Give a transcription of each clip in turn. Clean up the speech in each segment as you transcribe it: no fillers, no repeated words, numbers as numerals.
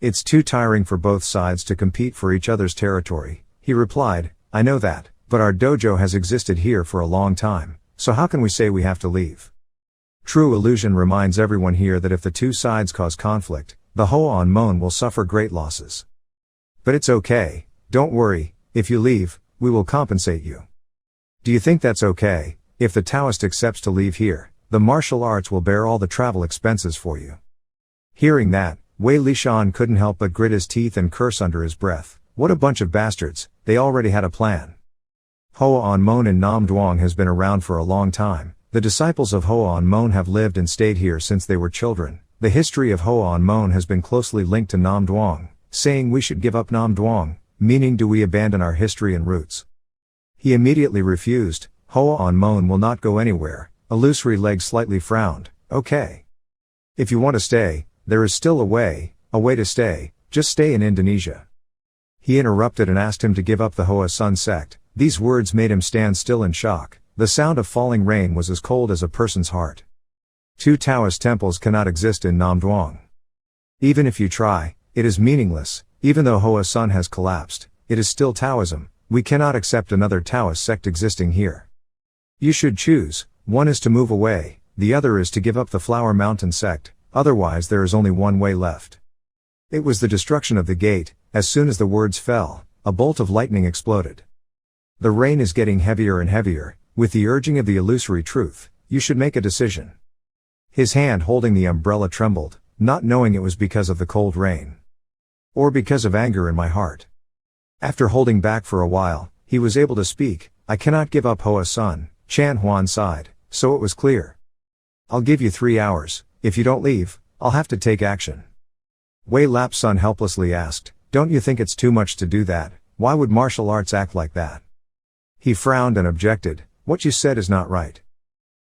It's too tiring for both sides to compete for each other's territory, he replied. I know that, but our dojo has existed here for a long time, so how can we say we have to leave? True illusion reminds everyone here that if the two sides cause conflict, the Hoa Mon will suffer great losses. But it's okay, don't worry, if you leave, we will compensate you. Do you think that's okay? If the Taoist accepts to leave here, the martial arts will bear all the travel expenses for you. Hearing that, Wei Lishan couldn't help but grit his teeth and curse under his breath. What a bunch of bastards, they already had a plan. Hoa Mon in Nam Duong has been around for a long time. The disciples of Hoa Mon have lived and stayed here since they were children. The history of Hoa Mon has been closely linked to Nam Duong, saying we should give up Nam Duong, meaning do we abandon our history and roots. He immediately refused. Hoa Mon will not go anywhere. Illusory leg slightly frowned. Okay. If you want to stay, there is still a way to stay, just stay in Indonesia. He interrupted and asked him to give up the Hoa Sun sect. These words made him stand still in shock. The sound of falling rain was as cold as a person's heart. Two Taoist temples cannot exist in Nam Duong. Even if you try, it is meaningless. Even though Hoa Sun has collapsed, it is still Taoism. We cannot accept another Taoist sect existing here. You should choose. One is to move away, the other is to give up the Flower Mountain sect, otherwise there is only one way left. It was the destruction of the gate. As soon as the words fell, a bolt of lightning exploded. The rain is getting heavier and heavier. With the urging of the illusory truth, you should make a decision. His hand holding the umbrella trembled, not knowing it was because of the cold rain. Or because of anger in my heart. After holding back for a while, he was able to speak. I cannot give up Hoa Sun. Chan Huan sighed, so it was clear. I'll give you 3 hours. If you don't leave, I'll have to take action. Wei Lap Sun helplessly asked, don't you think it's too much to do that? Why would martial arts act like that? He frowned and objected. What you said is not right.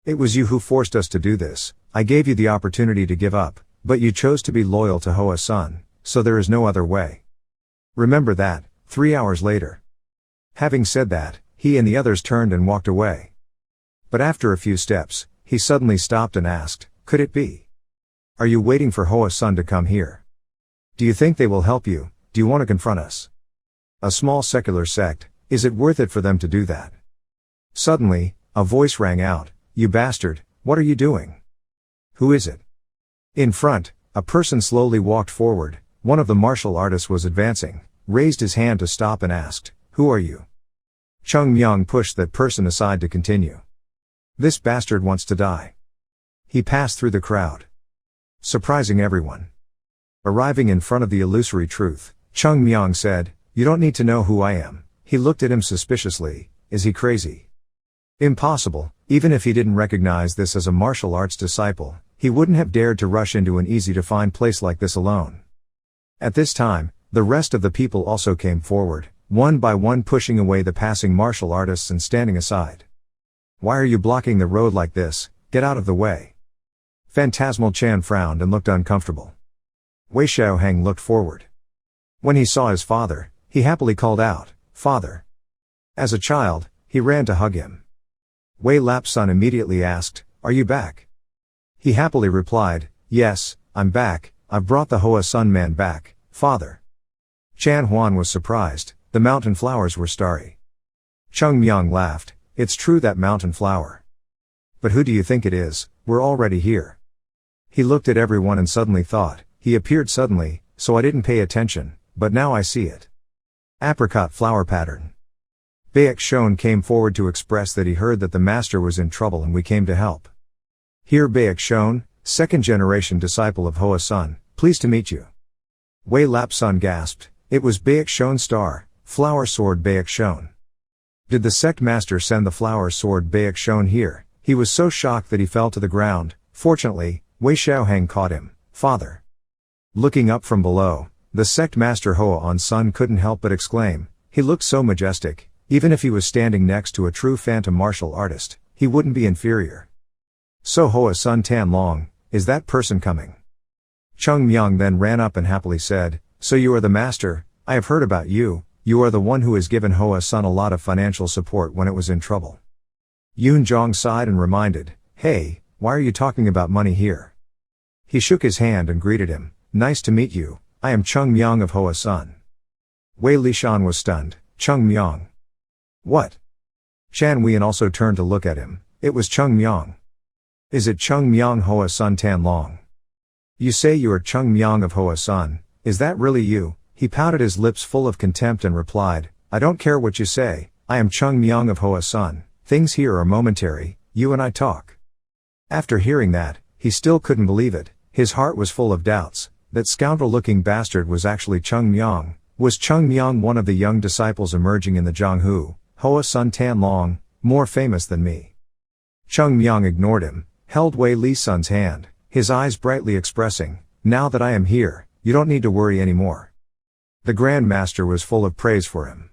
It was you who forced us to do this. I gave you the opportunity to give up, but you chose to be loyal to Hoa Sun, so there is no other way. Remember that. 3 hours later. Having said that, he and the others turned and walked away. But after a few steps, he suddenly stopped and asked, could it be? Are you waiting for Hoa Sun to come here? Do you think they will help you? Do you want to confront us? A small secular sect, is it worth it for them to do that? Suddenly, a voice rang out, you bastard, what are you doing? Who is it? In front, a person slowly walked forward. One of the martial artists was advancing, raised his hand to stop and asked, who are you? Cheongmyeong pushed that person aside to continue. This bastard wants to die. He passed through the crowd, surprising everyone. Arriving in front of the illusory truth, Cheongmyeong said, you don't need to know who I am. He looked at him suspiciously. Is he crazy? Impossible. Even if he didn't recognize this as a martial arts disciple, he wouldn't have dared to rush into an easy-to-find place like this alone. At this time, the rest of the people also came forward, one by one pushing away the passing martial artists and standing aside. Why are you blocking the road like this? Get out of the way. Phantasmal Chan frowned and looked uncomfortable. Wei Xiaoheng looked forward. When he saw his father, he happily called out, Father. As a child, he ran to hug him. Wei Lap Sun immediately asked, are you back? He happily replied, yes, I'm back. I've brought the Hoa Sun man back, Father. Chan Huan was surprised. The mountain flowers were starry. Cheongmyeong laughed. It's true, that mountain flower. But who do you think it is? We're already here. He looked at everyone and suddenly thought, he appeared suddenly, so I didn't pay attention, but now I see it. Apricot flower pattern. Baek Shon came forward to express that he heard that the master was in trouble and we came to help. Here Baek Shon, second-generation disciple of Hoa Sun, pleased to meet you. Wei Lap Sun gasped. It was Baek Shon star, flower sword Baek Shon. Did the sect master send the flower sword Baek Shon here? He was so shocked that he fell to the ground. Fortunately, Wei Xiaoheng caught him. Father. Looking up from below, the sect master Hoa Sun couldn't help but exclaim. He looked so majestic. Even if he was standing next to a true phantom martial artist, he wouldn't be inferior. So Hoa Sun Tan Long, is that person coming? Cheongmyeong then ran up and happily said, so you are the master, I have heard about you, you are the one who has given Hoa Sun a lot of financial support when it was in trouble. Yoon Jong sighed and reminded, hey, why are you talking about money here? He shook his hand and greeted him, nice to meet you, I am Cheongmyeong of Hoa Sun. Wei Lishan was stunned. Cheongmyeong. What? Chan Wian also turned to look at him. It was Cheongmyeong. Is it Cheongmyeong Hoa Sun Tan Long? You say you are Cheongmyeong of Hoa Sun, is that really you? He pouted his lips full of contempt and replied, I don't care what you say, I am Cheongmyeong of Hoa Sun, things here are momentary, you and I talk. After hearing that, he still couldn't believe it, his heart was full of doubts, that scoundrel-looking bastard was actually Cheongmyeong. Was Cheongmyeong one of the young disciples emerging in the Zhonghu, Hoa Sun Tan Long, more famous than me? Cheongmyeong ignored him, held Wei Lisun's hand, his eyes brightly expressing, now that I am here, you don't need to worry anymore. The Grand Master was full of praise for him.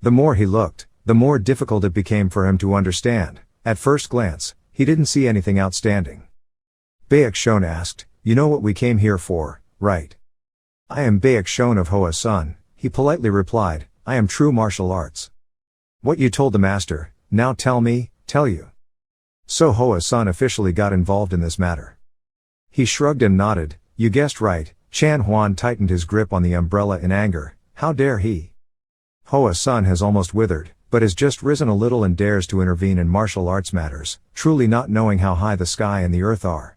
The more he looked, the more difficult it became for him to understand. At first glance, he didn't see anything outstanding. Baek Shon asked, you know what we came here for, right? I am Baek Shon of Hoa Sun, he politely replied, I am true martial arts. What you told the master, now tell you. So Hoa Sun officially got involved in this matter. He shrugged and nodded, you guessed right. Chan Huan tightened his grip on the umbrella in anger, how dare he? Hoa Sun has almost withered, but has just risen a little and dares to intervene in martial arts matters, truly not knowing how high the sky and the earth are.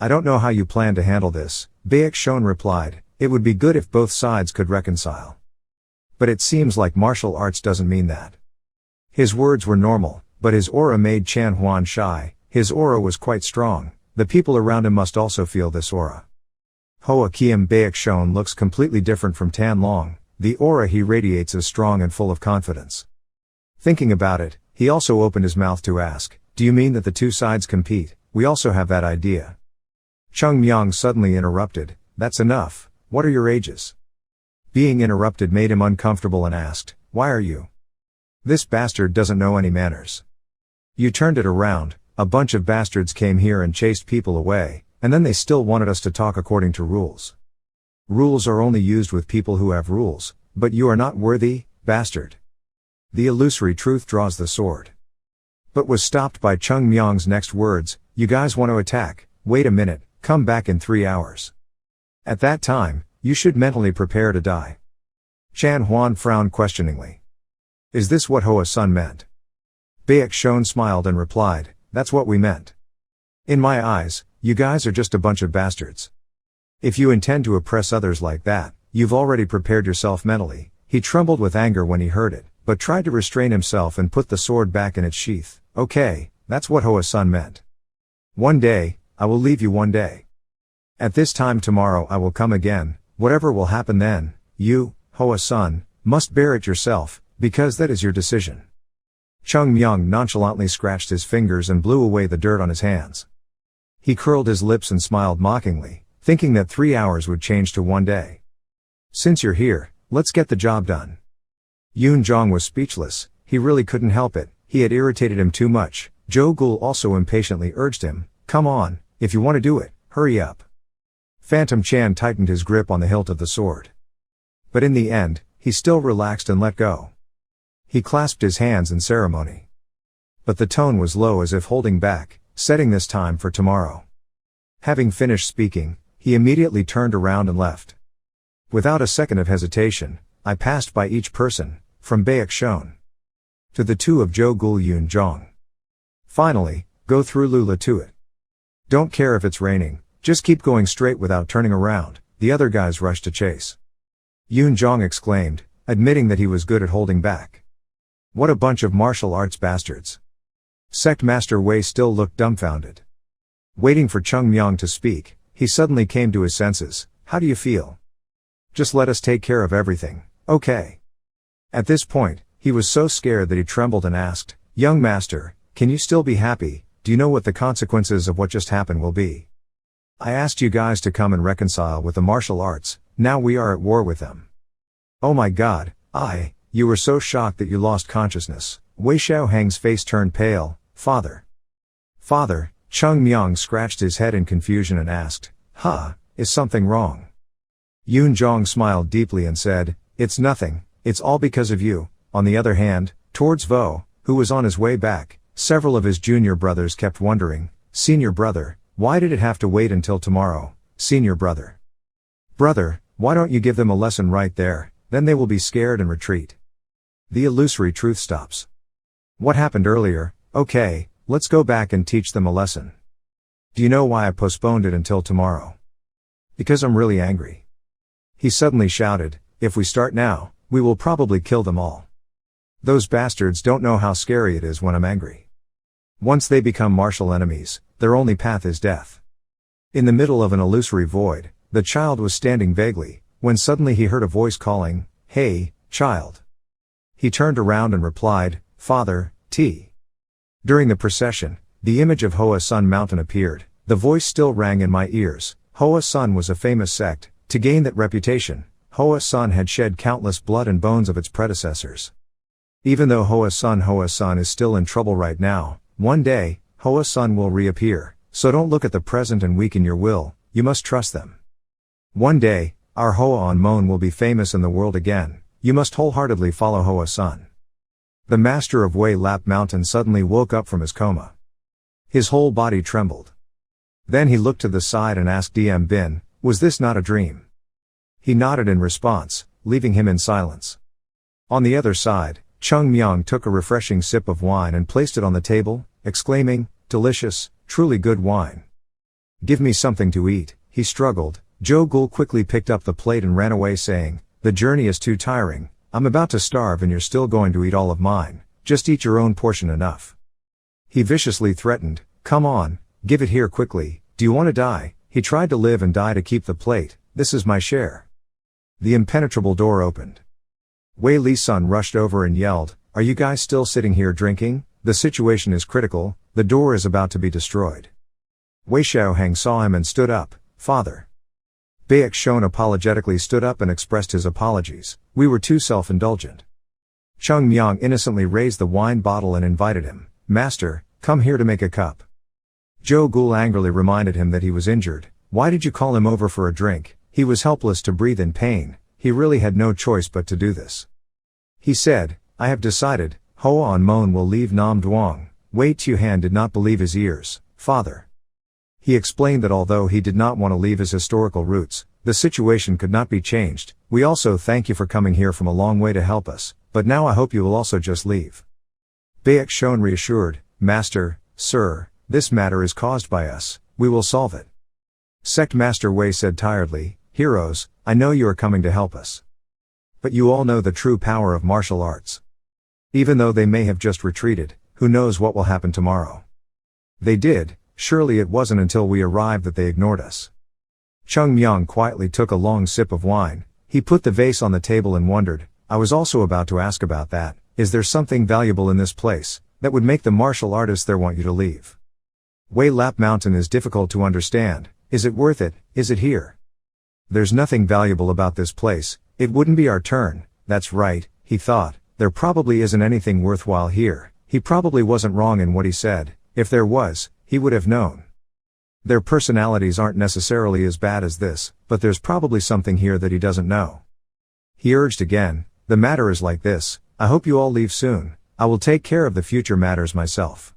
I don't know how you plan to handle this, Baek Shon replied, it would be good if both sides could reconcile. But it seems like martial arts doesn't mean that. His words were normal, but his aura made Chan Huan shy, his aura was quite strong, the people around him must also feel this aura. Hoa Kiem Baek Shon looks completely different from Tan Long, the aura he radiates is strong and full of confidence. Thinking about it, he also opened his mouth to ask, do you mean that the two sides compete? We also have that idea. Cheongmyeong suddenly interrupted, that's enough, what are your ages? Being interrupted made him uncomfortable and asked, why are you? This bastard doesn't know any manners. You turned it around, a bunch of bastards came here and chased people away, and then they still wanted us to talk according to rules. Rules are only used with people who have rules, but you are not worthy, bastard. The illusory truth draws the sword. But was stopped by Cheongmyeong's next words, you guys want to attack, wait a minute, come back in 3 hours. At that time, you should mentally prepare to die. Chan Huan frowned questioningly. Is this what Hoa Sun meant? Baek Shon smiled and replied, that's what we meant. In my eyes, you guys are just a bunch of bastards. If you intend to oppress others like that, you've already prepared yourself mentally. He trembled with anger when he heard it, but tried to restrain himself and put the sword back in its sheath. Okay, that's what Hoa Sun meant. One day, I will leave you one day. At this time tomorrow I will come again, whatever will happen then, you, Hoa Sun, must bear it yourself, because that is your decision. Cheongmyeong nonchalantly scratched his fingers and blew away the dirt on his hands. He curled his lips and smiled mockingly, thinking that 3 hours would change to 1 day. Since you're here, let's get the job done. Yoon Jong was speechless, he really couldn't help it, he had irritated him too much. Jo Gul also impatiently urged him, come on, if you want to do it, hurry up. Phantom Chan tightened his grip on the hilt of the sword. But in the end, he still relaxed and let go. He clasped his hands in ceremony. But the tone was low as if holding back, setting this time for tomorrow. Having finished speaking, he immediately turned around and left. Without a second of hesitation, I passed by each person, from Baek Shon to the two of Jo Gul Yoon Jong. Finally, go through Lula to it. Don't care if it's raining, just keep going straight without turning around, the other guys rushed to chase. Yoon Jong exclaimed, admitting that he was good at holding back. What a bunch of martial arts bastards. Sect Master Wei still looked dumbfounded. Waiting for Cheongmyeong to speak, he suddenly came to his senses. How do you feel? Just let us take care of everything, okay? At this point, he was so scared that he trembled and asked, young master, can you still be happy? Do you know what the consequences of what just happened will be? I asked you guys to come and reconcile with the martial arts, now we are at war with them. Oh my god, you were so shocked that you lost consciousness. Wei Xiaoheng's face turned pale. Father, Cheongmyeong scratched his head in confusion and asked, is something wrong? Yoon Jong smiled deeply and said, it's nothing, it's all because of you. On the other hand, towards Vo, who was on his way back, several of his junior brothers kept wondering, senior brother, why did it have to wait until tomorrow, senior brother? Brother, Why don't you give them a lesson right there, then they will be scared and retreat. The illusory truth stops. What happened earlier? Okay, let's go back and teach them a lesson. Do you know why I postponed it until tomorrow? Because I'm really angry. He suddenly shouted, if we start now, we will probably kill them all. Those bastards don't know how scary it is when I'm angry. Once they become martial enemies, their only path is death. In the middle of an illusory void, the child was standing vaguely, when suddenly he heard a voice calling, hey, child. He turned around and replied, Father, T. During the procession, the image of Hua Sun Mountain appeared. The voice still rang in my ears. Hua Sun was a famous sect. To gain that reputation, Hua Sun had shed countless blood and bones of its predecessors. Even though Hua Sun is still in trouble right now, one day, Hua Sun will reappear, so don't look at the present and weaken your will, you must trust them. One day, our Hoa Mon will be famous in the world again, you must wholeheartedly follow Hua Sun. The master of Wei Lap Mountain suddenly woke up from his coma. His whole body trembled. Then he looked to the side and asked DM Bin, was this not a dream? He nodded in response, leaving him in silence. On the other side, Cheongmyeong took a refreshing sip of wine and placed it on the table, exclaiming, delicious, truly good wine. Give me something to eat, he struggled. Jo Gul quickly picked up the plate and ran away saying, the journey is too tiring, I'm about to starve and you're still going to eat all of mine, just eat your own portion enough. He viciously threatened, come on, give it here quickly, do you want to die? He tried to live and die to keep the plate, this is my share. The impenetrable door opened. Wei Li's son rushed over and yelled, are you guys still sitting here drinking? The situation is critical, the door is about to be destroyed. Wei Xiaohang saw him and stood up, Father. Baek Shon apologetically stood up and expressed his apologies, we were too self-indulgent. Cheongmyeong innocently raised the wine bottle and invited him, Master, come here to make a cup. Jo Gul angrily reminded him that he was injured, why did you call him over for a drink? He was helpless to breathe in pain, he really had no choice but to do this. He said, I have decided, Hoa Mon will leave Nam Duong. Wei Tuhan did not believe his ears, Father. He explained that although he did not want to leave his historical roots, the situation could not be changed. We also thank you for coming here from a long way to help us, but now I hope you will also just leave. Baek Shon reassured, Master, Sir, this matter is caused by us, we will solve it. Sect Master Wei said tiredly, Heroes, I know you are coming to help us. But you all know the true power of martial arts. Even though they may have just retreated, who knows what will happen tomorrow. They did, surely it wasn't until we arrived that they ignored us. Cheongmyeong quietly took a long sip of wine, he put the vase on the table and wondered, I was also about to ask about that, is there something valuable in this place, that would make the martial artists there want you to leave? Wei Lap Mountain is difficult to understand, is it worth it, is it here? There's nothing valuable about this place, it wouldn't be our turn, that's right, he thought, there probably isn't anything worthwhile here, he probably wasn't wrong in what he said, if there was, he would have known. Their personalities aren't necessarily as bad as this, but there's probably something here that he doesn't know. He urged again, the matter is like this, I hope you all leave soon, I will take care of the future matters myself.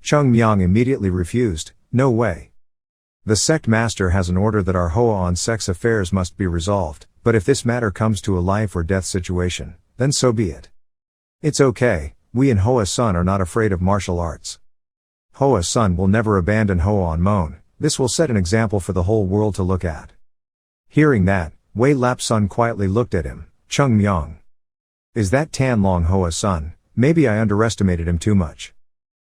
Cheongmyeong immediately refused, no way. The sect master has an order that our Hoa Sect's affairs must be resolved, but if this matter comes to a life or death situation, then so be it. It's okay, we in Hoa Sun are not afraid of martial arts. Hoa Sun will never abandon Hoa Mon, this will set an example for the whole world to look at. Hearing that, Wei Lap Sun quietly looked at him, Cheongmyeong. Is that Tan Long Hoa Sun? Maybe I underestimated him too much.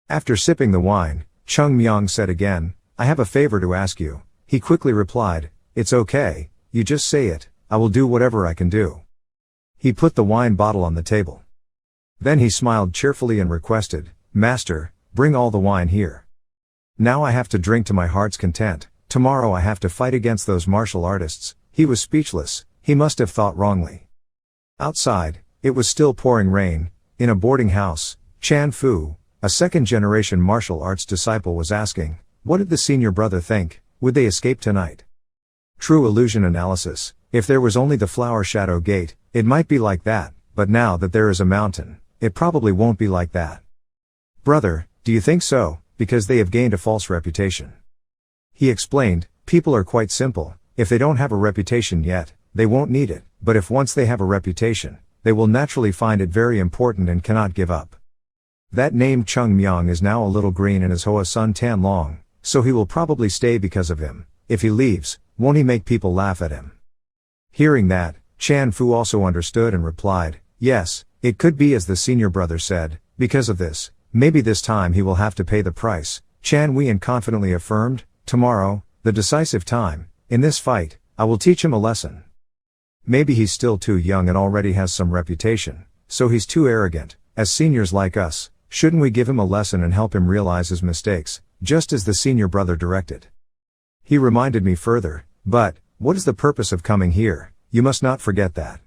After sipping the wine, Cheongmyeong said again, I have a favor to ask you. He quickly replied, it's okay, you just say it, I will do whatever I can do. He put the wine bottle on the table. Then he smiled cheerfully and requested, Master, bring all the wine here. Now I have to drink to my heart's content, tomorrow I have to fight against those martial artists. He was speechless, he must have thought wrongly. Outside, it was still pouring rain. In a boarding house, Chan Fu, a second-generation martial arts disciple was asking, what did the senior brother think, would they escape tonight? True illusion analysis, if there was only the flower shadow gate, it might be like that, but now that there is a mountain, it probably won't be like that. Brother, do you think so, because they have gained a false reputation? He explained, people are quite simple, if they don't have a reputation yet, they won't need it, but if once they have a reputation, they will naturally find it very important and cannot give up. That name Cheongmyeong is now a little green and his Hoa son tan long, so he will probably stay because of him. If he leaves, won't he make people laugh at him? Hearing that, Chan Fu also understood and replied, yes, it could be as the senior brother said, because of this, maybe this time he will have to pay the price. Chan Wei confidently affirmed, tomorrow, the decisive time, in this fight, I will teach him a lesson. Maybe he's still too young and already has some reputation, so he's too arrogant. As seniors like us, shouldn't we give him a lesson and help him realize his mistakes, just as the senior brother directed? He reminded me further, but, what is the purpose of coming here? You must not forget that.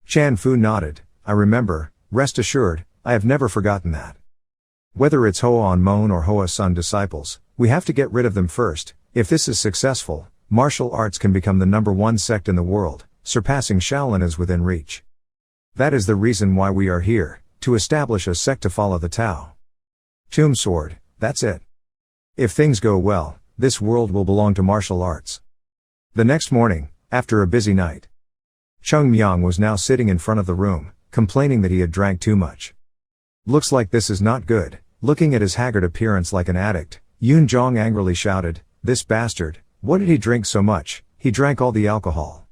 Chan Fu nodded, I remember, rest assured, I have never forgotten that. Whether it's Hoa Mon or Hoa Sun disciples, we have to get rid of them first. If this is successful, martial arts can become the #1 sect in the world, surpassing Shaolin is within reach. That is the reason why we are here, to establish a sect to follow the Tao. Tomb sword, that's it. If things go well, this world will belong to martial arts. The next morning, after a busy night, Cheongmyeong was now sitting in front of the room, complaining that he had drank too much. Looks like this is not good. Looking at his haggard appearance like an addict, Yoon Jong angrily shouted, this bastard, what did he drink so much? He drank all the alcohol.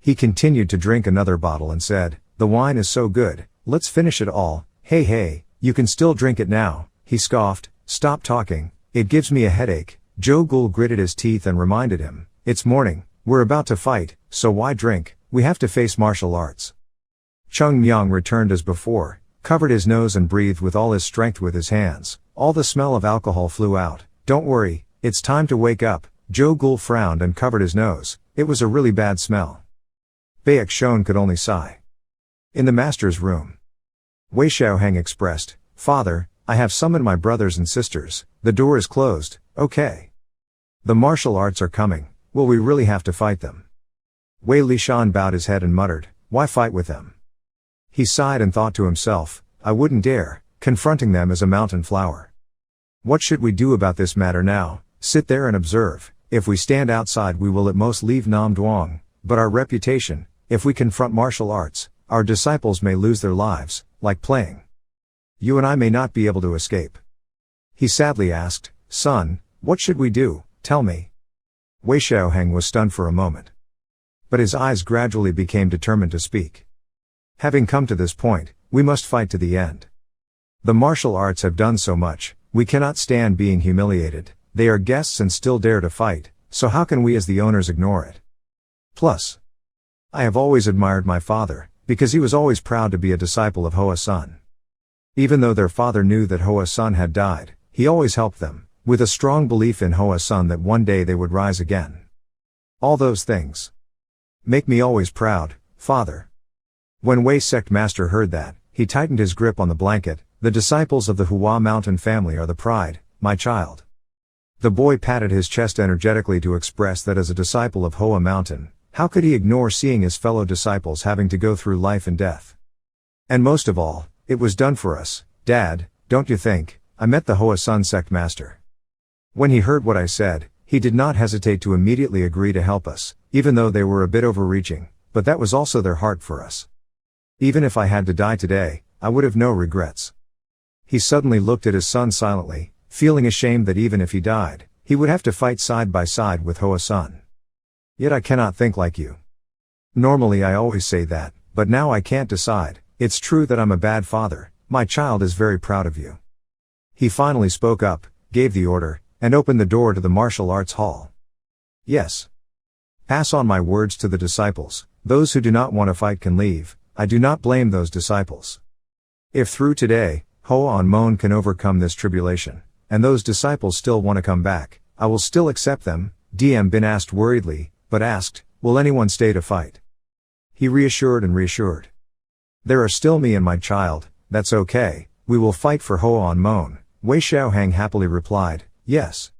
He continued to drink another bottle and said, the wine is so good, let's finish it all. Hey, you can still drink it now, he scoffed, stop talking, it gives me a headache. Jo Gul gritted his teeth and reminded him, it's morning, we're about to fight, so why drink, we have to face martial arts. Cheongmyeong returned as before, covered his nose and breathed with all his strength with his hands. All the smell of alcohol flew out. Don't worry, it's time to wake up. Jo Gul frowned and covered his nose. It was a really bad smell. Baek Shon could only sigh. In the master's room, Wei Xiaoheng expressed, Father, I have summoned my brothers and sisters. The door is closed, okay. The martial arts are coming. Will we really have to fight them? Wei Lishan bowed his head and muttered, why fight with them? He sighed and thought to himself, I wouldn't dare, confronting them as a mountain flower. What should we do about this matter now? Sit there and observe. If we stand outside we will at most leave Nam Duong, but our reputation, if we confront martial arts, our disciples may lose their lives, like playing. You and I may not be able to escape. He sadly asked, son, what should we do, tell me. Wei Xiaoheng was stunned for a moment. But his eyes gradually became determined to speak. Having come to this point, we must fight to the end. The martial arts have done so much, we cannot stand being humiliated. They are guests and still dare to fight, so how can we as the owners ignore it? Plus, I have always admired my father, because he was always proud to be a disciple of Hoa Sun. Even though their father knew that Hoa Sun had died, he always helped them, with a strong belief in Hoa Sun that one day they would rise again. All those things make me always proud, father. When Wei sect master heard that, he tightened his grip on the blanket. The disciples of the Hua mountain family are the pride, my child. The boy patted his chest energetically to express that as a disciple of Hoa mountain, how could he ignore seeing his fellow disciples having to go through life and death? And most of all, it was done for us, Dad, don't you think? I met the Hoa Sun sect master. When he heard what I said, he did not hesitate to immediately agree to help us, even though they were a bit overreaching, but that was also their heart for us. Even if I had to die today, I would have no regrets. He suddenly looked at his son silently, feeling ashamed that even if he died, he would have to fight side by side with Hoa Sun. Yet I cannot think like you. Normally I always say that, but now I can't decide. It's true that I'm a bad father, my child is very proud of you. He finally spoke up, gave the order, and opened the door to the martial arts hall. Yes. Pass on my words to the disciples. Those who do not want to fight can leave. I do not blame those disciples. If through today, Hoa Mon can overcome this tribulation, and those disciples still want to come back, I will still accept them. DM Bin asked worriedly, but asked, will anyone stay to fight? He reassured and reassured. There are still me and my child, that's okay, we will fight for Hoa Mon. Wei Xiaoheng happily replied, yes.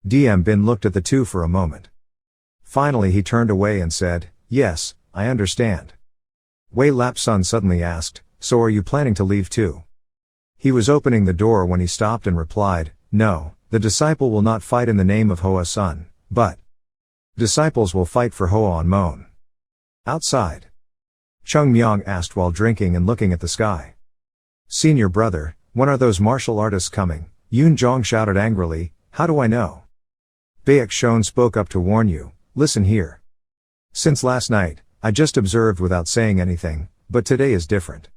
DM Bin looked at the two for a moment. Finally he turned away and said, yes, I understand. Wei Lapsun suddenly asked, so are you planning to leave too? He was opening the door when he stopped and replied, no, the disciple will not fight in the name of Hoa Sun, but disciples will fight for Hoa Mon. Outside. Cheongmyeong asked while drinking and looking at the sky. Senior brother, when are those martial artists coming? Yoon-jong shouted angrily, how do I know? Baek-shon spoke up to warn you, listen here. Since last night, I just observed without saying anything, but today is different.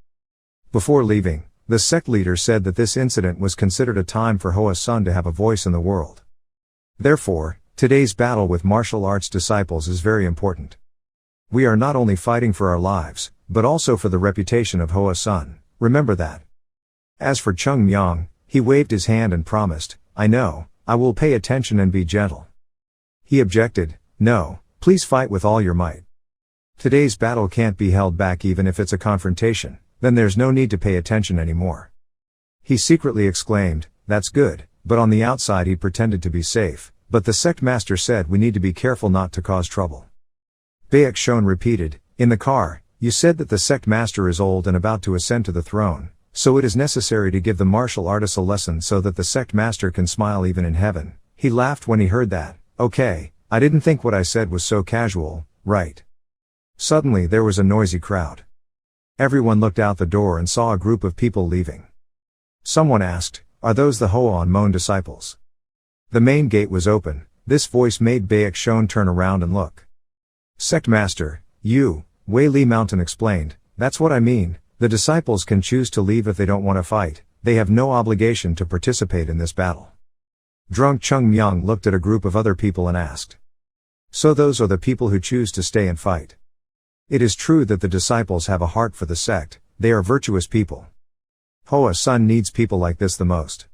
Before leaving, the sect leader said that this incident was considered a time for Hua Sun to have a voice in the world. Therefore, today's battle with martial arts disciples is very important. We are not only fighting for our lives, but also for the reputation of Hua Sun, remember that. As for Cheongmyeong, he waved his hand and promised, I know, I will pay attention and be gentle. He objected, no, please fight with all your might. Today's battle can't be held back even if it's a confrontation, then there's no need to pay attention anymore. He secretly exclaimed, that's good, but on the outside he pretended to be safe, but the sect master said we need to be careful not to cause trouble. Baek-shon repeated, in the car, you said that the sect master is old and about to ascend to the throne, so it is necessary to give the martial artists a lesson so that the sect master can smile even in heaven. He laughed when he heard that, okay, I didn't think what I said was so casual, right? Suddenly there was a noisy crowd. Everyone looked out the door and saw a group of people leaving. Someone asked, are those the Hoan-mon disciples? The main gate was open. This voice made Baek-shon turn around and look. Sect master, you, Wei Li Mountain explained, that's what I mean, the disciples can choose to leave if they don't want to fight, they have no obligation to participate in this battle. Drunk Cheongmyeong looked at a group of other people and asked. So those are the people who choose to stay and fight. It is true that the disciples have a heart for the sect, they are virtuous people. Hua Sun needs people like this the most.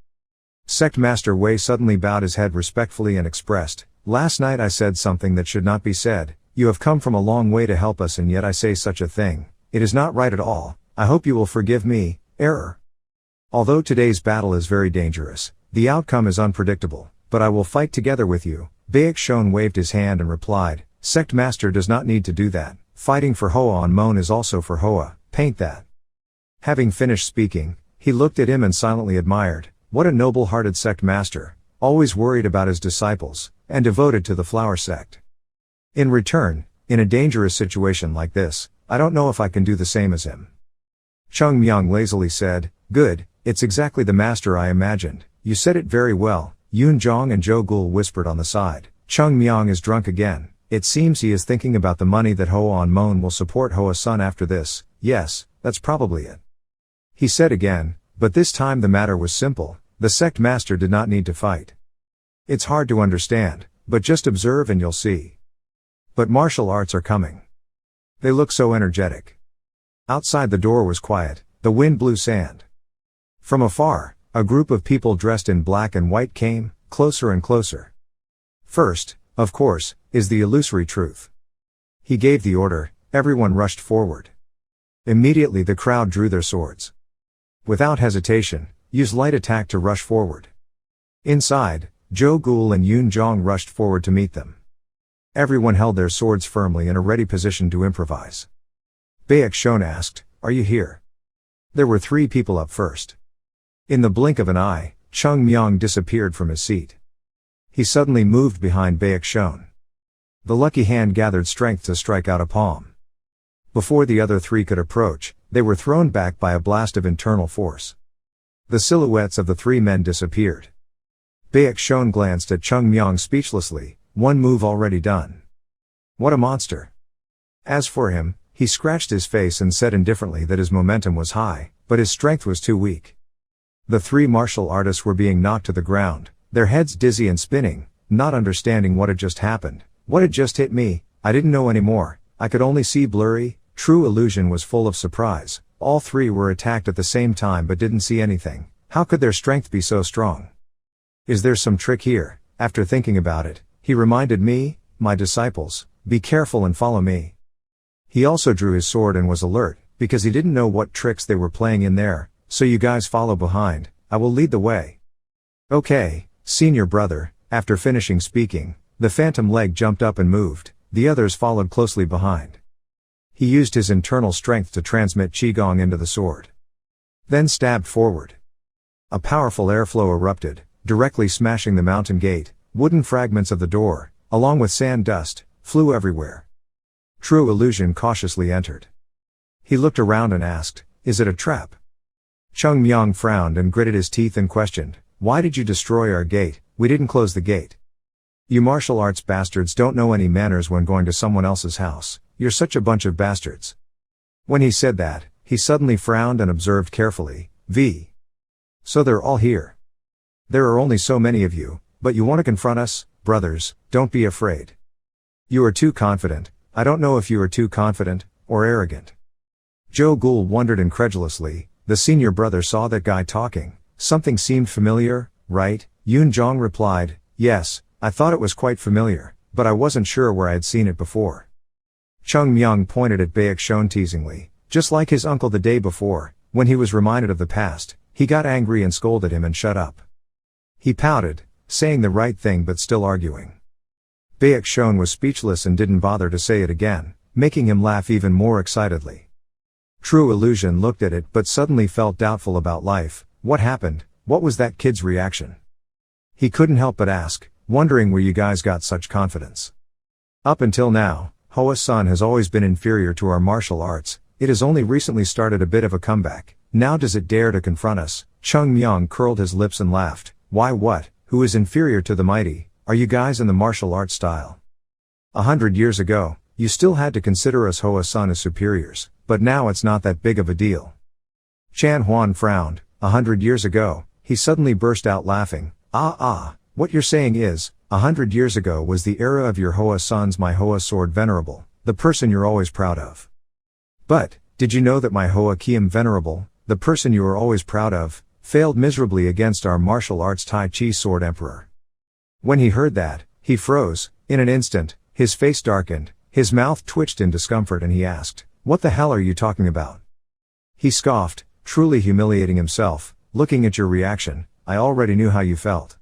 Sect Master Wei suddenly bowed his head respectfully and expressed, last night I said something that should not be said, you have come from a long way to help us and yet I say such a thing, it is not right at all, I hope you will forgive me, error. Although today's battle is very dangerous, the outcome is unpredictable, but I will fight together with you. Baek-shon waved his hand and replied, Sect Master does not need to do that, fighting for Hoan-mon is also for Hoa, paint that. Having finished speaking, he looked at him and silently admired, what a noble-hearted sect master, always worried about his disciples, and devoted to the flower sect. In return, in a dangerous situation like this, I don't know if I can do the same as him. Cheongmyeong lazily said, good, it's exactly the master I imagined, you said it very well. Yoon-jong and Jo-gul whispered on the side, Cheongmyeong is drunk again, it seems he is thinking about the money that Hoan-mon will support Hua Sun after this, yes, that's probably it. He said again, but this time the matter was simple, the sect master did not need to fight. It's hard to understand, but just observe and you'll see. But martial arts are coming. They look so energetic. Outside the door was quiet, the wind blew sand. From afar, a group of people dressed in black and white came, closer and closer. First, of course, is the illusory truth. He gave the order, everyone rushed forward. Immediately the crowd drew their swords. Without hesitation, use light attack to rush forward. Inside, Jo-gul and Yoon-jong rushed forward to meet them. Everyone held their swords firmly in a ready position to improvise. Baek-shon asked, are you here? There were 3 people up first. In the blink of an eye, Cheongmyeong disappeared from his seat. He suddenly moved behind Baek-shon. The lucky hand gathered strength to strike out a palm. Before the other 3 could approach, they were thrown back by a blast of internal force. The silhouettes of the 3 men disappeared. Baek-shon glanced at Cheongmyeong speechlessly, one move already done. What a monster. As for him, he scratched his face and said indifferently that his momentum was high, but his strength was too weak. The 3 martial artists were being knocked to the ground, their heads dizzy and spinning, not understanding what had just happened. What had just hit me? I didn't know anymore, I could only see blurry. True illusion was full of surprise. All 3 were attacked at the same time but didn't see anything. How could their strength be so strong? Is there some trick here? After thinking about it, he reminded me, my disciples, be careful and follow me. He also drew his sword and was alert, because he didn't know what tricks they were playing in there, so you guys follow behind, I will lead the way. Okay, senior brother. After finishing speaking, the phantom leg jumped up and moved, the others followed closely behind. He used his internal strength to transmit qigong into the sword. Then stabbed forward. A powerful airflow erupted, directly smashing the mountain gate. Wooden fragments of the door, along with sand dust, flew everywhere. True Illusion cautiously entered. He looked around and asked, "Is it a trap?" Cheongmyeong frowned and gritted his teeth and questioned, "Why did you destroy our gate? We didn't close the gate. You martial arts bastards don't know any manners when going to someone else's house. You're such a bunch of bastards." When he said that, he suddenly frowned and observed carefully, "So they're all here. There are only so many of you, but you want to confront us, brothers, don't be afraid. You are too confident. I don't know if you are too confident, or arrogant." Joe Ghoul wondered incredulously. The senior brother saw that guy talking. Something seemed familiar, right? Yoon Jong replied, "Yes, I thought it was quite familiar, but I wasn't sure where I had seen it before." Cheongmyeong pointed at Baekshon teasingly. Just like his uncle the day before, when he was reminded of the past, he got angry and scolded him and shut up. He pouted, saying the right thing but still arguing. Baekshon was speechless and didn't bother to say it again, making him laugh even more excitedly. True Illusion looked at it but suddenly felt doubtful about life. What happened? What was that kid's reaction? He couldn't help but ask, wondering where you guys got such confidence. Up until now, Hoa-sun has always been inferior to our martial arts. It has only recently started a bit of a comeback. Now does it dare to confront us? Cheongmyeong curled his lips and laughed. Why what? Who is inferior to the mighty? Are you guys in the martial arts style? 100 years ago, you still had to consider us Hoa-sun as superiors, but now it's not that big of a deal. Chan Huan frowned. 100 years ago, he suddenly burst out laughing. What you're saying is, 100 years ago was the era of your Hoa-sun's my Hoa sword venerable, the person you're always proud of. But, did you know that my Hoa Kiem venerable, the person you are always proud of, failed miserably against our martial arts Tai Chi sword emperor? When he heard that, he froze. In an instant, his face darkened, his mouth twitched in discomfort and he asked, "What the hell are you talking about?" He scoffed, truly humiliating himself. Looking at your reaction, I already knew how you felt.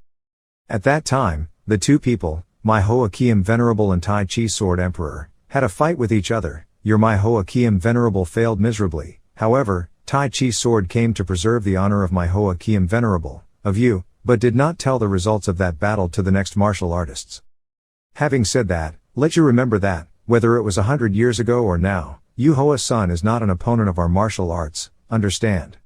At that time, the two people, my Hoa Kiem venerable and Tai Chi sword emperor, had a fight with each other. Your my Hoa Kiem venerable failed miserably. However, Tai Chi sword came to preserve the honor of my Hoa Kiem venerable, of you, but did not tell the results of that battle to the next martial artists. Having said that, let you remember that, whether it was 100 years ago or now, you Hoa-sun is not an opponent of our martial arts, understand?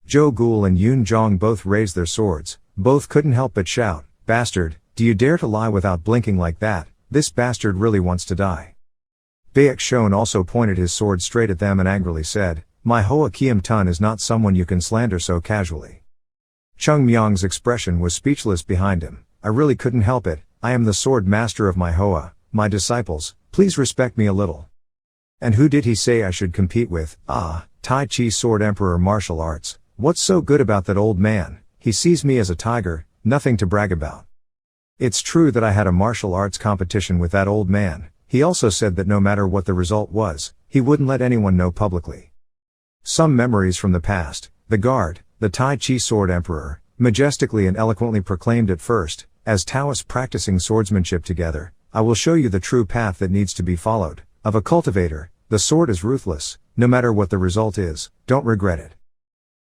Joe Ghoul and Yoon Jong both raised their swords. Both couldn't help but shout, "Bastard, do you dare to lie without blinking like that? This bastard really wants to die." Baekshon also pointed his sword straight at them and angrily said, "My Hoa Kiem Tun is not someone you can slander so casually." Cheongmyeong's expression was speechless behind him. "I really couldn't help it. I am the sword master of my Hoa, my disciples, please respect me a little." And who did he say I should compete with? Tai Chi sword emperor martial arts. What's so good about that old man? He sees me as a tiger, nothing to brag about. It's true that I had a martial arts competition with that old man. He also said that no matter what the result was, he wouldn't let anyone know publicly. Some memories from the past. The guard, the Tai Chi sword emperor, majestically and eloquently proclaimed at first, as Taoists practicing swordsmanship together, "I will show you the true path that needs to be followed. Of a cultivator, the sword is ruthless, no matter what the result is, don't regret it."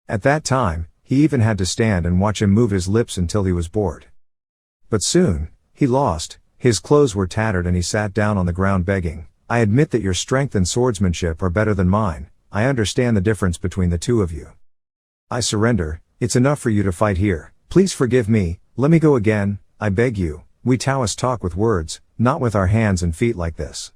At that time, he even had to stand and watch him move his lips until he was bored. But soon, he lost, his clothes were tattered and he sat down on the ground begging, "I admit that your strength and swordsmanship are better than mine. I understand the difference between the two of you. I surrender. It's enough for you to fight here. Please forgive me. Let me go again, I beg you. We Taoists talk with words, not with our hands and feet like this."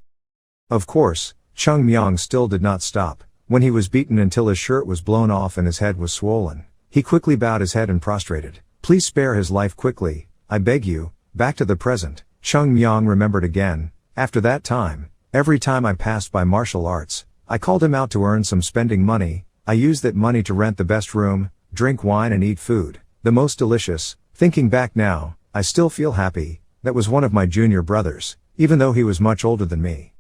Of course, Cheongmyeong still did not stop. When he was beaten until his shirt was blown off and his head was swollen, he quickly bowed his head and prostrated. "Please spare his life quickly, I beg you." Back to the present, Cheongmyeong remembered again. After that time, every time I passed by martial arts, I called him out to earn some spending money. I used that money to rent the best room, drink wine and eat food, the most delicious. Thinking back now, I still feel happy. That was one of my junior brothers, even though he was much older than me.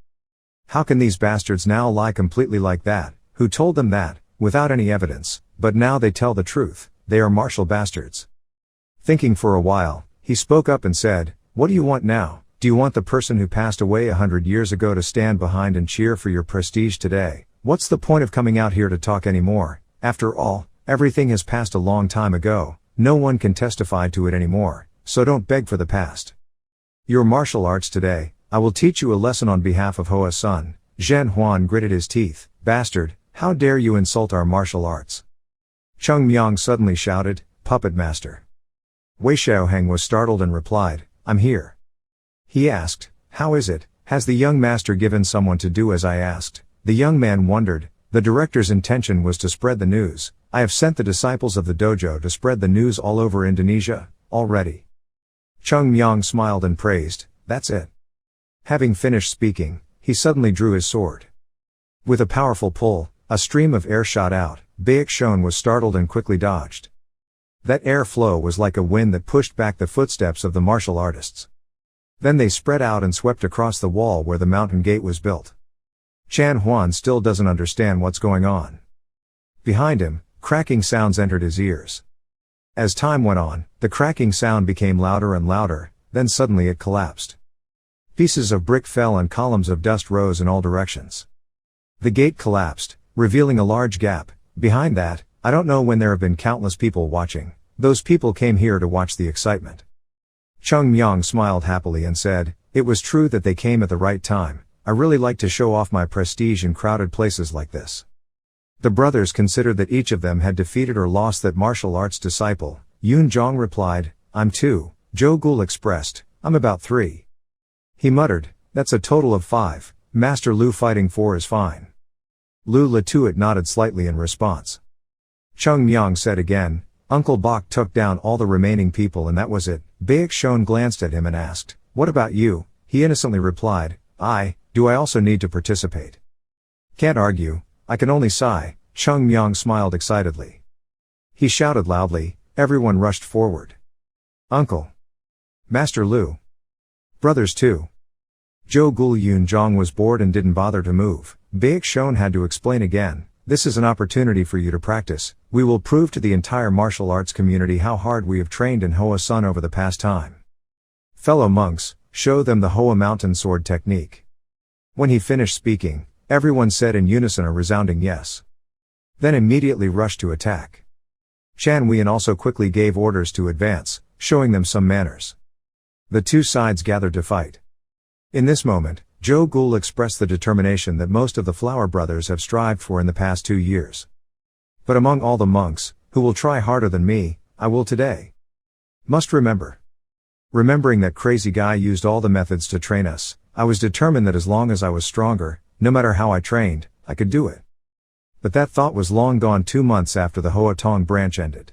How can these bastards now lie completely like that? Who told them that, without any evidence? But now they tell the truth. They are martial bastards. Thinking for a while, he spoke up and said, "What do you want now? Do you want the person who passed away 100 years ago to stand behind and cheer for your prestige today? What's the point of coming out here to talk anymore? After all, everything has passed a long time ago. No one can testify to it anymore, so don't beg for the past. Your martial arts today, I will teach you a lesson on behalf of Hoa-sun. Zhen Huan gritted his teeth. Bastard, how dare you insult our martial arts? Cheongmyeong suddenly shouted, Puppet Master. Wei Xiaoheng was startled and replied, I'm here. He asked, how is it, has the young master given someone to do as I asked? The young man wondered. The director's intention was to spread the news. I have sent the disciples of the dojo to spread the news all over Indonesia, already. Cheongmyeong smiled and praised, that's it. Having finished speaking, he suddenly drew his sword. With a powerful pull, a stream of air shot out. Baekshon was startled and quickly dodged. That air flow was like a wind that pushed back the footsteps of the martial artists. Then they spread out and swept across the wall where the mountain gate was built. Chan Huan still doesn't understand what's going on. Behind him, cracking sounds entered his ears. As time went on, the cracking sound became louder and louder, then suddenly it collapsed. Pieces of brick fell and columns of dust rose in all directions. The gate collapsed, revealing a large gap. Behind that, I don't know when there have been countless people watching. Those people came here to watch the excitement. Cheongmyeong smiled happily and said, it was true that they came at the right time. I really like to show off my prestige in crowded places like this. The brothers considered that each of them had defeated or lost that martial arts disciple. Yun Jong replied, I'm 2. Zhou Gul expressed, I'm about 3. He muttered, that's a total of 5. Master Lu fighting 4 is fine. Lu Latuit nodded slightly in response. Cheongmyeong said again, Uncle Bok took down all the remaining people and that was it. Baekshon glanced at him and asked, what about you? He innocently replied, do I also need to participate? Can't argue, I can only sigh. Cheongmyeong smiled excitedly. He shouted loudly, everyone rushed forward. Uncle! Master Lu! Brothers too! Zhou Gul Yun Zhong was bored and didn't bother to move. Baekshon had to explain again, this is an opportunity for you to practice. We will prove to the entire martial arts community how hard we have trained in Hoa Sun over the past time. Fellow monks, show them the Hoa mountain sword technique. When he finished speaking, everyone said in unison a resounding yes. Then immediately rushed to attack. Chan Wian also quickly gave orders to advance, showing them some manners. The two sides gathered to fight. In this moment, Zhou Gul expressed the determination that most of the Flower Brothers have strived for in the past 2 years. But among all the monks, who will try harder than me, I will today. Must remember. Remembering that crazy guy used all the methods to train us, I was determined that as long as I was stronger, no matter how I trained, I could do it. But that thought was long gone 2 months after the Hoa Tong branch ended.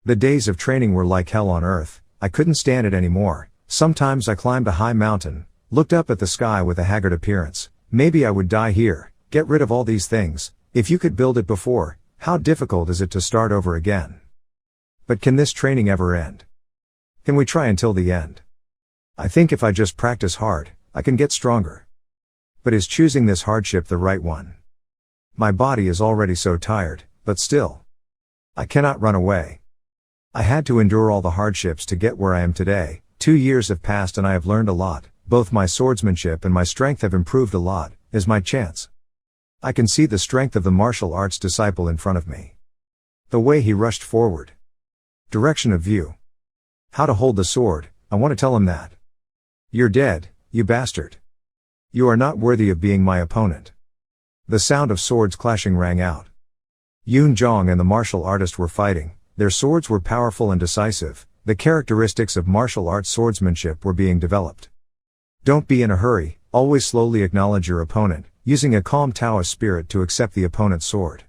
The days of training were like hell on earth. I couldn't stand it anymore. Sometimes I climbed a high mountain, looked up at the sky with a haggard appearance. Maybe I would die here. Get rid of all these things. If you could build it before, how difficult is it to start over again? But can this training ever end? Can we try until the end? I think if I just practice hard, I can get stronger. But is choosing this hardship the right one? My body is already so tired, but still. I cannot run away. I had to endure all the hardships to get where I am today. 2 years have passed and I have learned a lot. Both my swordsmanship and my strength have improved a lot. Is my chance. I can see the strength of the martial arts disciple in front of me. The way he rushed forward. Direction of view. How to hold the sword, I want to tell him that. You're dead, you bastard. You are not worthy of being my opponent. The sound of swords clashing rang out. Yun Zhong and the martial artist were fighting. Their swords were powerful and decisive. The characteristics of martial arts swordsmanship were being developed. Don't be in a hurry, always slowly acknowledge your opponent, using a calm Taoist spirit to accept the opponent's sword.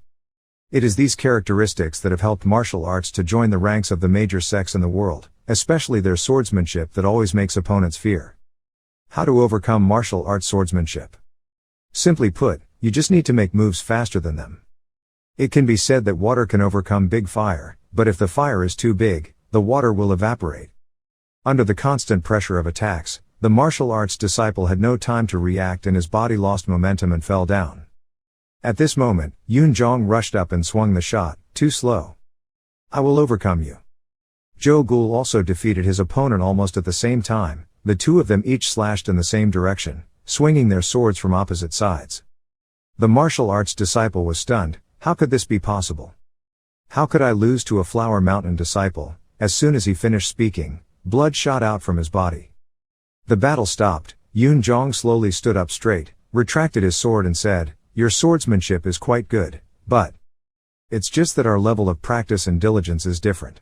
It is these characteristics that have helped martial arts to join the ranks of the major sects in the world, especially their swordsmanship that always makes opponents fear. How to overcome martial arts swordsmanship? Simply put, you just need to make moves faster than them. It can be said that water can overcome big fire, but if the fire is too big, the water will evaporate. Under the constant pressure of attacks, the martial arts disciple had no time to react and his body lost momentum and fell down. At this moment, Yun Zhong rushed up and swung the shot, too slow. I will overcome you. Zhou Gul also defeated his opponent almost at the same time. The two of them each slashed in the same direction, swinging their swords from opposite sides. The martial arts disciple was stunned. How could this be possible? How could I lose to a Flower Mountain disciple? As soon as he finished speaking, blood shot out from his body. The battle stopped. Yun Zhong slowly stood up straight. retracted his sword and said, "Your swordsmanship is quite good, but it's just that our level of practice and diligence is different."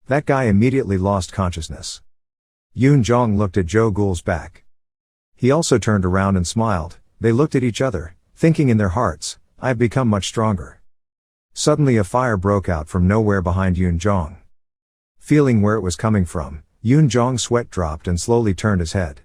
That guy immediately lost consciousness. Yoon Jong looked at Jo Gul's back. He also turned around and smiled. They looked at each other, thinking in their hearts, "I've become much stronger." Suddenly a fire broke out from nowhere behind Yoon Jong. Feeling where it was coming from, Yoon Jong's sweat dropped and slowly turned his head.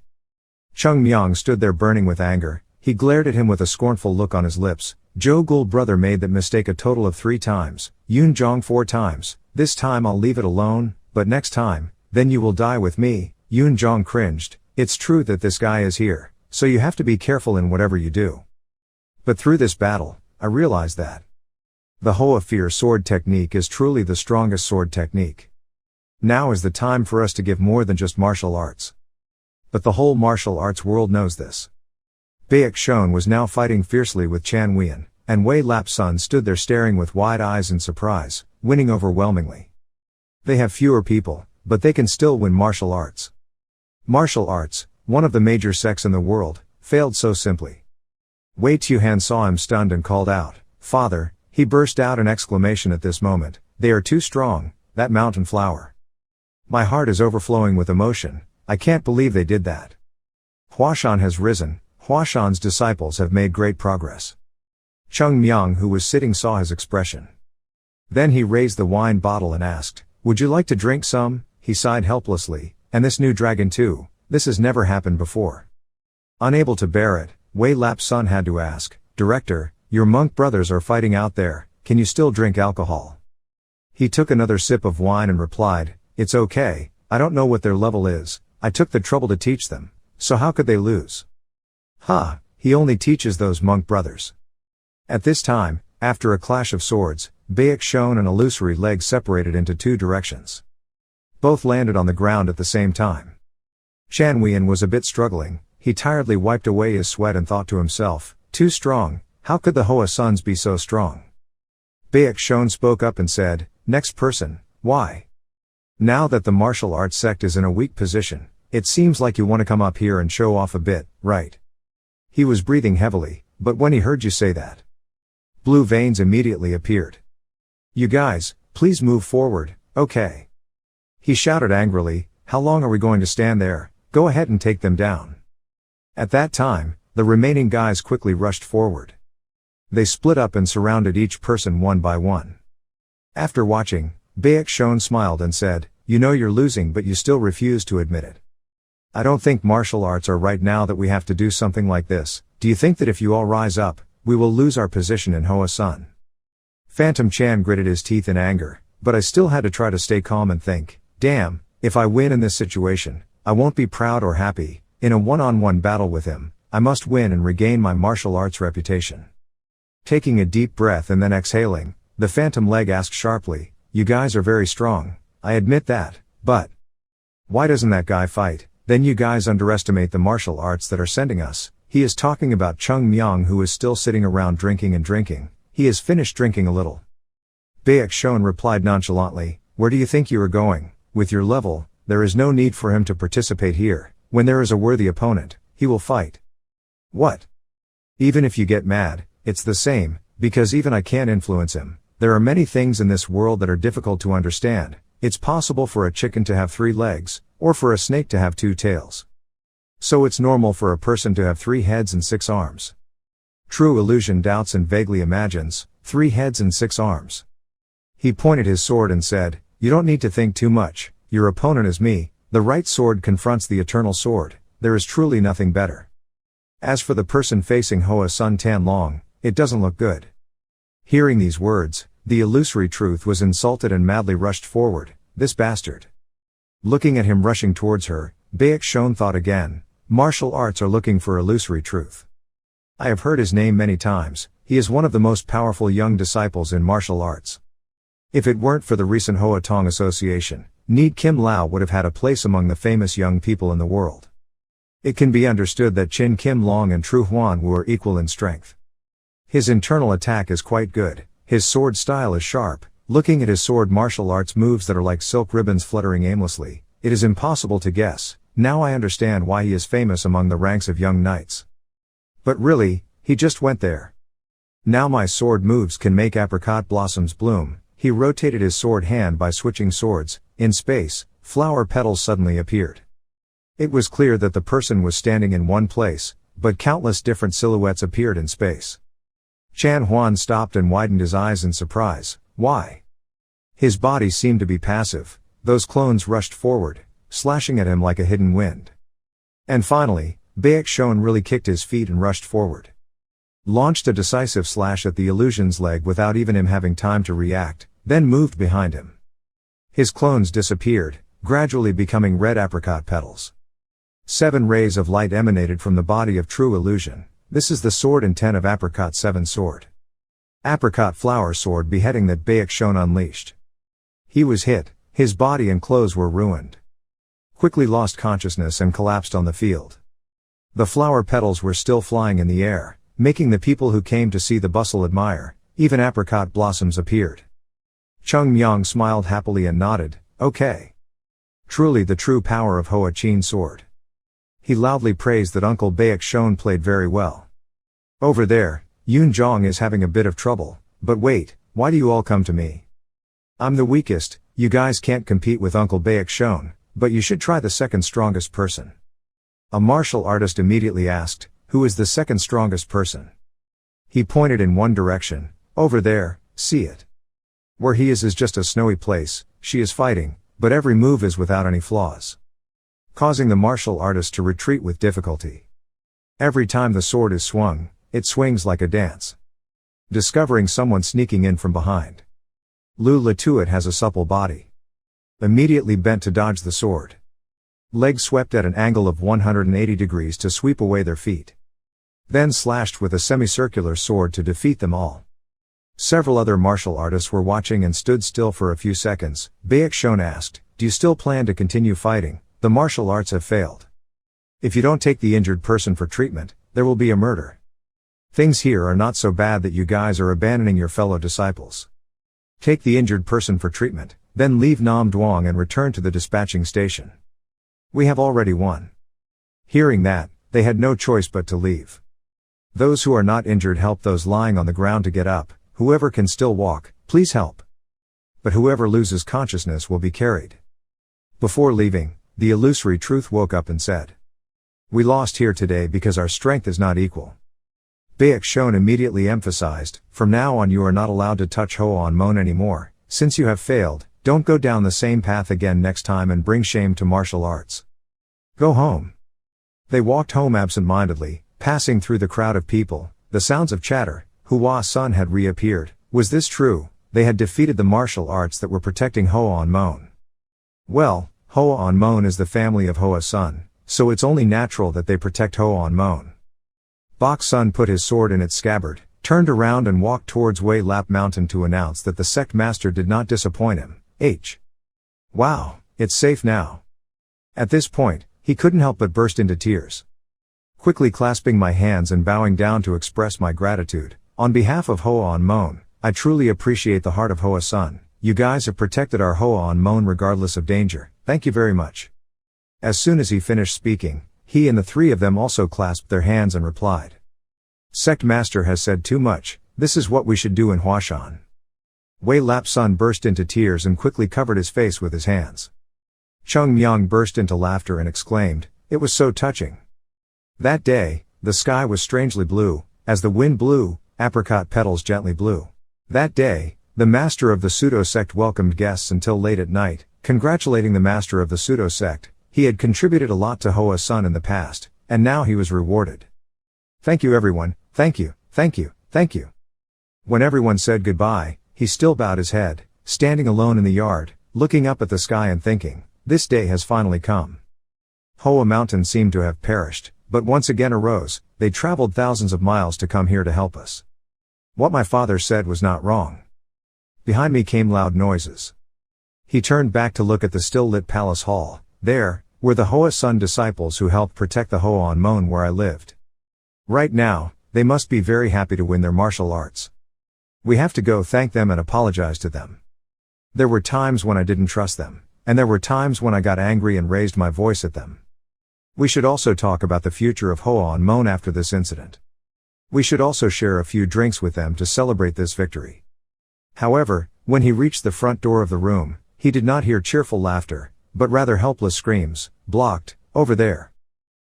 Cheongmyeong stood there burning with anger. He glared at him with a scornful look on his lips. Jo Gul brother made that mistake a total of 3 times, Yoon Jong 4 times. "This time I'll leave it alone, but next time, then you will die with me." Yoon Jong cringed. "It's true that this guy is here, so you have to be careful in whatever you do. But through this battle, I realized that the Hoa Fear sword technique is truly the strongest sword technique. Now is the time for us to give more than just martial arts. But the whole martial arts world knows this." Baek Shon was now fighting fiercely with Chan Wein, and Wei Lap Sun stood there staring with wide eyes in surprise, winning overwhelmingly. They have fewer people, but they can still win martial arts. Martial arts, one of the major sects in the world, failed so simply. Wei Tuhan saw him stunned and called out, "Father," he burst out in exclamation at this moment, "they are too strong, that mountain flower. My heart is overflowing with emotion, I can't believe they did that." Huashan has risen, Huashan's disciples have made great progress. Cheongmyeong, who was sitting, saw his expression. Then he raised the wine bottle and asked, "Would you like to drink some?" He sighed helplessly, "And this new dragon too, this has never happened before." Unable to bear it, Wei Lap Sun had to ask, "Director, your monk brothers are fighting out there, can you still drink alcohol?" He took another sip of wine and replied, "It's okay, I don't know what their level is, I took the trouble to teach them, so how could they lose?" "Ha, he only teaches those monk brothers." At this time, after a clash of swords, Baek Shon and illusory legs separated into 2 directions. Both landed on the ground at the same time. Chan Wein was a bit struggling, he tiredly wiped away his sweat and thought to himself, "Too strong, how could the Hoa sons be so strong?" Baek Shon spoke up and said, "Next person, why? Now that the martial arts sect is in a weak position, it seems like you want to come up here and show off a bit, right?" He was breathing heavily, but when he heard you say that, blue veins immediately appeared. "You guys, please move forward, okay?" He shouted angrily, "How long are we going to stand there? Go ahead and take them down." At that time, the remaining guys quickly rushed forward. They split up and surrounded each person one by one. After watching, Baek Shon smiled and said, "You know you're losing but you still refuse to admit it. I don't think martial arts are right now that we have to do something like this. Do you think that if you all rise up, we will lose our position in Hoa Sun?" Phantom Chan gritted his teeth in anger, but I still had to try to stay calm and think, damn, if I win in this situation, I won't be proud or happy. In a one-on-one battle with him, I must win and regain my martial arts reputation. Taking a deep breath and then exhaling, the phantom leg asked sharply, "You guys are very strong, I admit that, but why doesn't that guy fight? Then you guys underestimate the martial arts that are sending us." He is talking about Cheongmyeong, who is still sitting around drinking and drinking. He has finished drinking a little. Baek Shon replied nonchalantly, "Where do you think you are going? With your level, there is no need for him to participate here. When there is a worthy opponent, he will fight." "What? Even if you get mad, it's the same, because even I can't influence him. There are many things in this world that are difficult to understand. It's possible for a chicken to have 3 legs, or for a snake to have 2 tails. So it's normal for a person to have 3 heads and 6 arms. True illusion doubts and vaguely imagines, 3 heads and 6 arms." He pointed his sword and said, "You don't need to think too much, your opponent is me." The right sword confronts the eternal sword, there is truly nothing better. As for the person facing Hoa Sun Tan Long, it doesn't look good. Hearing these words, the illusory truth was insulted and madly rushed forward, "This bastard." Looking at him rushing towards her, Baek Shon thought again, martial arts are looking for illusory truth. I have heard his name many times, he is one of the most powerful young disciples in martial arts. If it weren't for the recent Hoa Tong Association, Need Kim Lao would have had a place among the famous young people in the world. It can be understood that Chin Kim Long and Tru Huan Wu are equal in strength. His internal attack is quite good, his sword style is sharp. Looking at his sword martial arts moves that are like silk ribbons fluttering aimlessly, it is impossible to guess. Now I understand why he is famous among the ranks of young knights. But really, he just went there. Now my sword moves can make apricot blossoms bloom. He rotated his sword hand by switching swords. In space, flower petals suddenly appeared. It was clear that the person was standing in one place, but countless different silhouettes appeared in space. Chan Huan stopped and widened his eyes in surprise. Why? His body seemed to be passive. Those clones rushed forward, slashing at him like a hidden wind. And finally, Baek Shon really kicked his feet and rushed forward. Launched a decisive slash at the illusion's leg without even him having time to react, then moved behind him. His clones disappeared, gradually becoming red apricot petals. 7 rays of light emanated from the body of true illusion. This is the sword and 10 of apricot 7 sword. Apricot flower sword beheading that Baek Shon unleashed. He was hit, his body and clothes were ruined. Quickly lost consciousness and collapsed on the field. The flower petals were still flying in the air, making the people who came to see the bustle admire. Even apricot blossoms appeared. Cheongmyeong smiled happily and nodded, okay. Truly the true power of Hoa Chin sword. He loudly praised that Uncle Baek Shon played very well. Over there, Yoon Jong is having a bit of trouble, but wait, why do you all come to me? I'm the weakest, you guys can't compete with Uncle Baek Shon, but you should try the second strongest person. A martial artist immediately asked, who is the second strongest person? He pointed in one direction, over there, see it. Where he is just a snowy place, she is fighting, but every move is without any flaws. Causing the martial artist to retreat with difficulty. Every time the sword is swung, it swings like a dance. Discovering someone sneaking in from behind. Lu Latuit has a supple body. Immediately bent to dodge the sword. Legs swept at an angle of 180 degrees to sweep away their feet. Then slashed with a semicircular sword to defeat them all. Several other martial artists were watching and stood still for a few seconds. Baek Shon asked, do you still plan to continue fighting? The martial arts have failed. If you don't take the injured person for treatment, there will be a murder. Things here are not so bad that you guys are abandoning your fellow disciples. Take the injured person for treatment, then leave Nam Duong and return to the dispatching station. We have already won. Hearing that, they had no choice but to leave. Those who are not injured help those lying on the ground to get up. Whoever can still walk, please help. But whoever loses consciousness will be carried. Before leaving, the illusory truth woke up and said, we lost here today because our strength is not equal. Baek Shon immediately emphasized, from now on you are not allowed to touch Hoa Mon anymore. Since you have failed, don't go down the same path again next time and bring shame to martial arts. Go home. They walked home absent-mindedly, passing through the crowd of people, the sounds of chatter. Hua Sun had reappeared. Was this true? They had defeated the martial arts that were protecting Hoa Mon. Well, Hoa Mon is the family of Hoa Sun, so it's only natural that they protect Hoa Mon. Bok Sun put his sword in its scabbard, turned around and walked towards Wei Lap Mountain to announce that the sect master did not disappoint him. Wow, it's safe now. At this point, he couldn't help but burst into tears. Quickly clasping my hands and bowing down to express my gratitude, on behalf of Hoa Mon, I truly appreciate the heart of Hoa Sun. You guys have protected our Hoa Mon regardless of danger, thank you very much. As soon as he finished speaking, he and the 3 of them also clasped their hands and replied. Sect Master has said too much, this is what we should do in Huashan. Wei Lap Sun burst into tears and quickly covered his face with his hands. Cheongmyeong burst into laughter and exclaimed, it was so touching. That day, the sky was strangely blue, as the wind blew, apricot petals gently blew. That day, the master of the pseudo-sect welcomed guests until late at night, congratulating the master of the pseudo-sect. He had contributed a lot to Hoa Sun in the past, and now he was rewarded. Thank you everyone, thank you, thank you, thank you. When everyone said goodbye, he still bowed his head, standing alone in the yard, looking up at the sky and thinking, this day has finally come. Hoa Mountain seemed to have perished, but once again arose. They traveled thousands of miles to come here to help us. What my father said was not wrong. Behind me came loud noises. He turned back to look at the still-lit palace hall. There were the Hoa Sun disciples who helped protect the Hoa Mon where I lived. Right now, they must be very happy to win their martial arts. We have to go thank them and apologize to them. There were times when I didn't trust them, and there were times when I got angry and raised my voice at them. We should also talk about the future of Hoa Mon after this incident. We should also share a few drinks with them to celebrate this victory. However, when he reached the front door of the room, he did not hear cheerful laughter, but rather helpless screams. Blocked, over there.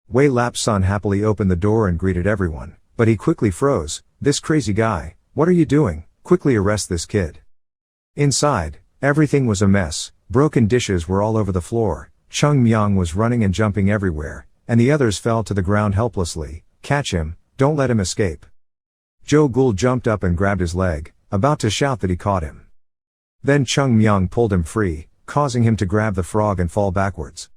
Wei Lap's son happily opened the door and greeted everyone, but he quickly froze. This crazy guy, what are you doing? Quickly arrest this kid. Inside, everything was a mess. Broken dishes were all over the floor. Cheongmyeong was running and jumping everywhere, and the others fell to the ground helplessly. Catch him, don't let him escape. Joe Ghoul jumped up and grabbed his leg, about to shout that he caught him. Then Cheongmyeong pulled him free, causing him to grab the frog and fall backwards.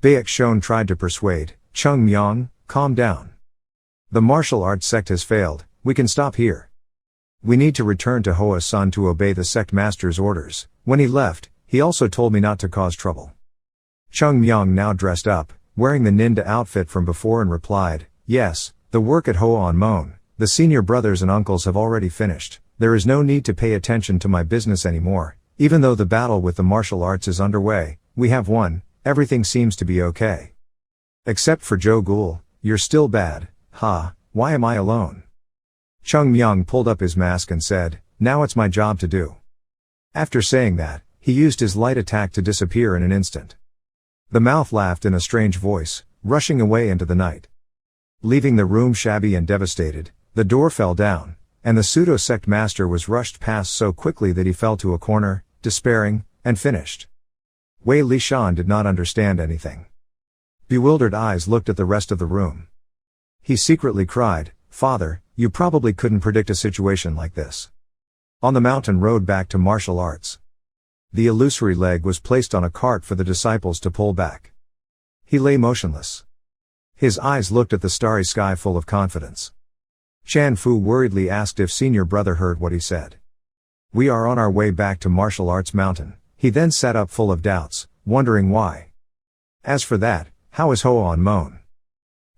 Baek Shon tried to persuade, Cheongmyeong, calm down. The martial arts sect has failed, we can stop here. We need to return to Hoa-sun to obey the sect master's orders. When he left, he also told me not to cause trouble. Cheongmyeong now dressed up, wearing the ninja outfit from before and replied, yes, the work at Hoa-on-mon, the senior brothers and uncles have already finished. There is no need to pay attention to my business anymore. Even though the battle with the martial arts is underway, we have won, everything seems to be okay. Except for Joe Ghoul, you're still bad, why am I alone? Cheongmyeong pulled up his mask and said, now it's my job to do. After saying that, he used his light attack to disappear in an instant. The mouth laughed in a strange voice, rushing away into the night. Leaving the room shabby and devastated, the door fell down, and the pseudo-sect master was rushed past so quickly that he fell to a corner, despairing, and finished. Wei Lishan did not understand anything. Bewildered eyes looked at the rest of the room. He secretly cried, Father, you probably couldn't predict a situation like this. On the mountain road back to martial arts. The illusory leg was placed on a cart for the disciples to pull back. He lay motionless. His eyes looked at the starry sky full of confidence. Chan Fu worriedly asked if senior brother heard what he said. We are on our way back to martial arts mountain. He then sat up full of doubts, wondering why. As for that, how is Hoa-on-mon?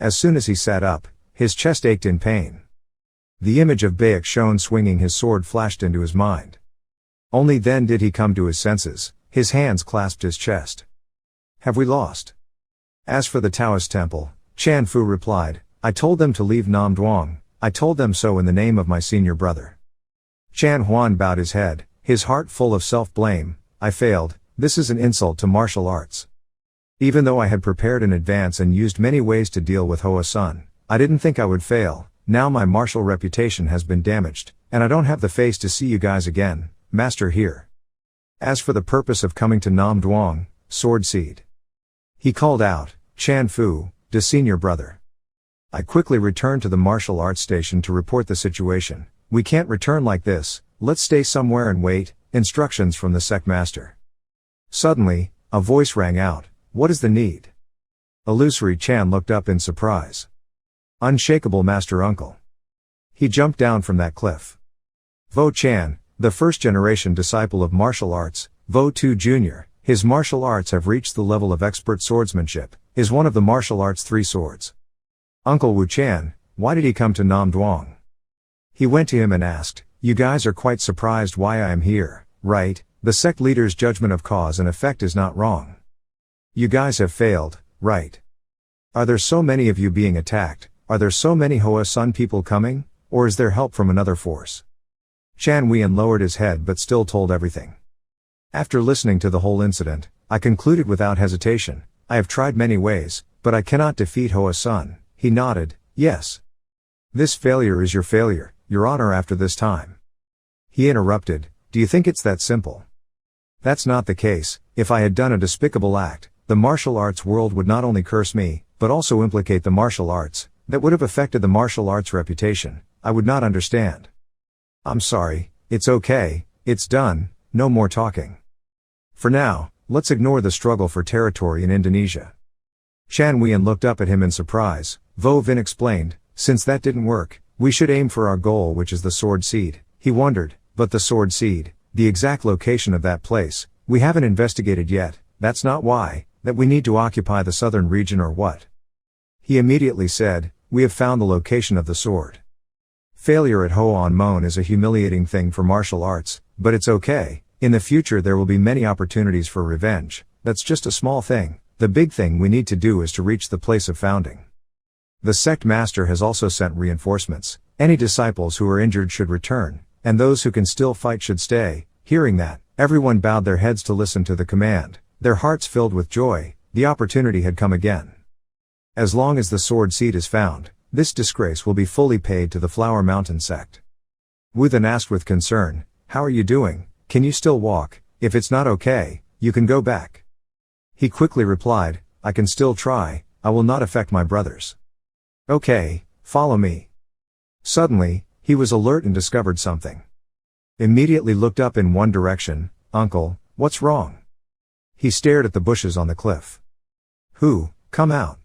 As soon as he sat up, his chest ached in pain. The image of Baek Shon swinging his sword flashed into his mind. Only then did he come to his senses, his hands clasped his chest. Have we lost? As for the Taoist temple, Chan Fu replied, I told them to leave Nam Duong, I told them so in the name of my senior brother. Chan Huan bowed his head, his heart full of self-blame, I failed, this is an insult to martial arts. Even though I had prepared in advance and used many ways to deal with Hoa-sun, I didn't think I would fail. Now my martial reputation has been damaged, and I don't have the face to see you guys again, master here. As for the purpose of coming to Nam Duong, sword seed. He called out, Chan Fu, the senior brother. I quickly returned to the martial arts station to report the situation. We can't return like this, let's stay somewhere and wait, instructions from the sect master. Suddenly, a voice rang out, what is the need? Illusory Chan looked up in surprise. Unshakable master uncle. He jumped down from that cliff. Vo Chan, the first generation disciple of martial arts, Vo Tu Jr., his martial arts have reached the level of expert swordsmanship, is one of the martial arts 3 swords. Uncle Wu Chan, why did he come to Nam Duong? He went to him and asked, you guys are quite surprised why I am here, right? The sect leader's judgment of cause and effect is not wrong. You guys have failed, right? Are there so many of you being attacked? Are there so many Hoa-sun people coming? Or is there help from another force? Chan Wian lowered his head but still told everything. After listening to the whole incident, I concluded without hesitation, I have tried many ways, but I cannot defeat Hoa-sun. He nodded, yes. This failure is your failure, your honor after this time. He interrupted, do you think it's that simple? That's not the case. If I had done a despicable act, the martial arts world would not only curse me, but also implicate the martial arts. That would have affected the martial arts reputation. I would not understand. I'm sorry, it's okay, it's done, no more talking. For now, let's ignore the struggle for territory in Indonesia. Chan Wian looked up at him in surprise. Vo Vin explained, since that didn't work, we should aim for our goal, which is the sword seed. He wondered, but the sword seed, the exact location of that place, we haven't investigated yet. That's not why, that we need to occupy the southern region or what? He immediately said, we have found the location of the sword. Failure at Hoa-on-mon is a humiliating thing for martial arts, but it's okay. In the future there will be many opportunities for revenge. That's just a small thing. The big thing we need to do is to reach the place of founding. The sect master has also sent reinforcements. Any disciples who are injured should return, and those who can still fight should stay. Hearing that, everyone bowed their heads to listen to the command, their hearts filled with joy. The opportunity had come again. As long as the sword seed is found, this disgrace will be fully paid to the Flower Mountain sect. Wu then asked with concern, "How are you doing? Can you still walk? If it's not okay, you can go back." He quickly replied, "I can still try, I will not affect my brothers." "Okay, follow me." Suddenly, he was alert and discovered something. Immediately looked up in one direction. "Uncle, what's wrong?" He stared at the bushes on the cliff. "Who, come out."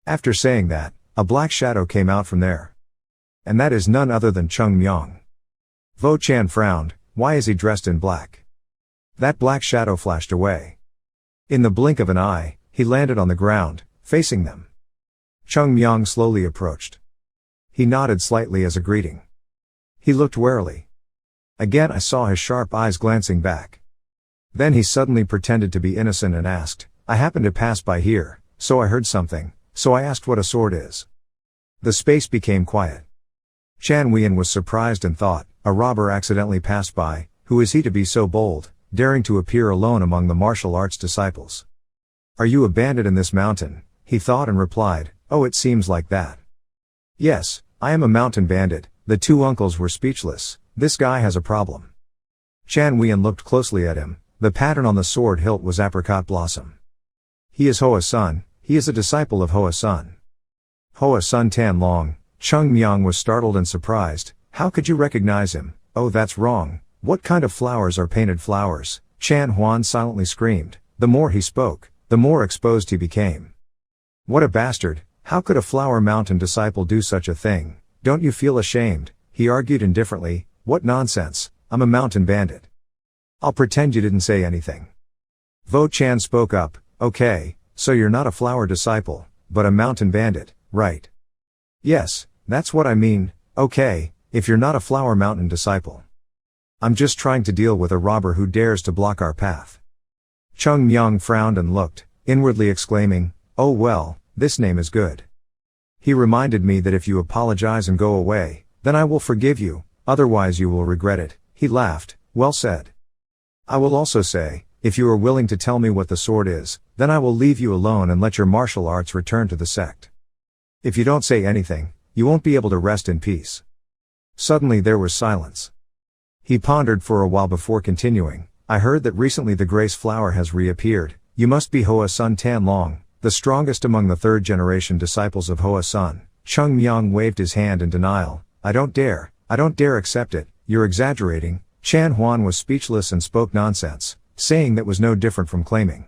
After saying that, a black shadow came out from there. And that is none other than Cheongmyeong. Vo Chan frowned. Why is he dressed in black? That black shadow flashed away. In the blink of an eye, he landed on the ground, facing them. Cheongmyeong slowly approached. He nodded slightly as a greeting. He looked warily. Again I saw his sharp eyes glancing back. Then he suddenly pretended to be innocent and asked, "I happened to pass by here, so I heard something, so I asked what a sword is." The space became quiet. Chan Wian was surprised and thought, a robber accidentally passed by, who is he to be so bold, daring to appear alone among the martial arts disciples? "Are you a bandit in this mountain?" he thought and replied, "Oh, it seems like that." "Yes, I am a mountain bandit." The two uncles were speechless. This guy has a problem. Chan Wian looked closely at him. The pattern on the sword hilt was apricot blossom. "He is Hoa Sun, he is a disciple of Hoa Sun." "Hoa Sun Tan Long." Cheongmyeong was startled and surprised. "How could you recognize him?" "Oh, that's wrong. What kind of flowers are painted flowers?" Chan Huan silently screamed. The more he spoke, the more exposed he became. "What a bastard, how could a Flower Mountain disciple do such a thing? Don't you feel ashamed?" He argued indifferently. "What nonsense, I'm a mountain bandit. I'll pretend you didn't say anything." Vo Chan spoke up. "Okay, so you're not a flower disciple, but a mountain bandit, right?" "Yes, that's what I mean." "Okay, if you're not a Flower Mountain disciple. I'm just trying to deal with a robber who dares to block our path." Cheongmyeong frowned and looked, inwardly exclaiming, "Oh well, this name is good." He reminded me that if you apologize and go away, then I will forgive you, otherwise you will regret it. He laughed. "Well said. I will also say, if you are willing to tell me what the sword is, then I will leave you alone and let your martial arts return to the sect. If you don't say anything, you won't be able to rest in peace." Suddenly there was silence. He pondered for a while before continuing. "I heard that recently the grace flower has reappeared. You must be Hoa Sun Tan Long, the strongest among the third-generation disciples of Hoa Sun." Cheongmyeong waved his hand in denial. I don't dare accept it, you're exaggerating." Chan Huan was speechless and spoke nonsense, saying that was no different from claiming.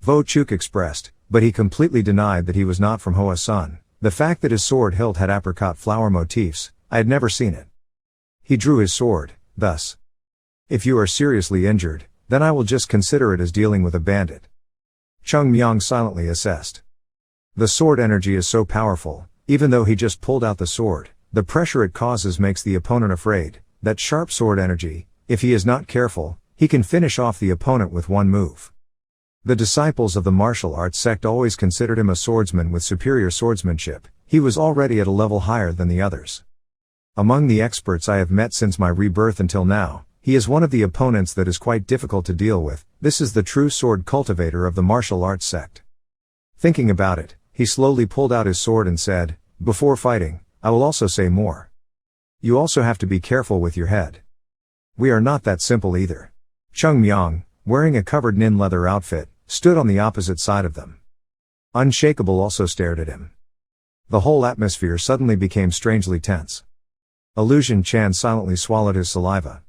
Vo Chuk expressed, but he completely denied that he was not from Hoa Sun. The fact that his sword hilt had apricot flower motifs, I had never seen it. He drew his sword, thus. "If you are seriously injured, then I will just consider it as dealing with a bandit." Cheongmyeong silently assessed. The sword energy is so powerful, even though he just pulled out the sword, the pressure it causes makes the opponent afraid. That sharp sword energy, if he is not careful, he can finish off the opponent with one move. The disciples of the martial arts sect always considered him a swordsman with superior swordsmanship. He was already at a level higher than the others. Among the experts I have met since my rebirth until now, he is one of the opponents that is quite difficult to deal with. This is the true sword cultivator of the martial arts sect. Thinking about it, he slowly pulled out his sword and said, "Before fighting, I will also say more. You also have to be careful with your head. We are not that simple either." Cheongmyeong, wearing a covered nin leather outfit, stood on the opposite side of them. Unshakable also stared at him. The whole atmosphere suddenly became strangely tense. Illusion Chan silently swallowed his saliva.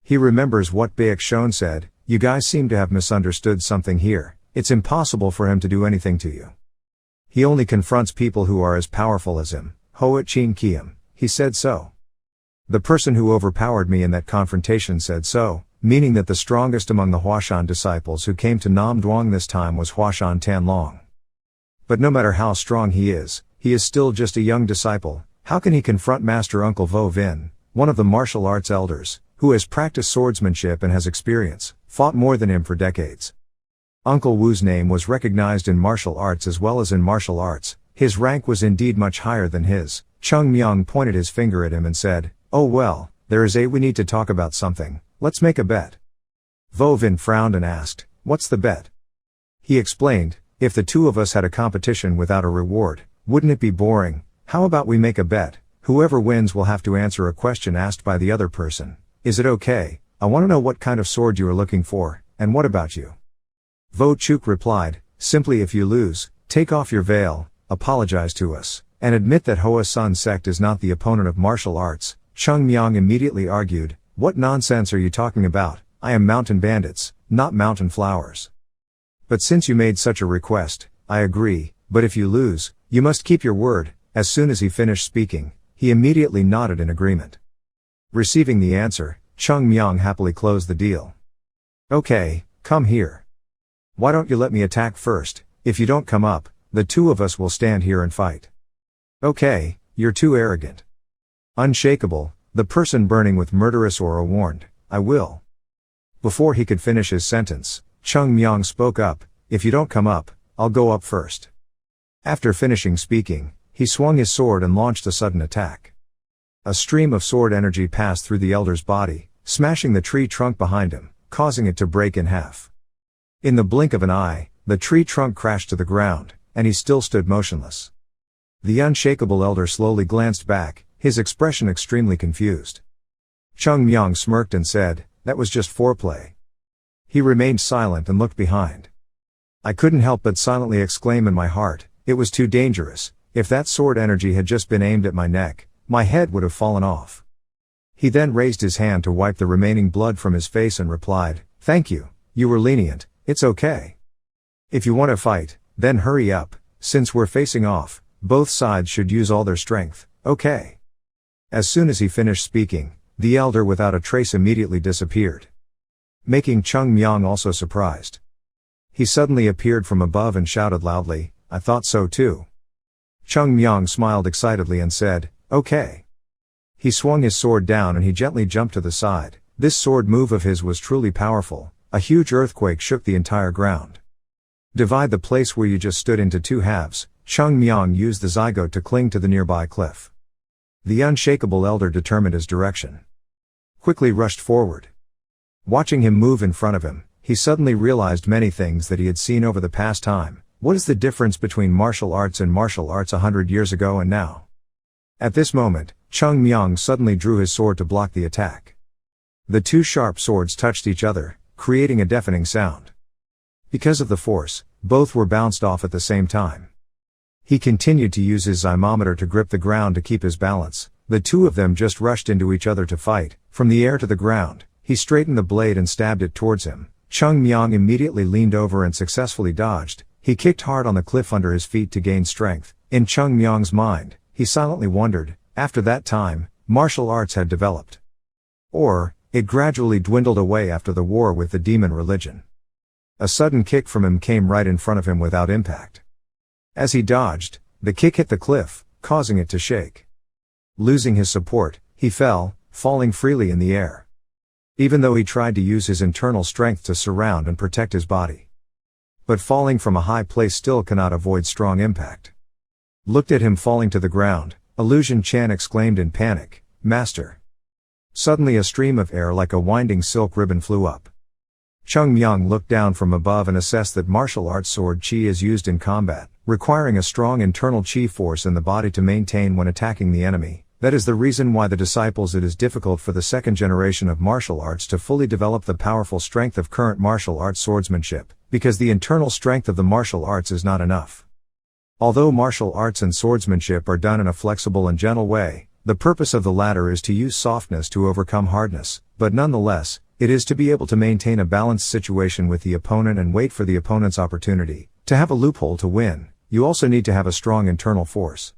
He remembers what Baek Shon said, "You guys seem to have misunderstood something here. It's impossible for him to do anything to you. He only confronts people who are as powerful as him." Hoa Chin Kiem, he said so. "The person who overpowered me in that confrontation said so," meaning that the strongest among the Huashan disciples who came to Nam Duong this time was Huashan Tan Long. But no matter how strong he is still just a young disciple. How can he confront Master Uncle Vo Vin, one of the martial arts elders, who has practiced swordsmanship and has experience, fought more than him for decades? Uncle Wu's name was recognized in martial arts as well as in martial arts. His rank was indeed much higher than his, Cheongmyeong pointed his finger at him and said, "Oh well, we need to talk about something, let's make a bet." Vo Vin frowned and asked, "What's the bet?" He explained, "If the two of us had a competition without a reward, wouldn't it be boring? How about we make a bet? Whoever wins will have to answer a question asked by the other person. Is it okay? I want to know what kind of sword you are looking for, and what about you?" Vo Chuk replied, "Simply if you lose, take off your veil, apologize to us, and admit that Hua Sect is not the opponent of martial arts." Cheongmyeong immediately argued, "What nonsense are you talking about? I am mountain bandits, not mountain flowers. But since you made such a request, I agree, but if you lose, you must keep your word." As soon as he finished speaking, he immediately nodded in agreement. Receiving the answer, Cheongmyeong happily closed the deal. "Okay, come here. Why don't you let me attack first? If you don't come up, the two of us will stand here and fight." "Okay, you're too arrogant." Unshakable, the person burning with murderous aura warned, "I will." Before he could finish his sentence, Cheongmyeong spoke up, "If you don't come up, I'll go up first." After finishing speaking, he swung his sword and launched a sudden attack. A stream of sword energy passed through the elder's body, smashing the tree trunk behind him, causing it to break in half. In the blink of an eye, the tree trunk crashed to the ground, and he still stood motionless. The unshakable elder slowly glanced back, his expression extremely confused. Cheongmyeong smirked and said, "That was just foreplay." He remained silent and looked behind. I couldn't help but silently exclaim in my heart, it was too dangerous. If that sword energy had just been aimed at my neck, my head would have fallen off. He then raised his hand to wipe the remaining blood from his face and replied, "Thank you, you were lenient, it's okay. If you want to fight, then hurry up, since we're facing off, both sides should use all their strength, okay?" As soon as he finished speaking, the elder without a trace immediately disappeared, making Cheongmyeong also surprised. He suddenly appeared from above and shouted loudly, "I thought so too." Cheongmyeong smiled excitedly and said, "Okay." He swung his sword down and he gently jumped to the side. This sword move of his was truly powerful. A huge earthquake shook the entire ground. "Divide the place where you just stood into two halves." Cheongmyeong used the zygote to cling to the nearby cliff. The unshakable elder determined his direction, quickly rushed forward. Watching him move in front of him, he suddenly realized many things that he had seen over the past time. What is the difference between martial arts and martial arts 100 years ago and now? At this moment, Cheongmyeong suddenly drew his sword to block the attack. The two sharp swords touched each other, creating a deafening sound. Because of the force, both were bounced off at the same time. He continued to use his zymometer to grip the ground to keep his balance. The two of them just rushed into each other to fight. From the air to the ground, he straightened the blade and stabbed it towards him. Cheongmyeong immediately leaned over and successfully dodged. He kicked hard on the cliff under his feet to gain strength. In Cheongmyeong's mind, he silently wondered, after that time, martial arts had developed. Or, it gradually dwindled away after the war with the demon religion. A sudden kick from him came right in front of him without impact. As he dodged, the kick hit the cliff, causing it to shake. Losing his support, he fell, falling freely in the air. Even though he tried to use his internal strength to surround and protect his body. But falling from a high place still cannot avoid strong impact. Looked at him falling to the ground, Illusion Chan exclaimed in panic, "Master." Suddenly a stream of air like a winding silk ribbon flew up. Cheongmyeong looked down from above and assessed that martial arts sword chi is used in combat, requiring a strong internal chi force in the body to maintain when attacking the enemy. That is the reason why the disciples it is difficult for the second generation of martial arts to fully develop the powerful strength of current martial arts swordsmanship, because the internal strength of the martial arts is not enough. Although martial arts and swordsmanship are done in a flexible and gentle way, the purpose of the latter is to use softness to overcome hardness, but nonetheless, it is to be able to maintain a balanced situation with the opponent and wait for the opponent's opportunity. To have a loophole to win, you also need to have a strong internal force.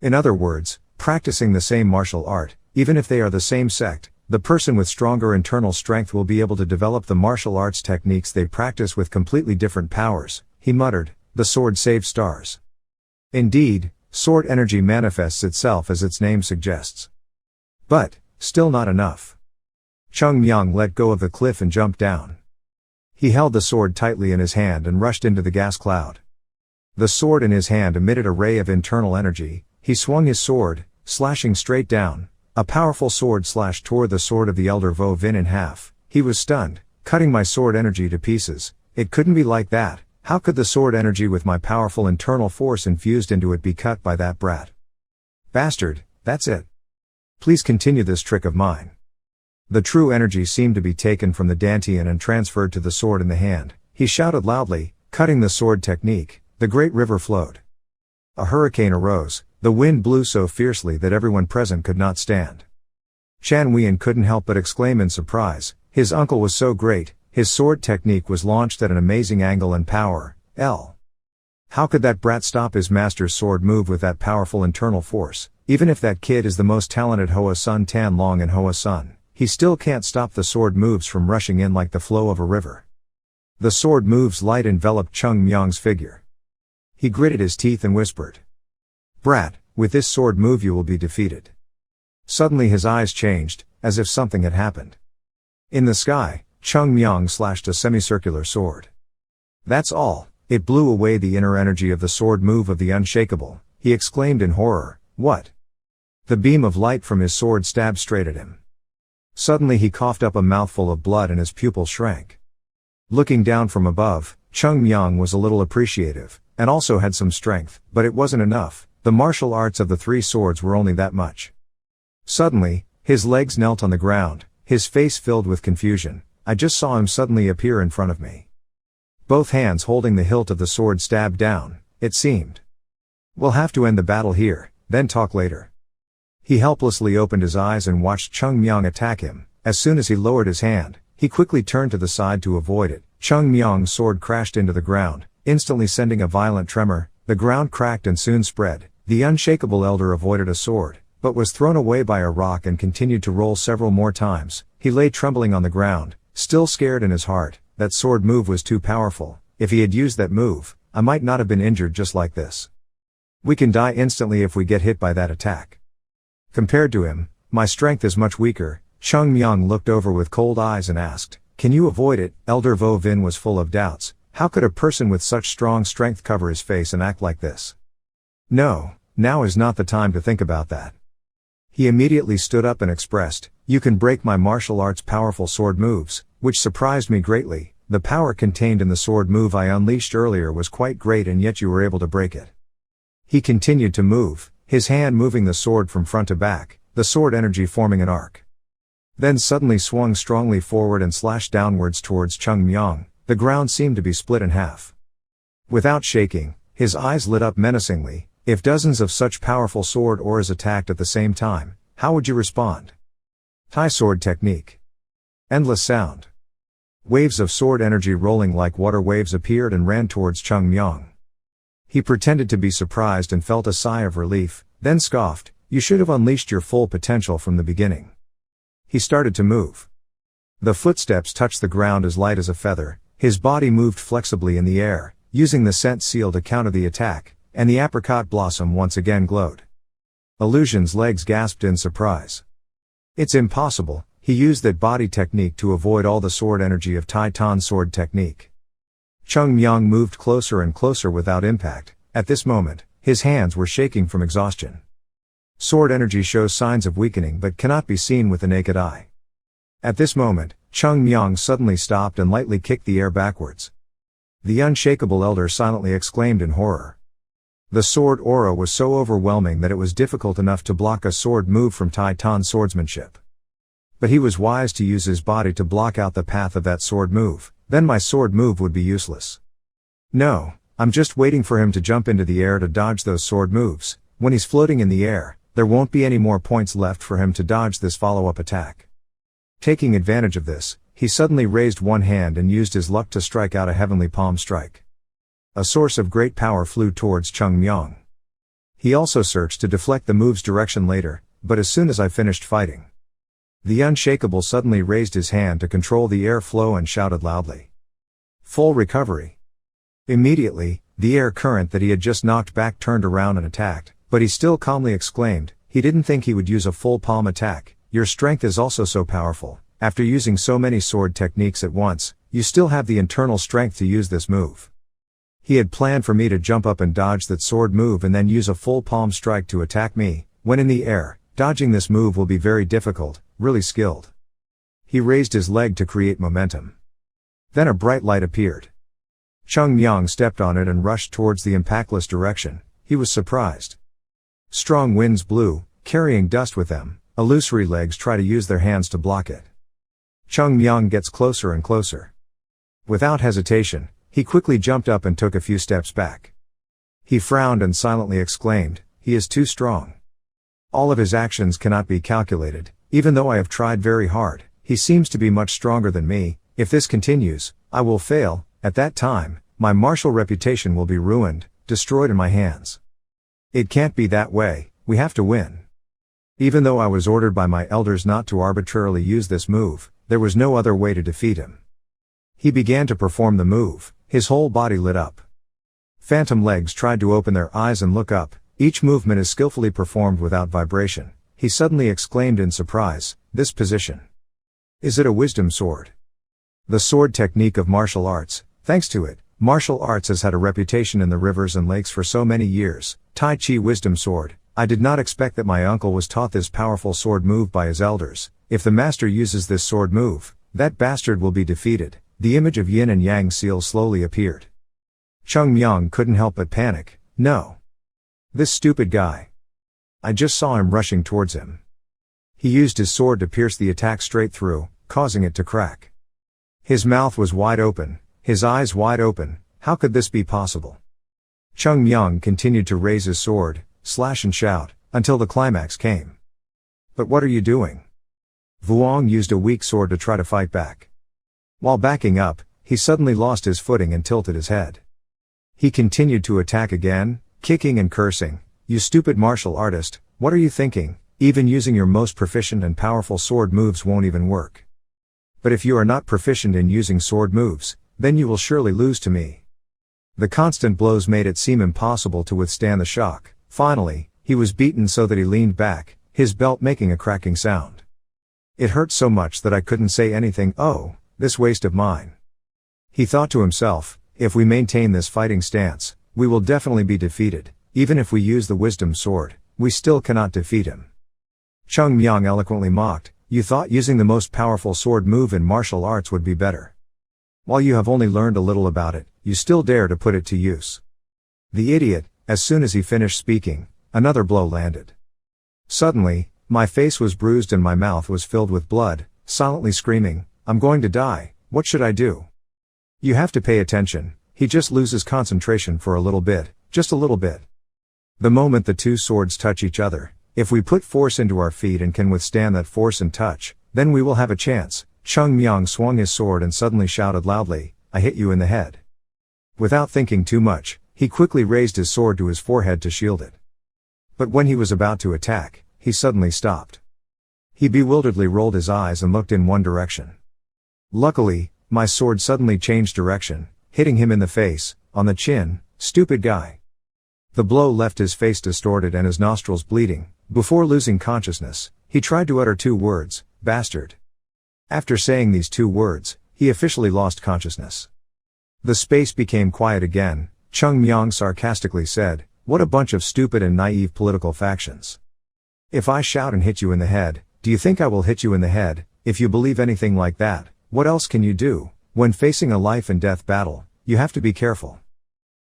In other words, practicing the same martial art, even if they are the same sect, the person with stronger internal strength will be able to develop the martial arts techniques they practice with completely different powers. He muttered, "The sword saved stars." Indeed, sword energy manifests itself as its name suggests. But, still not enough. Cheongmyeong let go of the cliff and jumped down. He held the sword tightly in his hand and rushed into the gas cloud. The sword in his hand emitted a ray of internal energy, he swung his sword, slashing straight down. A powerful sword slash tore the sword of the elder Vo Vin in half. He was stunned, cutting my sword energy to pieces. It couldn't be like that. How could the sword energy with my powerful internal force infused into it be cut by that brat? Bastard, that's it. Please continue this trick of mine. The true energy seemed to be taken from the Dantian and transferred to the sword in the hand. He shouted loudly, cutting the sword technique. The great river flowed. A hurricane arose. The wind blew so fiercely that everyone present could not stand. Chan Wian couldn't help but exclaim in surprise. His uncle was so great. His sword technique was launched at an amazing angle and power. How could that brat stop his master's sword move with that powerful internal force? Even if that kid is the most talented Hoa Sun Tan Long in Hoa Sun, he still can't stop the sword moves from rushing in like the flow of a river. The sword moves light enveloped Cheongmyeong's figure. He gritted his teeth and whispered, "Brat, with this sword move you will be defeated." Suddenly his eyes changed, as if something had happened. In the sky, Cheongmyeong slashed a semicircular sword. That's all. It blew away the inner energy of the sword move of the unshakable. He exclaimed in horror, "What?" The beam of light from his sword stabbed straight at him. Suddenly he coughed up a mouthful of blood and his pupil shrank. Looking down from above, Cheongmyeong was a little appreciative, and also had some strength, but it wasn't enough. The martial arts of the three swords were only that much. Suddenly, his legs knelt on the ground, his face filled with confusion. I just saw him suddenly appear in front of me. Both hands holding the hilt of the sword stabbed down, it seemed. We'll have to end the battle here, then talk later. He helplessly opened his eyes and watched Cheongmyeong attack him. As soon as he lowered his hand, he quickly turned to the side to avoid it. Cheongmyeong's sword crashed into the ground, instantly sending a violent tremor. The ground cracked and soon spread. The unshakable elder avoided a sword, but was thrown away by a rock and continued to roll several more times. He lay trembling on the ground, still scared in his heart. That sword move was too powerful. If he had used that move, I might not have been injured just like this. We can die instantly if we get hit by that attack. Compared to him, my strength is much weaker. Cheongmyeong looked over with cold eyes and asked, "Can you avoid it?" Elder Vo Vin was full of doubts. How could a person with such strong strength cover his face and act like this? No, now is not the time to think about that. He immediately stood up and expressed, "You can break my martial arts powerful sword moves," which surprised me greatly. The power contained in the sword move I unleashed earlier was quite great, and yet you were able to break it. He continued to move, his hand moving the sword from front to back, the sword energy forming an arc. Then suddenly swung strongly forward and slashed downwards towards Cheongmyeong. The ground seemed to be split in half. Without shaking, his eyes lit up menacingly. If dozens of such powerful sword auras attacked at the same time, how would you respond? Thai sword technique. Endless sound. Waves of sword energy rolling like water waves appeared and ran towards Cheongmyeong. He pretended to be surprised and felt a sigh of relief, then scoffed, "You should have unleashed your full potential from the beginning." He started to move. The footsteps touched the ground as light as a feather. His body moved flexibly in the air, using the scent seal to counter the attack, and the apricot blossom once again glowed. Illusion's legs gasped in surprise. It's impossible. He used that body technique to avoid all the sword energy of Tai Tan's sword technique. Cheongmyeong moved closer and closer without impact. At this moment, his hands were shaking from exhaustion. Sword energy shows signs of weakening but cannot be seen with the naked eye. At this moment, Cheongmyeong suddenly stopped and lightly kicked the air backwards. The unshakable elder silently exclaimed in horror. The sword aura was so overwhelming that it was difficult enough to block a sword move from Tai Tan's swordsmanship. But he was wise to use his body to block out the path of that sword move, then my sword move would be useless. No, I'm just waiting for him to jump into the air to dodge those sword moves. When he's floating in the air, there won't be any more points left for him to dodge this follow-up attack. Taking advantage of this, he suddenly raised one hand and used his luck to strike out a heavenly palm strike. A source of great power flew towards Cheongmyeong. He also searched to deflect the move's direction later, but as soon as I finished fighting, the unshakable suddenly raised his hand to control the air flow and shouted loudly, "Full recovery." Immediately, the air current that he had just knocked back turned around and attacked, but he still calmly exclaimed, he didn't think he would use a full palm attack. "Your strength is also so powerful. After using so many sword techniques at once, you still have the internal strength to use this move." He had planned for me to jump up and dodge that sword move and then use a full palm strike to attack me. When in the air, dodging this move will be very difficult, really skilled. He raised his leg to create momentum. Then a bright light appeared. Cheongmyeong stepped on it and rushed towards the impactless direction. He was surprised. Strong winds blew, carrying dust with them. Illusory legs try to use their hands to block it. Cheongmyeong gets closer and closer. Without hesitation, he quickly jumped up and took a few steps back. He frowned and silently exclaimed, "He is too strong. All of his actions cannot be calculated, even though I have tried very hard. He seems to be much stronger than me. If this continues, I will fail. At that time, my martial reputation will be ruined, destroyed in my hands. It can't be that way, we have to win." Even though I was ordered by my elders not to arbitrarily use this move, there was no other way to defeat him. He began to perform the move, his whole body lit up. Phantom legs tried to open their eyes and look up. Each movement is skillfully performed without vibration. He suddenly exclaimed in surprise, "This position. Is it a wisdom sword?" The sword technique of martial arts. Thanks to it, martial arts has had a reputation in the rivers and lakes for so many years. Tai Chi wisdom sword. I did not expect that my uncle was taught this powerful sword move by his elders. If the master uses this sword move, that bastard will be defeated. The image of yin and yang seal slowly appeared. Cheongmyeong couldn't help but panic. No. This stupid guy. I just saw him rushing towards him. He used his sword to pierce the attack straight through, causing it to crack. His mouth was wide open, his eyes wide open. How could this be possible? Cheongmyeong continued to raise his sword, slash and shout, until the climax came. "But what are you doing?" Vuong used a weak sword to try to fight back. While backing up, he suddenly lost his footing and tilted his head. He continued to attack again, kicking and cursing. "You stupid martial artist, what are you thinking? Even using your most proficient and powerful sword moves won't even work. But if you are not proficient in using sword moves, then you will surely lose to me." The constant blows made it seem impossible to withstand the shock. Finally, he was beaten so that he leaned back, his belt making a cracking sound. "It hurt so much that I couldn't say anything. Oh, this waist of mine." He thought to himself, if we maintain this fighting stance, we will definitely be defeated. Even if we use the wisdom sword, we still cannot defeat him. Cheongmyeong eloquently mocked, "You thought using the most powerful sword move in martial arts would be better. While you have only learned a little about it, you still dare to put it to use." The idiot. As soon as he finished speaking, another blow landed. Suddenly, my face was bruised and my mouth was filled with blood, silently screaming, "I'm going to die, what should I do?" You have to pay attention, he just loses concentration for a little bit, just a little bit. The moment the two swords touch each other, if we put force into our feet and can withstand that force and touch, then we will have a chance. Cheongmyeong swung his sword and suddenly shouted loudly, "I hit you in the head." Without thinking too much, he quickly raised his sword to his forehead to shield it. But when he was about to attack, he suddenly stopped. He bewilderedly rolled his eyes and looked in one direction. Luckily, my sword suddenly changed direction, hitting him in the face, on the chin. "Stupid guy." The blow left his face distorted and his nostrils bleeding. Before losing consciousness, he tried to utter two words, "Bastard." After saying these two words, he officially lost consciousness. The space became quiet again. Cheongmyeong sarcastically said, "What a bunch of stupid and naive political factions. If I shout and hit you in the head, do you think I will hit you in the head? If you believe anything like that, what else can you do? When facing a life and death battle, you have to be careful.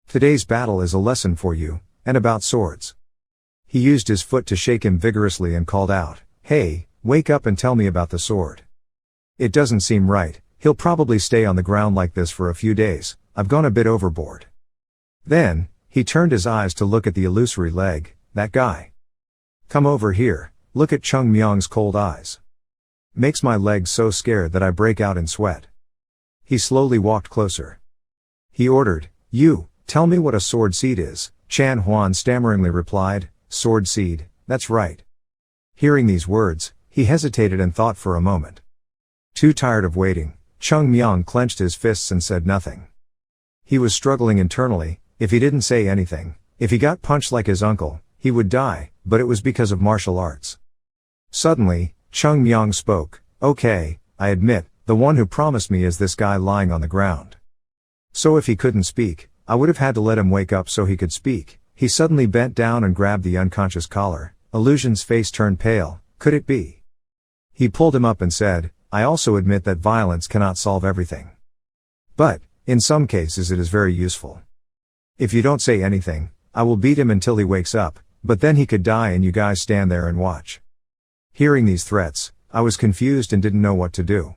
Today's battle is a lesson for you, and about swords." He used his foot to shake him vigorously and called out, "Hey, wake up and tell me about the sword. It doesn't seem right, he'll probably stay on the ground like this for a few days, I've gone a bit overboard." Then, he turned his eyes to look at the illusory leg. "That guy. Come over here, look at Cheongmyeong's cold eyes. Makes my legs so scared that I break out in sweat." He slowly walked closer. He ordered, "You, tell me what a sword seed is." Chan Huan stammeringly replied, "Sword seed, that's right." Hearing these words, he hesitated and thought for a moment. Too tired of waiting, Cheongmyeong clenched his fists and said nothing. He was struggling internally. If he didn't say anything, if he got punched like his uncle, he would die, but it was because of martial arts. Suddenly, Cheongmyeong spoke, "Okay, I admit, the one who promised me is this guy lying on the ground. So if he couldn't speak, I would have had to let him wake up so he could speak. He suddenly bent down and grabbed the unconscious collar. Illusion's face turned pale. Could it be? He pulled him up and said, I also admit that violence cannot solve everything. But, in some cases it is very useful. If you don't say anything, I will beat him until he wakes up, but then he could die and you guys stand there and watch. Hearing these threats, I was confused and didn't know what to do.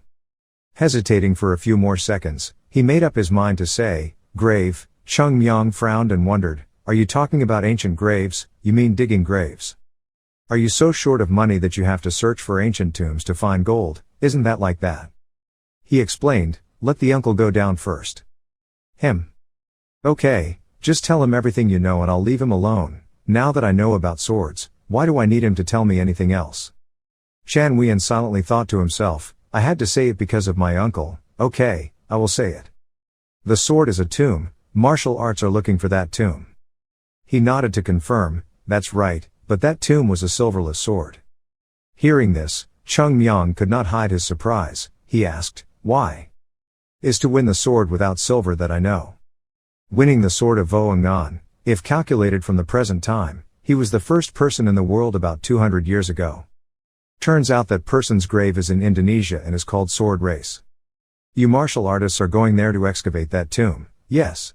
Hesitating for a few more seconds, he made up his mind to say, grave. Cheongmyeong frowned and wondered, are you talking about ancient graves? You mean digging graves? Are you so short of money that you have to search for ancient tombs to find gold? Isn't that like that? He explained, let the uncle go down first. Him. Okay, just tell him everything you know and I'll leave him alone. Now that I know about swords, why do I need him to tell me anything else? Chan Wian silently thought to himself, I had to say it because of my uncle. Okay, I will say it. The sword is a tomb, martial arts are looking for that tomb. He nodded to confirm, that's right, but that tomb was a silverless sword. Hearing this, Cheongmyeong could not hide his surprise. He asked, why? Is to win the sword without silver that I know. Winning the sword of Voongan, if calculated from the present time, he was the first person in the world about 200 years ago. Turns out that person's grave is in Indonesia and is called Sword Race. You martial artists are going there to excavate that tomb, yes?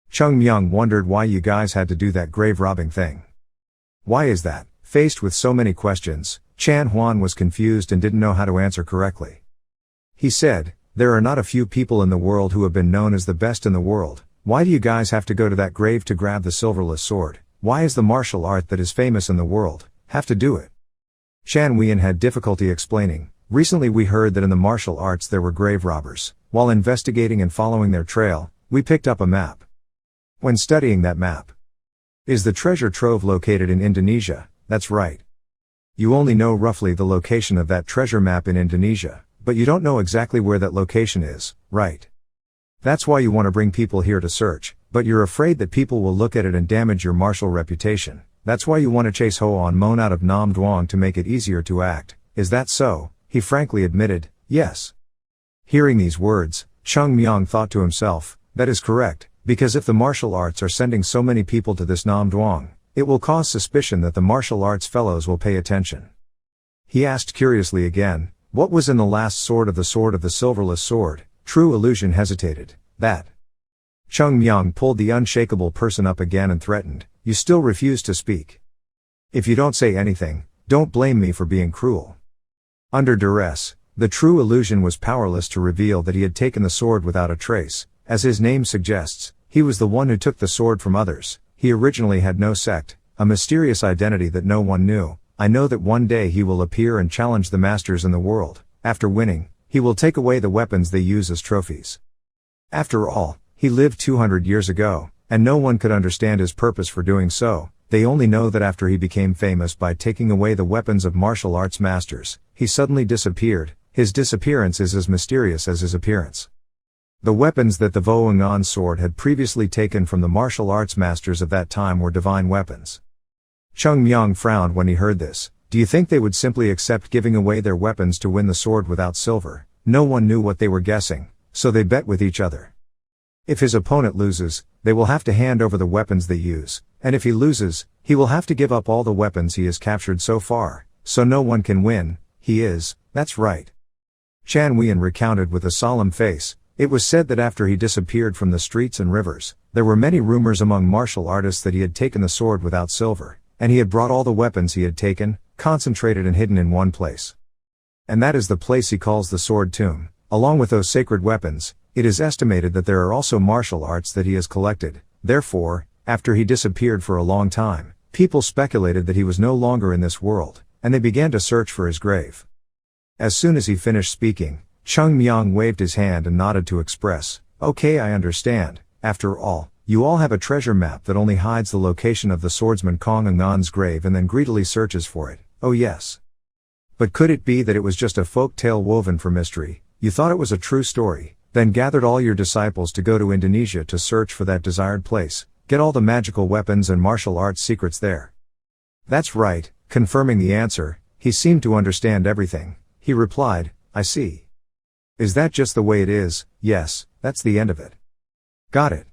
Cheongmyeong wondered why you guys had to do that grave robbing thing. Why is that? Faced with so many questions, Chan Huan was confused and didn't know how to answer correctly. He said, there are not a few people in the world who have been known as the best in the world. Why do you guys have to go to that grave to grab the silverless sword? Why is the martial art that is famous in the world have to do it? Chan Wian had difficulty explaining. Recently we heard that in the martial arts there were grave robbers. While investigating and following their trail, we picked up a map. When studying that map, is the treasure trove located in Indonesia? That's right. You only know roughly the location of that treasure map in Indonesia, but you don't know exactly where that location is, right? That's why you want to bring people here to search, but you're afraid that people will look at it and damage your martial reputation. That's why you want to chase Hoan Mon out of Nam Duong to make it easier to act. Is that so? He frankly admitted, yes. Hearing these words, Cheongmyeong thought to himself, that is correct, because if the martial arts are sending so many people to this Nam Duong, it will cause suspicion that the martial arts fellows will pay attention. He asked curiously again, what was in the last sword of the silverless sword? True Illusion hesitated. That. Cheongmyeong pulled the unshakable person up again and threatened, you still refuse to speak. If you don't say anything, don't blame me for being cruel. Under duress, the True Illusion was powerless to reveal that he had taken the sword without a trace. As his name suggests, he was the one who took the sword from others. He originally had no sect, a mysterious identity that no one knew. I know that one day he will appear and challenge the masters in the world. After winning, he will take away the weapons they use as trophies. After all, he lived 200 years ago, and no one could understand his purpose for doing so. They only know that after he became famous by taking away the weapons of martial arts masters, he suddenly disappeared. His disappearance is as mysterious as his appearance. The weapons that the Voongan sword had previously taken from the martial arts masters of that time were divine weapons. Cheongmyeong frowned when he heard this. Do you think they would simply accept giving away their weapons to win the sword without silver? No one knew what they were guessing, so they bet with each other. If his opponent loses, they will have to hand over the weapons they use, and if he loses, he will have to give up all the weapons he has captured so far, so no one can win. That's right. Chan Wian recounted with a solemn face. It was said that after he disappeared from the streets and rivers, there were many rumors among martial artists that he had taken the sword without silver, and he had brought all the weapons he had taken, concentrated and hidden in one place. And that is the place he calls the Sword Tomb. Along with those sacred weapons, it is estimated that there are also martial arts that he has collected. Therefore, after he disappeared for a long time, people speculated that he was no longer in this world, and they began to search for his grave. As soon as he finished speaking, Cheongmyeong waved his hand and nodded to express, okay, I understand. After all, you all have a treasure map that only hides the location of the swordsman Kong Ngan's grave and then greedily searches for it. Oh yes. But could it be that it was just a folk tale woven for mystery? You thought it was a true story, then gathered all your disciples to go to Indonesia to search for that desired place, get all the magical weapons and martial arts secrets there. That's right, confirming the answer, he seemed to understand everything. He replied, I see. Is that just the way it is? Yes, that's the end of it. Got it.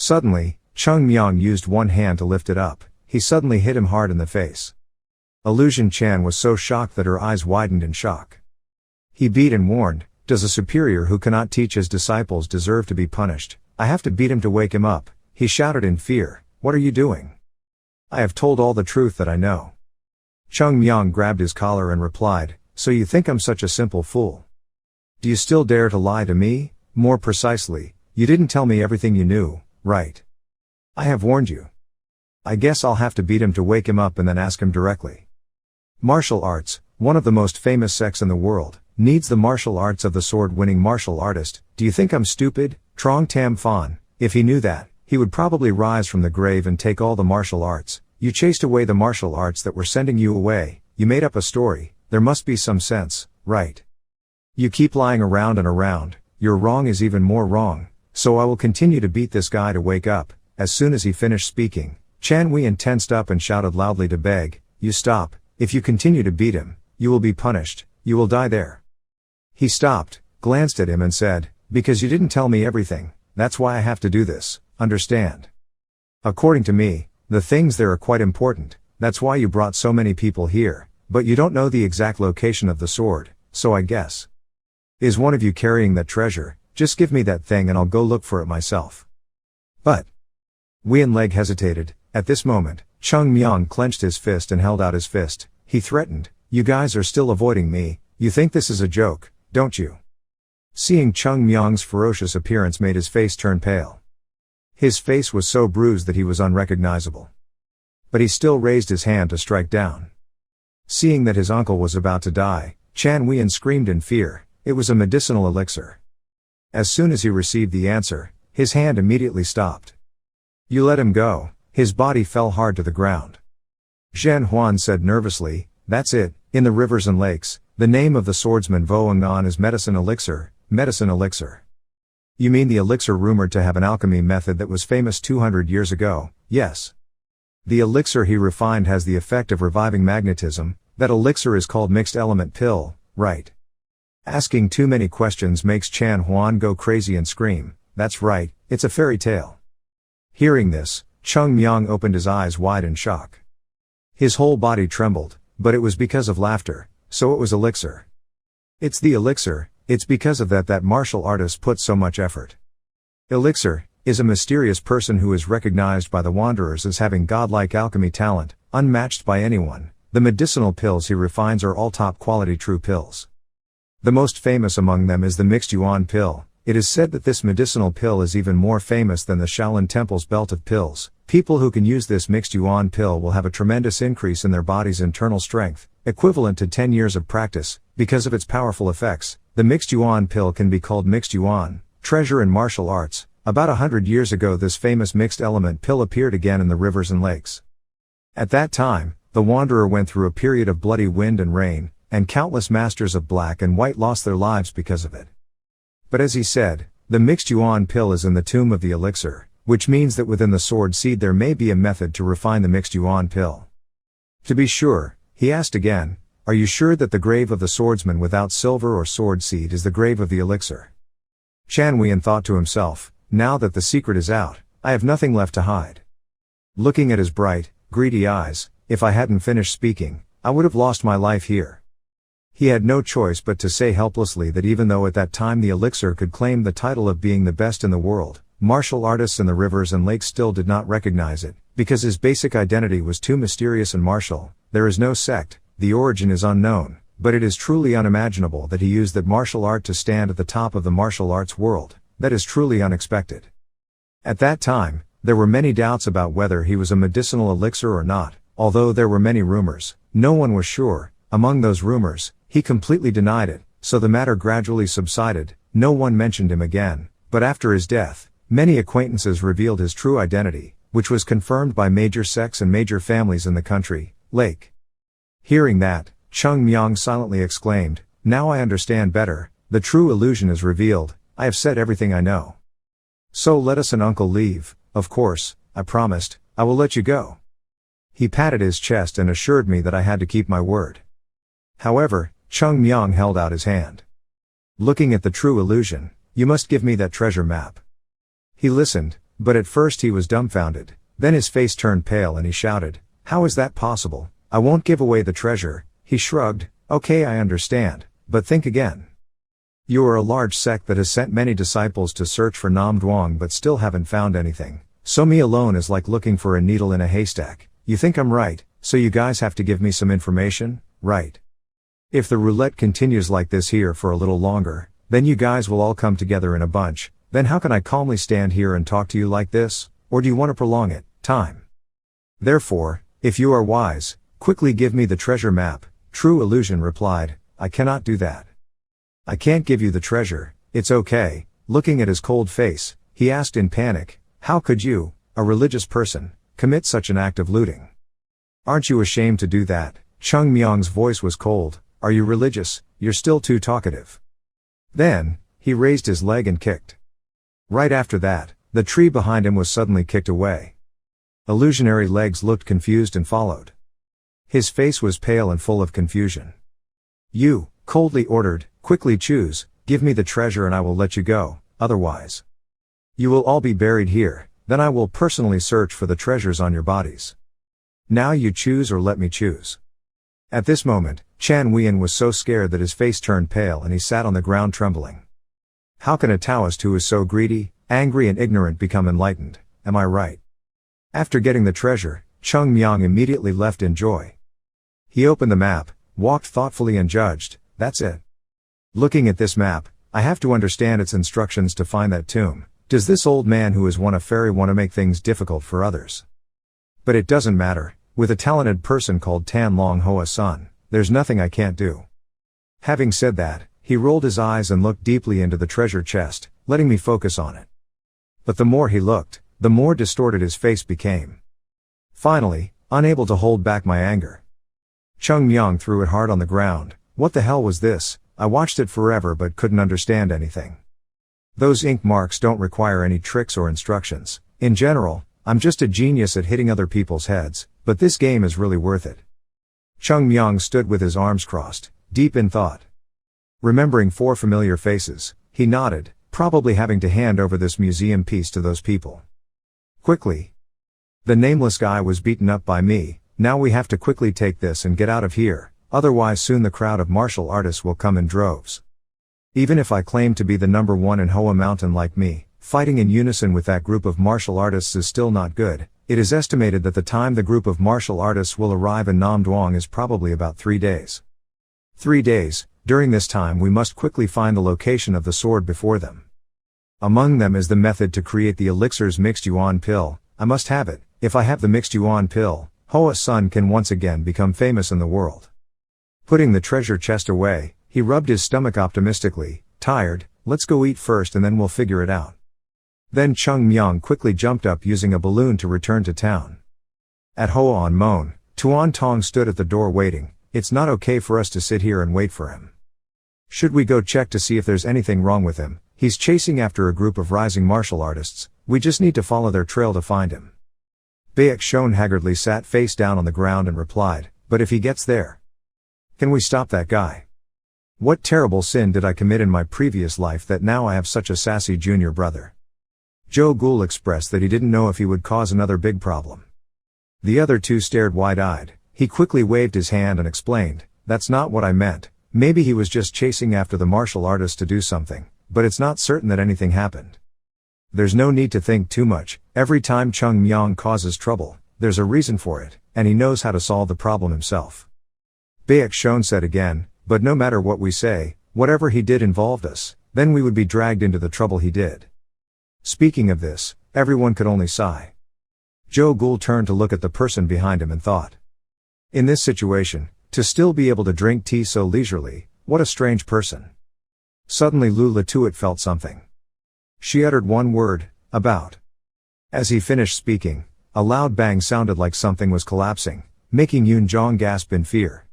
Suddenly, Cheongmyeong used one hand to lift it up. He suddenly hit him hard in the face. Illusion Chan was so shocked that her eyes widened in shock. He beat and warned, "Does a superior who cannot teach his disciples deserve to be punished? I have to beat him to wake him up," he shouted in fear. "What are you doing? I have told all the truth that I know." Cheongmyeong grabbed his collar and replied, "So you think I'm such a simple fool? Do you still dare to lie to me? More precisely, you didn't tell me everything you knew, right? I have warned you. I guess I'll have to beat him to wake him up and then ask him directly." Martial arts, one of the most famous sects in the world, needs the martial arts of the sword-winning martial artist. Do you think I'm stupid? Trong Tam Phon, if he knew that, he would probably rise from the grave and take all the martial arts. You chased away the martial arts that were sending you away. You made up a story. There must be some sense, right? You keep lying around and around. Your wrong is even more wrong. So I will continue to beat this guy to wake up. As soon as he finished speaking, Chan Wien tensed up and shouted loudly to beg, "You stop. If you continue to beat him, you will be punished. You will die there." He stopped, glanced at him and said, "Because you didn't tell me everything, that's why I have to do this, understand? According to me, the things there are quite important, that's why you brought so many people here, but you don't know the exact location of the sword, so I guess. Is one of you carrying that treasure? Just give me that thing and I'll go look for it myself." But Wien Leg hesitated. At this moment, Cheongmyeong clenched his fist and held out his fist. He threatened, "You guys are still avoiding me. You think this is a joke, don't you?" Seeing Cheongmyeong's ferocious appearance made his face turn pale. His face was so bruised that he was unrecognizable. But he still raised his hand to strike down. Seeing that his uncle was about to die, Chan Wien screamed in fear. It was a medicinal elixir. As soon as he received the answer, his hand immediately stopped. "You let him go." His body fell hard to the ground. Zhen Huan said nervously, "That's it, in the rivers and lakes, the name of the swordsman Voangan is medicine elixir, medicine elixir." "You mean the elixir rumored to have an alchemy method that was famous 200 years ago?" "Yes. The elixir he refined has the effect of reviving magnetism. That elixir is called mixed element pill, right?" Asking too many questions makes Chan Huan go crazy and scream, "That's right, it's a fairy tale." Hearing this, Cheongmyeong opened his eyes wide in shock. His whole body trembled, but it was because of laughter, so it was elixir. It's the elixir, it's because of that martial artist put so much effort. Elixir is a mysterious person who is recognized by the wanderers as having godlike alchemy talent, unmatched by anyone. The medicinal pills he refines are all top quality true pills. The most famous among them is the mixed yuan pill. It is said that this medicinal pill is even more famous than the Shaolin Temple's belt of pills. People who can use this mixed yuan pill will have a tremendous increase in their body's internal strength, equivalent to 10 years of practice. Because of its powerful effects, the mixed yuan pill can be called mixed yuan, treasure in martial arts. About 100 years ago this famous mixed element pill appeared again in the rivers and lakes. At that time, the wanderer went through a period of bloody wind and rain, and countless masters of black and white lost their lives because of it. But as he said, the mixed yuan pill is in the tomb of the elixir, which means that within the sword seed there may be a method to refine the mixed yuan pill. To be sure, he asked again, "Are you sure that the grave of the swordsman without silver or sword seed is the grave of the elixir?" Chan Wien thought to himself, "Now that the secret is out, I have nothing left to hide." Looking at his bright, greedy eyes, "If I hadn't finished speaking, I would have lost my life here." He had no choice but to say helplessly that even though at that time the elixir could claim the title of being the best in the world, martial artists in the rivers and lakes still did not recognize it, because his basic identity was too mysterious and martial. There is no sect, the origin is unknown, but it is truly unimaginable that he used that martial art to stand at the top of the martial arts world. That is truly unexpected. At that time, there were many doubts about whether he was a medicinal elixir or not, although there were many rumors, no one was sure. Among those rumors, he completely denied it, so the matter gradually subsided. No one mentioned him again, but after his death, many acquaintances revealed his true identity, which was confirmed by major sects and major families in the country, Lake. Hearing that, Cheongmyeong silently exclaimed, "Now I understand better, the true illusion is revealed, I have said everything I know. So let us and uncle leave, of course, I promised, I will let you go." He patted his chest and assured me that I had to keep my word. However, Cheongmyeong held out his hand. Looking at the true illusion, "You must give me that treasure map." He listened, But at first he was dumbfounded, then his face turned pale and he shouted, "How is that possible? I won't give away the treasure." He shrugged, "Okay, I understand, but think again. You are a large sect that has sent many disciples to search for Nam Duong but still haven't found anything. So me alone is like looking for a needle in a haystack. You think I'm right, so you guys have to give me some information, right? If the roulette continues like this here for a little longer, then you guys will all come together in a bunch, then how can I calmly stand here and talk to you like this, or do you want to prolong it, time? Therefore, if you are wise, quickly give me the treasure map." True Illusion replied, "I cannot do that. I can't give you the treasure, it's okay." Looking at his cold face, he asked in panic, "How could you, a religious person, commit such an act of looting? Aren't you ashamed to do that?" Cheongmyeong's voice was cold. "Are you religious? You're still too talkative." Then, he raised his leg and kicked. Right after that, the tree behind him was suddenly kicked away. Illusionary legs looked confused and followed. His face was pale and full of confusion. "You," coldly ordered, "quickly choose, give me the treasure and I will let you go, otherwise you will all be buried here, then I will personally search for the treasures on your bodies. Now you choose or let me choose." At this moment, Chan Wian was so scared that his face turned pale and he sat on the ground trembling. How can a Taoist who is so greedy, angry and ignorant become enlightened, am I right? After getting the treasure, Cheongmyeong immediately left in joy. He opened the map, walked thoughtfully and judged, "That's it. Looking at this map, I have to understand its instructions to find that tomb. Does this old man who is one a fairy want to make things difficult for others? But it doesn't matter, with a talented person called Tan Long Hoa Sun, there's nothing I can't do." Having said that, he rolled his eyes and looked deeply into the treasure chest, letting me focus on it. But the more he looked, the more distorted his face became. Finally, unable to hold back my anger, Cheongmyeong threw it hard on the ground. What the hell was this? I watched it forever but couldn't understand anything. Those ink marks don't require any tricks or instructions. In general, I'm just a genius at hitting other people's heads, but this game is really worth it. Cheongmyeong stood with his arms crossed, deep in thought. Remembering 4 familiar faces, he nodded, probably having to hand over this museum piece to those people. Quickly. The nameless guy was beaten up by me, now we have to quickly take this and get out of here, otherwise soon the crowd of martial artists will come in droves. Even if I claim to be the number one in Hoa Mountain like me, fighting in unison with that group of martial artists is still not good. It is estimated that the time the group of martial artists will arrive in Nam Duong is probably about 3 days. 3 days, during this time we must quickly find the location of the sword before them. Among them is the method to create the elixir's mixed yuan pill. I must have it. If I have the mixed yuan pill, Hoa Sun can once again become famous in the world. Putting the treasure chest away, he rubbed his stomach optimistically. "Tired, let's go eat first and then we'll figure it out." Then Cheongmyeong quickly jumped up using a balloon to return to town. At Hoa on Mon, Tuan Tong stood at the door waiting. "It's not okay for us to sit here and wait for him. Should we go check to see if there's anything wrong with him? He's chasing after a group of rising martial artists. We just need to follow their trail to find him." Baek Shon haggardly sat face down on the ground and replied, "But if he gets there, can we stop that guy? What terrible sin did I commit in my previous life that now I have such a sassy junior brother?" Joe Ghoul expressed that he didn't know if he would cause another big problem. The other two stared wide-eyed. He quickly waved his hand and explained, "That's not what I meant. Maybe he was just chasing after the martial artist to do something, but it's not certain that anything happened. There's no need to think too much. Every time Cheongmyeong causes trouble, there's a reason for it, and he knows how to solve the problem himself." Baek Shon said again, "But no matter what we say, whatever he did involved us, then we would be dragged into the trouble he did." Speaking of this, everyone could only sigh. Joe Ghoul turned to look at the person behind him and thought, in this situation, to still be able to drink tea so leisurely, what a strange person. Suddenly Lu Latuit felt something. She uttered one word, "About." As he finished speaking, a loud bang sounded like something was collapsing, making Yoon Jong gasp in fear.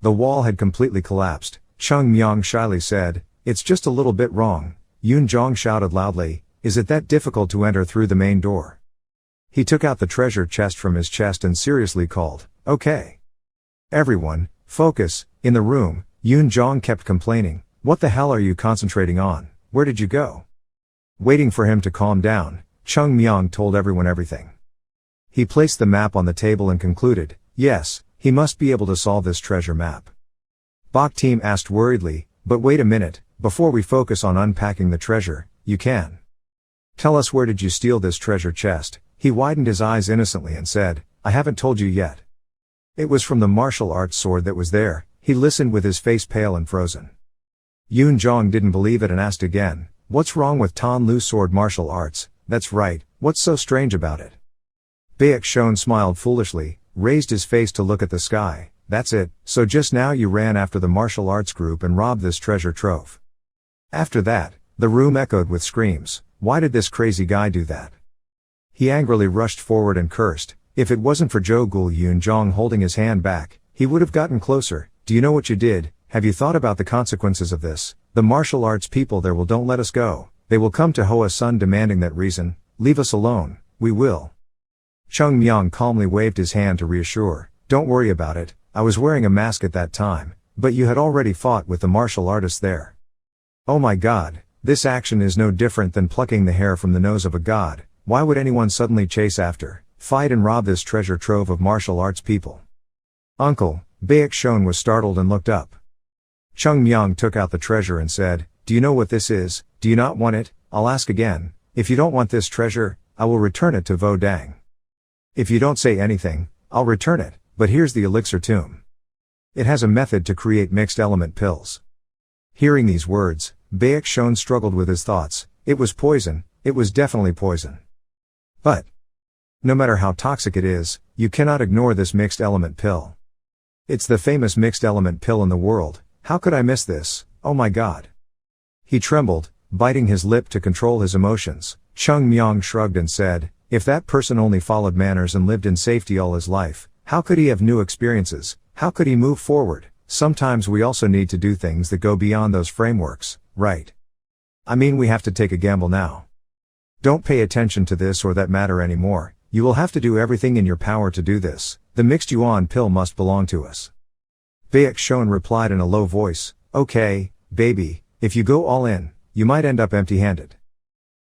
The wall had completely collapsed. Cheongmyeong shyly said, "It's just a little bit wrong." Yoon Jong shouted loudly, "Is it that difficult to enter through the main door?" He took out the treasure chest from his chest and seriously called, "Okay. Everyone, focus." In the room, Yoon Jong kept complaining, "What the hell are you concentrating on? Where did you go?" Waiting for him to calm down, Cheongmyeong told everyone everything. He placed the map on the table and concluded, yes, he must be able to solve this treasure map. Bok team asked worriedly, but wait a minute, before we focus on unpacking the treasure, you can tell us where did you steal this treasure chest? He widened his eyes innocently and said, I haven't told you yet. It was from the martial arts sword that was there. He listened with his face pale and frozen. Yoon Jong didn't believe it and asked again, what's wrong with Tan Lu sword martial arts? That's right, what's so strange about it? Baek Shon smiled foolishly, raised his face to look at the sky. That's it, so just now you ran after the martial arts group and robbed this treasure trove. After that, the room echoed with screams. Why did this crazy guy do that? He angrily rushed forward and cursed. If it wasn't for Jo-gul Yoon Jong holding his hand back, he would have gotten closer. Do you know what you did? Have you thought about the consequences of this? The martial arts people there don't let us go. They will come to Hoa Sun demanding that reason. Leave us alone, we will. Cheongmyeong calmly waved his hand to reassure. Don't worry about it, I was wearing a mask at that time, but you had already fought with the martial artists there. Oh my god, this action is no different than plucking the hair from the nose of a god. Why would anyone suddenly chase after, fight and rob this treasure trove of martial arts people? Uncle, Baek Shon was startled and looked up. Cheongmyeong took out the treasure and said, do you know what this is? Do you not want it? I'll ask again. If you don't want this treasure, I will return it to Vo Dang. If you don't say anything, I'll return it, but here's the elixir tomb. It has a method to create mixed element pills. Hearing these words, Baek Shon struggled with his thoughts. It was poison, it was definitely poison. But no matter how toxic it is, you cannot ignore this mixed element pill. It's the famous mixed element pill in the world. How could I miss this? Oh my god. He trembled, biting his lip to control his emotions. Cheongmyeong shrugged and said, if that person only followed manners and lived in safety all his life, how could he have new experiences? How could he move forward? Sometimes we also need to do things that go beyond those frameworks, right? I mean, we have to take a gamble now. Don't pay attention to this or that matter anymore. You will have to do everything in your power to do this. The mixed yuan pill must belong to us. Baek Shon replied in a low voice, okay, baby, if you go all in, you might end up empty-handed.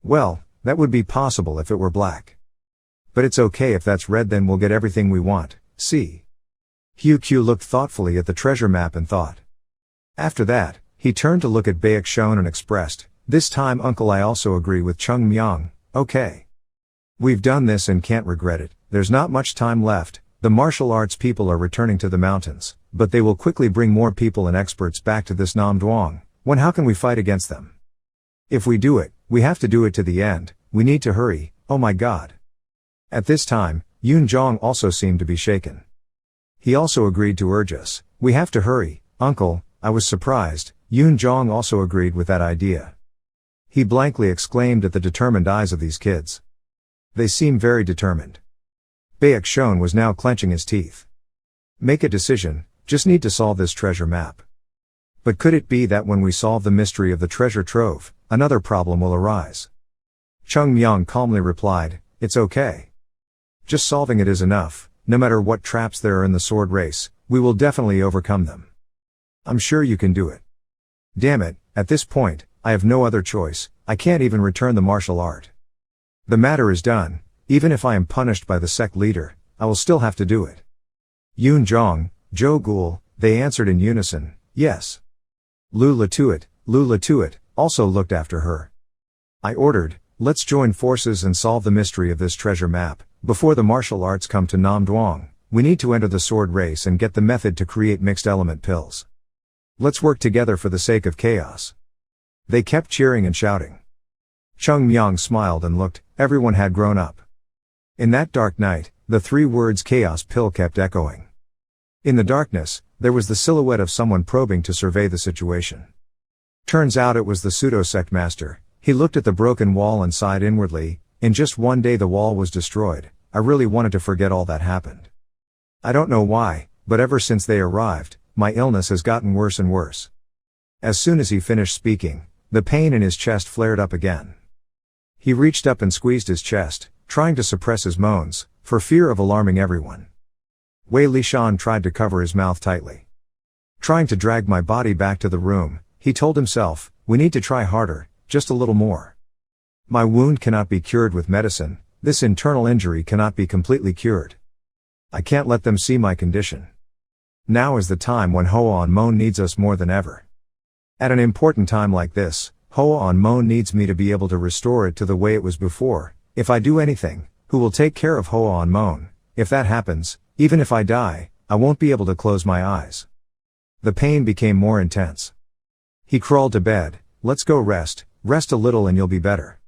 Well, that would be possible if it were black. But it's okay if that's red, then we'll get everything we want. See? Hugh Q looked thoughtfully at the treasure map and thought. After that, he turned to look at Baek Shon and expressed, this time uncle, I also agree with Cheongmyeong. Okay. We've done this and can't regret it. There's not much time left. The martial arts people are returning to the mountains, but they will quickly bring more people and experts back to this Nam Duong. When how can we fight against them? If we do it, we have to do it to the end. We need to hurry. Oh my god. At this time, Yoon Jong also seemed to be shaken. He also agreed to urge us. We have to hurry, uncle. I was surprised. Yoon Jong also agreed with that idea. He blankly exclaimed at the determined eyes of these kids. They seem very determined. Baek Shon was now clenching his teeth. Make a decision, just need to solve this treasure map. But could it be that when we solve the mystery of the treasure trove, another problem will arise? Cheongmyeong calmly replied, it's okay. Just solving it is enough. No matter what traps there are in the sword race, we will definitely overcome them. I'm sure you can do it. Damn it, at this point, I have no other choice. I can't even return the martial art. The matter is done. Even if I am punished by the sect leader, I will still have to do it. Yoon Jong, Jo-gul, they answered in unison, yes. Lula Tuit, also looked after her. I ordered, let's join forces and solve the mystery of this treasure map. Before the martial arts come to Nam Duong, we need to enter the sword race and get the method to create mixed element pills. Let's work together for the sake of chaos. They kept cheering and shouting. Cheongmyeong smiled and looked, everyone had grown up. In that dark night, the three words chaos pill kept echoing. In the darkness, there was the silhouette of someone probing to survey the situation. Turns out it was the pseudo-sect master. He looked at the broken wall and sighed inwardly. In just one day the wall was destroyed. I really wanted to forget all that happened. I don't know why, but ever since they arrived, my illness has gotten worse and worse. As soon as he finished speaking, the pain in his chest flared up again. He reached up and squeezed his chest, trying to suppress his moans, for fear of alarming everyone. Wei Lishan tried to cover his mouth tightly. Trying to drag my body back to the room, he told himself, we need to try harder, just a little more. My wound cannot be cured with medicine, this internal injury cannot be completely cured. I can't let them see my condition. Now is the time when Hua Mon needs us more than ever. At an important time like this, Hua Mon needs me to be able to restore it to the way it was before. If I do anything, who will take care of Hua Mon? If that happens, even if I die, I won't be able to close my eyes. The pain became more intense. He crawled to bed. Let's go rest a little and you'll be better.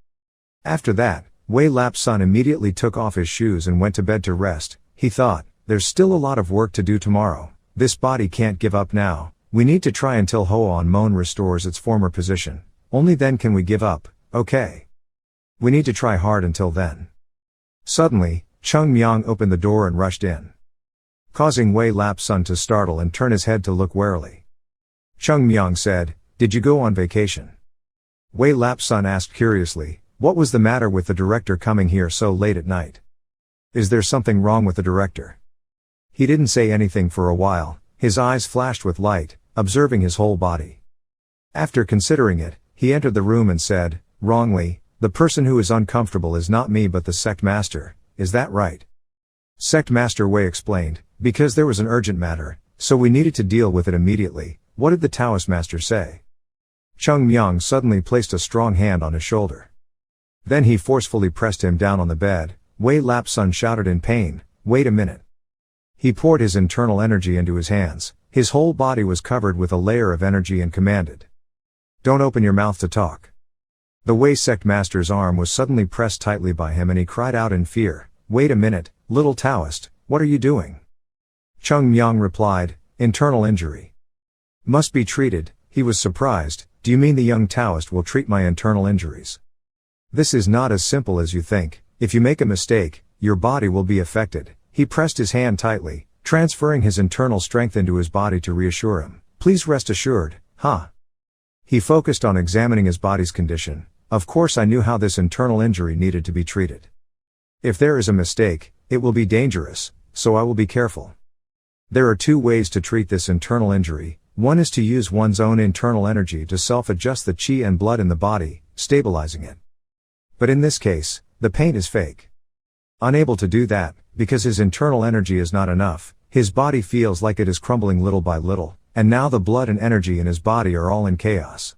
After that, Wei Lap's son immediately took off his shoes and went to bed to rest. He thought, there's still a lot of work to do tomorrow. This body can't give up now. We need to try until Hua Mon restores its former position. Only then can we give up, okay? We need to try hard until then. Suddenly, Cheongmyeong opened the door and rushed in, causing Wei Lap's son to startle and turn his head to look warily. Cheongmyeong said, "Did you go on vacation?" Wei Lap's son asked curiously, what was the matter with the director coming here so late at night? Is there something wrong with the director? He didn't say anything for a while, his eyes flashed with light, observing his whole body. After considering it, he entered the room and said, wrongly, the person who is uncomfortable is not me but the sect master, is that right? Sect master Wei explained, because there was an urgent matter, so we needed to deal with it immediately. What did the Taoist master say? Cheongmyeong suddenly placed a strong hand on his shoulder. Then he forcefully pressed him down on the bed. Wei Lap's son shouted in pain, wait a minute. He poured his internal energy into his hands. His whole body was covered with a layer of energy and commanded, don't open your mouth to talk. The Wei sect master's arm was suddenly pressed tightly by him and he cried out in fear, wait a minute, little Taoist, what are you doing? Cheongmyeong replied, internal injury. Must be treated. He was surprised, do you mean the young Taoist will treat my internal injuries? This is not as simple as you think. If you make a mistake, your body will be affected. He pressed his hand tightly, transferring his internal strength into his body to reassure him. Please rest assured, huh? He focused on examining his body's condition. Of course I knew how this internal injury needed to be treated. If there is a mistake, it will be dangerous, so I will be careful. There are two ways to treat this internal injury. One is to use one's own internal energy to self-adjust the qi and blood in the body, stabilizing it. But in this case, the pain is fake. Unable to do that, because his internal energy is not enough, his body feels like it is crumbling little by little, and now the blood and energy in his body are all in chaos.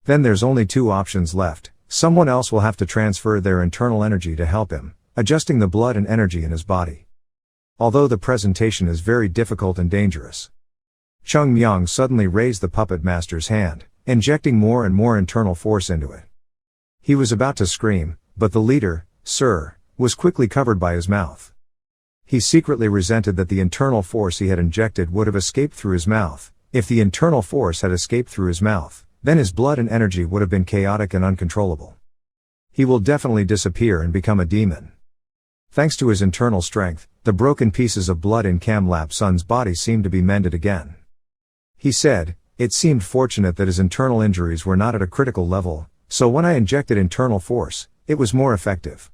Then there's only two options left. Someone else will have to transfer their internal energy to help him, adjusting the blood and energy in his body. Although the presentation is very difficult and dangerous. Cheongmyeong suddenly raised the puppet master's hand, injecting more and more internal force into it. He was about to scream, but the leader, sir, was quickly covered by his mouth. He secretly resented that the internal force he had injected would have escaped through his mouth. If the internal force had escaped through his mouth, then his blood and energy would have been chaotic and uncontrollable. He will definitely disappear and become a demon. Thanks to his internal strength, the broken pieces of blood in Cam Lap's son's body seemed to be mended again. He said, it seemed fortunate that his internal injuries were not at a critical level, so when I injected internal force, it was more effective.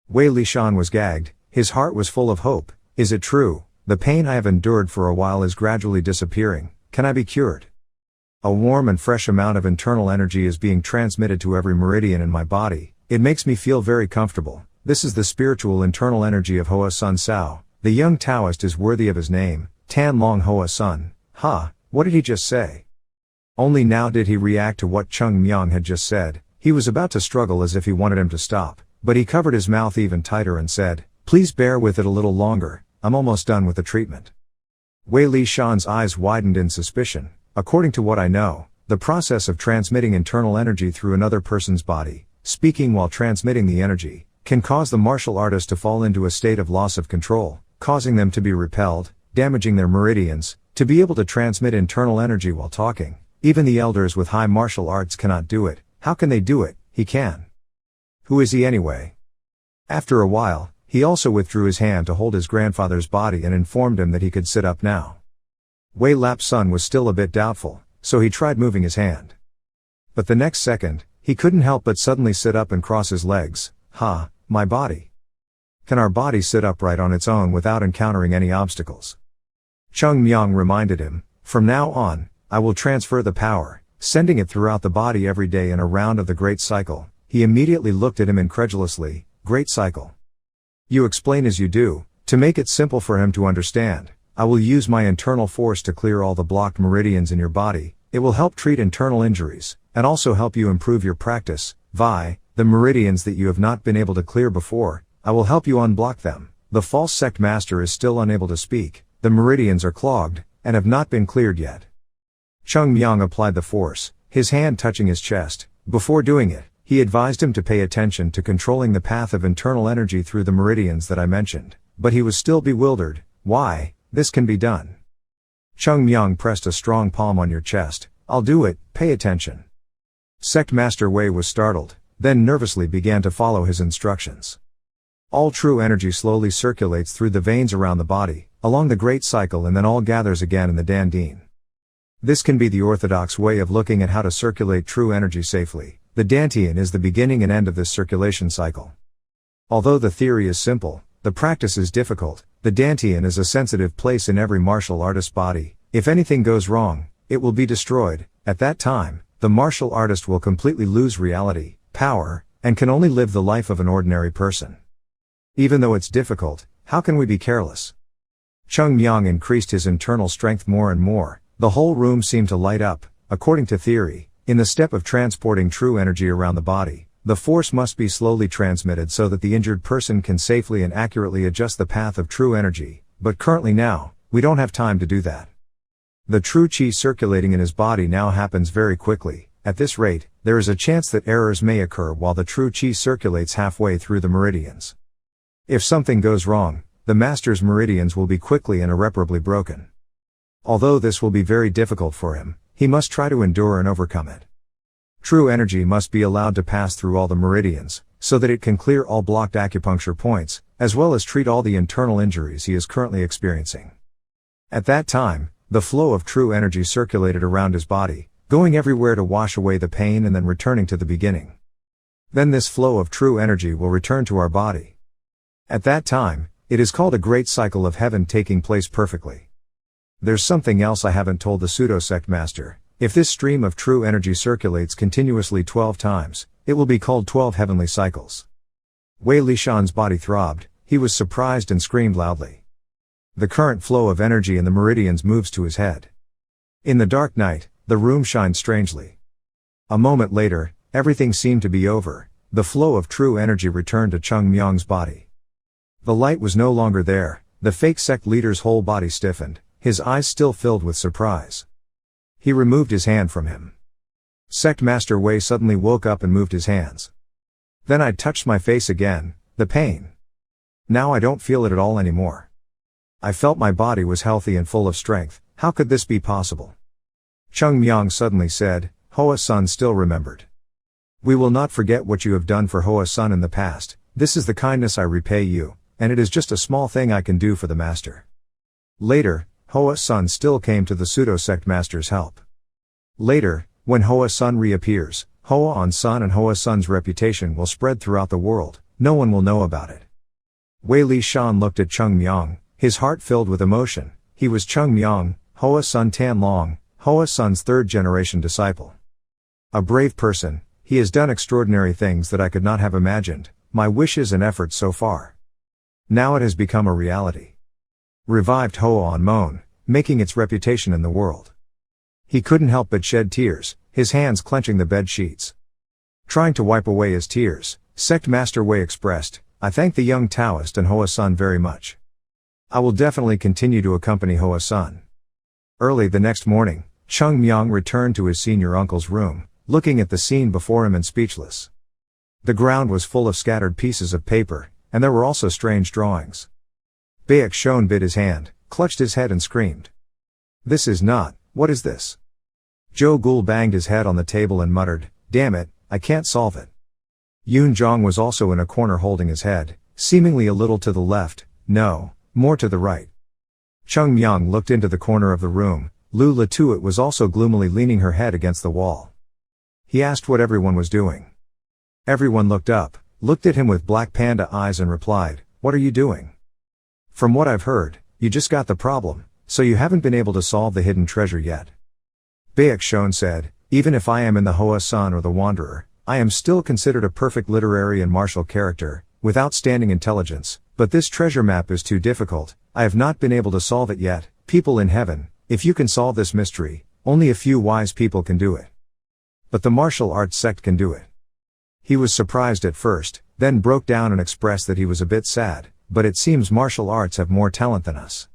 Wei Lishan was gagged, his heart was full of hope. Is it true? The pain I have endured for a while is gradually disappearing. Can I be cured? A warm and fresh amount of internal energy is being transmitted to every meridian in my body. It makes me feel very comfortable. This is the spiritual internal energy of Hoa Sun Sao. The young Taoist is worthy of his name, Tan Long Hoa Sun. What did he just say? Only now did he react to what Cheongmyeong had just said. He was about to struggle as if he wanted him to stop, but he covered his mouth even tighter and said, please bear with it a little longer, I'm almost done with the treatment. Wei Lishan's eyes widened in suspicion. According to what I know, the process of transmitting internal energy through another person's body, speaking while transmitting the energy, can cause the martial artist to fall into a state of loss of control, causing them to be repelled, damaging their meridians. To be able to transmit internal energy while talking, even the elders with high martial arts cannot do it. How can they do it? He can. Who is he anyway? After a while, he also withdrew his hand to hold his grandfather's body and informed him that he could sit up now. Wei Lap's son was still a bit doubtful, so he tried moving his hand. But the next second, he couldn't help but suddenly sit up and cross his legs. My body. Can our body sit upright on its own without encountering any obstacles? Cheongmyeong reminded him, from now on, I will transfer the power, sending it throughout the body every day in a round of the great cycle. he immediately looked at him incredulously. Great cycle. You explain as you do. To make it simple for him to understand, I will use my internal force to clear all the blocked meridians in your body. It will help treat internal injuries, and also help you improve your practice. Vi, the meridians that you have not been able to clear before, I will help you unblock them. The false sect master is still unable to speak. The meridians are clogged, and have not been cleared yet. Cheongmyeong applied the force, his hand touching his chest. Before doing it, he advised him to pay attention to controlling the path of internal energy through the meridians that I mentioned. But he was still bewildered. Why? This can be done. Cheongmyeong pressed a strong palm on your chest. I'll do it, pay attention. Sect Master Wei was startled, then nervously began to follow his instructions. All true energy slowly circulates through the veins around the body, along the great cycle, and then all gathers again in the Dandine. This can be the orthodox way of looking at how to circulate true energy safely. The Dantian is the beginning and end of this circulation cycle. Although the theory is simple, the practice is difficult. The Dantian is a sensitive place in every martial artist's body. If anything goes wrong, it will be destroyed. At that time, the martial artist will completely lose reality, power, and can only live the life of an ordinary person. Even though it's difficult, how can we be careless? Cheongmyeong increased his internal strength more and more. The whole room seemed to light up. According to theory, in the step of transporting true energy around the body, the force must be slowly transmitted so that the injured person can safely and accurately adjust the path of true energy, but currently now, we don't have time to do that. The true chi circulating in his body now happens very quickly. At this rate, there is a chance that errors may occur while the true chi circulates halfway through the meridians. If something goes wrong, the master's meridians will be quickly and irreparably broken. Although this will be very difficult for him, he must try to endure and overcome it. True energy must be allowed to pass through all the meridians, so that it can clear all blocked acupuncture points, as well as treat all the internal injuries he is currently experiencing. At that time, the flow of true energy circulated around his body, going everywhere to wash away the pain and then returning to the beginning. Then this flow of true energy will return to our body. At that time, it is called a great cycle of heaven taking place perfectly. There's something else I haven't told the pseudo-sect master. If this stream of true energy circulates continuously 12 times, it will be called 12 heavenly cycles. Wei Lishan's body throbbed, he was surprised and screamed loudly. The current flow of energy in the meridians moves to his head. In the dark night, the room shined strangely. A moment later, everything seemed to be over. The flow of true energy returned to Cheongmyeong's body. The light was no longer there. The fake sect leader's whole body stiffened, his eyes still filled with surprise. He removed his hand from him. Sect Master Wei suddenly woke up and moved his hands. Then I touched my face again. The pain. Now I don't feel it at all anymore. I felt my body was healthy and full of strength. How could this be possible? Cheongmyeong suddenly said. Hoa-sun still remembered. We will not forget what you have done for Hoa-sun in the past. This is the kindness I repay you, and it is just a small thing I can do for the master. Later, Hoa-sun still came to the pseudo-sect master's help. Later, when Hoa-sun reappears, Hoa-on-sun and Hoa-sun's reputation will spread throughout the world. No one will know about it. Wei Lishan looked at Cheongmyeong, his heart filled with emotion. He was Cheongmyeong, Hoa-sun Tanlong, Hoa-sun's third-generation disciple. A brave person, he has done extraordinary things that I could not have imagined, my wishes and efforts so far. Now it has become a reality. Revived Hoa-on-mon, making its reputation in the world. He couldn't help but shed tears, his hands clenching the bed sheets. Trying to wipe away his tears, Sect Master Wei expressed, I thank the young Taoist and Hoa-sun very much. I will definitely continue to accompany Hoa-sun. Early the next morning, Cheongmyeong returned to his senior uncle's room, looking at the scene before him and speechless. The ground was full of scattered pieces of paper, and there were also strange drawings. Baek Shon bit his hand, clutched his head and screamed. This is not, what is this? Zhou Gul banged his head on the table and muttered, damn it, I can't solve it. Yoon Jong was also in a corner holding his head, seemingly a little to the left, no, more to the right. Cheongmyeong looked into the corner of the room. Lu Latuit was also gloomily leaning her head against the wall. He asked what everyone was doing. Everyone looked up, looked at him with black panda eyes and replied, what are you doing? From what I've heard, you just got the problem, so you haven't been able to solve the hidden treasure yet. Baek Shon said, even if I am in the Hoa-sun or the Wanderer, I am still considered a perfect literary and martial character, with outstanding intelligence, but this treasure map is too difficult, I have not been able to solve it yet. People in heaven, if you can solve this mystery, only a few wise people can do it. But the martial arts sect can do it. He was surprised at first, then broke down and expressed that he was a bit sad, but it seems martial arts have more talent than us.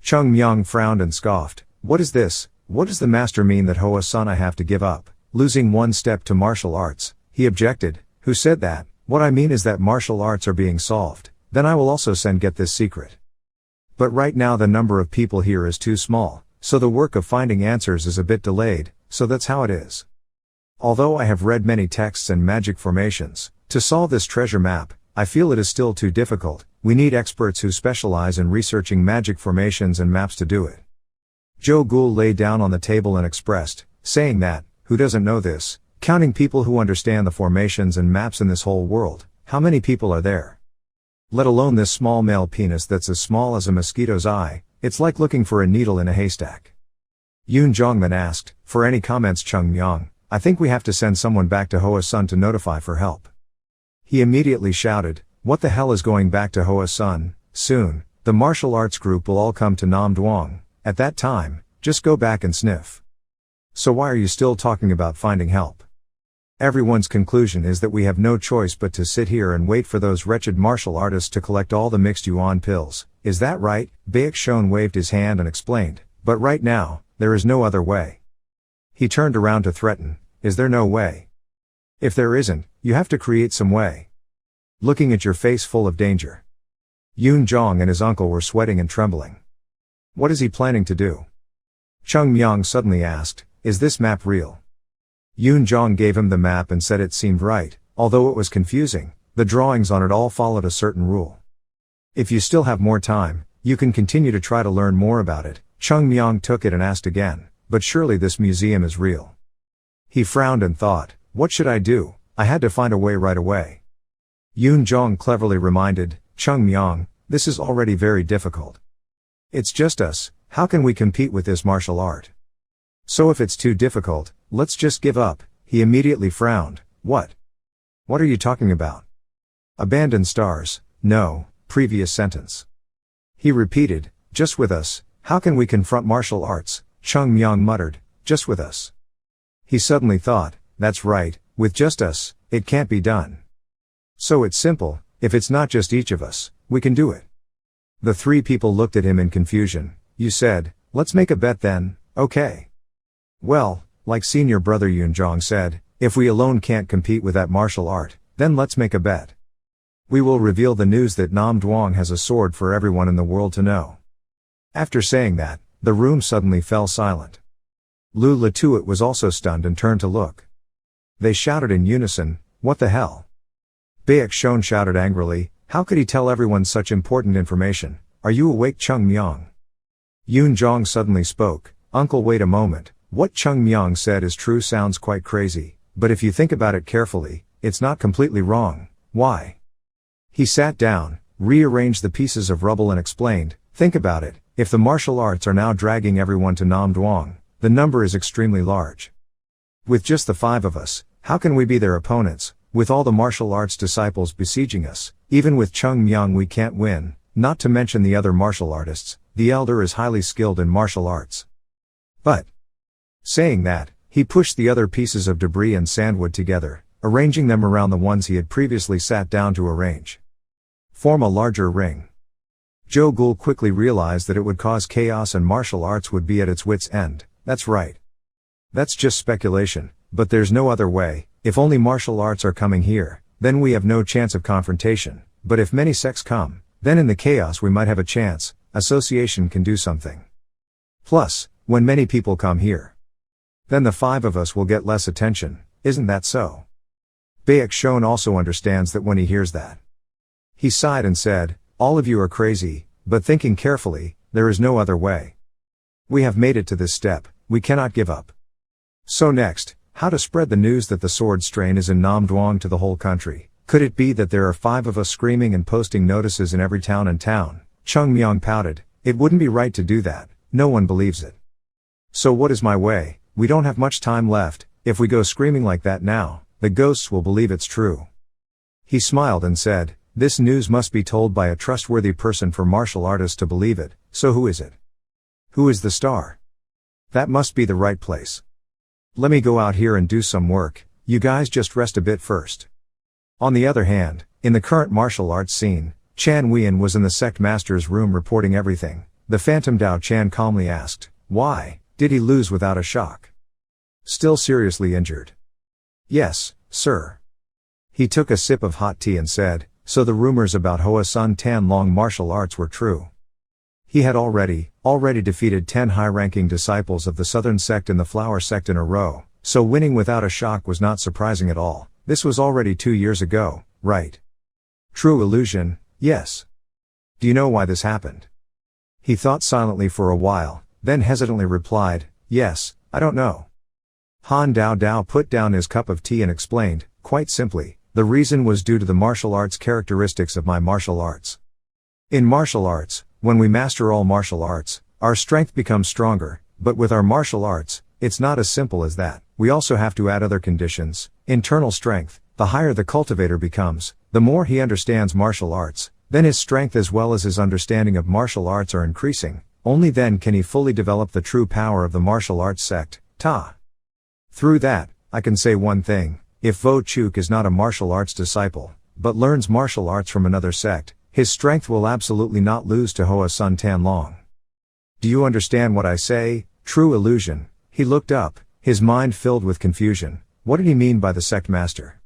Cheongmyeong frowned and scoffed. What is this? What does the master mean that Hoa-san I have to give up, losing one step to martial arts? He objected. Who said that? What I mean is that martial arts are being solved, then I will also get this secret. But right now the number of people here is too small, so the work of finding answers is a bit delayed, so that's how it is. Although I have read many texts and magic formations, to solve this treasure map, I feel it is still too difficult. We need experts who specialize in researching magic formations and maps to do it. Joe Ghoul lay down on the table and expressed, saying that, who doesn't know this, counting people who understand the formations and maps in this whole world, how many people are there? Let alone this small male penis that's as small as a mosquito's eye, it's like looking for a needle in a haystack. Yoon Jong then asked, for any comments Cheongmyeong, I think we have to send someone back to Hoa-sun to notify for help. He immediately shouted, what the hell is going back to Hoa-sun? Soon, the martial arts group will all come to Nam Duong. At that time, just go back and sniff. So why are you still talking about finding help? Everyone's conclusion is that we have no choice but to sit here and wait for those wretched martial artists to collect all the mixed yuan pills. Is that right? Baek Shon waved his hand and explained, but right now, there is no other way. He turned around to threaten, is there no way? If there isn't, you have to create some way. Looking at your face full of danger. Yoon Jong and his uncle were sweating and trembling. What is he planning to do? Cheongmyeong suddenly asked, is this map real? Yoon Jong gave him the map and said it seemed right, although it was confusing, the drawings on it all followed a certain rule. If you still have more time, you can continue to try to learn more about it. Cheongmyeong took it and asked again, but surely this museum is real. He frowned and thought, what should I do? I had to find a way right away. Yoon Jong cleverly reminded, Cheongmyeong, this is already very difficult. It's just us, how can we compete with this martial art? So if it's too difficult, let's just give up. He immediately frowned, what? What are you talking about? Abandon stars, no, previous sentence. He repeated, just with us, how can we confront martial arts? Cheongmyeong muttered, just with us. He suddenly thought, that's right, with just us, it can't be done. So it's simple, if it's not just each of us, we can do it. The three people looked at him in confusion. You said, let's make a bet then, okay. Well, like senior brother Yoon Jong said, if we alone can't compete with that martial art, then let's make a bet. We will reveal the news that Nam Duong has a sword for everyone in the world to know. After saying that, the room suddenly fell silent. Lu Latuit was also stunned and turned to look. They shouted in unison, what the hell? Baek Shon shouted angrily, how could he tell everyone such important information? Are you awake Cheongmyeong? Yoon Jong suddenly spoke, uncle wait a moment, what Cheongmyeong said is true sounds quite crazy, but if you think about it carefully, it's not completely wrong. Why? He sat down, rearranged the pieces of rubble and explained, think about it, if the martial arts are now dragging everyone to Nam Duong, the number is extremely large. With just the 5 of us, how can we be their opponents, with all the martial arts disciples besieging us? Even with Cheongmyeong we can't win, not to mention the other martial artists, the elder is highly skilled in martial arts. But, saying that, he pushed the other pieces of debris and sandwood together, arranging them around the ones he had previously sat down to arrange. Form a larger ring. Joe Ghoul quickly realized that it would cause chaos and martial arts would be at its wit's end. That's right. That's just speculation, but there's no other way. If only martial arts are coming here, then we have no chance of confrontation, but if many sects come, then in the chaos we might have a chance. Association can do something. Plus, when many people come here, then the 5 of us will get less attention, isn't that so? Baek Shon also understands that when he hears that. He sighed and said, all of you are crazy, but thinking carefully, there is no other way. We have made it to this step, we cannot give up. So next, how to spread the news that the sword strain is in Nam Duong to the whole country? Could it be that there are 5 of us screaming and posting notices in every town and town? Cheongmyeong pouted, it wouldn't be right to do that, no one believes it. So what is my way? We don't have much time left, if we go screaming like that now, the ghosts will believe it's true. He smiled and said, this news must be told by a trustworthy person for martial artists to believe it, so who is it? Who is the star? That must be the right place. Let me go out here and do some work, you guys just rest a bit first. On the other hand, in the current martial arts scene, Chan Wein was in the sect master's room reporting everything. The phantom Dao Chan calmly asked, why, did he lose without a shock? Still seriously injured? Yes, sir. He took a sip of hot tea and said, so the rumors about Hoa Sun Tan Long martial arts were true. He had already defeated 10 high-ranking disciples of the Southern Sect and the Flower Sect in a row, so winning without a shock was not surprising at all. This was already 2 years ago, right? True illusion, yes. Do you know why this happened? He thought silently for a while, then hesitantly replied, yes, I don't know. Han Dao Dao put down his cup of tea and explained, quite simply, the reason was due to the martial arts characteristics of my martial arts. In martial arts, when we master all martial arts, our strength becomes stronger, but with our martial arts, it's not as simple as that. We also have to add other conditions. Internal strength, the higher the cultivator becomes, the more he understands martial arts, then his strength as well as his understanding of martial arts are increasing. Only then can he fully develop the true power of the martial arts sect, Ta. Through that, I can say one thing, if Vo Chuk is not a martial arts disciple, but learns martial arts from another sect, his strength will absolutely not lose to Hoa Sun Tan Long. Do you understand what I say? True illusion. He looked up, his mind filled with confusion. What did he mean by the sect master?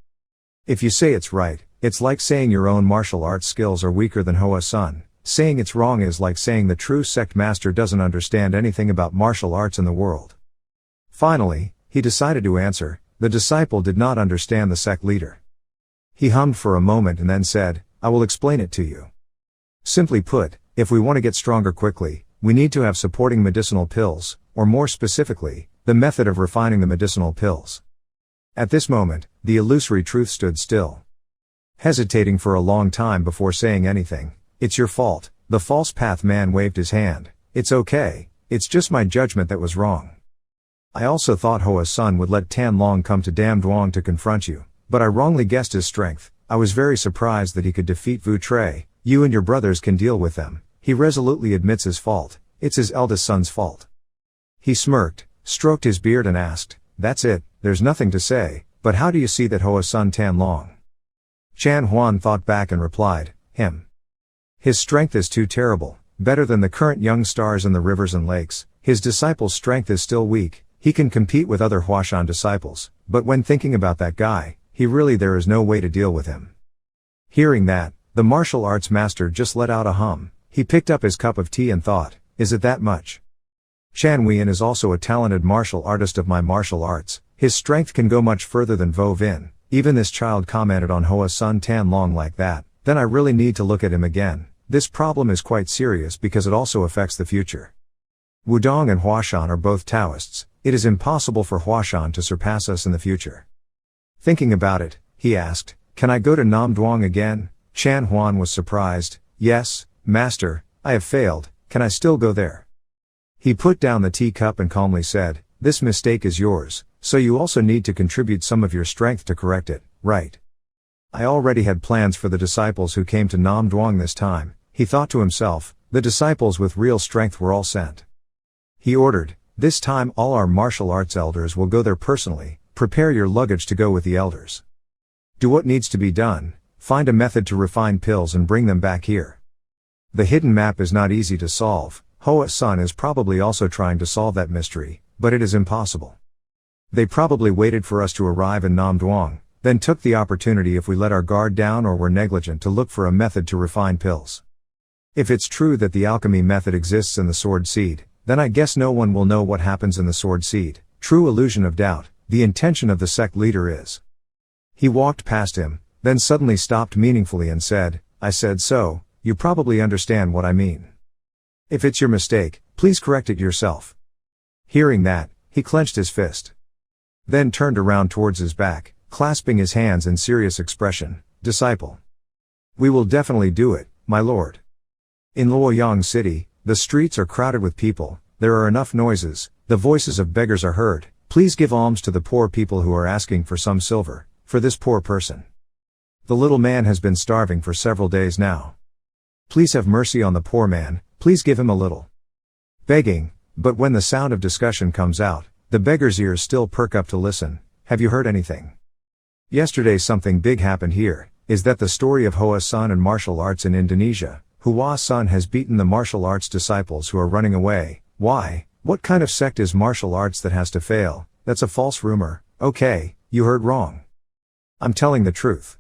If you say it's right, it's like saying your own martial arts skills are weaker than Hoa Sun. Saying it's wrong is like saying the true sect master doesn't understand anything about martial arts in the world. Finally, he decided to answer, the disciple did not understand the sect leader. He hummed for a moment and then said, I will explain it to you. Simply put, if we want to get stronger quickly, we need to have supporting medicinal pills, or more specifically, the method of refining the medicinal pills. At this moment, the illusory truth stood still. Hesitating for a long time before saying anything, it's your fault, the false path man waved his hand. It's okay, it's just my judgment that was wrong. I also thought Hoa Sun would let Tan Long come to Dam Duong to confront you, but I wrongly guessed his strength. I was very surprised that he could defeat Vu Tre. You and your brothers can deal with them. He resolutely admits his fault. It's his eldest son's fault. He smirked, stroked his beard and asked, that's it, there's nothing to say, but how do you see that Hoa Sun Tan Long? Chan Huan thought back and replied, him. His strength is too terrible, better than the current young stars in the rivers and lakes. His disciple's strength is still weak. He can compete with other Huashan disciples, but when thinking about that guy, there is no way to deal with him. Hearing that, the martial arts master just let out a hum. He picked up his cup of tea and thought, is it that much? Chan Wein is also a talented martial artist of my martial arts. His strength can go much further than Vo Vin. Even this child commented on Hoa Sun Tan Long like that. Then I really need to look at him again. This problem is quite serious because it also affects the future. Wudong and Huashan are both Taoists. It is impossible for Huashan to surpass us in the future. Thinking about it, he asked, can I go to Nam Duong again? Chan Huan was surprised. Yes, master, I have failed, can I still go there? He put down the teacup and calmly said, this mistake is yours, so you also need to contribute some of your strength to correct it, right? I already had plans for the disciples who came to Nam Duong this time, he thought to himself, the disciples with real strength were all sent. He ordered, this time all our martial arts elders will go there personally, prepare your luggage to go with the elders. Do what needs to be done, find a method to refine pills and bring them back here. The hidden map is not easy to solve. Hoa Sun is probably also trying to solve that mystery, but it is impossible. They probably waited for us to arrive in Nam Duong, then took the opportunity if we let our guard down or were negligent to look for a method to refine pills. If it's true that the alchemy method exists in the sword seed, then I guess no one will know what happens in the sword seed. True illusion of doubt, the intention of the sect leader is. He walked past him, then suddenly stopped meaningfully and said, I said so, you probably understand what I mean. If it's your mistake, please correct it yourself. Hearing that, he clenched his fist. Then turned around towards his back, clasping his hands in serious expression, disciple. We will definitely do it, my lord. In Luoyang City, the streets are crowded with people, there are enough noises, the voices of beggars are heard, please give alms to the poor people who are asking for some silver. for this poor person. The little man has been starving for several days now. Please have mercy on the poor man, please give him a little. Begging, but when the sound of discussion comes out, the beggar's ears still perk up to listen. Have you heard anything? Yesterday something big happened here. Is that the story of Hoa Sun and martial arts in Indonesia? Hua Sun has beaten the martial arts disciples who are running away. Why? What kind of sect is martial arts that has to fail? That's a false rumor. Okay, you heard wrong. I'm telling the truth.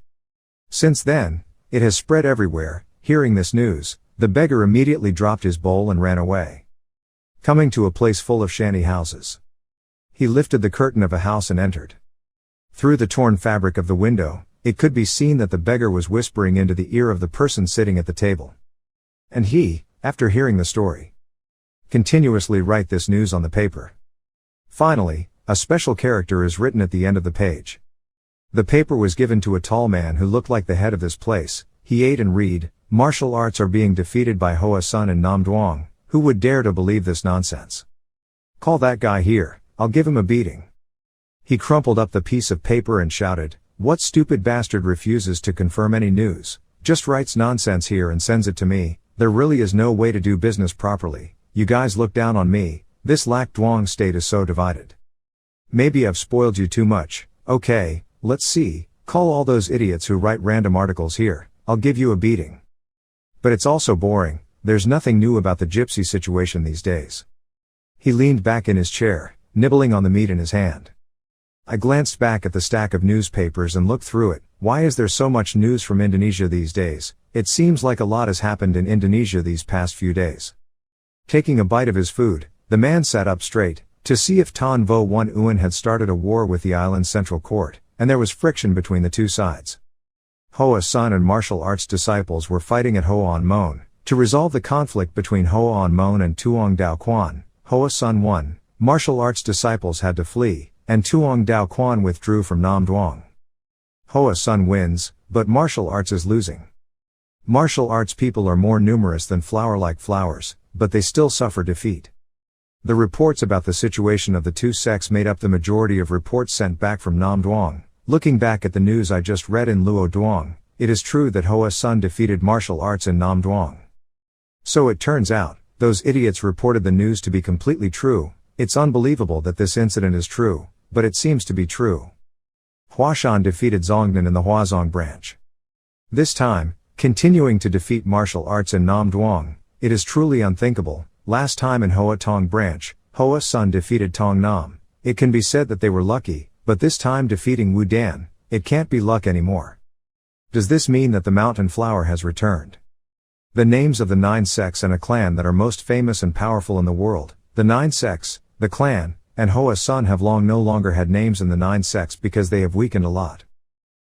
Since then, it has spread everywhere. Hearing this news, the beggar immediately dropped his bowl and ran away. Coming to a place full of shanty houses, he lifted the curtain of a house and entered. Through the torn fabric of the window, it could be seen that the beggar was whispering into the ear of the person sitting at the table. And he, after hearing the story, continuously write this news on the paper. Finally, a special character is written at the end of the page. The paper was given to a tall man who looked like the head of this place. He ate and read, "Martial arts are being defeated by Hoa Sun and Nam Duong. Who would dare to believe this nonsense? Call that guy here, I'll give him a beating." He crumpled up the piece of paper and shouted, "What stupid bastard refuses to confirm any news, just writes nonsense here and sends it to me? There really is no way to do business properly. You guys look down on me. This Lac Duong state is so divided. Maybe I've spoiled you too much. Okay, let's see, call all those idiots who write random articles here, I'll give you a beating. But it's also boring, there's nothing new about the gypsy situation these days." He leaned back in his chair, nibbling on the meat in his hand. I glanced back at the stack of newspapers and looked through it. Why is there so much news from Indonesia these days? It seems like a lot has happened in Indonesia these past few days. Taking a bite of his food, the man sat up straight, to see if Tan Vo One Uan had started a war with the island's central court, and there was friction between the two sides. Hoa Sun and martial arts disciples were fighting at Hoa An Mon. To resolve the conflict between Hoa An Mon and Tuong Dao Quan, Hoa Sun won, martial arts disciples had to flee, and Tuong Dao Quan withdrew from Nam Duong. Hoa Sun wins, but martial arts is losing. Martial arts people are more numerous than flower-like flowers, but they still suffer defeat. The reports about the situation of the two sects made up the majority of reports sent back from Nam Duong. Looking back at the news I just read in Luo Duong, it is true that Hoa Sun defeated martial arts in Nam Duong. So it turns out, those idiots reported the news to be completely true. It's unbelievable that this incident is true, but it seems to be true. Huashan defeated Zongnan in the Huazong branch. This time, continuing to defeat martial arts in Nam Duong, it is truly unthinkable. Last time in Hoa Tong branch, Hoa Sun defeated Tong Nam. It can be said that they were lucky, but this time defeating Wu Dan, it can't be luck anymore. Does this mean that the mountain flower has returned? The names of the 9 sects and a clan that are most famous and powerful in the world, the 9 sects, the clan, and Hoa Sun have no longer had names in the 9 sects because they have weakened a lot.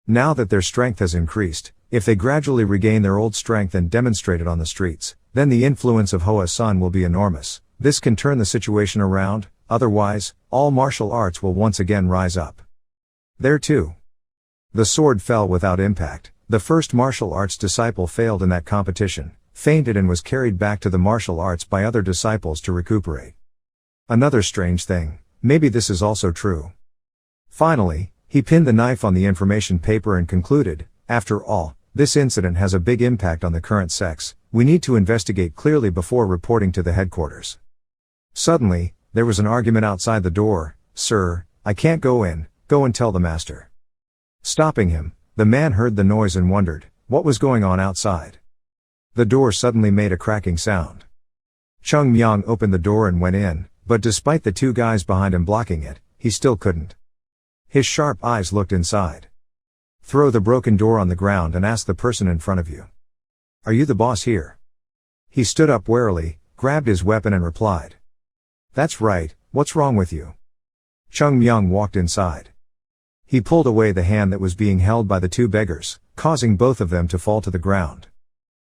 Now that their strength has increased, if they gradually regain their old strength and demonstrate it on the streets, then the influence of Hoa Sun will be enormous. This can turn the situation around, otherwise, all martial arts will once again rise up. There too. The sword fell without impact. The first martial arts disciple failed in that competition, fainted and was carried back to the martial arts by other disciples to recuperate. Another strange thing, maybe this is also true. Finally, he pinned the knife on the information paper and concluded, after all, this incident has a big impact on the current sects, we need to investigate clearly before reporting to the headquarters. Suddenly, there was an argument outside the door. "Sir, I can't go in, go and tell the master." Stopping him, the man heard the noise and wondered, what was going on outside. The door suddenly made a cracking sound. Cheongmyeong opened the door and went in, but despite the 2 guys behind him blocking it, he still couldn't. His sharp eyes looked inside. "Throw the broken door on the ground and ask the person in front of you. Are you the boss here?" He stood up warily, grabbed his weapon and replied. "That's right, what's wrong with you?" Cheongmyeong walked inside. He pulled away the hand that was being held by the 2 beggars, causing both of them to fall to the ground.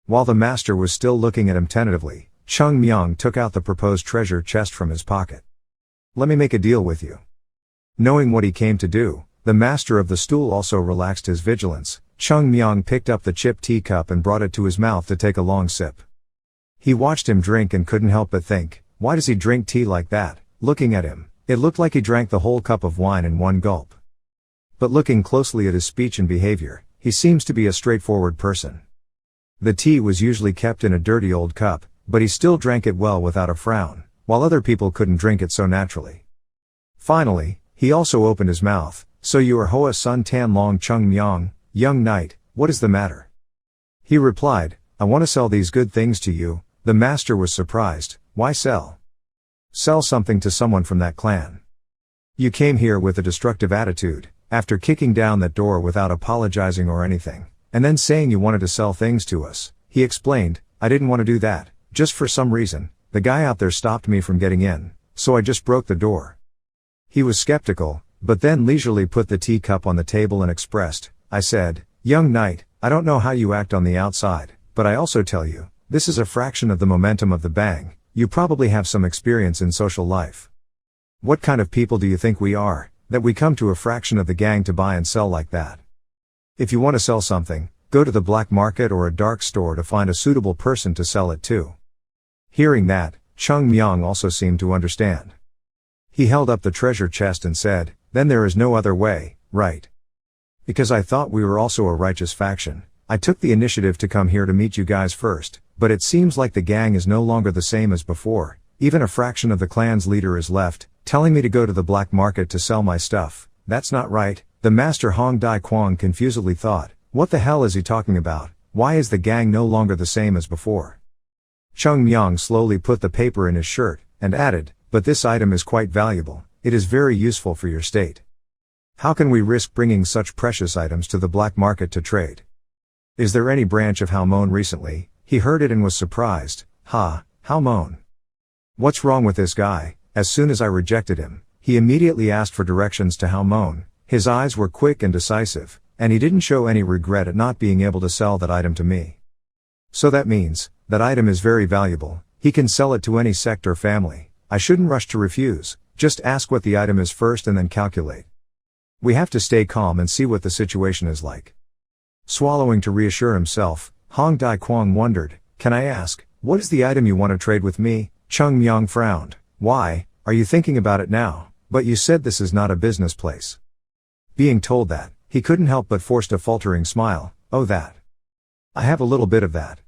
While the master was still looking at him tentatively, Cheongmyeong took out the proposed treasure chest from his pocket. "Let me make a deal with you." Knowing what he came to do, the master of the stool also relaxed his vigilance. Cheongmyeong picked up the chipped teacup and brought it to his mouth to take a long sip. He watched him drink and couldn't help but think, why does he drink tea like that? Looking at him, it looked like he drank the whole cup of wine in one gulp. but looking closely at his speech and behavior, he seems to be a straightforward person. The tea was usually kept in a dirty old cup, but he still drank it well without a frown, while other people couldn't drink it so naturally. Finally, he also opened his mouth. "So you are Hoa Sun Tan Long Cheongmyeong, young knight, what is the matter?" He replied, "I want to sell these good things to you." The master was surprised. "Why sell? Sell something to someone from that clan. You came here with a destructive attitude, after kicking down that door without apologizing or anything, and then saying you wanted to sell things to us." He explained, "I didn't want to do that, just for some reason, the guy out there stopped me from getting in, so I just broke the door." He was skeptical, but then leisurely put the teacup on the table and expressed, "I said, young knight, I don't know how you act on the outside, but I also tell you, this is a fraction of the momentum of the bang. You probably have some experience in social life. What kind of people do you think we are, that we come to a fraction of the gang to buy and sell like that? If you want to sell something, go to the black market or a dark store to find a suitable person to sell it to." Hearing that, Cheongmyeong also seemed to understand. He held up the treasure chest and said, "Then there is no other way, right? Because I thought we were also a righteous faction, I took the initiative to come here to meet you guys first, but it seems like the gang is no longer the same as before, even a fraction of the clan's leader is left, telling me to go to the black market to sell my stuff. That's not right." The master Hong Dai Kwang confusedly thought, "What the hell is he talking about? Why is the gang no longer the same as before?" Cheongmyeong slowly put the paper in his shirt, and added, "But this item is quite valuable, it is very useful for your state. How can we risk bringing such precious items to the black market to trade? Is there any branch of Halmon recently?" He heard it and was surprised. Halmon? What's wrong with this guy? As soon as I rejected him, he immediately asked for directions to Halmon. His eyes were quick and decisive, and he didn't show any regret at not being able to sell that item to me. So that means, that item is very valuable, he can sell it to any sect or family. I shouldn't rush to refuse, just ask what the item is first and then calculate. We have to stay calm and see what the situation is like." Swallowing to reassure himself, Hong Dai Kwang wondered, "Can I ask, what is the item you want to trade with me?" Cheongmyeong frowned. "Why, are you thinking about it now? But you said this is not a business place." Being told that, he couldn't help but forced a faltering smile. "Oh, that. I have a little bit of that."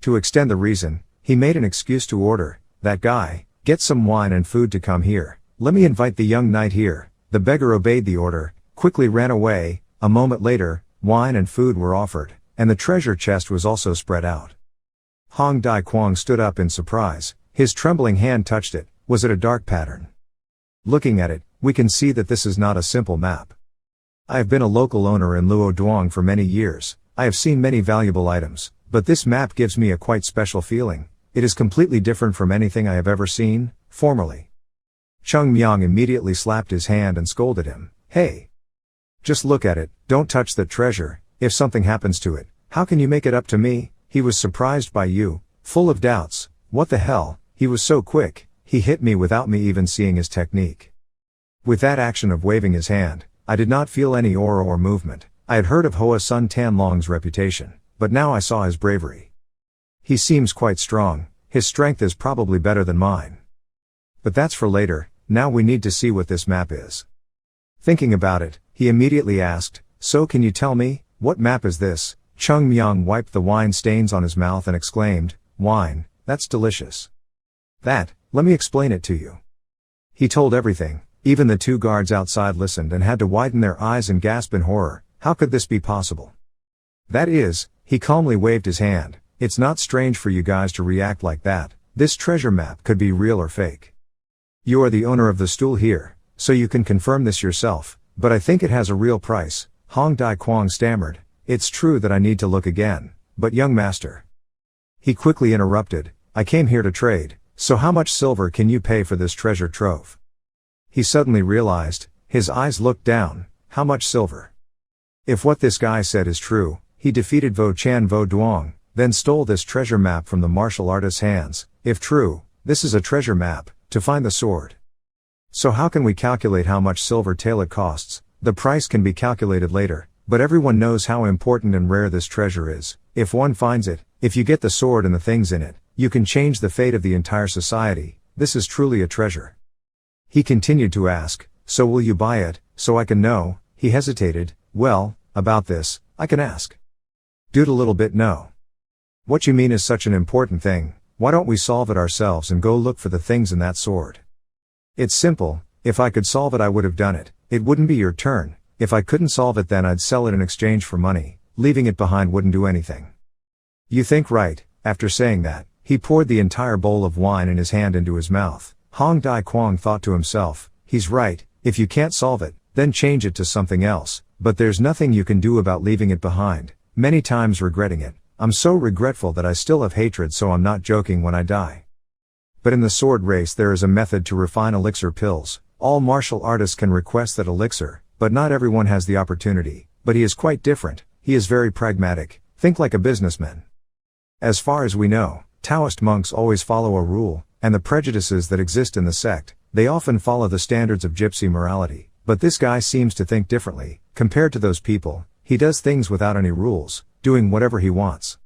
To extend the reason, he made an excuse to order, "That guy, get some wine and food to come here. Let me invite the young knight here." The beggar obeyed the order, quickly ran away. A moment later, wine and food were offered, and the treasure chest was also spread out. Hong Dai Kwang stood up in surprise, his trembling hand touched it. Was it a dark pattern? Looking at it, we can see that this is not a simple map. I have been a local owner in Luo Duong for many years, I have seen many valuable items, but this map gives me a quite special feeling. It is completely different from anything I have ever seen, formerly. Cheongmyeong immediately slapped his hand and scolded him. "Hey! Just look at it, don't touch that treasure. If something happens to it, how can you make it up to me?" He was surprised by you, full of doubts. What the hell, he was so quick, he hit me without me even seeing his technique. With that action of waving his hand, I did not feel any aura or movement. I had heard of Hoa Sun Tan Long's reputation, but now I saw his bravery. He seems quite strong, his strength is probably better than mine. But that's for later, now we need to see what this map is. Thinking about it, he immediately asked, "So can you tell me, what map is this?" Cheongmyeong wiped the wine stains on his mouth and exclaimed, "Wine, that's delicious. Let me explain it to you." He told everything. Even the two guards outside listened and had to widen their eyes and gasp in horror. How could this be possible? "That is," he calmly waved his hand, "it's not strange for you guys to react like that. This treasure map could be real or fake. You are the owner of the stool here, so you can confirm this yourself, but I think it has a real price." Hong Dai Kwang stammered, "It's true that I need to look again, but young master." He quickly interrupted, "I came here to trade, so how much silver can you pay for this treasure trove?" He suddenly realized, his eyes looked down, how much silver? If what this guy said is true, he defeated Vo Chan Vo Duong, then stole this treasure map from the martial artist's hands. If true, this is a treasure map, to find the sword. So how can we calculate how much silver tael it costs? The price can be calculated later, but everyone knows how important and rare this treasure is. If one finds it, if you get the sword and the things in it, you can change the fate of the entire society. This is truly a treasure. He continued to ask, "So will you buy it, so I can know?" He hesitated. Well, about this, I can ask. Dude, a little bit no. What you mean is such an important thing, why don't we solve it ourselves and go look for the things in that sword? It's simple, if I could solve it I would have done it, it wouldn't be your turn, if I couldn't solve it then I'd sell it in exchange for money, leaving it behind wouldn't do anything. You think right. After saying that, he poured the entire bowl of wine in his hand into his mouth. Hong Dai Kwang thought to himself, he's right, if you can't solve it, then change it to something else, but there's nothing you can do about leaving it behind, many times regretting it. I'm so regretful that I still have hatred, so I'm not joking when I die. But in the sword race there is a method to refine elixir pills. All martial artists can request that elixir, but not everyone has the opportunity. But he is quite different, he is very pragmatic, think like a businessman. As far as we know, Taoist monks always follow a rule, and the prejudices that exist in the sect, they often follow the standards of gypsy morality, but this guy seems to think differently. Compared to those people, he does things without any rules, doing whatever he wants.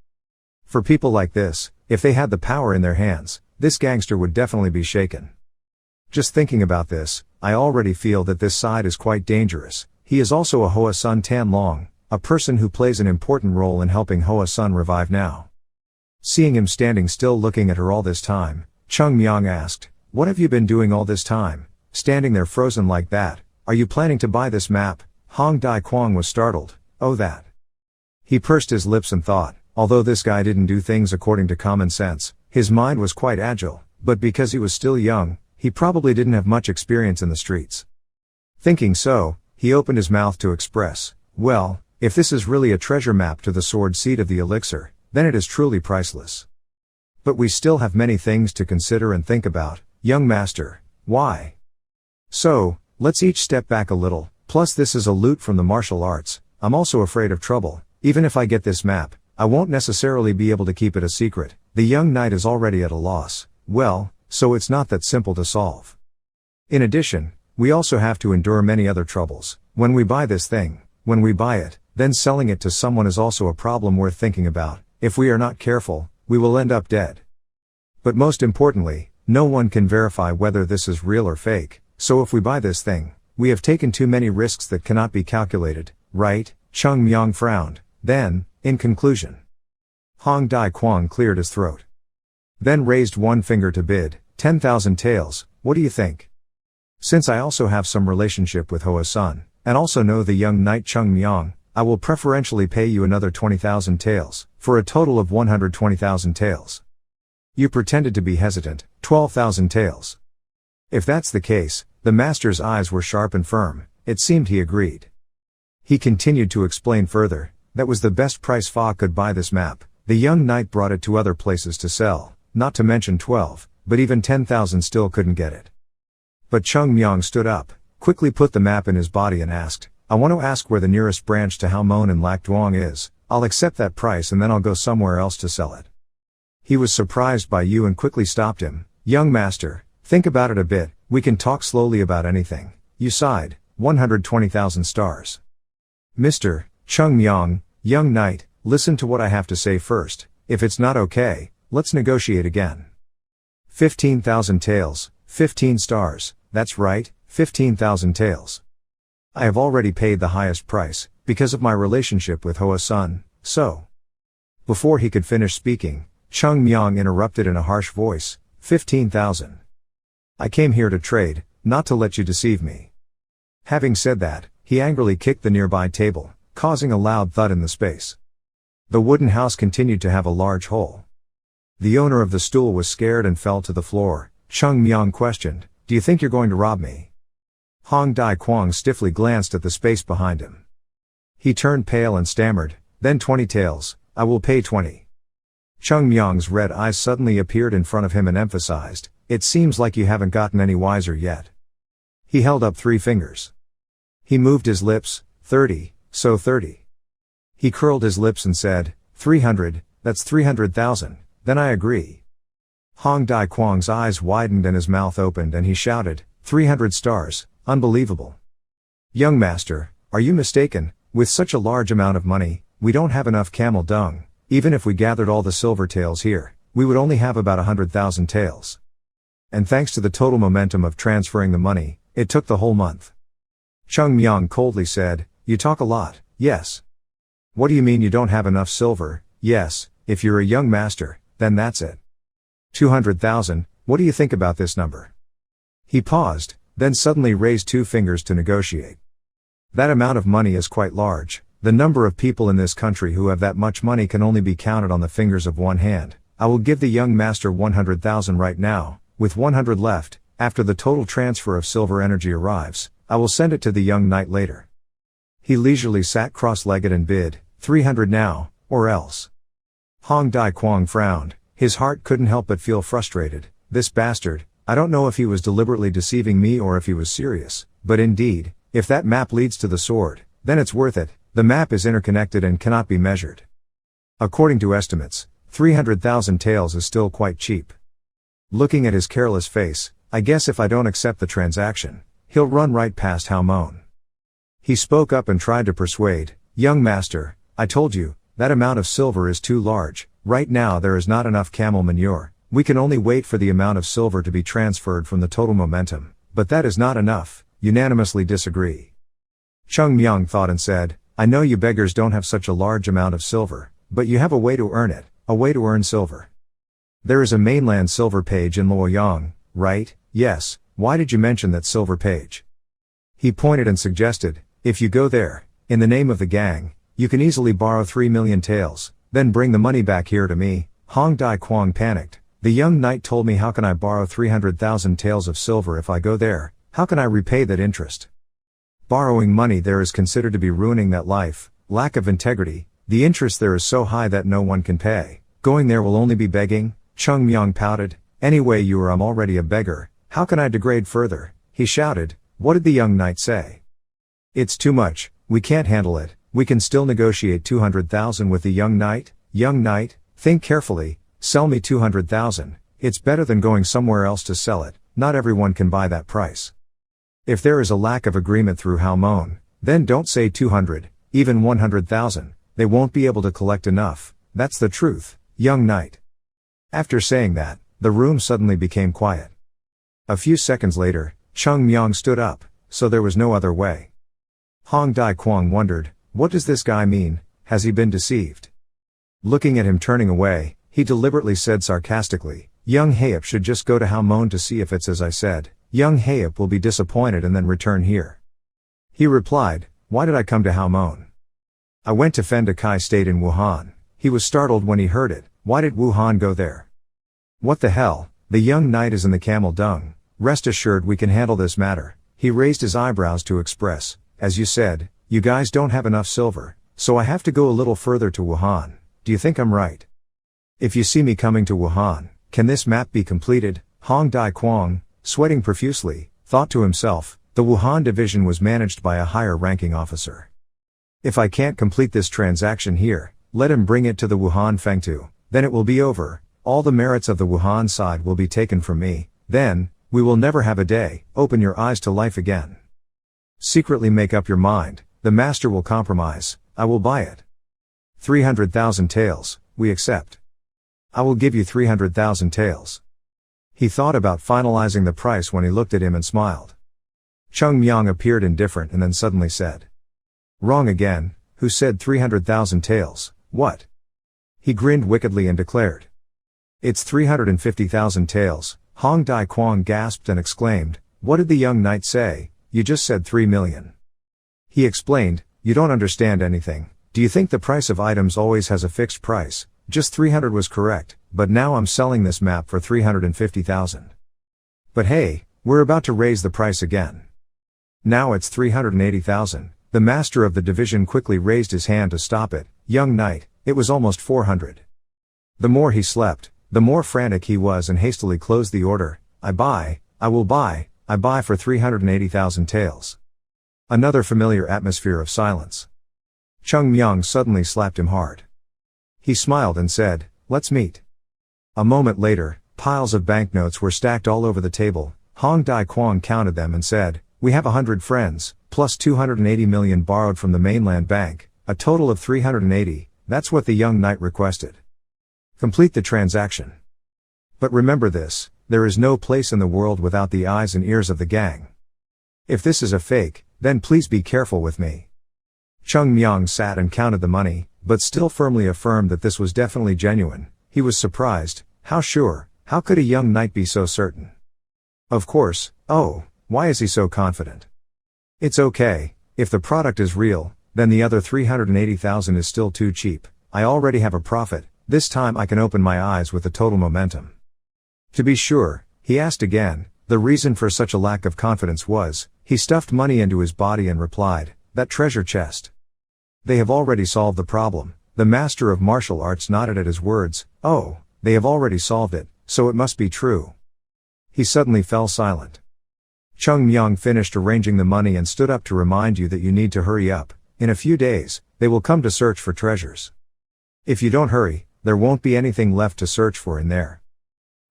For people like this, if they had the power in their hands, this gangster would definitely be shaken. Just thinking about this, I already feel that this side is quite dangerous. He is also a Hoa Sun Tan Long, a person who plays an important role in helping Hoa Sun revive now. Seeing him standing still looking at her all this time, Cheongmyeong asked, what have you been doing all this time, standing there frozen like that? Are you planning to buy this map? Hong Dai Kwang was startled. Oh that. He pursed his lips and thought, although this guy didn't do things according to common sense, his mind was quite agile, but because he was still young, he probably didn't have much experience in the streets. Thinking so, he opened his mouth to express, well, if this is really a treasure map to the sword seed of the elixir, then it is truly priceless. But we still have many things to consider and think about, young master. Why? So, let's each step back a little, plus this is a loot from the martial arts. I'm also afraid of trouble. Even if I get this map, I won't necessarily be able to keep it a secret. The young knight is already at a loss. Well, so it's not that simple to solve. In addition, we also have to endure many other troubles. When we buy this thing, when we buy it, then selling it to someone is also a problem worth thinking about. If we are not careful, we will end up dead. But most importantly, no one can verify whether this is real or fake, so if we buy this thing, we have taken too many risks that cannot be calculated, right? Cheongmyeong frowned. Then, in conclusion, Hong Dai Kwang cleared his throat. Then raised one finger to bid, 10,000 taels, what do you think? Since I also have some relationship with Hoa Sun, and also know the young knight Cheongmyeong, I will preferentially pay you another 20,000 taels, for a total of 120,000 taels. You pretended to be hesitant, 12,000 taels. If that's the case, the master's eyes were sharp and firm, it seemed he agreed. He continued to explain further, that was the best price Fa could buy this map. The young knight brought it to other places to sell, not to mention 12, but even 10,000 still couldn't get it. But Cheongmyeong stood up, quickly put the map in his body and asked, I want to ask where the nearest branch to Halmon and Lac Duong is. I'll accept that price and then I'll go somewhere else to sell it. He was surprised by you and quickly stopped him. Young master, think about it a bit, we can talk slowly about anything. You sighed, 120,000 stars. Mr. Cheongmyeong, young knight, listen to what I have to say first. If it's not okay, let's negotiate again. 15,000 taels, 15 stars, that's right, 15,000 taels. I have already paid the highest price, because of my relationship with Hoa Sun, so. Before he could finish speaking, Cheongmyeong interrupted in a harsh voice, 15,000. I came here to trade, not to let you deceive me. Having said that, he angrily kicked the nearby table, causing a loud thud in the space. The wooden house continued to have a large hole. The owner of the stool was scared and fell to the floor. Cheongmyeong questioned, do you think you're going to rob me? Hong Dai Kwang stiffly glanced at the space behind him. He turned pale and stammered, then 20 taels, I will pay 20. Cheongmyeong's red eyes suddenly appeared in front of him and emphasized, it seems like you haven't gotten any wiser yet. He held up 3 fingers. He moved his lips, 30, so 30. He curled his lips and said, 300, that's 300,000, then I agree. Hong Dai Kwang's eyes widened and his mouth opened and he shouted, 300 stars, unbelievable. Young master, are you mistaken? With such a large amount of money, we don't have enough camel dung. Even if we gathered all the silver taels here, we would only have about 100,000 taels. And thanks to the total momentum of transferring the money, it took the whole month. Cheongmyeong coldly said, "You talk a lot, yes. What do you mean you don't have enough silver? Yes, if you're a young master, then that's it. 200,000, what do you think about this number?" He paused, then suddenly raised two fingers to negotiate. "That amount of money is quite large. The number of people in this country who have that much money can only be counted on the fingers of one hand. I will give the young master 100,000 right now, with 100 left, after the total transfer of silver energy arrives, I will send it to the young knight later." He leisurely sat cross-legged and bid, 300 now, or else. Hong Dai Kwang frowned, his heart couldn't help but feel frustrated. This bastard, I don't know if he was deliberately deceiving me or if he was serious, but indeed, if that map leads to the sword, then it's worth it. The map is interconnected and cannot be measured. According to estimates, 300,000 taels is still quite cheap. Looking at his careless face, I guess if I don't accept the transaction, he'll run right past Haomon. He spoke up and tried to persuade, "Young master, I told you, that amount of silver is too large. Right now there is not enough camel manure. We can only wait for the amount of silver to be transferred from the total momentum, but that is not enough, unanimously disagree." Cheongmyeong thought and said, "I know you beggars don't have such a large amount of silver, but you have a way to earn it, a way to earn silver. There is a mainland silver page in Luoyang, right? Yes, why did you mention that silver page?" He pointed and suggested, "If you go there, in the name of the gang, you can easily borrow 3 million taels, then bring the money back here to me." Hong Dai Kwang panicked. "The young knight told me, how can I borrow 300,000 taels of silver if I go there? How can I repay that interest? Borrowing money there is considered to be ruining that life, lack of integrity, the interest there is so high that no one can pay. Going there will only be begging." Cheongmyeong pouted, "Anyway I'm already a beggar, how can I degrade further?" He shouted, "What did the young knight say?" "It's too much, we can't handle it. We can still negotiate 200,000 with the young knight." "Young knight, think carefully, sell me 200,000, it's better than going somewhere else to sell it, not everyone can buy that price. If there is a lack of agreement through Haomon, then don't say 200, even 100,000, they won't be able to collect enough, that's the truth, young knight." After saying that, the room suddenly became quiet. A few seconds later, Cheongmyeong stood up, so there was no other way. Hong Dai Kwang wondered, what does this guy mean, has he been deceived? Looking at him turning away, he deliberately said sarcastically, "Young Haep should just go to Haomon to see if it's as I said. Young Haep will be disappointed and then return here." He replied, "Why did I come to Haomon? I went to Fendakai State in Wuhan." He was startled when he heard it. Why did Wuhan go there? "What the hell, the young knight is in the camel dung. Rest assured we can handle this matter." He raised his eyebrows to express, "As you said, you guys don't have enough silver, so I have to go a little further to Wuhan. Do you think I'm right? If you see me coming to Wuhan, can this map be completed?" Hong Dai Kwang, sweating profusely, thought to himself, the Wuhan division was managed by a higher ranking officer. If I can't complete this transaction here, let him bring it to the Wuhan Fengtu, then it will be over, all the merits of the Wuhan side will be taken from me, then, we will never have a day, open your eyes to life again. Secretly make up your mind, the master will compromise, I will buy it. 300,000 taels, we accept. I will give you 300,000 taels. He thought about finalizing the price when he looked at him and smiled. Cheongmyeong appeared indifferent and then suddenly said, "Wrong again, who said 300,000 taels, what?" He grinned wickedly and declared, "It's 350,000 taels." Hong Dai Kwang gasped and exclaimed, "What did the young knight say? You just said 3 million. He explained, "You don't understand anything. Do you think the price of items always has a fixed price? Just 300 was correct, but now I'm selling this map for 350,000. But hey, we're about to raise the price again. Now it's 380,000. The master of the division quickly raised his hand to stop it. "Young knight, it was almost 400. The more he slept, the more frantic he was and hastily closed the order. I buy for 380,000 taels." Another familiar atmosphere of silence. Cheongmyeong suddenly slapped him hard. He smiled and said, "Let's meet." A moment later, piles of banknotes were stacked all over the table. Hong Dai Kwang counted them and said, "We have 100 friends, plus 280 million borrowed from the mainland bank, a total of 380, that's what the young knight requested. Complete the transaction. But remember this, there is no place in the world without the eyes and ears of the gang. If this is a fake, then please be careful with me. Cheongmyeong sat and counted the money, but still firmly affirmed that this was definitely genuine. He was surprised. How sure? How could a young knight be so certain? Of course. Oh, why is he so confident? It's okay. If the product is real, then the other 380,000 is still too cheap. I already have a profit. This time I can open my eyes with the total momentum. To be sure, he asked again. The reason for such a lack of confidence was, he stuffed money into his body and replied, that treasure chest. They have already solved the problem. The master of martial arts nodded at his words. Oh, they have already solved it, so it must be true. He suddenly fell silent. Cheongmyeong finished arranging the money and stood up to remind you that you need to hurry up. In a few days, they will come to search for treasures. If you don't hurry, there won't be anything left to search for in there.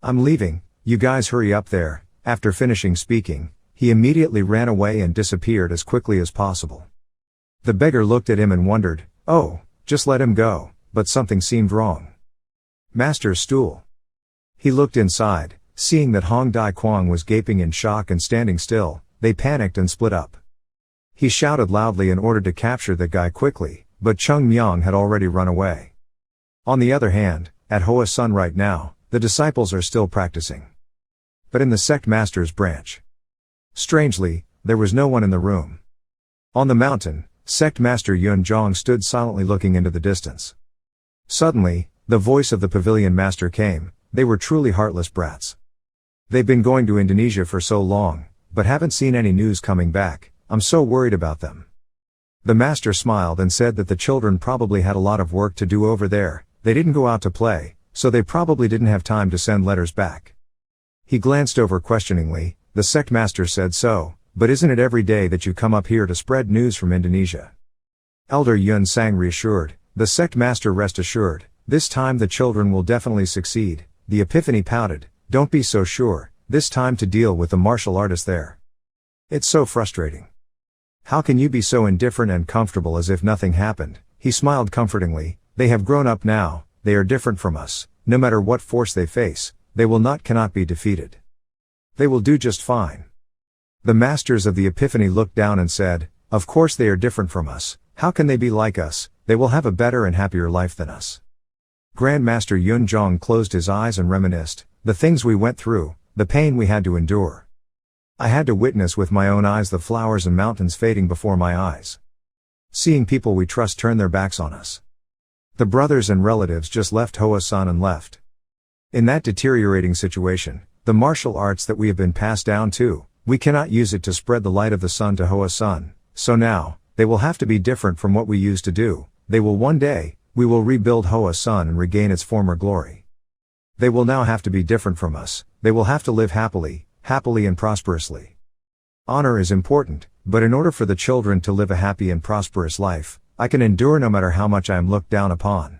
I'm leaving, you guys hurry up there. After finishing speaking, he immediately ran away and disappeared as quickly as possible. The beggar looked at him and wondered, oh, just let him go, but something seemed wrong. Master's stool. He looked inside, seeing that Hong Dai Kwang was gaping in shock and standing still. They panicked and split up. He shouted loudly and ordered to capture the guy quickly, but Cheongmyeong had already run away. On the other hand, at Hoa Sun right now, the disciples are still practicing. But in the sect master's branch. Strangely, there was no one in the room. On the mountain, sect master Yun Zhong stood silently looking into the distance. Suddenly, the voice of the pavilion master came. They were truly heartless brats. They've been going to Indonesia for so long, but haven't seen any news coming back. I'm so worried about them. The master smiled and said that the children probably had a lot of work to do over there. They didn't go out to play, so they probably didn't have time to send letters back. He glanced over questioningly. The sect master said, so, but isn't it every day that you come up here to spread news from Indonesia? Elder Yun Sang reassured. The sect master, rest assured, this time the children will definitely succeed. The Epiphany pouted. Don't be so sure, this time to deal with the martial artist there. It's so frustrating. How can you be so indifferent and comfortable as if nothing happened? He smiled comfortingly. They have grown up now. They are different from us. No matter what force they face, they cannot be defeated. They will do just fine. The masters of the Epiphany looked down and said, of course they are different from us. How can they be like us? They will have a better and happier life than us. Grand Master Yun Zhong closed his eyes and reminisced. The things we went through, the pain we had to endure. I had to witness with my own eyes the flowers and mountains fading before my eyes. Seeing people we trust turn their backs on us. The brothers and relatives just left Hoa Sun and left. In that deteriorating situation, the martial arts that we have been passed down to, we cannot use it to spread the light of the sun to Hoa Sun. So now, they will have to be different from what we used to do. They will one day, we will rebuild Hoa Sun and regain its former glory. They will now have to be different from us. They will have to live happily and prosperously. Honor is important, but in order for the children to live a happy and prosperous life, I can endure no matter how much I am looked down upon.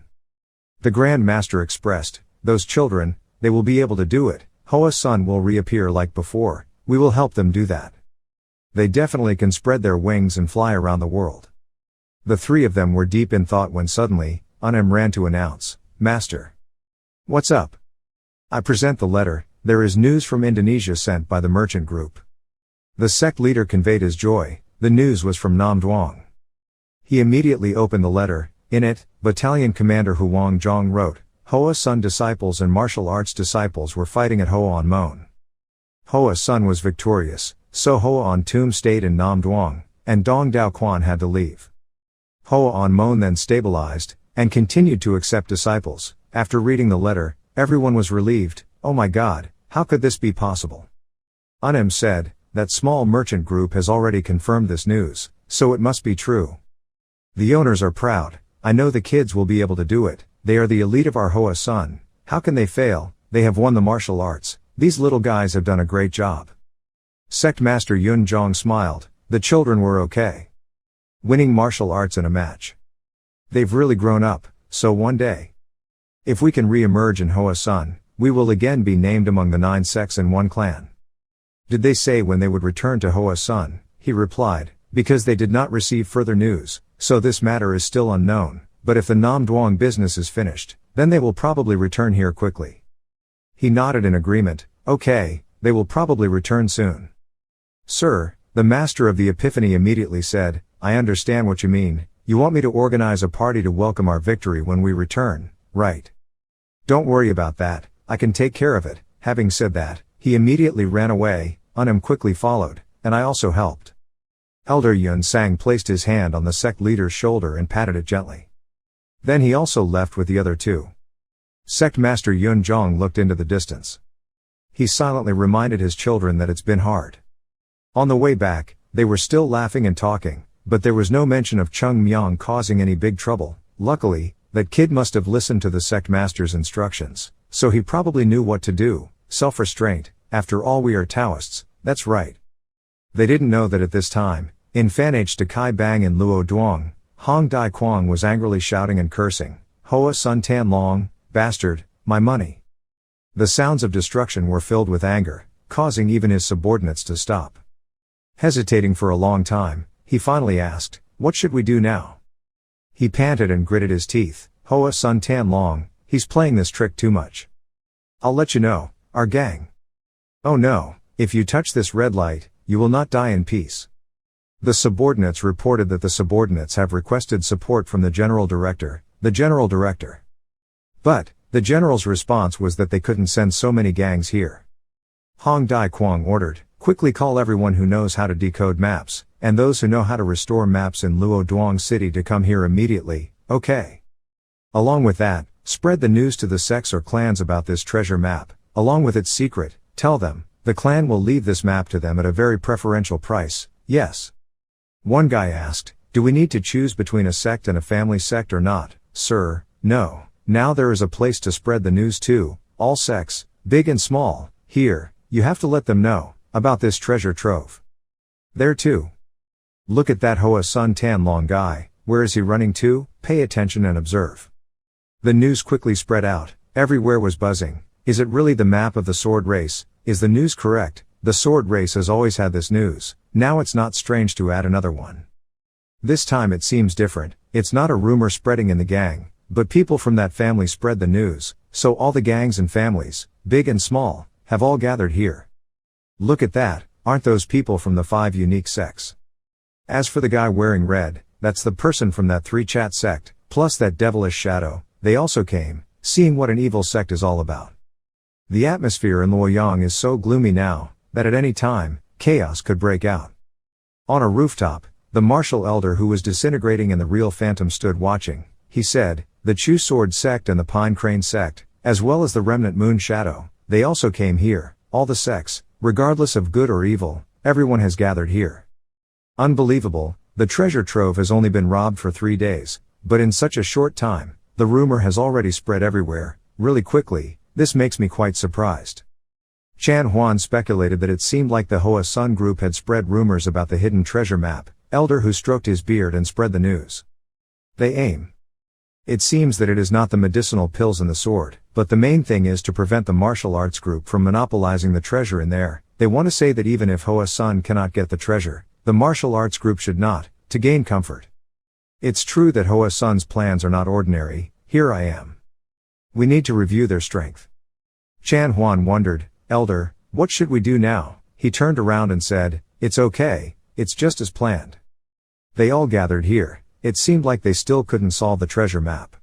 The Grand Master expressed, those children, they will be able to do it. Hoa Sun will reappear like before. We will help them do that. They definitely can spread their wings and fly around the world. The three of them were deep in thought when suddenly, Unem ran to announce, Master. What's up? I present the letter. There is news from Indonesia sent by the merchant group. The sect leader conveyed his joy. The news was from Nam Duong. He immediately opened the letter. In it, Battalion Commander Huang Zhong wrote, Hoa Sun disciples and martial arts disciples were fighting at Hoa On Mon. Hoa Sun was victorious, so Hoa On Tum stayed in Nam Duong, and Dong Dao Quan had to leave. Hoa On Mon then stabilized, and continued to accept disciples. After reading the letter, everyone was relieved. Oh my God, how could this be possible? Unem said, that small merchant group has already confirmed this news, so it must be true. The owners are proud. I know the kids will be able to do it. They are the elite of our Hoa Sun. How can they fail? They have won the martial arts. These little guys have done a great job. Sect Master Yun Zhong smiled. The children were okay. Winning martial arts in a match. They've really grown up, so one day, if we can re-emerge in Hoa Sun, we will again be named among the 9 sects in one clan. Did they say when they would return to Hoa Sun? He replied, because they did not receive further news, so this matter is still unknown, but if the Nam Duong business is finished, then they will probably return here quickly. He nodded in agreement. Okay, they will probably return soon. Sir, The master of the Epiphany immediately said, I understand what you mean, you want me to organize a party to welcome our victory when we return, right? Don't worry about that, I can take care of it. Having said that, he immediately ran away, Unam quickly followed, and I also helped. Elder Yun Sang placed his hand on the sect leader's shoulder and patted it gently. Then he also left with the other two. Sect Master Yun Zhong looked into the distance. He silently reminded his children that it's been hard. On the way back, they were still laughing and talking, but there was no mention of Cheongmyeong causing any big trouble. Luckily, that kid must have listened to the sect master's instructions, so he probably knew what to do. Self-restraint, after all we are Taoists, that's right. They didn't know that at this time, in Fanage to Kai Bang and Luo Duong, Hong Dai Quang was angrily shouting and cursing, Hoa Sun Tan Long, bastard, my money. The sounds of destruction were filled with anger, causing even his subordinates to stop. Hesitating for a long time, he finally asked, what should we do now? He panted and gritted his teeth, Hoa Sun Tan Long, he's playing this trick too much. I'll let you know, our gang. Oh no, if you touch this red light, you will not die in peace. The subordinates reported that the subordinates have requested support from the General Director, But, the General's response was that they couldn't send so many gangs here. Hong Dai Quang ordered, quickly call everyone who knows how to decode maps, and those who know how to restore maps in Luo Duong City to come here immediately, okay? Along with that, spread the news to the sects or clans about this treasure map, along with its secret, tell them, the clan will leave this map to them at a very preferential price, yes. One guy asked, do we need to choose between a sect and a family sect or not? Sir, no. Now there is a place to spread the news to, all sects, big and small, here, you have to let them know, about this treasure trove. There too. Look at that Hoa Sun Tan Long guy, where is he running to? Pay attention and observe. The news quickly spread out, everywhere was buzzing, is it really the map of the sword race, is the news correct? The sword race has always had this news, now it's not strange to add another one. This time it seems different, it's not a rumor spreading in the gang, but people from that family spread the news, so all the gangs and families, big and small, have all gathered here. Look at that, aren't those people from the 5 unique sects? As for the guy wearing red, that's the person from that 3 chat sect, plus that devilish shadow, they also came, seeing what an evil sect is all about. The atmosphere in Luoyang is so gloomy now, that at any time, chaos could break out. On a rooftop, the martial elder who was disintegrating in the real phantom stood watching. He said, the Chu Sword Sect and the Pine Crane Sect, as well as the remnant Moon Shadow, they also came here, all the sects, regardless of good or evil, everyone has gathered here. Unbelievable, the treasure trove has only been robbed for 3 days, but in such a short time, the rumor has already spread everywhere, really quickly, this makes me quite surprised. Chan Huan speculated that it seemed like the Hoa Sun group had spread rumors about the hidden treasure map, elder who stroked his beard and spread the news. They aim. It seems that it is not the medicinal pills and the sword, but the main thing is to prevent the martial arts group from monopolizing the treasure in there. They want to say that even if Hoa Sun cannot get the treasure, the martial arts group should not, to gain comfort. It's true that Hoa Sun's plans are not ordinary, here I am. We need to review their strength. Chan Huan wondered, Elder, what should we do now? He turned around and said, it's okay, it's just as planned. They all gathered here. It seemed like they still couldn't solve the treasure map.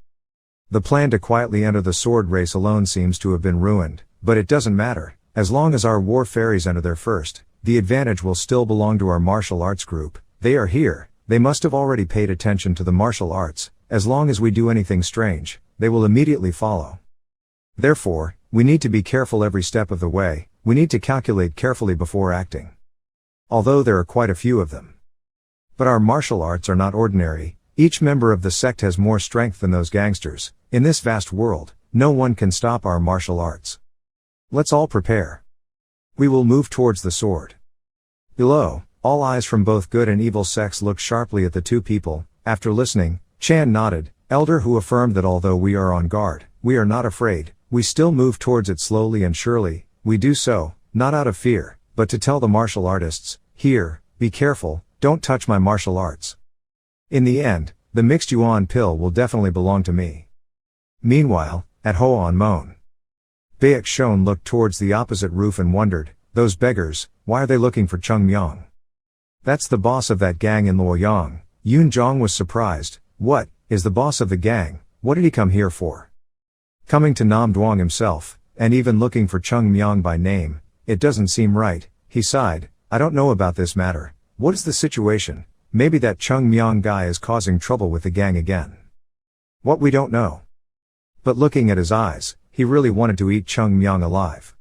The plan to quietly enter the sword race alone seems to have been ruined, but it doesn't matter, as long as our war fairies enter there first, the advantage will still belong to our martial arts group. They are here, they must have already paid attention to the martial arts, as long as we do anything strange, they will immediately follow. Therefore, we need to be careful every step of the way, we need to calculate carefully before acting. Although there are quite a few of them. But our martial arts are not ordinary, each member of the sect has more strength than those gangsters, in this vast world, no one can stop our martial arts. Let's all prepare. We will move towards the sword. Below, all eyes from both good and evil sects looked sharply at the two people. After listening, Chan nodded, elder who affirmed that although we are on guard, we are not afraid, we still move towards it slowly and surely, we do so, not out of fear, but to tell the martial artists, here, be careful, don't touch my martial arts. In the end, the mixed yuan pill will definitely belong to me. Meanwhile, at Hoan Mon, Baek Shon looked towards the opposite roof and wondered, those beggars, why are they looking for Cheongmyeong? That's the boss of that gang in Luoyang. Yun Zhong was surprised. What, is the boss of the gang? What did he come here for? Coming to Nam Duong himself, and even looking for Cheongmyeong by name, it doesn't seem right, he sighed. I don't know about this matter. What is the situation? Maybe that Cheongmyeong guy is causing trouble with the gang again. What we don't know. But looking at his eyes, he really wanted to eat Cheongmyeong alive.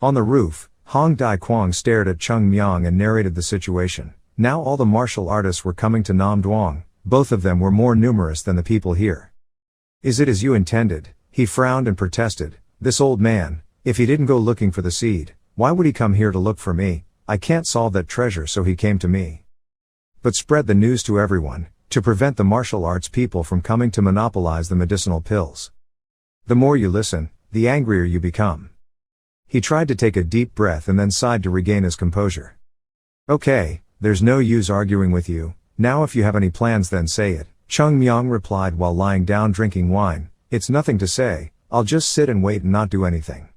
On the roof, Hong Dai Kwang stared at Cheongmyeong and narrated the situation. Now all the martial artists were coming to Nam Duong. Both of them were more numerous than the people here. Is it as you intended? He frowned and protested. This old man, if he didn't go looking for the seed, why would he come here to look for me? I can't solve that treasure, so he came to me. But spread the news to everyone, to prevent the martial arts people from coming to monopolize the medicinal pills. The more you listen, the angrier you become. He tried to take a deep breath and then sighed to regain his composure. Okay, there's no use arguing with you. Now if you have any plans, then say it, Cheongmyeong replied while lying down drinking wine. It's nothing to say, I'll just sit and wait and not do anything.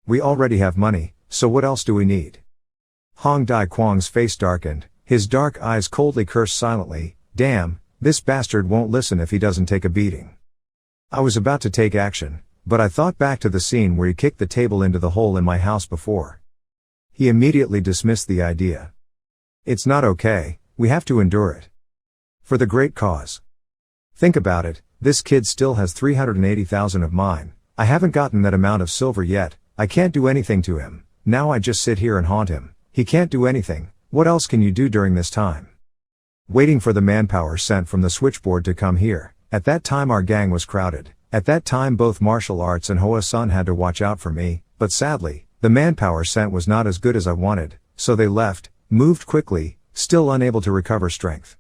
We already have money, so what else do we need? Hong Dai Kwang's face darkened, his dark eyes coldly cursed silently. Damn, this bastard won't listen if he doesn't take a beating. I was about to take action, but I thought back to the scene where he kicked the table into the hole in my house before. He immediately dismissed the idea. It's not okay, we have to endure it. For the great cause. Think about it, this kid still has 380,000 of mine. I haven't gotten that amount of silver yet. I can't do anything to him. Now I just sit here and haunt him. He can't do anything. What else can you do during this time? Waiting for the manpower sent from the switchboard to come here. At that time our gang was crowded. At that time both martial arts and Hoa Sun had to watch out for me, but sadly, the manpower sent was not as good as I wanted, so they left, moved quickly, still unable to recover strength.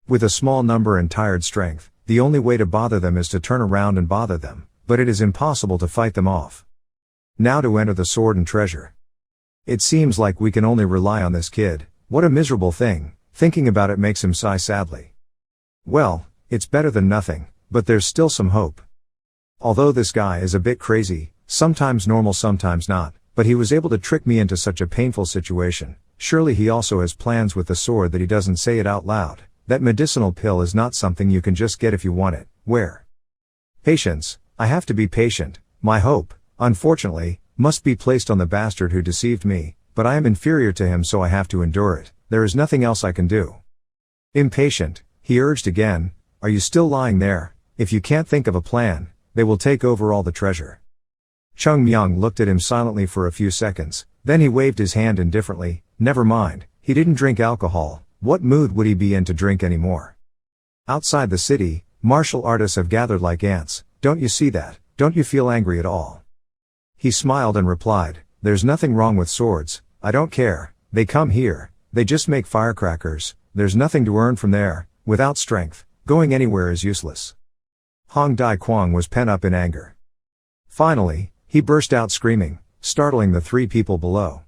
With a small number and tired strength, the only way to bother them is to turn around and bother them, but it is impossible to fight them off. Now to enter the sword and treasure. It seems like we can only rely on this kid. What a miserable thing. Thinking about it makes him sigh sadly. Well, it's better than nothing, but there's still some hope. Although this guy is a bit crazy, sometimes normal sometimes not, but he was able to trick me into such a painful situation. Surely he also has plans with the sword that he doesn't say it out loud. That medicinal pill is not something you can just get if you want it. Where? Patience. I have to be patient. My hope, unfortunately, must be placed on the bastard who deceived me, but I am inferior to him, so I have to endure it. There is nothing else I can do. Impatient, he urged again. Are you still lying there? If you can't think of a plan, they will take over all the treasure. Cheongmyeong looked at him silently for a few seconds, then he waved his hand indifferently. Never mind, he didn't drink alcohol. What mood would he be in to drink anymore? Outside the city, martial artists have gathered like ants. Don't you see that? Don't you feel angry at all? He smiled and replied, there's nothing wrong with swords. I don't care. They come here. They just make firecrackers. There's nothing to earn from there. Without strength, going anywhere is useless. Hong Dai Kwang was pent up in anger. Finally, he burst out screaming, startling the three people below.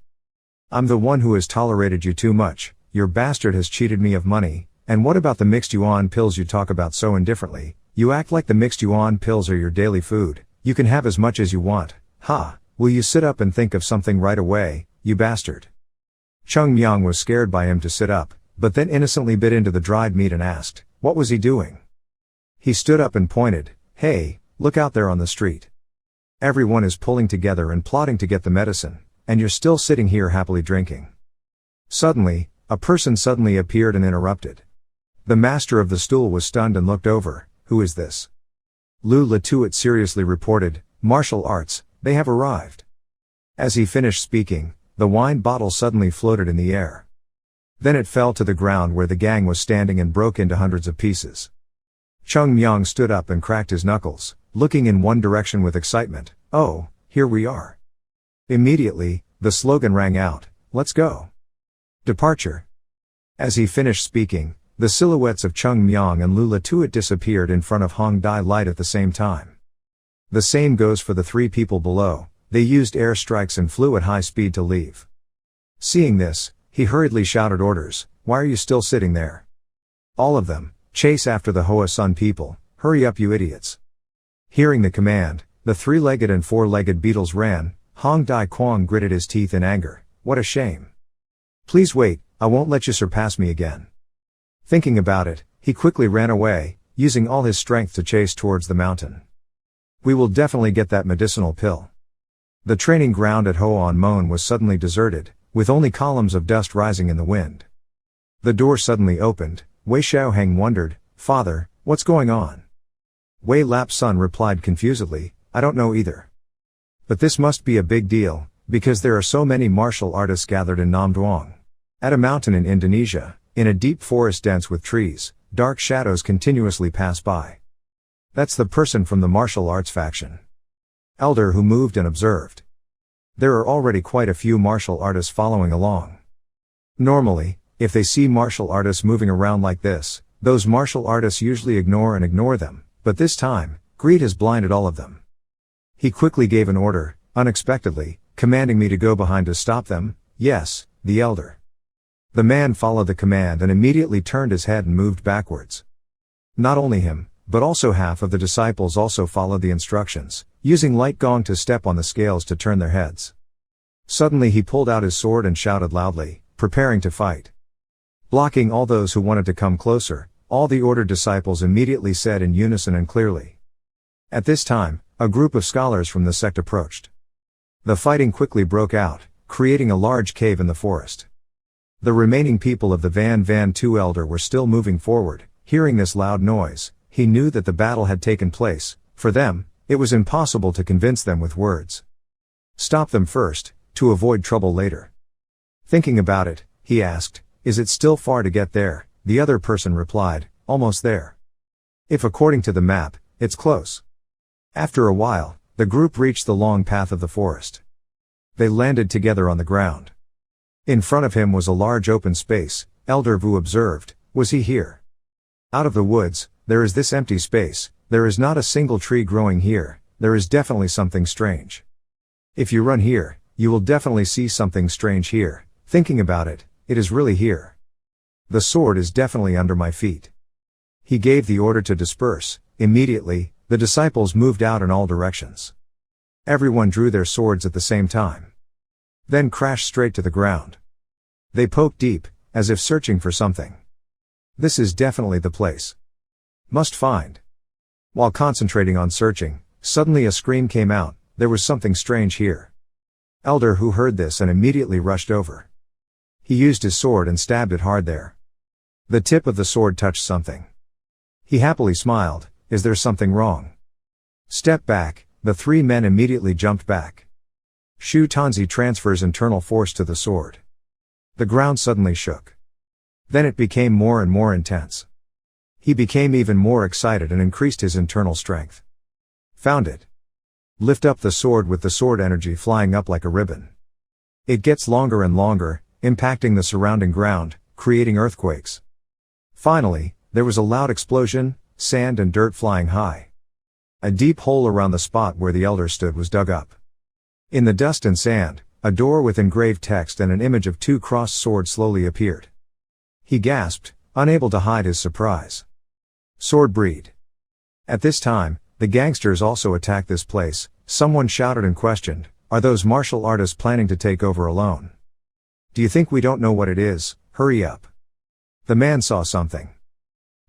I'm the one who has tolerated you too much. Your bastard has cheated me of money. And what about the mixed yuan pills you talk about so indifferently? You act like the mixed yuan pills are your daily food. You can have as much as you want. Ha! Will you sit up and think of something right away, you bastard? Cheongmyeong was scared by him to sit up, but then innocently bit into the dried meat and asked, what was he doing? He stood up and pointed, hey, look out there on the street. Everyone is pulling together and plotting to get the medicine, and you're still sitting here happily drinking. Suddenly, a person suddenly appeared and interrupted. The master of the stool was stunned and looked over. Who is this? Lu Latuit seriously reported, martial arts, they have arrived. As he finished speaking, the wine bottle suddenly floated in the air. Then it fell to the ground where the gang was standing and broke into hundreds of pieces. Cheongmyeong stood up and cracked his knuckles, looking in one direction with excitement. Oh, here we are. Immediately, the slogan rang out, let's go. Departure. As he finished speaking, the silhouettes of Cheongmyeong and Lu Latuit disappeared in front of Hong Dai Light at the same time. The same goes for the three people below. They used air strikes and flew at high speed to leave. Seeing this, he hurriedly shouted orders, why are you still sitting there? All of them, chase after the Hoa Sun people, hurry up you idiots. Hearing the command, the three-legged and four-legged beetles ran. Hong Dai Kwang gritted his teeth in anger. What a shame. Please wait, I won't let you surpass me again. Thinking about it, he quickly ran away, using all his strength to chase towards the mountain. We will definitely get that medicinal pill. The training ground at Hoan Mon was suddenly deserted, with only columns of dust rising in the wind. The door suddenly opened. Wei Xiaoheng wondered, "Father, what's going on?" Wei Lap's son replied confusedly, "I don't know either. But this must be a big deal, because there are so many martial artists gathered in Nam Duong." At a mountain in Indonesia, in a deep forest dense with trees, dark shadows continuously pass by. That's the person from the martial arts faction. Elder who moved and observed. There are already quite a few martial artists following along. Normally, if they see martial artists moving around like this, those martial artists usually ignore them, but this time, greed has blinded all of them. He quickly gave an order, unexpectedly, commanding me to go behind to stop them. Yes, the elder. The man followed the command and immediately turned his head and moved backwards. Not only him, but also half of the disciples also followed the instructions, using light gong to step on the scales to turn their heads. Suddenly he pulled out his sword and shouted loudly, preparing to fight. Blocking all those who wanted to come closer, all the ordered disciples immediately said in unison and clearly. At this time, a group of scholars from the sect approached. The fighting quickly broke out, creating a large cave in the forest. The remaining people of the Van Tu elder were still moving forward. Hearing this loud noise, he knew that the battle had taken place. For them, it was impossible to convince them with words. Stop them first, to avoid trouble later. Thinking about it, he asked, "Is it still far to get there?" The other person replied, "Almost there. If according to the map, it's close." After a while, the group reached the long path of the forest. They landed together on the ground. In front of him was a large open space. Elder Vu observed, "Was he here? Out of the woods, there is this empty space, there is not a single tree growing here, there is definitely something strange. If you run here, you will definitely see something strange here. Thinking about it, it is really here. The sword is definitely under my feet." He gave the order to disperse. Immediately, the disciples moved out in all directions. Everyone drew their swords at the same time. Then crashed straight to the ground. They poked deep, as if searching for something. This is definitely the place. Must find. While concentrating on searching, suddenly a scream came out, there was something strange here. Elder who heard this and immediately rushed over. He used his sword and stabbed it hard there. The tip of the sword touched something. He happily smiled, "Is there something wrong?" Step back, the three men immediately jumped back. Shu Tanzi transfers internal force to the sword. The ground suddenly shook. Then it became more and more intense. He became even more excited and increased his internal strength. Found it. Lift up the sword with the sword energy flying up like a ribbon. It gets longer and longer, impacting the surrounding ground, creating earthquakes. Finally, there was a loud explosion, sand and dirt flying high. A deep hole around the spot where the elder stood was dug up. In the dust and sand, a door with engraved text and an image of two crossed swords slowly appeared. He gasped, unable to hide his surprise. Sword breed. At this time, the gangsters also attacked this place. Someone shouted and questioned, "Are those martial artists planning to take over alone? Do you think we don't know what it is? Hurry up." The man saw something.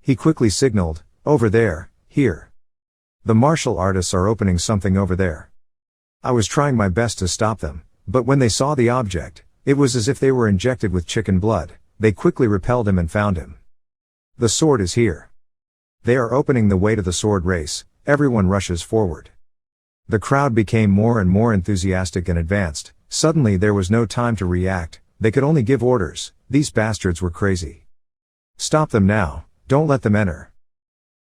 He quickly signaled, "Over there, here. The martial artists are opening something over there." I was trying my best to stop them, but when they saw the object, it was as if they were injected with chicken blood. They quickly repelled him and found him. The sword is here. They are opening the way to the sword race. Everyone rushes forward. The crowd became more and more enthusiastic and advanced. Suddenly there was no time to react, they could only give orders. These bastards were crazy. Stop them now, don't let them enter.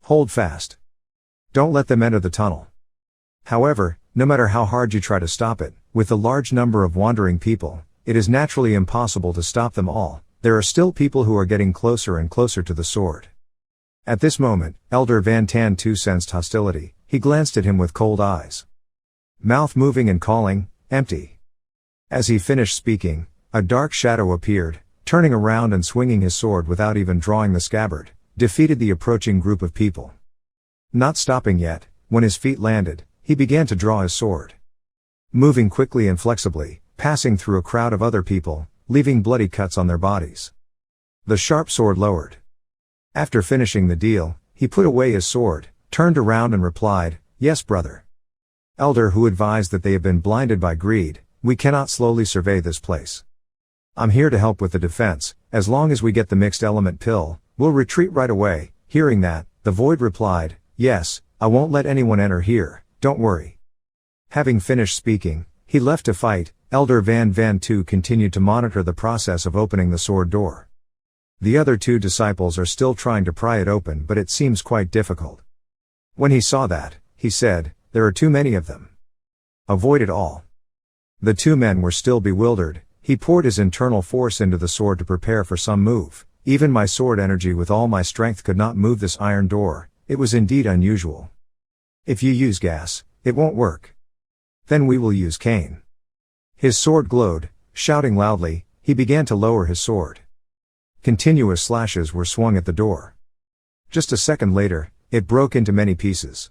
Hold fast. Don't let them enter the tunnel. However, no matter how hard you try to stop it, with the large number of wandering people, it is naturally impossible to stop them all. There are still people who are getting closer and closer to the sword. At this moment, Elder Van Tan Tu sensed hostility. He glanced at him with cold eyes. Mouth moving and calling, "Empty." As he finished speaking, a dark shadow appeared, turning around and swinging his sword without even drawing the scabbard, defeated the approaching group of people. Not stopping yet, when his feet landed, he began to draw his sword. Moving quickly and flexibly, passing through a crowd of other people, leaving bloody cuts on their bodies. The sharp sword lowered. After finishing the deal, he put away his sword, turned around and replied, "Yes, brother." Elder, who advised that they have been blinded by greed, "We cannot slowly survey this place. I'm here to help with the defense. As long as we get the mixed element pill, we'll retreat right away." Hearing that, the void replied, "Yes, I won't let anyone enter here, don't worry." Having finished speaking, he left to fight. Elder Van Van Tu continued to monitor the process of opening the sword door. The other two disciples are still trying to pry it open, but it seems quite difficult. When he saw that, he said, "There are too many of them. Avoid it all." The two men were still bewildered. He poured his internal force into the sword to prepare for some move. "Even my sword energy with all my strength could not move this iron door." It was indeed unusual. "If you use gas, it won't work." "Then we will use cane." His sword glowed. Shouting loudly, he began to lower his sword. Continuous slashes were swung at the door. Just a second later, it broke into many pieces.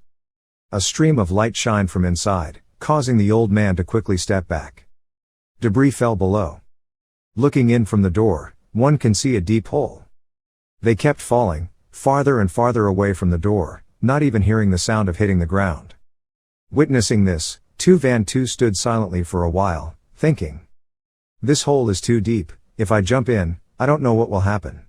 A stream of light shined from inside, causing the old man to quickly step back. Debris fell below. Looking in from the door, one can see a deep hole. They kept falling, farther and farther away from the door, not even hearing the sound of hitting the ground. Witnessing this, Tu Van Tu stood silently for a while, thinking. "This hole is too deep. If I jump in, I don't know what will happen.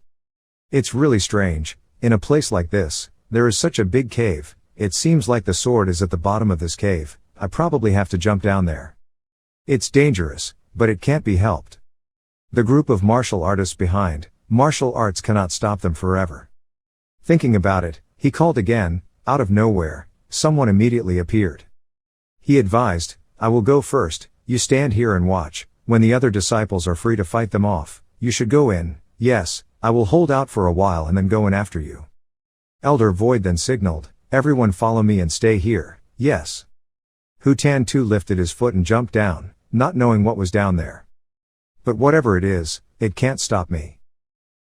It's really strange. In a place like this, there is such a big cave. It seems like the sword is at the bottom of this cave. I probably have to jump down there. It's dangerous, but it can't be helped. The group of martial artists behind, martial arts cannot stop them forever." Thinking about it, he called again. Out of nowhere, someone immediately appeared. He advised, "I will go first, you stand here and watch. When the other disciples are free to fight them off, you should go in. Yes, I will hold out for a while and then go in after you." Elder Void then signaled, "Everyone follow me and stay here." "Yes." Hu Tan Tu lifted his foot and jumped down, not knowing what was down there. "But whatever it is, it can't stop me.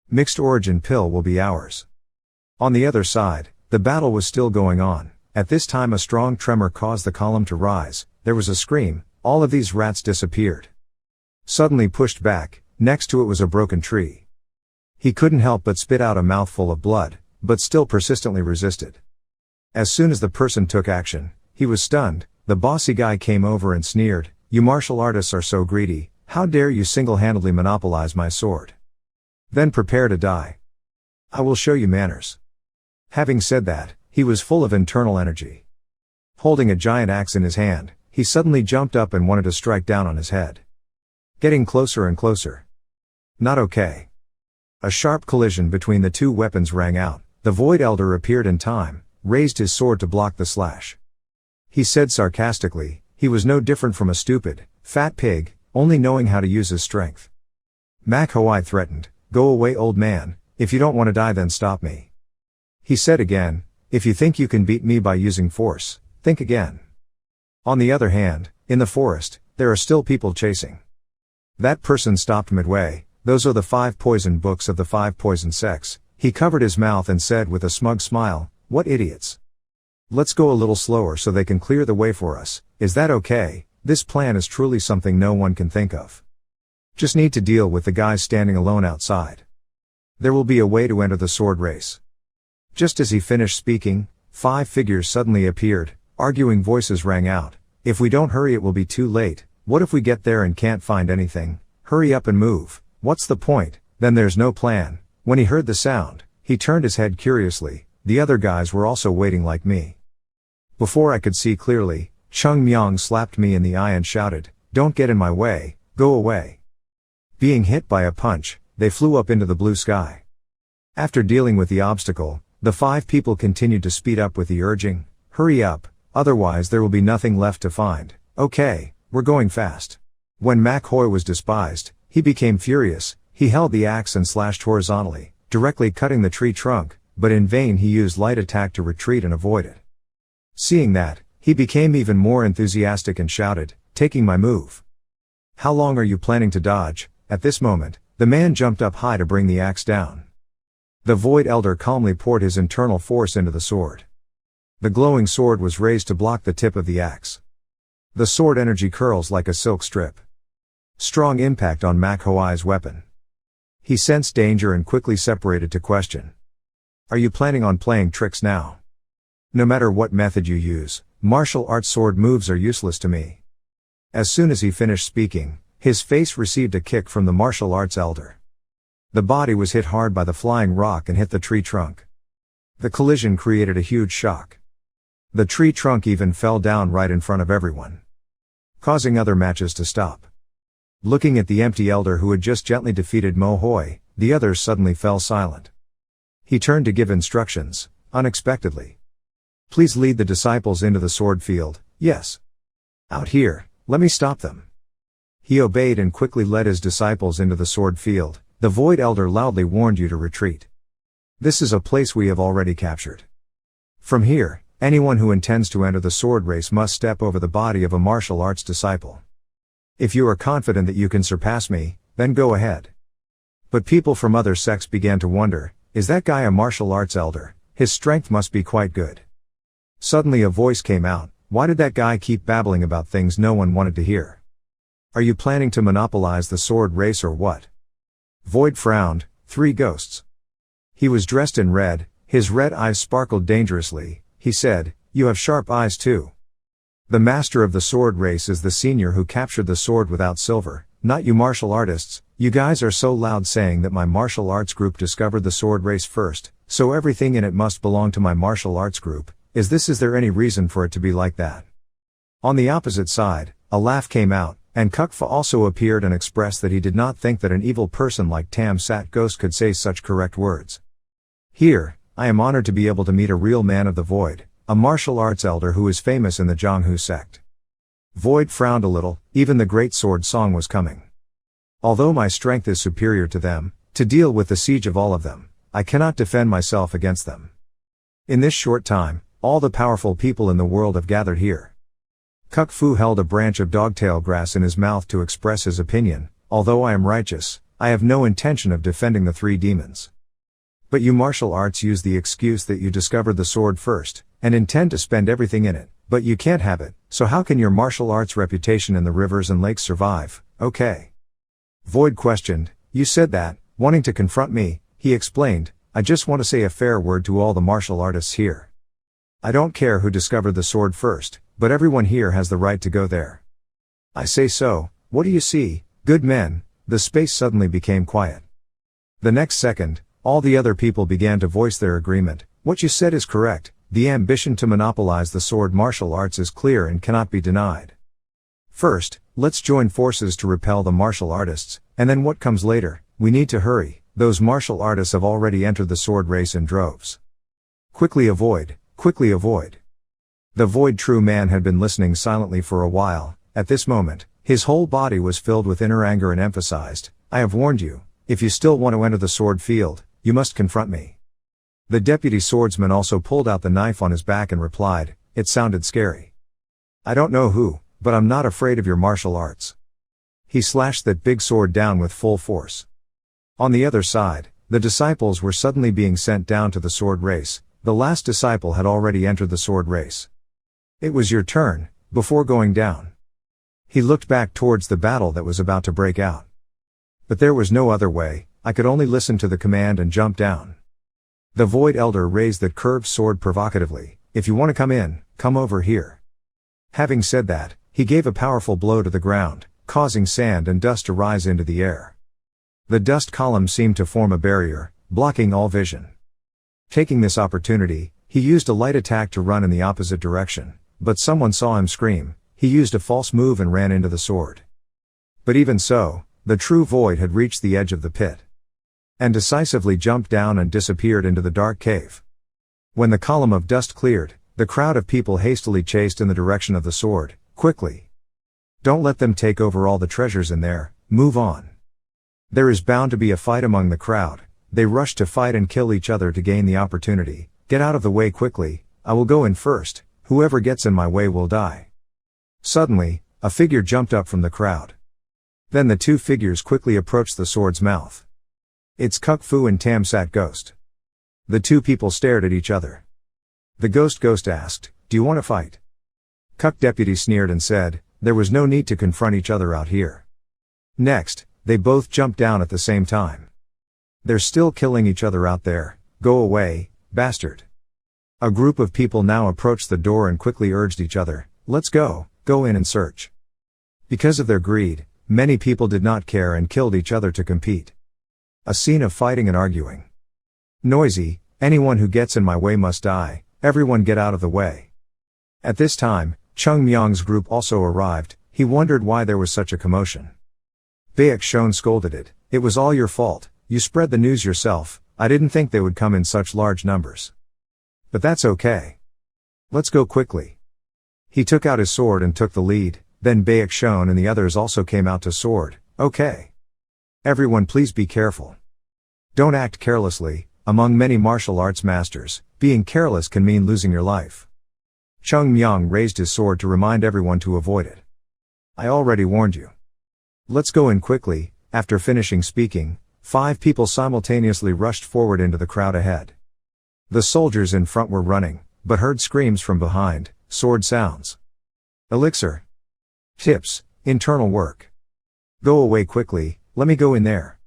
Mixed origin pill will be ours." On the other side, the battle was still going on. At this time a strong tremor caused the column to rise. There was a scream. All of these rats disappeared. Suddenly pushed back, next to it was a broken tree. He couldn't help but spit out a mouthful of blood, but still persistently resisted. As soon as the person took action, he was stunned. The bossy guy came over and sneered, "You martial artists are so greedy. How dare you single-handedly monopolize my sword? Then prepare to die. I will show you manners." Having said that, he was full of internal energy. Holding a giant axe in his hand, he suddenly jumped up and wanted to strike down on his head. Getting closer and closer. Not okay. A sharp collision between the two weapons rang out. The Void Elder appeared in time, raised his sword to block the slash. He said sarcastically, he was no different from a stupid, fat pig, only knowing how to use his strength. Manhwa threatened, "Go away, old man. If you don't want to die, then stop me." He said again, "If you think you can beat me by using force, think again." On the other hand, in the forest, there are still people chasing. That person stopped midway. "Those are the 5 poison books of the 5 poison sects." He covered his mouth and said with a smug smile, "What idiots. Let's go a little slower so they can clear the way for us. Is that okay? This plan is truly something no one can think of. Just need to deal with the guys standing alone outside. There will be a way to enter the sword race." Just as he finished speaking, 5 figures suddenly appeared. Arguing voices rang out, "If we don't hurry it will be too late. What if we get there and can't find anything? Hurry up and move. What's the point? Then there's no plan." When he heard the sound, he turned his head curiously. The other guys were also waiting like me. Before I could see clearly, Cheongmyeong slapped me in the eye and shouted, "Don't get in my way, go away." Being hit by a punch, they flew up into the blue sky. After dealing with the obstacle, the 5 people continued to speed up with the urging, "Hurry up, otherwise there will be nothing left to find." "Okay, we're going fast." When Manhwa was despised, he became furious. He held the axe and slashed horizontally, directly cutting the tree trunk, but in vain he used light attack to retreat and avoid it. Seeing that, he became even more enthusiastic and shouted, "Taking my move. How long are you planning to dodge?" At this moment, the man jumped up high to bring the axe down. The Void Elder calmly poured his internal force into the sword. The glowing sword was raised to block the tip of the axe. The sword energy curls like a silk strip. Strong impact on Manhwa's weapon. He sensed danger and quickly separated to question. Are you planning on playing tricks now? No matter what method you use, martial arts sword moves are useless to me. As soon as he finished speaking, his face received a kick from the martial arts elder. The body was hit hard by the flying rock and hit the tree trunk. The collision created a huge shock. The tree trunk even fell down right in front of everyone, causing other matches to stop. Looking at the empty elder who had just gently defeated Mo Hoi, the others suddenly fell silent. He turned to give instructions, unexpectedly. Please lead the disciples into the sword field, yes. Out here, let me stop them. He obeyed and quickly led his disciples into the sword field. The Void Elder loudly warned you to retreat. This is a place we have already captured. From here, anyone who intends to enter the sword race must step over the body of a martial arts disciple. If you are confident that you can surpass me, then go ahead. But people from other sects began to wonder, is that guy a martial arts elder? His strength must be quite good. Suddenly a voice came out, why did that guy keep babbling about things no one wanted to hear? Are you planning to monopolize the sword race or what? Void frowned, 3 ghosts. He was dressed in red, his red eyes sparkled dangerously. He said, you have sharp eyes too. The master of the sword race is the senior who captured the sword without silver, not you martial artists. You guys are so loud saying that my martial arts group discovered the sword race first, so everything in it must belong to my martial arts group. Is there any reason for it to be like that? On the opposite side, a laugh came out, and Kukfa also appeared and expressed that he did not think that an evil person like Tam Sat Ghost could say such correct words. Here, I am honored to be able to meet a real man of the Void, a martial arts elder who is famous in the Mount Hua Sect. Void frowned a little, even the great sword song was coming. Although my strength is superior to them, to deal with the siege of all of them, I cannot defend myself against them. In this short time, all the powerful people in the world have gathered here. Kuk Fu held a branch of dogtail grass in his mouth to express his opinion, although I am righteous, I have no intention of defending the 3 demons. But you martial arts use the excuse that you discovered the sword first, and intend to spend everything in it, but you can't have it, so how can your martial arts reputation in the rivers and lakes survive? Okay. Void questioned, you said that, wanting to confront me, he explained, I just want to say a fair word to all the martial artists here. I don't care who discovered the sword first, but everyone here has the right to go there. I say so, what do you see, good men? The space suddenly became quiet. The next second, all the other people began to voice their agreement. What you said is correct, the ambition to monopolize the sword martial arts is clear and cannot be denied. First, let's join forces to repel the martial artists, and then what comes later, we need to hurry, those martial artists have already entered the sword race in droves. Quickly avoid. Quickly avoid. The Void True Man had been listening silently for a while. At this moment, his whole body was filled with inner anger and emphasized, I have warned you, if you still want to enter the sword field, you must confront me. The deputy swordsman also pulled out the knife on his back and replied, it sounded scary. I don't know who, but I'm not afraid of your martial arts. He slashed that big sword down with full force. On the other side, the disciples were suddenly being sent down to the sword race. The last disciple had already entered the sword race. It was your turn, before going down. He looked back towards the battle that was about to break out. But there was no other way, I could only listen to the command and jump down. The Void Elder raised that curved sword provocatively, if you want to come in, come over here. Having said that, he gave a powerful blow to the ground, causing sand and dust to rise into the air. The dust column seemed to form a barrier, blocking all vision. Taking this opportunity, he used a light attack to run in the opposite direction, but someone saw him scream. He used a false move and ran into the sword. But even so, the true Void had reached the edge of the pit, and decisively jumped down and disappeared into the dark cave. When the column of dust cleared, the crowd of people hastily chased in the direction of the sword, quickly. Don't let them take over all the treasures in there, move on. There is bound to be a fight among the crowd. They rush to fight and kill each other to gain the opportunity. Get out of the way quickly, I will go in first, whoever gets in my way will die. Suddenly, a figure jumped up from the crowd. Then the 2 figures quickly approached the sword's mouth. It's Kuk Fu and Tam Sat Ghost. The 2 people stared at each other. The ghost asked, do you want to fight? Kuk Deputy sneered and said, there was no need to confront each other out here. Next, they both jumped down at the same time. They're still killing each other out there, go away, bastard. A group of people now approached the door and quickly urged each other, let's go in and search. Because of their greed, many people did not care and killed each other to compete. A scene of fighting and arguing. Noisy, anyone who gets in my way must die, everyone get out of the way. At this time, Cheongmyeong's group also arrived. He wondered why there was such a commotion. Baek Shon scolded it, it was all your fault, you spread the news yourself, I didn't think they would come in such large numbers. But that's okay. Let's go quickly. He took out his sword and took the lead, then Baek Shon and the others also came out to sword, okay. Everyone please be careful. Don't act carelessly, among many martial arts masters, being careless can mean losing your life. Cheongmyeong raised his sword to remind everyone to avoid it. I already warned you. Let's go in quickly. After finishing speaking, 5 people simultaneously rushed forward into the crowd ahead. The soldiers in front were running, but heard screams from behind, sword sounds. Elixir. Tips, internal work. Go away quickly, let me go in there.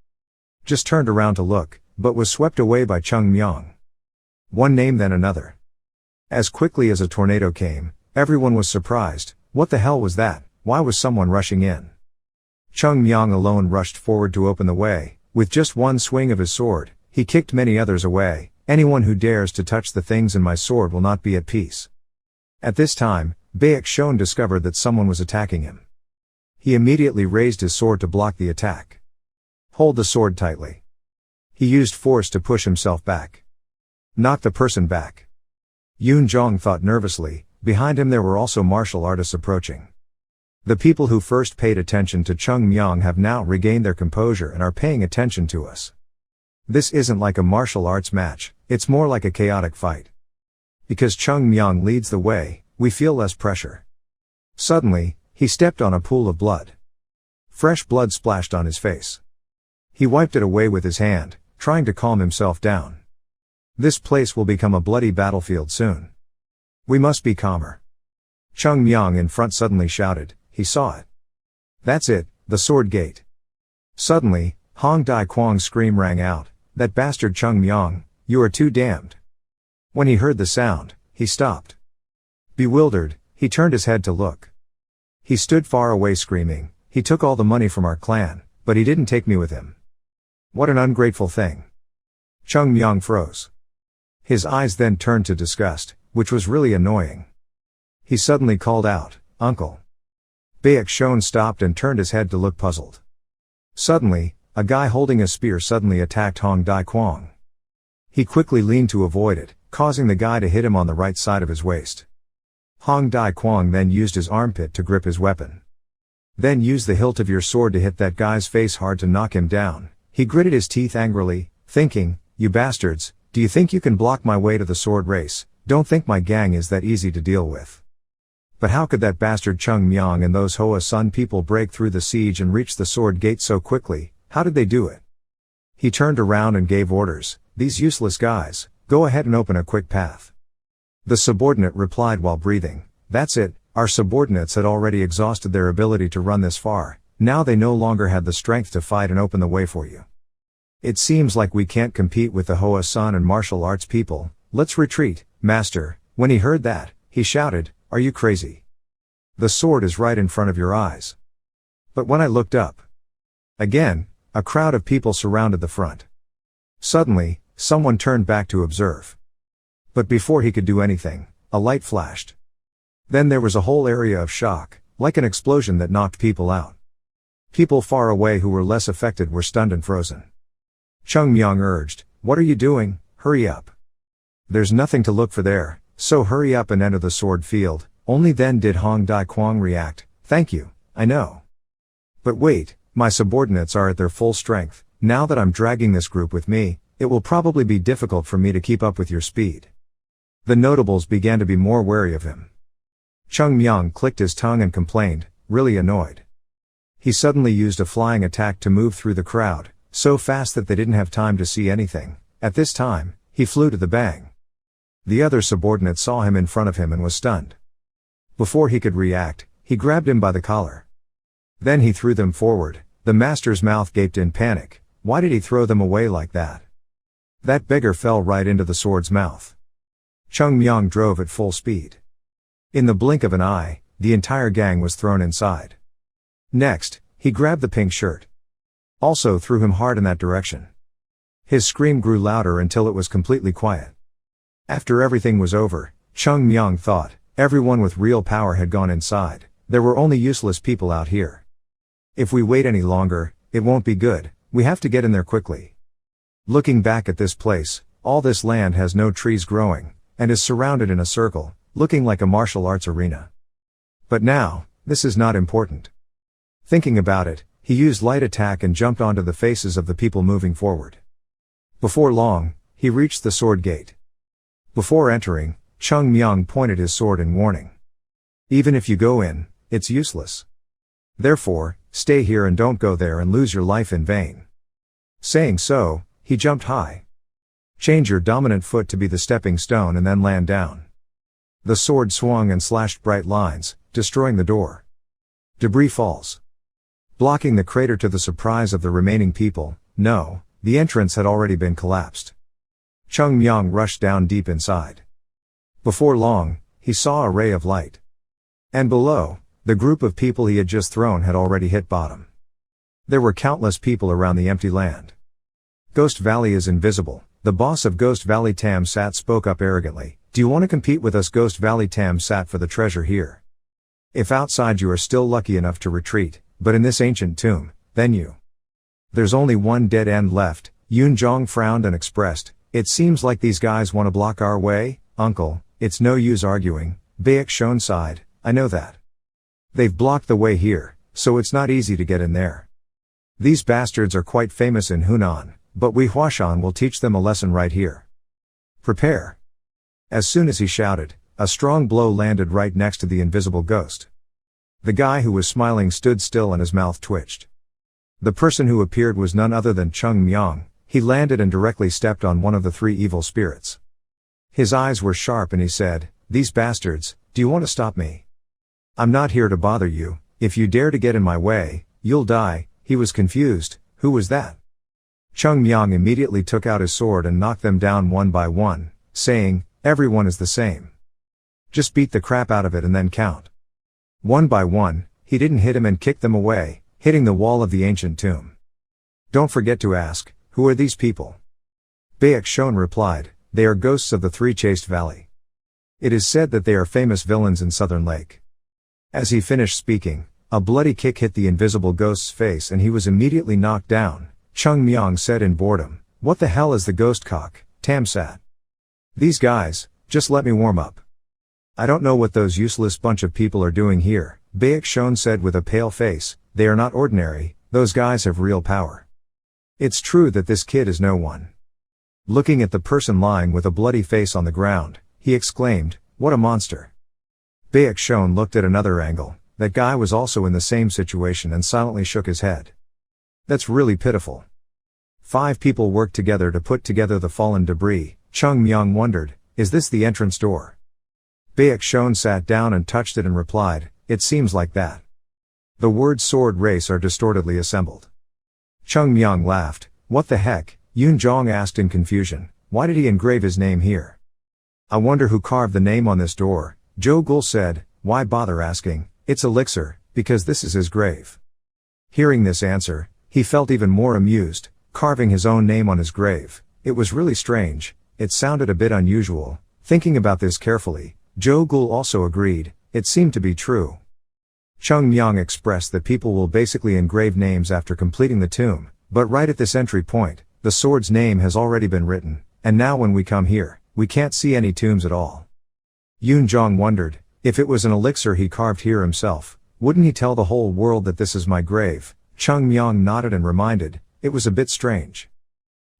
Just turned around to look, but was swept away by Cheongmyeong. One name then another. As quickly as a tornado came, everyone was surprised, what the hell was that, why was someone rushing in? Cheongmyeong alone rushed forward to open the way, with just one swing of his sword, he kicked many others away. Anyone who dares to touch the things in my sword will not be at peace. At this time, Baek Shon discovered that someone was attacking him. He immediately raised his sword to block the attack. Hold the sword tightly. He used force to push himself back. Knock the person back. Yoon Jong thought nervously, behind him there were also martial artists approaching. The people who first paid attention to Cheongmyeong have now regained their composure and are paying attention to us. This isn't like a martial arts match, it's more like a chaotic fight. Because Cheongmyeong leads the way, we feel less pressure. Suddenly, he stepped on a pool of blood. Fresh blood splashed on his face. He wiped it away with his hand, trying to calm himself down. This place will become a bloody battlefield soon. We must be calmer. Cheongmyeong in front suddenly shouted, he saw it. That's it, the sword gate. Suddenly, Hong Dai Kwang's scream rang out, that bastard Cheongmyeong, you are too damned. When he heard the sound, he stopped. Bewildered, he turned his head to look. He stood far away screaming, he took all the money from our clan, but he didn't take me with him. What an ungrateful thing. Cheongmyeong froze. His eyes then turned to disgust, which was really annoying. He suddenly called out, Uncle. Baek Shon stopped and turned his head to look puzzled. Suddenly, a guy holding a spear suddenly attacked Hong Dai Kwang. He quickly leaned to avoid it, causing the guy to hit him on the right side of his waist. Hong Dai Kwang then used his armpit to grip his weapon. Then use the hilt of your sword to hit that guy's face hard to knock him down. He gritted his teeth angrily, thinking, you bastards, do you think you can block my way to the sword race? Don't think my gang is that easy to deal with. But how could that bastard Cheongmyeong and those Hoa Sun people break through the siege and reach the sword gate so quickly? How did they do it? He turned around and gave orders, these useless guys, go ahead and open a quick path. The subordinate replied while breathing, that's it, our subordinates had already exhausted their ability to run this far, now they no longer had the strength to fight and open the way for you. It seems like we can't compete with the Hoa Sun and martial arts people, let's retreat, master. When he heard that, he shouted, are you crazy? The sword is right in front of your eyes. But when I looked up, again, a crowd of people surrounded the front. Suddenly, someone turned back to observe. But before he could do anything, a light flashed. Then there was a whole area of shock, like an explosion that knocked people out. People far away who were less affected were stunned and frozen. Cheongmyeong urged, what are you doing, hurry up. There's nothing to look for there, so hurry up and enter the sword field. Only then did Hong Dai Kwang react, thank you, I know. But wait, my subordinates are at their full strength, now that I'm dragging this group with me, it will probably be difficult for me to keep up with your speed. The notables began to be more wary of him. Cheongmyeong clicked his tongue and complained, really annoyed. He suddenly used a flying attack to move through the crowd, so fast that they didn't have time to see anything. At this time, he flew to the bang. The other subordinate saw him in front of him and was stunned. Before he could react, he grabbed him by the collar. Then he threw them forward, the master's mouth gaped in panic, Why did he throw them away like that? That beggar fell right into the sword's mouth. Cheongmyeong drove at full speed. In the blink of an eye, the entire gang was thrown inside. Next, he grabbed the pink shirt. Also threw him hard in that direction. His scream grew louder until it was completely quiet. After everything was over, Cheongmyeong thought, everyone with real power had gone inside, there were only useless people out here. If we wait any longer, it won't be good, we have to get in there quickly. Looking back at this place, all this land has no trees growing, and is surrounded in a circle, looking like a martial arts arena. But now, this is not important. Thinking about it, he used light attack and jumped onto the faces of the people moving forward. Before long, he reached the sword gate. Before entering, Cheongmyeong pointed his sword in warning. Even if you go in, it's useless. Therefore, stay here and don't go there and lose your life in vain. Saying so, he jumped high. Change your dominant foot to be the stepping stone and then land down. The sword swung and slashed bright lines, destroying the door. Debris falls. Blocking the crater to the surprise of the remaining people, no, the entrance had already been collapsed. Cheongmyeong rushed down deep inside. Before long, he saw a ray of light. And below, the group of people he had just thrown had already hit bottom. There were countless people around the empty land. Ghost Valley is invisible. The boss of Ghost Valley Tam Sat spoke up arrogantly. Do you want to compete with us, Ghost Valley Tam Sat, for the treasure here? If outside you are still lucky enough to retreat, but in this ancient tomb, then you. There's only one dead end left. Yoon Jong frowned and expressed, it seems like these guys want to block our way, uncle, it's no use arguing. Baek Shon sighed, I know that. They've blocked the way here, so it's not easy to get in there. These bastards are quite famous in Hunan, but we Huashan will teach them a lesson right here. Prepare. As soon as he shouted, a strong blow landed right next to the invisible ghost. The guy who was smiling stood still and his mouth twitched. The person who appeared was none other than Cheongmyeong. He landed and directly stepped on one of the three evil spirits. His eyes were sharp and he said, these bastards, do you want to stop me? I'm not here to bother you, if you dare to get in my way, you'll die. He was confused, who was that? Cheongmyeong immediately took out his sword and knocked them down one by one, saying, everyone is the same. Just beat the crap out of it and then count. One by one, he didn't hit him and kicked them away, hitting the wall of the ancient tomb. Don't forget to ask, who are these people? Baek Shon replied, they are ghosts of the Three Chaste Valley. It is said that they are famous villains in Southern Lake. As he finished speaking, a bloody kick hit the invisible ghost's face and he was immediately knocked down. Cheongmyeong said in boredom, what the hell is the ghost cock, Tam Sat? These guys, just let me warm up. I don't know what those useless bunch of people are doing here, Baek Shon said with a pale face, they are not ordinary, those guys have real power. It's true that this kid is no one. Looking at the person lying with a bloody face on the ground, he exclaimed, what a monster. Baek Shon looked at another angle, that guy was also in the same situation and silently shook his head. That's really pitiful. 5 people worked together to put together the fallen debris. Cheongmyeong wondered, is this the entrance door? Baek Shon sat down and touched it and replied, it seems like that. The words sword race are distortedly assembled. Cheongmyeong laughed, what the heck? Yoon Jong asked in confusion, why did he engrave his name here? I wonder who carved the name on this door. Jo Gul said, why bother asking, it's elixir, because this is his grave. Hearing this answer, he felt even more amused, carving his own name on his grave. It was really strange, it sounded a bit unusual. Thinking about this carefully, Jo Gul also agreed, it seemed to be true. Cheongmyeong expressed that people will basically engrave names after completing the tomb, but right at this entry point, the sword's name has already been written, and now when we come here, we can't see any tombs at all. Yoon Jong wondered, if it was an elixir he carved here himself, wouldn't he tell the whole world that this is my grave? Cheongmyeong nodded and reminded, it was a bit strange.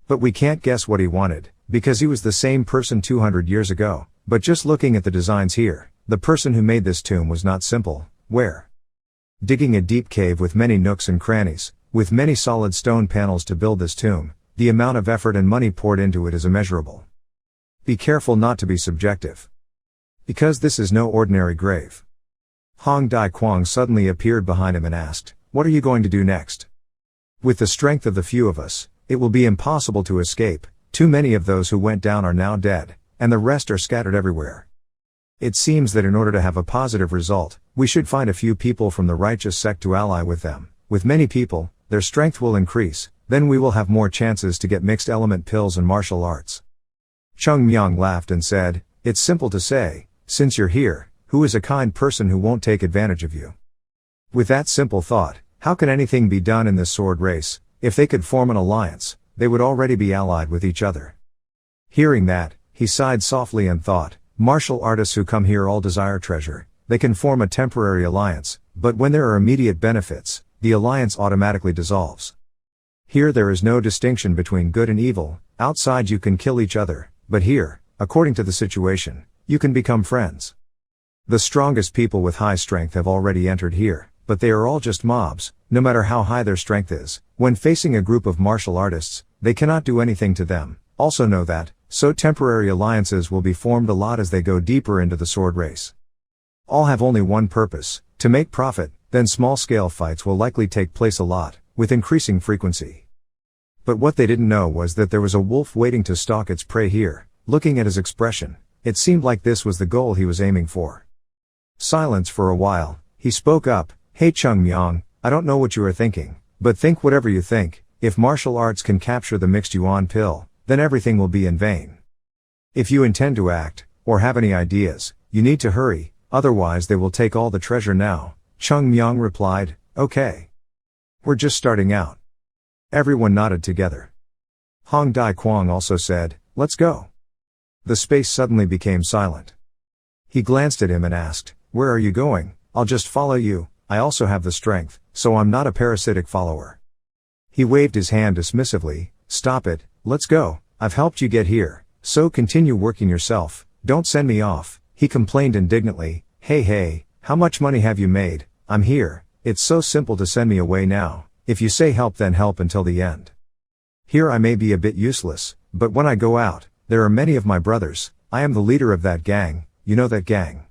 But we can't guess what he wanted, because he was the same person 200 years ago, but just looking at the designs here, the person who made this tomb was not simple. Where? Digging a deep cave with many nooks and crannies, with many solid stone panels to build this tomb, the amount of effort and money poured into it is immeasurable. Be careful not to be subjective. Because this is no ordinary grave. Hong Dai Kwang suddenly appeared behind him and asked, what are you going to do next? With the strength of the few of us, it will be impossible to escape. Too many of those who went down are now dead, and the rest are scattered everywhere. It seems that in order to have a positive result, we should find a few people from the righteous sect to ally with them. With many people, their strength will increase, then we will have more chances to get mixed element pills and martial arts. Cheongmyeong laughed and said, "It's simple to say, since you're here, who is a kind person who won't take advantage of you?" With that simple thought, how can anything be done in this sword race? If they could form an alliance, they would already be allied with each other. Hearing that, he sighed softly and thought, martial artists who come here all desire treasure. They can form a temporary alliance, but when there are immediate benefits, the alliance automatically dissolves. Here there is no distinction between good and evil. Outside you can kill each other, but here, according to the situation, you can become friends. The strongest people with high strength have already entered here, but they are all just mobs, no matter how high their strength is. When facing a group of martial artists, they cannot do anything to them. Also know that, so temporary alliances will be formed a lot as they go deeper into the sword race. All have only one purpose, to make profit, then small-scale fights will likely take place a lot, with increasing frequency. But what they didn't know was that there was a wolf waiting to stalk its prey here. Looking at his expression, it seemed like this was the goal he was aiming for. Silence for a while, he spoke up, "Hey Cheongmyeong, I don't know what you are thinking, but think whatever you think. If martial arts can capture the mixed yuan pill, then everything will be in vain. If you intend to act, or have any ideas, you need to hurry, otherwise they will take all the treasure now." Cheongmyeong replied, "Okay. We're just starting out." Everyone nodded together. Hong Dai Kwang also said, "Let's go." The space suddenly became silent. He glanced at him and asked, "Where are you going?" "I'll just follow you, I also have the strength, so I'm not a parasitic follower." He waved his hand dismissively, "Stop it, let's go, I've helped you get here, so continue working yourself, don't send me off." He complained indignantly, Hey, how much money have you made? I'm here, it's so simple to send me away now. If you say help then help until the end. Here I may be a bit useless, but when I go out, there are many of my brothers, I am the leader of that gang, you know that gang.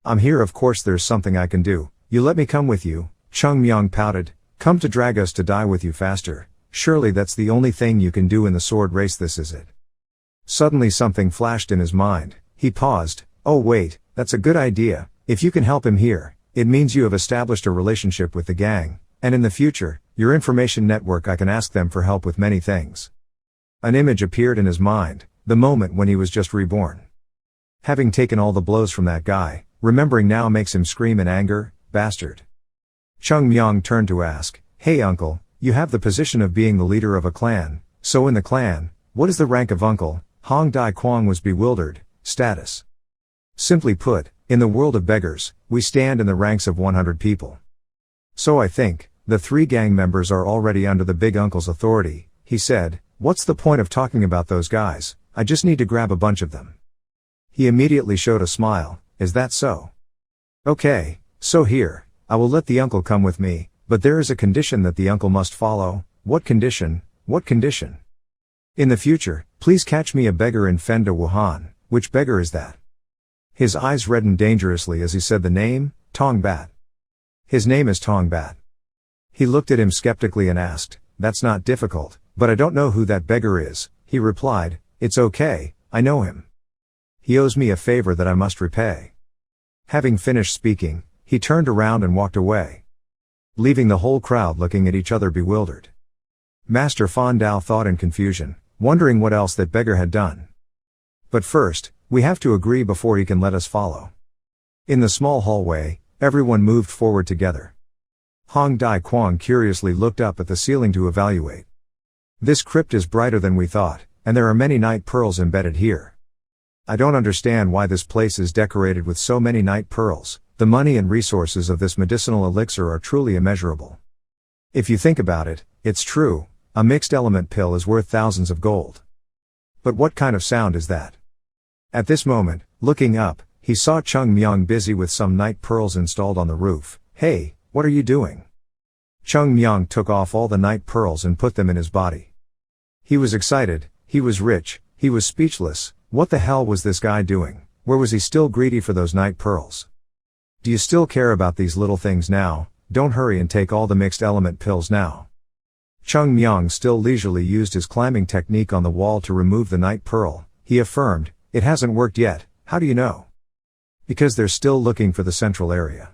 I'm here, of course there's something I can do, you let me come with you." Cheongmyeong pouted, "Come to drag us to die with you faster, surely that's the only thing you can do in the sword race, this is it." Suddenly something flashed in his mind, he paused, "Oh wait, that's a good idea, if you can help him here, it means you have established a relationship with the gang, and in the future, your information network I can ask them for help with many things." An image appeared in his mind, the moment when he was just reborn. Having taken all the blows from that guy, remembering now makes him scream in anger, "Bastard." Cheongmyeong turned to ask, "Hey uncle, you have the position of being the leader of a clan, so in the clan, what is the rank of uncle?" Hong Dai Kwang was bewildered. "Status. Simply put, in the world of beggars, we stand in the ranks of 100 people. So I think, the 3 gang members are already under the big uncle's authority," he said. "What's the point of talking about those guys? I just need to grab a bunch of them." He immediately showed a smile, "Is that so? Okay, so here, I will let the uncle come with me, but there is a condition that the uncle must follow." "What condition? What condition?" "In the future, please catch me a beggar in Fenda Wuhan." "Which beggar is that?" His eyes reddened dangerously as he said the name, Tongbat. "His name is Tongbat." He looked at him skeptically and asked, "That's not difficult, but I don't know who that beggar is." He replied, "It's okay, I know him. He owes me a favor that I must repay." Having finished speaking, he turned around and walked away, leaving the whole crowd looking at each other bewildered. Master Fan Dao thought in confusion, wondering what else that beggar had done. "But first, we have to agree before he can let us follow." In the small hallway, everyone moved forward together. Hong Dai Kwang curiously looked up at the ceiling to evaluate. "This crypt is brighter than we thought, and there are many night pearls embedded here. I don't understand why this place is decorated with so many night pearls. The money and resources of this medicinal elixir are truly immeasurable. If you think about it, it's true, a mixed element pill is worth thousands of gold. But what kind of sound is that?" At this moment, looking up, he saw Cheongmyeong busy with some night pearls installed on the roof. "Hey, what are you doing?" Cheongmyeong took off all the night pearls and put them in his body. He was excited, he was rich, he was speechless. What the hell was this guy doing? Where was he still greedy for those night pearls? "Do you still care about these little things now? Don't hurry and take all the mixed element pills now." Cheongmyeong still leisurely used his climbing technique on the wall to remove the night pearl. He affirmed, "It hasn't worked yet, how do you know?" "Because they're still looking for the central area."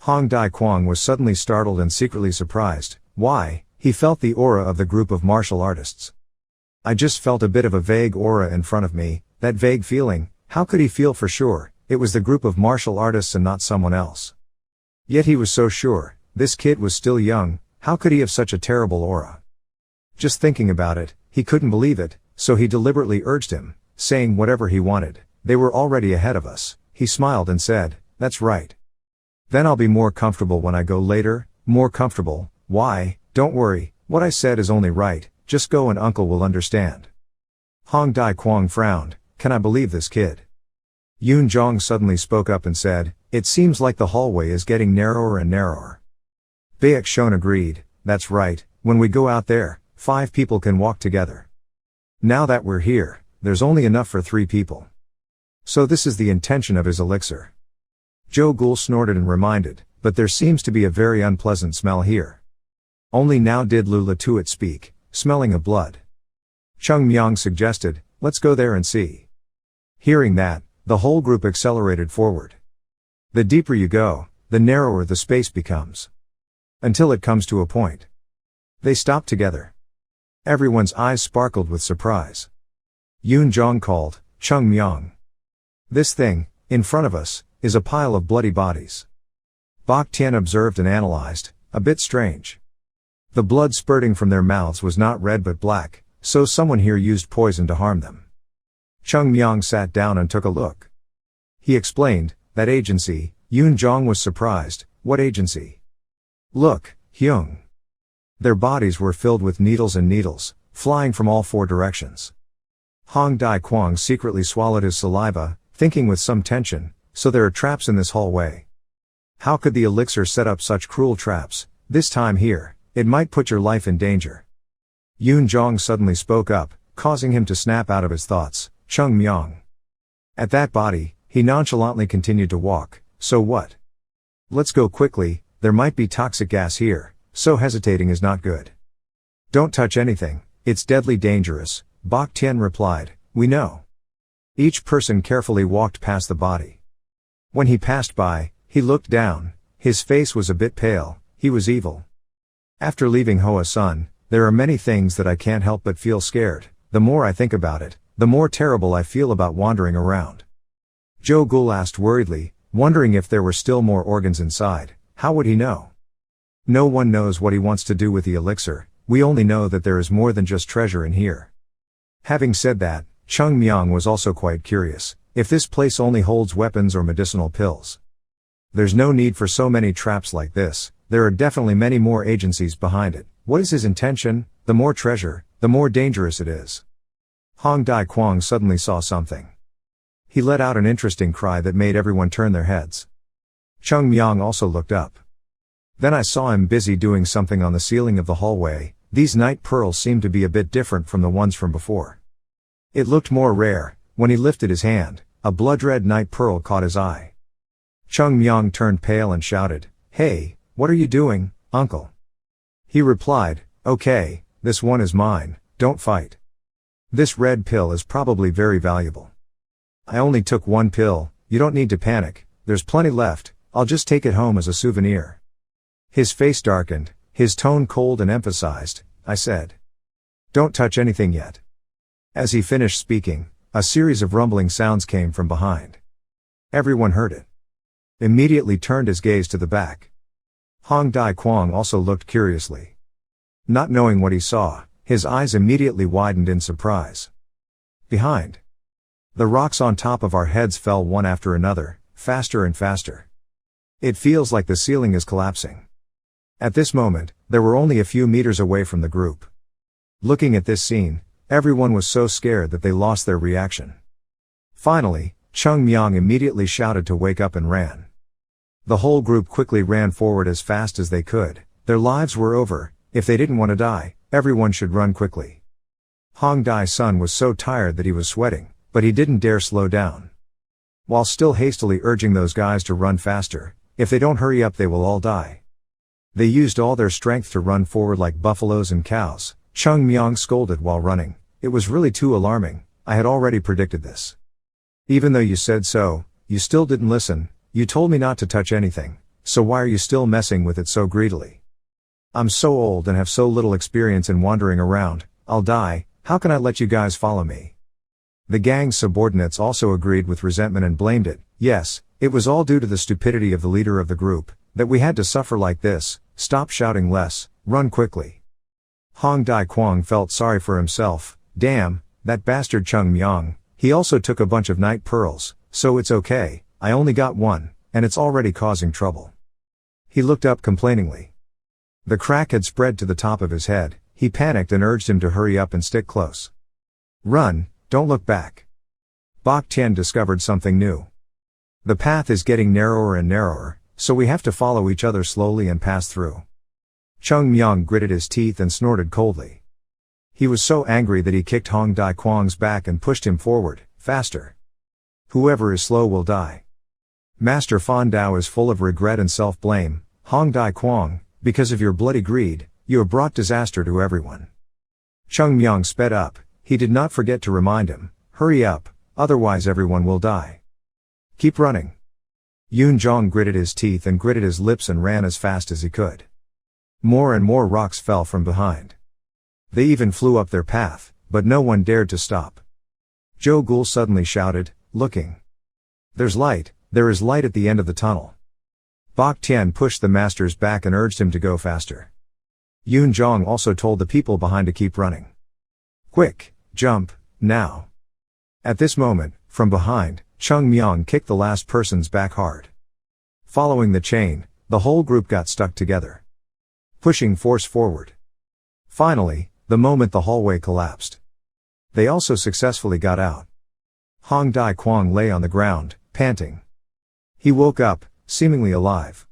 Hong Dai-kwang was suddenly startled and secretly surprised. Why? He felt the aura of the group of martial artists. "I just felt a bit of a vague aura in front of me." That vague feeling, how could he feel for sure? It was the group of martial artists and not someone else. Yet he was so sure. This kid was still young, how could he have such a terrible aura? Just thinking about it, he couldn't believe it, so he deliberately urged him, saying whatever he wanted. "They were already ahead of us." He smiled and said, "That's right. Then I'll be more comfortable when I go later." "More comfortable? Why? Don't worry, what I said is only right, just go and uncle will understand." Hong Dai-kwang frowned. "Can I believe this kid?" Yoon Jong suddenly spoke up and said, "It seems like the hallway is getting narrower and narrower." Baek Shon agreed, "That's right, when we go out there, 5 people can walk together. Now that we're here, there's only enough for 3 people. So this is the intention of his elixir." Jo Gul snorted and reminded, "But there seems to be a very unpleasant smell here." Only now did Lula Tuat speak, "Smelling of blood." Cheongmyeong suggested, "Let's go there and see." Hearing that, the whole group accelerated forward. The deeper you go, the narrower the space becomes. Until it comes to a point. They stopped together. Everyone's eyes sparkled with surprise. Yoon Jong called, "Cheongmyeong. This thing, in front of us, is a pile of bloody bodies." Bak Tien observed and analyzed, "A bit strange. The blood spurting from their mouths was not red but black, so someone here used poison to harm them." Cheongmyeong sat down and took a look. He explained, "That agency." Yoon Jong was surprised, "What agency?" "Look, Hyung. Their bodies were filled with needles and needles, flying from all 4 directions." Hong Dai-kwang secretly swallowed his saliva, thinking with some tension, "So there are traps in this hallway. How could the elixir set up such cruel traps? This time here, it might put your life in danger." Yoon Jong suddenly spoke up, causing him to snap out of his thoughts, "Cheongmyeong." At that body, he nonchalantly continued to walk, "So what? Let's go quickly, there might be toxic gas here, so hesitating is not good." "Don't touch anything, it's deadly dangerous," Bak Tien replied, "We know." Each person carefully walked past the body. When he passed by, he looked down, his face was a bit pale, he was evil. "After leaving Hoa Sun, there are many things that I can't help but feel scared. The more I think about it, the more terrible I feel about wandering around." Jo Gul asked worriedly, wondering if there were still more organs inside. How would he know? "No one knows what he wants to do with the elixir, we only know that there is more than just treasure in here." Having said that, Cheongmyeong was also quite curious, if this place only holds weapons or medicinal pills. There's no need for so many traps like this, there are definitely many more agencies behind it. What is his intention? The more treasure, the more dangerous it is. Hong Dai-kwang suddenly saw something. He let out an interesting cry that made everyone turn their heads. Cheongmyeong also looked up. "Then I saw him busy doing something on the ceiling of the hallway. These night pearls seemed to be a bit different from the ones from before. It looked more rare. When he lifted his hand, a blood-red night pearl caught his eye." Cheongmyeong turned pale and shouted, "Hey, what are you doing, uncle?" He replied, "Okay, this one is mine, don't fight. This red pill is probably very valuable. I only took 1 pill, you don't need to panic, there's plenty left, I'll just take it home as a souvenir." His face darkened, his tone cold and emphasized, "I said. Don't touch anything yet." As he finished speaking, a series of rumbling sounds came from behind. Everyone heard it. Immediately turned his gaze to the back. Hong Dai-kwang also looked curiously. Not knowing what he saw, his eyes immediately widened in surprise. Behind. The rocks on top of our heads fell one after another, faster and faster. It feels like the ceiling is collapsing. At this moment, there were only a few meters away from the group. Looking at this scene, everyone was so scared that they lost their reaction. Finally, Cheongmyeong immediately shouted to wake up and ran. The whole group quickly ran forward as fast as they could. Their lives were over. If they didn't want to die, everyone should run quickly. Hong Dai-sun was so tired that he was sweating, but he didn't dare slow down. While still hastily urging those guys to run faster, if they don't hurry up they will all die. They used all their strength to run forward like buffaloes and cows. Cheongmyeong scolded while running. It was really too alarming. I had already predicted this. Even though you said so, you still didn't listen. You told me not to touch anything. So why are you still messing with it so greedily? I'm so old and have so little experience in wandering around. I'll die. How can I let you guys follow me? The gang's subordinates also agreed with resentment and blamed it. Yes, it was all due to the stupidity of the leader of the group, that we had to suffer like this. Stop shouting less, run quickly. Hong Dai-kwang felt sorry for himself. Damn, that bastard Cheongmyeong. He also took a bunch of night pearls, so it's okay, I only got one, and it's already causing trouble. He looked up complainingly. The crack had spread to the top of his head. He panicked and urged him to hurry up and stick close. Run, don't look back. Bak Tian discovered something new. The path is getting narrower and narrower, so we have to follow each other slowly and pass through. Cheongmyeong gritted his teeth and snorted coldly. He was so angry that he kicked Hong Dai-kwang's back and pushed him forward, faster. Whoever is slow will die. Master Fan Dao is full of regret and self-blame. Hong Dai-kwang, because of your bloody greed, you have brought disaster to everyone. Cheongmyeong sped up. He did not forget to remind him, hurry up, otherwise everyone will die. Keep running. Yoon Jong gritted his teeth and gritted his lips and ran as fast as he could. More and more rocks fell from behind. They even flew up their path, but no one dared to stop. Jo Gul suddenly shouted, looking. There's light, there is light at the end of the tunnel. Bak Tian pushed the masters back and urged him to go faster. Yoon Jong also told the people behind to keep running. Quick, jump, now. At this moment, from behind, Cheongmyeong kicked the last person's back hard. Following the chain, the whole group got stuck together. Pushing force forward. Finally, the moment the hallway collapsed. They also successfully got out. Hong Dai-kwang lay on the ground, panting. He woke up, seemingly alive.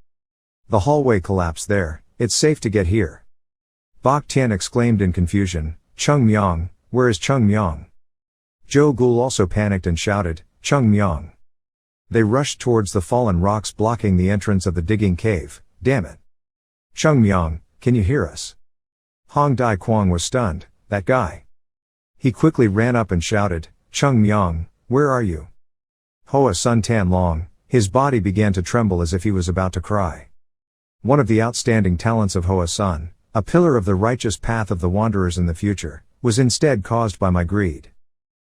The hallway collapsed there, it's safe to get here. Bak Tian exclaimed in confusion, Cheongmyeong, where is Cheongmyeong? Jo Gul also panicked and shouted, Cheongmyeong. They rushed towards the fallen rocks blocking the entrance of the digging cave. Damn it. Cheongmyeong, can you hear us? Hong Dai-kwang was stunned. That guy. He quickly ran up and shouted, Cheongmyeong, where are you? Hoa Sun Tan Long, his body began to tremble as if he was about to cry. One of the outstanding talents of Hoa Sun, a pillar of the righteous path of the wanderers in the future, was instead caused by my greed.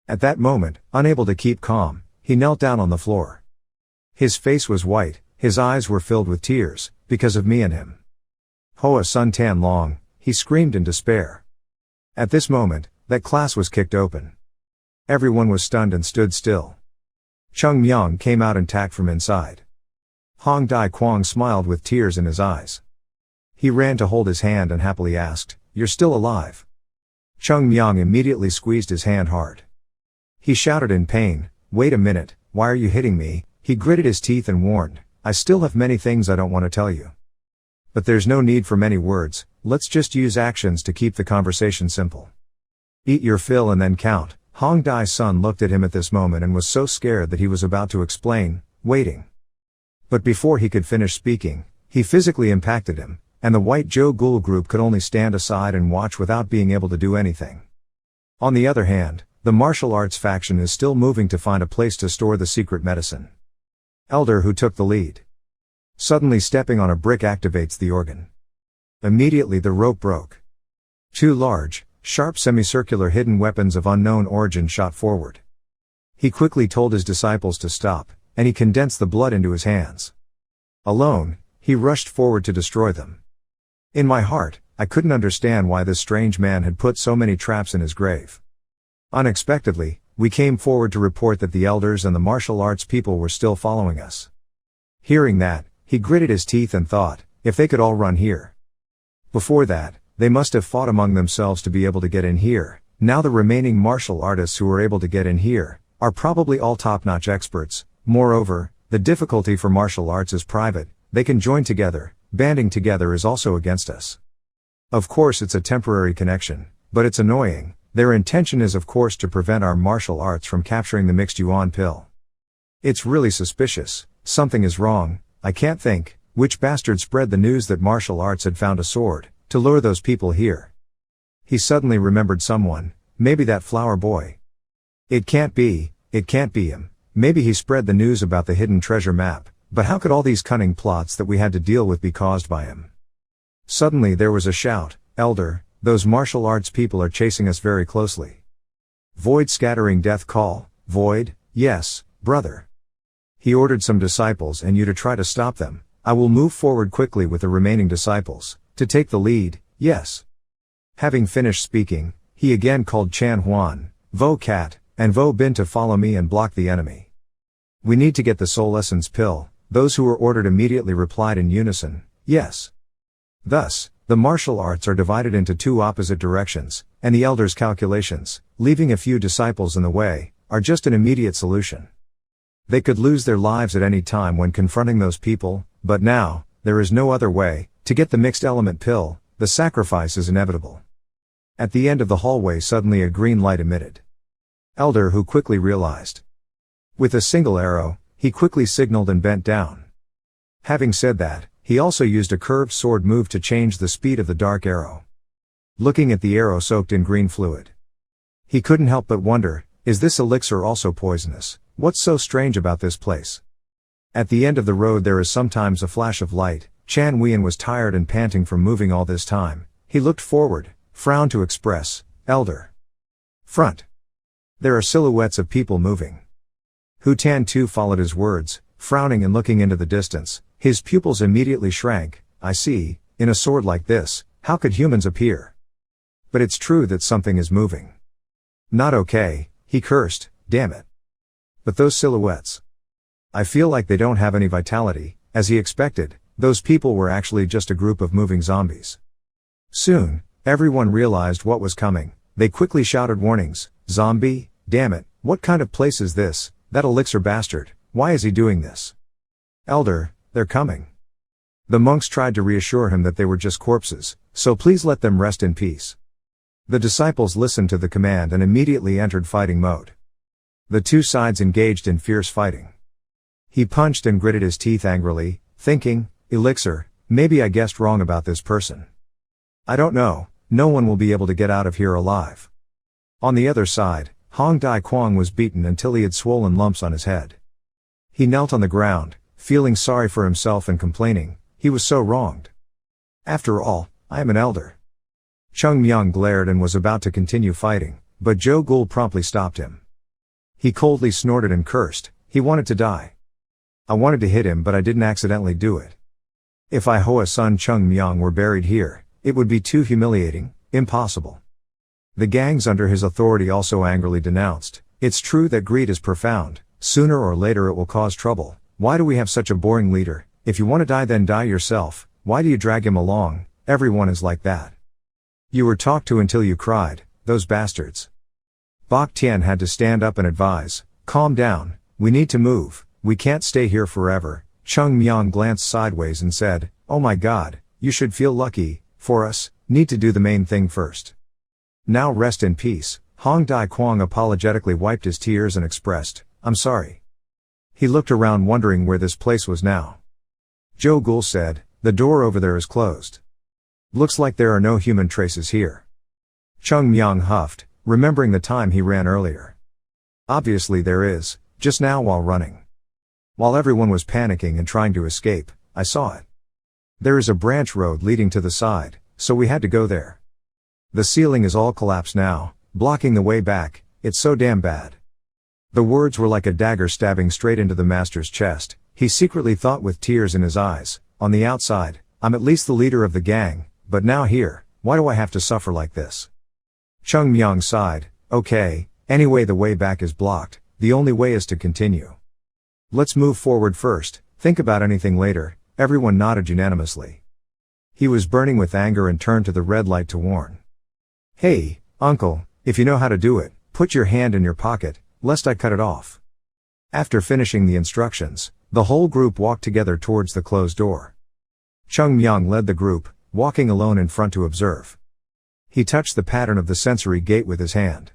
At that moment, unable to keep calm, he knelt down on the floor. His face was white, his eyes were filled with tears, because of me and him. Hoa Sun Tan Long, he screamed in despair. At this moment, that class was kicked open. Everyone was stunned and stood still. Cheongmyeong came out intact from inside. Hong Dai-kwang smiled with tears in his eyes. He ran to hold his hand and happily asked, "You're still alive?" Cheongmyeong immediately squeezed his hand hard. He shouted in pain, "Wait a minute, why are you hitting me?" He gritted his teeth and warned, "I still have many things I don't want to tell you. But there's no need for many words, let's just use actions to keep the conversation simple. Eat your fill and then count." Hong Dai's son looked at him at this moment and was so scared that he was about to explain, waiting. But before he could finish speaking, he physically impacted him, and the white Jo Gul group could only stand aside and watch without being able to do anything. On the other hand, the martial arts faction is still moving to find a place to store the secret medicine. Elder who took the lead. Suddenly stepping on a brick activates the organ. Immediately the rope broke. Two large, sharp semicircular hidden weapons of unknown origin shot forward. He quickly told his disciples to stop, and he condensed the blood into his hands. Alone, he rushed forward to destroy them. In my heart, I couldn't understand why this strange man had put so many traps in his grave. Unexpectedly, we came forward to report that the elders and the martial arts people were still following us. Hearing that, he gritted his teeth and thought, if they could all run here. Before that, they must have fought among themselves to be able to get in here. Now the remaining martial artists who were able to get in here are probably all top-notch experts. Moreover, the difficulty for martial arts is private. They can join together. Banding together is also against us. Of course it's a temporary connection, but it's annoying. Their intention is of course to prevent our martial arts from capturing the mixed yuan pill. It's really suspicious. Something is wrong. I can't think. Which bastard spread the news that martial arts had found a sword, to lure those people here? He suddenly remembered someone, maybe that flower boy. It can't be him. Maybe he spread the news about the hidden treasure map, but how could all these cunning plots that we had to deal with be caused by him? Suddenly there was a shout, "Elder, those martial arts people are chasing us very closely." Void scattering death call, Void, yes, brother. He ordered some disciples and you to try to stop them. I will move forward quickly with the remaining disciples, to take the lead, yes. Having finished speaking, he again called Chan Huan, Vo Cat, and Vo Bin to follow me and block the enemy. We need to get the soul essence pill. Those who were ordered immediately replied in unison, yes. Thus, the martial arts are divided into two opposite directions, and the elder's calculations, leaving a few disciples in the way, are just an immediate solution. They could lose their lives at any time when confronting those people, but now, there is no other way. To get the mixed element pill, the sacrifice is inevitable. At the end of the hallway suddenly a green light emitted. Elder who quickly realized. With a single arrow, he quickly signaled and bent down. Having said that, he also used a curved sword move to change the speed of the dark arrow. Looking at the arrow soaked in green fluid, he couldn't help but wonder, is this elixir also poisonous? What's so strange about this place? At the end of the road there is sometimes a flash of light. Chan Wian was tired and panting from moving all this time. He looked forward, frowned to express, Elder. Front. There are silhouettes of people moving. Hu Tan too followed his words, frowning and looking into the distance. His pupils immediately shrank. I see, in a sword like this, how could humans appear? But it's true that something is moving. Not okay, he cursed, damn it. But those silhouettes. I feel like they don't have any vitality. As he expected, those people were actually just a group of moving zombies. Soon, everyone realized what was coming. They quickly shouted warnings, zombie, damn it, what kind of place is this? That elixir bastard, why is he doing this? Elder, they're coming. The monks tried to reassure him that they were just corpses, so please let them rest in peace. The disciples listened to the command and immediately entered fighting mode. The two sides engaged in fierce fighting. He punched and gritted his teeth angrily, thinking, elixir, maybe I guessed wrong about this person. I don't know, no one will be able to get out of here alive. On the other side, Hong Dai Kwang was beaten until he had swollen lumps on his head. He knelt on the ground, feeling sorry for himself and complaining, he was so wronged. After all, I am an elder. Cheongmyeong glared and was about to continue fighting, but Joe Gul promptly stopped him. He coldly snorted and cursed, he wanted to die. I wanted to hit him but I didn't accidentally do it. If I Hoa son Cheongmyeong were buried here, it would be too humiliating, impossible. The gangs under his authority also angrily denounced, it's true that greed is profound, sooner or later it will cause trouble, why do we have such a boring leader? If you want to die then die yourself, why do you drag him along? Everyone is like that. You were talked to until you cried, those bastards. Bak Tian had to stand up and advise, calm down, we need to move, we can't stay here forever. Cheongmyeong glanced sideways and said, oh my god, you should feel lucky, for us, need to do the main thing first. Now rest in peace. Hong Dai Kwang apologetically wiped his tears and expressed, I'm sorry. He looked around wondering where this place was now. Joe Gul said, the door over there is closed. Looks like there are no human traces here. Cheongmyeong huffed, remembering the time he ran earlier. Obviously there is, just now while running. While everyone was panicking and trying to escape, I saw it. There is a branch road leading to the side, so we had to go there. The ceiling is all collapsed now, blocking the way back, it's so damn bad. The words were like a dagger stabbing straight into the master's chest. He secretly thought with tears in his eyes, on the outside, I'm at least the leader of the gang, but now here, why do I have to suffer like this? Cheongmyeong sighed, okay, anyway the way back is blocked, the only way is to continue. Let's move forward first, think about anything later. Everyone nodded unanimously. He was burning with anger and turned to the red light to warn. Hey, uncle, if you know how to do it, put your hand in your pocket, lest I cut it off. After finishing the instructions, the whole group walked together towards the closed door. Cheongmyeong led the group, walking alone in front to observe. He touched the pattern of the sensory gate with his hand.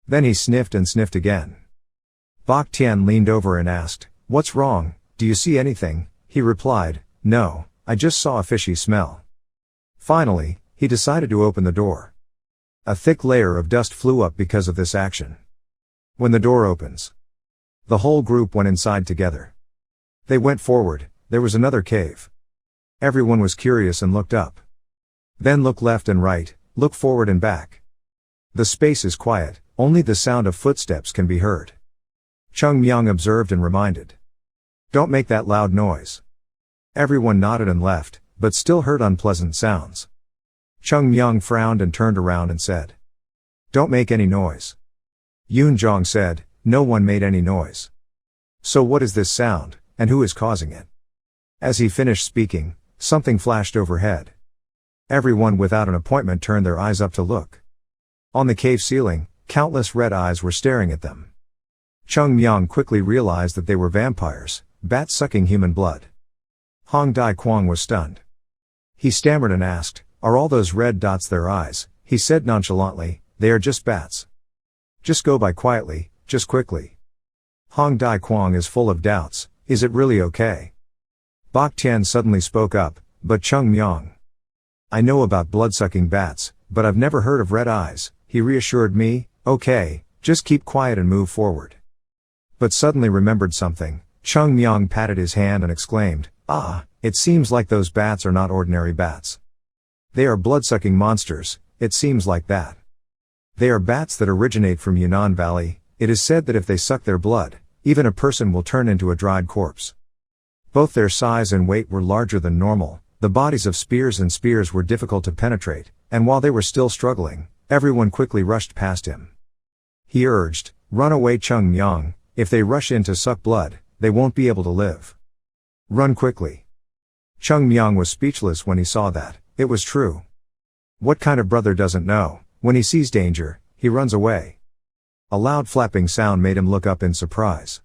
Then he sniffed and sniffed again. Bak Tian leaned over and asked, what's wrong, do you see anything? He replied, no, I just saw a fishy smell. Finally, he decided to open the door. A thick layer of dust flew up because of this action. When the door opens, the whole group went inside together. They went forward, there was another cave. Everyone was curious and looked up. Then look left and right, look forward and back. The space is quiet, only the sound of footsteps can be heard. Cheongmyeong observed and reminded. Don't make that loud noise. Everyone nodded and left, but still heard unpleasant sounds. Cheongmyeong frowned and turned around and said, Don't make any noise. Yoonjong said, No one made any noise. So what is this sound, and who is causing it? As he finished speaking, something flashed overhead. Everyone without an appointment turned their eyes up to look. On the cave ceiling, countless red eyes were staring at them. Cheongmyeong quickly realized that they were vampires, bats sucking human blood. Hong Dai-kwang was stunned. He stammered and asked, Are all those red dots their eyes? He said nonchalantly, They are just bats. Just go by quietly, just quickly. Hong Dai-kwang is full of doubts, is it really okay? Bak Tian suddenly spoke up, but Cheongmyeong. I know about blood-sucking bats, but I've never heard of red eyes, he reassured me, okay, just keep quiet and move forward. But suddenly remembered something, Cheongmyeong patted his hand and exclaimed, it seems like those bats are not ordinary bats. They are blood-sucking monsters, it seems like that. They are bats that originate from Yunnan Valley. It is said that if they suck their blood, even a person will turn into a dried corpse. Both their size and weight were larger than normal, the bodies of spears were difficult to penetrate, and while they were still struggling, everyone quickly rushed past him. He urged, Run away Cheongmyeong, if they rush in to suck blood, they won't be able to live. Run quickly. Cheongmyeong was speechless when he saw that, it was true. What kind of brother doesn't know, when he sees danger, he runs away. A loud flapping sound made him look up in surprise.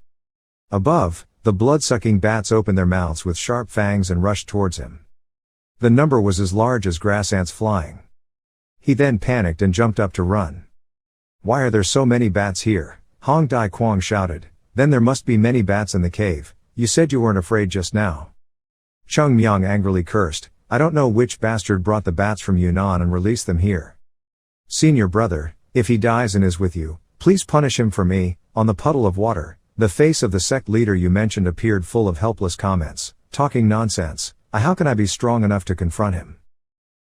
Above, the blood-sucking bats opened their mouths with sharp fangs and rushed towards him. The number was as large as grass ants flying. He then panicked and jumped up to run. Why are there so many bats here? Hong Dai-kwang shouted, Then there must be many bats in the cave, you said you weren't afraid just now. Cheongmyeong angrily cursed, I don't know which bastard brought the bats from Yunnan and released them here. Senior brother, if he dies and is with you, please punish him for me. On the puddle of water, the face of the sect leader you mentioned appeared full of helpless comments, talking nonsense. How can I be strong enough to confront him?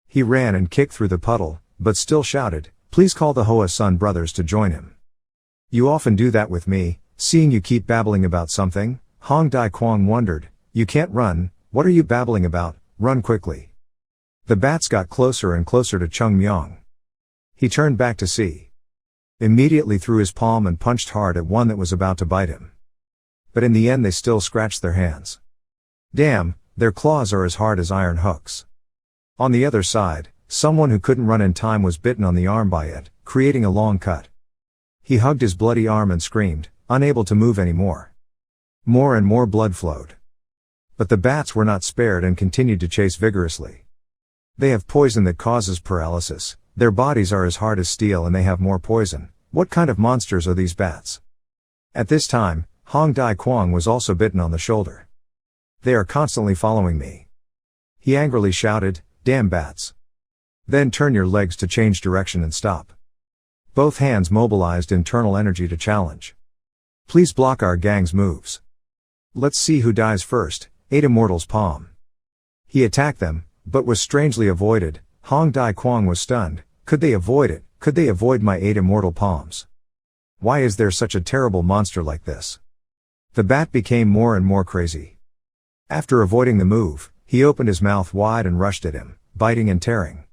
He ran and kicked through the puddle, but still shouted, Please call the Hoa Sun brothers to join him. You often do that with me, seeing you keep babbling about something. Hong Dai-kwang wondered, You can't run, what are you babbling about, run quickly. The bats got closer and closer to Cheongmyeong. He turned back to see. Immediately threw his palm and punched hard at one that was about to bite him. But in the end they still scratched their hands. Damn, their claws are as hard as iron hooks. On the other side, someone who couldn't run in time was bitten on the arm by it, creating a long cut. He hugged his bloody arm and screamed, unable to move anymore. More and more blood flowed. But the bats were not spared and continued to chase vigorously. They have poison that causes paralysis, their bodies are as hard as steel and they have more poison. What kind of monsters are these bats? At this time, Hong Dai-kwang was also bitten on the shoulder. They are constantly following me. He angrily shouted, Damn bats. Then turn your legs to change direction and stop. Both hands mobilized internal energy to challenge. Please block our gang's moves. Let's see who dies first. 8 Immortals palm. He attacked them, but was strangely avoided. Hong Dai-kwang was stunned. Could they avoid it? Could they avoid my 8 immortal palms? Why is there such a terrible monster like this? The bat became more and more crazy. After avoiding the move, he opened his mouth wide and rushed at him, biting and tearing.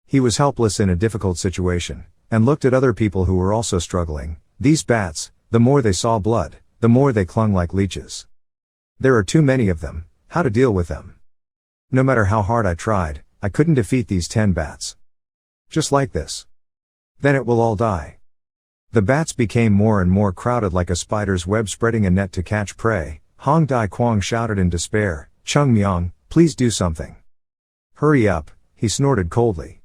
He was helpless in a difficult situation, and looked at other people who were also struggling. These bats, the more they saw blood, the more they clung like leeches. There are too many of them, how to deal with them? No matter how hard I tried, I couldn't defeat these 10 bats. Just like this. Then it will all die. The bats became more and more crowded like a spider's web spreading a net to catch prey. Hong Dai-kwang shouted in despair, Cheongmyeong, please do something. Hurry up, he snorted coldly.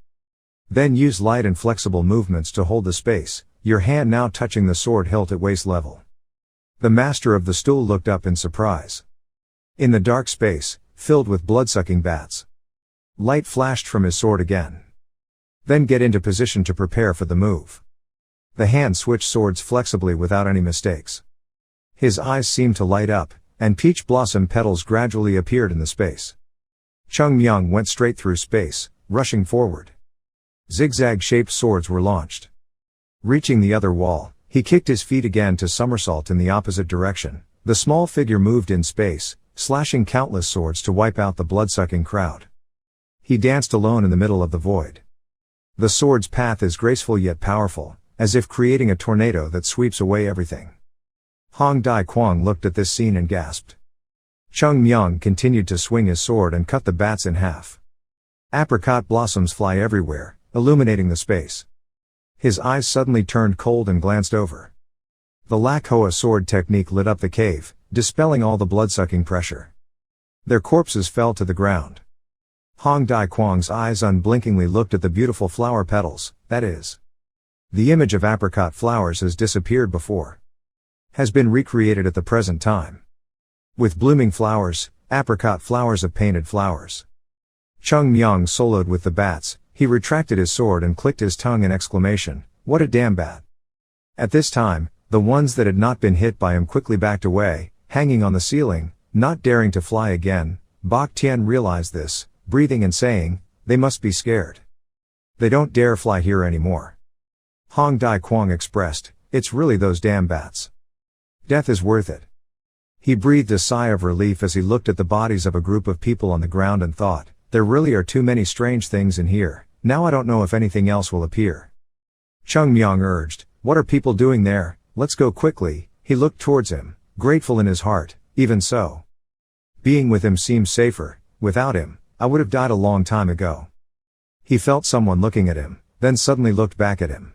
Then use light and flexible movements to hold the space, your hand now touching the sword hilt at waist level. The master of the stool looked up in surprise. In the dark space, filled with blood-sucking bats. Light flashed from his sword again. Then get into position to prepare for the move. The hand switched swords flexibly without any mistakes. His eyes seemed to light up, and peach blossom petals gradually appeared in the space. Cheongmyeong went straight through space, rushing forward. Zigzag-shaped swords were launched. Reaching the other wall, he kicked his feet again to somersault in the opposite direction. The small figure moved in space, slashing countless swords to wipe out the blood-sucking crowd. He danced alone in the middle of the void. The sword's path is graceful yet powerful, as if creating a tornado that sweeps away everything. Hong Dai-kwang looked at this scene and gasped. Cheongmyeong continued to swing his sword and cut the bats in half. Apricot blossoms fly everywhere, illuminating the space. His eyes suddenly turned cold and glanced over. The Manhwa sword technique lit up the cave, dispelling all the blood-sucking pressure. Their corpses fell to the ground. Hong Dai-kwang's eyes unblinkingly looked at the beautiful flower petals, that is. The image of apricot flowers has disappeared before. Has been recreated at the present time. With blooming flowers, apricot flowers of painted flowers. Cheongmyeong soloed with the bats. He retracted his sword and clicked his tongue in exclamation, "What a damn bat!" At this time, the ones that had not been hit by him quickly backed away, hanging on the ceiling, not daring to fly again. Bak Tian realized this, breathing and saying, "They must be scared. They don't dare fly here anymore." Hong Dai-kwang expressed, "It's really those damn bats. Death is worth it." He breathed a sigh of relief as he looked at the bodies of a group of people on the ground and thought, "There really are too many strange things in here. Now I don't know if anything else will appear." Cheongmyeong urged, "What are people doing there? Let's go quickly." He looked towards him, grateful in his heart. Even so, being with him seemed safer. Without him, I would have died a long time ago. He felt someone looking at him, then suddenly looked back at him.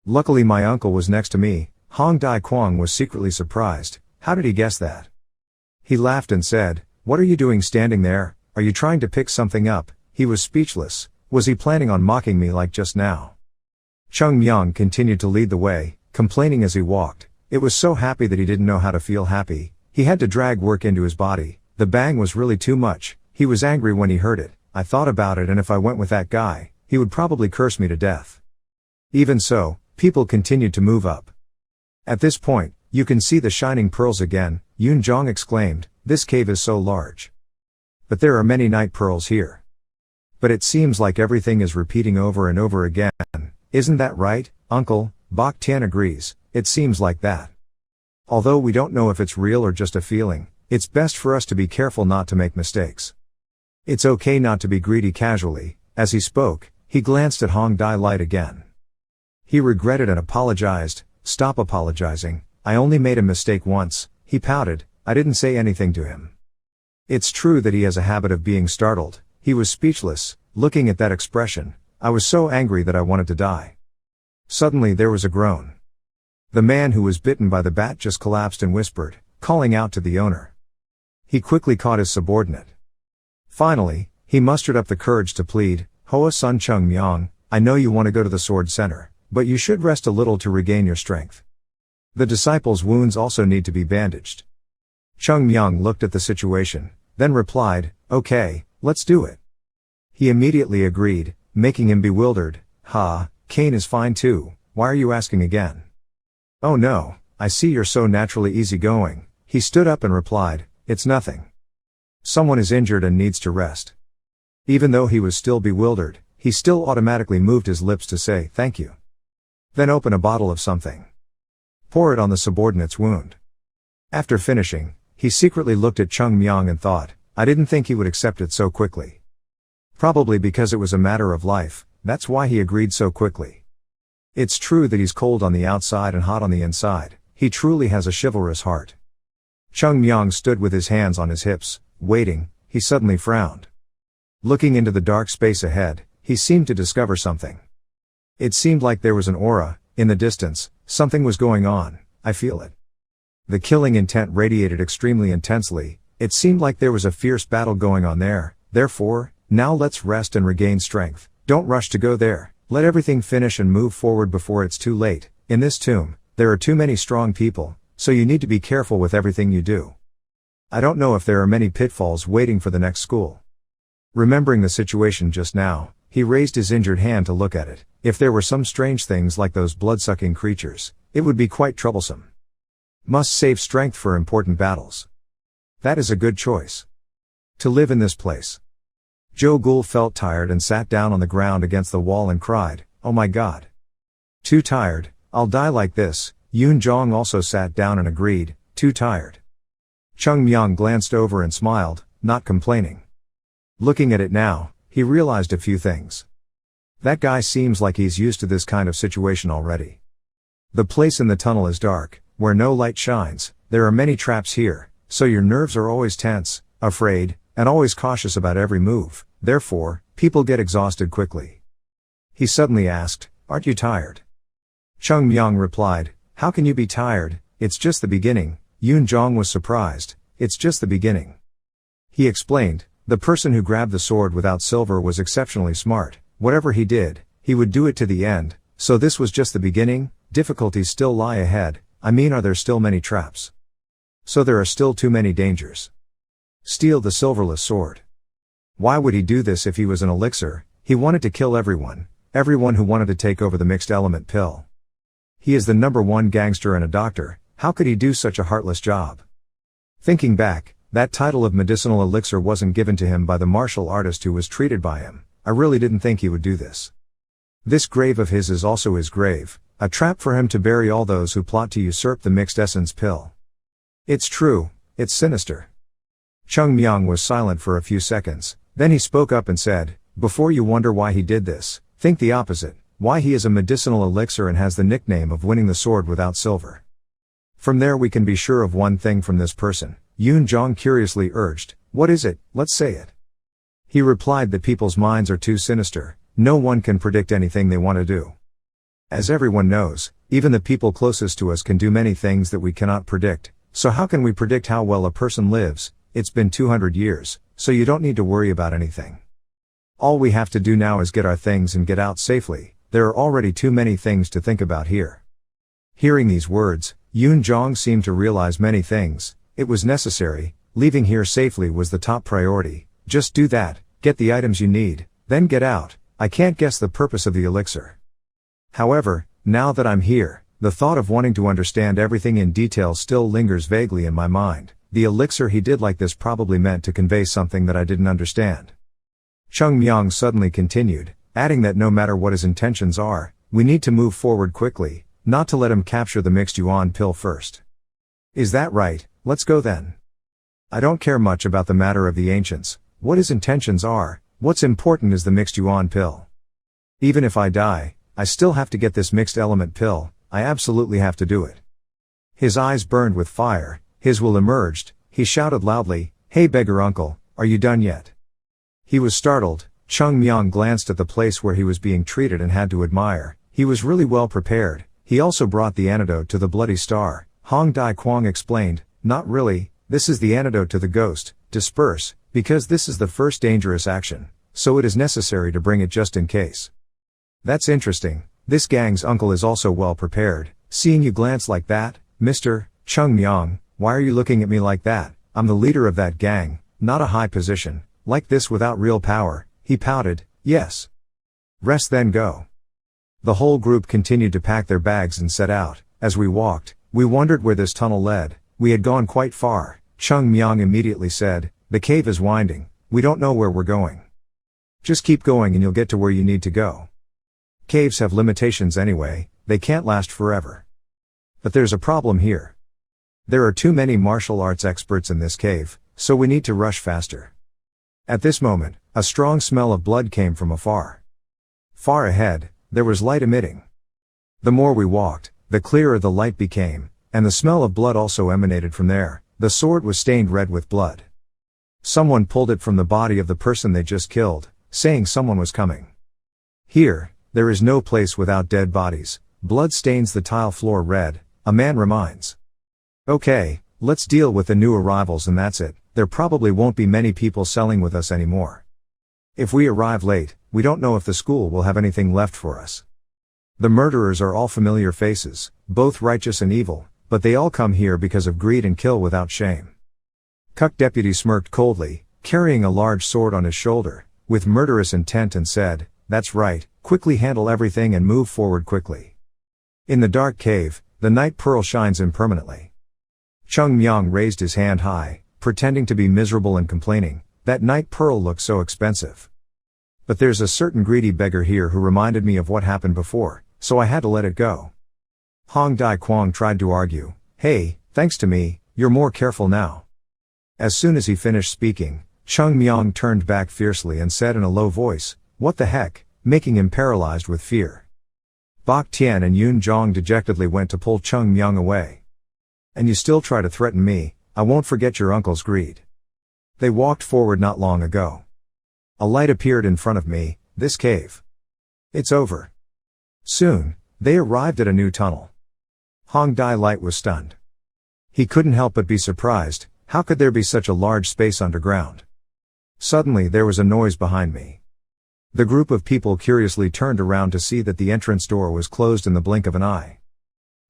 Luckily my uncle was next to me. Hong Dai-kwang was secretly surprised. How did he guess that? He laughed and said, "What are you doing standing there? Are you trying to pick something up?" He was speechless. Was he planning on mocking me like just now? Cheongmyeong continued to lead the way, complaining as he walked. It was so happy that he didn't know how to feel happy. He had to drag work into his body. The bang was really too much. He was angry when he heard it. I thought about it, and if I went with that guy, he would probably curse me to death. Even so, people continued to move up. At this point, "You can see the shining pearls again," Yoon Jong exclaimed. "This cave is so large. But there are many night pearls here. But it seems like everything is repeating over and over again. Isn't that right, Uncle?" Bak Tian agrees. "It seems like that. Although we don't know if it's real or just a feeling, it's best for us to be careful not to make mistakes. It's okay not to be greedy." Casually, as he spoke, he glanced at Hong Dai Light again. He regretted and apologized. "Stop apologizing. I only made a mistake once." He pouted. "I didn't say anything to him." It's true that he has a habit of being startled. He was speechless, looking at that expression. "I was so angry that I wanted to die." Suddenly there was a groan. The man who was bitten by the bat just collapsed and whispered, calling out to the owner. He quickly caught his subordinate. Finally, he mustered up the courage to plead, "Hoa-sun Cheongmyeong, I know you want to go to the sword center, but you should rest a little to regain your strength. The disciples' wounds also need to be bandaged." Cheongmyeong looked at the situation, then replied, "Okay, let's do it." He immediately agreed, making him bewildered. Kane is fine too. Why are you asking again?" "Oh no, I see you're so naturally easygoing." He stood up and replied, "It's nothing. Someone is injured and needs to rest." Even though he was still bewildered, he still automatically moved his lips to say, "Thank you." Then open a bottle of something. Pour it on the subordinate's wound. After finishing, he secretly looked at Cheongmyeong and thought, I didn't think he would accept it so quickly. Probably because it was a matter of life, that's why he agreed so quickly. It's true that he's cold on the outside and hot on the inside. He truly has a chivalrous heart. Cheongmyeong stood with his hands on his hips, waiting. He suddenly frowned. Looking into the dark space ahead, he seemed to discover something. It seemed like there was an aura, in the distance. Something was going on. I feel it. The killing intent radiated extremely intensely. It seemed like there was a fierce battle going on there. Therefore, now let's rest and regain strength. Don't rush to go there. Let everything finish and move forward before it's too late. In this tomb, there are too many strong people, so you need to be careful with everything you do. I don't know if there are many pitfalls waiting for the next school. Remembering the situation just now, he raised his injured hand to look at it. If there were some strange things like those blood-sucking creatures, it would be quite troublesome. Must save strength for important battles. That is a good choice. To live in this place. Joe Ghoul felt tired and sat down on the ground against the wall and cried, "Oh my God. Too tired, I'll die like this." Yoon Jong also sat down and agreed, "Too tired." Cheongmyeong glanced over and smiled, not complaining. Looking at it now, he realized a few things. That guy seems like he's used to this kind of situation already. The place in the tunnel is dark, where no light shines, there are many traps here, so your nerves are always tense, afraid, and always cautious about every move, therefore, people get exhausted quickly. He suddenly asked, "Aren't you tired?" Cheongmyeong replied, "How can you be tired? It's just the beginning." Yoon Jong was surprised, "It's just the beginning." He explained, the person who grabbed the sword without silver was exceptionally smart. Whatever he did, he would do it to the end, so this was just the beginning. Difficulties still lie ahead. Are there still many traps? So there are still too many dangers. Steal the silverless sword. Why would he do this if he was an elixir? He wanted to kill everyone who wanted to take over the mixed element pill. He is the #1 gangster and a doctor, how could he do such a heartless job? Thinking back, that title of medicinal elixir wasn't given to him by the martial artist who was treated by him. I really didn't think he would do this. This grave of his is also his grave, a trap for him to bury all those who plot to usurp the mixed essence pill. It's true, it's sinister. Cheongmyeong was silent for a few seconds, then he spoke up and said, "Before you wonder why he did this, think the opposite, why he is a medicinal elixir and has the nickname of winning the sword without silver. From there we can be sure of one thing from this person." Yoon Jong curiously urged, "What is it? Let's say it." He replied that people's minds are too sinister, no one can predict anything they want to do. As everyone knows, even the people closest to us can do many things that we cannot predict, so how can we predict how well a person lives? It's been 200 years, so you don't need to worry about anything. All we have to do now is get our things and get out safely, there are already too many things to think about here. Hearing these words, Yoon Jong seemed to realize many things. It was necessary, leaving here safely was the top priority. Just do that, get the items you need, then get out. I can't guess the purpose of the elixir. However, now that I'm here, the thought of wanting to understand everything in detail still lingers vaguely in my mind. The elixir he did like this probably meant to convey something that I didn't understand. Cheongmyeong suddenly continued, adding that no matter what his intentions are, we need to move forward quickly, not to let him capture the mixed yuan pill first. Is that right? Let's go then. I don't care much about the matter of the ancients, what his intentions are, what's important is the mixed yuan pill. Even if I die, I still have to get this mixed element pill, I absolutely have to do it. His eyes burned with fire, his will emerged, he shouted loudly, "Hey beggar uncle, are you done yet?" He was startled. Cheongmyeong glanced at the place where he was being treated and had to admire, he was really well prepared. He also brought the antidote to the bloody star. Hong Dai Kwang explained, "Not really, this is the antidote to the ghost, disperse, because this is the first dangerous action, so it is necessary to bring it just in case." That's interesting, this gang's uncle is also well prepared. Seeing you glance like that, Mr. Cheongmyeong, why are you looking at me like that? I'm the leader of that gang, not a high position, like this without real power. He pouted, "Yes. Rest then go." The whole group continued to pack their bags and set out. As we walked, we wondered where this tunnel led. We had gone quite far. Cheongmyeong immediately said, "The cave is winding, we don't know where we're going. Just keep going and you'll get to where you need to go. Caves have limitations anyway, they can't last forever. But there's a problem here. There are too many martial arts experts in this cave, so we need to rush faster." At this moment, a strong smell of blood came from afar. Far ahead, there was light emitting. The more we walked, the clearer the light became, and the smell of blood also emanated from there. The sword was stained red with blood. Someone pulled it from the body of the person they just killed, saying someone was coming. Here, there is no place without dead bodies. Blood stains the tile floor red, a man reminds. Okay, let's deal with the new arrivals and that's it. There probably won't be many people selling with us anymore. If we arrive late, we don't know if the school will have anything left for us. The murderers are all familiar faces, both righteous and evil, but they all come here because of greed and kill without shame. Kuk deputy smirked coldly, carrying a large sword on his shoulder, with murderous intent and said, "That's right, quickly handle everything and move forward quickly." In the dark cave, the night pearl shines impermanently. Cheongmyeong raised his hand high, pretending to be miserable and complaining, "That night pearl looks so expensive. But there's a certain greedy beggar here who reminded me of what happened before, so I had to let it go." Hong Dai Kwong tried to argue, "Hey, thanks to me, you're more careful now." As soon as he finished speaking, Cheongmyeong turned back fiercely and said in a low voice, "What the heck," making him paralyzed with fear. Bak Tian and Yun Jong dejectedly went to pull Cheongmyeong away. "And you still try to threaten me, I won't forget your uncle's greed." They walked forward not long ago. A light appeared in front of me, "This cave. It's over." Soon, they arrived at a new tunnel. Hong Dai Light was stunned. He couldn't help but be surprised. How could there be such a large space underground? Suddenly there was a noise behind me. The group of people curiously turned around to see that the entrance door was closed in the blink of an eye.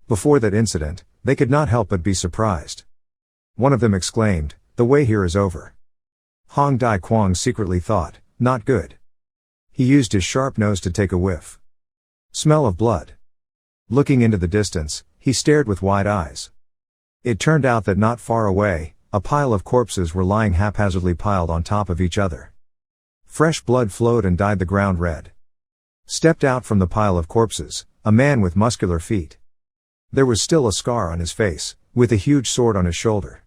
Before that incident, they could not help but be surprised. One of them exclaimed, "The way here is over." Hong Dai Kwong secretly thought, "Not good." He used his sharp nose to take a whiff. Smell of blood. Looking into the distance, he stared with wide eyes. It turned out that not far away, a pile of corpses were lying haphazardly piled on top of each other. Fresh blood flowed and dyed the ground red. Stepped out from the pile of corpses, a man with muscular feet. There was still a scar on his face, with a huge sword on his shoulder.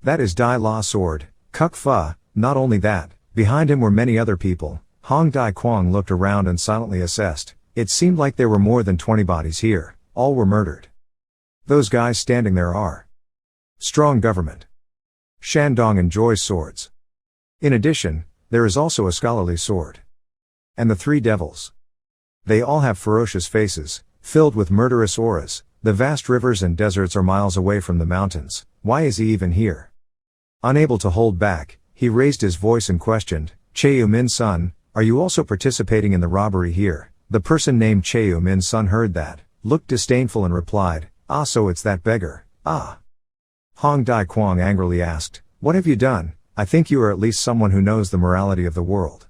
"That is Dai La's sword, Kuk Fa." Not only that, behind him were many other people. Hong Dai Kwong looked around and silently assessed. It seemed like there were more than 20 bodies here, all were murdered. Those guys standing there are strong government. Shandong enjoys swords. In addition, there is also a scholarly sword. And the three devils. They all have ferocious faces, filled with murderous auras. The vast rivers and deserts are miles away from the mountains. Why is he even here? Unable to hold back, he raised his voice and questioned, "Cheonma's son, are you also participating in the robbery here?" The person named Cheonma's son heard that, looked disdainful and replied, "Ah, so it's that beggar, ah." Hong Dai Kwong angrily asked, "What have you done? I think you are at least someone who knows the morality of the world.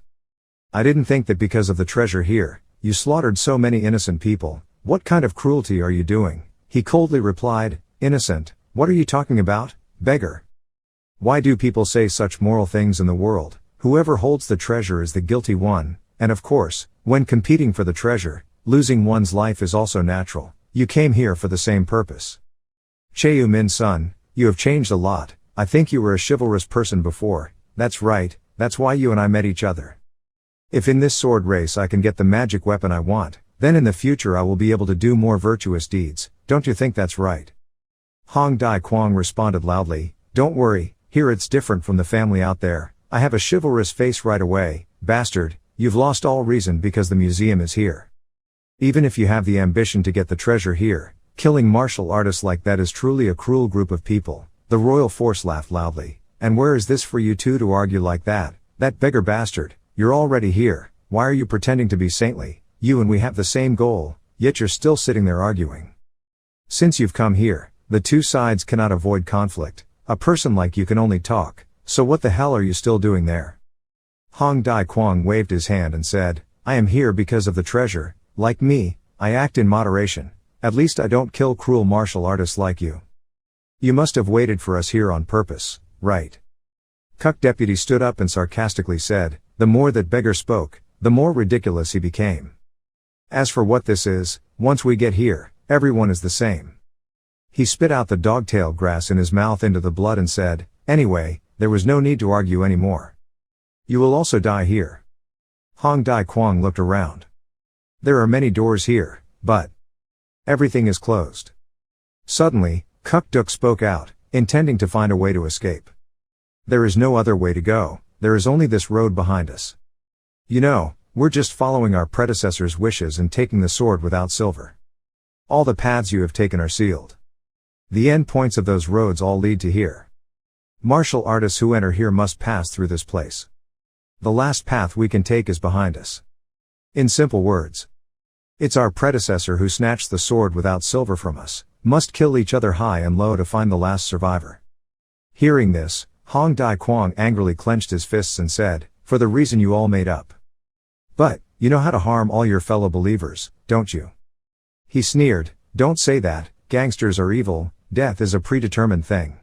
I didn't think that because of the treasure here, you slaughtered so many innocent people. What kind of cruelty are you doing?" He coldly replied, "Innocent, what are you talking about, beggar? Why do people say such moral things in the world? Whoever holds the treasure is the guilty one, and of course, when competing for the treasure, losing one's life is also natural. You came here for the same purpose. Cheonma's son, you have changed a lot. I think you were a chivalrous person before. That's right, that's why you and I met each other. If in this sword race I can get the magic weapon I want, then in the future I will be able to do more virtuous deeds. Don't you think that's right?" Hong Dai Kwong responded loudly, "Don't worry, here it's different from the family out there. I have a chivalrous face right away. Bastard, you've lost all reason because the museum is here. Even if you have the ambition to get the treasure here, killing martial artists like that is truly a cruel group of people." The royal force laughed loudly. "And where is this for you two to argue like that? That beggar bastard, you're already here. Why are you pretending to be saintly? You and we have the same goal, yet you're still sitting there arguing. Since you've come here, the two sides cannot avoid conflict. A person like you can only talk, so what the hell are you still doing there?" Hong Dai Kwong waved his hand and said, "I am here because of the treasure. Like me, I act in moderation. At least I don't kill cruel martial artists like you. You must have waited for us here on purpose, right?" Kuk deputy stood up and sarcastically said, "The more that beggar spoke, the more ridiculous he became. As for what this is, once we get here, everyone is the same." He spit out the dogtail grass in his mouth into the blood and said, "Anyway, there was no need to argue anymore. You will also die here." Hong Dai Kwong looked around. There are many doors here, but everything is closed. Suddenly, Kuk Duk spoke out, intending to find a way to escape. "There is no other way to go, there is only this road behind us. You know, we're just following our predecessors' wishes and taking the sword without silver. All the paths you have taken are sealed. The end points of those roads all lead to here. Martial artists who enter here must pass through this place. The last path we can take is behind us. In simple words, it's our predecessor who snatched the sword without silver from us, must kill each other high and low to find the last survivor." Hearing this, Hong Dai Kwang angrily clenched his fists and said, "For the reason you all made up. But, you know how to harm all your fellow believers, don't you?" He sneered, "Don't say that, gangsters are evil, death is a predetermined thing."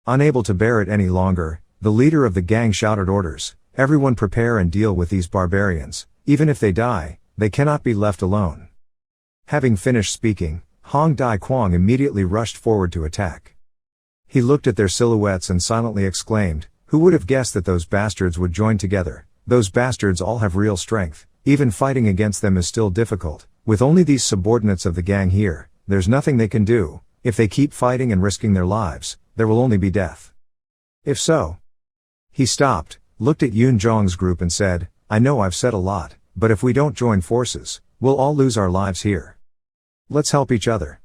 Unable to bear it any longer, the leader of the gang shouted orders, "Everyone prepare and deal with these barbarians, even if they die, they cannot be left alone." Having finished speaking, Hong Dai Kwang immediately rushed forward to attack. He looked at their silhouettes and silently exclaimed, "Who would have guessed that those bastards would join together? Those bastards all have real strength, even fighting against them is still difficult, with only these subordinates of the gang here, there's nothing they can do, if they keep fighting and risking their lives, there will only be death. If so." He stopped, looked at Yun Zhong's group and said, "I know I've said a lot, but if we don't join forces, we'll all lose our lives here. Let's help each other."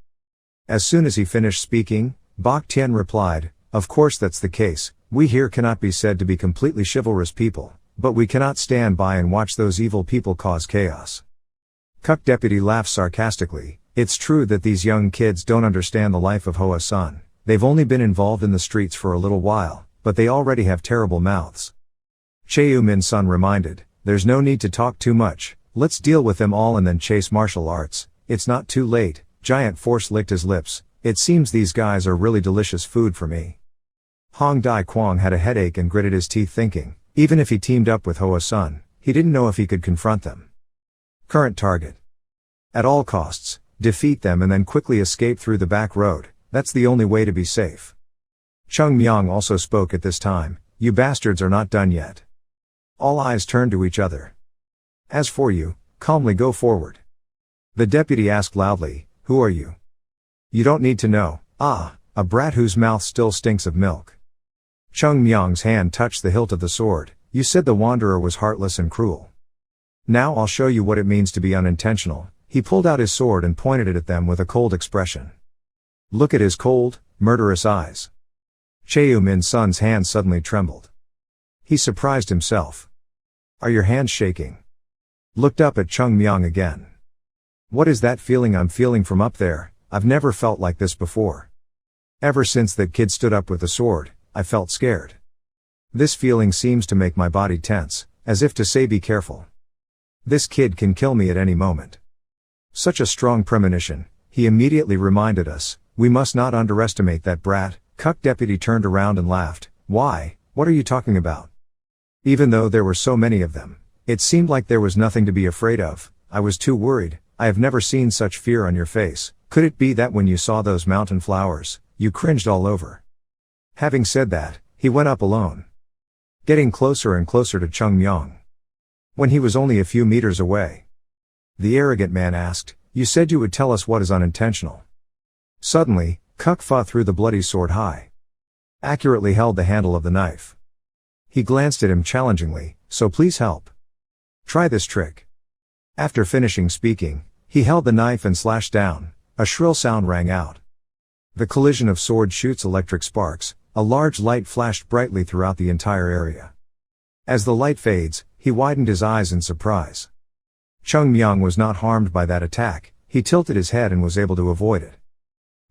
As soon as he finished speaking, Bak Tian replied, "Of course that's the case, we here cannot be said to be completely chivalrous people, but we cannot stand by and watch those evil people cause chaos." Kuk Deputy laughed sarcastically, "It's true that these young kids don't understand the life of Hoa Sun, they've only been involved in the streets for a little while, but they already have terrible mouths." Cheu Min Sun reminded, "There's no need to talk too much, let's deal with them all and then chase martial arts, it's not too late." Giant Force licked his lips, "It seems these guys are really delicious food for me." Hong Dai Kwang had a headache and gritted his teeth thinking, even if he teamed up with Hoa Sun, he didn't know if he could confront them. Current target. At all costs, defeat them and then quickly escape through the back road, that's the only way to be safe. Cheongmyeong also spoke at this time, "You bastards are not done yet." All eyes turned to each other. "As for you, calmly go forward." The deputy asked loudly, "Who are you?" "You don't need to know." "Ah, a brat whose mouth still stinks of milk." Cheongmyeong's hand touched the hilt of the sword, "You said the wanderer was heartless and cruel. Now I'll show you what it means to be unintentional." He pulled out his sword and pointed it at them with a cold expression. "Look at his cold, murderous eyes." Cheu Min Sun's hand suddenly trembled. He surprised himself. "Are your hands shaking?" Looked up at Cheongmyeong again. "What is that feeling I'm feeling from up there? I've never felt like this before. Ever since that kid stood up with the sword, I felt scared. This feeling seems to make my body tense, as if to say be careful. This kid can kill me at any moment." Such a strong premonition, he immediately reminded us, "We must not underestimate that brat." Kuk Deputy turned around and laughed, "Why, what are you talking about?" Even though there were so many of them, it seemed like there was nothing to be afraid of. "I was too worried. I have never seen such fear on your face. Could it be that when you saw those mountain flowers, you cringed all over?" Having said that, he went up alone, getting closer and closer to Cheongmyeong. When he was only a few meters away, the arrogant man asked, "You said you would tell us what is unintentional." Suddenly, Kuk Fa threw the bloody sword high, accurately held the handle of the knife. He glanced at him challengingly, "So please help. Try this trick." After finishing speaking, he held the knife and slashed down. A shrill sound rang out. The collision of swords shoots electric sparks, a large light flashed brightly throughout the entire area. As the light fades, he widened his eyes in surprise. Cheongmyeong was not harmed by that attack, he tilted his head and was able to avoid it.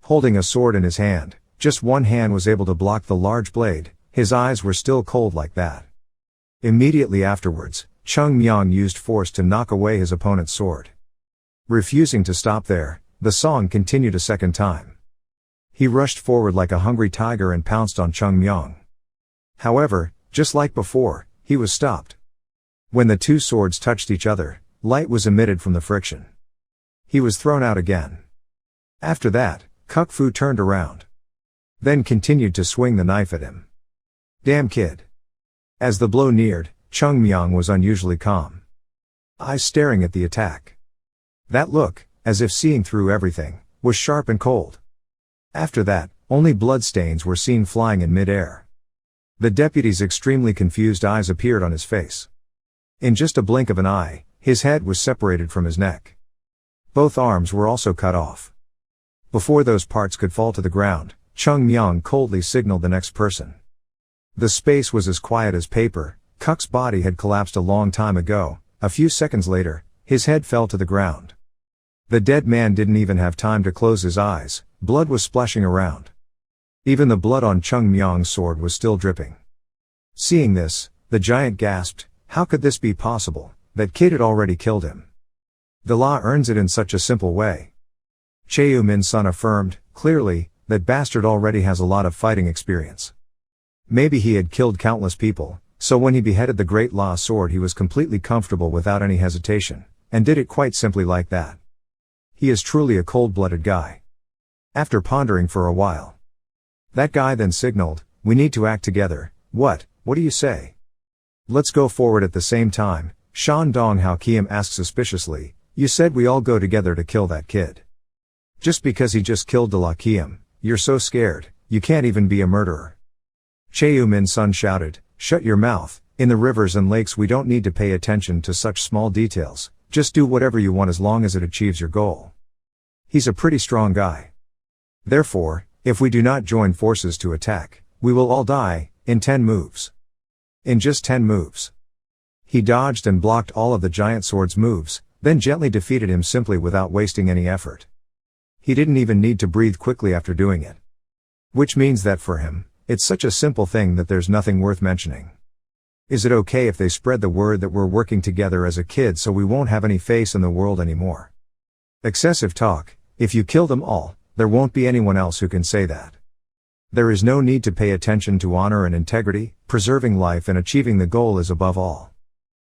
Holding a sword in his hand, just one hand was able to block the large blade, his eyes were still cold like that. Immediately afterwards, Cheongmyeong used force to knock away his opponent's sword. Refusing to stop there, the song continued a second time. He rushed forward like a hungry tiger and pounced on Cheongmyeong. However, just like before, he was stopped. When the two swords touched each other, light was emitted from the friction. He was thrown out again. After that, Kuk Fu turned around, then continued to swing the knife at him. "Damn kid." As the blow neared, Cheongmyeong was unusually calm, eyes staring at the attack. That look, as if seeing through everything, was sharp and cold. After that, only bloodstains were seen flying in mid-air. The deputy's extremely confused eyes appeared on his face. In just a blink of an eye, his head was separated from his neck. Both arms were also cut off. Before those parts could fall to the ground, Cheongmyeong coldly signaled the next person. The space was as quiet as paper. Kuk's body had collapsed a long time ago. A few seconds later, his head fell to the ground. The dead man didn't even have time to close his eyes, blood was splashing around. Even the blood on Cheongmyeong's sword was still dripping. Seeing this, the giant gasped, how could this be possible? That kid had already killed him. The law earns it in such a simple way. Cheonma's son affirmed, clearly, that bastard already has a lot of fighting experience. Maybe he had killed countless people, so when he beheaded the great law sword he was completely comfortable without any hesitation, and did it quite simply like that. He is truly a cold-blooded guy. After pondering for a while, that guy then signaled, we need to act together. What do you say? Let's go forward at the same time. Shan Dong Hao Kiem asked suspiciously, you said we all go together to kill that kid. Just because he just killed De La Kiem, you're so scared, you can't even be a murderer. Cheonma's son shouted, shut your mouth, in the rivers and lakes we don't need to pay attention to such small details, just do whatever you want as long as it achieves your goal. He's a pretty strong guy. Therefore, if we do not join forces to attack, we will all die, in 10 moves. In just 10 moves. He dodged and blocked all of the giant sword's moves, then gently defeated him simply without wasting any effort. He didn't even need to breathe quickly after doing it. Which means that for him, it's such a simple thing that there's nothing worth mentioning. Is it okay if they spread the word that we're working together as a kid so we won't have any face in the world anymore? Excessive talk, if you kill them all, there won't be anyone else who can say that. There is no need to pay attention to honor and integrity, preserving life and achieving the goal is above all.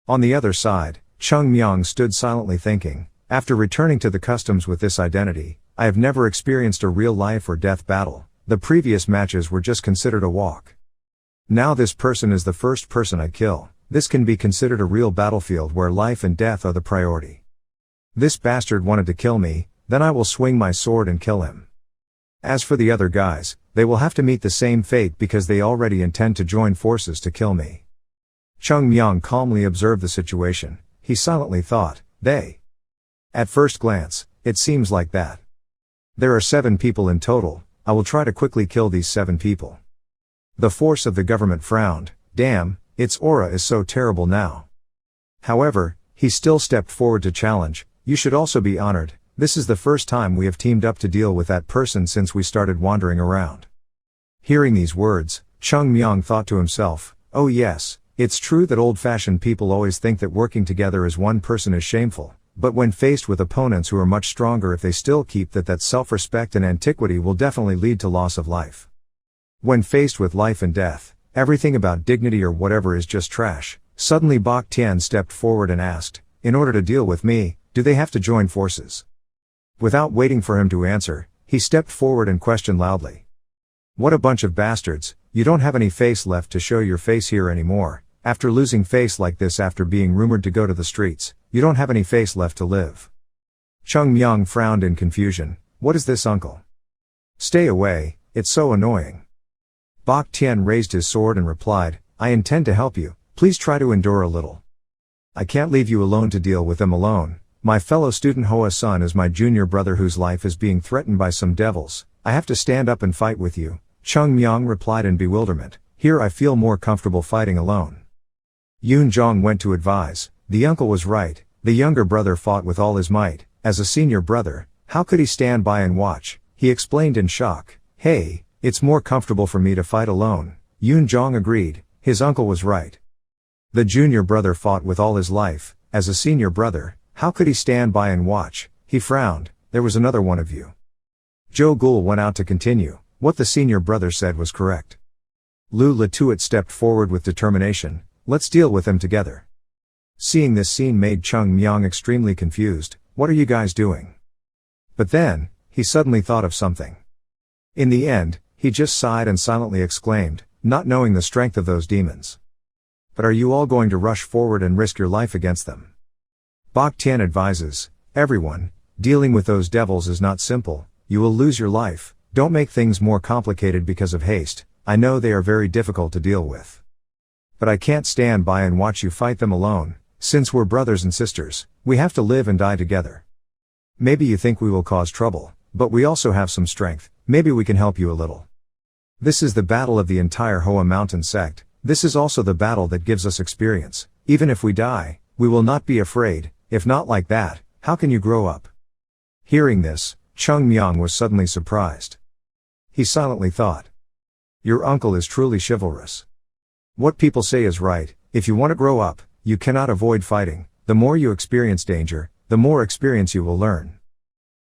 On the other side, Cheongmyeong stood silently thinking, after returning to the customs with this identity, I have never experienced a real life or death battle, the previous matches were just considered a walk. Now this person is the first person I kill, this can be considered a real battlefield where life and death are the priority. This bastard wanted to kill me, then I will swing my sword and kill him. As for the other guys, they will have to meet the same fate because they already intend to join forces to kill me. Cheongmyeong calmly observed the situation, he silently thought, they. At first glance, it seems like that. There are 7 people in total, I will try to quickly kill these 7 people. The force of the government frowned, damn, its aura is so terrible now. However, he still stepped forward to challenge, you should also be honored, this is the first time we have teamed up to deal with that person since we started wandering around. Hearing these words, Cheongmyeong thought to himself, oh yes, it's true that old-fashioned people always think that working together as one person is shameful, but when faced with opponents who are much stronger if they still keep that self-respect and antiquity will definitely lead to loss of life. When faced with life and death, everything about dignity or whatever is just trash. Suddenly Bak Tian stepped forward and asked, in order to deal with me, do they have to join forces? Without waiting for him to answer, he stepped forward and questioned loudly. What a bunch of bastards, you don't have any face left to show your face here anymore, after losing face like this after being rumored to go to the streets, you don't have any face left to live. Cheongmyeong frowned in confusion, what is this uncle? Stay away, it's so annoying. Bak Tian raised his sword and replied, I intend to help you, please try to endure a little. I can't leave you alone to deal with them alone. My fellow student Hoa Sun is my junior brother whose life is being threatened by some devils. I have to stand up and fight with you. Cheongmyeong replied in bewilderment, here I feel more comfortable fighting alone. Yoon Jong went to advise, the uncle was right, the younger brother fought with all his might, as a senior brother, how could he stand by and watch? He explained in shock, hey, it's more comfortable for me to fight alone. Yoon Jong agreed, his uncle was right. The junior brother fought with all his life, as a senior brother, how could he stand by and watch? He frowned, there was another one of you. Jo Gul went out to continue, what the senior brother said was correct. Lu Latuat stepped forward with determination, let's deal with them together. Seeing this scene made Cheongmyeong extremely confused, what are you guys doing? But then, he suddenly thought of something. In the end, he just sighed and silently exclaimed, not knowing the strength of those demons. But are you all going to rush forward and risk your life against them? Bak Tian advises, everyone, dealing with those devils is not simple, you will lose your life, don't make things more complicated because of haste, I know they are very difficult to deal with. But I can't stand by and watch you fight them alone, since we're brothers and sisters, we have to live and die together. Maybe you think we will cause trouble, but we also have some strength, maybe we can help you a little. This is the battle of the entire Hoa Mountain sect, this is also the battle that gives us experience, even if we die, we will not be afraid, if not like that, how can you grow up? Hearing this, Cheongmyeong was suddenly surprised. He silently thought. Your uncle is truly chivalrous. What people say is right, if you want to grow up, you cannot avoid fighting. The more you experience danger, the more experience you will learn.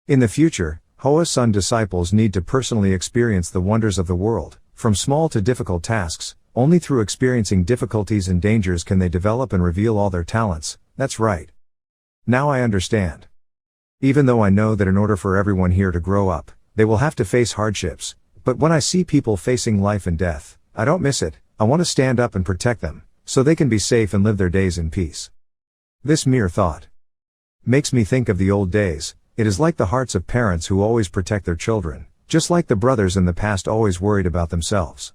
In the future, Hoa Sun disciples need to personally experience the wonders of the world, from small to difficult tasks. Only through experiencing difficulties and dangers can they develop and reveal all their talents. That's right. Now I understand. Even though I know that in order for everyone here to grow up, they will have to face hardships, but when I see people facing life and death, I don't miss it. I want to stand up and protect them, so they can be safe and live their days in peace. This mere thought makes me think of the old days. It is like the hearts of parents who always protect their children, just like the brothers in the past always worried about themselves.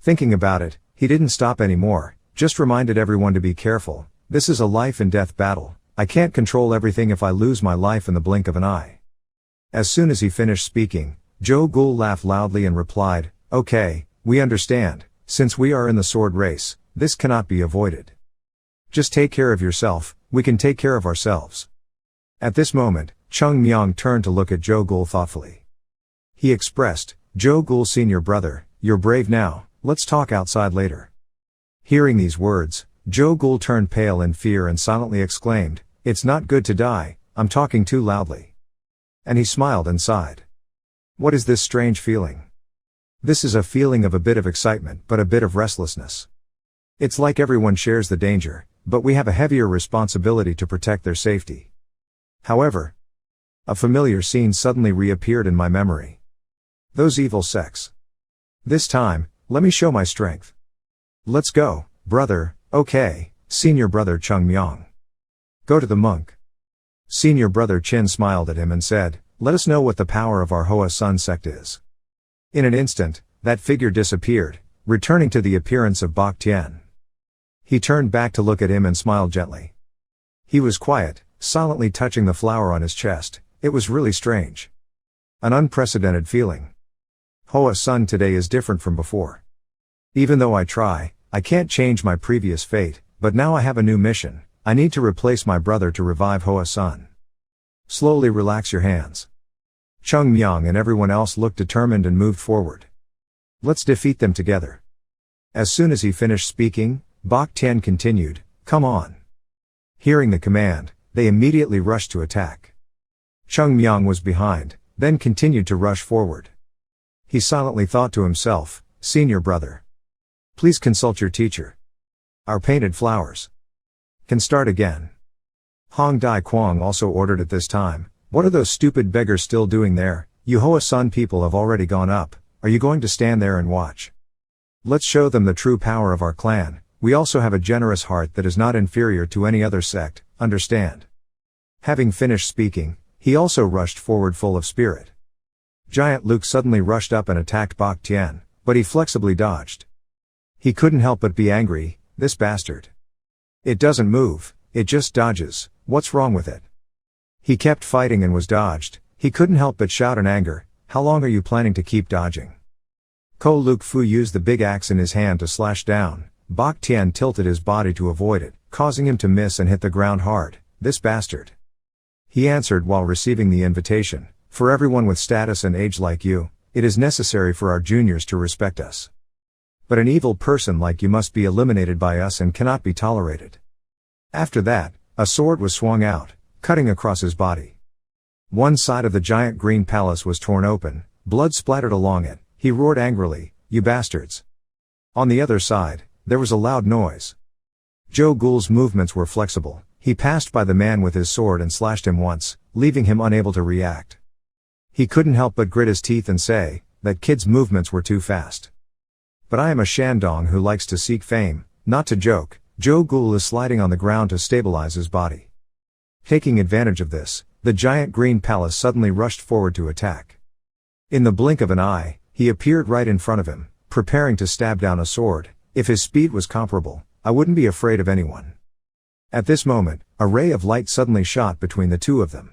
Thinking about it, he didn't stop anymore, just reminded everyone to be careful. This is a life and death battle. I can't control everything if I lose my life in the blink of an eye. As soon as he finished speaking, Joe Ghoul laughed loudly and replied, Okay, we understand. Since we are in the sword race, this cannot be avoided. Just take care of yourself, we can take care of ourselves. At this moment, Cheongmyeong turned to look at Joe Ghoul thoughtfully. He expressed, Joe Ghoul senior brother, you're brave now, let's talk outside later. Hearing these words, Joe Ghoul turned pale in fear and silently exclaimed, It's not good to die, I'm talking too loudly. And he smiled and sighed. What is this strange feeling? This is a feeling of a bit of excitement but a bit of restlessness. It's like everyone shares the danger, but we have a heavier responsibility to protect their safety. However, a familiar scene suddenly reappeared in my memory. Those evil sects. This time, let me show my strength. Let's go, brother. Okay, senior brother Cheongmyeong. Go to the monk. Senior brother Chin smiled at him and said, Let us know what the power of our Hoa Sun sect is. In an instant, that figure disappeared, returning to the appearance of Bok Tien. He turned back to look at him and smiled gently. He was quiet, silently touching the flower on his chest. It was really strange. An unprecedented feeling. Hoa Sun today is different from before. Even though I try, I can't change my previous fate, but now I have a new mission. I need to replace my brother to revive Hoa Sun. Slowly relax your hands. Cheongmyeong and everyone else looked determined and moved forward. Let's defeat them together. As soon as he finished speaking, Bok Tien continued, Come on. Hearing the command, they immediately rushed to attack. Cheongmyeong was behind, then continued to rush forward. He silently thought to himself, Senior brother. Please consult your teacher. Our painted flowers can start again. Hong Dai Kwang also ordered at this time, What are those stupid beggars still doing there? You Hoa Sun people have already gone up. Are you going to stand there and watch? Let's show them the true power of our clan. We also have a generous heart that is not inferior to any other sect, understand? Having finished speaking, he also rushed forward full of spirit. Giant Luke suddenly rushed up and attacked Bok Tien, but he flexibly dodged. He couldn't help but be angry, this bastard. It doesn't move, it just dodges, what's wrong with it? He kept fighting and was dodged. He couldn't help but shout in anger, How long are you planning to keep dodging? Ko Luke Fu used the big axe in his hand to slash down. Bok Tien tilted his body to avoid it, causing him to miss and hit the ground hard, this bastard. He answered while receiving the invitation, For everyone with status and age like you, it is necessary for our juniors to respect us. But an evil person like you must be eliminated by us and cannot be tolerated. After that, a sword was swung out, cutting across his body. One side of the giant green palace was torn open, blood splattered along it. He roared angrily, You bastards. On the other side, there was a loud noise. Joe Ghoul's movements were flexible. He passed by the man with his sword and slashed him once, leaving him unable to react. He couldn't help but grit his teeth and say, That kid's movements were too fast. But I am a Shandong who likes to seek fame, not to joke. Joe Ghoul is sliding on the ground to stabilize his body. Taking advantage of this, the giant green palace suddenly rushed forward to attack. In the blink of an eye, he appeared right in front of him, preparing to stab down a sword. If his speed was comparable, I wouldn't be afraid of anyone. At this moment, a ray of light suddenly shot between the two of them.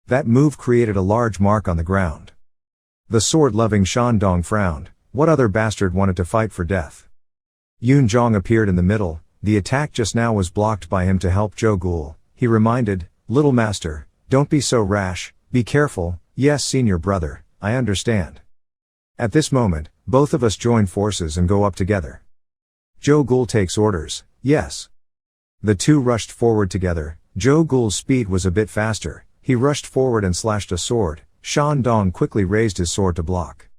That move created a large mark on the ground. The sword-loving Shandong frowned. What other bastard wanted to fight for death? Yun Zhong appeared in the middle. The attack just now was blocked by him to help Joe Ghoul. He reminded, Little master, don't be so rash, be careful. Yes, senior brother, I understand. At this moment, both of us join forces and go up together. Joe Ghoul takes orders, yes. The two rushed forward together. Joe Ghoul's speed was a bit faster. He rushed forward and slashed a sword. Shan Dong quickly raised his sword to block.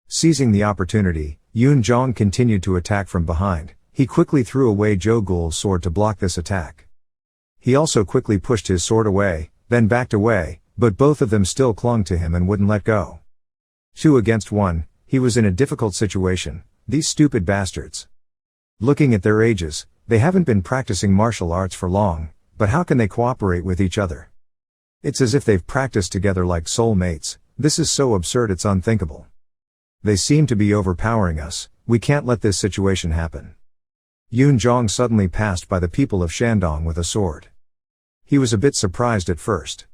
Seizing the opportunity, Yun Jong continued to attack from behind. He quickly threw away Joe Ghoul's sword to block this attack. He also quickly pushed his sword away, then backed away, but both of them still clung to him and wouldn't let go. 2 against 1, he was in a difficult situation. These stupid bastards. Looking at their ages, they haven't been practicing martial arts for long, but how can they cooperate with each other? It's as if they've practiced together like soulmates. This is so absurd it's unthinkable. They seem to be overpowering us. We can't let this situation happen. Yun Jong suddenly passed by the people of Shandong with a sword. He was a bit surprised at first.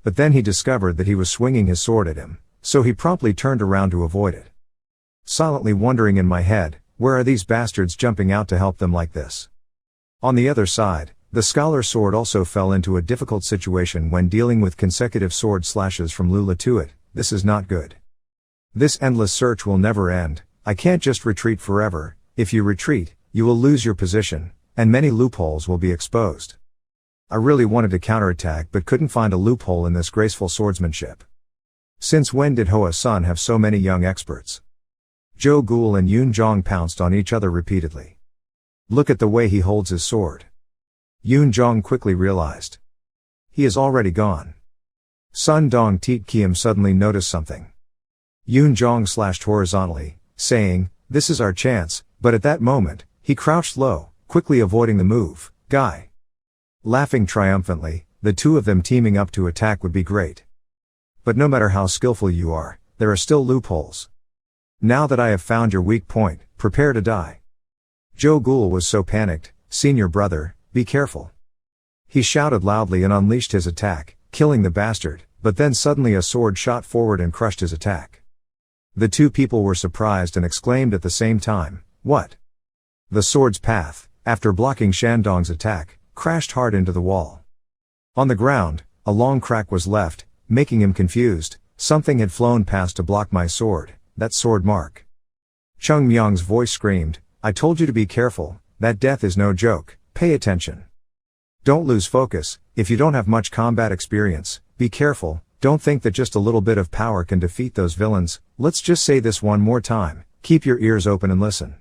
But then he discovered that he was swinging his sword at him, so he promptly turned around to avoid it. Silently wondering in my head, where are these bastards jumping out to help them like this? On the other side, the scholar's sword also fell into a difficult situation when dealing with consecutive sword slashes from Lula Tuat. This is not good. This endless search will never end. I can't just retreat forever. If you retreat, you will lose your position, and many loopholes will be exposed. I really wanted to counterattack but couldn't find a loophole in this graceful swordsmanship. Since when did Hoa Sun have so many young experts? Joe Ghoul and Yun Jong pounced on each other repeatedly. Look at the way he holds his sword. Yun Jong quickly realized. He is already gone. Sun Dong Teet Kiem suddenly noticed something. Yun Jong slashed horizontally, saying, "This is our chance," but at that moment, he crouched low, quickly avoiding the move. Guy. Laughing triumphantly, the two of them teaming up to attack would be great. But no matter how skillful you are, there are still loopholes. Now that I have found your weak point, prepare to die. Joe Ghoul was so panicked. Senior brother, be careful. He shouted loudly and unleashed his attack, killing the bastard, but then suddenly a sword shot forward and crushed his attack. The two people were surprised and exclaimed at the same time, "What?" The sword's path, after blocking Shandong's attack, crashed hard into the wall. On the ground, a long crack was left, making him confused. Something had flown past to block my sword, that sword mark. Cheongmyeong's voice screamed, "I told you to be careful, that death is no joke, pay attention. Don't lose focus. If you don't have much combat experience, be careful, don't think that just a little bit of power can defeat those villains. Let's just say this one more time, keep your ears open and listen.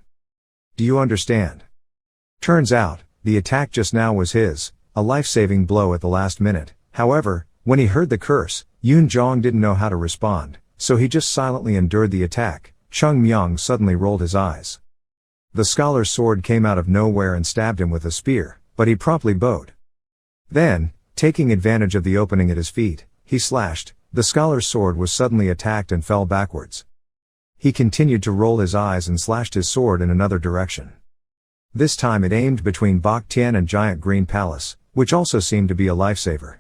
Do you understand?" Turns out, the attack just now was his, a life-saving blow at the last minute. However, when he heard the curse, Yun Jong didn't know how to respond, so he just silently endured the attack. Cheongmyeong suddenly rolled his eyes. The scholar's sword came out of nowhere and stabbed him with a spear, but he promptly bowed. Then, taking advantage of the opening at his feet, he slashed. The scholar's sword was suddenly attacked and fell backwards. He continued to roll his eyes and slashed his sword in another direction. This time it aimed between Bok Tien and Giant Green Palace, which also seemed to be a lifesaver.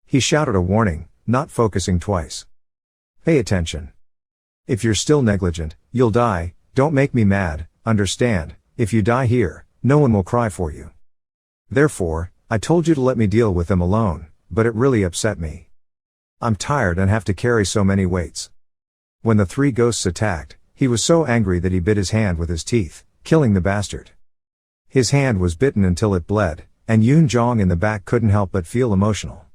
He shouted a warning, not focusing twice. "Pay attention. If you're still negligent, you'll die. Don't make me mad, understand? If you die here, no one will cry for you. Therefore, I told you to let me deal with them alone, but it really upset me. I'm tired and have to carry so many weights." When the three ghosts attacked, he was so angry that he bit his hand with his teeth, killing the bastard. His hand was bitten until it bled, and Yun Jong in the back couldn't help but feel emotional.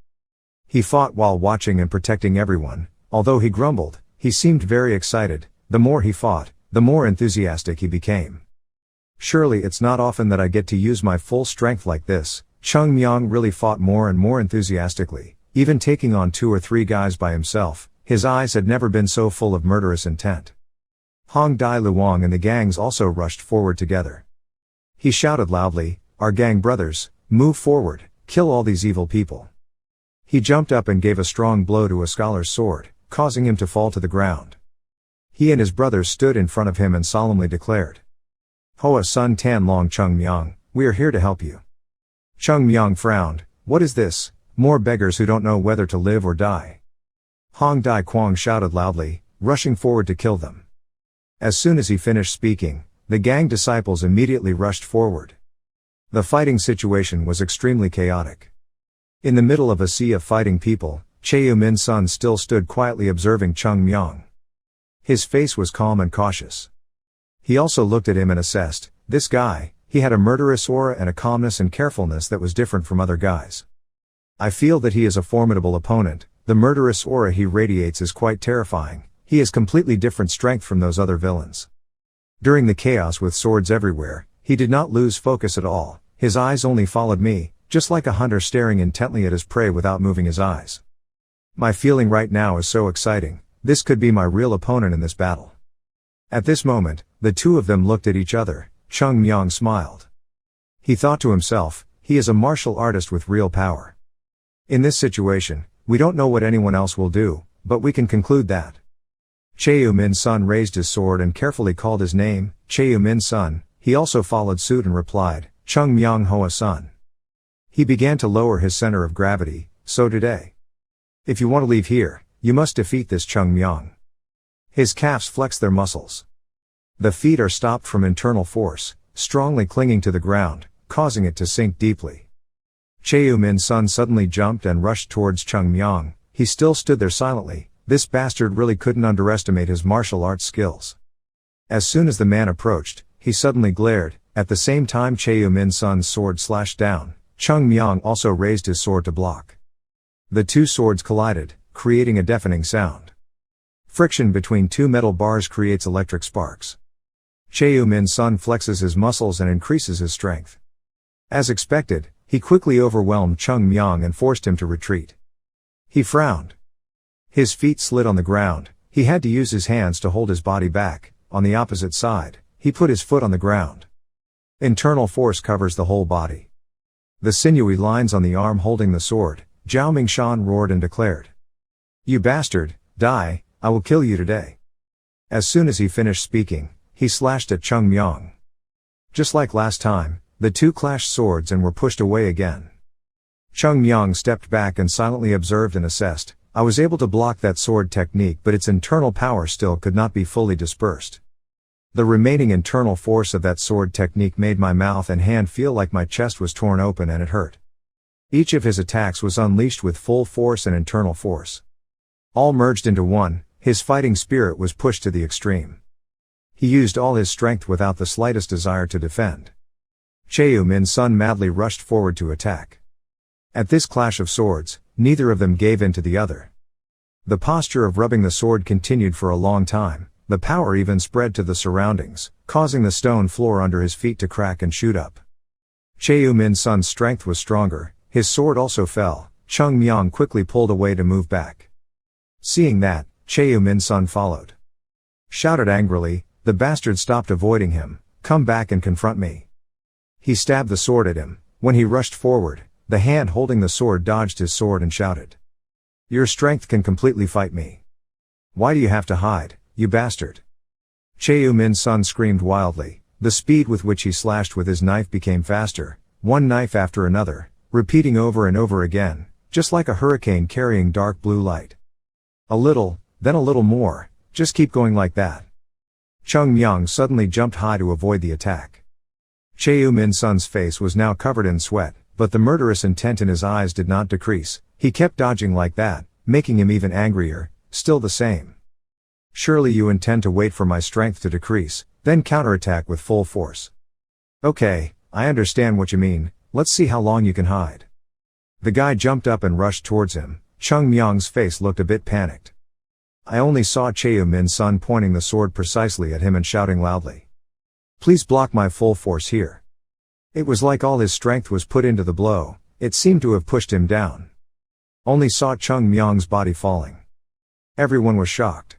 He fought while watching and protecting everyone. Although he grumbled, he seemed very excited. The more he fought, the more enthusiastic he became. Surely it's not often that I get to use my full strength like this. Cheongmyeong really fought more and more enthusiastically, even taking on 2 or 3 guys by himself. His eyes had never been so full of murderous intent. Hong Dai Luong and the gangs also rushed forward together. He shouted loudly, "Our gang brothers, move forward, kill all these evil people." He jumped up and gave a strong blow to a scholar's sword, causing him to fall to the ground. He and his brothers stood in front of him and solemnly declared, "Hoa Sun Tan Long Cheongmyeong, we are here to help you." Cheongmyeong frowned. "What is this? More beggars who don't know whether to live or die." Hong Dai Quang shouted loudly, rushing forward to kill them. As soon as he finished speaking, the gang disciples immediately rushed forward. The fighting situation was extremely chaotic. In the middle of a sea of fighting people, Cheu Min Sun still stood quietly observing Cheongmyeong. His face was calm and cautious. He also looked at him and assessed, this guy, he had a murderous aura and a calmness and carefulness that was different from other guys. I feel that he is a formidable opponent. The murderous aura he radiates is quite terrifying. He has completely different strength from those other villains. During the chaos with swords everywhere, he did not lose focus at all. His eyes only followed me, just like a hunter staring intently at his prey without moving his eyes. My feeling right now is so exciting. This could be my real opponent in this battle. At this moment, the two of them looked at each other. Cheongmyeong smiled. He thought to himself, he is a martial artist with real power. In this situation, we don't know what anyone else will do, but we can conclude that. Cheonma's son raised his sword and carefully called his name, Cheonma's son. He also followed suit and replied, Cheongmyeong Hoa son. He began to lower his center of gravity, so today. If you want to leave here, you must defeat this Cheongmyeong. His calves flex their muscles. The feet are stopped from internal force, strongly clinging to the ground, causing it to sink deeply. Cheonma's son suddenly jumped and rushed towards Cheongmyeong. He still stood there silently. This bastard really couldn't underestimate his martial arts skills. As soon as the man approached, he suddenly glared. At the same time Cheonma's son's sword slashed down, Cheongmyeong also raised his sword to block. The two swords collided, creating a deafening sound. Friction between two metal bars creates electric sparks. Cheonma's son flexes his muscles and increases his strength. As expected, he quickly overwhelmed Cheongmyeong and forced him to retreat. He frowned. His feet slid on the ground. He had to use his hands to hold his body back. On the opposite side, he put his foot on the ground. Internal force covers the whole body. The sinewy lines on the arm holding the sword, Zhao Mingshan roared and declared. You bastard, die, I will kill you today. As soon as he finished speaking, he slashed at Cheongmyeong. Just like last time, the two clashed swords and were pushed away again. Cheongmyeong stepped back and silently observed and assessed. I was able to block that sword technique, but its internal power still could not be fully dispersed. The remaining internal force of that sword technique made my mouth and hand feel like my chest was torn open and it hurt. Each of his attacks was unleashed with full force and internal force. All merged into one. His fighting spirit was pushed to the extreme. He used all his strength without the slightest desire to defend. Cheonma's son madly rushed forward to attack. At this clash of swords, neither of them gave in to the other. The posture of rubbing the sword continued for a long time. The power even spread to the surroundings, causing the stone floor under his feet to crack and shoot up. Cheonma's son's strength was stronger. His sword also fell. Cheongmyeong quickly pulled away to move back. Seeing that, Cheonma's son followed. Shouted angrily, the bastard stopped avoiding him. Come back and confront me. He stabbed the sword at him. When he rushed forward, the hand holding the sword dodged his sword and shouted. Your strength can completely fight me. Why do you have to hide, you bastard? Cheonma's son screamed wildly. The speed with which he slashed with his knife became faster, one knife after another, repeating over and over again, just like a hurricane carrying dark blue light. A little, then a little more, just keep going like that. Cheongmyeong suddenly jumped high to avoid the attack. Cheonma's son's face was now covered in sweat, but the murderous intent in his eyes did not decrease. He kept dodging like that, making him even angrier, still the same. Surely you intend to wait for my strength to decrease, then counterattack with full force. Okay, I understand what you mean, let's see how long you can hide. The guy jumped up and rushed towards him. Cheongmyeong's face looked a bit panicked. I only saw Cheonma's son pointing the sword precisely at him and shouting loudly. Please block my full force here. It was like all his strength was put into the blow. It seemed to have pushed him down. Only saw Cheongmyeong's body falling. Everyone was shocked.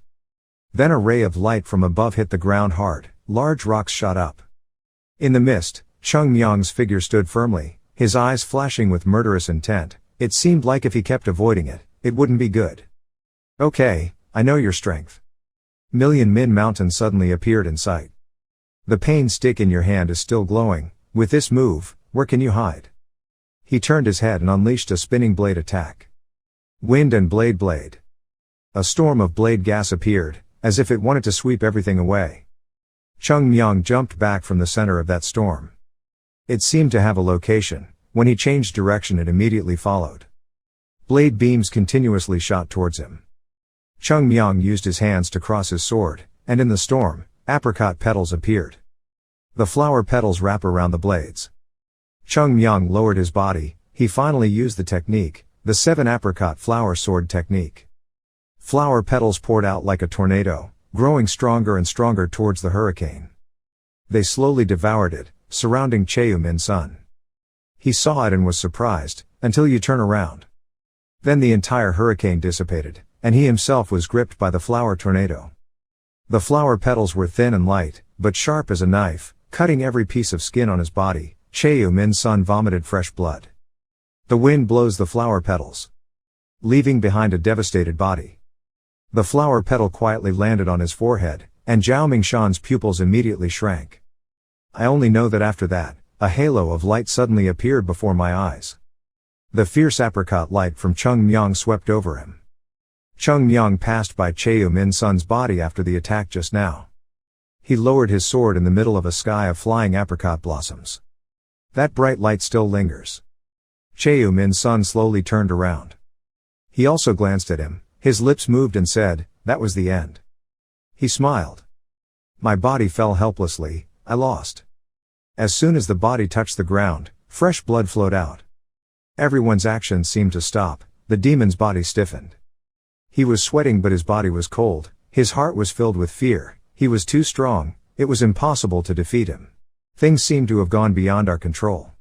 Then a ray of light from above hit the ground hard. Large rocks shot up. In the mist, Cheongmyeong's figure stood firmly, his eyes flashing with murderous intent. It seemed like if he kept avoiding it, it wouldn't be good. Okay, I know your strength. Million Min Mountain suddenly appeared in sight. The pain stick in your hand is still glowing. With this move, where can you hide? He turned his head and unleashed a spinning blade attack. Wind and blade. A storm of blade gas appeared, as if it wanted to sweep everything away. Cheongmyeong jumped back from the center of that storm. It seemed to have a location. When he changed direction, it immediately followed. Blade beams continuously shot towards him. Cheongmyeong used his hands to cross his sword, and in the storm, apricot petals appeared. The flower petals wrap around the blades. Cheongmyeong lowered his body. He finally used the technique, the 7 apricot flower sword technique. Flower petals poured out like a tornado, growing stronger and stronger towards the hurricane. They slowly devoured it, surrounding Cheonma's son. He saw it and was surprised, until you turn around. Then the entire hurricane dissipated, and he himself was gripped by the flower tornado. The flower petals were thin and light, but sharp as a knife, cutting every piece of skin on his body. Cheonma's son vomited fresh blood. The wind blows the flower petals, leaving behind a devastated body. The flower petal quietly landed on his forehead, and Zhao Mingshan's pupils immediately shrank. I only know that after that, a halo of light suddenly appeared before my eyes. The fierce apricot light from Cheongmyeong swept over him. Cheongmyeong passed by Cheonma's son's body after the attack just now. He lowered his sword in the middle of a sky of flying apricot blossoms. That bright light still lingers. Cheonma's son slowly turned around. He also glanced at him, his lips moved and said, "That was the end." He smiled. My body fell helplessly, I lost. As soon as the body touched the ground, fresh blood flowed out. Everyone's actions seemed to stop, the demon's body stiffened. He was sweating but his body was cold, his heart was filled with fear, he was too strong, it was impossible to defeat him. Things seemed to have gone beyond our control.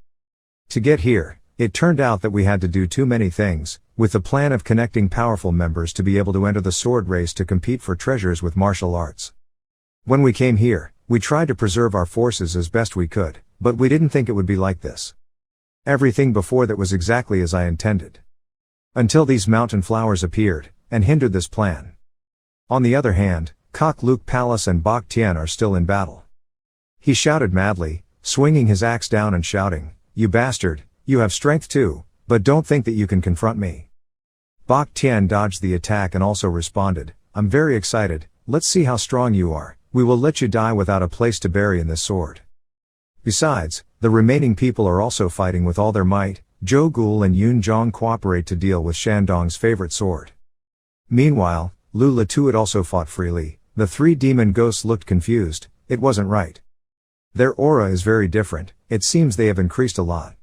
To get here, it turned out that we had to do too many things, with the plan of connecting powerful members to be able to enter the sword race to compete for treasures with martial arts. When we came here, we tried to preserve our forces as best we could, but we didn't think it would be like this. Everything before that was exactly as I intended. Until these mountain flowers appeared, and hindered this plan. On the other hand, Kok Luk Palace and Bok Tien are still in battle. He shouted madly, swinging his axe down and shouting, "You bastard, you have strength too, but don't think that you can confront me." Bok Tien dodged the attack and also responded, "I'm very excited, let's see how strong you are, we will let you die without a place to bury in this sword." Besides, the remaining people are also fighting with all their might. Zhou Gul and Yun Zhong cooperate to deal with Shandong's favorite sword. Meanwhile, Lu Latuat also fought freely. The 3 demon ghosts looked confused, it wasn't right. Their aura is very different, it seems they have increased a lot.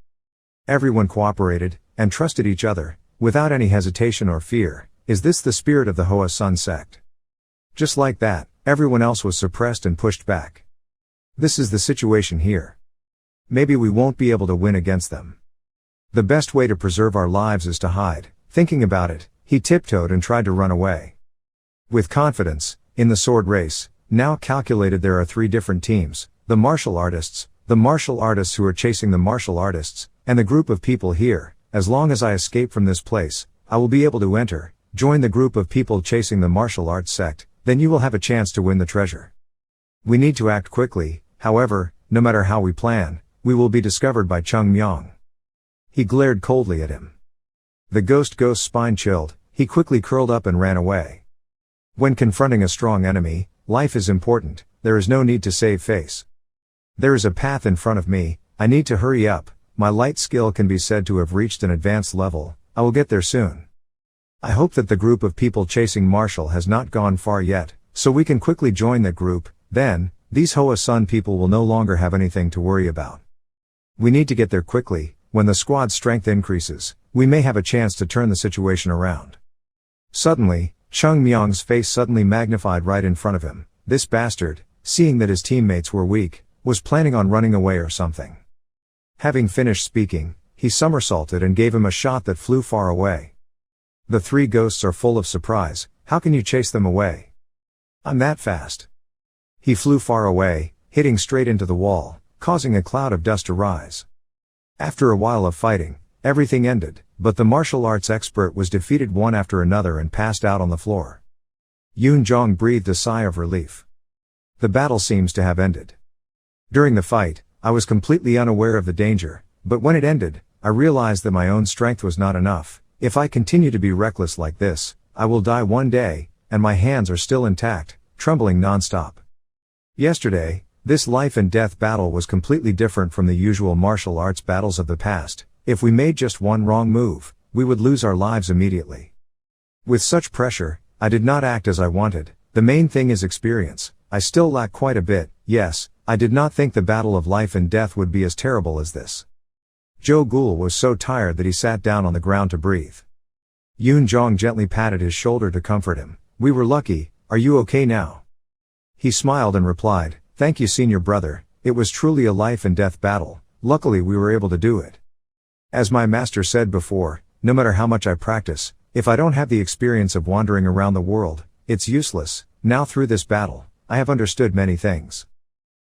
Everyone cooperated, and trusted each other, without any hesitation or fear. Is this the spirit of the Hua Sect? Just like that, everyone else was suppressed and pushed back. This is the situation here. Maybe we won't be able to win against them. The best way to preserve our lives is to hide. Thinking about it, he tiptoed and tried to run away. With confidence, in the sword race, now calculated there are 3 different teams, the martial artists who are chasing the martial artists, and the group of people here. As long as I escape from this place, I will be able to enter, join the group of people chasing the martial arts sect, then you will have a chance to win the treasure. We need to act quickly, however, no matter how we plan, we will be discovered by Cheongmyeong. He glared coldly at him. The ghost's spine chilled, he quickly curled up and ran away. When confronting a strong enemy, life is important, there is no need to save face. There is a path in front of me, I need to hurry up, my light skill can be said to have reached an advanced level, I will get there soon. I hope that the group of people chasing Marshall has not gone far yet, so we can quickly join that group, then, these Hoa Sun people will no longer have anything to worry about. We need to get there quickly, when the squad's strength increases, we may have a chance to turn the situation around. Suddenly, Cheongmyeong's face suddenly magnified right in front of him. This bastard, seeing that his teammates were weak, was planning on running away or something. Having finished speaking, he somersaulted and gave him a shot that flew far away. The 3 ghosts are full of surprise, how can you chase them away? I'm that fast. He flew far away, hitting straight into the wall, causing a cloud of dust to rise. After a while of fighting, everything ended, but the martial arts expert was defeated one after another and passed out on the floor. Yun Zhong breathed a sigh of relief. The battle seems to have ended. During the fight, I was completely unaware of the danger, but when it ended, I realized that my own strength was not enough. If I continue to be reckless like this, I will die one day, and my hands are still intact, trembling non-stop. Yesterday, this life and death battle was completely different from the usual martial arts battles of the past. If we made just one wrong move, we would lose our lives immediately. With such pressure, I did not act as I wanted. The main thing is experience. I still lack quite a bit. Yes, I did not think the battle of life and death would be as terrible as this. Joe Ghoul was so tired that he sat down on the ground to breathe. Yoon Jong gently patted his shoulder to comfort him. We were lucky. Are you okay now? He smiled and replied, thank you, senior brother. It was truly a life and death battle. Luckily we were able to do it. As my master said before, no matter how much I practice, if I don't have the experience of wandering around the world, it's useless. Now through this battle, I have understood many things.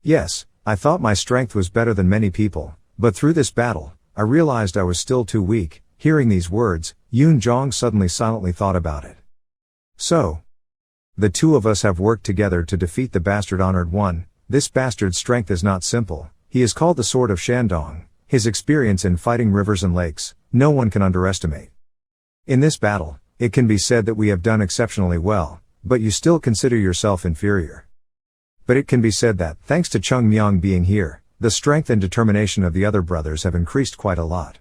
Yes, I thought my strength was better than many people, but through this battle, I realized I was still too weak. Hearing these words, Yoon Jong suddenly silently thought about it. So, the two of us have worked together to defeat the bastard honored one. This bastard's strength is not simple. He is called the Sword of Shandong. His experience in fighting rivers and lakes, no one can underestimate. In this battle, it can be said that we have done exceptionally well, but you still consider yourself inferior. But it can be said that, thanks to Cheongmyeong being here, the strength and determination of the other brothers have increased quite a lot.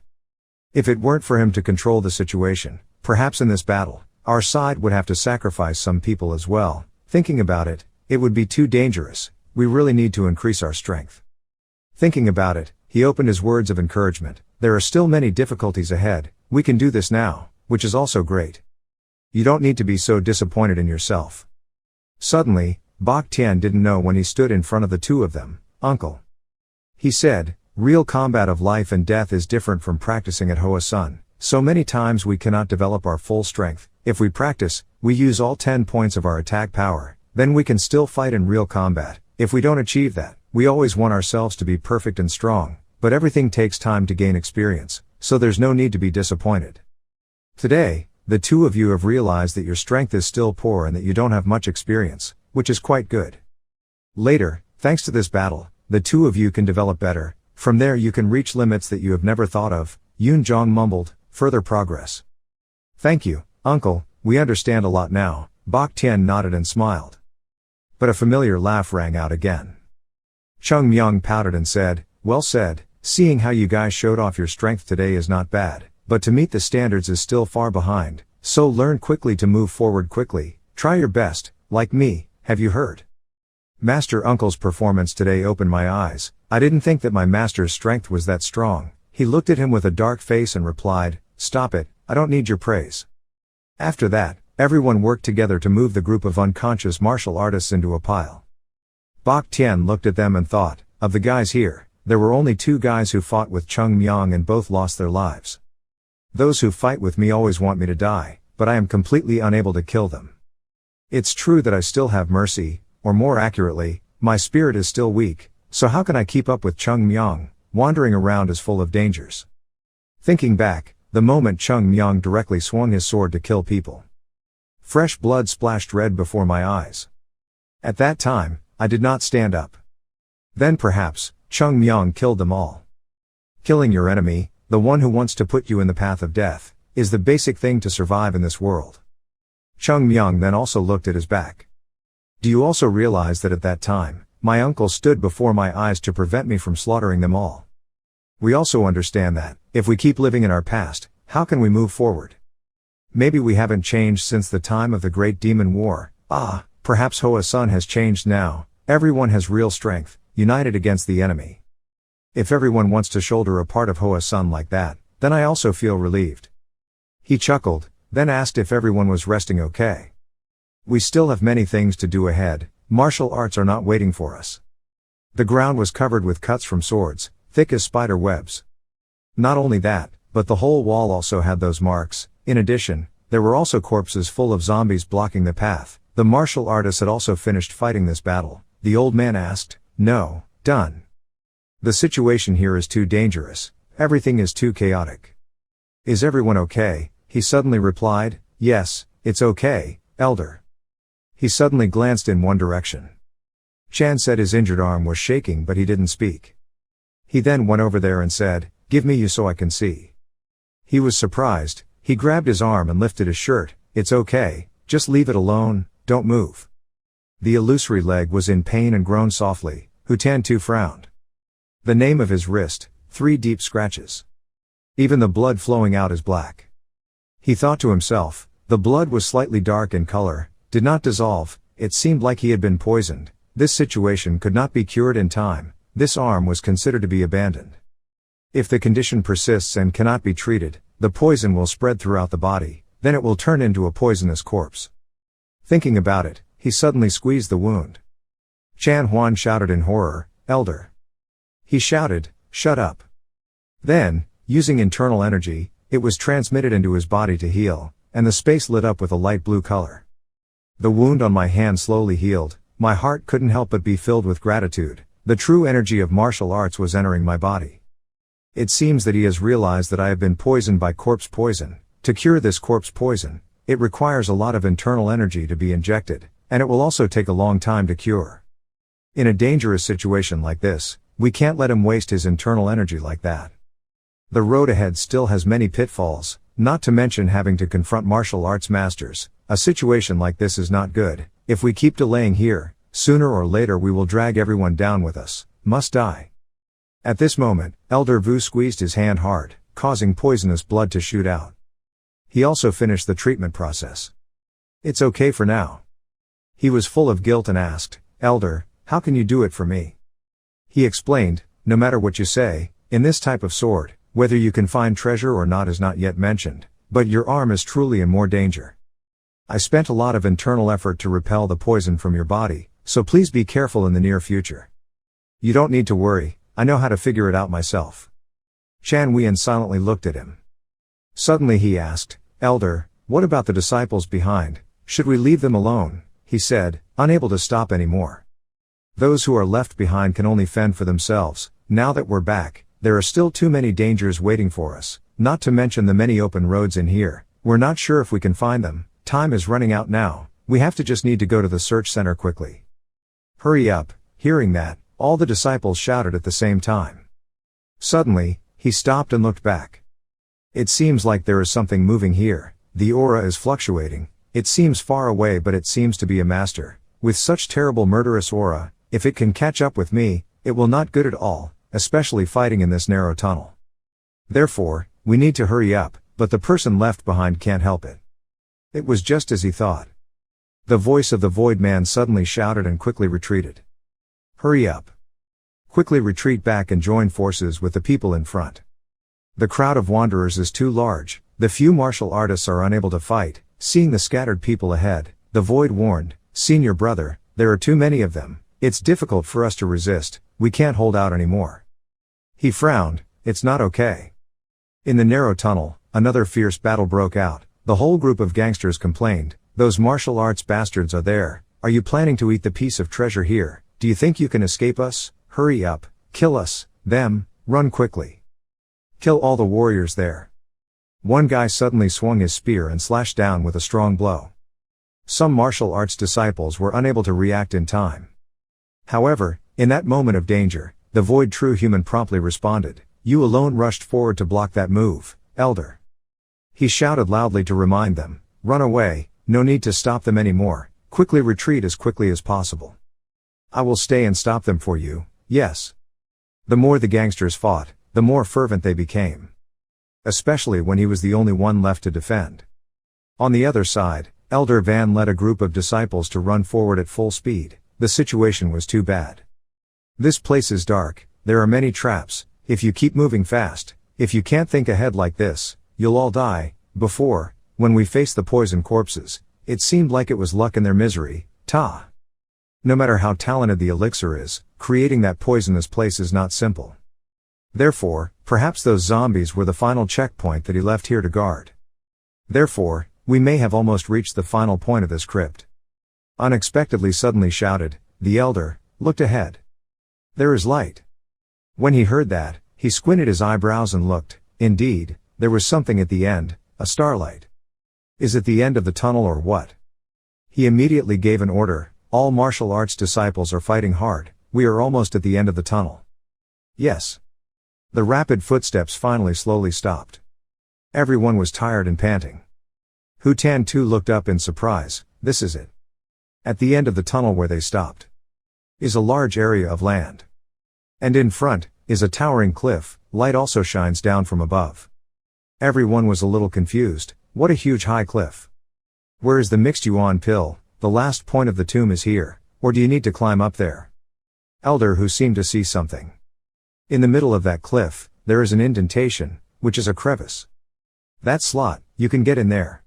If it weren't for him to control the situation, perhaps in this battle, our side would have to sacrifice some people as well. Thinking about it, it would be too dangerous. We really need to increase our strength. Thinking about it, he opened his words of encouragement. There are still many difficulties ahead. We can do this now, which is also great. You don't need to be so disappointed in yourself. Suddenly, Bak Tian didn't know when he stood in front of the two of them. Uncle. He said, real combat of life and death is different from practicing at Hoa Sun. So many times we cannot develop our full strength. If we practice, we use all 10 points of our attack power, then we can still fight in real combat. If we don't achieve that, we always want ourselves to be perfect and strong, but everything takes time to gain experience, so there's no need to be disappointed. Today, the two of you have realized that your strength is still poor and that you don't have much experience, which is quite good. Later, thanks to this battle, the two of you can develop better. From there you can reach limits that you have never thought of. Yoon Jong mumbled, further progress. Thank you, uncle, we understand a lot now. Bak Tian nodded and smiled. But a familiar laugh rang out again. Cheongmyeong pouted and said, well said, seeing how you guys showed off your strength today is not bad, but to meet the standards is still far behind, so learn quickly to move forward quickly, try your best, like me, have you heard? Master Uncle's performance today opened my eyes. I didn't think that my master's strength was that strong. He looked at him with a dark face and replied, stop it, I don't need your praise. After that, everyone worked together to move the group of unconscious martial artists into a pile. Bak Tian looked at them and thought, of the guys here, there were only 2 guys who fought with Cheongmyeong and both lost their lives. Those who fight with me always want me to die, but I am completely unable to kill them. It's true that I still have mercy, or more accurately, my spirit is still weak, so how can I keep up with Cheongmyeong? Wandering around is full of dangers. Thinking back, the moment Cheongmyeong directly swung his sword to kill people. Fresh blood splashed red before my eyes. At that time, I did not stand up. Then perhaps, Cheongmyeong killed them all. Killing your enemy, the one who wants to put you in the path of death, is the basic thing to survive in this world. Cheongmyeong then also looked at his back. Do you also realize that at that time, my uncle stood before my eyes to prevent me from slaughtering them all? We also understand that, if we keep living in our past, how can we move forward? Maybe we haven't changed since the time of the Great Demon War. Perhaps Hoa Sun has changed now. Everyone has real strength, united against the enemy. If everyone wants to shoulder a part of Hoa Sun like that, then I also feel relieved. He chuckled, then asked if everyone was resting okay. We still have many things to do ahead. Martial arts are not waiting for us. The ground was covered with cuts from swords, thick as spider webs. Not only that, but the whole wall also had those marks. In addition, there were also corpses full of zombies blocking the path. The martial artists had also finished fighting this battle. The old man asked, no, done. The situation here is too dangerous. Everything is too chaotic. Is everyone okay? He suddenly replied, yes, it's okay, elder. He suddenly glanced in one direction. Chan said his injured arm was shaking but he didn't speak. He then went over there and said, give me you so I can see. He was surprised. He grabbed his arm and lifted his shirt. It's okay, just leave it alone, don't move. The illusory leg was in pain and groaned softly. Hu Tan Tu frowned. The name of his wrist, 3 deep scratches. Even the blood flowing out is black. He thought to himself, The blood was slightly dark in color, did not dissolve, it seemed like he had been poisoned. This situation could not be cured in time, this arm was considered to be abandoned. If the condition persists and cannot be treated, the poison will spread throughout the body, then it will turn into a poisonous corpse. Thinking about it, he suddenly squeezed the wound. Chan Huan shouted in horror, "Elder!" He shouted, "Shut up!" Then, using internal energy, it was transmitted into his body to heal, and the space lit up with a light blue color. The wound on my hand slowly healed, my heart couldn't help but be filled with gratitude, the true energy of martial arts was entering my body. It seems that he has realized that I have been poisoned by corpse poison. To cure this corpse poison, it requires a lot of internal energy to be injected, and it will also take a long time to cure. In a dangerous situation like this, we can't let him waste his internal energy like that. The road ahead still has many pitfalls, not to mention having to confront martial arts masters. A situation like this is not good. If we keep delaying here, sooner or later we will drag everyone down with us, must die. At this moment, Elder Vu squeezed his hand hard, causing poisonous blood to shoot out. He also finished the treatment process. "It's okay for now." He was full of guilt and asked, "Elder, how can you do it for me?" He explained, "No matter what you say, in this type of sword, whether you can find treasure or not is not yet mentioned, but your arm is truly in more danger. I spent a lot of internal effort to repel the poison from your body, so please be careful in the near future. You don't need to worry, I know how to figure it out myself." Chan Wian silently looked at him. Suddenly he asked, "Elder, what about the disciples behind? Should we leave them alone?" He said, unable to stop anymore. "Those who are left behind can only fend for themselves. Now that we're back, there are still too many dangers waiting for us, not to mention the many open roads in here. We're not sure if we can find them. Time is running out now, we have to just need to go to the search center quickly." "Hurry up!" Hearing that, all the disciples shouted at the same time. Suddenly, he stopped and looked back. "It seems like there is something moving here, the aura is fluctuating, it seems far away but it seems to be a master. With such terrible murderous aura, if it can catch up with me, it will not good at all, especially fighting in this narrow tunnel. Therefore, we need to hurry up, but the person left behind can't help it." It was just as he thought. The voice of the Void Man suddenly shouted and quickly retreated. "Hurry up. Quickly retreat back and join forces with the people in front. The crowd of wanderers is too large, the few martial artists are unable to fight." Seeing the scattered people ahead, the Void warned, "Senior brother, there are too many of them, it's difficult for us to resist, we can't hold out anymore." He frowned, "It's not okay." In the narrow tunnel, another fierce battle broke out. The whole group of gangsters complained, "Those martial arts bastards are there, are you planning to eat the piece of treasure here? Do you think you can escape us? Hurry up, kill us, them, run quickly. Kill all the warriors there." One guy suddenly swung his spear and slashed down with a strong blow. Some martial arts disciples were unable to react in time. However, in that moment of danger, the Void True Human promptly responded, "You alone rushed forward to block that move, Elder." He shouted loudly to remind them, "Run away, no need to stop them anymore, quickly retreat as quickly as possible. I will stay and stop them for you, yes." The more the gangsters fought, the more fervent they became. Especially when he was the only one left to defend. On the other side, Elder Van led a group of disciples to run forward at full speed. The situation was too bad. "This place is dark, there are many traps, if you keep moving fast, if you can't think ahead like this, you'll all die." Before, when we faced the poison corpses, it seemed like it was luck in their misery. No matter how talented the elixir is, creating that poisonous place is not simple. Therefore, perhaps those zombies were the final checkpoint that he left here to guard. Therefore, we may have almost reached the final point of this crypt. Unexpectedly suddenly shouted, the Elder, looked ahead. "There is light." When he heard that, he squinted his eyebrows and looked. Indeed, there was something at the end, a starlight. Is it the end of the tunnel or what? He immediately gave an order, "All martial arts disciples are fighting hard, we are almost at the end of the tunnel." Yes. The rapid footsteps finally slowly stopped. Everyone was tired and panting. Hu Tan too looked up in surprise. This is it. At the end of the tunnel where they stopped is a large area of land. And in front is a towering cliff, light also shines down from above. Everyone was a little confused. What a huge high cliff. Where is the mixed yuan pill? The last point of the tomb is here, or do you need to climb up there? Elder who seemed to see something. In the middle of that cliff, there is an indentation, which is a crevice. That slot, you can get in there.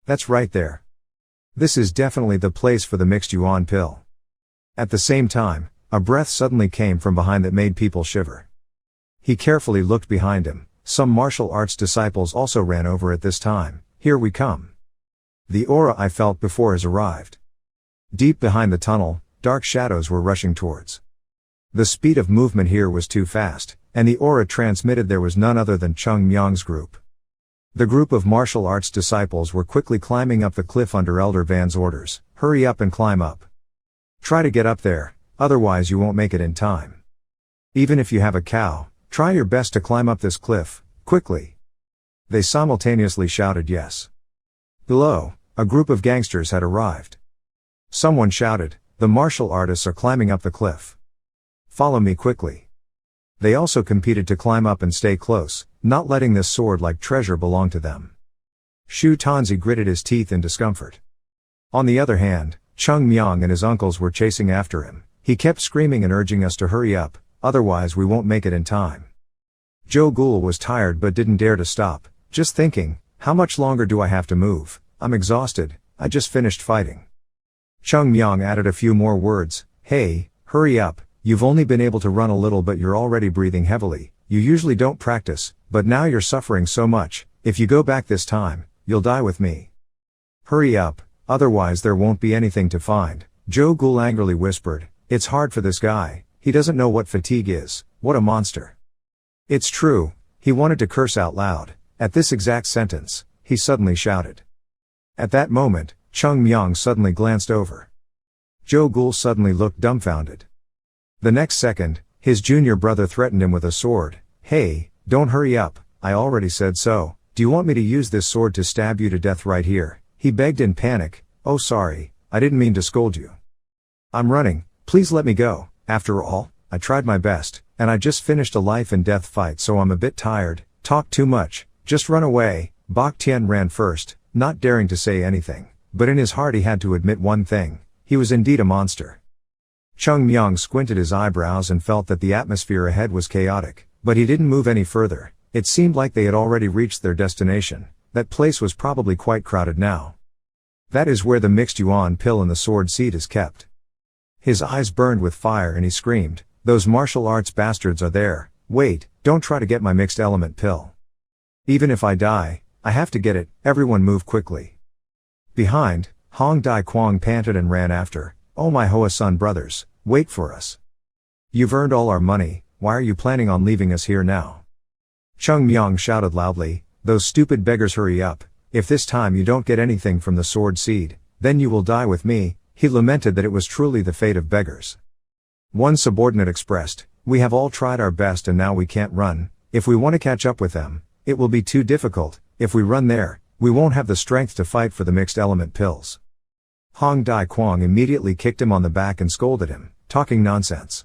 That's right there. This is definitely the place for the mixed yuan pill. At the same time, a breath suddenly came from behind that made people shiver. He carefully looked behind him. Some martial arts disciples also ran over at this time. Here we come. The aura I felt before has arrived. Deep behind the tunnel, dark shadows were rushing towards. The speed of movement here was too fast, and the aura transmitted there was none other than Cheongmyeong's group. The group of martial arts disciples were quickly climbing up the cliff under Elder Van's orders. Hurry up and climb up. Try to get up there, otherwise you won't make it in time. Even if you have a cow, try your best to climb up this cliff, quickly. They simultaneously shouted yes. Below, a group of gangsters had arrived. Someone shouted, the martial artists are climbing up the cliff. Follow me quickly. They also competed to climb up and stay close, not letting this sword-like treasure belong to them. Shu Tanzi gritted his teeth in discomfort. On the other hand, Cheongmyeong and his uncles were chasing after him. He kept screaming and urging us to hurry up, otherwise we won't make it in time. Joe Ghoul was tired but didn't dare to stop, just thinking, how much longer do I have to move? I'm exhausted, I just finished fighting. Cheongmyeong added a few more words, hey, hurry up, you've only been able to run a little but you're already breathing heavily, you usually don't practice, but now you're suffering so much, if you go back this time, you'll die with me. Hurry up, otherwise there won't be anything to find, Joe Ghoul angrily whispered, it's hard for this guy, he doesn't know what fatigue is, what a monster. It's true, he wanted to curse out loud. At this exact sentence, he suddenly shouted. At that moment, Cheongmyeong suddenly glanced over. Joe Ghoul suddenly looked dumbfounded. The next second, his junior brother threatened him with a sword. Hey, don't hurry up, I already said so, do you want me to use this sword to stab you to death right here? He begged in panic, oh sorry, I didn't mean to scold you. I'm running, please let me go, after all, I tried my best, and I just finished a life and death fight so I'm a bit tired, talk too much, just run away. Bak Tian ran first, not daring to say anything, but in his heart he had to admit one thing, he was indeed a monster. Cheongmyeong squinted his eyebrows and felt that the atmosphere ahead was chaotic, but he didn't move any further, it seemed like they had already reached their destination, that place was probably quite crowded now. That is where the mixed yuan pill and the sword seed is kept. His eyes burned with fire and he screamed, those martial arts bastards are there, wait, don't try to get my mixed element pill. Even if I die, I have to get it, everyone move quickly. Behind, Hong Dai Kwang panted and ran after, oh my Hoa Sun brothers, wait for us. You've earned all our money, why are you planning on leaving us here now? Cheongmyeong shouted loudly, those stupid beggars hurry up, if this time you don't get anything from the sword seed, then you will die with me, he lamented that it was truly the fate of beggars. One subordinate expressed, we have all tried our best and now we can't run, if we want to catch up with them, it will be too difficult, if we run there, we won't have the strength to fight for the mixed element pills. Hong Dai Kwang immediately kicked him on the back and scolded him, talking nonsense.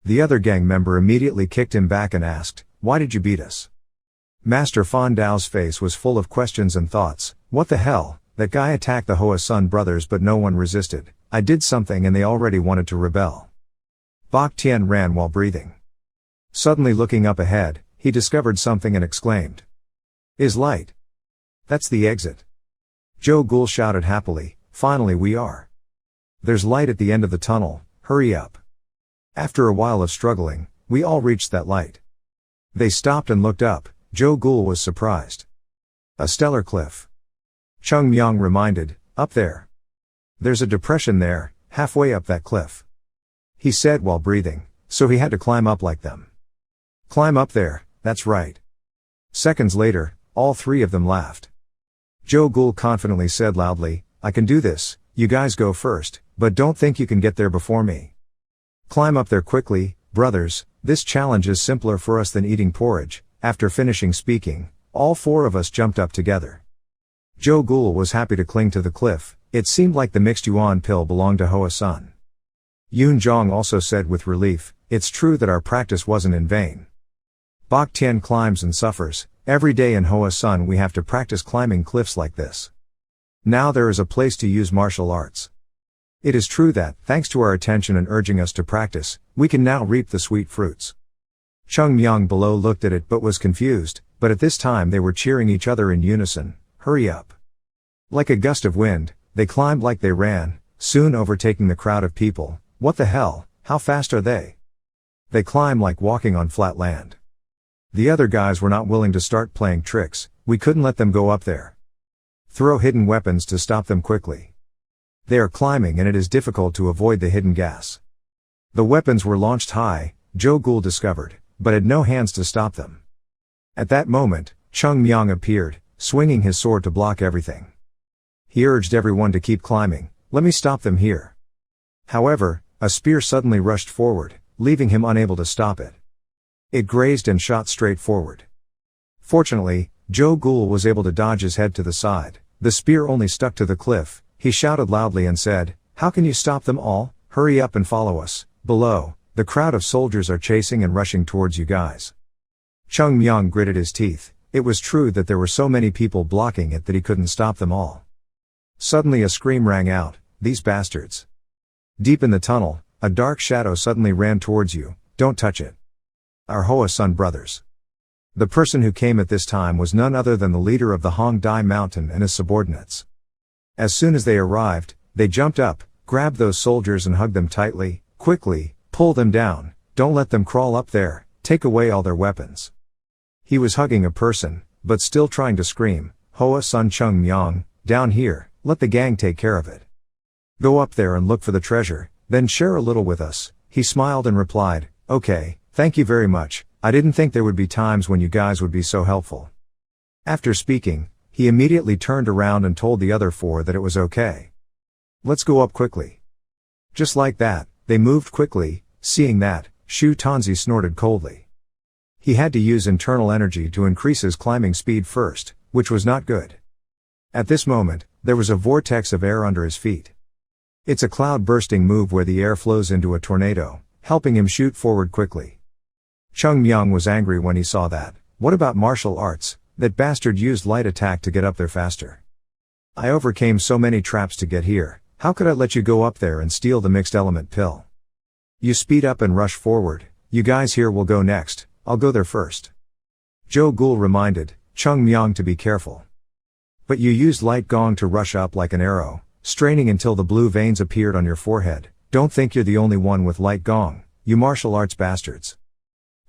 The other gang member immediately kicked him back and asked, why did you beat us? Master Fan Dao's face was full of questions and thoughts, what the hell, that guy attacked the Hoa Sun brothers but no one resisted, I did something and they already wanted to rebel. Bak Tian ran while breathing. Suddenly looking up ahead, he discovered something and exclaimed. Is light. That's the exit. Joe Ghoul shouted happily, finally we are. There's light at the end of the tunnel, hurry up. After a while of struggling, we all reached that light. They stopped and looked up, Joe Ghoul was surprised. A stellar cliff. Cheongmyeong reminded, up there. There's a depression there, halfway up that cliff. He said while breathing, so he had to climb up like them. Climb up there, that's right. Seconds later, all three of them laughed. Joe Ghoul confidently said loudly, I can do this, you guys go first, but don't think you can get there before me. Climb up there quickly, brothers, this challenge is simpler for us than eating porridge. After finishing speaking, all four of us jumped up together. Joe Ghoul was happy to cling to the cliff, it seemed like the mixed yuan pill belonged to Hoa Sun. Yoon Jong also said with relief, it's true that our practice wasn't in vain. Bak Tian climbs and suffers, every day in Hoa Sun we have to practice climbing cliffs like this. Now there is a place to use martial arts. It is true that, thanks to our attention and urging us to practice, we can now reap the sweet fruits. Cheongmyeong below looked at it but was confused, but at this time they were cheering each other in unison, "Hurry up." Like a gust of wind, they climbed like they ran, soon overtaking the crowd of people. What the hell, how fast are they? They climb like walking on flat land. The other guys were not willing to start playing tricks, we couldn't let them go up there. Throw hidden weapons to stop them quickly. They are climbing and it is difficult to avoid the hidden gas. The weapons were launched high, Joe Ghoul discovered, but had no hands to stop them. At that moment, Cheongmyeong appeared, swinging his sword to block everything. He urged everyone to keep climbing, "Let me stop them here." However, a spear suddenly rushed forward, leaving him unable to stop it. It grazed and shot straight forward. Fortunately, Joe Ghoul was able to dodge his head to the side. The spear only stuck to the cliff. He shouted loudly and said, "How can you stop them all? Hurry up and follow us." Below, the crowd of soldiers are chasing and rushing towards you guys. Cheongmyeong gritted his teeth. It was true that there were so many people blocking it that he couldn't stop them all. Suddenly a scream rang out, "These bastards." Deep in the tunnel, a dark shadow suddenly ran towards you. "Don't touch it." Our Hoa Sun brothers. The person who came at this time was none other than the leader of the Hongdae Mountain and his subordinates. As soon as they arrived, they jumped up, grabbed those soldiers and hugged them tightly. "Quickly, pull them down, don't let them crawl up there, take away all their weapons." He was hugging a person, but still trying to scream, "Hoa Sun Cheongmyeong, down here, let the gang take care of it. Go up there and look for the treasure, then share a little with us." He smiled and replied, "Okay, thank you very much, I didn't think there would be times when you guys would be so helpful." After speaking, he immediately turned around and told the other four that it was okay. "Let's go up quickly." Just like that, they moved quickly. Seeing that, Shu Tanzi snorted coldly. He had to use internal energy to increase his climbing speed first, which was not good. At this moment, there was a vortex of air under his feet. It's a cloud-bursting move where the air flows into a tornado, helping him shoot forward quickly. Cheongmyeong was angry when he saw that. What about martial arts? That bastard used light attack to get up there faster. I overcame so many traps to get here, how could I let you go up there and steal the mixed element pill? You speed up and rush forward, you guys here will go next, I'll go there first. Joe Ghoul reminded Cheongmyeong to be careful. But you used light gong to rush up like an arrow, straining until the blue veins appeared on your forehead. Don't think you're the only one with light gong, you martial arts bastards.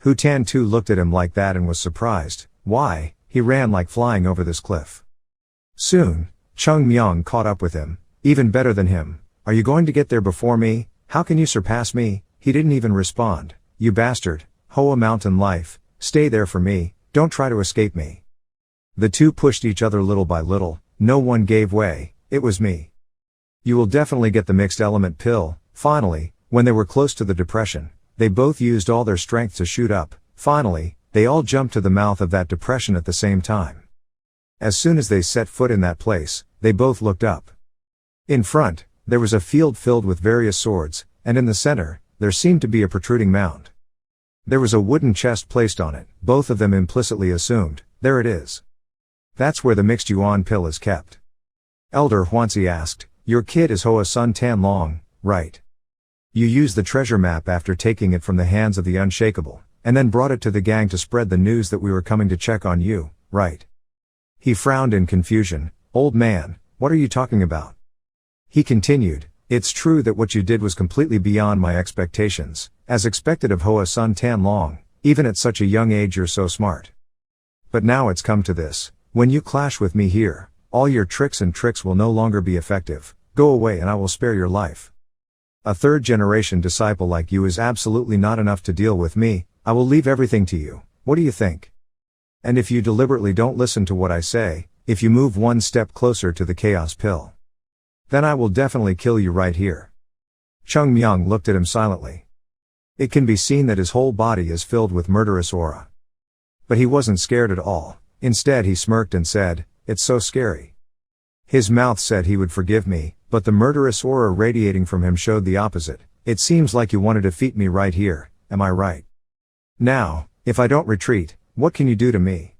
Hu Tan too looked at him like that and was surprised. Why? He ran like flying over this cliff. Soon, Cheongmyeong caught up with him. Even better than him. Are you going to get there before me? How can you surpass me? He didn't even respond. You bastard, Hoa Mountain life, stay there for me, don't try to escape me. The two pushed each other little by little, no one gave way, it was me. You will definitely get the mixed element pill. Finally, when they were close to the depression, they both used all their strength to shoot up. Finally, they all jumped to the mouth of that depression at the same time. As soon as they set foot in that place, they both looked up. In front, there was a field filled with various swords, and in the center, there seemed to be a protruding mound. There was a wooden chest placed on it, both of them implicitly assumed, there it is. That's where the mixed yuan pill is kept. Elder Huanzi asked, your kid is Hoa Sun Tan Long, right? You used the treasure map after taking it from the hands of the unshakable, and then brought it to the gang to spread the news that we were coming to check on you, right? He frowned in confusion. Old man, what are you talking about? He continued, it's true that what you did was completely beyond my expectations, as expected of Hoa Sun Tan Long, even at such a young age you're so smart. But now it's come to this, when you clash with me here, all your tricks will no longer be effective, go away and I will spare your life. A third-generation disciple like you is absolutely not enough to deal with me, I will leave everything to you, what do you think? And if you deliberately don't listen to what I say, if you move one step closer to the chaos pill, then I will definitely kill you right here. Cheongmyeong looked at him silently. It can be seen that his whole body is filled with murderous aura. But he wasn't scared at all, instead he smirked and said, it's so scary. His mouth said he would forgive me, but the murderous aura radiating from him showed the opposite. It seems like you want to defeat me right here, am I right? Now, if I don't retreat, what can you do to me?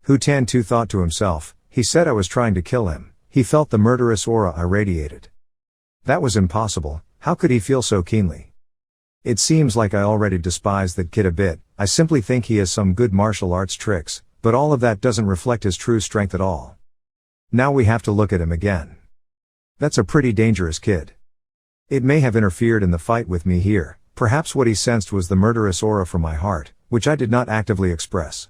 Hu Tan too thought to himself, he said I was trying to kill him. He felt the murderous aura irradiated. That was impossible. How could he feel so keenly? It seems like I already despise that kid a bit. I simply think he has some good martial arts tricks, but all of that doesn't reflect his true strength at all. Now we have to look at him again. That's a pretty dangerous kid. It may have interfered in the fight with me here. Perhaps what he sensed was the murderous aura from my heart, which I did not actively express.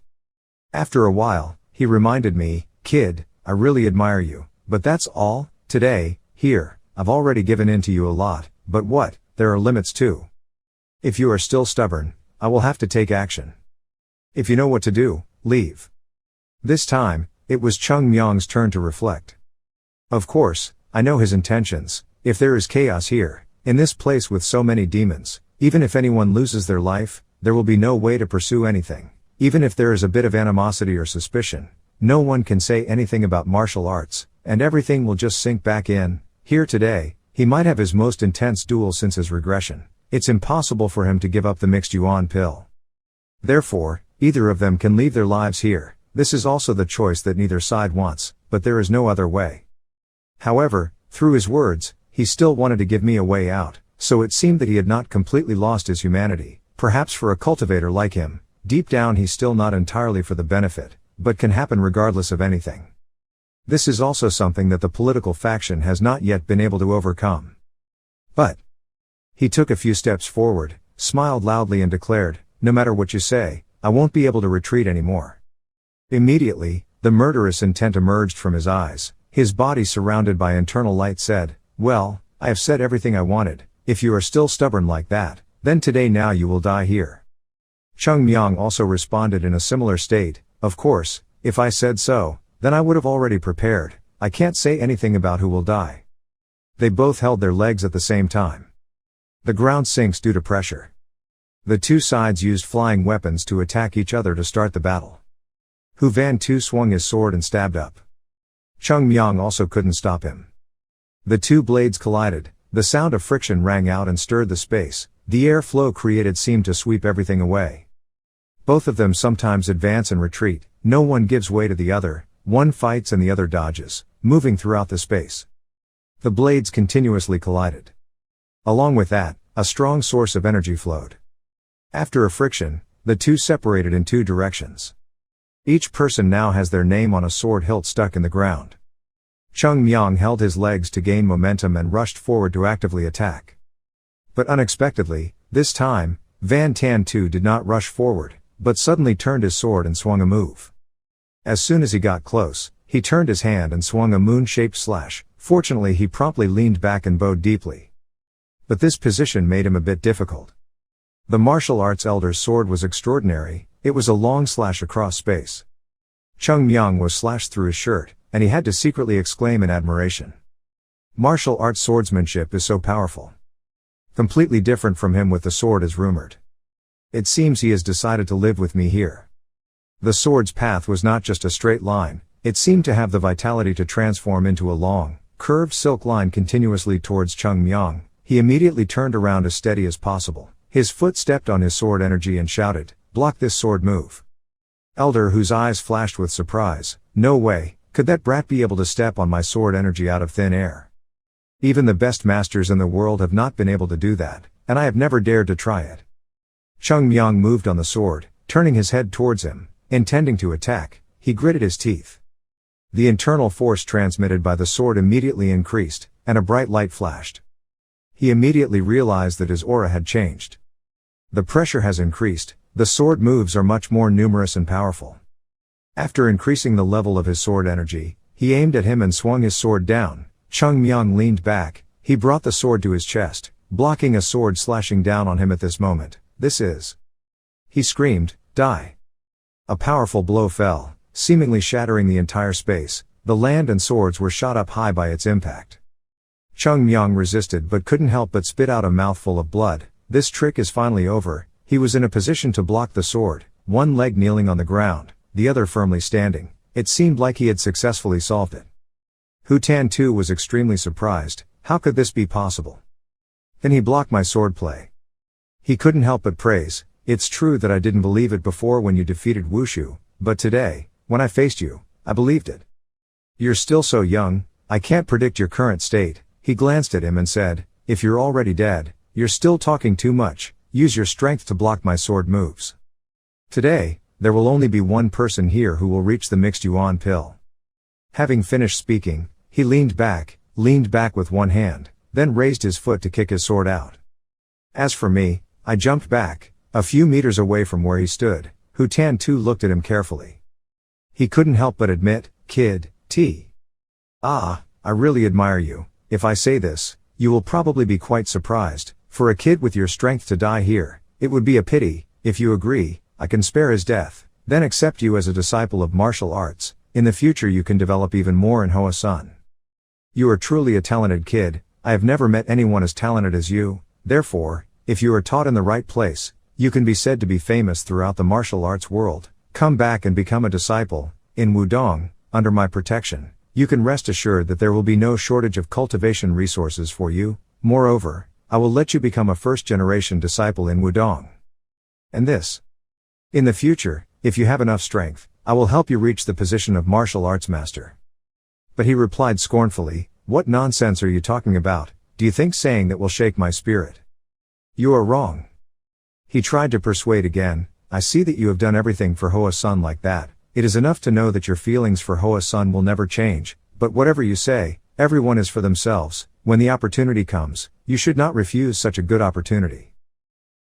After a while, he reminded me, "Kid, I really admire you, but that's all. Today, here, I've already given in to you a lot, but what, there are limits too. If you are still stubborn, I will have to take action. If you know what to do, leave." This time, it was Cheongmyeong's turn to reflect. Of course, I know his intentions. If there is chaos here, in this place with so many demons, even if anyone loses their life, there will be no way to pursue anything. Even if there is a bit of animosity or suspicion, no one can say anything about martial arts, and everything will just sink back in. Here today, he might have his most intense duel since his regression. It's impossible for him to give up the mixed yuan pill. Therefore, either of them can leave their lives here. This is also the choice that neither side wants, but there is no other way. However, through his words, he still wanted to give me a way out, so it seemed that he had not completely lost his humanity. Perhaps for a cultivator like him, deep down he's still not entirely for the benefit, but can happen regardless of anything. This is also something that the political faction has not yet been able to overcome. But he took a few steps forward, smiled loudly and declared, "No matter what you say, I won't be able to retreat anymore." Immediately, the murderous intent emerged from his eyes. His body surrounded by internal light said, "Well, I have said everything I wanted. If you are still stubborn like that, then today now you will die here." Cheongmyeong also responded in a similar state, "Of course, if I said so, then I would have already prepared. I can't say anything about who will die." They both held their legs at the same time. The ground sinks due to pressure. The two sides used flying weapons to attack each other to start the battle. Hu Van Tu swung his sword and stabbed up. Cheongmyeong also couldn't stop him. The two blades collided, the sound of friction rang out and stirred the space. The air flow created seemed to sweep everything away. Both of them sometimes advance and retreat, no one gives way to the other, one fights and the other dodges, moving throughout the space. The blades continuously collided. Along with that, a strong source of energy flowed. After a friction, the two separated in two directions. Each person now has their name on a sword hilt stuck in the ground. Cheongmyeong held his legs to gain momentum and rushed forward to actively attack. But unexpectedly, this time, Van Tan Tu did not rush forward, but suddenly turned his sword and swung a move. As soon as he got close, he turned his hand and swung a moon-shaped slash. Fortunately he promptly leaned back and bowed deeply. But this position made him a bit difficult. The martial arts elder's sword was extraordinary. It was a long slash across space. Cheongmyeong was slashed through his shirt, and he had to secretly exclaim in admiration. Martial arts swordsmanship is so powerful. Completely different from him with the sword as rumored. It seems he has decided to live with me here. The sword's path was not just a straight line, it seemed to have the vitality to transform into a long, curved silk line continuously towards Cheongmyeong. He immediately turned around as steady as possible. His foot stepped on his sword energy and shouted, "Block this sword move." Elder, whose eyes flashed with surprise, "No way, could that brat be able to step on my sword energy out of thin air? Even the best masters in the world have not been able to do that, and I have never dared to try it." Cheongmyeong moved on the sword, turning his head towards him, intending to attack. He gritted his teeth. The internal force transmitted by the sword immediately increased, and a bright light flashed. He immediately realized that his aura had changed. The pressure has increased, the sword moves are much more numerous and powerful. After increasing the level of his sword energy, he aimed at him and swung his sword down. Cheongmyeong leaned back, he brought the sword to his chest, blocking a sword slashing down on him at this moment. "This is..." He screamed, "Die!" A powerful blow fell, seemingly shattering the entire space. The land and swords were shot up high by its impact. Cheongmyeong resisted but couldn't help but spit out a mouthful of blood. This trick is finally over. He was in a position to block the sword, one leg kneeling on the ground, the other firmly standing. It seemed like he had successfully solved it. Hu Tan Tu was extremely surprised. How could this be possible? Can he block my swordplay? He couldn't help but praise, "It's true that I didn't believe it before when you defeated Wushu, but today, when I faced you, I believed it. You're still so young, I can't predict your current state. He glanced at him and said, if you're already dead, you're still talking too much, use your strength to block my sword moves. Today, there will only be one person here who will reach the mixed yuan pill. Having finished speaking, he leaned back with one hand, then raised his foot to kick his sword out. As for me, I jumped back, a few meters away from where he stood. Hu Tan too looked at him carefully. He couldn't help but admit, kid, I really admire you. If I say this, you will probably be quite surprised. For a kid with your strength to die here, it would be a pity. If you agree, I can spare his death, then accept you as a disciple of martial arts. In the future you can develop even more in Hoa Sun. You are truly a talented kid. I have never met anyone as talented as you. Therefore, if you are taught in the right place, you can be said to be famous throughout the martial arts world. Come back and become a disciple, in Wudong, under my protection. You can rest assured that there will be no shortage of cultivation resources for you. Moreover, I will let you become a first-generation disciple in Wudong. And this. In the future, if you have enough strength, I will help you reach the position of martial arts master. But he replied scornfully, what nonsense are you talking about? Do you think saying that will shake my spirit? You are wrong. He tried to persuade again, I see that you have done everything for Hoa Sun like that. It is enough to know that your feelings for Hoa Sun will never change, but whatever you say, everyone is for themselves. When the opportunity comes, you should not refuse such a good opportunity.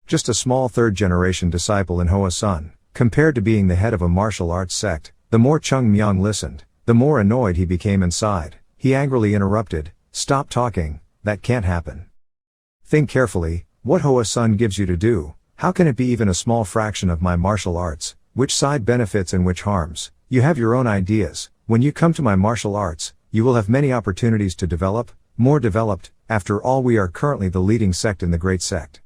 Just a small third-generation disciple in Hoa Sun, compared to being the head of a martial arts sect. The more Cheongmyeong listened, the more annoyed he became inside. He angrily interrupted, stop talking, that can't happen. Think carefully, what Hoa Sun gives you to do. How can it be even a small fraction of my martial arts? Which side benefits and which harms? You have your own ideas. When you come to my martial arts, you will have many opportunities to develop, more developed. After all, we are currently the leading sect in the Great Sect.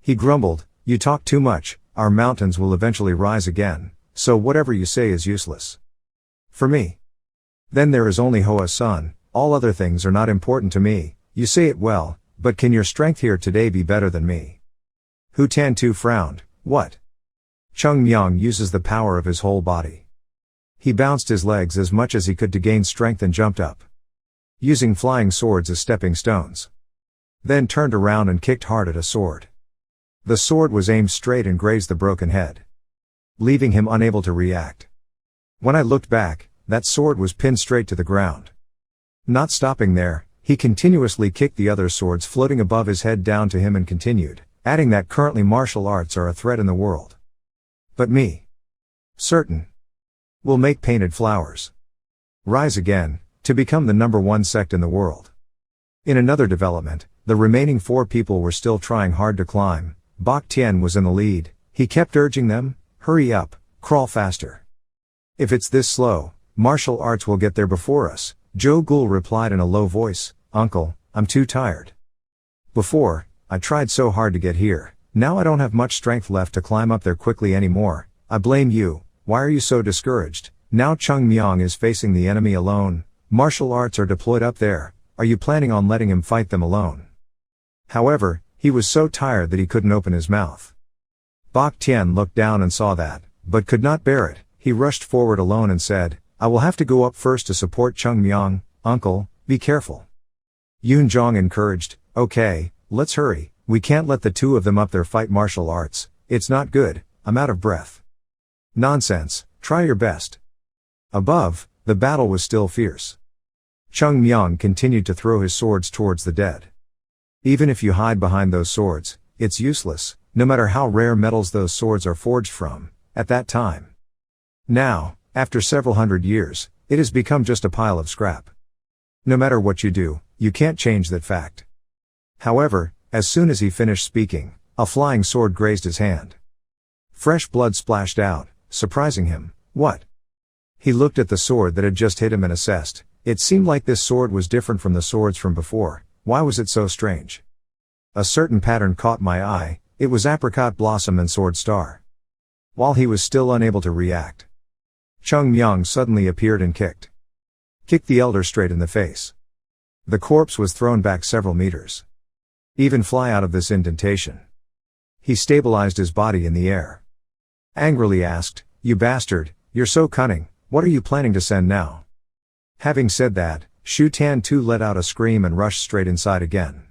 He grumbled, you talk too much, our mountains will eventually rise again, so whatever you say is useless. For me. Then there is only Hoa Sun, all other things are not important to me. You say it well, but can your strength here today be better than me? Hu Tan too frowned, what? Cheongmyeong uses the power of his whole body. He bounced his legs as much as he could to gain strength and jumped up, using flying swords as stepping stones. Then turned around and kicked hard at a sword. The sword was aimed straight and grazed the broken head, leaving him unable to react. When I looked back, that sword was pinned straight to the ground. Not stopping there, he continuously kicked the other swords floating above his head down to him and continued, adding that currently martial arts are a threat in the world. But me. Certain. Will make painted flowers. Rise again, to become the #1 sect in the world. In another development, the remaining 4 people were still trying hard to climb. Bak Tien was in the lead. He kept urging them, hurry up, crawl faster. If it's this slow, martial arts will get there before us. Joe Gul replied in a low voice, Uncle, I'm too tired. Before, I tried so hard to get here. Now I don't have much strength left to climb up there quickly anymore. I blame you. Why are you so discouraged? Now Cheongmyeong is facing the enemy alone. Martial arts are deployed up there. Are you planning on letting him fight them alone? However, he was so tired that he couldn't open his mouth. Bak Tien looked down and saw that, but could not bear it. He rushed forward alone and said, I will have to go up first to support Cheongmyeong. Uncle, be careful. Yoon Jong encouraged, okay, let's hurry. We can't let the 2 of them up there fight martial arts. It's not good. I'm out of breath. Nonsense. Try your best. Above, the battle was still fierce. Cheongmyeong continued to throw his swords towards the dead. Even if you hide behind those swords, it's useless, no matter how rare metals those swords are forged from, at that time. Now, after several hundred years, it has become just a pile of scrap. No matter what you do, you can't change that fact. However, as soon as he finished speaking, a flying sword grazed his hand. Fresh blood splashed out, surprising him. What? He looked at the sword that had just hit him and assessed. It seemed like this sword was different from the swords from before. Why was it so strange? A certain pattern caught my eye. It was apricot blossom and sword star. While he was still unable to react, Cheongmyeong suddenly appeared and kicked the elder straight in the face. The corpse was thrown back several meters. Even fly out of this indentation. He stabilized his body in the air. Angrily asked, you bastard, you're so cunning, what are you planning to send now? Having said that, Shu Tan Tu let out a scream and rushed straight inside again.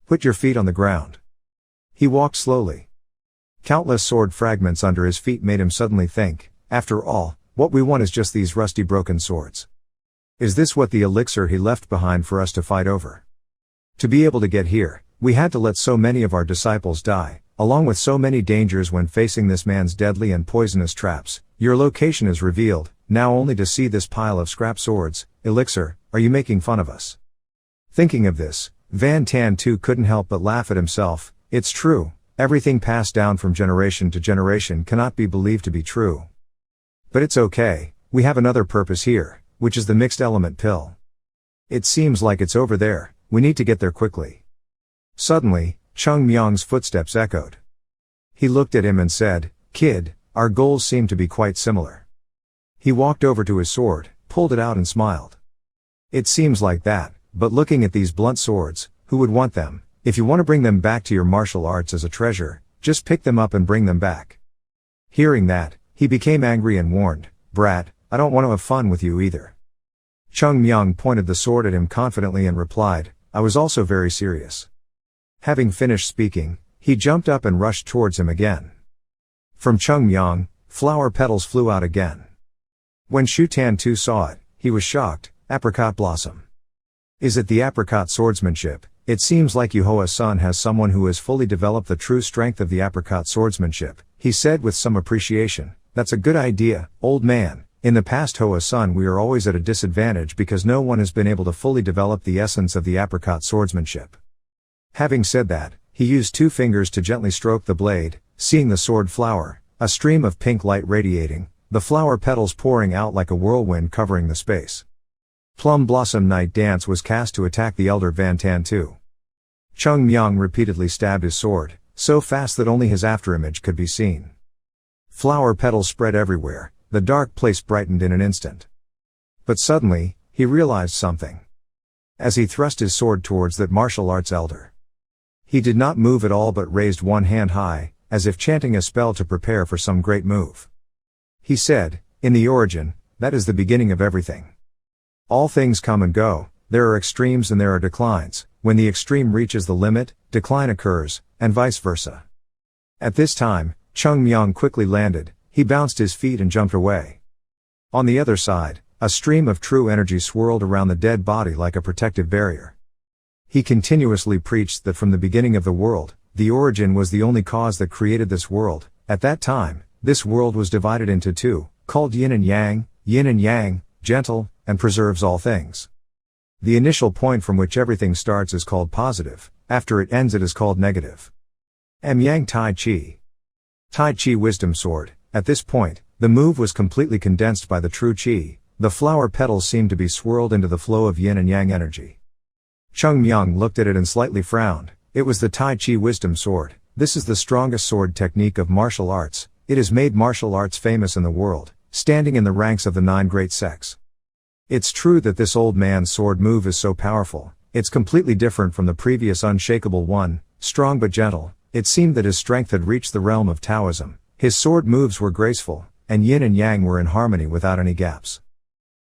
Put your feet on the ground. He walked slowly. Countless sword fragments under his feet made him suddenly think, after all, what we want is just these rusty broken swords. Is this what the elixir he left behind for us to fight over? To be able to get here, we had to let so many of our disciples die, along with so many dangers when facing this man's deadly and poisonous traps. Your location is revealed, now only to see this pile of scrap swords. Elixir, are you making fun of us? Thinking of this, Van Tan Tu couldn't help but laugh at himself. It's true, everything passed down from generation to generation cannot be believed to be true. But it's okay, we have another purpose here, which is the mixed element pill. It seems like it's over there, we need to get there quickly. Suddenly, Cheongmyeong's footsteps echoed. He looked at him and said, "Kid, our goals seem to be quite similar." He walked over to his sword, pulled it out and smiled. It seems like that, but looking at these blunt swords, who would want them? If you want to bring them back to your martial arts as a treasure, just pick them up and bring them back. Hearing that, he became angry and warned, "Brat, I don't want to have fun with you either." Cheongmyeong pointed the sword at him confidently and replied, "I was also very serious." Having finished speaking, he jumped up and rushed towards him again. From Cheongmyeong, flower petals flew out again. When Shu Tan Tu saw it, he was shocked. Apricot blossom. Is it the apricot swordsmanship? It seems like Yuhua-san has someone who has fully developed the true strength of the apricot swordsmanship, he said with some appreciation. That's a good idea, old man. In the past Hoa-san we are always at a disadvantage because no one has been able to fully develop the essence of the apricot swordsmanship. Having said that, he used 2 fingers to gently stroke the blade, seeing the sword flower, a stream of pink light radiating, the flower petals pouring out like a whirlwind covering the space. Plum Blossom Night Dance was cast to attack the elder Van Tan Tu. Cheongmyeong repeatedly stabbed his sword, so fast that only his afterimage could be seen. Flower petals spread everywhere, the dark place brightened in an instant. But suddenly, he realized something. As he thrust his sword towards that martial arts elder, he did not move at all but raised one hand high, as if chanting a spell to prepare for some great move. He said, "In the origin, that is the beginning of everything. All things come and go, there are extremes and there are declines. When the extreme reaches the limit, decline occurs, and vice versa." At this time, Cheongmyeong quickly landed, he bounced his feet and jumped away. On the other side, a stream of true energy swirled around the dead body like a protective barrier. He continuously preached that from the beginning of the world, the origin was the only cause that created this world. At that time, this world was divided into 2, called yin and yang, gentle, and preserves all things. The initial point from which everything starts is called positive, after it ends it is called negative. Yang Tai Chi. Tai Chi Wisdom Sword. At this point, the move was completely condensed by the true Chi, the flower petals seemed to be swirled into the flow of yin and yang energy. Cheongmyeong looked at it and slightly frowned. It was the Tai Chi Wisdom Sword. This is the strongest sword technique of martial arts. It has made martial arts famous in the world, standing in the ranks of the 9 Great Sects. It's true that this old man's sword move is so powerful. It's completely different from the previous unshakable one, strong but gentle. It seemed that his strength had reached the realm of Taoism. His sword moves were graceful, and yin and yang were in harmony without any gaps.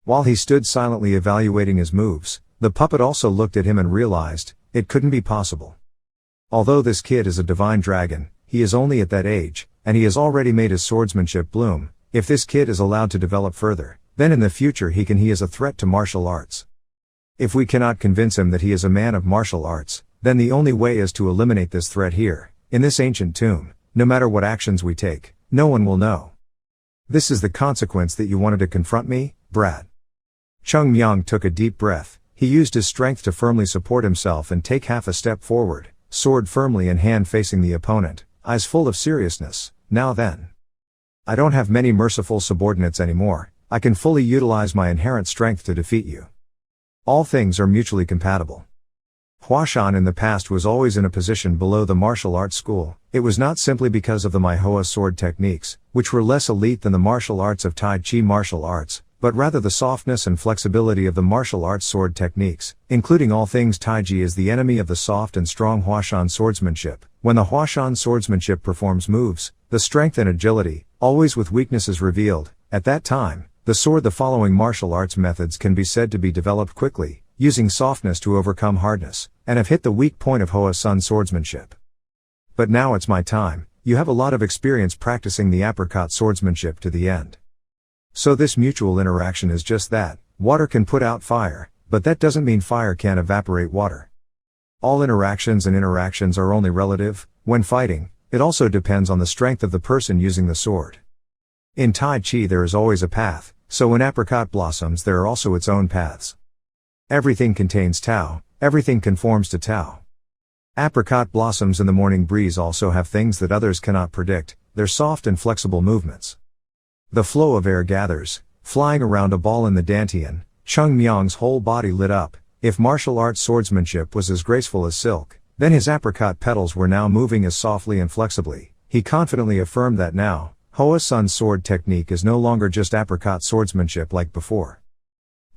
While he stood silently evaluating his moves, the puppet also looked at him and realized, it couldn't be possible. Although this kid is a divine dragon, he is only at that age, and he has already made his swordsmanship bloom. If this kid is allowed to develop further, then in the future he is a threat to martial arts. If we cannot convince him that he is a man of martial arts, then the only way is to eliminate this threat here, in this ancient tomb. No matter what actions we take, no one will know. This is the consequence that you wanted to confront me, brat. Cheongmyeong took a deep breath. He used his strength to firmly support himself and take half a step forward, sword firmly in hand facing the opponent, eyes full of seriousness. Now then. I don't have many merciful subordinates anymore. I can fully utilize my inherent strength to defeat you. All things are mutually compatible. Huashan in the past was always in a position below the martial arts school. It was not simply because of the manhwa sword techniques, which were less elite than the martial arts of Tai Chi martial arts, but rather the softness and flexibility of the martial arts sword techniques, including all things Taiji is the enemy of the soft and strong Huashan swordsmanship. When the Huashan swordsmanship performs moves, the strength and agility, always with weaknesses revealed. At that time, the sword. The following martial arts methods can be said to be developed quickly, using softness to overcome hardness, and have hit the weak point of Hoa Sun swordsmanship. But now it's my time. You have a lot of experience practicing the apricot swordsmanship to the end. So this mutual interaction is just that. Water can put out fire, but that doesn't mean fire can't evaporate water. All interactions are only relative. When fighting, it also depends on the strength of the person using the sword. In Tai Chi there is always a path, so in apricot blossoms there are also its own paths. Everything contains Tao, everything conforms to Tao. Apricot blossoms in the morning breeze also have things that others cannot predict, their soft and flexible movements. The flow of air gathers, flying around a ball in the dantian. Cheongmyeong's whole body lit up. If martial arts swordsmanship was as graceful as silk, then his apricot petals were now moving as softly and flexibly. He confidently affirmed that now, Hoa Sun's sword technique is no longer just apricot swordsmanship like before.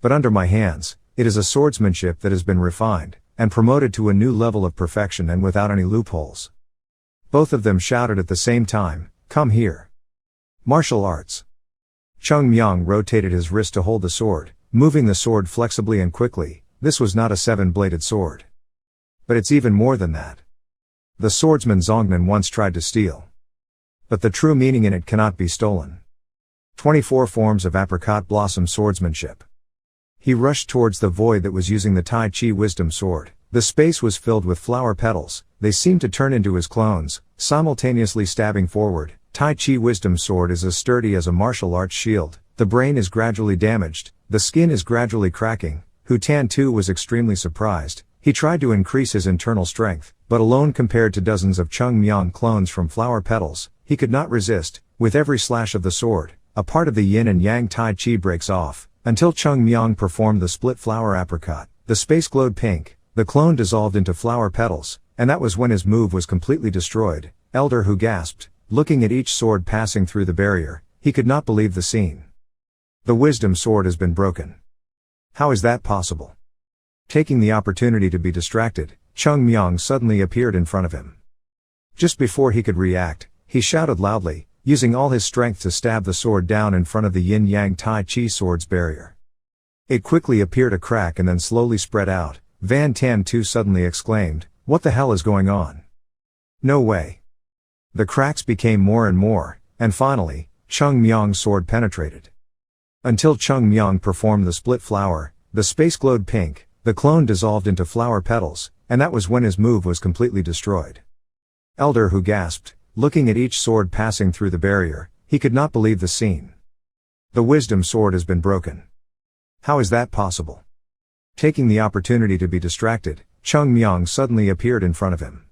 But under my hands, it is a swordsmanship that has been refined, and promoted to a new level of perfection and without any loopholes. Both of them shouted at the same time, "Come here." Martial arts. Cheongmyeong rotated his wrist to hold the sword, moving the sword flexibly and quickly. This was not a seven-bladed sword. But it's even more than that. The swordsman Zongnan once tried to steal. But the true meaning in it cannot be stolen. 24 forms of apricot blossom swordsmanship. He rushed towards the void that was using the Tai Chi wisdom sword. The space was filled with flower petals. They seemed to turn into his clones, simultaneously stabbing forward. Tai Chi wisdom sword is as sturdy as a martial arts shield. The brain is gradually damaged. The skin is gradually cracking. Hu Tan too was extremely surprised. He tried to increase his internal strength, but alone compared to dozens of Cheongmyeong clones from flower petals, he could not resist. With every slash of the sword, a part of the yin and yang Tai Chi breaks off, until Cheongmyeong performed the split flower apricot. The space glowed pink, the clone dissolved into flower petals, and that was when his move was completely destroyed. Elder Hu gasped, looking at each sword passing through the barrier. He could not believe the scene. The wisdom sword has been broken. How is that possible? Taking the opportunity to be distracted, Cheongmyeong suddenly appeared in front of him. Just before he could react, he shouted loudly, using all his strength to stab the sword down in front of the yin-yang Tai Chi sword's barrier. It quickly appeared a crack and then slowly spread out. Van Tan too suddenly exclaimed, "What the hell is going on? No way." The cracks became more and more, and finally, Cheongmyeong's sword penetrated. Until Cheongmyeong performed the split flower, the space glowed pink, the clone dissolved into flower petals, and that was when his move was completely destroyed. Elder Hu gasped, looking at each sword passing through the barrier. He could not believe the scene. The wisdom sword has been broken. How is that possible? Taking the opportunity to be distracted, Cheongmyeong suddenly appeared in front of him.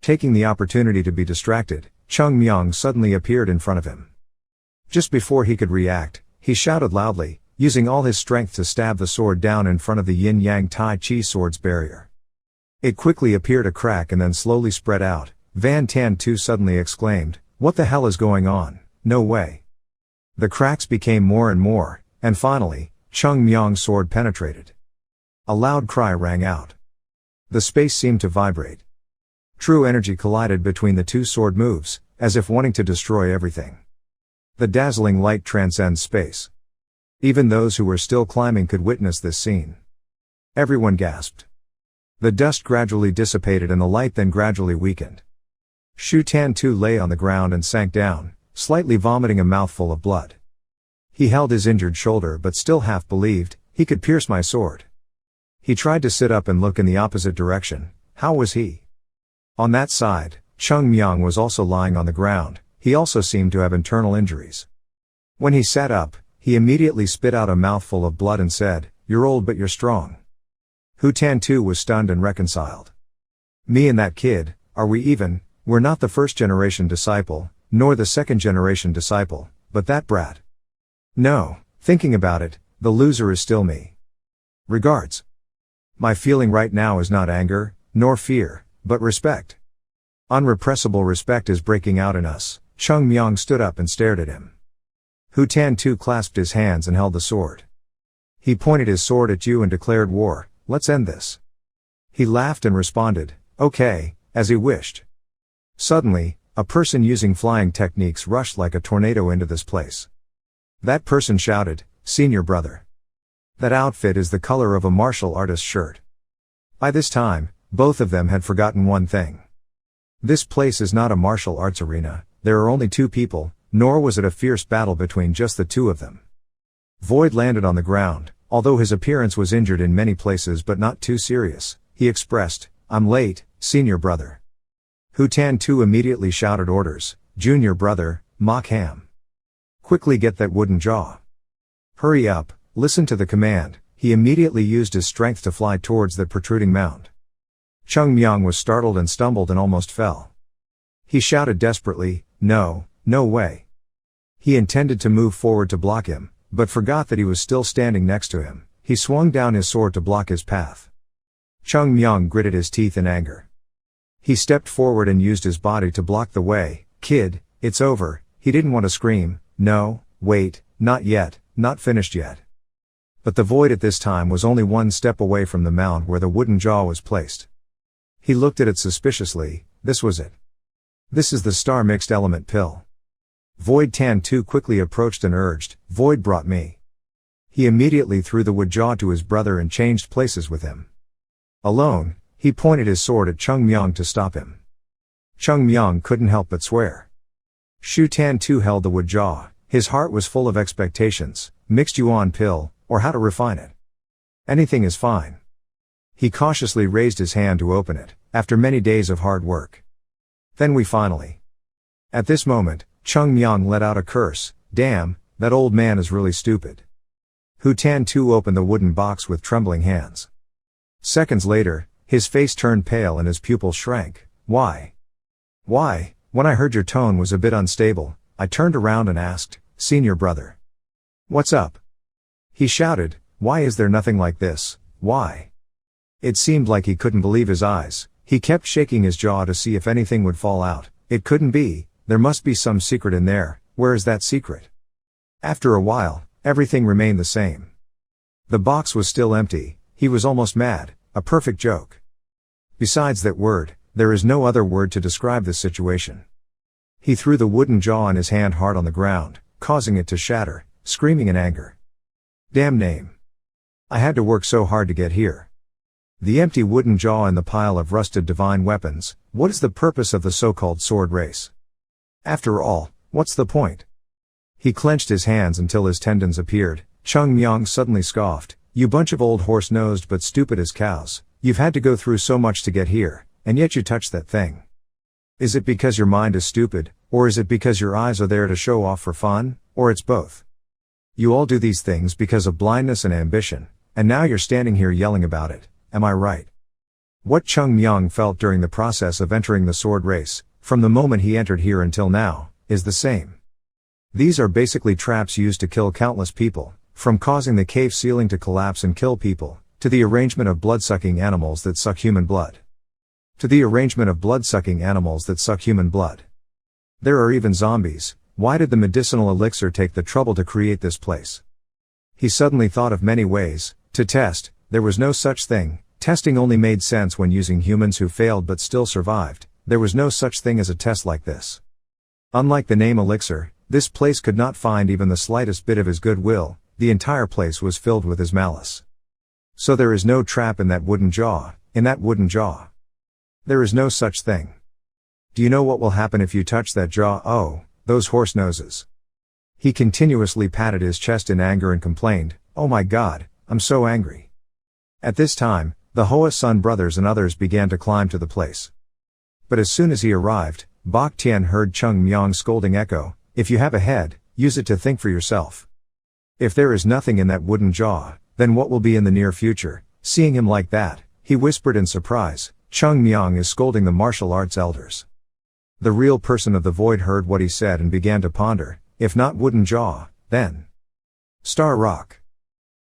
Taking the opportunity to be distracted, Cheongmyeong suddenly appeared in front of him. Just before he could react, he shouted loudly, using all his strength to stab the sword down in front of the yin-yang Tai Chi sword's barrier. It quickly appeared a crack and then slowly spread out. Van Tan too suddenly exclaimed, "What the hell is going on? No way." The cracks became more and more, and finally, Cheongmyeong's sword penetrated. A loud cry rang out. The space seemed to vibrate. True energy collided between the two sword moves, as if wanting to destroy everything. The dazzling light transcends space. Even those who were still climbing could witness this scene. Everyone gasped. The dust gradually dissipated and the light then gradually weakened. Shu Tan too lay on the ground and sank down, slightly vomiting a mouthful of blood. He held his injured shoulder but still half believed, he could pierce my sword. He tried to sit up and look in the opposite direction. How was he? On that side, Cheongmyeong was also lying on the ground. He also seemed to have internal injuries. When he sat up, he immediately spit out a mouthful of blood and said, "You're old but you're strong." Hu Tan too was stunned and reconciled. "Me and that kid, are we even? We're not the first generation disciple, nor the second generation disciple, but that brat. No, thinking about it, the loser is still me. Regards." My feeling right now is not anger, nor fear, but respect. Unrepressible respect is breaking out in us. Cheongmyeong stood up and stared at him. Hu Tan too clasped his hands and held the sword. He pointed his sword at you and declared war. "Let's end this." He laughed and responded, "Okay," as he wished. Suddenly, a person using flying techniques rushed like a tornado into this place. That person shouted, "Senior brother. That outfit is the color of a martial artist's shirt." By this time, both of them had forgotten one thing. This place is not a martial arts arena, there are only two people, nor was it a fierce battle between just the two of them. Void landed on the ground, although his appearance was injured in many places but not too serious. He expressed, "I'm late, senior brother." Hu Tan-tu immediately shouted orders, "Junior brother, mock ham. Quickly get that wooden jaw. Hurry up, listen to the command." He immediately used his strength to fly towards that protruding mound. Cheongmyeong was startled and stumbled and almost fell. He shouted desperately, "No, no way." He intended to move forward to block him, but forgot that he was still standing next to him. He swung down his sword to block his path. Cheongmyeong gritted his teeth in anger. He stepped forward and used his body to block the way. "Kid, it's over." He didn't want to scream, "No, wait, not yet, not finished yet." But the void at this time was only one step away from the mound where the wooden jaw was placed. He looked at it suspiciously. This was it. "This is the star mixed element pill." Void Tan-tu quickly approached and urged, "Void brought me." He immediately threw the wood jaw to his brother and changed places with him. Alone, he pointed his sword at Cheongmyeong to stop him. Cheongmyeong couldn't help but swear. Shu Tan-tu held the wood jaw. His heart was full of expectations. Mixed yuan pill, or how to refine it. Anything is fine. He cautiously raised his hand to open it, after many days of hard work. Then we finally. At this moment, Cheongmyeong let out a curse. "Damn, that old man is really stupid." Hu Tan-tu opened the wooden box with trembling hands. Seconds later, his face turned pale and his pupils shrank. Why? When I heard your tone was a bit unstable, I turned around and asked, "Senior brother. What's up?" He shouted, "Why is there nothing like this, why?" It seemed like he couldn't believe his eyes. He kept shaking his jaw to see if anything would fall out. It couldn't be, there must be some secret in there. Where is that secret? After a while, everything remained the same. The box was still empty. He was almost mad. A perfect joke. Besides that word, there is no other word to describe this situation. He threw the wooden jaw in his hand hard on the ground, causing it to shatter, screaming in anger. "Damn name. I had to work so hard to get here." The empty wooden jaw in the pile of rusted divine weapons. What is the purpose of the so-called sword race? After all, what's the point? He clenched his hands until his tendons appeared. Cheongmyeong suddenly scoffed, "You bunch of old horse-nosed but stupid as cows. You've had to go through so much to get here, and yet you touched that thing. Is it because your mind is stupid, or is it because your eyes are there to show off for fun, or it's both? You all do these things because of blindness and ambition, and now you're standing here yelling about it, am I right?" What Cheongmyeong felt during the process of entering the sword race, from the moment he entered here until now, is the same. These are basically traps used to kill countless people, from causing the cave ceiling to collapse and kill people, to the arrangement of blood-sucking animals that suck human blood. There are even zombies. Why did the medicinal elixir take the trouble to create this place? He suddenly thought of many ways to test. There was no such thing. Testing only made sense when using humans who failed but still survived. There was no such thing as a test like this. Unlike the name elixir, this place could not find even the slightest bit of his goodwill. The entire place was filled with his malice. So there is no trap in that wooden jaw. There is no such thing. Do you know what will happen if you touch that jaw? Oh, those horse noses. He continuously patted his chest in anger and complained, "Oh my God, I'm so angry." At this time, the Hoa Sun brothers and others began to climb to the place. But as soon as he arrived, Bok Tien heard Cheongmyeong scolding echo, "If you have a head, use it to think for yourself. If there is nothing in that wooden jaw, then what will be in the near future?" Seeing him like that, he whispered in surprise, "Cheongmyeong is scolding the martial arts elders." The real person of the void heard what he said and began to ponder, if not wooden jaw, then Star Rock.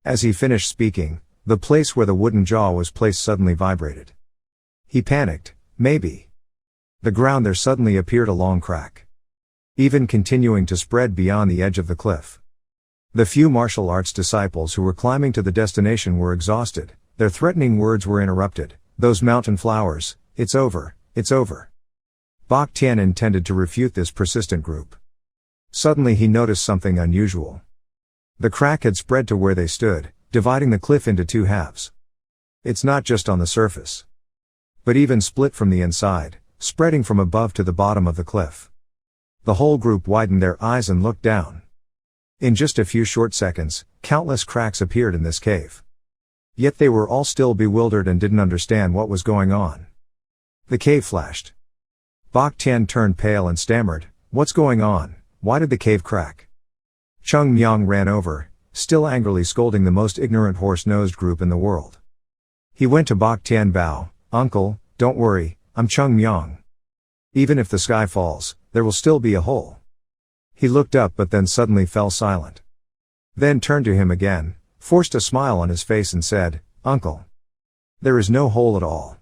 As he finished speaking, the place where the wooden jaw was placed suddenly vibrated. He panicked, maybe. The ground there suddenly appeared a long crack, even continuing to spread beyond the edge of the cliff. The few martial arts disciples who were climbing to the destination were exhausted. Their threatening words were interrupted. "Those mountain flowers, it's over, it's over." Bok Tien intended to refute this persistent group. Suddenly he noticed something unusual. The crack had spread to where they stood, dividing the cliff into two halves. It's not just on the surface, but even split from the inside, spreading from above to the bottom of the cliff. The whole group widened their eyes and looked down. In just a few short seconds, countless cracks appeared in this cave. Yet they were all still bewildered and didn't understand what was going on. The cave flashed. Bak Tian turned pale and stammered, "What's going on? Why did the cave crack?" Cheongmyeong ran over, still angrily scolding the most ignorant horse-nosed group in the world. He went to Bak Tian Bao, "Uncle, don't worry, I'm Cheongmyeong. Even if the sky falls, there will still be a hole." He looked up but then suddenly fell silent. Then turned to him again, forced a smile on his face and said, "Uncle, there is no hole at all."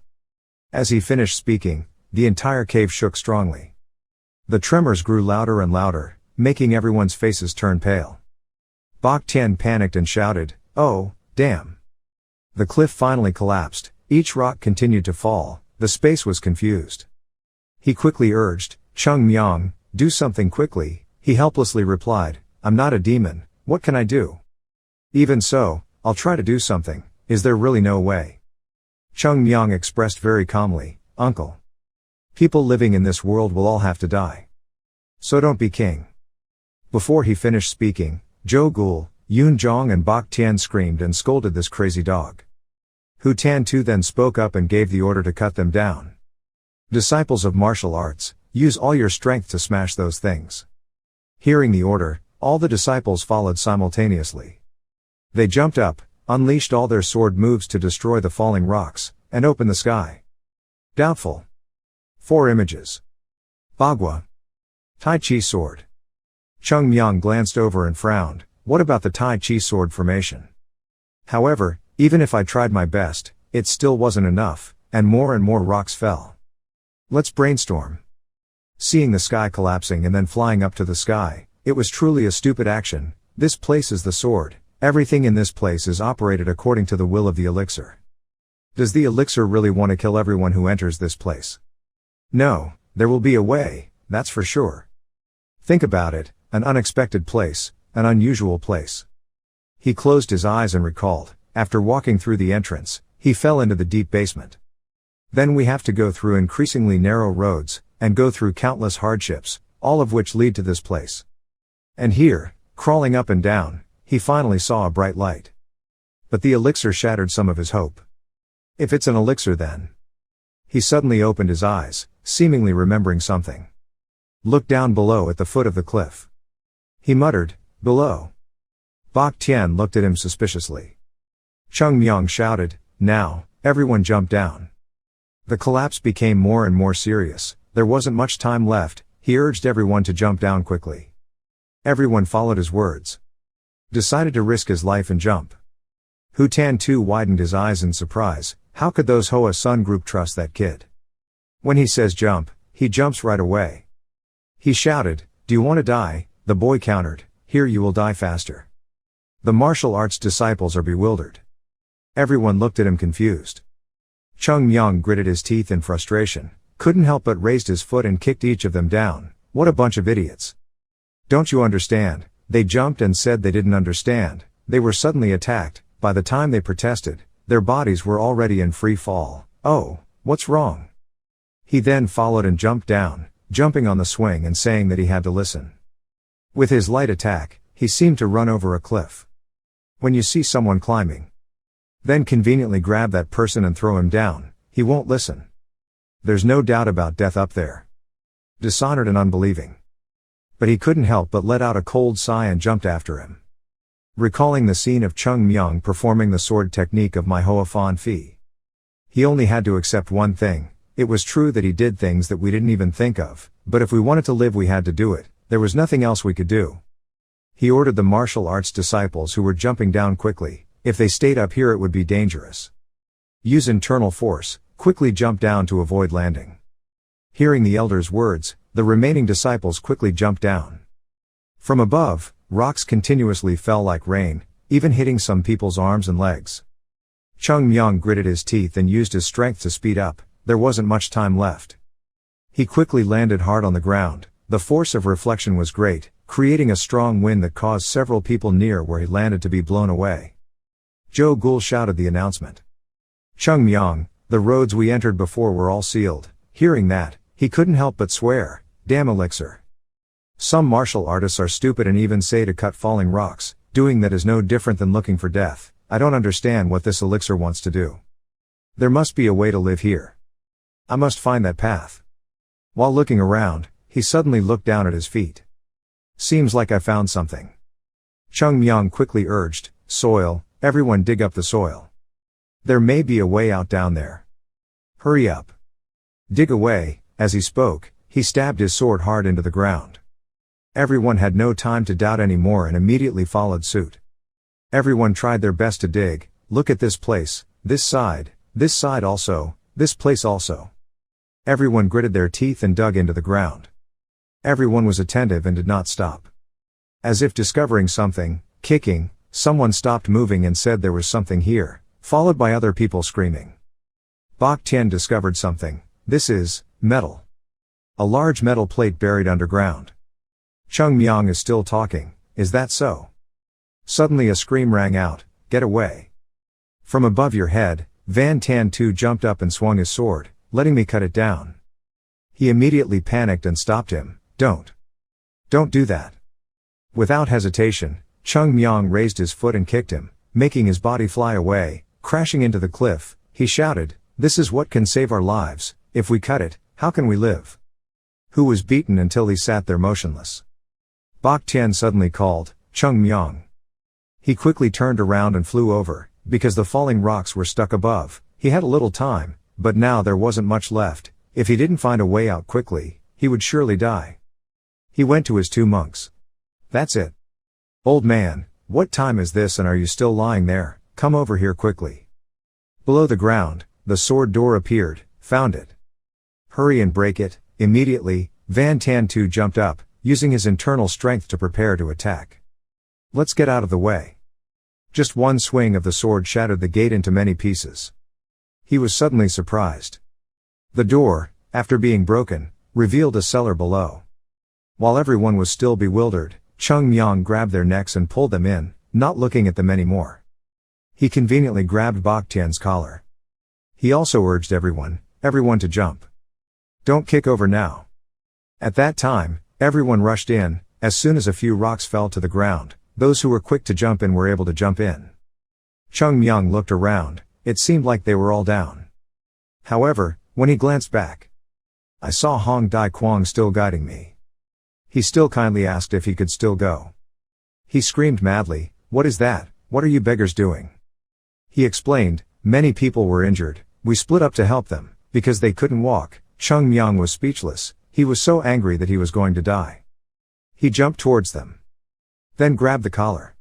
As he finished speaking, the entire cave shook strongly. The tremors grew louder and louder, making everyone's faces turn pale. Bak Tian panicked and shouted, "Oh, damn." The cliff finally collapsed, each rock continued to fall, the space was confused. He quickly urged, "Cheongmyeong, do something quickly." He helplessly replied, "I'm not a demon, what can I do?" "Even so, I'll try to do something, is there really no way?" Cheongmyeong expressed very calmly, "Uncle, people living in this world will all have to die. So don't be king." Before he finished speaking, Jo Gul, Yoon Jong and Bak Tian screamed and scolded this crazy dog. Hu Tan Tu then spoke up and gave the order to cut them down. "Disciples of martial arts, use all your strength to smash those things." Hearing the order, all the disciples followed simultaneously. They jumped up, unleashed all their sword moves to destroy the falling rocks, and open the sky. Doubtful. 4 images. Bagua. Tai Chi sword. Cheongmyeong glanced over and frowned, what about the Tai Chi sword formation? However, even if I tried my best, it still wasn't enough, and more rocks fell. Let's brainstorm. Seeing the sky collapsing and then flying up to the sky, it was truly a stupid action. This place is the sword, everything in this place is operated according to the will of the elixir. Does the elixir really want to kill everyone who enters this place? No, there will be a way, that's for sure. Think about it, an unexpected place, an unusual place. He closed his eyes and recalled, after walking through the entrance, he fell into the deep basement. Then we have to go through increasingly narrow roads, and go through countless hardships, all of which lead to this place. And here, crawling up and down, he finally saw a bright light. But the elixir shattered some of his hope. If it's an elixir then. He suddenly opened his eyes, seemingly remembering something. Looked down below at the foot of the cliff. He muttered, "Below." Bak Tian looked at him suspiciously. Cheongmyeong shouted, "Now, everyone jump down." The collapse became more and more serious. There wasn't much time left. He urged everyone to jump down quickly. Everyone followed his words. Decided to risk his life and jump. Hu Tan Tu widened his eyes in surprise. How could those Hoa Sun group trust that kid? When he says jump, he jumps right away. He shouted, "Do you want to die?" The boy countered, "Here you will die faster." The martial arts disciples are bewildered. Everyone looked at him confused. Cheongmyeong gritted his teeth in frustration, couldn't help but raised his foot and kicked each of them down. What a bunch of idiots. Don't you understand? They jumped and said they didn't understand. They were suddenly attacked. By the time they protested, their bodies were already in free fall. Oh, what's wrong? He then followed and jumped down, jumping on the swing and saying that he had to listen. With his light attack, he seemed to run over a cliff. When you see someone climbing, then conveniently grab that person and throw him down, he won't listen. There's no doubt about death up there. Dishonored and unbelieving. But he couldn't help but let out a cold sigh and jumped after him. Recalling the scene of Cheongmyeong performing the sword technique of manhwa fan fi. He only had to accept one thing. It was true that he did things that we didn't even think of, but if we wanted to live we had to do it. There was nothing else we could do. He ordered the martial arts disciples who were jumping down quickly. If they stayed up here it would be dangerous. Use internal force, quickly jump down to avoid landing. Hearing the elder's words, the remaining disciples quickly jumped down. From above, rocks continuously fell like rain, even hitting some people's arms and legs. Cheongmyeong gritted his teeth and used his strength to speed up. There wasn't much time left. He quickly landed hard on the ground. The force of reflection was great, creating a strong wind that caused several people near where he landed to be blown away. Joe Ghoul shouted the announcement. Cheongmyeong, the roads we entered before were all sealed. Hearing that, he couldn't help but swear, damn elixir. Some martial artists are stupid and even say to cut falling rocks. Doing that is no different than looking for death. I don't understand what this elixir wants to do. There must be a way to live here. I must find that path. While looking around, he suddenly looked down at his feet. Seems like I found something. Cheongmyeong quickly urged, soil, everyone dig up the soil. There may be a way out down there. Hurry up. Dig away. As he spoke, he stabbed his sword hard into the ground. Everyone had no time to doubt anymore and immediately followed suit. Everyone tried their best to dig. Look at this place, this side also, this place also. Everyone gritted their teeth and dug into the ground. Everyone was attentive and did not stop. As if discovering something, kicking, someone stopped moving and said there was something here, followed by other people screaming. Bak Tien discovered something. This is metal. A large metal plate buried underground. Cheongmyeong is still talking. Is that so? Suddenly a scream rang out, get away. From above your head, Van Tan Tu jumped up and swung his sword, letting me cut it down. He immediately panicked and stopped him. Don't do that. Without hesitation, Cheongmyeong raised his foot and kicked him, making his body fly away, crashing into the cliff. He shouted, this is what can save our lives. If we cut it, how can we live? Who was beaten until he sat there motionless. Bak Tien suddenly called, Cheongmyeong. He quickly turned around and flew over, because the falling rocks were stuck above. He had a little time, but now there wasn't much left. If he didn't find a way out quickly, he would surely die. He went to his two monks. That's it. Old man, what time is this and are you still lying there? Come over here quickly. Below the ground, the sword door appeared. Found it. Hurry and break it. Immediately, Van Tan Tu jumped up, using his internal strength to prepare to attack. Let's get out of the way. Just one swing of the sword shattered the gate into many pieces. He was suddenly surprised. The door, after being broken, revealed a cellar below. While everyone was still bewildered, Cheongmyeong grabbed their necks and pulled them in, not looking at them anymore. He conveniently grabbed Bak Tien's collar. He also urged everyone to jump. Don't kick over now. At that time, everyone rushed in. As soon as a few rocks fell to the ground, those who were quick to jump in were able to jump in. Cheongmyeong looked around. It seemed like they were all down. However, when he glanced back, I saw Hong Dai Kwang still guiding me. He still kindly asked if he could still go. He screamed madly, what is that? What are you beggars doing? He explained, many people were injured. We split up to help them, because they couldn't walk. Cheongmyeong was speechless. He was so angry that he was going to die. He jumped towards them. Then grabbed the collar.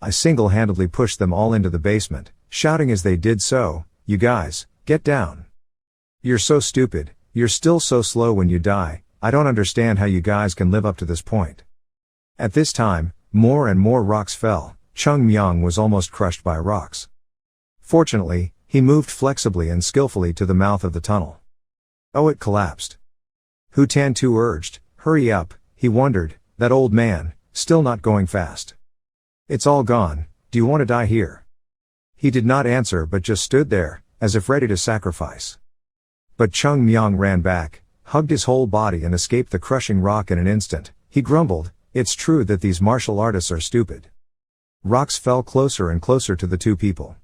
I single-handedly pushed them all into the basement, shouting as they did so, you guys, get down. You're so stupid, you're still so slow when you die, I don't understand how you guys can live up to this point. At this time, more and more rocks fell. Cheongmyeong was almost crushed by rocks. Fortunately, he moved flexibly and skillfully to the mouth of the tunnel. Oh, it collapsed. Hu Tan Tu urged, hurry up, he wondered, that old man, still not going fast. It's all gone, do you want to die here? He did not answer but just stood there, as if ready to sacrifice. But Cheongmyeong ran back, hugged his whole body and escaped the crushing rock in an instant. He grumbled, it's true that these martial artists are stupid. Rocks fell closer and closer to the two people.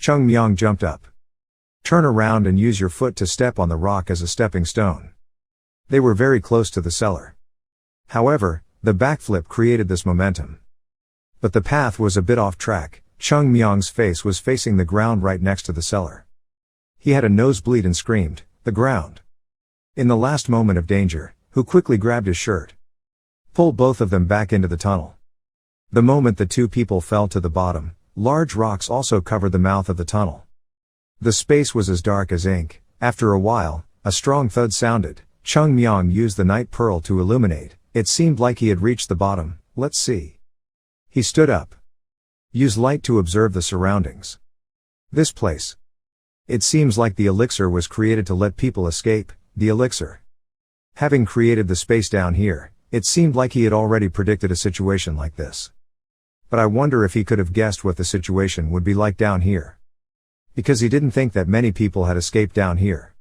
Cheongmyeong jumped up. Turn around and use your foot to step on the rock as a stepping stone. They were very close to the cellar. However, the backflip created this momentum. But the path was a bit off track. Cheongmyeong's face was facing the ground right next to the cellar. He had a nosebleed and screamed, the ground. In the last moment of danger, Hu quickly grabbed his shirt. Pulled both of them back into the tunnel. The moment the two people fell to the bottom, large rocks also covered the mouth of the tunnel. The space was as dark as ink. After a while, a strong thud sounded. Cheongmyeong used the night pearl to illuminate. It seemed like he had reached the bottom. Let's see. He stood up. Use light to observe the surroundings. This place. It seems like the elixir was created to let people escape. The elixir. Having created the space down here, It seemed like he had already predicted a situation like this. But I wonder if he could have guessed what the situation would be like down here. Because he didn't think that many people had escaped down here.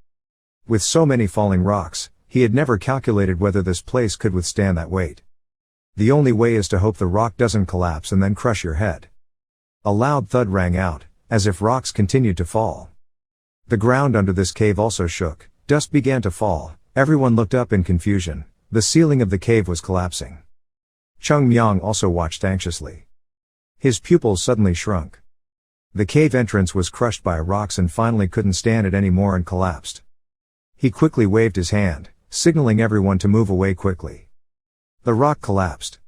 With so many falling rocks, he had never calculated whether this place could withstand that weight. The only way is to hope the rock doesn't collapse and then crush your head. A loud thud rang out, as if rocks continued to fall. The ground under this cave also shook, dust began to fall, everyone looked up in confusion, the ceiling of the cave was collapsing. Cheongmyeong also watched anxiously. His pupils suddenly shrunk. The cave entrance was crushed by rocks and finally couldn't stand it anymore and collapsed. He quickly waved his hand, signaling everyone to move away quickly. The rock collapsed.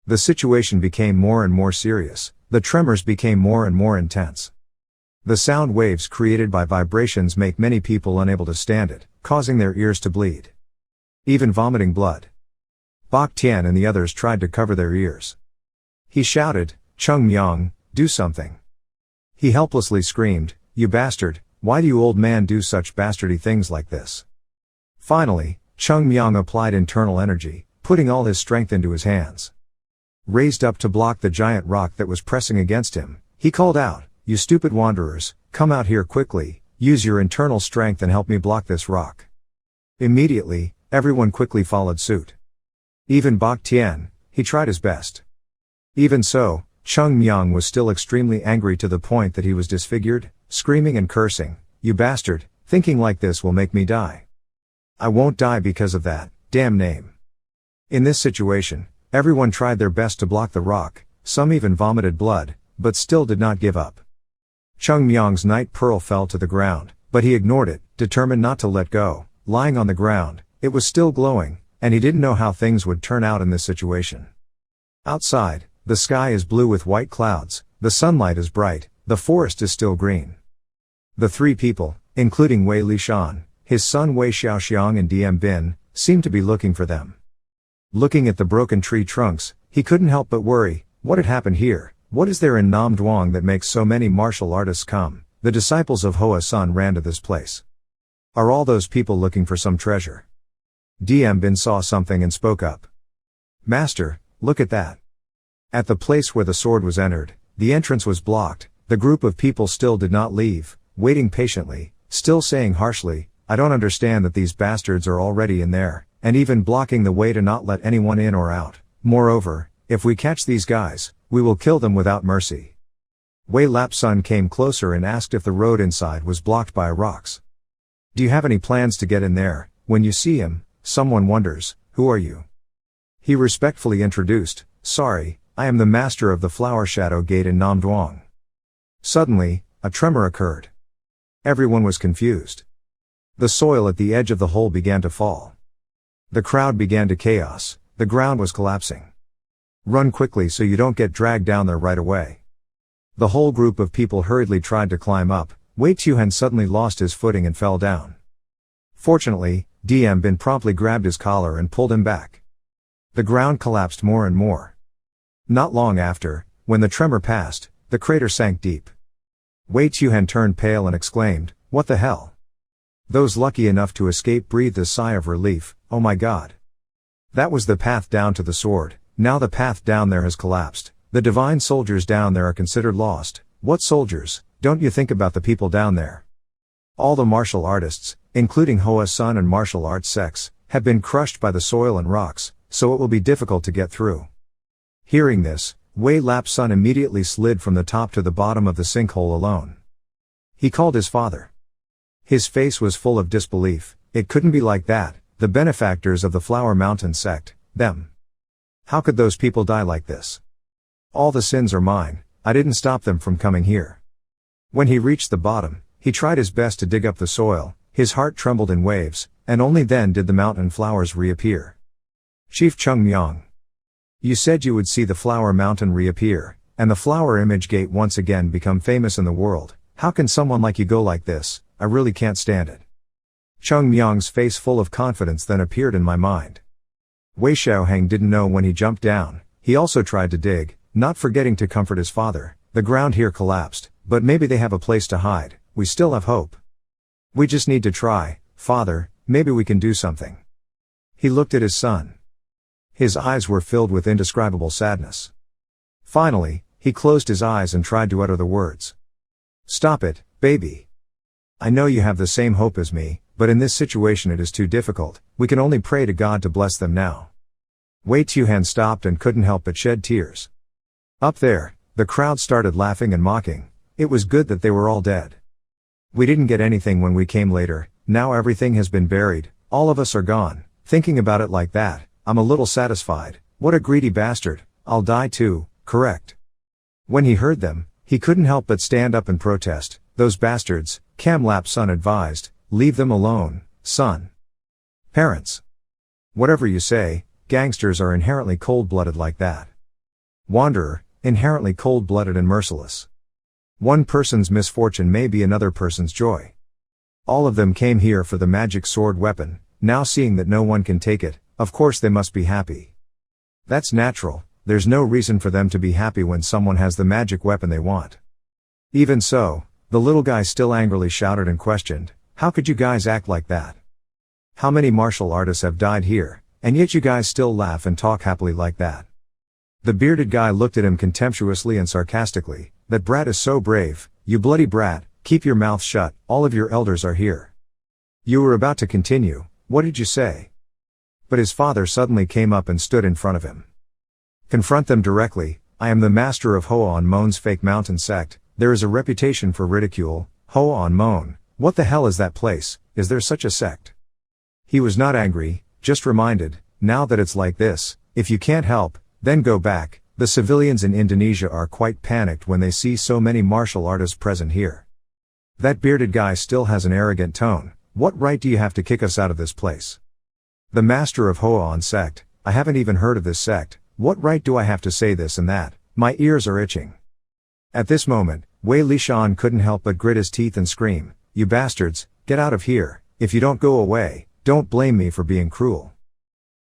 The situation became more and more serious, the tremors became more and more intense. The sound waves created by vibrations make many people unable to stand it, causing their ears to bleed. Even vomiting blood. Bak Tian and the others tried to cover their ears. He shouted, "Cheongmyeong, do something." He helplessly screamed, "You bastard, why do you old man do such bastardy things like this?" Finally, Cheongmyeong applied internal energy, putting all his strength into his hands. Raised up to block the giant rock that was pressing against him, he called out, "You stupid wanderers, come out here quickly, use your internal strength and help me block this rock." Immediately, everyone quickly followed suit. Even Bak Tian, he tried his best. Even so, Cheongmyeong was still extremely angry to the point that he was disfigured, screaming and cursing, "You bastard, thinking like this will make me die. I won't die because of that, damn name." In this situation, everyone tried their best to block the rock, some even vomited blood, but still did not give up. Cheongmyeong's night pearl fell to the ground, but he ignored it, determined not to let go. Lying on the ground, it was still glowing, and he didn't know how things would turn out in this situation. Outside, the sky is blue with white clouds, the sunlight is bright, the forest is still green. The three people, including Wei Lishan, his son Wei Xiaoxiang and DM Bin, seemed to be looking for them. Looking at the broken tree trunks, he couldn't help but worry, what had happened here? What is there in Nam Duong that makes so many martial artists come? The disciples of Hoa Sun ran to this place. Are all those people looking for some treasure? DM Bin saw something and spoke up. "Master, look at that." At the place where the sword was entered, the entrance was blocked, the group of people still did not leave, waiting patiently, still saying harshly, "I don't understand that these bastards are already in there, and even blocking the way to not let anyone in or out. Moreover, if we catch these guys, we will kill them without mercy." Wei Lapsun came closer and asked if the road inside was blocked by rocks. "Do you have any plans to get in there? When you see him, someone wonders, who are you?" He respectfully introduced, "Sorry, I am the master of the Flower Shadow Gate in Nam Duong." Suddenly, a tremor occurred. Everyone was confused. The soil at the edge of the hole began to fall. The crowd began to chaos, the ground was collapsing. "Run quickly so you don't get dragged down there right away." The whole group of people hurriedly tried to climb up. Wei Tuhan suddenly lost his footing and fell down. Fortunately, DM Bin promptly grabbed his collar and pulled him back. The ground collapsed more and more. Not long after, when the tremor passed, the crater sank deep. Wei Tuhan turned pale and exclaimed, "What the hell?" Those lucky enough to escape breathed a sigh of relief. "Oh my God. That was the path down to the sword, now the path down there has collapsed. The divine soldiers down there are considered lost." "What soldiers? Don't you think about the people down there? All the martial artists, including Hoa Sun and martial arts sects, have been crushed by the soil and rocks, so it will be difficult to get through." Hearing this, Wei Lapsun immediately slid from the top to the bottom of the sinkhole alone. He called his father. His face was full of disbelief. It couldn't be like that, the benefactors of the Flower Mountain sect, them. How could those people die like this? All the sins are mine, I didn't stop them from coming here. When he reached the bottom, he tried his best to dig up the soil, his heart trembled in waves, and only then did the mountain flowers reappear. "Chief Cheongmyeong, you said you would see the Flower Mountain reappear, and the Flower Image Gate once again become famous in the world. How can someone like you go like this? I really can't stand it." Cheongmyeong's face full of confidence then appeared in my mind. Wei Xiaoheng didn't know when he jumped down, he also tried to dig, not forgetting to comfort his father. "The ground here collapsed, but maybe they have a place to hide, we still have hope. We just need to try, father, maybe we can do something." He looked at his son. His eyes were filled with indescribable sadness. Finally, he closed his eyes and tried to utter the words. "Stop it, baby. I know you have the same hope as me, but in this situation it is too difficult. We can only pray to God to bless them now." Wei Tuhan stopped and couldn't help but shed tears. Up there, the crowd started laughing and mocking. It was good that they were all dead. "We didn't get anything when we came later, now everything has been buried, all of us are gone." Thinking about it like that, I'm a little satisfied. What a greedy bastard, I'll die too, correct? When he heard them, he couldn't help but stand up and protest. "Those bastards," Kamlap's son advised, "leave them alone, son." Parents. Whatever you say, gangsters are inherently cold-blooded like that. Wanderer, inherently cold-blooded and merciless. One person's misfortune may be another person's joy. All of them came here for the magic sword weapon, now seeing that no one can take it, of course they must be happy. That's natural, there's no reason for them to be happy when someone has the magic weapon they want. Even so, the little guy still angrily shouted and questioned, "How could you guys act like that? How many martial artists have died here, and yet you guys still laugh and talk happily like that?" The bearded guy looked at him contemptuously and sarcastically. "That brat is so brave, you bloody brat, keep your mouth shut, all of your elders are here." You were about to continue, "What did you say?" But his father suddenly came up and stood in front of him. "Confront them directly. I am the master of Hoa on Moan's fake mountain sect. There is a reputation for ridicule. Hoa on Moan, what the hell is that place? Is there such a sect?" He was not angry, just reminded, "Now that it's like this, if you can't help, then go back." The civilians in Indonesia are quite panicked when they see so many martial artists present here. That bearded guy still has an arrogant tone. "What right do you have to kick us out of this place? The master of Hoa on sect, I haven't even heard of this sect, what right do I have to say this and that? My ears are itching." At this moment, Wei Lishan couldn't help but grit his teeth and scream, "You bastards, get out of here, if you don't go away, don't blame me for being cruel."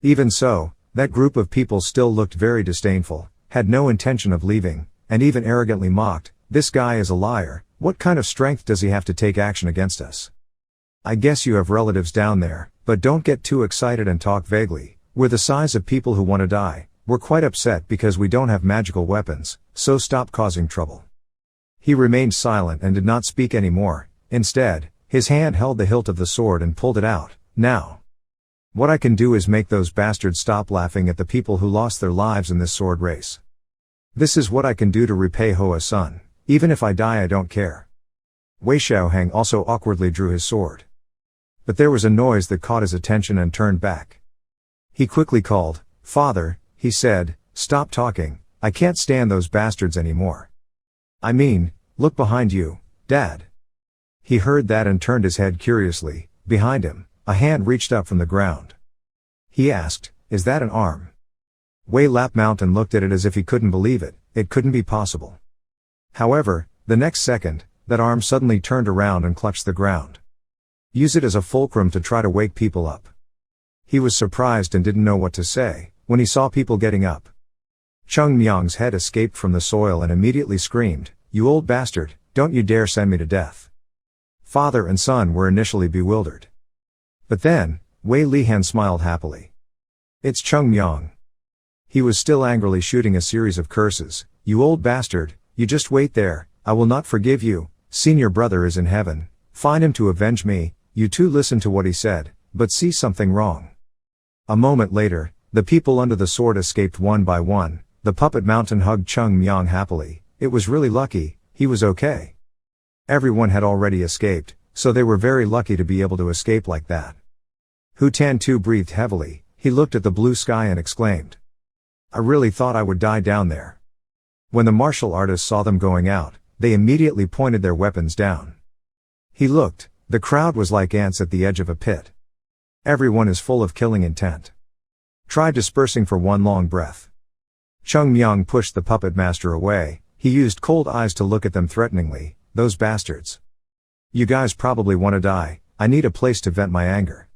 Even so, that group of people still looked very disdainful, had no intention of leaving, and even arrogantly mocked, "This guy is a liar, what kind of strength does he have to take action against us? I guess you have relatives down there, but don't get too excited and talk vaguely. We're the size of people who want to die, we're quite upset because we don't have magical weapons, so stop causing trouble." He remained silent and did not speak anymore. Instead, his hand held the hilt of the sword and pulled it out. "Now, what I can do is make those bastards stop laughing at the people who lost their lives in this sword race. This is what I can do to repay Hoa's son. Even if I die I don't care." Wei Xiaoheng also awkwardly drew his sword. But there was a noise that caught his attention and turned back. He quickly called, "Father," he said, "stop talking, I can't stand those bastards anymore. I mean, look behind you, Dad." He heard that and turned his head curiously. Behind him, a hand reached up from the ground. He asked, "Is that an arm?" Wei Lap Mountain looked at it as if he couldn't believe it. It couldn't be possible. However, the next second, that arm suddenly turned around and clutched the ground. Use it as a fulcrum to try to wake people up. He was surprised and didn't know what to say, when he saw people getting up. Cheongmyeong's head escaped from the soil and immediately screamed, "You old bastard, don't you dare send me to death." Father and son were initially bewildered. But then, Wei Lihan smiled happily. "It's Cheongmyeong." He was still angrily shooting a series of curses. "You old bastard, you just wait there, I will not forgive you, senior brother is in heaven, find him to avenge me." You two listened to what he said, but see something wrong. A moment later, the people under the sword escaped one by one. The puppet mountain hugged Cheongmyeong happily. It was really lucky, he was okay. Everyone had already escaped, so they were very lucky to be able to escape like that. Hu Tan too breathed heavily. He looked at the blue sky and exclaimed, "I really thought I would die down there." When the martial artists saw them going out, they immediately pointed their weapons down. He looked, the crowd was like ants at the edge of a pit. Everyone is full of killing intent. Try dispersing for one long breath. Cheongmyeong pushed the puppet master away. He used cold eyes to look at them threateningly. "Those bastards. You guys probably want to die, I need a place to vent my anger."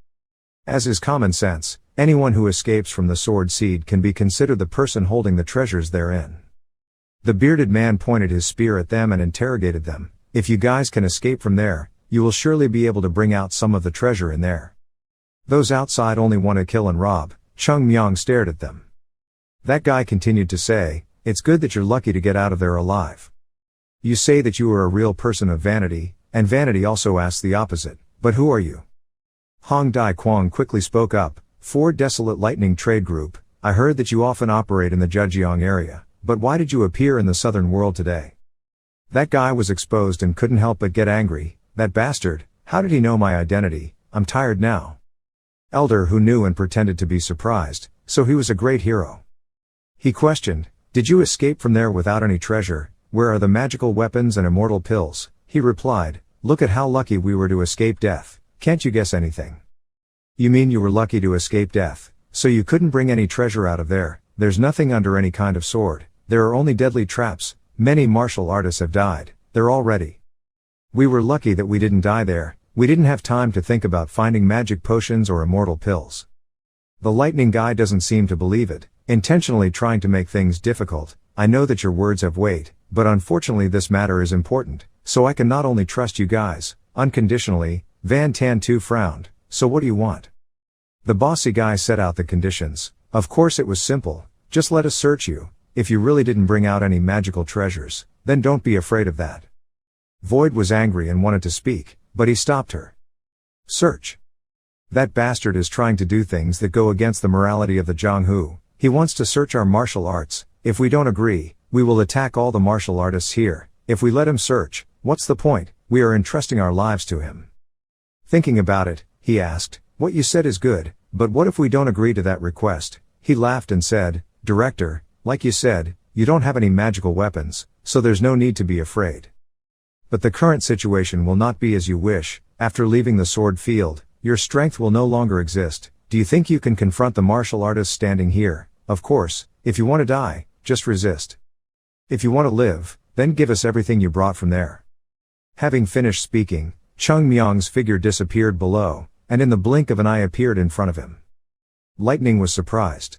As is common sense, anyone who escapes from the sword seed can be considered the person holding the treasures therein. The bearded man pointed his spear at them and interrogated them. "If you guys can escape from there, you will surely be able to bring out some of the treasure in there. Those outside only want to kill and rob." Cheongmyeong stared at them. That guy continued to say, "It's good that you're lucky to get out of there alive. You say that you are a real person of vanity, and vanity also asks the opposite, but who are you?" Hong Dai Kwong quickly spoke up, "For Desolate Lightning Trade Group, I heard that you often operate in the Zhejiang area, but why did you appear in the southern world today?" That guy was exposed and couldn't help but get angry. "That bastard, how did he know my identity? I'm tired now." Elder who knew and pretended to be surprised, so he was a great hero. He questioned, "Did you escape from there without any treasure? Where are the magical weapons and immortal pills?" He replied, "Look at how lucky we were to escape death. Can't you guess anything?" "You mean you were lucky to escape death, so you couldn't bring any treasure out of there? There's nothing under any kind of sword. There are only deadly traps. Many martial artists have died. They're all ready. We were lucky that we didn't die there. We didn't have time to think about finding magic potions or immortal pills." The lightning guy doesn't seem to believe it, intentionally trying to make things difficult. "I know that your words have weight, but unfortunately this matter is important, so I can not only trust you guys, unconditionally." Van Tan Tu frowned, "So what do you want?" The bossy guy set out the conditions. Of course it was simple, just let us search you. If you really didn't bring out any magical treasures, then don't be afraid of that. Void was angry and wanted to speak, but he stopped her. "Search. That bastard is trying to do things that go against the morality of the Jianghu. He wants to search our martial arts. If we don't agree, we will attack all the martial artists here. If we let him search, what's the point? We are entrusting our lives to him." Thinking about it, he asked, "What you said is good, but what if we don't agree to that request?" He laughed and said, "Director, like you said, you don't have any magical weapons, so there's no need to be afraid. But the current situation will not be as you wish. After leaving the sword field, your strength will no longer exist. Do you think you can confront the martial artists standing here? Of course, if you want to die, just resist. If you want to live, then give us everything you brought from there." Having finished speaking, Cheongmyeong's figure disappeared below, and in the blink of an eye appeared in front of him. Lightning was surprised,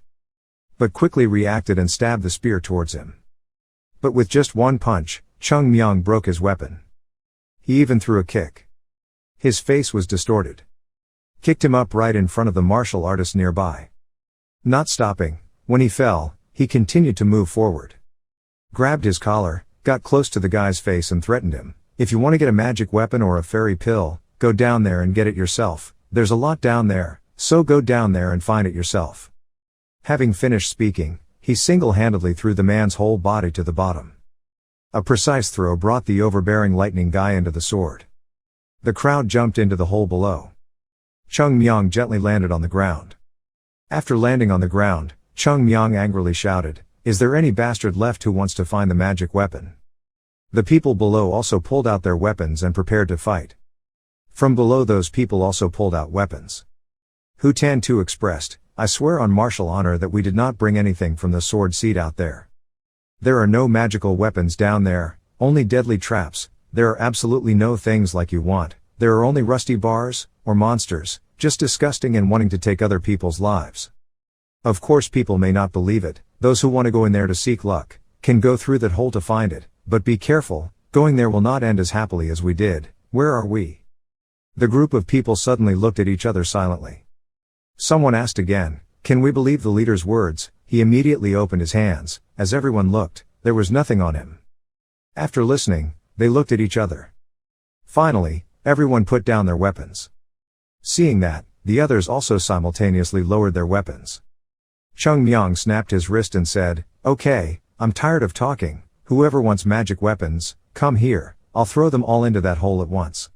but quickly reacted and stabbed the spear towards him. But with just one punch, Cheongmyeong broke his weapon. He even threw a kick. His face was distorted. Kicked him up right in front of the martial artist nearby. Not stopping, when he fell, he continued to move forward. Grabbed his collar, got close to the guy's face and threatened him, "If you want to get a magic weapon or a fairy pill, go down there and get it yourself. There's a lot down there, so go down there and find it yourself." Having finished speaking, he single-handedly threw the man's whole body to the bottom. A precise throw brought the overbearing lightning guy into the sword. The crowd jumped into the hole below. Cheongmyeong gently landed on the ground. After landing on the ground, Cheongmyeong angrily shouted, "Is there any bastard left who wants to find the magic weapon?" The people below also pulled out their weapons and prepared to fight. From below those people also pulled out weapons. Hu Tan Tu expressed, "I swear on martial honor that we did not bring anything from the sword seat out there. There are no magical weapons down there, only deadly traps. There are absolutely no things like you want. There are only rusty bars, or monsters, just disgusting and wanting to take other people's lives." Of course people may not believe it. Those who want to go in there to seek luck, can go through that hole to find it, but be careful, going there will not end as happily as we did. Where are we? The group of people suddenly looked at each other silently. Someone asked again, "Can we believe the leader's words?" He immediately opened his hands. As everyone looked, there was nothing on him. After listening, they looked at each other. Finally, everyone put down their weapons. Seeing that, the others also simultaneously lowered their weapons. Cheongmyeong snapped his wrist and said, "Okay, I'm tired of talking. Whoever wants magic weapons, come here, I'll throw them all into that hole at once."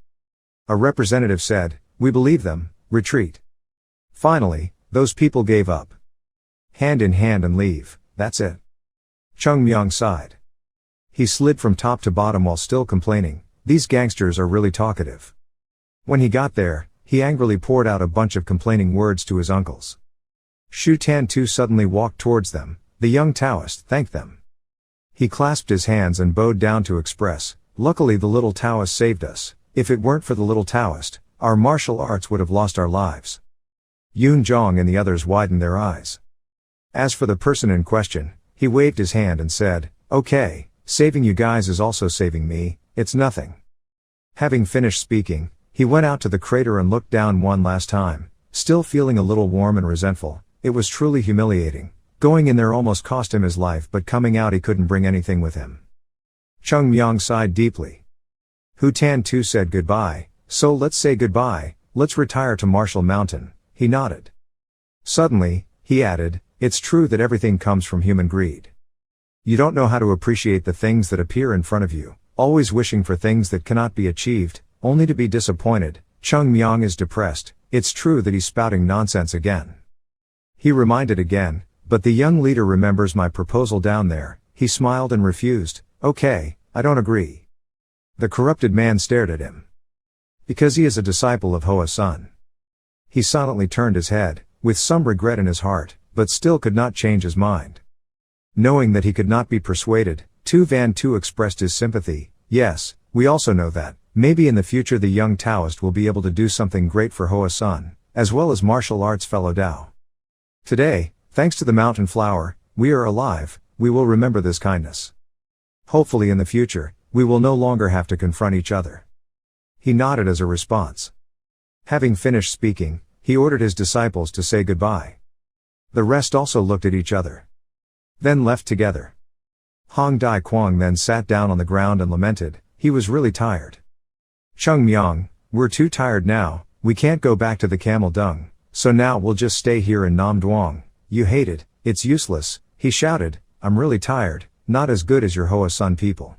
A representative said, "We believe them, retreat." Finally, those people gave up. Hand in hand and leave, that's it. Cheongmyeong sighed. He slid from top to bottom while still complaining, "These gangsters are really talkative." When he got there, he angrily poured out a bunch of complaining words to his uncles. Shu Tan Tu suddenly walked towards them. The young Taoist thanked them. He clasped his hands and bowed down to express, "Luckily the little Taoist saved us. If it weren't for the little Taoist, our martial arts would have lost our lives." Yoon Jong and the others widened their eyes. As for the person in question, he waved his hand and said, "Okay, saving you guys is also saving me, it's nothing." Having finished speaking, he went out to the crater and looked down one last time, still feeling a little warm and resentful. It was truly humiliating. Going in there almost cost him his life, but coming out he couldn't bring anything with him. Cheongmyeong sighed deeply. Hu Tan too said goodbye. So let's say goodbye, let's retire to Marshall Mountain. He nodded. Suddenly, he added, it's true that everything comes from human greed. You don't know how to appreciate the things that appear in front of you, always wishing for things that cannot be achieved, only to be disappointed. Cheongmyeong is depressed. It's true that he's spouting nonsense again. He reminded again, but the young leader remembers my proposal down there. He smiled and refused. Okay, I don't agree. The corrupted man stared at him. Because he is a disciple of Hoa Sun. He silently turned his head, with some regret in his heart, but still could not change his mind. Knowing that he could not be persuaded, Tu Van Tu expressed his sympathy. Yes, we also know that, maybe in the future the young Taoist will be able to do something great for Hoa Sun, as well as martial arts fellow Dao. Today, thanks to the mountain flower, we are alive. We will remember this kindness. Hopefully in the future, we will no longer have to confront each other. He nodded as a response. Having finished speaking, he ordered his disciples to say goodbye. The rest also looked at each other. Then left together. Hong Dai Kwang then sat down on the ground and lamented. He was really tired. Cheongmyeong, we're too tired now, we can't go back to the camel dung, so now we'll just stay here in Nam Duong. You hate it, it's useless, he shouted, I'm really tired, not as good as your Hoa Sun people.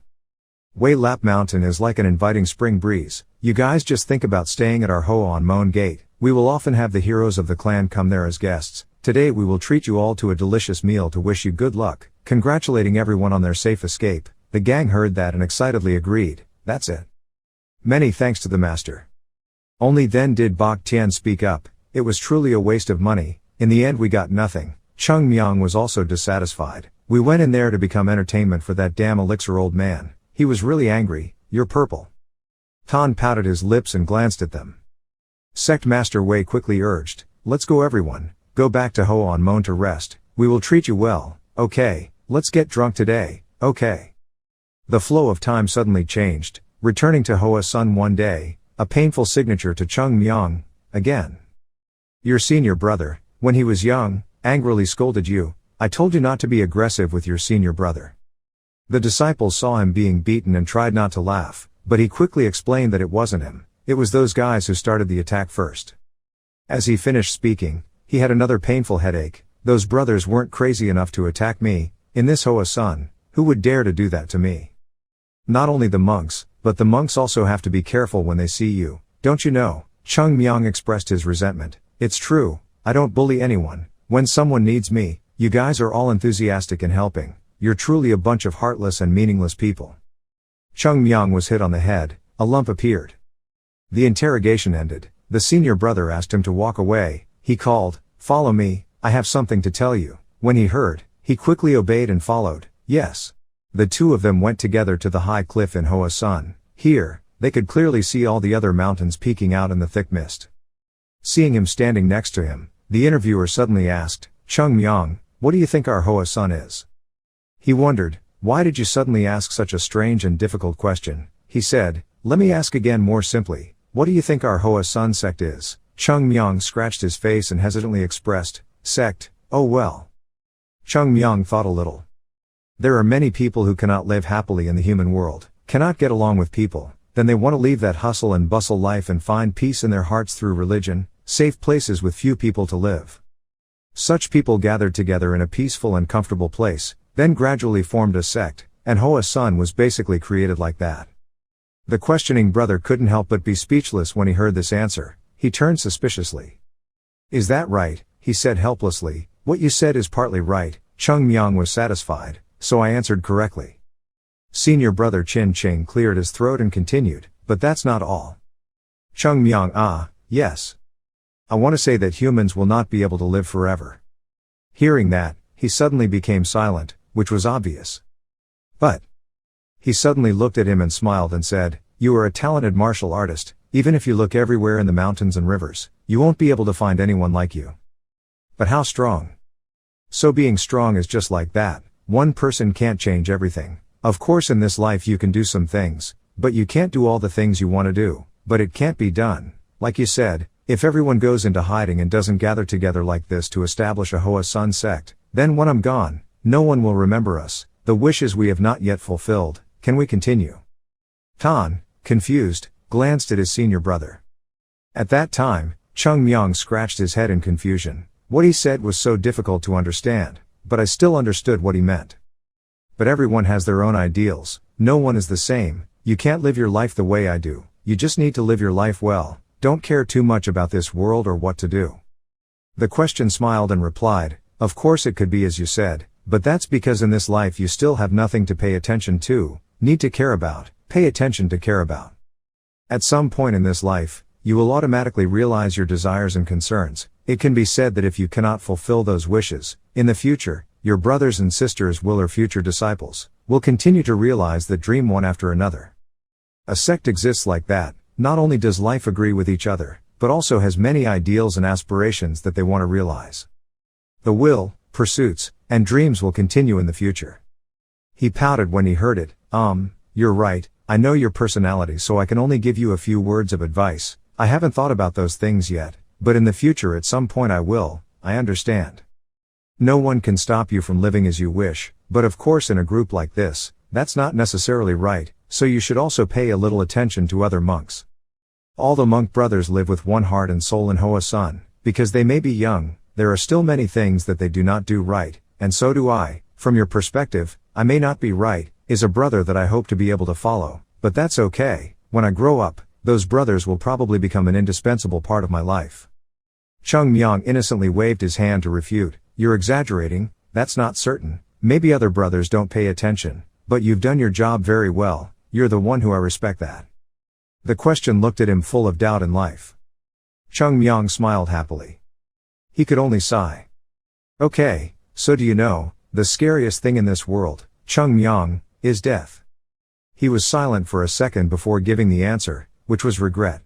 Wei Lap Mountain is like an inviting spring breeze. You guys just think about staying at our Hoa on Moan Gate. We will often have the heroes of the clan come there as guests. Today we will treat you all to a delicious meal to wish you good luck, congratulating everyone on their safe escape. The gang heard that and excitedly agreed. That's it. Many thanks to the master. Only then did Bok Tian speak up. It was truly a waste of money. In the end we got nothing. Cheongmyeong was also dissatisfied. We went in there to become entertainment for that damn elixir old man. He was really angry. You're purple. Tan pouted his lips and glanced at them. Sect Master Wei quickly urged, let's go everyone, go back to Hoa on Moan to rest, we will treat you well, okay, let's get drunk today, okay. The flow of time suddenly changed, returning to Hoa Sun one day, a painful signature to Cheongmyeong, again. Your senior brother, when he was young, angrily scolded you. I told you not to be aggressive with your senior brother. The disciples saw him being beaten and tried not to laugh, but he quickly explained that it wasn't him, it was those guys who started the attack first. As he finished speaking, he had another painful headache. Those brothers weren't crazy enough to attack me, in this Hoa Sun, who would dare to do that to me? Not only the monks, but the monks also have to be careful when they see you, don't you know? Cheongmyeong expressed his resentment. It's true, I don't bully anyone. When someone needs me, you guys are all enthusiastic in helping. You're truly a bunch of heartless and meaningless people. Cheongmyeong was hit on the head, a lump appeared. The interrogation ended. The senior brother asked him to walk away. He called, follow me, I have something to tell you. When he heard, he quickly obeyed and followed. Yes. The two of them went together to the high cliff in Hoa Sun. Here, they could clearly see all the other mountains peeking out in the thick mist. Seeing him standing next to him, the interviewer suddenly asked, Cheongmyeong, what do you think our Hoa Sun is? He wondered, why did you suddenly ask such a strange and difficult question? He said, let me ask again more simply, what do you think our Hoa Sun sect is? Cheongmyeong scratched his face and hesitantly expressed, sect, oh well. Cheongmyeong thought a little. There are many people who cannot live happily in the human world, cannot get along with people, then they want to leave that hustle and bustle life and find peace in their hearts through religion, safe places with few people to live. Such people gathered together in a peaceful and comfortable place, then gradually formed a sect, and Hoa Sun was basically created like that. The questioning brother couldn't help but be speechless when he heard this answer. He turned suspiciously. Is that right? He said helplessly. What you said is partly right. Cheongmyeong was satisfied, so I answered correctly. Senior brother Chin Ching cleared his throat and continued, but that's not all. Cheongmyeong, yes. I want to say that humans will not be able to live forever. Hearing that, he suddenly became silent, which was obvious. But he suddenly looked at him and smiled and said, you are a talented martial artist, even if you look everywhere in the mountains and rivers, you won't be able to find anyone like you. But how strong? So being strong is just like that, one person can't change everything. Of course in this life you can do some things, but you can't do all the things you want to do, but it can't be done. Like you said, If everyone goes into hiding and doesn't gather together like this to establish a Hua sect, then when I'm gone, no one will remember us, the wishes we have not yet fulfilled. Can we continue? Tan, confused, glanced at his senior brother. At that time, Cheongmyeong scratched his head in confusion. What he said was so difficult to understand, but I still understood what he meant. But everyone has their own ideals, no one is the same, you can't live your life the way I do, you just need to live your life well, don't care too much about this world or what to do. The question smiled and replied, of course it could be as you said, but that's because in this life you still have nothing to pay attention to, need to care about, pay attention to care about. At some point in this life, you will automatically realize your desires and concerns. It can be said that if you cannot fulfill those wishes, in the future, your brothers and sisters will or future disciples, will continue to realize that dream one after another. A sect exists like that, not only does life agree with each other, but also has many ideals and aspirations that they want to realize. The will, pursuits, and dreams will continue in the future. He pouted when he heard it. You're right, I know your personality so I can only give you a few words of advice. I haven't thought about those things yet, but in the future at some point I will, I understand. No one can stop you from living as you wish, but of course in a group like this, that's not necessarily right, so you should also pay a little attention to other monks. All the monk brothers live with one heart and soul in Hua Sun, because they may be young, there are still many things that they do not do right, and so do I. From your perspective, I may not be right, is a brother that I hope to be able to follow, but that's okay, when I grow up, those brothers will probably become an indispensable part of my life. Cheongmyeong innocently waved his hand to refute, you're exaggerating, that's not certain, maybe other brothers don't pay attention, but you've done your job very well, you're the one who I respect that. The question looked at him full of doubt in life. Cheongmyeong smiled happily. He could only sigh. Okay, so do you know, the scariest thing in this world, Cheongmyeong, is death. He was silent for a second before giving the answer, which was regret.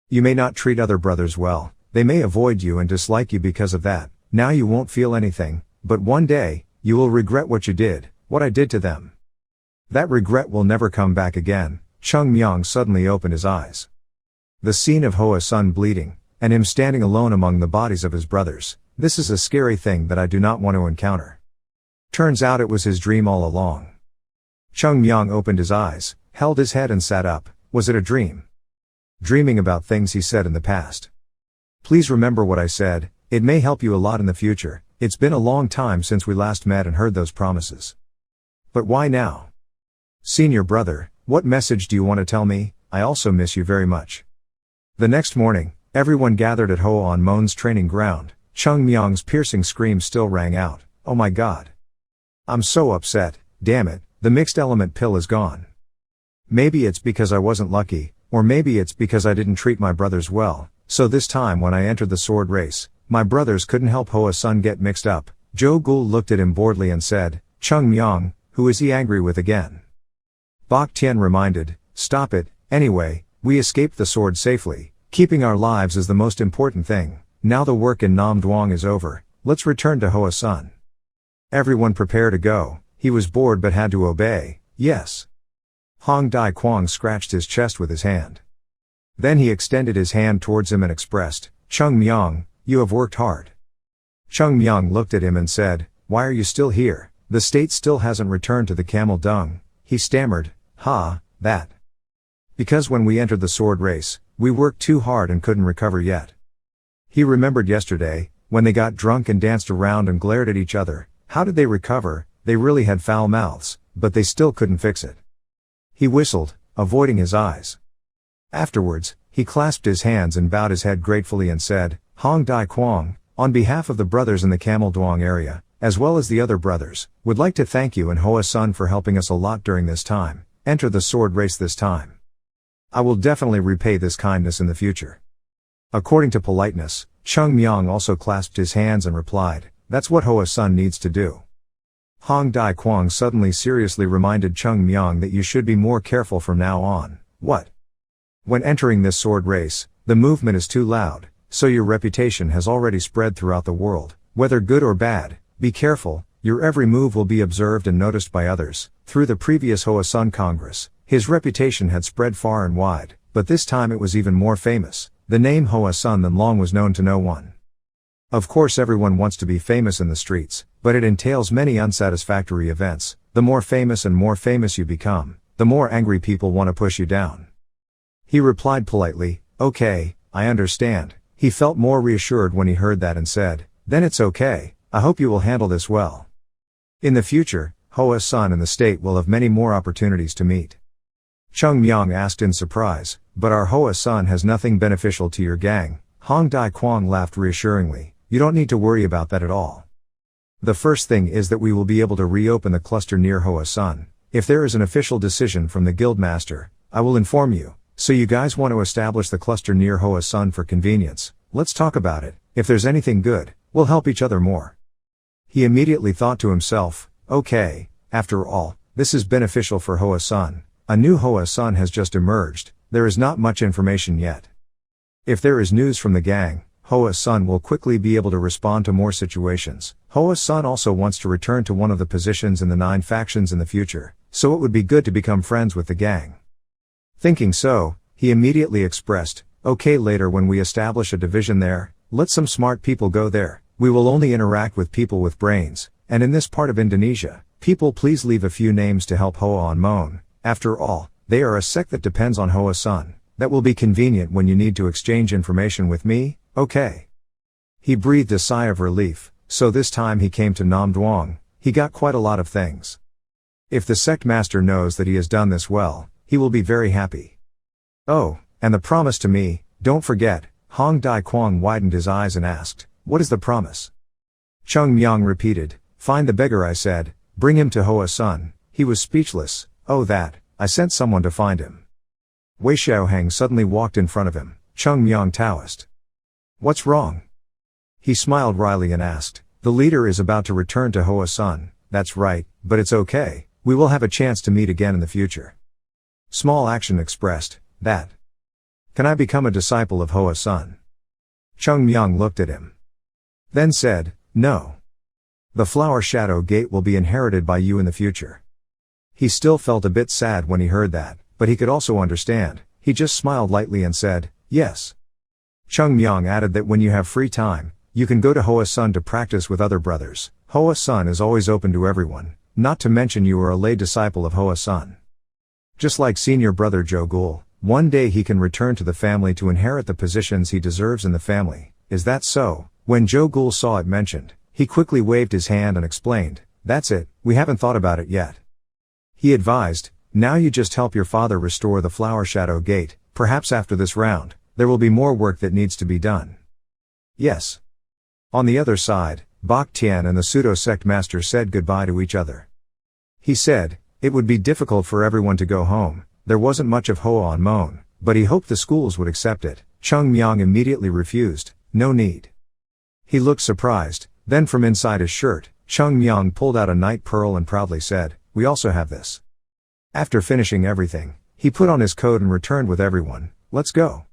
You may not treat other brothers well, they may avoid you and dislike you because of that, now you won't feel anything, but one day, you will regret what you did, what I did to them. That regret will never come back again. Cheongmyeong suddenly opened his eyes. The scene of Hua Sun bleeding, and him standing alone among the bodies of his brothers, this is a scary thing that I do not want to encounter. Turns out it was his dream all along. Cheongmyeong opened his eyes, held his head and sat up. Was it a dream? Dreaming about things he said in the past. Please remember what I said, it may help you a lot in the future, it's been a long time since we last met and heard those promises. But why now? Senior brother, what message do you want to tell me? I also miss you very much. The next morning, everyone gathered at Ho On Mon's training ground. Cheongmyeong's piercing scream still rang out, oh my god. I'm so upset, damn it, the mixed element pill is gone. Maybe it's because I wasn't lucky, or maybe it's because I didn't treat my brothers well, so this time when I entered the sword race, my brothers couldn't help Hua Sun get mixed up. Jo Gul looked at him boredly and said, Cheongmyeong, who is he angry with again? Bak Tian reminded, stop it, anyway, we escaped the sword safely, keeping our lives is the most important thing, now the work in Nam Duong is over, let's return to Hua Sun. Everyone prepare to go, he was bored but had to obey, yes. Hong Dai Kwang scratched his chest with his hand. Then he extended his hand towards him and expressed, Cheongmyeong, you have worked hard. Cheongmyeong looked at him and said, why are you still here? The state still hasn't returned to the camel dung. He stammered, that. Because when we entered the sword race, we worked too hard and couldn't recover yet. He remembered yesterday, when they got drunk and danced around and glared at each other, how did they recover? They really had foul mouths, but they still couldn't fix it. He whistled, avoiding his eyes. Afterwards, he clasped his hands and bowed his head gratefully and said, Hong Dai Kwang, on behalf of the brothers in the Camel Duong area, as well as the other brothers, would like to thank you and Hua Sun for helping us a lot during this time. Enter the sword race this time. I will definitely repay this kindness in the future. According to politeness, Cheongmyeong also clasped his hands and replied, that's what Hua Sun needs to do. Hong Dai Kwang suddenly seriously reminded Cheongmyeong that you should be more careful from now on. What? When entering this sword race, the movement is too loud, so your reputation has already spread throughout the world, whether good or bad, be careful, your every move will be observed and noticed by others. Through the previous Hua Sun Congress, his reputation had spread far and wide, but this time it was even more famous. The name Hoa Sun then long was known to no one. Of course everyone wants to be famous in the streets, but it entails many unsatisfactory events. The more famous you become, the more angry people want to push you down. He replied politely, okay, I understand. He felt more reassured when he heard that and said, then it's okay, I hope you will handle this well. In the future, Hoa Sun and the state will have many more opportunities to meet. Cheongmyeong asked in surprise, but our Hoa Sun has nothing beneficial to your gang. Hong Dai Kwang laughed reassuringly, you don't need to worry about that at all. The first thing is that we will be able to reopen the cluster near Hoa Sun. If there is an official decision from the guildmaster, I will inform you. So you guys want to establish the cluster near Hoa Sun for convenience. Let's talk about it. If there's anything good, we'll help each other more. He immediately thought to himself, okay, after all, this is beneficial for Hoa Sun. A new Hoa Sun has just emerged, there is not much information yet. If there is news from the gang, Hoa Sun will quickly be able to respond to more situations. Hoa Sun also wants to return to one of the positions in the 9 factions in the future, so it would be good to become friends with the gang. Thinking so, he immediately expressed, okay, later when we establish a division there, let some smart people go there. We will only interact with people with brains, and in this part of Indonesia, people please leave a few names to help Hoa and Mon. After all, they are a sect that depends on Hoa Sun. That will be convenient when you need to exchange information with me, okay. He breathed a sigh of relief, so this time he came to Nam Duong. He got quite a lot of things. If the sect master knows that he has done this well, he will be very happy. Oh, and the promise to me, don't forget. Hong Dai Kwang widened his eyes and asked, what is the promise? Cheongmyeong repeated, find the beggar I said, bring him to Hoa Sun. He was speechless. Oh that, I sent someone to find him. Wei Xiaoheng suddenly walked in front of him. Cheongmyeong Taoist. What's wrong? He smiled wryly and asked, the leader is about to return to Hoa Sun. That's right, but it's okay, we will have a chance to meet again in the future. Small action expressed, that. Can I become a disciple of Hoa Sun? Cheongmyeong looked at him. Then said, no. The flower shadow gate will be inherited by you in the future. He still felt a bit sad when he heard that, but he could also understand. He just smiled lightly and said, yes. Cheongmyeong added that when you have free time, you can go to Hoa Sun to practice with other brothers. Hoa Sun is always open to everyone, not to mention you are a lay disciple of Hoa Sun. Just like senior brother Jo Gul, one day he can return to the family to inherit the positions he deserves in the family. Is that so? When Jo Gul saw it mentioned, he quickly waved his hand and explained, that's it, we haven't thought about it yet. He advised, now you just help your father restore the flower shadow gate. Perhaps after this round, there will be more work that needs to be done. Yes. On the other side, Bak Tian and the pseudo-sect master said goodbye to each other. He said, it would be difficult for everyone to go home. There wasn't much of Hoa on Mon, but he hoped the schools would accept it. Cheongmyeong immediately refused, no need. He looked surprised, then from inside his shirt, Cheongmyeong pulled out a night pearl and proudly said, we also have this. After finishing everything, he put on his coat and returned with everyone, let's go.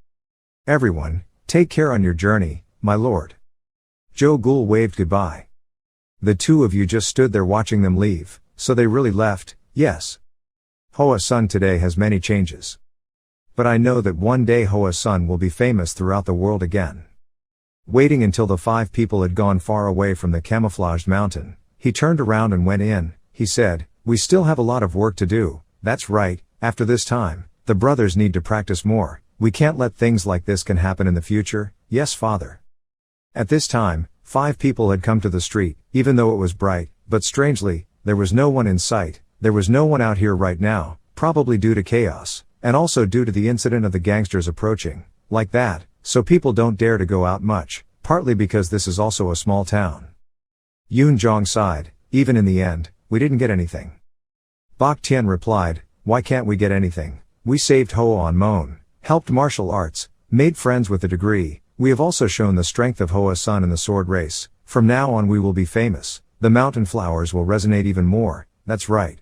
Everyone, take care on your journey, my lord. Jo Gul waved goodbye. The two of you just stood there watching them leave, so they really left, yes. Hoa Sun today has many changes. But I know that one day Hoa Sun will be famous throughout the world again. Waiting until the 5 people had gone far away from the camouflaged mountain, he turned around and went in. He said, we still have a lot of work to do. That's right, after this time, the brothers need to practice more. We can't let things like this can happen in the future. Yes, father. At this time, 5 people had come to the street, even though it was bright, but strangely, there was no one in sight. There was no one out here right now, probably due to chaos, and also due to the incident of the gangsters approaching, like that, so people don't dare to go out much, partly because this is also a small town. Yoon Jong sighed, even in the end, we didn't get anything. Bak Tian replied, why can't we get anything? We saved Hoa on Mon, helped martial arts, made friends with a degree. We have also shown the strength of Hoa Sun in the sword race. From now on we will be famous. The mountain flowers will resonate even more. That's right.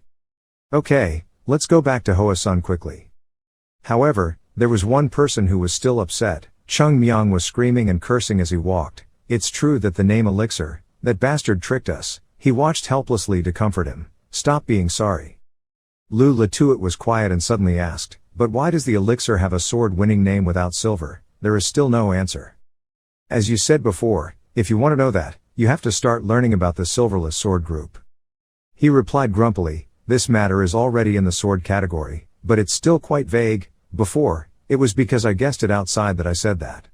Okay, let's go back to Hoa Sun quickly. However, there was one person who was still upset. Cheongmyeong was screaming and cursing as he walked. It's true that the name Elixir, that bastard tricked us. He watched helplessly to comfort him. Stop being sorry. Lu Latuit was quiet and suddenly asked, but why does the Elixir have a sword-winning name without silver? there is still no answer. As you said before, if you want to know that, you have to start learning about the silverless sword group. He replied grumpily, this matter is already in the sword category, but it's still quite vague. Before, it was because I guessed it outside that I said that.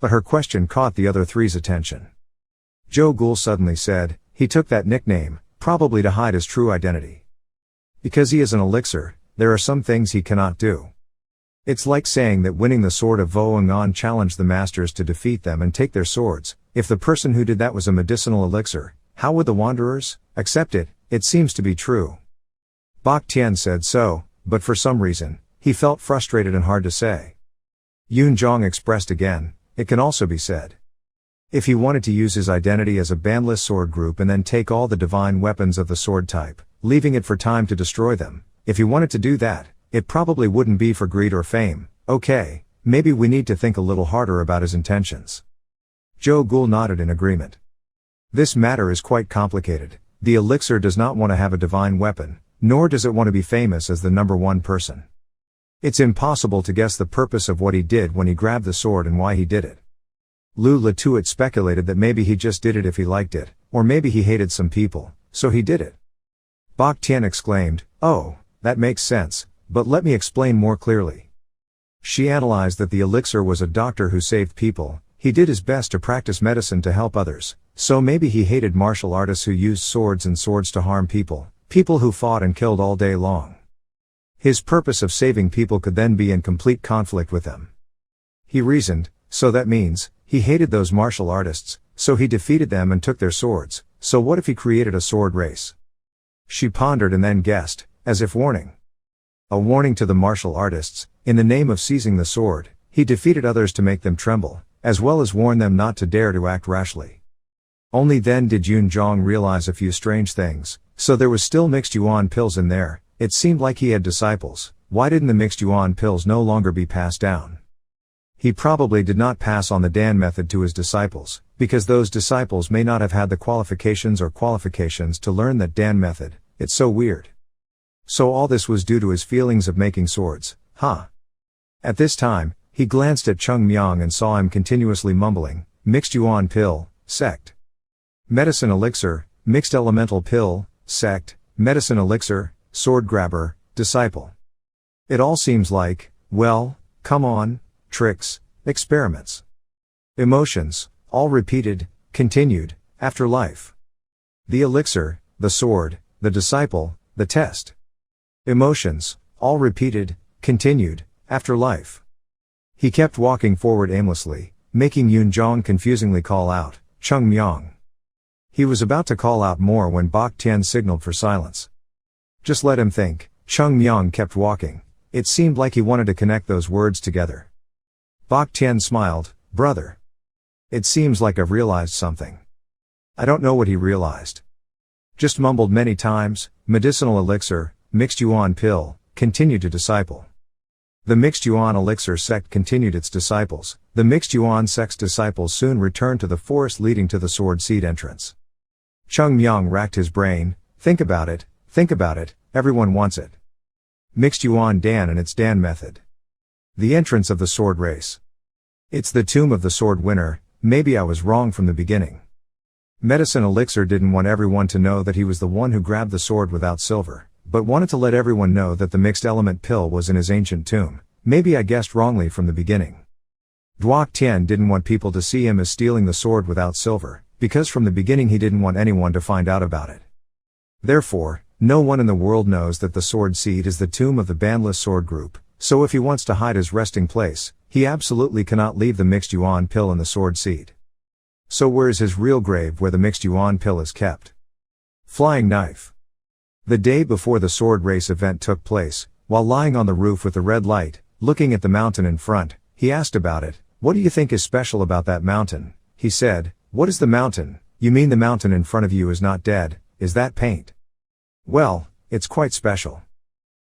But her question caught the other three's attention. Joe Ghoul suddenly said, he took that nickname, probably to hide his true identity. Because he is an elixir, there are some things he cannot do. It's like saying that winning the sword of Voongan challenged the masters to defeat them and take their swords. If the person who did that was a medicinal elixir, how would the wanderers accept it? It seems to be true. Bak Tian said so, but for some reason, he felt frustrated and hard to say. Yun Zhong expressed again, it can also be said. If he wanted to use his identity as a bandless sword group and then take all the divine weapons of the sword type, leaving it for time to destroy them, if he wanted to do that, it probably wouldn't be for greed or fame. Okay, maybe we need to think a little harder about his intentions. Joe Ghoul nodded in agreement. This matter is quite complicated. The elixir does not want to have a divine weapon, nor does it want to be famous as the number one person. It's impossible to guess the purpose of what he did when he grabbed the sword and why he did it. Lu Latuit speculated that maybe he just did it if he liked it, or maybe he hated some people, so he did it. Bak Tian exclaimed, oh, that makes sense, but let me explain more clearly. She analyzed that the elixir was a doctor who saved people. He did his best to practice medicine to help others, so maybe he hated martial artists who used swords to harm people, people who fought and killed all day long. His purpose of saving people could then be in complete conflict with them. He reasoned, so that means, he hated those martial artists, so he defeated them and took their swords, so what if he created a sword race? She pondered and then guessed, as if warning. A warning to the martial artists, in the name of seizing the sword, he defeated others to make them tremble, as well as warn them not to dare to act rashly. Only then did Yun Zhong realize a few strange things. So there was still mixed yuan pills in there. It seemed like he had disciples. Why didn't the mixed yuan pills no longer be passed down? He probably did not pass on the Dan method to his disciples, because those disciples may not have had the qualifications to learn that Dan method. It's so weird. So all this was due to his feelings of making swords, huh? At this time, he glanced at Cheongmyeong and saw him continuously mumbling, mixed yuan pill, sect. Medicine elixir, mixed elemental pill, sect, medicine elixir, sword grabber, disciple. It all seems like, well, come on, tricks, experiments. Emotions, all repeated, continued, after life. The elixir, the sword, the disciple, the test. Emotions, all repeated, continued, after life. He kept walking forward aimlessly, making Yun Zhong confusingly call out, Cheongmyeong. He was about to call out more when Bak Tian signaled for silence. Just let him think. Cheongmyeong kept walking. It seemed like he wanted to connect those words together. Bak Tian smiled, brother. It seems like I've realized something. I don't know what he realized. Just mumbled many times, medicinal elixir, mixed yuan pill, continued to disciple. The mixed yuan elixir sect continued its disciples. The mixed yuan sect's disciples soon returned to the forest leading to the sword seed entrance. Cheongmyeong racked his brain. Think about it, everyone wants it. Mixed yuan Dan and its Dan method. The entrance of the sword race. It's the tomb of the sword winner. Maybe I was wrong from the beginning. Medicine elixir didn't want everyone to know that he was the one who grabbed the sword without silver, but wanted to let everyone know that the mixed element pill was in his ancient tomb. Maybe I guessed wrongly from the beginning. Duok Tian didn't want people to see him as stealing the sword without silver, because from the beginning he didn't want anyone to find out about it. Therefore, no one in the world knows that the sword seed is the tomb of the bandless sword group, so if he wants to hide his resting place, he absolutely cannot leave the mixed yuan pill in the sword seed. So where is his real grave where the mixed yuan pill is kept? Flying knife. The day before the sword race event took place, while lying on the roof with the red light, looking at the mountain in front, he asked about it. What do you think is special about that mountain? He said, what is the mountain? You mean the mountain in front of you is not dead, is that paint? Well, it's quite special.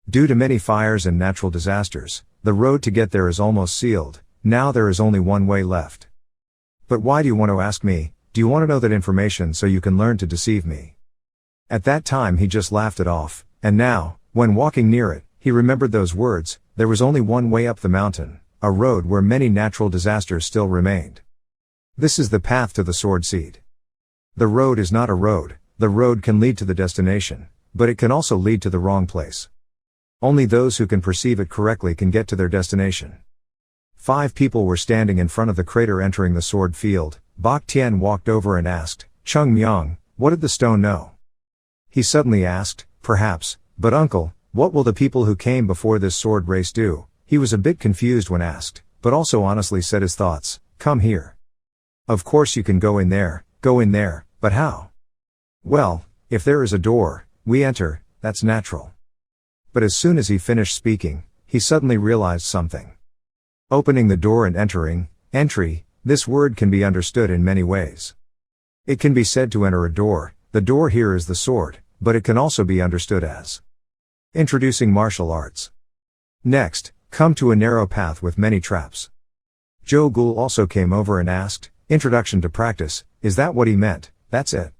Due to many fires and natural disasters, the road to get there is almost sealed. Now there is only one way left. But why do you want to ask me? Do you want to know that information so you can learn to deceive me? At that time he just laughed it off, and now, when walking near it, he remembered those words, there was only one way up the mountain. a road where many natural disasters still remained. This is the path to the sword seed. The road is not a road, the road can lead to the destination, but it can also lead to the wrong place. Only those who can perceive it correctly can get to their destination. 5 people were standing in front of the crater entering the sword field. Bak Tian walked over and asked, Cheongmyeong, what did the stone know? He suddenly asked, perhaps, but uncle, what will the people who came before this sword race do? He was a bit confused when asked, but also honestly said his thoughts, come here. Of course you can go in there, but how? Well, if there is a door, we enter, that's natural. But as soon as he finished speaking, he suddenly realized something. Opening the door and entry, this word can be understood in many ways. It can be said to enter a door, the door here is the sword, but it can also be understood as introducing martial arts. Next, come to a narrow path with many traps. Joe Ghoul also came over and asked, introduction to practice, is that what he meant? That's it.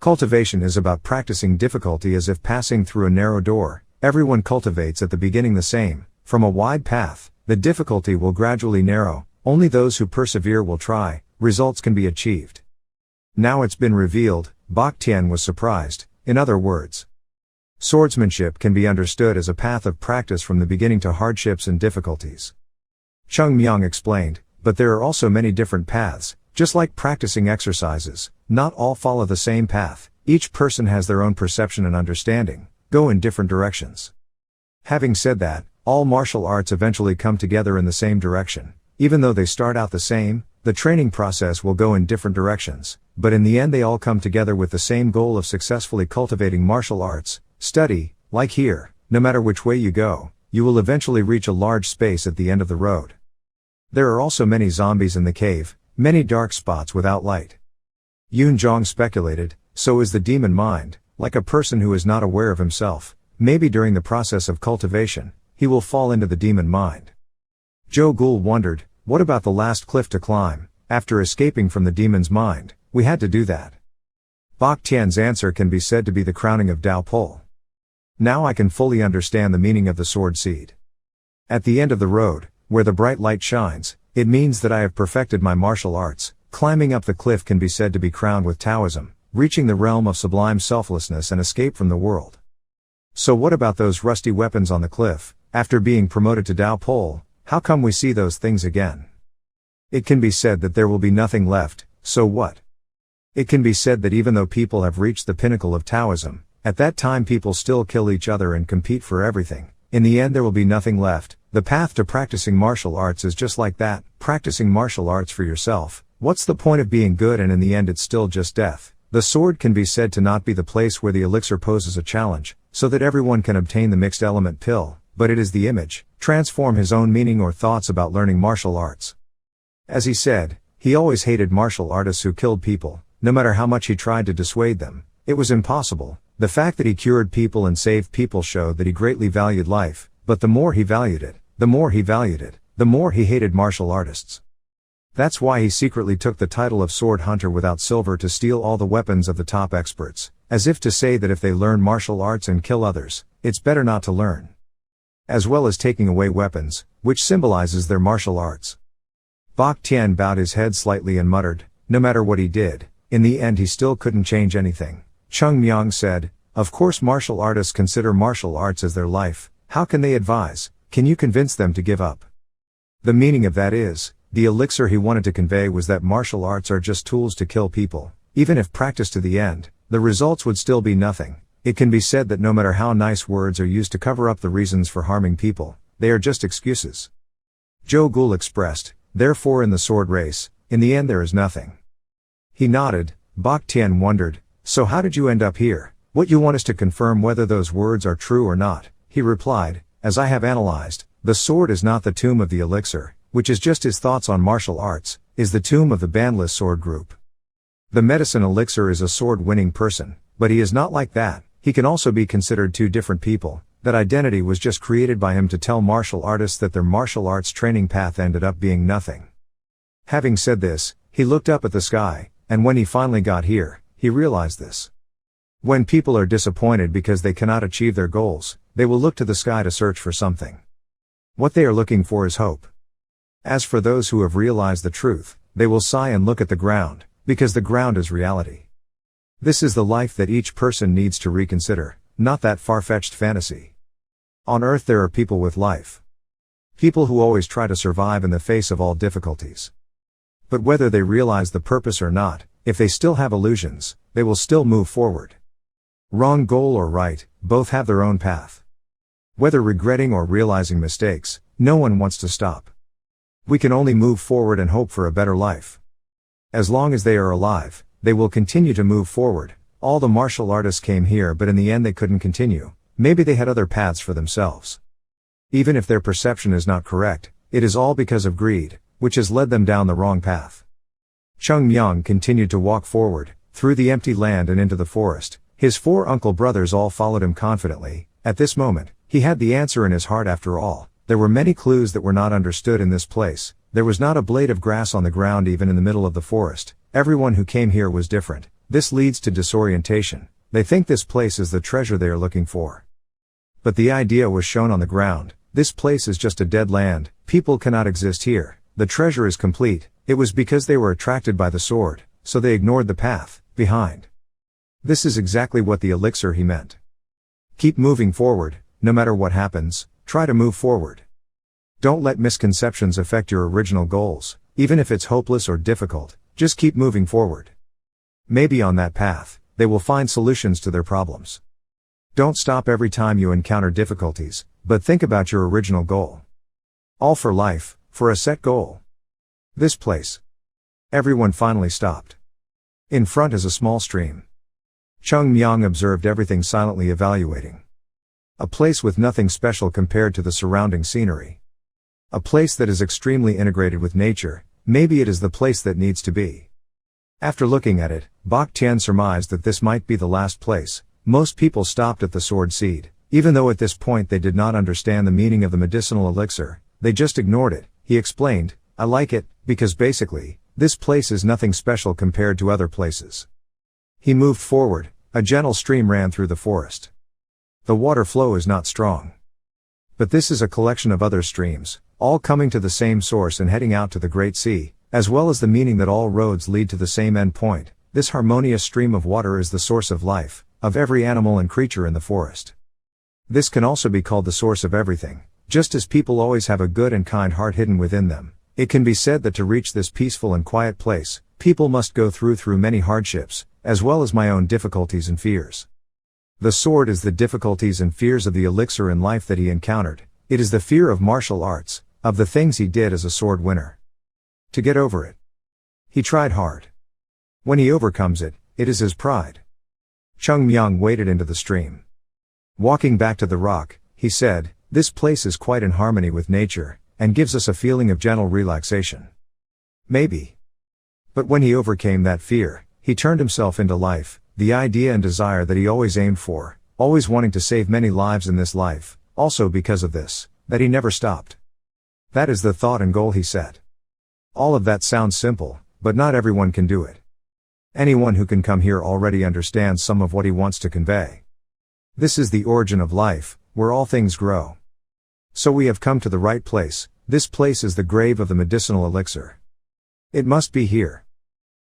Cultivation is about practicing difficulty as if passing through a narrow door. Everyone cultivates at the beginning the same, from a wide path, the difficulty will gradually narrow, only those who persevere will try, results can be achieved. Now it's been revealed, Bak Tian was surprised, in other words. Swordsmanship can be understood as a path of practice from the beginning to hardships and difficulties. Cheongmyeong explained, but there are also many different paths, just like practicing exercises, not all follow the same path, each person has their own perception and understanding, go in different directions. Having said that, all martial arts eventually come together in the same direction. Even though they start out the same, the training process will go in different directions, but in the end they all come together with the same goal of successfully cultivating martial arts, study, like here, no matter which way you go, you will eventually reach a large space at the end of the road. There are also many zombies in the cave, many dark spots without light. Yoon Jong speculated, so is the demon mind, like a person who is not aware of himself, maybe during the process of cultivation, he will fall into the demon mind. Joe Ghoul wondered, what about the last cliff to climb? After escaping from the demon's mind, we had to do that. Bak Tian's answer can be said to be the crowning of Dao Pol. Now I can fully understand the meaning of the sword seed. At the end of the road, where the bright light shines, it means that I have perfected my martial arts. Climbing up the cliff can be said to be crowned with Taoism, reaching the realm of sublime selflessness and escape from the world. So what about those rusty weapons on the cliff? After being promoted to Dao Pol, how come we see those things again? It can be said that there will be nothing left, so what? It can be said that even though people have reached the pinnacle of Taoism, at that time people still kill each other and compete for everything. In the end there will be nothing left. The path to practicing martial arts is just like that, practicing martial arts for yourself. What's the point of being good and in the end it's still just death? The sword can be said to not be the place where the elixir poses a challenge, so that everyone can obtain the mixed element pill, but it is the image, transform his own meaning or thoughts about learning martial arts. As he said, he always hated martial artists who killed people, no matter how much he tried to dissuade them, it was impossible. The fact that he cured people and saved people showed that he greatly valued life, but the more he valued it, the more he hated martial artists. That's why he secretly took the title of sword hunter without silver to steal all the weapons of the top experts, as if to say that if they learn martial arts and kill others, it's better not to learn. As well as taking away weapons, which symbolizes their martial arts. Bak Tian bowed his head slightly and muttered, no matter what he did, in the end he still couldn't change anything. Cheongmyeong said, of course martial artists consider martial arts as their life, how can they advise, can you convince them to give up? The meaning of that is, the elixir he wanted to convey was that martial arts are just tools to kill people, even if practiced to the end, the results would still be nothing. It can be said that no matter how nice words are used to cover up the reasons for harming people, they are just excuses. Joe Ghoul expressed, therefore in the sword race, in the end there is nothing. He nodded. Bak Tian wondered, so how did you end up here? What you want is to confirm whether those words are true or not. He replied, as I have analyzed, the sword is not the tomb of the elixir, which is just his thoughts on martial arts, is the tomb of the bandless sword group. The medicine elixir is a sword-winning person, but he is not like that, he can also be considered two different people, that identity was just created by him to tell martial artists that their martial arts training path ended up being nothing. Having said this, he looked up at the sky, and when he finally got here, he realized this. When people are disappointed because they cannot achieve their goals, they will look to the sky to search for something. What they are looking for is hope. As for those who have realized the truth, they will sigh and look at the ground, because the ground is reality. This is the life that each person needs to reconsider, not that far-fetched fantasy. On Earth there are people with life. People who always try to survive in the face of all difficulties. But whether they realize the purpose or not, if they still have illusions, they will still move forward. Wrong goal or right, both have their own path. Whether regretting or realizing mistakes, no one wants to stop. We can only move forward and hope for a better life. As long as they are alive, they will continue to move forward. All the martial artists came here, but in the end they couldn't continue. Maybe they had other paths for themselves. Even if their perception is not correct, it is all because of greed, which has led them down the wrong path. Cheongmyeong continued to walk forward, through the empty land and into the forest. His 4 uncle brothers all followed him confidently. At this moment, he had the answer in his heart after all. There were many clues that were not understood in this place. There was not a blade of grass on the ground even in the middle of the forest. Everyone who came here was different. This leads to disorientation. They think this place is the treasure they are looking for. But the idea was shown on the ground. This place is just a dead land. People cannot exist here. The treasure is complete. It was because they were attracted by the sword, so they ignored the path behind. This is exactly what the elixir he meant. Keep moving forward, no matter what happens, try to move forward. Don't let misconceptions affect your original goals, even if it's hopeless or difficult, just keep moving forward. Maybe on that path, they will find solutions to their problems. Don't stop every time you encounter difficulties, but think about your original goal. All for life, for a set goal. This place. Everyone finally stopped. In front is a small stream. Cheongmyeong observed everything silently, evaluating. A place with nothing special compared to the surrounding scenery. A place that is extremely integrated with nature. Maybe it is the place that needs to be. After looking at it, Bak Tian surmised that this might be the last place. Most people stopped at the sword seed, even though at this point they did not understand the meaning of the medicinal elixir, they just ignored it. He explained, I like it, because basically, this place is nothing special compared to other places. He moved forward. A gentle stream ran through the forest. The water flow is not strong. But this is a collection of other streams, all coming to the same source and heading out to the Great Sea, as well as the meaning that all roads lead to the same end point. This harmonious stream of water is the source of life, of every animal and creature in the forest. This can also be called the source of everything. Just as people always have a good and kind heart hidden within them, it can be said that to reach this peaceful and quiet place, people must go through many hardships, as well as my own difficulties and fears. The sword is the difficulties and fears of the elixir in life that he encountered. It is the fear of martial arts, of the things he did as a sword winner. To get over it. He tried hard. When he overcomes it, it is his pride. Cheongmyeong waded into the stream. Walking back to the rock, he said, this place is quite in harmony with nature, and gives us a feeling of gentle relaxation. Maybe. But when he overcame that fear, he turned himself into life, the idea and desire that he always aimed for, always wanting to save many lives in this life, also because of this, that he never stopped. That is the thought and goal he set. All of that sounds simple, but not everyone can do it. Anyone who can come here already understands some of what he wants to convey. This is the origin of life, where all things grow. So we have come to the right place. This place is the grave of the medicinal elixir. It must be here.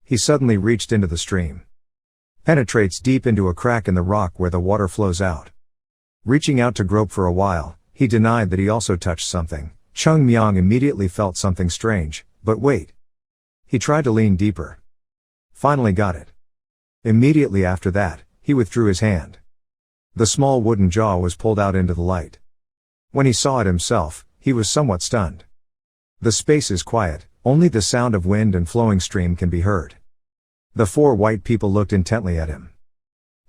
He suddenly reached into the stream. Penetrates deep into a crack in the rock where the water flows out. Reaching out to grope for a while, he denied that he also touched something. Cheongmyeong immediately felt something strange, but wait. He tried to lean deeper. Finally got it. Immediately after that, he withdrew his hand. The small wooden jaw was pulled out into the light. When he saw it himself, he was somewhat stunned. The space is quiet, only the sound of wind and flowing stream can be heard. The 4 white people looked intently at him.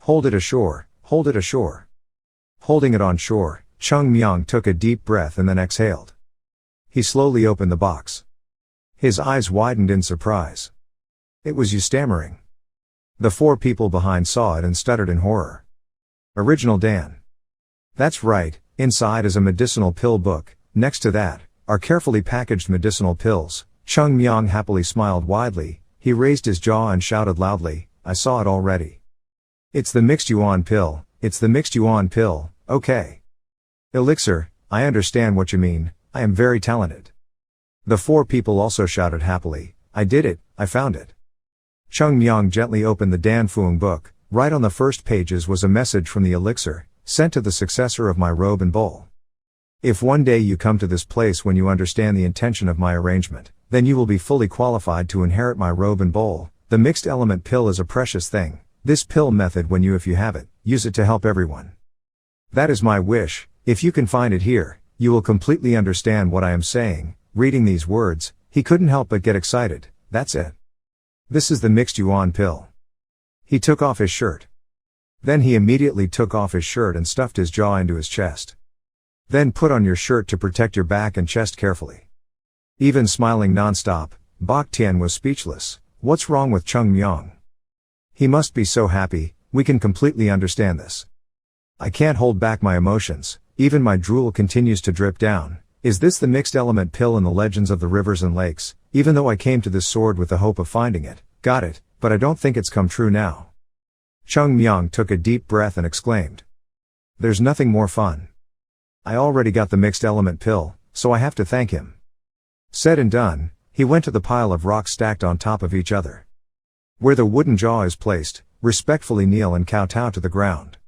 Hold it ashore, hold it ashore. Holding it on shore, Cheongmyeong took a deep breath and then exhaled. He slowly opened the box. His eyes widened in surprise. It was you stammering. The 4 people behind saw it and stuttered in horror. Original Dan. That's right, inside is a medicinal pill book. Next to that, are carefully packaged medicinal pills. Cheongmyeong happily smiled widely. He raised his jaw and shouted loudly, I saw it already. It's the mixed yuan pill, it's the mixed yuan pill, okay. Elixir, I understand what you mean, I am very talented. The 4 people also shouted happily, I did it, I found it. Cheongmyeong gently opened the Dan Fuang book. Right on the first pages was a message from the elixir, sent to the successor of my robe and bowl. If one day you come to this place when you understand the intention of my arrangement, then you will be fully qualified to inherit my robe and bowl. The mixed element pill is a precious thing. This pill method, when if you have it, use it to help everyone. That is my wish. If you can find it here, you will completely understand what I am saying. Reading these words, he couldn't help but get excited. That's it. This is the mixed yuan pill. He took off his shirt. Then he immediately took off his shirt and stuffed his jaw into his chest. Then put on your shirt to protect your back and chest carefully. Even smiling non-stop, Bak Tian was speechless. What's wrong with Cheongmyeong? He must be so happy. We can completely understand this. I can't hold back my emotions. Even my drool continues to drip down. Is this the mixed element pill in the legends of the rivers and lakes? Even though I came to this sword with the hope of finding it, got it, but I don't think it's come true now. Cheongmyeong took a deep breath and exclaimed. There's nothing more fun. I already got the mixed element pill, so I have to thank him. Said and done, he went to the pile of rocks stacked on top of each other. Where the wooden jaw is placed, respectfully kneel and kowtow to the ground.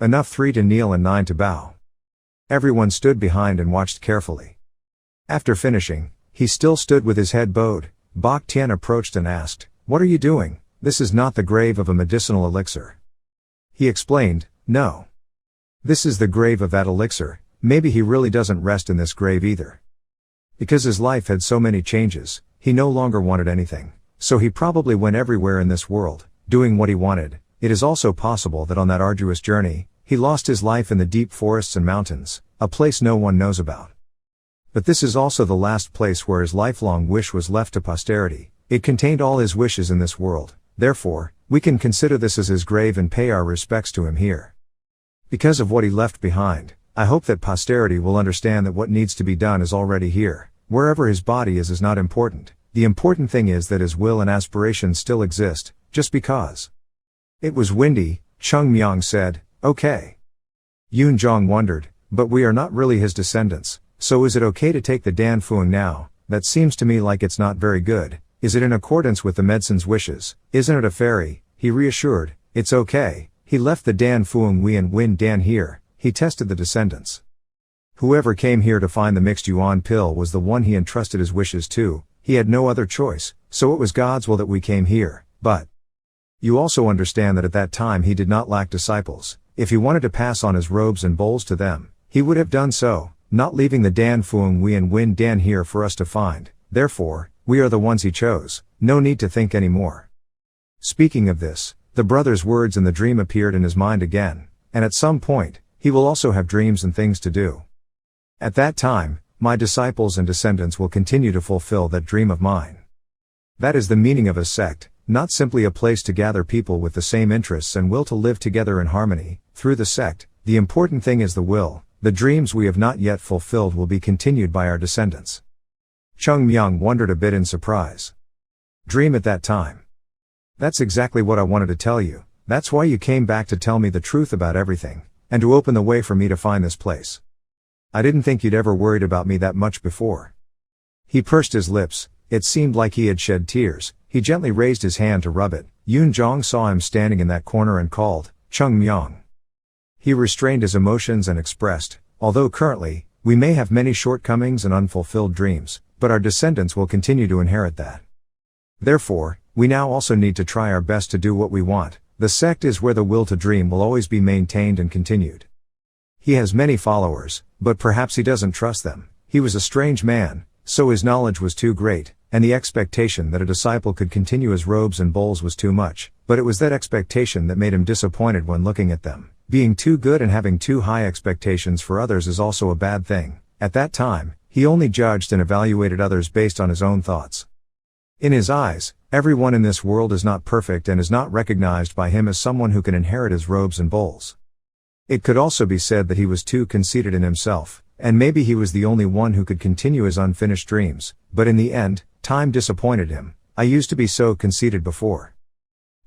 Enough 3 to kneel and 9 to bow. Everyone stood behind and watched carefully. After finishing, he still stood with his head bowed. Bak Tian approached and asked, What are you doing? This is not the grave of a medicinal elixir. He explained, No. This is the grave of that elixir. Maybe he really doesn't rest in this grave either. Because his life had so many changes, he no longer wanted anything. So he probably went everywhere in this world, doing what he wanted. It is also possible that on that arduous journey, he lost his life in the deep forests and mountains, a place no one knows about. But this is also the last place where his lifelong wish was left to posterity. It contained all his wishes in this world. Therefore, we can consider this as his grave and pay our respects to him here. Because of what he left behind, I hope that posterity will understand that what needs to be done is already here. Wherever his body is not important. The important thing is that his will and aspirations still exist, just because. It was windy, Cheongmyeong said, Okay. Yoon Jong wondered, but we are not really his descendants, so is it okay to take the Dan Fuang now? That seems to me like it's not very good. Is it in accordance with the medicine's wishes? Isn't it a fairy? He reassured, it's okay. He left the Dan Fuang Wei and Win Dan here. He tested the descendants. Whoever came here to find the mixed yuan pill was the one he entrusted his wishes to. He had no other choice, so it was God's will that we came here. But you also understand that at that time he did not lack disciples. If he wanted to pass on his robes and bowls to them, he would have done so, not leaving the Dan Fuang Wei and Win Dan here for us to find. Therefore, we are the ones he chose. No need to think any more. Speaking of this, the brother's words in the dream appeared in his mind again, and at some point, he will also have dreams and things to do. At that time, my disciples and descendants will continue to fulfill that dream of mine. That is the meaning of a sect, not simply a place to gather people with the same interests and will to live together in harmony. Through the sect, the important thing is the will. The dreams we have not yet fulfilled will be continued by our descendants. Cheongmyeong wondered a bit in surprise. Dream at that time. That's exactly what I wanted to tell you. That's why you came back to tell me the truth about everything, and to open the way for me to find this place. I didn't think you'd ever worried about me that much before. He pursed his lips. It seemed like he had shed tears. He gently raised his hand to rub it. Yoon Jong saw him standing in that corner and called, Cheongmyeong. He restrained his emotions and expressed, although currently, we may have many shortcomings and unfulfilled dreams, but our descendants will continue to inherit that. Therefore, we now also need to try our best to do what we want. The sect is where the will to dream will always be maintained and continued. He has many followers, but perhaps he doesn't trust them. He was a strange man, so his knowledge was too great, and the expectation that a disciple could continue his robes and bowls was too much, but it was that expectation that made him disappointed when looking at them. Being too good and having too high expectations for others is also a bad thing. At that time, he only judged and evaluated others based on his own thoughts. In his eyes, everyone in this world is not perfect and is not recognized by him as someone who can inherit his robes and bowls. It could also be said that he was too conceited in himself, and maybe he was the only one who could continue his unfinished dreams, but in the end, time disappointed him. I used to be so conceited before.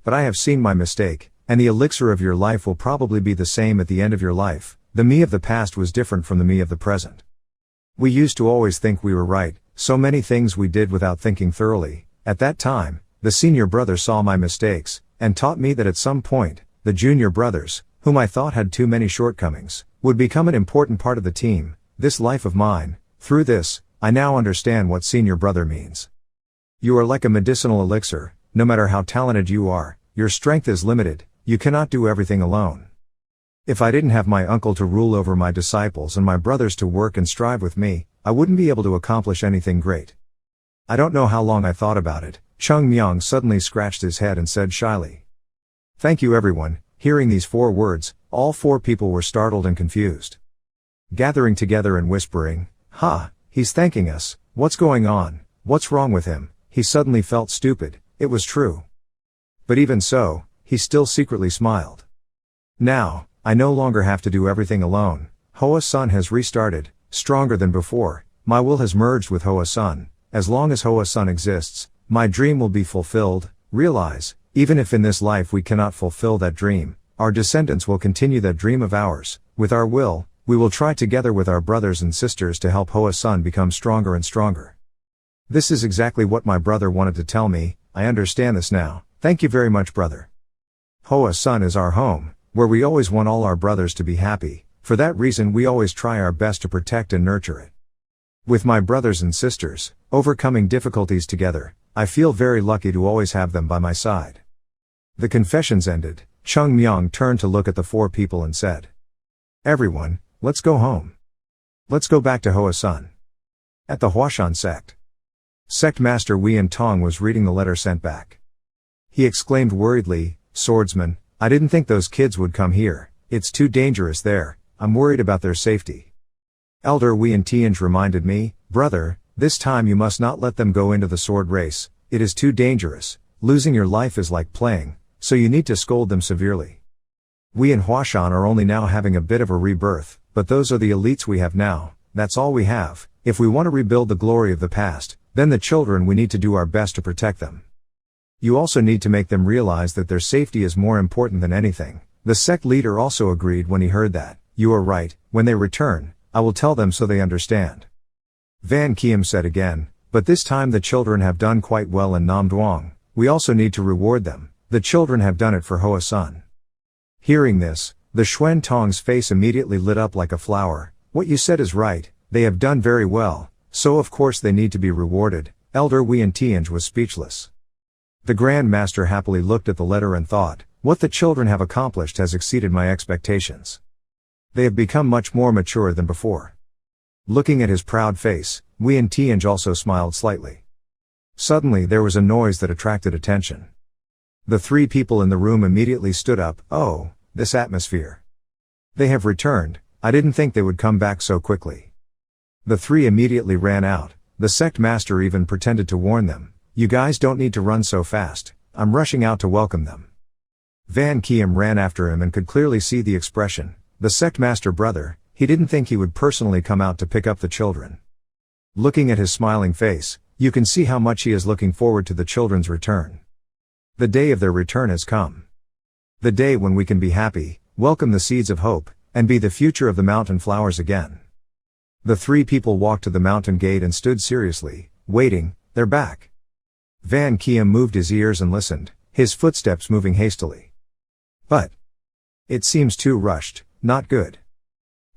But I have seen my mistake, and the elixir of your life will probably be the same at the end of your life. The me of the past was different from the me of the present. We used to always think we were right, so many things we did without thinking thoroughly. At that time, the senior brother saw my mistakes, and taught me that at some point, the junior brothers, whom I thought had too many shortcomings, would become an important part of the team, this life of mine. Through this, I now understand what senior brother means. You are like a medicinal elixir. No matter how talented you are, your strength is limited, you cannot do everything alone. If I didn't have my uncle to rule over my disciples and my brothers to work and strive with me, I wouldn't be able to accomplish anything great. I don't know how long I thought about it. Cheongmyeong suddenly scratched his head and said shyly, "Thank you everyone." Hearing these 4 words, all 4 people were startled and confused. Gathering together and whispering, he's thanking us, what's going on, what's wrong with him? He suddenly felt stupid, it was true. But even so, he still secretly smiled. Now, I no longer have to do everything alone. Hua Sun has restarted, stronger than before. My will has merged with Hua Sun. As long as Hua Sun exists, my dream will be fulfilled. Realize, even if in this life we cannot fulfill that dream, our descendants will continue that dream of ours. With our will, we will try together with our brothers and sisters to help Hua Sun become stronger and stronger. This is exactly what my brother wanted to tell me. I understand this now. Thank you very much, brother. Hua Sun is our home, where we always want all our brothers to be happy. For that reason we always try our best to protect and nurture it. With my brothers and sisters, overcoming difficulties together, I feel very lucky to always have them by my side. The confessions ended, Cheongmyeong turned to look at the 4 people and said, "Everyone, let's go home. Let's go back to Hua Sun." At the Hua Sect. Sect Master Wei Tong was reading the letter sent back. He exclaimed worriedly, "Swordsman, I didn't think those kids would come here. It's too dangerous there. I'm worried about their safety." Elder Wei Tianj reminded me, "Brother, this time you must not let them go into the sword race. It is too dangerous. Losing your life is like playing, so you need to scold them severely. We in Huashan are only now having a bit of a rebirth, but those are the elites we have now. That's all we have. If we want to rebuild the glory of the past, then the children we need to do our best to protect them. You also need to make them realize that their safety is more important than anything." The sect leader also agreed when he heard that. "You are right, when they return, I will tell them so they understand." Van Kiem said again, "But this time the children have done quite well in Nam Duong. We also need to reward them. The children have done it for Hua Sun." Hearing this, the Xuan Tong's face immediately lit up like a flower. "What you said is right, they have done very well, so of course they need to be rewarded." Elder Wei Tianj was speechless. The Grand Master happily looked at the letter and thought, "What the children have accomplished has exceeded my expectations. They have become much more mature than before." Looking at his proud face, Wei Tianj also smiled slightly. Suddenly there was a noise that attracted attention. The 3 people in the room immediately stood up. "Oh, this atmosphere. They have returned. I didn't think they would come back so quickly." The 3 immediately ran out. The sect master even pretended to warn them, "You guys don't need to run so fast. I'm rushing out to welcome them." Van Kiem ran after him and could clearly see the expression. The sect master brother, he didn't think he would personally come out to pick up the children. Looking at his smiling face, you can see how much he is looking forward to the children's return. The day of their return has come. The day when we can be happy, welcome the seeds of hope, and be the future of the mountain flowers again. The 3 people walked to the mountain gate and stood seriously, waiting. "They're back." Van Kiem moved his ears and listened, his footsteps moving hastily. "But it seems too rushed, not good."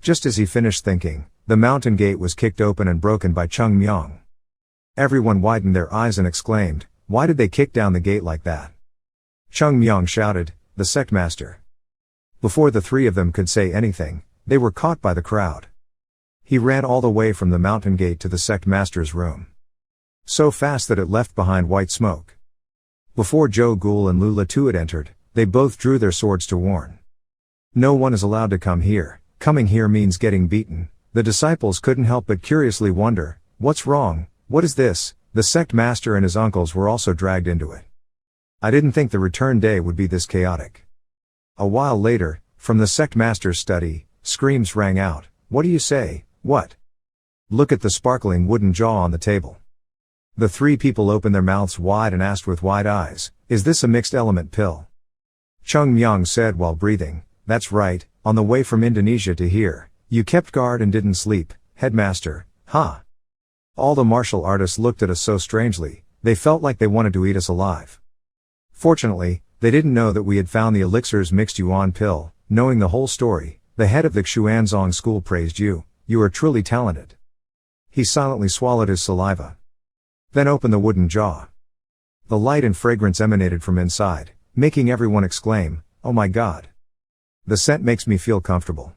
Just as he finished thinking, the mountain gate was kicked open and broken by Cheongmyeong. Everyone widened their eyes and exclaimed, "Why did they kick down the gate like that?" Cheongmyeong shouted, "The sect master." Before the 3 of them could say anything, they were caught by the crowd. He ran all the way from the mountain gate to the sect master's room. So fast that it left behind white smoke. Before Zhou Gul and Lu Latuid entered, they both drew their swords to warn. "No one is allowed to come here. Coming here means getting beaten." The disciples couldn't help but curiously wonder, "What's wrong? What is this?" The sect master and his uncles were also dragged into it. I didn't think the return day would be this chaotic. A while later, from the sect master's study, screams rang out. "What do you say? What?" Look at the sparkling wooden jaw on the table. The 3 people opened their mouths wide and asked with wide eyes, "Is this a mixed element pill?" Cheongmyeong said while breathing, "That's right, on the way from Indonesia to here, you kept guard and didn't sleep, headmaster, huh?" All the martial artists looked at us so strangely, they felt like they wanted to eat us alive. Fortunately, they didn't know that we had found the elixir's mixed yuan pill. Knowing the whole story, the head of the Xuanzong school praised you. You are truly talented. He silently swallowed his saliva. Then opened the wooden jaw. The light and fragrance emanated from inside, making everyone exclaim, "Oh my God! The scent makes me feel comfortable."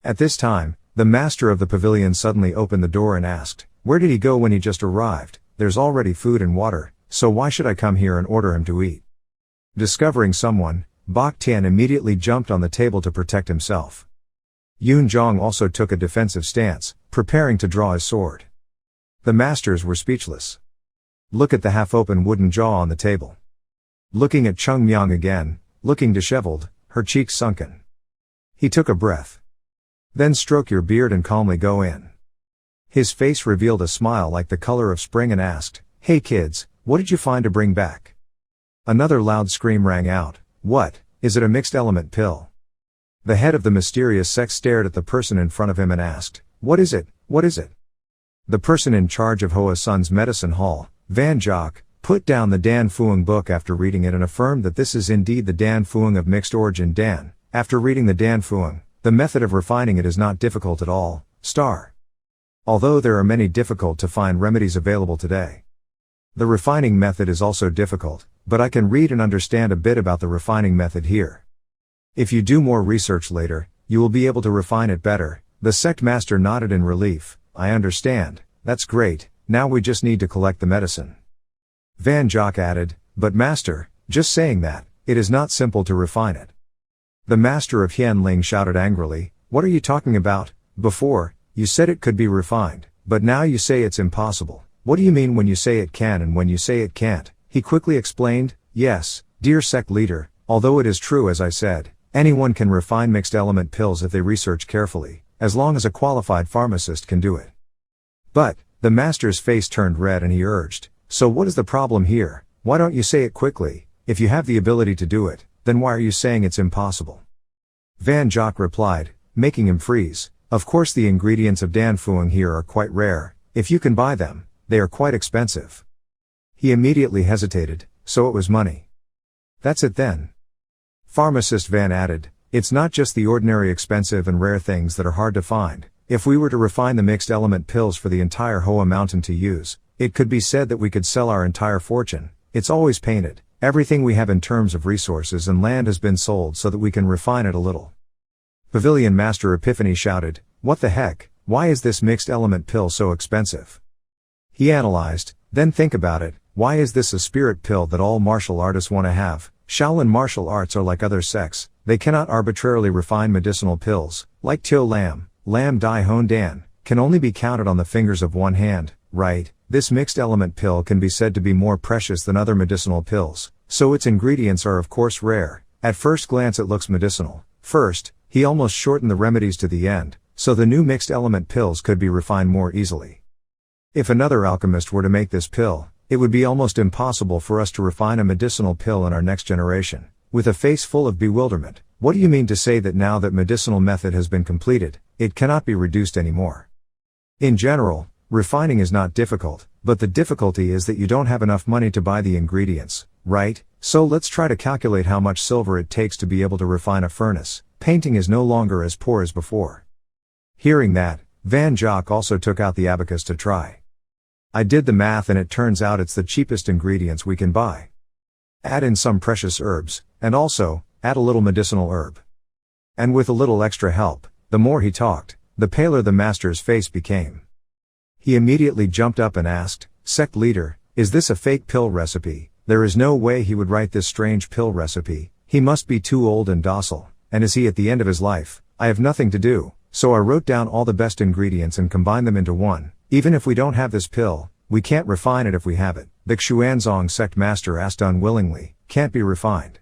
At this time, the master of the pavilion suddenly opened the door and asked, "Where did he go when he just arrived? There's already food and water, so why should I come here and order him to eat?" Discovering someone, Bak Tian immediately jumped on the table to protect himself. Yun Zhong also took a defensive stance, preparing to draw his sword. The masters were speechless. Look at the half-open wooden jaw on the table. Looking at Cheongmyeong again, looking disheveled, her cheeks sunken. He took a breath. Then stroke your beard and calmly go in. His face revealed a smile like the color of spring and asked, "Hey kids, what did you find to bring back?" Another loud scream rang out. "What, is it a mixed element pill?" The head of the mysterious sect stared at the person in front of him and asked, "What is it, what is it?" The person in charge of Hoa Sun's medicine hall, Van Jock, put down the Dan Phuong book after reading it and affirmed that this is indeed the Dan Phuong of mixed origin Dan. After reading the Dan Phuong, the method of refining it is not difficult at all, although there are many difficult to find remedies available today. The refining method is also difficult, but I can read and understand a bit about the refining method here. If you do more research later, you will be able to refine it better. The sect master nodded in relief. I understand, that's great, now we just need to collect the medicine. Van Jock added, but master, just saying that, it is not simple to refine it. The master of Hianling shouted angrily, what are you talking about? Before, you said it could be refined, but now you say it's impossible. What do you mean when you say it can and when you say it can't? He quickly explained, yes, dear sect leader, although it is true as I said, anyone can refine mixed element pills if they research carefully, as long as a qualified pharmacist can do it. But, the master's face turned red and he urged, so what is the problem here? Why don't you say it quickly? If you have the ability to do it, then why are you saying it's impossible? Van Jock replied, making him freeze, of course the ingredients of Dan Phuong here are quite rare, if you can buy them, they are quite expensive. He immediately hesitated, so it was money. That's it then. Pharmacist Van added, it's not just the ordinary expensive and rare things that are hard to find. If we were to refine the mixed element pills for the entire Hoa Mountain to use, it could be said that we could sell our entire fortune. It's always painted. Everything we have in terms of resources and land has been sold so that we can refine it a little. Pavilion Master Epiphany shouted, what the heck, why is this mixed element pill so expensive? He analyzed, then think about it, why is this a spirit pill that all martial artists want to have? Shaolin martial arts are like other sects, they cannot arbitrarily refine medicinal pills, like Tio Lam, Lam Dai Hon Dan, can only be counted on the fingers of one hand, right? This mixed element pill can be said to be more precious than other medicinal pills, so its ingredients are of course rare. At first glance it looks medicinal. First, he almost shortened the remedies to the end, so the new mixed element pills could be refined more easily. If another alchemist were to make this pill, it would be almost impossible for us to refine a medicinal pill in our next generation. With a face full of bewilderment, what do you mean to say that now that medicinal method has been completed, it cannot be reduced anymore? In general, refining is not difficult, but the difficulty is that you don't have enough money to buy the ingredients, right? So let's try to calculate how much silver it takes to be able to refine a furnace. Painting is no longer as poor as before. Hearing that, Van Jock also took out the abacus to try. I did the math and it turns out it's the cheapest ingredients we can buy. Add in some precious herbs, and also, add a little medicinal herb. And with a little extra help, the more he talked, the paler the master's face became. He immediately jumped up and asked, Sect leader, is this a fake pill recipe? There is no way he would write this strange pill recipe, he must be too old and docile, and is he at the end of his life? I have nothing to do, so I wrote down all the best ingredients and combined them into one. Even if we don't have this pill, we can't refine it if we have it. The Xuanzong sect master asked unwillingly, can't be refined.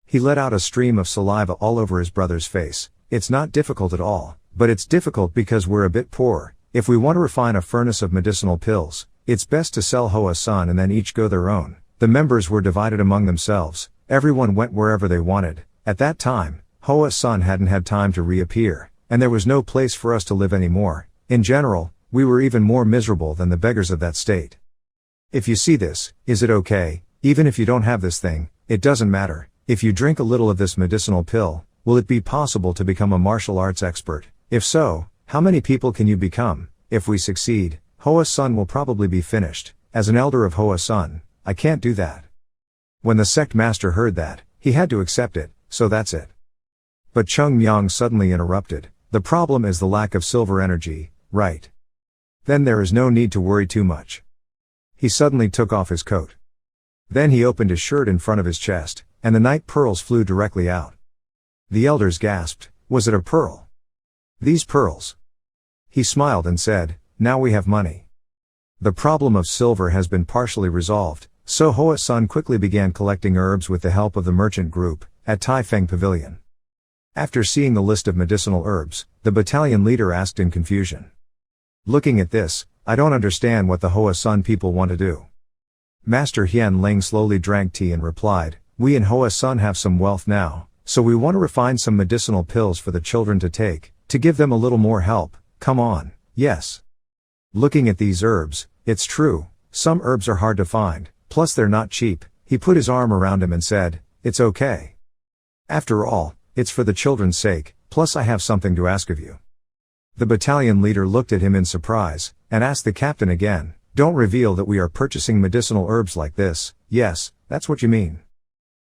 He let out a stream of saliva all over his brother's face. It's not difficult at all, but it's difficult because we're a bit poor. If we want to refine a furnace of medicinal pills, it's best to sell Hoa Sun and then each go their own. The members were divided among themselves, everyone went wherever they wanted. At that time, Hoa Sun hadn't had time to reappear, and there was no place for us to live anymore. In general, we were even more miserable than the beggars of that state. If you see this, is it okay? Even if you don't have this thing, it doesn't matter. If you drink a little of this medicinal pill, will it be possible to become a martial arts expert? If so, how many people can you become? If we succeed, Hoa Sun will probably be finished. As an elder of Hoa Sun, I can't do that. When the sect master heard that, he had to accept it, so that's it. But Cheongmyeong suddenly interrupted. The problem is the lack of silver energy, right? Then there is no need to worry too much. He suddenly took off his coat. Then he opened his shirt in front of his chest, and the night pearls flew directly out. The elders gasped, was it a pearl? These pearls. He smiled and said, now we have money. The problem of silver has been partially resolved, so Hoa Sun quickly began collecting herbs with the help of the merchant group, at Tai Feng Pavilion. After seeing the list of medicinal herbs, the battalion leader asked in confusion. Looking at this, I don't understand what the Hoa Sun people want to do. Master Hian Ling slowly drank tea and replied, we in Hoa Sun have some wealth now, so we want to refine some medicinal pills for the children to take, to give them a little more help. Come on, yes. Looking at these herbs, it's true, some herbs are hard to find, plus they're not cheap. He put his arm around him and said, it's okay. After all, it's for the children's sake, plus I have something to ask of you. The battalion leader looked at him in surprise, and asked the captain again, don't reveal that we are purchasing medicinal herbs like this. Yes, that's what you mean.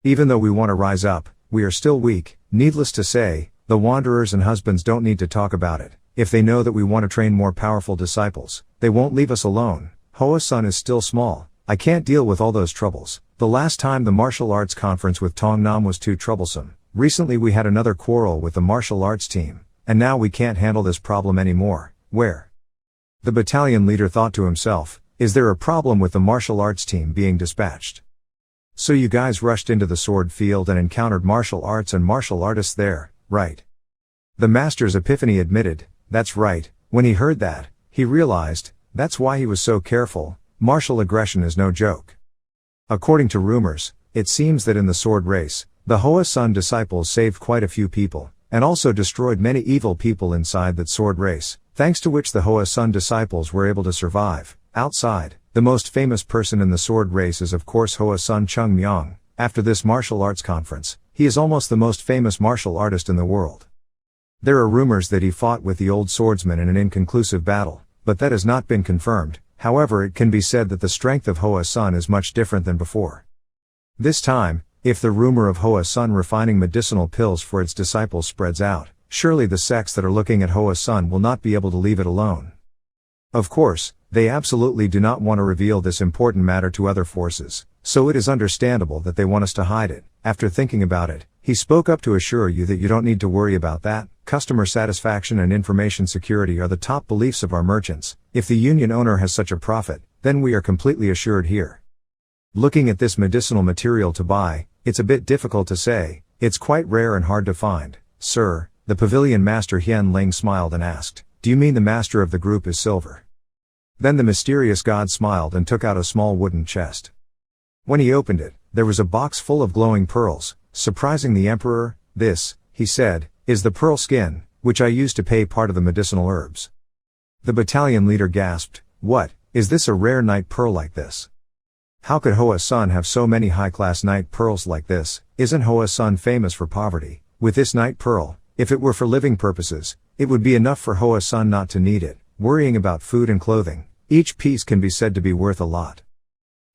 Even though we want to rise up, we are still weak. Needless to say, the wanderers and husbands don't need to talk about it. If they know that we want to train more powerful disciples, they won't leave us alone. Hoa Sun is still small. I can't deal with all those troubles. The last time the martial arts conference with Tong Nam was too troublesome. Recently we had another quarrel with the martial arts team, and now we can't handle this problem anymore. Where? The battalion leader thought to himself, is there a problem with the martial arts team being dispatched? So you guys rushed into the sword field and encountered martial arts and martial artists there, right? The master's epiphany admitted, that's right. When he heard that, he realized, that's why he was so careful. Martial aggression is no joke. According to rumors, it seems that in the sword race, the Hoa Sun disciples saved quite a few people, and also destroyed many evil people inside that sword race, thanks to which the Hoa Sun disciples were able to survive. Outside, the most famous person in the sword race is of course Hoa Sun Cheongmyeong. After this martial arts conference, he is almost the most famous martial artist in the world. There are rumors that he fought with the old swordsman in an inconclusive battle, but that has not been confirmed. However, it can be said that the strength of Hoa Sun is much different than before. This time, if the rumor of Hoa Sun refining medicinal pills for its disciples spreads out, surely the sects that are looking at Hoa Sun will not be able to leave it alone. Of course, they absolutely do not want to reveal this important matter to other forces, so it is understandable that they want us to hide it. After thinking about it, he spoke up to assure you that you don't need to worry about that. Customer satisfaction and information security are the top beliefs of our merchants. If the union owner has such a profit, then we are completely assured here. Looking at this medicinal material to buy, it's a bit difficult to say. It's quite rare and hard to find. Sir, the pavilion master Hian Ling smiled and asked, do you mean the master of the group is silver? Then the mysterious god smiled and took out a small wooden chest. When he opened it, there was a box full of glowing pearls. Surprising the emperor, this, he said, is the pearl skin, which I used to pay part of the medicinal herbs. The battalion leader gasped, what, is this a rare night pearl like this? How could Hoa Sun have so many high-class night pearls like this? Isn't Hoa Sun famous for poverty? With this night pearl, if it were for living purposes, it would be enough for Hoa Sun not to need it, worrying about food and clothing. Each piece can be said to be worth a lot.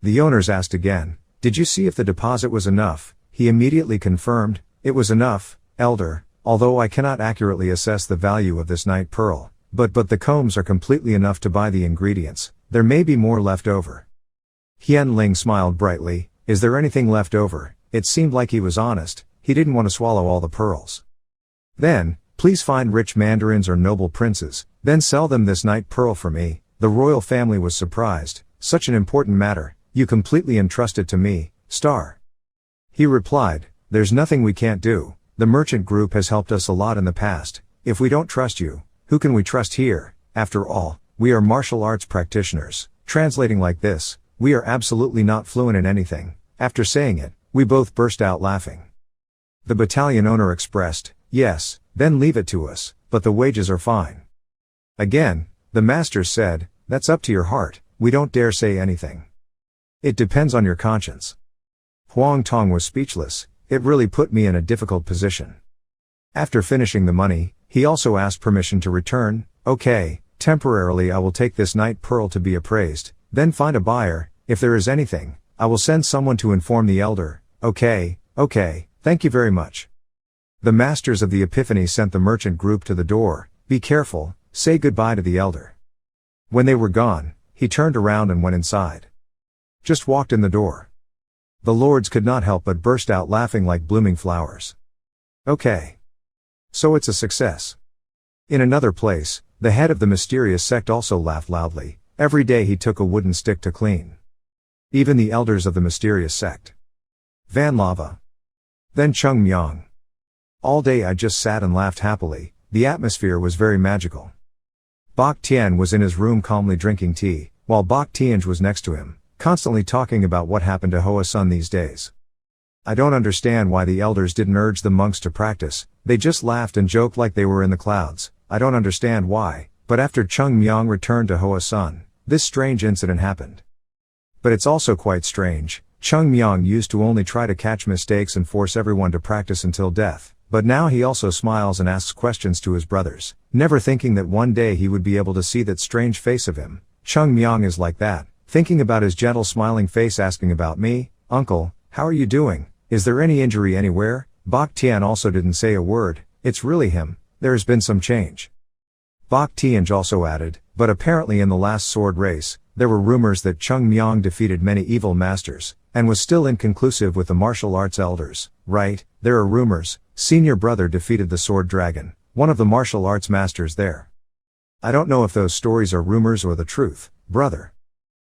The owners asked again, did you see if the deposit was enough? He immediately confirmed, it was enough, elder, although I cannot accurately assess the value of this night pearl, but the combs are completely enough to buy the ingredients. There may be more left over. Hian Ling smiled brightly, is there anything left over? It seemed like he was honest, he didn't want to swallow all the pearls. Then, please find rich mandarins or noble princes, then sell them this night pearl for me. The royal family was surprised, such an important matter, you completely entrust it to me, Star. He replied, there's nothing we can't do, the merchant group has helped us a lot in the past. If we don't trust you, who can we trust here? After all, we are martial arts practitioners. Translating like this, we are absolutely not fluent in anything. After saying it, we both burst out laughing. The battalion owner expressed, yes, then leave it to us, but the wages are fine. Again, The master said, "That's up to your heart, we don't dare say anything. It depends on your conscience." Huang Tong was speechless. It really put me in a difficult position. After finishing the money, he also asked permission to return. "Okay, temporarily I will take this night pearl to be appraised, then find a buyer. If there is anything, I will send someone to inform the elder." Okay, thank you very much." The masters of the Epiphany sent the merchant group to the door. "Be careful, say goodbye to the elder." When they were gone, he turned around and went inside. Just walked in the door. The lords could not help but burst out laughing like blooming flowers. Okay. So it's a success. In another place, the head of the mysterious sect also laughed loudly. Every day he took a wooden stick to clean. Even the elders of the mysterious sect. Van Lava. Then Cheongmyeong. All day I just sat and laughed happily. The atmosphere was very magical. Bok Tien was in his room calmly drinking tea, while Bok Tianj was next to him, constantly talking about what happened to Hoa Sun these days. I don't understand why the elders didn't urge the monks to practice, they just laughed and joked like they were in the clouds. I don't understand why, but after Cheongmyeong returned to Hoa Sun, this strange incident happened. But it's also quite strange, Cheongmyeong used to only try to catch mistakes and force everyone to practice until death, but now he also smiles and asks questions to his brothers, never thinking that one day he would be able to see that strange face of him. Cheongmyeong is like that, thinking about his gentle smiling face asking about me. "Uncle, how are you doing? Is there any injury anywhere?" Bok Tian also didn't say a word. "It's really him, there has been some change." Bok Tianj also added, "But apparently in the last sword race, there were rumors that Cheongmyeong defeated many evil masters, and was still inconclusive with the martial arts elders, right? There are rumors, senior brother defeated the sword dragon, one of the martial arts masters there. I don't know if those stories are rumors or the truth, brother."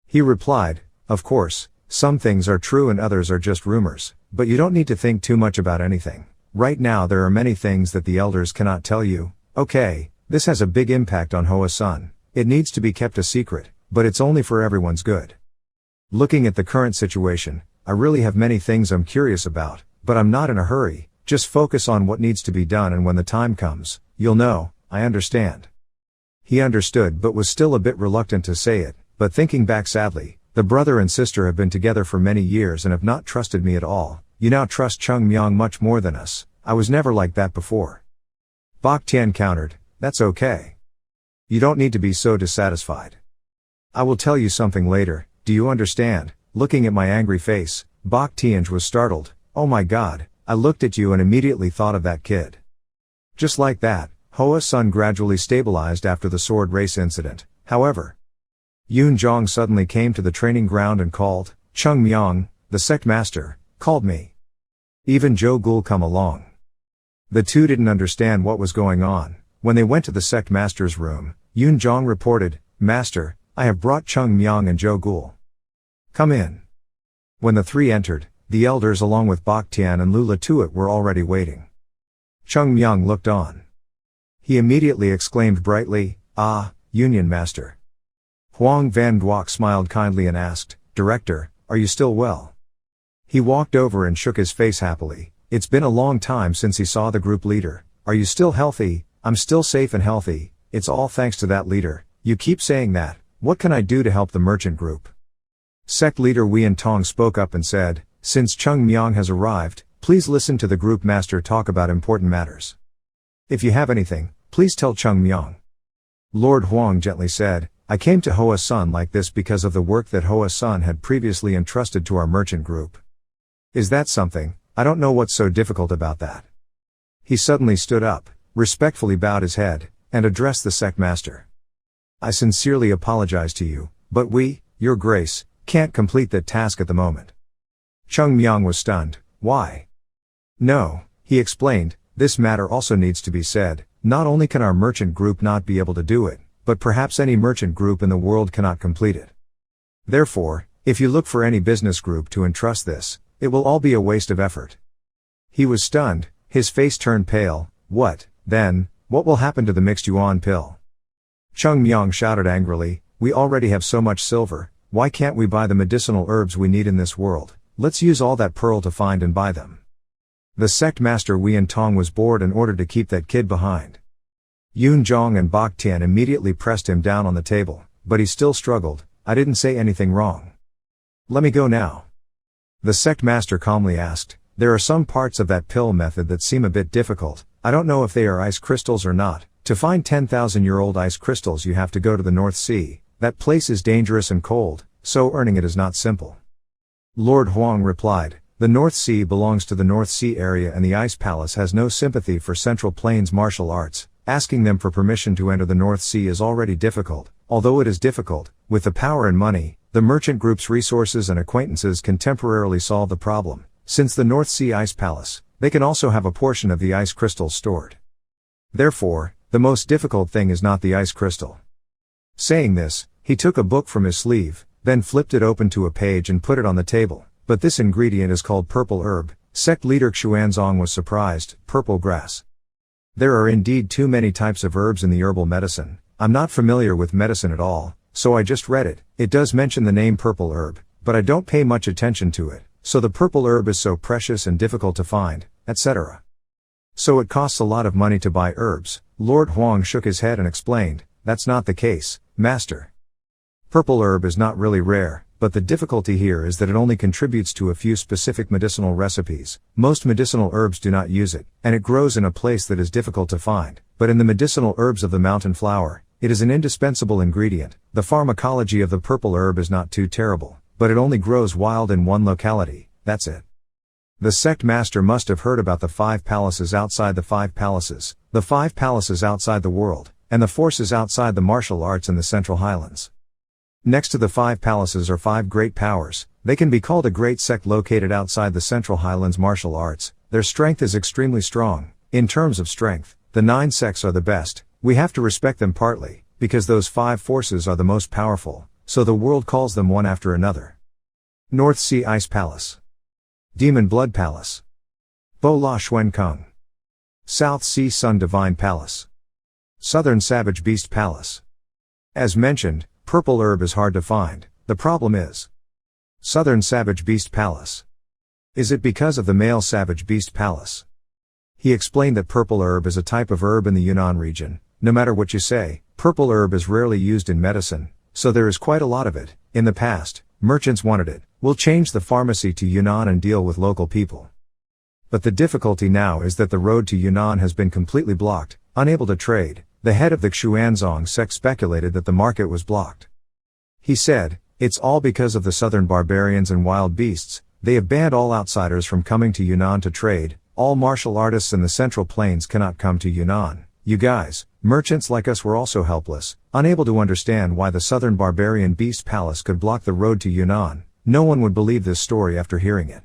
He replied, "Of course, some things are true and others are just rumors, but you don't need to think too much about anything. Right now there are many things that the elders cannot tell you. Okay, this has a big impact on Hoa Sun. It needs to be kept a secret, but it's only for everyone's good. Looking at the current situation, I really have many things I'm curious about, but I'm not in a hurry. Just focus on what needs to be done, and when the time comes, you'll know. I understand." He understood but was still a bit reluctant to say it, but thinking back sadly, the brother and sister have been together for many years and have not trusted me at all. You now trust Cheongmyeong much more than us. I was never like that before. Bok Tian countered, "That's okay. You don't need to be so dissatisfied. I will tell you something later, do you understand?" Looking at my angry face, Bok Tianj was startled. "Oh my god, I looked at you and immediately thought of that kid." Just like that, Hoa Sun gradually stabilized after the sword race incident. However, Yun Zhong suddenly came to the training ground and called, "Cheongmyeong, the sect master, called me. Even Zhou Gul come along." The two didn't understand what was going on. When they went to the sect master's room, Yun Zhong reported, "Master, I have brought Cheongmyeong and Zhou Gul. Come in." When the three entered, the elders along with Bok Tian and Lula Tuat were already waiting. Cheongmyeong looked on. He immediately exclaimed brightly, "Ah, Union Master." Huang Van Duok smiled kindly and asked, "Director, are you still well?" He walked over and shook his face happily. It's been a long time since he saw the group leader. "Are you still healthy?" "I'm still safe and healthy. It's all thanks to that leader." "You keep saying that. What can I do to help the merchant group?" Sect leader Wien Tong spoke up and said, "Since Cheongmyeong has arrived, please listen to the group master talk about important matters. If you have anything, please tell Cheongmyeong." Lord Huang gently said, "I came to Hoa Sun like this because of the work that Hoa Sun had previously entrusted to our merchant group." "Is that something? I don't know what's so difficult about that." He suddenly stood up, respectfully bowed his head, and addressed the sect master. "I sincerely apologize to you, but we, your grace, can't complete that task at the moment." Cheongmyeong was stunned. "Why?" "No," he explained, "this matter also needs to be said. Not only can our merchant group not be able to do it, but perhaps any merchant group in the world cannot complete it. Therefore, if you look for any business group to entrust this, it will all be a waste of effort." He was stunned, his face turned pale. "What, then, what will happen to the mixed yuan pill?" Cheongmyeong shouted angrily, "We already have so much silver, why can't we buy the medicinal herbs we need in this world? Let's use all that pearl to find and buy them." The sect master Wien Tong was bored and ordered to keep that kid behind. Yun Zhong and Bak Tian immediately pressed him down on the table, but he still struggled. I didn't say anything wrong. Let me go now. The sect master calmly asked, there are some parts of that pill method that seem a bit difficult. I don't know if they are ice crystals or not. To find 10,000-year-old ice crystals you have to go to the North Sea. That place is dangerous and cold, so earning it is not simple. Lord Huang replied, the North Sea belongs to the North Sea area and the Ice Palace has no sympathy for Central Plains martial arts. Asking them for permission to enter the North Sea is already difficult. Although it is difficult, with the power and money, the merchant group's resources and acquaintances can temporarily solve the problem. Since the North Sea Ice Palace, they can also have a portion of the ice crystals stored. Therefore, the most difficult thing is not the ice crystal. Saying this, he took a book from his sleeve, then flipped it open to a page and put it on the table. But this ingredient is called purple herb. Sect leader Xuanzong was surprised. Purple grass. There are indeed too many types of herbs in the herbal medicine. I'm not familiar with medicine at all, so I just read it. It does mention the name purple herb, but I don't pay much attention to it. So the purple herb is so precious and difficult to find, etc. So it costs a lot of money to buy herbs. Lord Huang shook his head and explained, that's not the case, master. Purple herb is not really rare, but the difficulty here is that it only contributes to a few specific medicinal recipes. Most medicinal herbs do not use it, and it grows in a place that is difficult to find. But in the medicinal herbs of the mountain flower, it is an indispensable ingredient. The pharmacology of the purple herb is not too terrible, but it only grows wild in one locality, that's it. The sect master must have heard about the 5 palaces outside the 5 palaces, the 5 palaces outside the world, and the forces outside the martial arts in the Central Highlands. Next to the 5 palaces are 5 great powers. They can be called a great sect located outside the Central Highlands martial arts. Their strength is extremely strong. In terms of strength, the 9 sects are the best. We have to respect them partly, because those 5 forces are the most powerful, so the world calls them one after another. North Sea Ice Palace. Demon Blood Palace. Bo La Xuan Kung. South Sea Sun Divine Palace. Southern Savage Beast Palace. As mentioned, purple herb is hard to find. The problem is Southern Savage Beast Palace. Is it because of the male Savage Beast Palace? He explained that purple herb is a type of herb in the Yunnan region. No matter what you say, purple herb is rarely used in medicine, so there is quite a lot of it. In the past, merchants wanted it. We'll change the pharmacy to Yunnan and deal with local people. But the difficulty now is that the road to Yunnan has been completely blocked, unable to trade. The head of the Xuanzong sect speculated that the market was blocked. He said, it's all because of the southern barbarians and wild beasts. They have banned all outsiders from coming to Yunnan to trade. All martial artists in the Central Plains cannot come to Yunnan. You guys, merchants like us were also helpless, unable to understand why the southern barbarian beast palace could block the road to Yunnan. No one would believe this story after hearing it.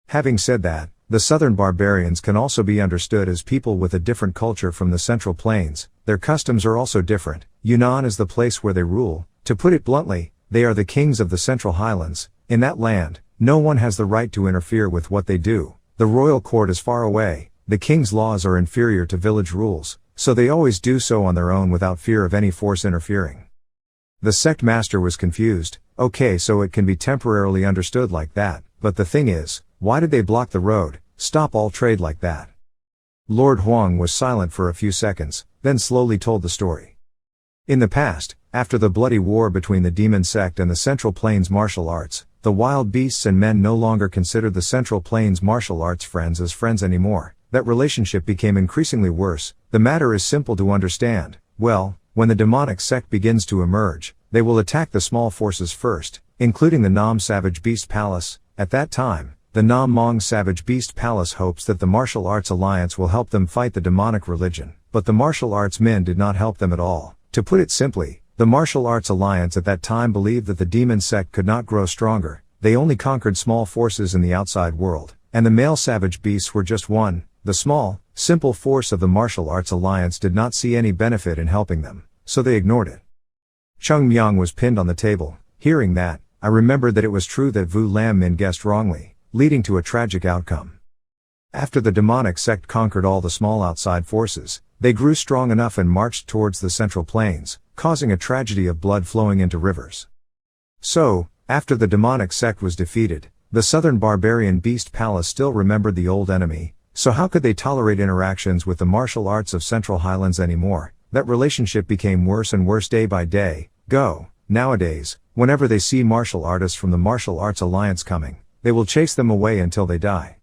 Having said that, the southern barbarians can also be understood as people with a different culture from the Central Plains. Their customs are also different. Yunnan is the place where they rule. To put it bluntly, they are the kings of the Central Highlands. In that land, no one has the right to interfere with what they do. The royal court is far away. The king's laws are inferior to village rules, so they always do so on their own without fear of any force interfering. The sect master was confused. Okay, so it can be temporarily understood like that, but the thing is, why did they block the road, stop all trade like that? Lord Huang was silent for a few seconds, then slowly told the story. In the past, after the bloody war between the demon sect and the Central Plains martial arts, the wild beasts and men no longer considered the Central Plains martial arts friends as friends anymore. That relationship became increasingly worse. The matter is simple to understand. Well, when the demonic sect begins to emerge, they will attack the small forces first, including the Nam Savage Beast Palace. At that time, the Nam Mong Savage Beast Palace hopes that the Martial Arts Alliance will help them fight the demonic religion, but the martial arts men did not help them at all. To put it simply, the Martial Arts Alliance at that time believed that the demon sect could not grow stronger. They only conquered small forces in the outside world, and the male savage beasts were just one. The small, simple force of the Martial Arts Alliance did not see any benefit in helping them, so they ignored it. Cheongmyeong was pinned on the table. Hearing that, I remembered that it was true that Vu Lam Min guessed wrongly, leading to a tragic outcome. After the demonic sect conquered all the small outside forces, they grew strong enough and marched towards the Central Plains, causing a tragedy of blood flowing into rivers. So, after the demonic sect was defeated, the southern barbarian beast palace still remembered the old enemy, So how could they tolerate interactions with the martial arts of Central Highlands anymore? That relationship became worse and worse day by day. Nowadays, whenever they see martial artists from the Martial Arts Alliance coming, they will chase them away until they die.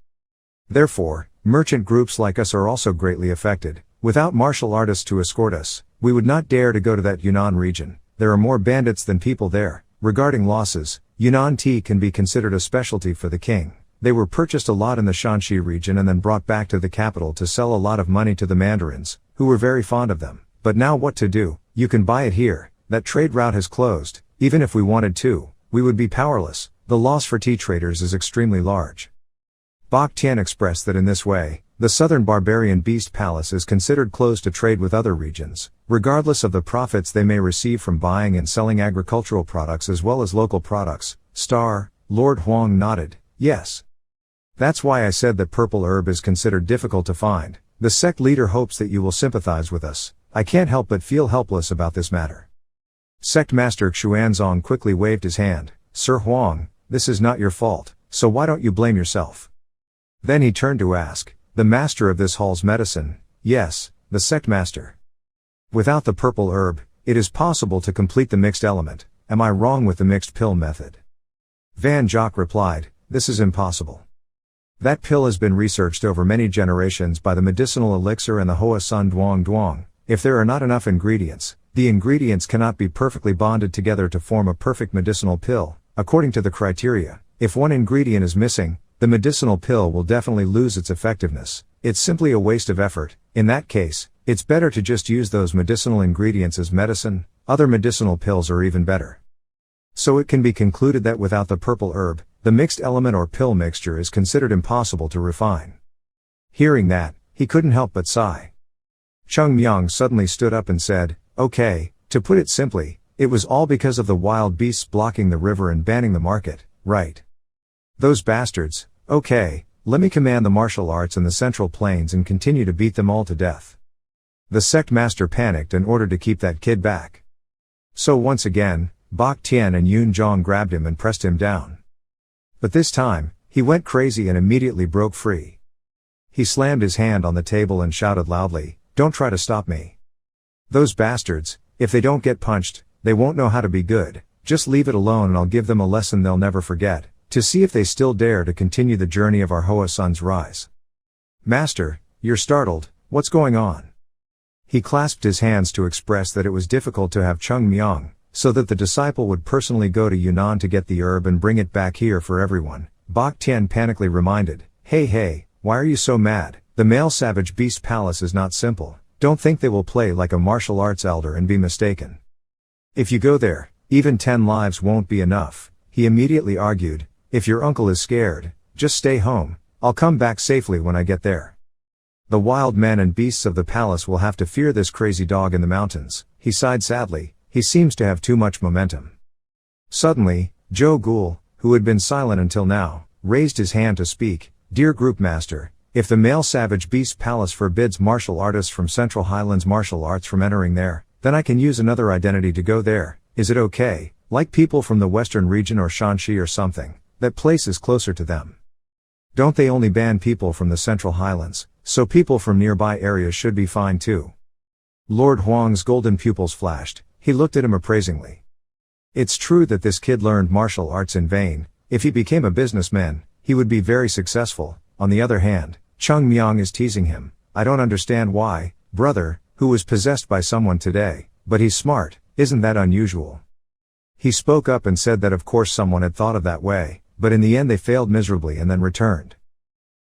Therefore, merchant groups like us are also greatly affected. Without martial artists to escort us, we would not dare to go to that Yunnan region. There are more bandits than people there. Regarding losses, Yunnan tea can be considered a specialty for the king. They were purchased a lot in the Shanxi region and then brought back to the capital to sell a lot of money to the mandarins, who were very fond of them. But now what to do? You can buy it here. That trade route has closed. Even if we wanted to, we would be powerless. The loss for tea traders is extremely large. Bak Tian expressed that in this way, the southern barbarian beast palace is considered closed to trade with other regions, regardless of the profits they may receive from buying and selling agricultural products as well as local products. Lord Huang nodded. Yes. That's why I said that purple herb is considered difficult to find. The sect leader hopes that you will sympathize with us. I can't help but feel helpless about this matter. Sect Master Xuanzong quickly waved his hand. Sir Huang, this is not your fault, so why don't you blame yourself? Then he turned to ask, the master of this hall's medicine. Yes, the sect master. Without the purple herb, it is possible to complete the mixed element. Am I wrong with the mixed pill method? Van Jock replied, this is impossible. That pill has been researched over many generations by the medicinal elixir and the Hoa Sun Duong Duong. If there are not enough ingredients, the ingredients cannot be perfectly bonded together to form a perfect medicinal pill. According to the criteria, if one ingredient is missing, the medicinal pill will definitely lose its effectiveness. It's simply a waste of effort. In that case, it's better to just use those medicinal ingredients as medicine. Other medicinal pills are even better. So it can be concluded that without the purple herb, the mixed element or pill mixture is considered impossible to refine. Hearing that, he couldn't help but sigh. Cheongmyeong suddenly stood up and said, okay, to put it simply, it was all because of the wild beasts blocking the river and banning the market, right? Those bastards. Okay, let me command the martial arts in the Central Plains and continue to beat them all to death. The sect master panicked and ordered to keep that kid back. So once again, Bak Tian and Yun Zhong grabbed him and pressed him down. But this time, he went crazy and immediately broke free. He slammed his hand on the table and shouted loudly, don't try to stop me. Those bastards, if they don't get punched, they won't know how to be good. Just leave it alone and I'll give them a lesson they'll never forget, to see if they still dare to continue the journey of our Hoa Sun's rise. Master, you're startled, what's going on? He clasped his hands to express that it was difficult to have Cheongmyeong, so that the disciple would personally go to Yunnan to get the herb and bring it back here for everyone. Bak Tian panically reminded, hey, why are you so mad? The male savage beast palace is not simple. Don't think they will play like a martial arts elder and be mistaken. If you go there, even 10 lives won't be enough. He immediately argued, if your uncle is scared, just stay home, I'll come back safely when I get there. The wild men and beasts of the palace will have to fear this crazy dog in the mountains. He sighed sadly, he seems to have too much momentum. Suddenly, Zhou Gul, who had been silent until now, raised his hand to speak. Dear Group Master, if the male savage beast palace forbids martial artists from Central Highlands martial arts from entering there, then I can use another identity to go there. Is it okay? Like people from the western region or Shanxi or something. That place is closer to them. Don't they only ban people from the Central Highlands, so people from nearby areas should be fine too? Lord Huang's golden pupils flashed. He looked at him appraisingly. It's true that this kid learned martial arts in vain. If he became a businessman, he would be very successful. On the other hand, Cheongmyeong is teasing him. I don't understand why, brother, who was possessed by someone today, but he's smart, isn't that unusual? He spoke up and said that of course someone had thought of that way, but in the end they failed miserably and then returned.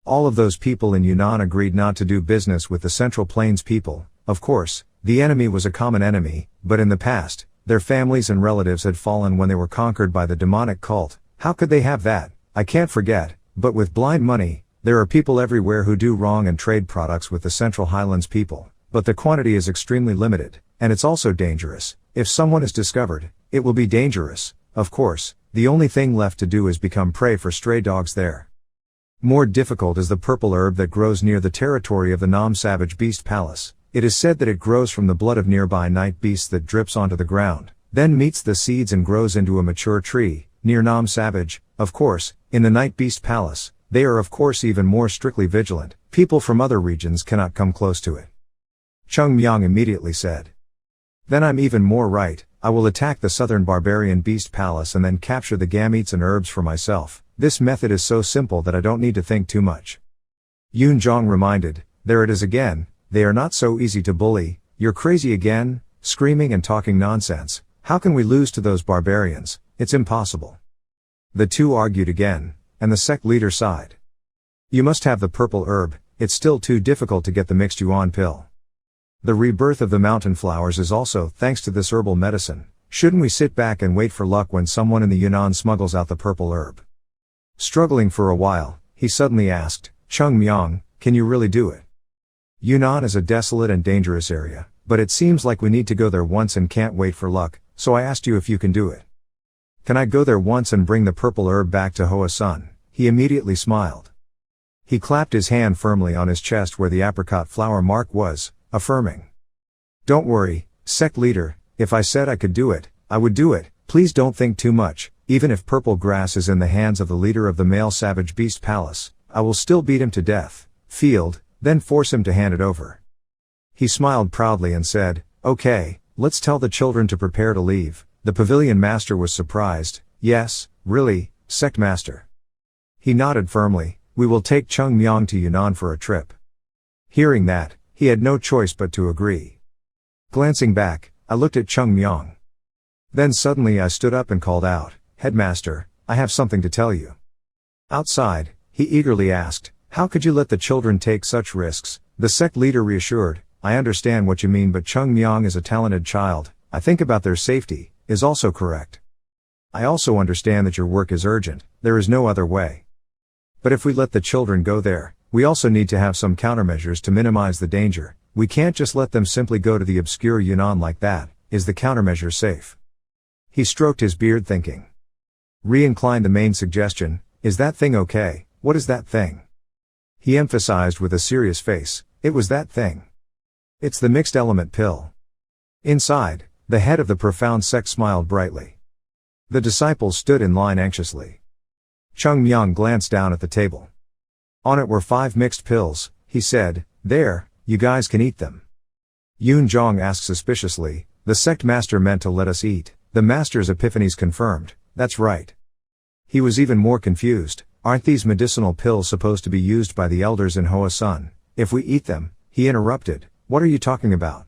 All of those people in Yunnan agreed not to do business with the Central Plains people. Of course, the enemy was a common enemy, but in the past, their families and relatives had fallen when they were conquered by the demonic cult. How could they have that? I can't forget, but with blind money, there are people everywhere who do wrong and trade products with the Central Highlands people, but the quantity is extremely limited, and it's also dangerous. If someone is discovered, it will be dangerous. Of course, the only thing left to do is become prey for stray dogs there. More difficult is the purple herb that grows near the territory of the Nam Savage Beast Palace. It is said that it grows from the blood of nearby night beasts that drips onto the ground, then meets the seeds and grows into a mature tree, near Nam Savage. Of course, in the Night Beast Palace, they are of course even more strictly vigilant. People from other regions cannot come close to it. Cheongmyeong immediately said. Then I'm even more right, I will attack the southern barbarian beast palace and then capture the gametes and herbs for myself. This method is so simple that I don't need to think too much. Yoon-jong reminded, there it is again, they are not so easy to bully, you're crazy again, screaming and talking nonsense, how can we lose to those barbarians, it's impossible. The two argued again, and the sect leader sighed. You must have the purple herb, it's still too difficult to get the mixed yuan pill. The rebirth of the mountain flowers is also thanks to this herbal medicine, shouldn't we sit back and wait for luck when someone in the Yunnan smuggles out the purple herb? Struggling for a while, he suddenly asked, Cheongmyeong, can you really do it? Yunnan is a desolate and dangerous area, but it seems like we need to go there once and can't wait for luck, so I asked you if you can do it. Can I go there once and bring the purple herb back to Hoa Sun? He immediately smiled. He clapped his hand firmly on his chest where the apricot flower mark was, affirming. Don't worry, sect leader, if I said I could do it, I would do it, please don't think too much, even if purple grass is in the hands of the leader of the male savage beast palace, I will still beat him to death, field, then force him to hand it over. He smiled proudly and said, okay, let's tell the children to prepare to leave. The pavilion master was surprised, yes, really, sect master. He nodded firmly, we will take Cheongmyeong to Yunnan for a trip. Hearing that, he had no choice but to agree. Glancing back, I looked at Cheongmyeong. Then suddenly I stood up and called out, Headmaster, I have something to tell you. Outside, he eagerly asked, how could you let the children take such risks? The sect leader reassured, I understand what you mean, but Cheongmyeong is a talented child, I think about their safety, is also correct. I also understand that your work is urgent, there is no other way. But if we let the children go there, we also need to have some countermeasures to minimize the danger, we can't just let them simply go to the obscure Yunnan like that, is the countermeasure safe? He stroked his beard thinking. Re-inclined the main suggestion, is that thing okay, what is that thing? He emphasized with a serious face, it was that thing. It's the mixed element pill. Inside, the head of the profound sect smiled brightly. The disciples stood in line anxiously. Cheongmyeong glanced down at the table. On it were 5 mixed pills, he said, there, you guys can eat them. Yoon-jong asked suspiciously, the sect master meant to let us eat, the master's epiphanies confirmed, that's right. He was even more confused, aren't these medicinal pills supposed to be used by the elders in Hoa Sun? If we eat them, he interrupted, what are you talking about?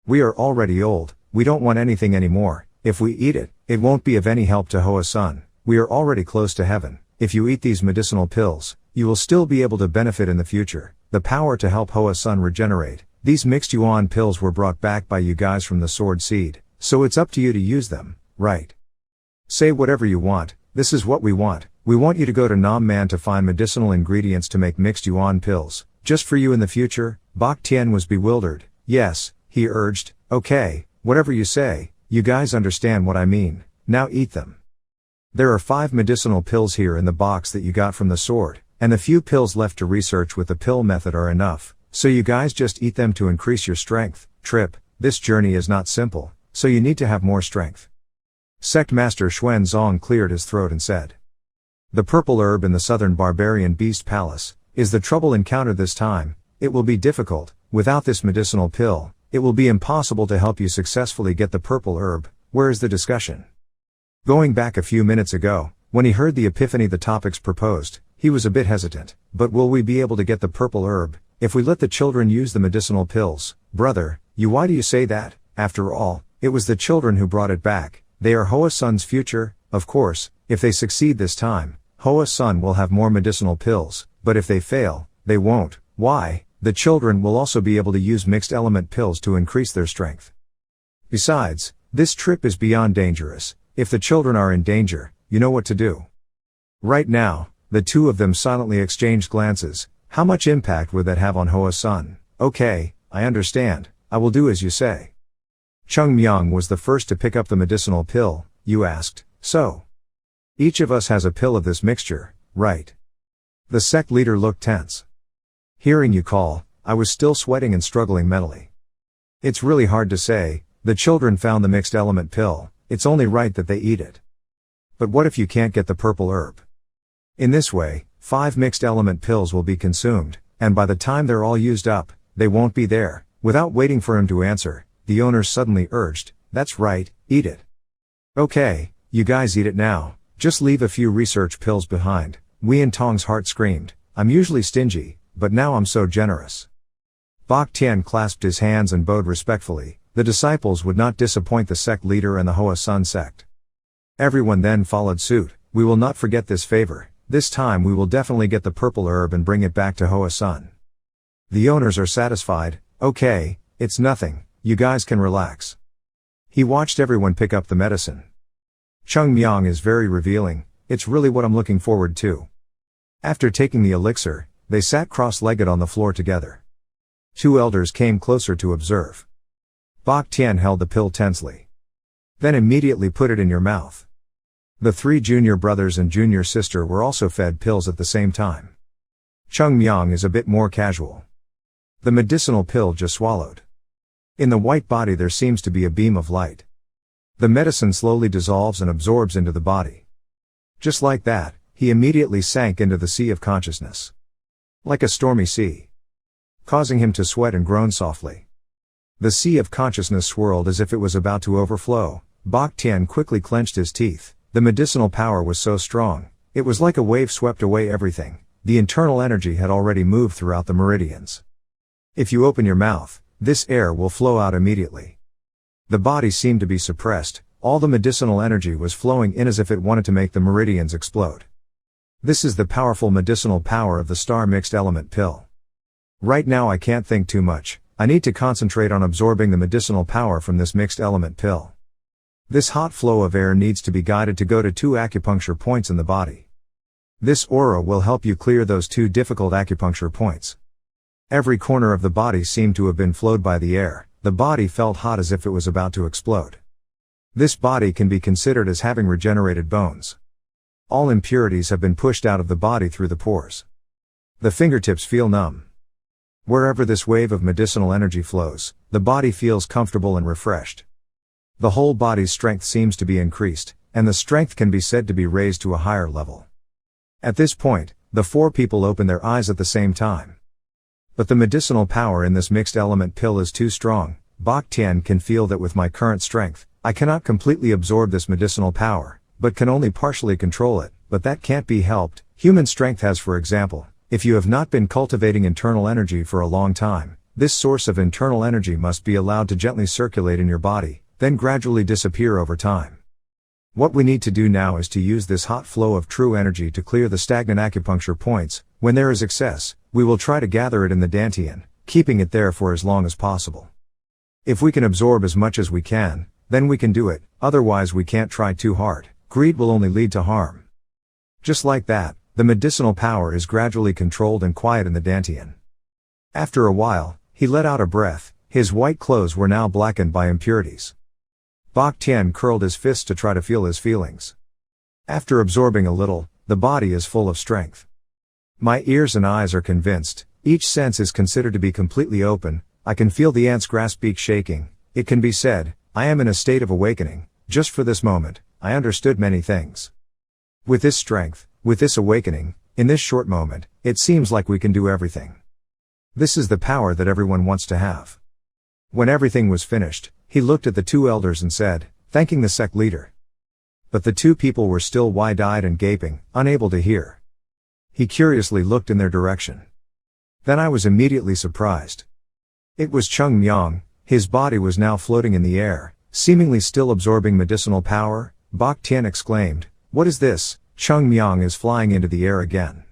We are already old, we don't want anything anymore, if we eat it, it won't be of any help to Hoa Sun, we are already close to heaven, if you eat these medicinal pills, you will still be able to benefit in the future, the power to help Hoa Sun regenerate, these mixed yuan pills were brought back by you guys from the sword seed, so it's up to you to use them, right? Say whatever you want, this is what we want you to go to Nam Man to find medicinal ingredients to make mixed yuan pills, just for you in the future. Bak Tien was bewildered, yes, he urged, okay, whatever you say, you guys understand what I mean, now eat them. There are 5 medicinal pills here in the box that you got from the sword, and the few pills left to research with the pill method are enough, so you guys just eat them to increase your strength. Trip, this journey is not simple, so you need to have more strength. Sect Master Xuan Zong cleared his throat and said. The purple herb in the southern barbarian beast palace, is the trouble encountered this time, it will be difficult, without this medicinal pill, it will be impossible to help you successfully get the purple herb, where is the discussion? Going back a few minutes ago, when he heard the epiphany the topics proposed, he was a bit hesitant, but will we be able to get the purple herb, if we let the children use the medicinal pills? Brother, why do you say that? After all, it was the children who brought it back, they are Hoa Sun's future, of course, if they succeed this time, Hoa Sun will have more medicinal pills, but if they fail, they won't. Why? The children will also be able to use mixed element pills to increase their strength. Besides, this trip is beyond dangerous, if the children are in danger, you know what to do. Right now, the two of them silently exchanged glances, how much impact would that have on Hoa Sun? Okay, I understand, I will do as you say. Cheongmyeong was the first to pick up the medicinal pill, you asked, so? Each of us has a pill of this mixture, right? The sect leader looked tense. Hearing you call, I was still sweating and struggling mentally. It's really hard to say, the children found the mixed element pill, it's only right that they eat it. But what if you can't get the purple herb? In this way, 5 mixed element pills will be consumed, and by the time they're all used up, they won't be there. Without waiting for him to answer, the owners suddenly urged, "That's right, eat it." "Okay, you guys eat it now, just leave a few research pills behind." Wien Tong's heart screamed, "I'm usually stingy, but now I'm so generous." Bak Tian clasped his hands and bowed respectfully. The disciples would not disappoint the sect leader and the Hua Sect. Everyone then followed suit. "We will not forget this favor. This time we will definitely get the purple herb and bring it back to Hua Sun." The owners are satisfied. "Okay, it's nothing, you guys can relax." He watched everyone pick up the medicine. Cheongmyeong is very revealing, it's really what I'm looking forward to. After taking the elixir, they sat cross-legged on the floor together. Two elders came closer to observe. Bak Tian held the pill tensely. "Then immediately put it in your mouth." The three junior brothers and junior sister were also fed pills at the same time. Cheongmyeong is a bit more casual. The medicinal pill just swallowed. In the white body there seems to be a beam of light. The medicine slowly dissolves and absorbs into the body. Just like that, he immediately sank into the sea of consciousness. Like a stormy sea. Causing him to sweat and groan softly. The sea of consciousness swirled as if it was about to overflow. Bak Tian quickly clenched his teeth. The medicinal power was so strong, it was like a wave swept away everything. The internal energy had already moved throughout the meridians. If you open your mouth, this air will flow out immediately. The body seemed to be suppressed, all the medicinal energy was flowing in as if it wanted to make the meridians explode. This is the powerful medicinal power of the star mixed element pill. Right now I can't think too much, I need to concentrate on absorbing the medicinal power from this mixed element pill. This hot flow of air needs to be guided to go to 2 acupuncture points in the body. This aura will help you clear those 2 difficult acupuncture points. Every corner of the body seemed to have been flowed by the air, the body felt hot as if it was about to explode. This body can be considered as having regenerated bones. All impurities have been pushed out of the body through the pores. The fingertips feel numb. Wherever this wave of medicinal energy flows, the body feels comfortable and refreshed. The whole body's strength seems to be increased, and the strength can be said to be raised to a higher level. At this point, the 4 people open their eyes at the same time. But the medicinal power in this mixed element pill is too strong. Bak Tian can feel that with my current strength, I cannot completely absorb this medicinal power, but can only partially control it, but that can't be helped. Human strength has, for example, if you have not been cultivating internal energy for a long time, this source of internal energy must be allowed to gently circulate in your body, then gradually disappear over time. What we need to do now is to use this hot flow of true energy to clear the stagnant acupuncture points. When there is excess, we will try to gather it in the dantian, keeping it there for as long as possible. If we can absorb as much as we can, then we can do it, otherwise we can't try too hard. Greed will only lead to harm. Just like that, the medicinal power is gradually controlled and quiet in the dantian. After a while, he let out a breath. His white clothes were now blackened by impurities. Bak Tian curled his fists to try to feel his feelings. After absorbing a little, the body is full of strength. My ears and eyes are convinced, each sense is considered to be completely open. I can feel the ant's grasp beak shaking. It can be said, I am in a state of awakening. Just for this moment, I understood many things. With this strength, with this awakening, in this short moment, it seems like we can do everything. This is the power that everyone wants to have. When everything was finished, he looked at the 2 elders and said, thanking the sect leader. But the 2 people were still wide-eyed and gaping, unable to hear. He curiously looked in their direction. Then I was immediately surprised. It was Cheongmyeong. His body was now floating in the air, seemingly still absorbing medicinal power. Bak Tian exclaimed, what is this? Cheongmyeong is flying into the air again.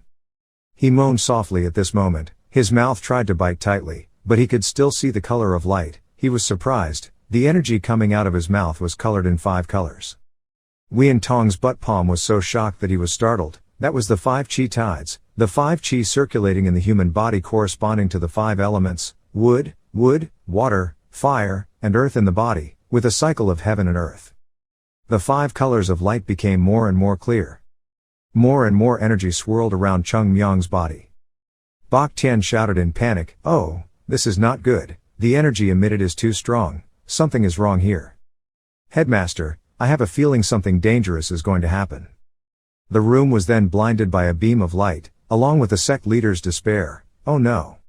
He moaned softly at this moment. His mouth tried to bite tightly, but he could still see the color of light. He was surprised. The energy coming out of his mouth was colored in 5 colors. Wien Tong's butt palm was so shocked that he was startled. That was the 5 chi tides, the 5 chi circulating in the human body corresponding to the 5 elements, wood, water, fire, and earth in the body, with a cycle of heaven and earth. The 5 colors of light became more and more clear. More and more energy swirled around Cheongmyeong's body. Bak Tian shouted in panic, oh, this is not good, the energy emitted is too strong, something is wrong here. Headmaster, I have a feeling something dangerous is going to happen. The room was then blinded by a beam of light, along with the sect leader's despair. Oh no.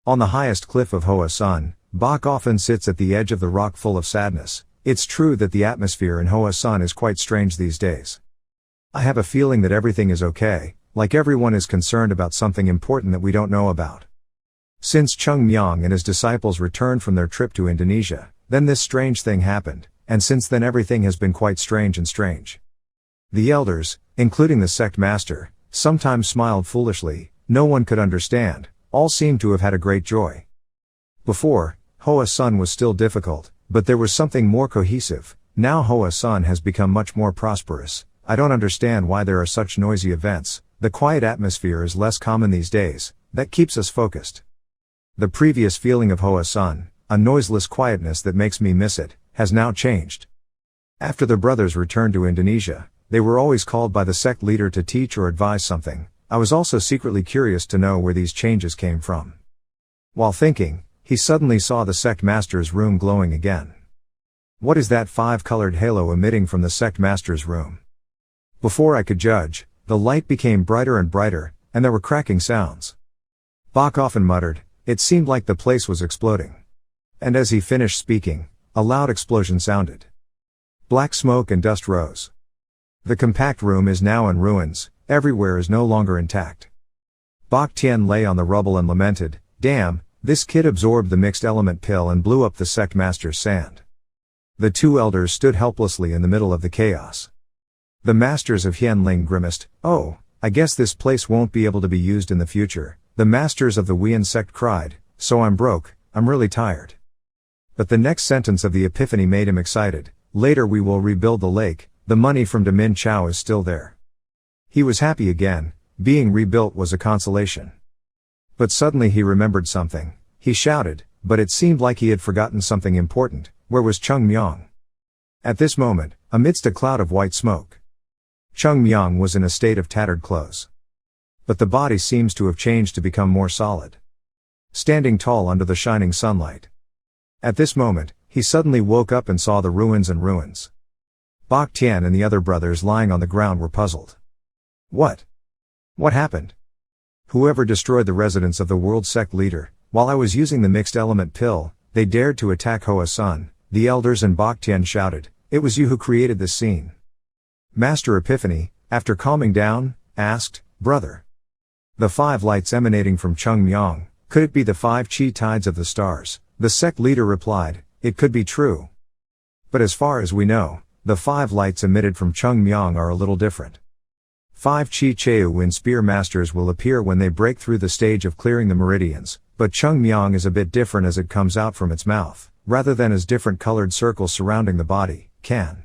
On the highest cliff of Hoa Sun, Bach often sits at the edge of the rock full of sadness. It's true that the atmosphere in Hoa Sun is quite strange these days. I have a feeling that everything is okay, like everyone is concerned about something important that we don't know about. Since Cheongmyeong and his disciples returned from their trip to Indonesia, then this strange thing happened, and since then everything has been quite strange and strange. The elders, including the sect master, sometimes smiled foolishly, no one could understand, all seemed to have had a great joy. Before, Hoa Sun was still difficult, but there was something more cohesive. Now Hoa Sun has become much more prosperous. I don't understand why there are such noisy events. The quiet atmosphere is less common these days. That keeps us focused. The previous feeling of Hoa Sun, a noiseless quietness that makes me miss it, has now changed. After the brothers returned to Indonesia, they were always called by the sect leader to teach or advise something. I was also secretly curious to know where these changes came from. While thinking, he suddenly saw the sect master's room glowing again. What is that 5-colored halo emitting from the sect master's room? Before I could judge, the light became brighter and brighter, and there were cracking sounds. Bach often muttered, it seemed like the place was exploding. And as he finished speaking, a loud explosion sounded. Black smoke and dust rose. The compact room is now in ruins, everywhere is no longer intact. Bak Tien lay on the rubble and lamented, damn, this kid absorbed the mixed element pill and blew up the sect master's sand. The two elders stood helplessly in the middle of the chaos. The masters of Hienling grimaced, oh, I guess this place won't be able to be used in the future. The masters of the Wian sect cried, so I'm broke, I'm really tired. But the next sentence of the epiphany made him excited, later we will rebuild the lake, the money from Damin Chow is still there. He was happy again, being rebuilt was a consolation. But suddenly he remembered something. He shouted, but it seemed like he had forgotten something important. Where was Cheongmyeong? At this moment, amidst a cloud of white smoke, Cheongmyeong was in a state of tattered clothes. But the body seems to have changed to become more solid, standing tall under the shining sunlight. At this moment, he suddenly woke up and saw the ruins and ruins. Bak Tien and the other brothers lying on the ground were puzzled. What happened? Whoever destroyed the residence of the world sect leader, while I was using the mixed element pill, they dared to attack Hoa Sun. The elders and Bak Tien shouted, it was you who created this scene. Master Epiphany, after calming down, asked, brother. The 5 lights emanating from Cheongmyeong, could it be the 5 chi tides of the stars? The sect leader replied, it could be true. But as far as we know, the 5 lights emitted from Cheongmyeong are a little different. 5 Chi Cheu Wind Spear Masters will appear when they break through the stage of clearing the meridians, but Cheongmyeong is a bit different as it comes out from its mouth, rather than as different colored circles surrounding the body, can.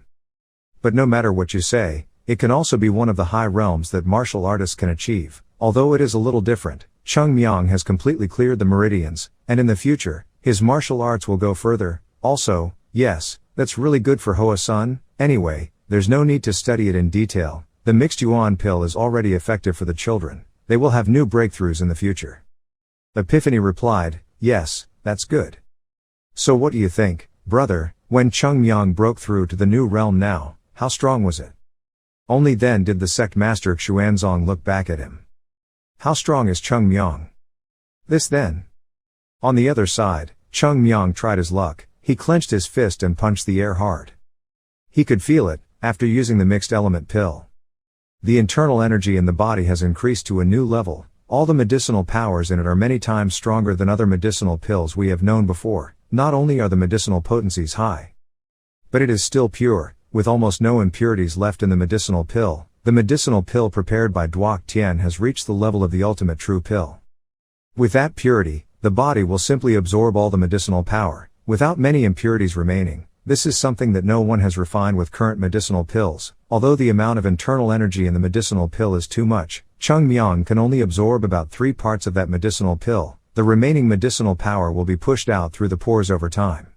But no matter what you say, it can also be one of the high realms that martial artists can achieve, although it is a little different. Cheongmyeong has completely cleared the meridians, and in the future, his martial arts will go further. Also, yes, that's really good for Hoa Sun. Anyway, there's no need to study it in detail. The mixed yuan pill is already effective for the children. They will have new breakthroughs in the future. Epiphany replied, yes, that's good. So what do you think, brother, when Cheongmyeong broke through to the new realm now, how strong was it? Only then did the sect master Xuanzong look back at him. How strong is Cheongmyeong? This then. On the other side, Cheongmyeong tried his luck. He clenched his fist and punched the air hard. He could feel it, after using the mixed element pill. The internal energy in the body has increased to a new level. All the medicinal powers in it are many times stronger than other medicinal pills we have known before. Not only are the medicinal potencies high, but it is still pure, with almost no impurities left in the medicinal pill. The medicinal pill prepared by Duok Tien has reached the level of the ultimate true pill. With that purity, the body will simply absorb all the medicinal power, without many impurities remaining. This is something that no one has refined with current medicinal pills. Although the amount of internal energy in the medicinal pill is too much, Cheongmyeong can only absorb about 3 parts of that medicinal pill. The remaining medicinal power will be pushed out through the pores over time.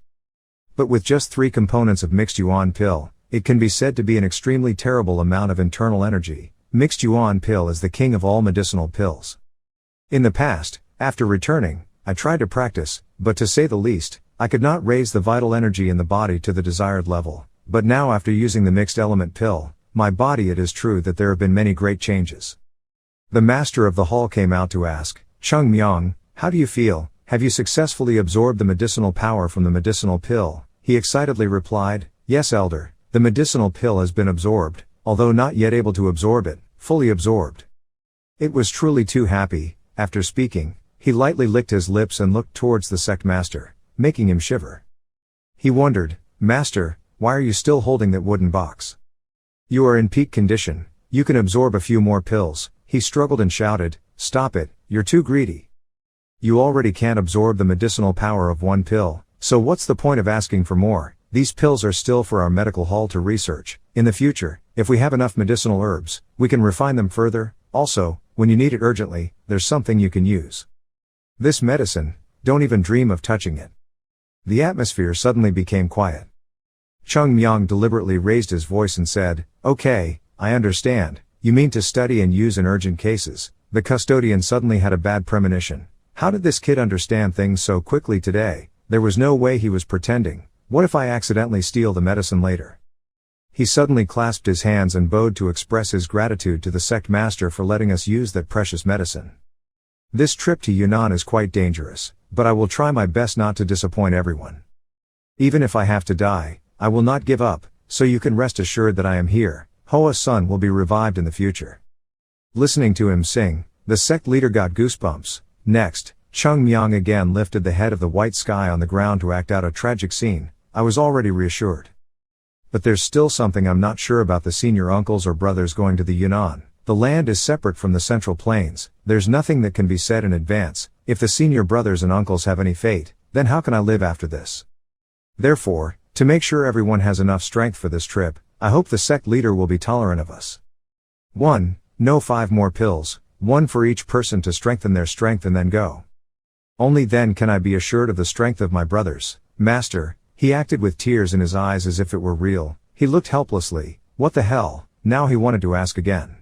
But with just 3 components of mixed yuan pill, it can be said to be an extremely terrible amount of internal energy. Mixed yuan pill is the king of all medicinal pills. In the past, after returning, I tried to practice, but to say the least, I could not raise the vital energy in the body to the desired level. But now after using the mixed element pill, my body, it is true that there have been many great changes. The master of the hall came out to ask, Cheongmyeong, how do you feel? Have you successfully absorbed the medicinal power from the medicinal pill? He excitedly replied, yes, elder, the medicinal pill has been absorbed, although not yet able to absorb it, fully absorbed. It was truly too happy. After speaking, he lightly licked his lips and looked towards the sect master, making him shiver. He wondered, Master, why are you still holding that wooden box? You are in peak condition, you can absorb a few more pills. He struggled and shouted, stop it, you're too greedy. You already can't absorb the medicinal power of one pill, so what's the point of asking for more? These pills are still for our medical hall to research. In the future, if we have enough medicinal herbs, we can refine them further. Also, when you need it urgently, there's something you can use. This medicine, don't even dream of touching it. The atmosphere suddenly became quiet. Cheongmyeong deliberately raised his voice and said, okay, I understand, you mean to study and use in urgent cases. The custodian suddenly had a bad premonition. How did this kid understand things so quickly today? There was no way he was pretending. What if I accidentally steal the medicine later? He suddenly clasped his hands and bowed to express his gratitude to the sect master for letting us use that precious medicine. This trip to Yunnan is quite dangerous, but I will try my best not to disappoint everyone. Even if I have to die, I will not give up, so you can rest assured that I am here. Hoa's son will be revived in the future. Listening to him sing, the sect leader got goosebumps. Next, Cheongmyeong again lifted the head of the white sky on the ground to act out a tragic scene. I was already reassured. But there's still something I'm not sure about the senior uncles or brothers going to the Yunnan. The land is separate from the central plains. There's nothing that can be said in advance. If the senior brothers and uncles have any fate, then how can I live after this? Therefore, to make sure everyone has enough strength for this trip, I hope the sect leader will be tolerant of us. 1. No 5 more pills, 1 for each person to strengthen their strength and then go. Only then can I be assured of the strength of my brothers. Master, he acted with tears in his eyes as if it were real. He looked helplessly. What the hell? Now he wanted to ask again.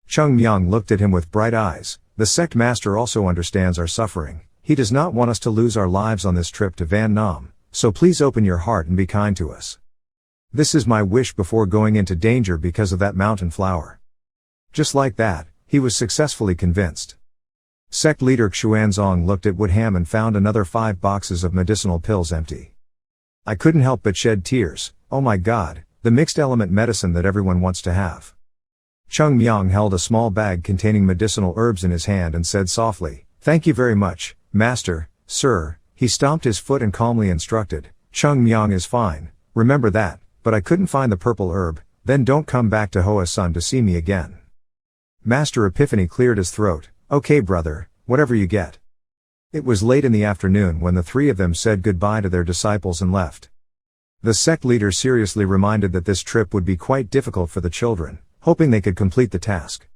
Cheongmyeong looked at him with bright eyes. The sect master also understands our suffering. He does not want us to lose our lives on this trip to Van Nam, so please open your heart and be kind to us. This is my wish before going into danger because of that mountain flower. Just like that, he was successfully convinced. Sect leader Xuanzong looked at Woodham and found another 5 boxes of medicinal pills empty. I couldn't help but shed tears. Oh my God, the mixed element medicine that everyone wants to have. Cheongmyeong held a small bag containing medicinal herbs in his hand and said softly, thank you very much, Master, sir. He stomped his foot and calmly instructed, Cheongmyeong is fine, remember that, but I couldn't find the purple herb, then don't come back to Hoa's son to see me again. Master Epiphany cleared his throat, okay brother, whatever you get. It was late in the afternoon when the 3 of them said goodbye to their disciples and left. The sect leader seriously reminded that this trip would be quite difficult for the children, hoping they could complete the task.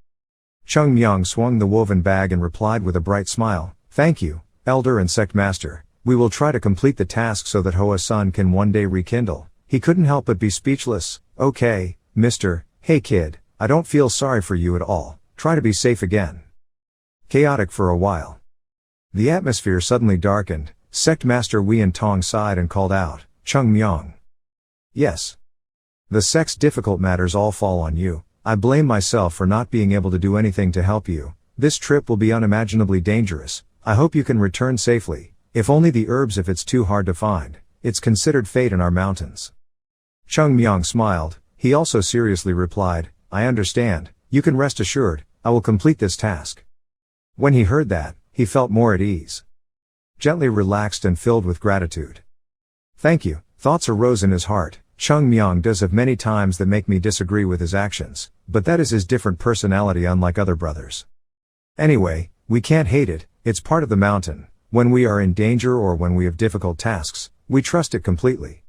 Cheongmyeong swung the woven bag and replied with a bright smile, thank you, elder and sect master. We will try to complete the task so that Hoa's son can one day rekindle. He couldn't help but be speechless. Okay, mister, hey kid, I don't feel sorry for you at all. Try to be safe again. Chaotic for a while. The atmosphere suddenly darkened. Sect master Wei Tong sighed and called out, Cheongmyeong. Yes. The sect's difficult matters all fall on you. I blame myself for not being able to do anything to help you. This trip will be unimaginably dangerous. I hope you can return safely. If only the herbs if it's too hard to find. It's considered fate in our mountains. Cheongmyeong smiled. He also seriously replied, I understand. You can rest assured, I will complete this task. When he heard that, he felt more at ease. Gently relaxed and filled with gratitude. Thank you. Thoughts arose in his heart. Cheongmyeong does have many times that make me disagree with his actions, but that is his different personality unlike other brothers. Anyway, we can't hate it, it's part of the mountain. When we are in danger or when we have difficult tasks, we trust it completely.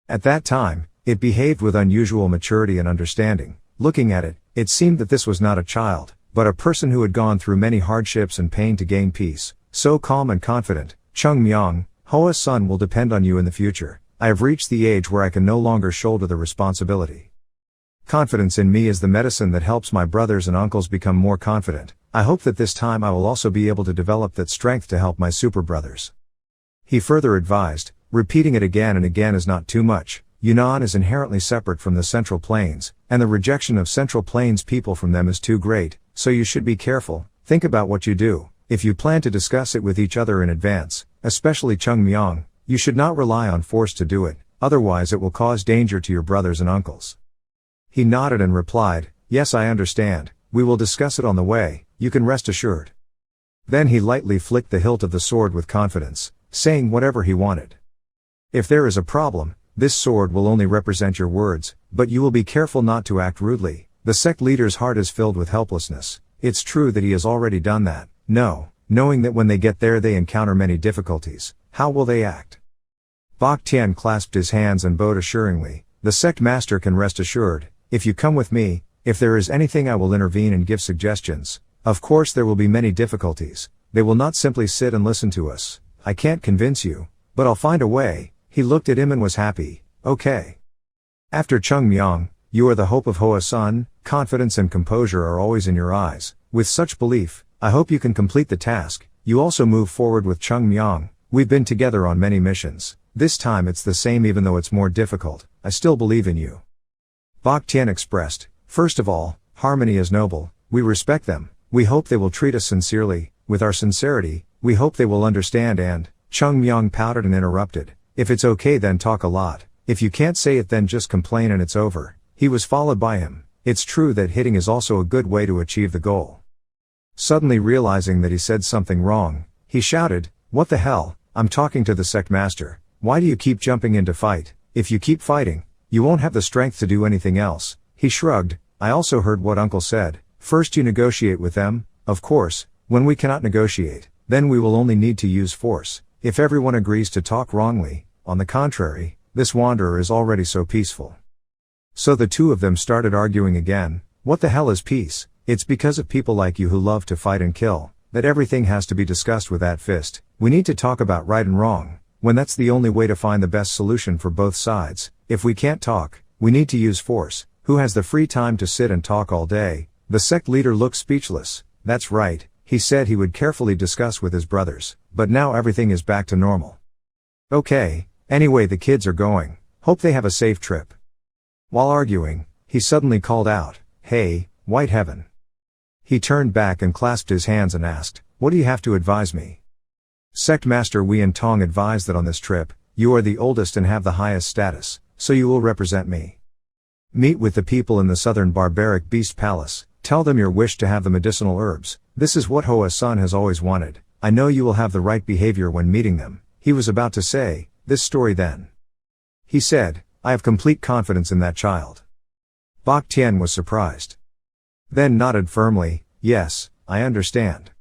At that time, it behaved with unusual maturity and understanding. Looking at it, it seemed that this was not a child, but a person who had gone through many hardships and pain to gain peace, so calm and confident. Cheongmyeong, Hoa's son will depend on you in the future. I have reached the age where I can no longer shoulder the responsibility. Confidence in me is the medicine that helps my brothers and uncles become more confident. I hope that this time I will also be able to develop that strength to help my super brothers. He further advised, repeating it again and again is not too much. Yunnan is inherently separate from the Central Plains, and the rejection of Central Plains people from them is too great, so you should be careful. Think about what you do. if you plan to discuss it with each other in advance, especially Cheongmyeong, you should not rely on force to do it, otherwise it will cause danger to your brothers and uncles. He nodded and replied, yes, I understand, we will discuss it on the way, you can rest assured. Then he lightly flicked the hilt of the sword with confidence, saying whatever he wanted. If there is a problem, this sword will only represent your words, but you will be careful not to act rudely. The sect leader's heart is filled with helplessness. It's true that he has already done that. No, knowing that when they get there they encounter many difficulties, how will they act? Bak Tian clasped his hands and bowed assuringly. The sect master can rest assured, if you come with me, if there is anything I will intervene and give suggestions. Of course there will be many difficulties, they will not simply sit and listen to us. I can't convince you, but I'll find a way. He looked at him and was happy. Okay. After Cheongmyeong, you are the hope of Hoa Sun, confidence and composure are always in your eyes. With such belief, I hope you can complete the task. You also move forward with Cheongmyeong. We've been together on many missions. This time it's the same even though it's more difficult. I still believe in you. Bak Tian expressed, first of all, harmony is noble, we respect them, we hope they will treat us sincerely, with our sincerity, we hope they will understand and, Cheongmyeong pouted and interrupted, if it's okay then talk a lot, if you can't say it then just complain and it's over. He was followed by him. It's true that hitting is also a good way to achieve the goal. Suddenly realizing that he said something wrong, he shouted, what the hell, I'm talking to the sect master, why do you keep jumping in to fight? If you keep fighting, you won't have the strength to do anything else. He shrugged, I also heard what uncle said, first you negotiate with them, of course, when we cannot negotiate, then we will only need to use force, if everyone agrees to talk wrongly, on the contrary, this wanderer is already so peaceful. So the two of them started arguing again, what the hell is peace? It's because of people like you who love to fight and kill, that everything has to be discussed with that fist. We need to talk about right and wrong, when that's the only way to find the best solution for both sides. If we can't talk, we need to use force. Who has the free time to sit and talk all day? The sect leader looked speechless. That's right, he said he would carefully discuss with his brothers, but now everything is back to normal. Okay, anyway the kids are going, hope they have a safe trip. While arguing, he suddenly called out, hey, White Heaven. He turned back and clasped his hands and asked, what do you have to advise me? Sect Master Wien Tong advised that on this trip, you are the oldest and have the highest status, so you will represent me. Meet with the people in the southern barbaric beast palace, tell them your wish to have the medicinal herbs, this is what Hoa Sun has always wanted, I know you will have the right behavior when meeting them. He was about to say, this story then. He said, I have complete confidence in that child. Bak Tian was surprised. Then nodded firmly, yes, I understand.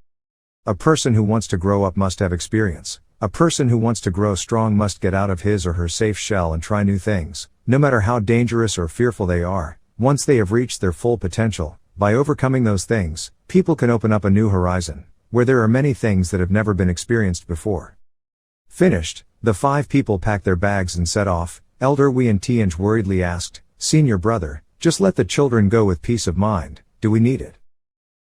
A person who wants to grow up must have experience. A person who wants to grow strong must get out of his or her safe shell and try new things, no matter how dangerous or fearful they are. Once they have reached their full potential, by overcoming those things, people can open up a new horizon, where there are many things that have never been experienced before. Finished, the 5 people packed their bags and set off. Elder Wien Tianj worriedly asked, Senior brother, just let the children go with peace of mind, do we need it?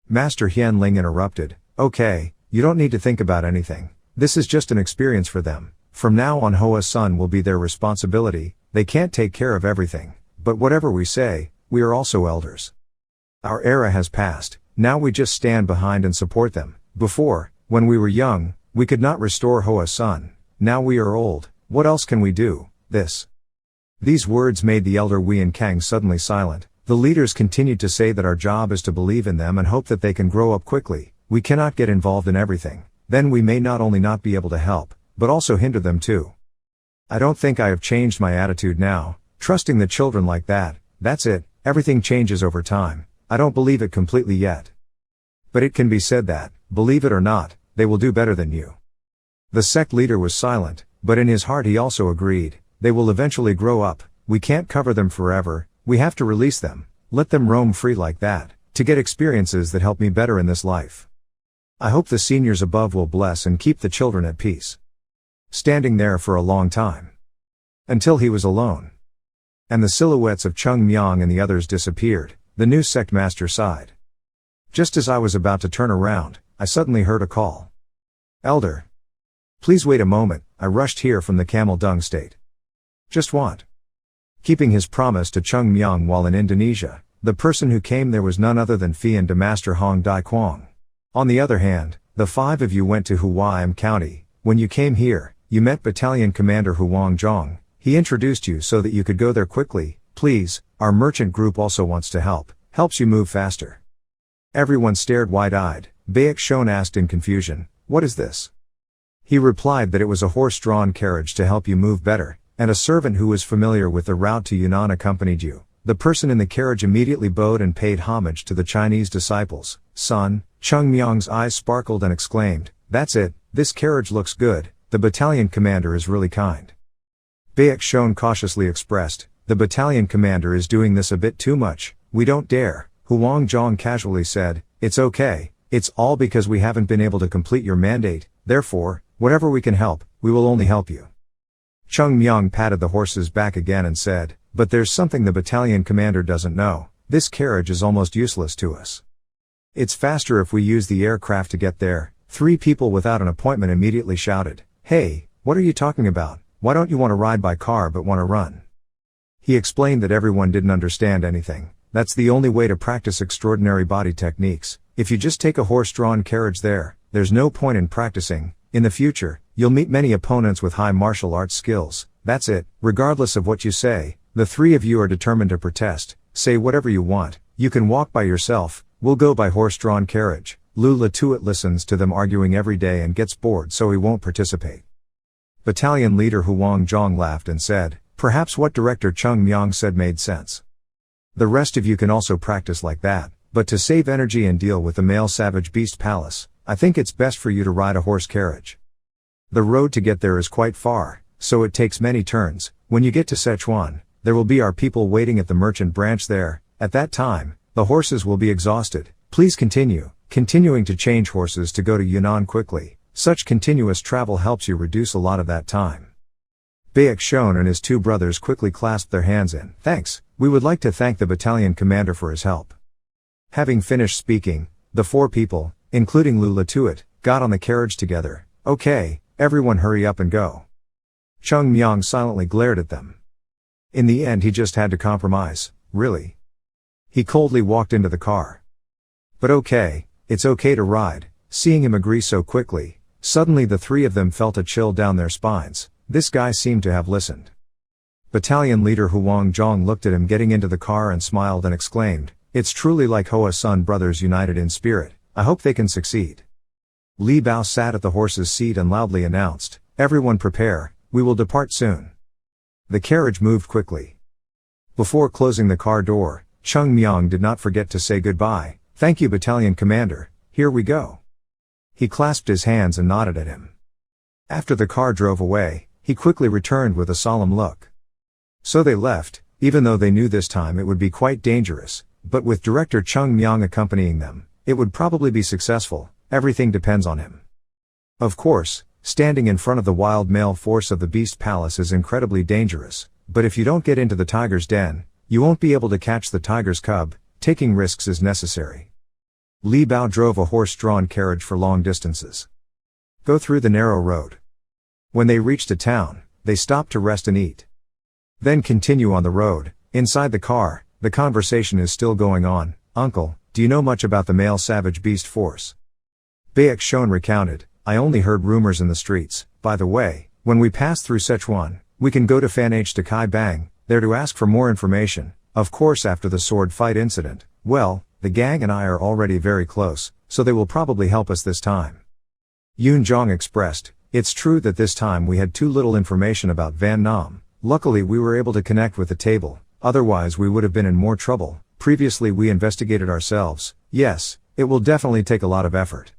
Master Hien Ling interrupted, okay, you don't need to think about anything, this is just an experience for them, from now on Hoa Sun will be their responsibility, they can't take care of everything, but whatever we say, we are also elders. Our era has passed, now we just stand behind and support them. Before, when we were young, we could not restore Hoa Sun, now we are old, what else can we do? These words made the elder Wien Kang suddenly silent. The leaders continued to say that our job is to believe in them and hope that they can grow up quickly. We cannot get involved in everything. Then we may not only not be able to help, but also hinder them too. I don't think I have changed my attitude now, trusting the children like that, that's it, everything changes over time. I don't believe it completely yet. But it can be said that, believe it or not, they will do better than you. The sect leader was silent, but in his heart he also agreed. They will eventually grow up, we can't cover them forever, we have to release them, let them roam free like that, to get experiences that help me better in this life. I hope the seniors above will bless and keep the children at peace. Standing there for a long time. Until he was alone. And the silhouettes of Cheongmyeong and the others disappeared, the new sect master sighed. Just as I was about to turn around, I suddenly heard a call. Elder. Please wait a moment, I rushed here from the camel dung state. Just want. Keeping his promise to Cheongmyeong while in Indonesia, the person who came there was none other than Fian de Master Hong Dai Quang. On the other hand, the 5 of you went to Huaim County. When you came here, you met Battalion Commander Huang Zhong. He introduced you so that you could go there quickly. Please, our merchant group also wants to help. Helps you move faster. Everyone stared wide-eyed. Baek Shon asked in confusion, what is this? He replied that it was a horse-drawn carriage to help you move better, and a servant who was familiar with the route to Yunnan accompanied you. The person in the carriage immediately bowed and paid homage to the Chinese disciples. Son, Cheongmyeong's eyes sparkled and exclaimed, that's it, this carriage looks good, the battalion commander is really kind. Baek Shon cautiously expressed, the battalion commander is doing this a bit too much, we don't dare. Huang Zhong casually said, it's okay, it's all because we haven't been able to complete your mandate, therefore, whatever we can help, we will only help you. Cheongmyeong patted the horse's back again and said, but there's something the battalion commander doesn't know, this carriage is almost useless to us. It's faster if we use the aircraft to get there. 3 people without an appointment immediately shouted, hey, what are you talking about? Why don't you want to ride by car but want to run? He explained that everyone didn't understand anything. That's the only way to practice extraordinary body techniques. If you just take a horse-drawn carriage there's no point in practicing. In the future, you'll meet many opponents with high martial arts skills. That's it. Regardless of what you say, the 3 of you are determined to protest. Say whatever you want. You can walk by yourself. We'll go by horse-drawn carriage. Lula Tuat listens to them arguing every day and gets bored, so he won't participate. Battalion leader Huang Zhong laughed and said, perhaps what Director Cheongmyeong said made sense. The rest of you can also practice like that, but to save energy and deal with the male savage beast palace, I think it's best for you to ride a horse carriage. The road to get there is quite far, so it takes many turns. When you get to Sichuan, there will be our people waiting at the merchant branch there. At that time, the horses will be exhausted. Please continue. Continuing to change horses to go to Yunnan quickly. Such continuous travel helps you reduce a lot of that time. Baek Shon and his 2 brothers quickly clasped their hands in. Thanks, we would like to thank the battalion commander for his help. Having finished speaking, the 4 people, including Lula Tuat, got on the carriage together. Okay, everyone hurry up and go. Cheongmyeong silently glared at them. In the end he just had to compromise. Really? He coldly walked into the car. But okay, it's okay to ride. Seeing him agree so quickly, suddenly the 3 of them felt a chill down their spines. This guy seemed to have listened. Battalion leader Huang Zhong looked at him getting into the car and smiled and exclaimed, it's truly like Hoa Sun brothers united in spirit. I hope they can succeed. Li Bao sat at the horse's seat and loudly announced, everyone prepare, we will depart soon. The carriage moved quickly. Before closing the car door, Cheongmyeong did not forget to say goodbye. Thank you battalion commander, here we go. He clasped his hands and nodded at him. After the car drove away, he quickly returned with a solemn look. So they left, even though they knew this time it would be quite dangerous, but with Director Cheongmyeong accompanying them, it would probably be successful. Everything depends on him. Of course, standing in front of the wild male force of the Beast Palace is incredibly dangerous, but if you don't get into the tiger's den, you won't be able to catch the tiger's cub. Taking risks is necessary. Li Bao drove a horse-drawn carriage for long distances. Go through the narrow road. When they reached a town, they stopped to rest and eat. Then continue on the road. Inside the car, the conversation is still going on. Uncle, do you know much about the male savage beast force? Baek Shon recounted, I only heard rumors in the streets. By the way, when we pass through Sichuan, we can go to Fanage to Kai Bang, there to ask for more information. Of course after the sword fight incident, well, the gang and I are already very close, so they will probably help us this time. Yoon Jong expressed, it's true that this time we had too little information about Van Nam. Luckily we were able to connect with the table, otherwise we would have been in more trouble. Previously we investigated ourselves. Yes, it will definitely take a lot of effort.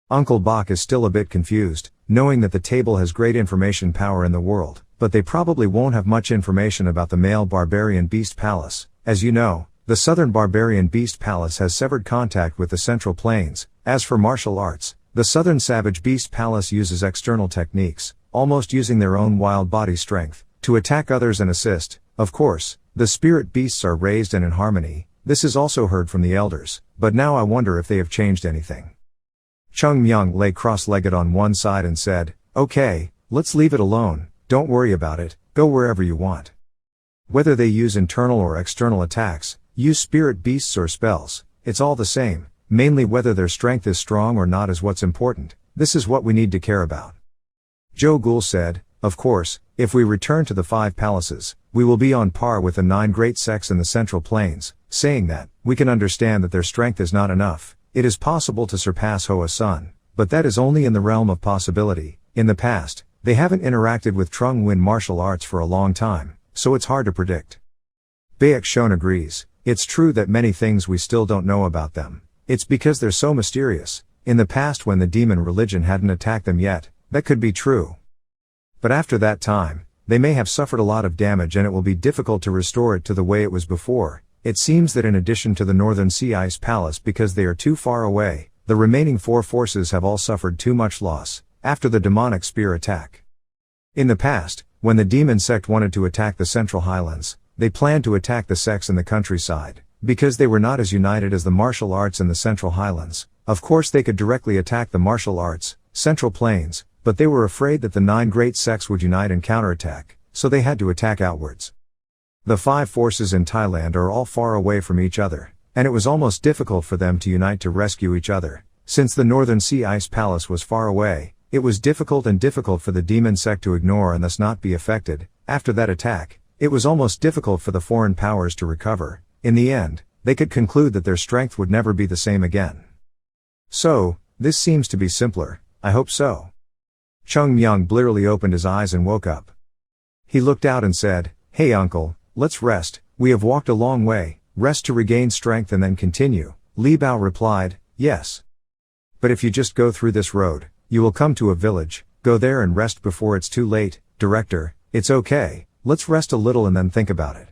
Uncle Bok is still a bit confused, knowing that the table has great information power in the world, but they probably won't have much information about the male barbarian beast palace. As you know, the southern barbarian beast palace has severed contact with the central plains. As for martial arts, the southern savage beast palace uses external techniques, almost using their own wild body strength, to attack others and assist. Of course, the spirit beasts are raised and in harmony. This is also heard from the elders, but now I wonder if they have changed anything. Cheongmyeong lay cross-legged on one side and said, okay, let's leave it alone, don't worry about it, go wherever you want. Whether they use internal or external attacks, use spirit beasts or spells, it's all the same. mainly whether their strength is strong or not is what's important. This is what we need to care about. Joe Ghoul said, of course, if we return to the 5 palaces, we will be on par with the 9 great sects in the Central Plains, saying that, we can understand that their strength is not enough. It is possible to surpass Hoa Sun, but that is only in the realm of possibility. In the past, they haven't interacted with Trung Nguyen martial arts for a long time, so it's hard to predict. Baek Shon agrees, it's true that many things we still don't know about them. It's because they're so mysterious. In the past when the demon religion hadn't attacked them yet, that could be true. But after that time, they may have suffered a lot of damage and it will be difficult to restore it to the way it was before. It seems that in addition to the Northern Sea Ice Palace because they are too far away, the remaining 4 forces have all suffered too much loss, after the demonic spear attack. In the past, when the demon sect wanted to attack the Central Highlands, they planned to attack the sects in the countryside, because they were not as united as the martial arts in the Central Highlands. Of course they could directly attack the martial arts, Central Plains, but they were afraid that the 9 great sects would unite and counterattack, so they had to attack outwards. The 5 forces in Thailand are all far away from each other, and it was almost difficult for them to unite to rescue each other. Since the Northern Sea Ice Palace was far away, it was difficult for the demon sect to ignore and thus not be affected. After that attack, it was almost difficult for the foreign powers to recover. In the end, they could conclude that their strength would never be the same again. So, this seems to be simpler. I hope so. Cheongmyeong blearily opened his eyes and woke up. He looked out and said, "Hey uncle, let's rest, we have walked a long way, rest to regain strength and then continue." Li Bao replied, "Yes. But if you just go through this road, you will come to a village, go there and rest before it's too late." "Director, it's okay, let's rest a little and then think about it."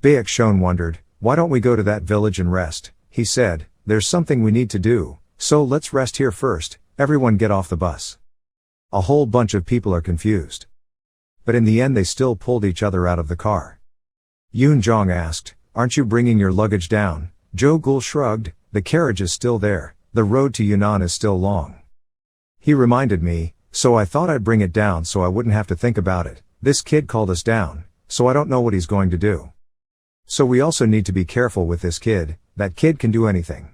Baek Shon wondered, "Why don't we go to that village and rest?" He said, "There's something we need to do, so let's rest here first, everyone get off the bus." A whole bunch of people are confused. But in the end they still pulled each other out of the car. Yoon Jong asked, "Aren't you bringing your luggage down?" Joe Ghoul shrugged, "The carriage is still there, the road to Yunnan is still long." He reminded me, "So I thought I'd bring it down so I wouldn't have to think about it. This kid called us down, so I don't know what he's going to do. So we also need to be careful with this kid, that kid can do anything."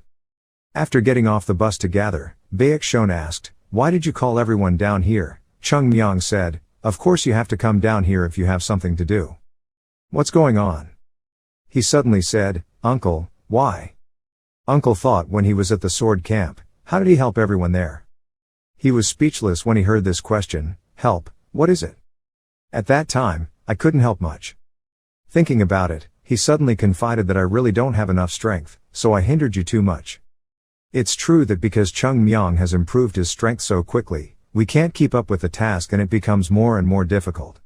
After getting off the bus together, Baek Shon asked, "Why did you call everyone down here?" Cheongmyeong said, "Of course you have to come down here if you have something to do." "What's going on?" He suddenly said, "Uncle, why?" Uncle thought when he was at the sword camp, how did he help everyone there? He was speechless when he heard this question. Help, what is it? At that time, I couldn't help much. Thinking about it, he suddenly confided that I really don't have enough strength, so I hindered you too much. It's true that because Cheongmyeong has improved his strength so quickly, we can't keep up with the task and it becomes more and more difficult.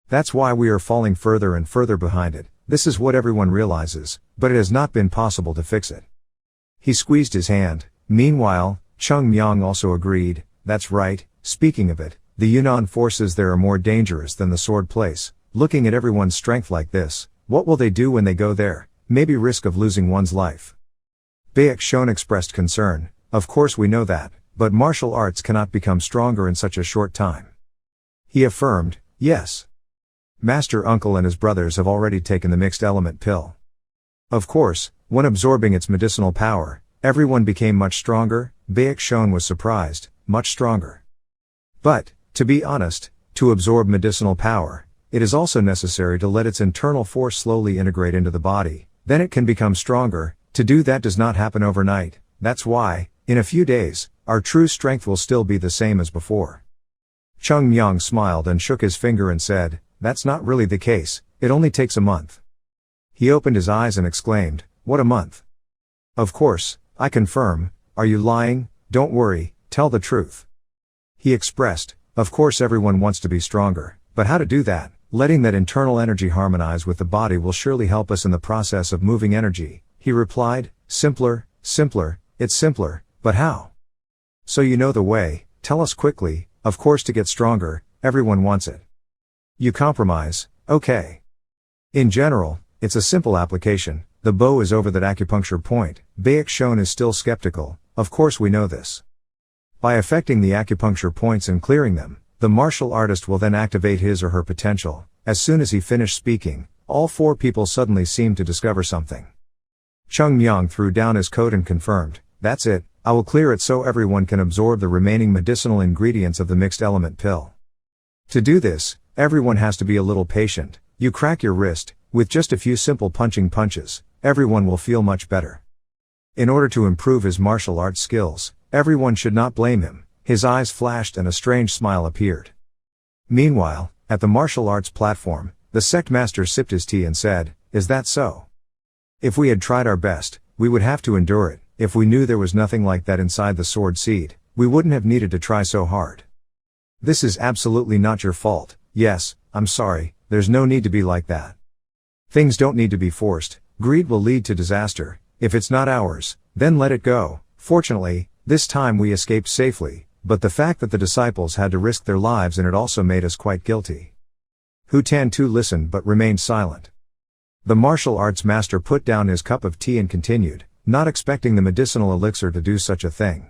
That's why we are falling further and further behind it. This is what everyone realizes, but it has not been possible to fix it. He squeezed his hand. Meanwhile, Cheongmyeong also agreed, "That's right, speaking of it, the Yunnan forces there are more dangerous than the sword place. Looking at everyone's strength like this, what will they do when they go there? Maybe risk of losing one's life." Baek Shon expressed concern, "Of course we know that, but martial arts cannot become stronger in such a short time." He affirmed, "Yes. Master Uncle and his brothers have already taken the mixed element pill. Of course, when absorbing its medicinal power, everyone became much stronger." Baek Shon was surprised, "Much stronger." But, to be honest, to absorb medicinal power, it is also necessary to let its internal force slowly integrate into the body, then it can become stronger. To do that does not happen overnight. That's why, in a few days, our true strength will still be the same as before. Cheongmyeong smiled and shook his finger and said, "That's not really the case, it only takes a month." He opened his eyes and exclaimed, "What a month?" "Of course, I confirm. Are you lying? Don't worry, tell the truth." He expressed, "Of course everyone wants to be stronger, but how to do that? Letting that internal energy harmonize with the body will surely help us in the process of moving energy." He replied, "Simpler, it's simpler, but how? So you know the way, tell us quickly." "Of course to get stronger, everyone wants it. You compromise, okay. In general, it's a simple application, the bow is over that acupuncture point." Baek Shon is still skeptical, "Of course we know this. By affecting the acupuncture points and clearing them, the martial artist will then activate his or her potential." As soon as he finished speaking, all 4 people suddenly seemed to discover something. Cheongmyeong threw down his coat and confirmed, "That's it, I will clear it so everyone can absorb the remaining medicinal ingredients of the mixed element pill. To do this, everyone has to be a little patient. You crack your wrist, with just a few simple punches, everyone will feel much better." In order to improve his martial arts skills, everyone should not blame him. His eyes flashed and a strange smile appeared. Meanwhile, at the martial arts platform, the sect master sipped his tea and said, "Is that so? If we had tried our best, we would have to endure it. If we knew there was nothing like that inside the sword seed, we wouldn't have needed to try so hard. This is absolutely not your fault. Yes, I'm sorry, there's no need to be like that. Things don't need to be forced. Greed will lead to disaster. If it's not ours, then let it go. Fortunately, this time we escaped safely, but the fact that the disciples had to risk their lives in it also made us quite guilty." Hu Tan-tu listened but remained silent. The martial arts master put down his cup of tea and continued, not expecting the medicinal elixir to do such a thing.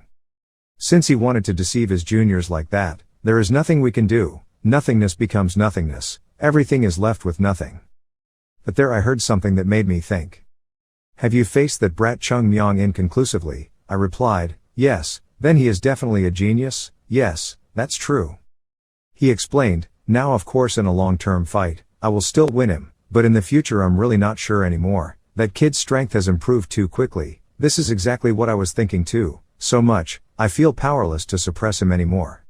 "Since he wanted to deceive his juniors like that, there is nothing we can do. Nothingness becomes nothingness. Everything is left with nothing." But there I heard something that made me think. "Have you faced that brat Cheongmyeong inconclusively?" I replied, "Yes." "Then he is definitely a genius?" "Yes, that's true." He explained, "Now of course in a long-term fight, I will still win him, but in the future I'm really not sure anymore. That kid's strength has improved too quickly. This is exactly what I was thinking too, so much, I feel powerless to suppress him anymore."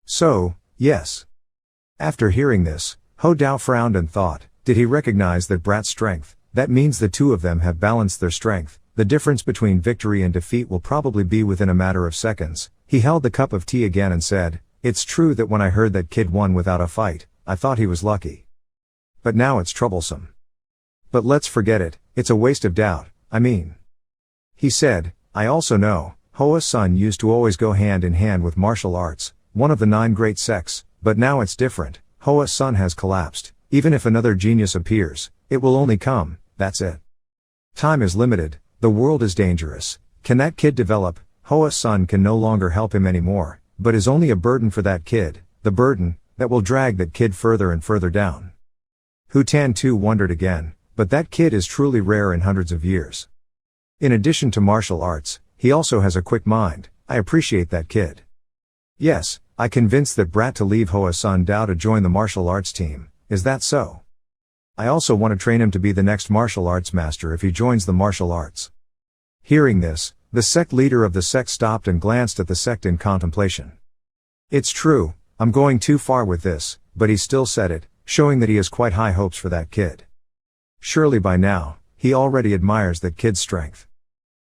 So, yes. After hearing this, Ho Dao frowned and thought, did he recognize that brat's strength? That means the two of them have balanced their strength. The difference between victory and defeat will probably be within a matter of seconds. He held the cup of tea again and said, "It's true that when I heard that kid won without a fight, I thought he was lucky. But now it's troublesome. But let's forget it, it's a waste of doubt, I mean." He said, "I also know, Hoa's son used to always go hand in hand with martial arts, one of the 9 great sects, but now it's different. Hoa's son has collapsed. Even if another genius appears, it will only come, that's it. Time is limited, the world is dangerous. Can that kid develop? Hoa's son can no longer help him anymore, but is only a burden for that kid, the burden that will drag that kid further and further down." Hu Tan-tu wondered again, but that kid is truly rare in hundreds of years. In addition to martial arts, he also has a quick mind. I appreciate that kid. Yes, I convinced that brat to leave Hoa's son Dao to join the martial arts team. Is that so? I also want to train him to be the next martial arts master if he joins the martial arts. Hearing this, the sect leader of the sect stopped and glanced at the sect in contemplation. It's true, I'm going too far with this, but he still said it, showing that he has quite high hopes for that kid. Surely by now, he already admires that kid's strength.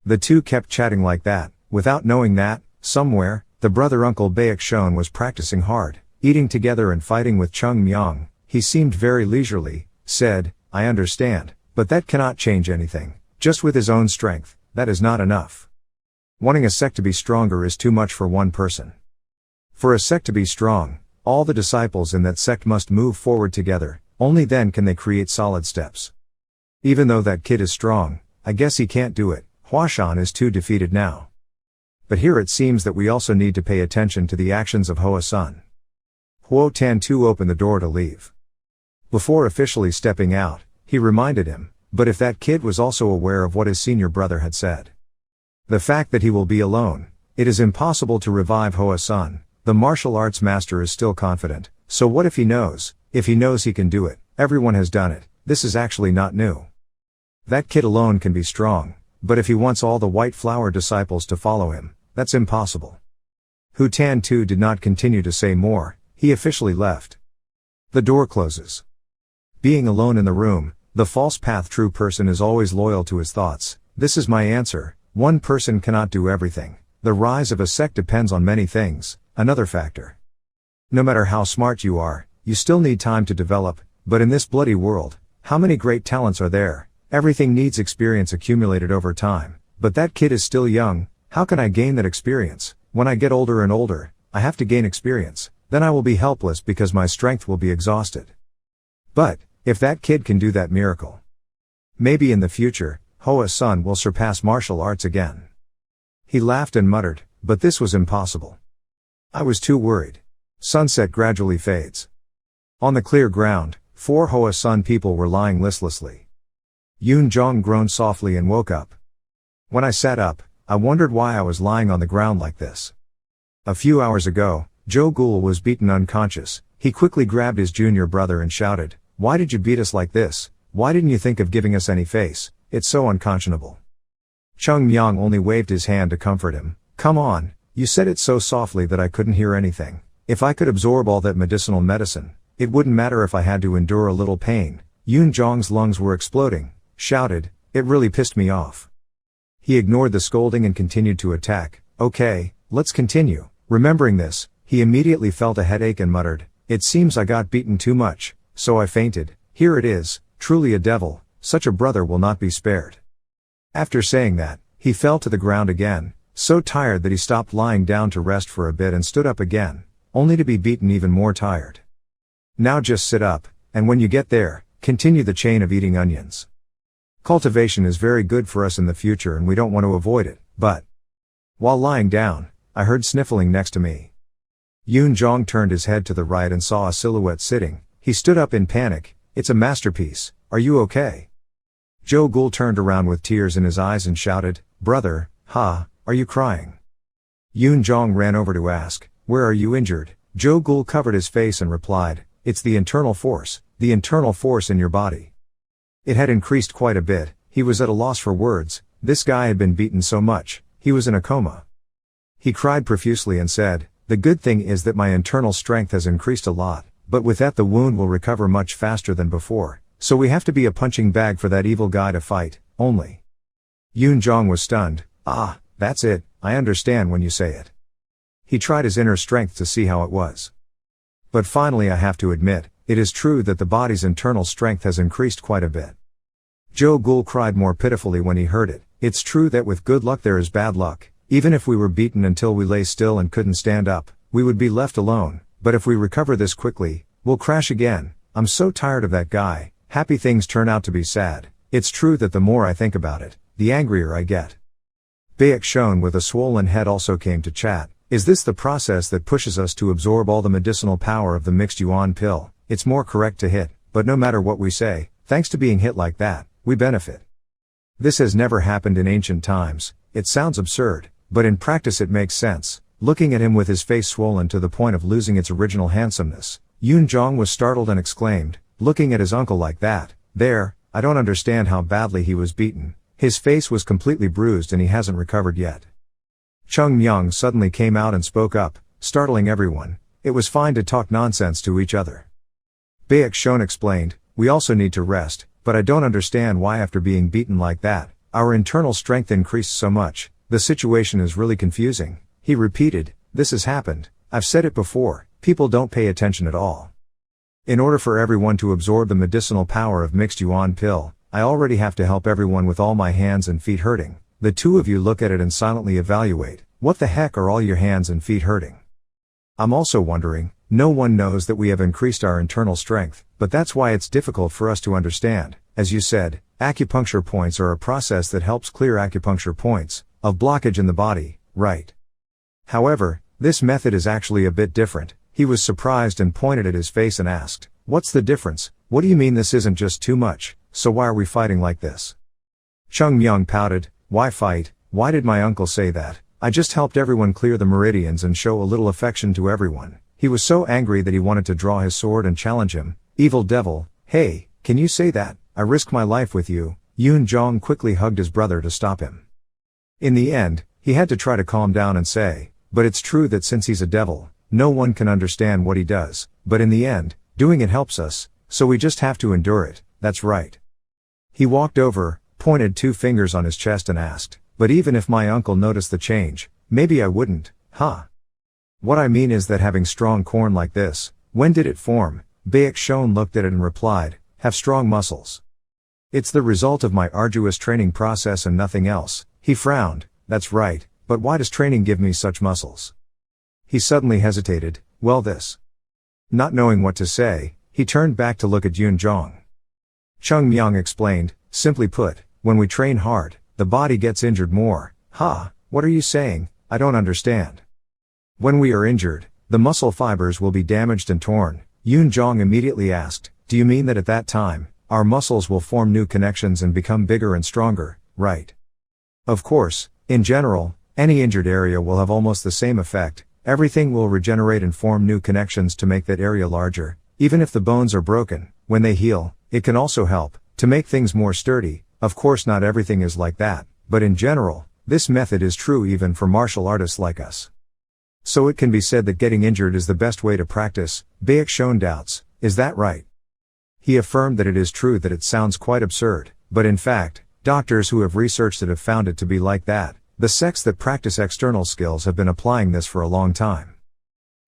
The two kept chatting like that, without knowing that, somewhere, the brother-uncle Baek Shon was practicing hard, eating together and fighting with Cheongmyeong. He seemed very leisurely, said, "I understand, but that cannot change anything. Just with his own strength, that is not enough. Wanting a sect to be stronger is too much for one person. For a sect to be strong, all the disciples in that sect must move forward together, only then can they create solid steps. Even though that kid is strong, I guess he can't do it. Huashan is too defeated now. But here it seems that we also need to pay attention to the actions of Hoa's son." Huo Tan-tu opened the door to leave. Before officially stepping out, he reminded him, but if that kid was also aware of what his senior brother had said. The fact that he will be alone, it is impossible to revive Hoa's son. The martial arts master is still confident, so what if he knows? If he knows he can do it, everyone has done it, this is actually not new. That kid alone can be strong, but if he wants all the white flower disciples to follow him, that's impossible. Hu Tan-tu did not continue to say more, he officially left. The door closes. Being alone in the room, the false path true person is always loyal to his thoughts. This is my answer. One person cannot do everything. The rise of a sect depends on many things. Another factor. No matter how smart you are, you still need time to develop, but in this bloody world, how many great talents are there? Everything needs experience accumulated over time. But that kid is still young, how can I gain that experience? When I get older and older, I have to gain experience, then I will be helpless because my strength will be exhausted. But, if that kid can do that miracle, maybe in the future, Hoa's son will surpass martial arts again. He laughed and muttered, but this was impossible. I was too worried. Sunset gradually fades. On the clear ground, 4 Hoa's son people were lying listlessly. Yoon Jong groaned softly and woke up. When I sat up, I wondered why I was lying on the ground like this. A few hours ago, Jo Gul was beaten unconscious. He quickly grabbed his junior brother and shouted, "Why did you beat us like this? Why didn't you think of giving us any face? It's so unconscionable." Cheongmyeong only waved his hand to comfort him. "Come on, you said it so softly that I couldn't hear anything. If I could absorb all that medicinal medicine, it wouldn't matter if I had to endure a little pain." Yoon Jong's lungs were exploding. Shouted, "It really pissed me off." He ignored the scolding and continued to attack. "Okay, let's continue." Remembering this, he immediately felt a headache and muttered, "It seems I got beaten too much, so I fainted. Here it is, truly a devil, such a brother will not be spared." After saying that, he fell to the ground again, so tired that he stopped lying down to rest for a bit and stood up again, only to be beaten even more tired. "Now just sit up, and when you get there, continue the chain of eating onions. Cultivation is very good for us in the future and we don't want to avoid it, but..." While lying down, I heard sniffling next to me. Yoon Jong turned his head to the right and saw a silhouette sitting. He stood up in panic. "It's a masterpiece, are you okay?" Jo Gul turned around with tears in his eyes and shouted, "Brother, are you crying?" Yoon Jong ran over to ask, "Where are you injured?" Jo Gul covered his face and replied, "It's the internal force in your body." It had increased quite a bit. He was at a loss for words. This guy had been beaten so much, he was in a coma. He cried profusely and said, "The good thing is that my internal strength has increased a lot, but with that the wound will recover much faster than before, so we have to be a punching bag for that evil guy to fight, only." Yoon Jong was stunned. "Ah, that's it, I understand when you say it." He tried his inner strength to see how it was. "But finally I have to admit, it is true that the body's internal strength has increased quite a bit." Jo Gul cried more pitifully when he heard it. "It's true that with good luck there is bad luck. Even if we were beaten until we lay still and couldn't stand up, we would be left alone, but if we recover this quickly, we'll crash again. I'm so tired of that guy. Happy things turn out to be sad. It's true that the more I think about it, the angrier I get." Baek Shon with a swollen head also came to chat. "Is this the process that pushes us to absorb all the medicinal power of the mixed yuan pill? It's more correct to hit, but no matter what we say, thanks to being hit like that, we benefit. This has never happened in ancient times. It sounds absurd, but in practice it makes sense." Looking at him with his face swollen to the point of losing its original handsomeness, Yoon Jong was startled and exclaimed, "Looking at his uncle like that, there, I don't understand how badly he was beaten. His face was completely bruised and he hasn't recovered yet." Cheongmyeong suddenly came out and spoke up, startling everyone. It was fine to talk nonsense to each other. Baek Shon explained, "We also need to rest, but I don't understand why after being beaten like that, our internal strength increased so much. The situation is really confusing." He repeated, "This has happened. I've said it before, people don't pay attention at all. In order for everyone to absorb the medicinal power of mixed yuan pill, I already have to help everyone with all my hands and feet hurting. The two of you look at it and silently evaluate, what the heck are all your hands and feet hurting? I'm also wondering, no one knows that we have increased our internal strength, but that's why it's difficult for us to understand. As you said, acupuncture points are a process that helps clear acupuncture points of blockage in the body, right? However, this method is actually a bit different." He was surprised and pointed at his face and asked, "What's the difference? What do you mean this isn't just too much, so why are we fighting like this?" Cheongmyeong pouted, "Why fight? Why did my uncle say that? I just helped everyone clear the meridians and show a little affection to everyone." He was so angry that he wanted to draw his sword and challenge him. "Evil devil, hey, can you say that? I risk my life with you." Yoon Jong quickly hugged his brother to stop him. In the end, he had to try to calm down and say, "But it's true that since he's a devil, no one can understand what he does, but in the end, doing it helps us, so we just have to endure it, that's right." He walked over, pointed two fingers on his chest and asked, "But even if my uncle noticed the change, maybe I wouldn't, huh?" "What I mean is that having strong corn like this, when did it form?" Baek Shon looked at it and replied, "Have strong muscles. It's the result of my arduous training process and nothing else." He frowned, "That's right, but why does training give me such muscles?" He suddenly hesitated, "Well this." Not knowing what to say, he turned back to look at Yoon Jong. Cheongmyeong explained, "Simply put, when we train hard, the body gets injured more." What are you saying? I don't understand." "When we are injured, the muscle fibers will be damaged and torn." Yoon Jong immediately asked, "Do you mean that at that time, our muscles will form new connections and become bigger and stronger, right? Of course, in general, any injured area will have almost the same effect. Everything will regenerate and form new connections to make that area larger. Even if the bones are broken, when they heal, it can also help to make things more sturdy. Of course, not everything is like that, but in general, this method is true even for martial artists like us. So it can be said that getting injured is the best way to practice. Baek doubts, is that right? He affirmed that it is true, that it sounds quite absurd, but in fact, doctors who have researched it have found it to be like that. The sects that practice external skills have been applying this for a long time.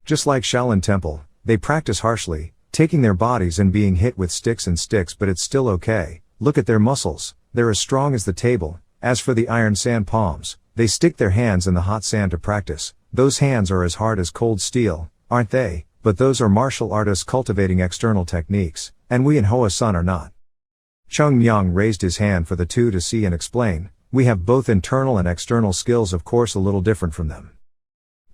Just like Shaolin Temple, they practice harshly, taking their bodies and being hit with sticks, but it's still okay. Look at their muscles, they're as strong as the table. As for the iron sand palms, they stick their hands in the hot sand to practice. Those hands are as hard as cold steel, aren't they? But those are martial artists cultivating external techniques, and we in Hoa-san are not. Cheongmyeong raised his hand for the two to see and explain. We have both internal and external skills, of course a little different from them.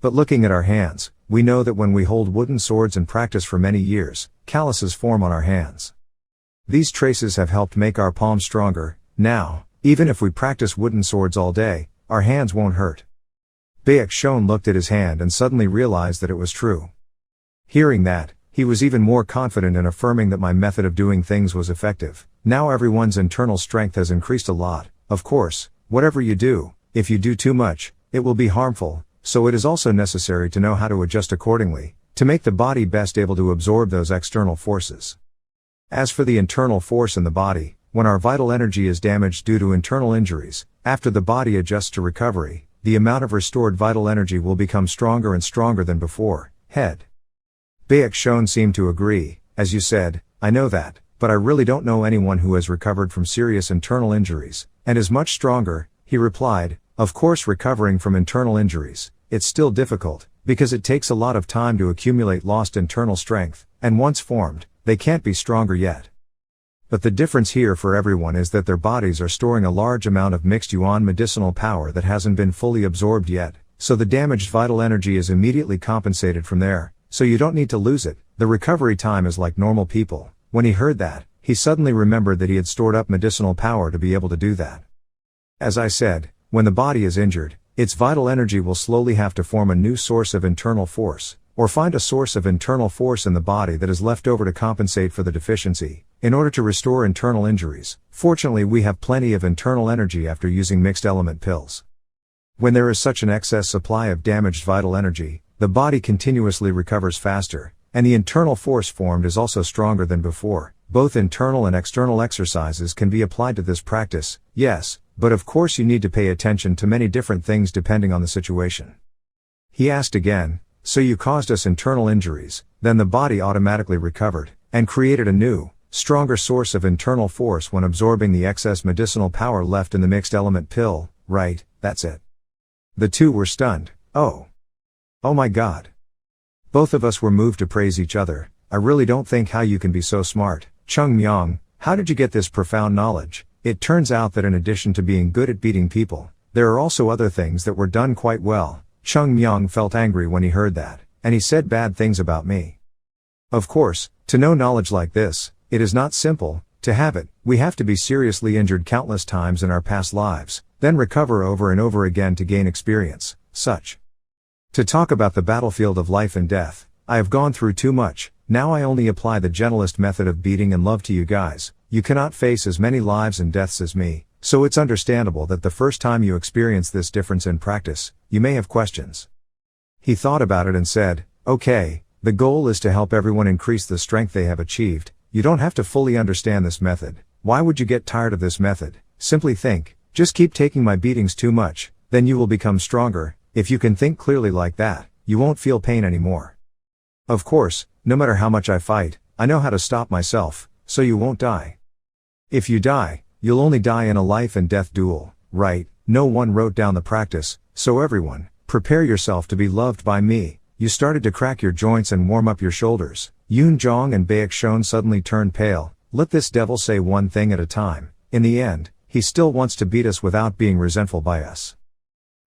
But looking at our hands, we know that when we hold wooden swords and practice for many years, calluses form on our hands. These traces have helped make our palms stronger. Now, even if we practice wooden swords all day, our hands won't hurt. Baek looked at his hand and suddenly realized that it was true. Hearing that, he was even more confident in affirming that my method of doing things was effective. Now everyone's internal strength has increased a lot. Of course, whatever you do, if you do too much, it will be harmful, so it is also necessary to know how to adjust accordingly, to make the body best able to absorb those external forces. As for the internal force in the body, when our vital energy is damaged due to internal injuries, after the body adjusts to recovery, the amount of restored vital energy will become stronger and stronger than before. Head. Baek seemed to agree. As you said, I know that, but I really don't know anyone who has recovered from serious internal injuries, and is much stronger, he replied. Of course, recovering from internal injuries, it's still difficult, because it takes a lot of time to accumulate lost internal strength, and once formed, they can't be stronger yet. But the difference here for everyone is that their bodies are storing a large amount of mixed yuan medicinal power that hasn't been fully absorbed yet, so the damaged vital energy is immediately compensated from there, so you don't need to lose it. The recovery time is like normal people. When he heard that, he suddenly remembered that he had stored up medicinal power to be able to do that. As I said, when the body is injured, its vital energy will slowly have to form a new source of internal force, or find a source of internal force in the body that is left over to compensate for the deficiency, in order to restore internal injuries. Fortunately, we have plenty of internal energy after using mixed element pills. When there is such an excess supply of damaged vital energy, the body continuously recovers faster, and the internal force formed is also stronger than before. Both internal and external exercises can be applied to this practice, yes, but of course you need to pay attention to many different things depending on the situation. He asked again, so you caused us internal injuries, then the body automatically recovered, and created a new, stronger source of internal force when absorbing the excess medicinal power left in the mixed element pill, right? That's it. The two were stunned. Oh my God. Both of us were moved to praise each other. I really don't think how you can be so smart. Cheongmyeong, how did you get this profound knowledge? It turns out that in addition to being good at beating people, there are also other things that were done quite well. Cheongmyeong felt angry when he heard that, and he said bad things about me. Of course, to know knowledge like this, it is not simple. To have it, we have to be seriously injured countless times in our past lives, then recover over and over again to gain experience, such. To talk about the battlefield of life and death, I have gone through too much. Now I only apply the gentlest method of beating and love to you guys. You cannot face as many lives and deaths as me, so it's understandable that the first time you experience this difference in practice, you may have questions. He thought about it and said, okay, the goal is to help everyone increase the strength they have achieved. You don't have to fully understand this method. Why would you get tired of this method? Simply think, just keep taking my beatings too much, then you will become stronger. If you can think clearly like that, you won't feel pain anymore. Of course, no matter how much I fight, I know how to stop myself, so you won't die. If you die, you'll only die in a life and death duel, right? No one wrote down the practice, so everyone, prepare yourself to be loved by me. You started to crack your joints and warm up your shoulders. Yoon Jong and Baek suddenly turned pale. Let this devil say one thing at a time. In the end, he still wants to beat us without being resentful by us.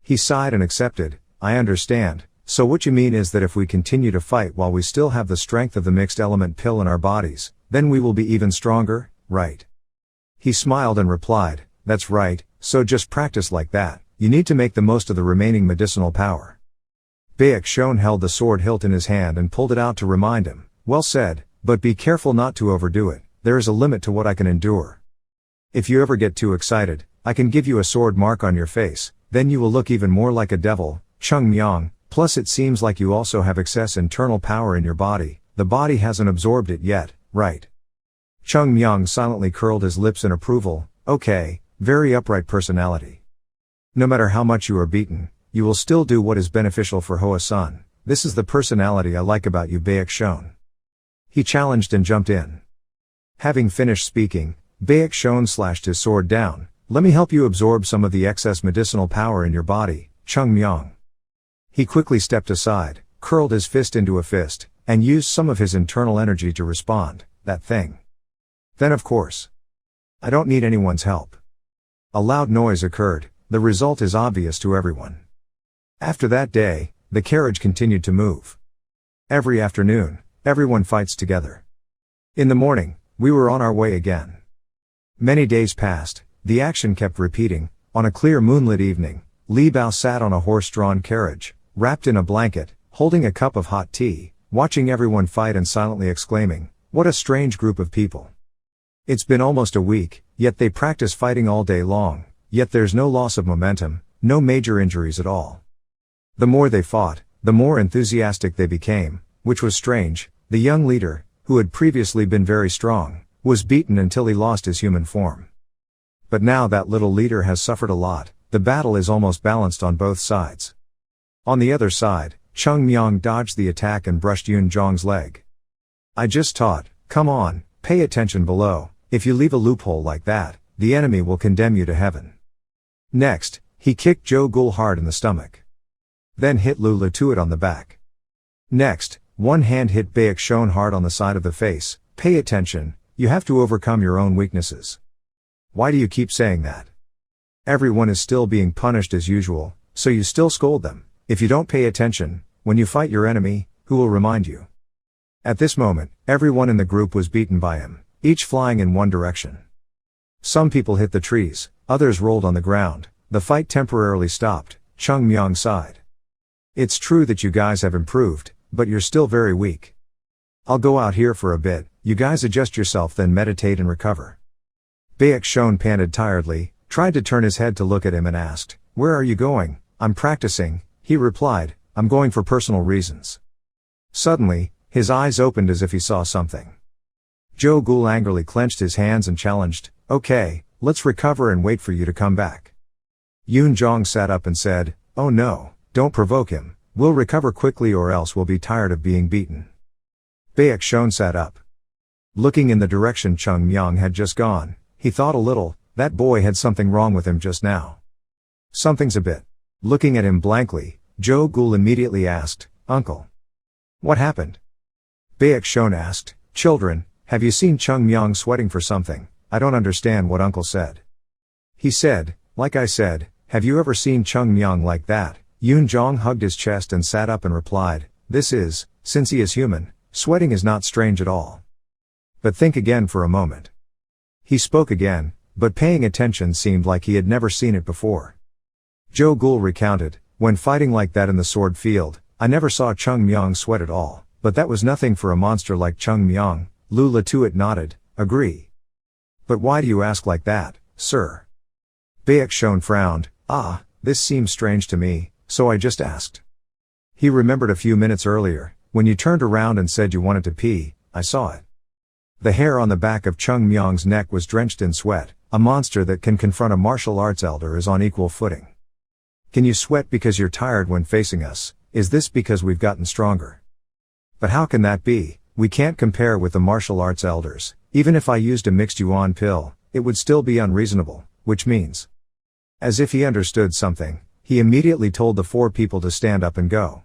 He sighed and accepted. I understand. So what you mean is that if we continue to fight while we still have the strength of the mixed element pill in our bodies, then we will be even stronger, right? He smiled and replied, that's right, so just practice like that, you need to make the most of the remaining medicinal power. Baek Shon held the sword hilt in his hand and pulled it out to remind him, well said, but be careful not to overdo it, there is a limit to what I can endure. If you ever get too excited, I can give you a sword mark on your face, then you will look even more like a devil, Cheongmyeong, plus it seems like you also have excess internal power in your body, the body hasn't absorbed it yet, right? Cheongmyeong silently curled his lips in approval, okay, very upright personality. No matter how much you are beaten, you will still do what is beneficial for Hoa-san, this is the personality I like about you Baek Shon. He challenged and jumped in. Having finished speaking, Baek Shon slashed his sword down, let me help you absorb some of the excess medicinal power in your body, Cheongmyeong. He quickly stepped aside, curled his fist into a fist, and used some of his internal energy to respond, that thing. Then of course. I don't need anyone's help. A loud noise occurred, the result is obvious to everyone. After that day, the carriage continued to move. Every afternoon, everyone fights together. In the morning, we were on our way again. Many days passed, the action kept repeating. On a clear moonlit evening, Li Bao sat on a horse-drawn carriage, wrapped in a blanket, holding a cup of hot tea, watching everyone fight and silently exclaiming, what a strange group of people. It's been almost a week, yet they practice fighting all day long, yet there's no loss of momentum, no major injuries at all. The more they fought, the more enthusiastic they became, which was strange. The young leader, who had previously been very strong, was beaten until he lost his human form. But now that little leader has suffered a lot, the battle is almost balanced on both sides. On the other side, Cheongmyeong dodged the attack and brushed Yun Jong's leg. I just taught, come on, pay attention below, if you leave a loophole like that, the enemy will condemn you to heaven. Next, he kicked Jo Gul hard in the stomach. Then hit Lu Latuit on the back. Next, one hand hit Baek Shon hard on the side of the face, pay attention, you have to overcome your own weaknesses. Why do you keep saying that? Everyone is still being punished as usual, so you still scold them. If you don't pay attention, when you fight your enemy, who will remind you? At this moment, everyone in the group was beaten by him, each flying in one direction. Some people hit the trees, others rolled on the ground, the fight temporarily stopped, Cheongmyeong sighed. It's true that you guys have improved, but you're still very weak. I'll go out here for a bit, you guys adjust yourself then meditate and recover. Baek Shon panted tiredly, tried to turn his head to look at him and asked, where are you going? I'm practicing, he replied, I'm going for personal reasons. Suddenly, his eyes opened as if he saw something. Jo Gul angrily clenched his hands and challenged, okay, let's recover and wait for you to come back. Yun Jong sat up and said, oh no, don't provoke him, we'll recover quickly or else we'll be tired of being beaten. Baek Shon sat up. Looking in the direction Cheongmyeong had just gone, he thought a little, that boy had something wrong with him just now. Something's a bit. Looking at him blankly, Jo Gul immediately asked, Uncle. What happened? Baek Shon asked, children, have you seen Cheongmyeong sweating for something? I don't understand what Uncle said. He said, like I said, have you ever seen Cheongmyeong like that? Yun Jong hugged his chest and sat up and replied, this is, since he is human, sweating is not strange at all. But think again for a moment. He spoke again, but paying attention seemed like he had never seen it before. Jo Gul recounted, when fighting like that in the sword field, I never saw Cheongmyeong sweat at all, but that was nothing for a monster like Cheongmyeong. Lu Latuit nodded, agree. But why do you ask like that, sir? Baek Shon frowned, this seems strange to me, so I just asked. He remembered a few minutes earlier, when you turned around and said you wanted to pee, I saw it. The hair on the back of Cheongmyeong's neck was drenched in sweat, a monster that can confront a martial arts elder is on equal footing. Can you sweat because you're tired when facing us? Is this because we've gotten stronger? But how can that be? We can't compare with the martial arts elders. Even if I used a mixed yuan pill, it would still be unreasonable, which means. As if he understood something, he immediately told the four people to stand up and go.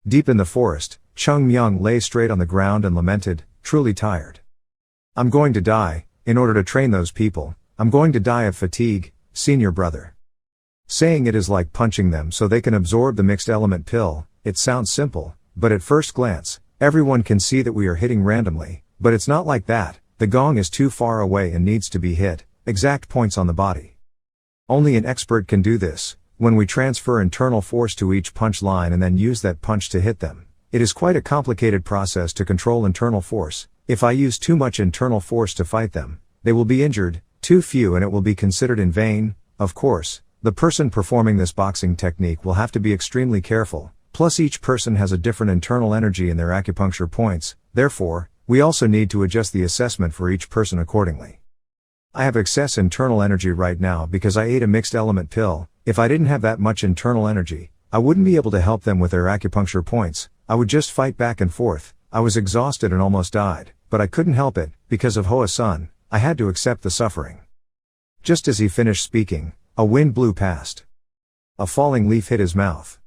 Deep in the forest, Cheongmyeong lay straight on the ground and lamented, truly tired. I'm going to die, in order to train those people, I'm going to die of fatigue, senior brother. Saying it is like punching them so they can absorb the mixed element pill, it sounds simple, but at first glance, everyone can see that we are hitting randomly, but it's not like that, the gong is too far away and needs to be hit, exact points on the body. Only an expert can do this, when we transfer internal force to each punch line and then use that punch to hit them. It is quite a complicated process to control internal force. If I use too much internal force to fight them, they will be injured, too few and it will be considered in vain. Of course, the person performing this boxing technique will have to be extremely careful, plus each person has a different internal energy in their acupuncture points, therefore, we also need to adjust the assessment for each person accordingly. I have excess internal energy right now because I ate a mixed element pill. If I didn't have that much internal energy, I wouldn't be able to help them with their acupuncture points. I would just fight back and forth. I was exhausted and almost died, but I couldn't help it. Because of Hoa-sun, I had to accept the suffering. Just as he finished speaking, a wind blew past. A falling leaf hit his mouth.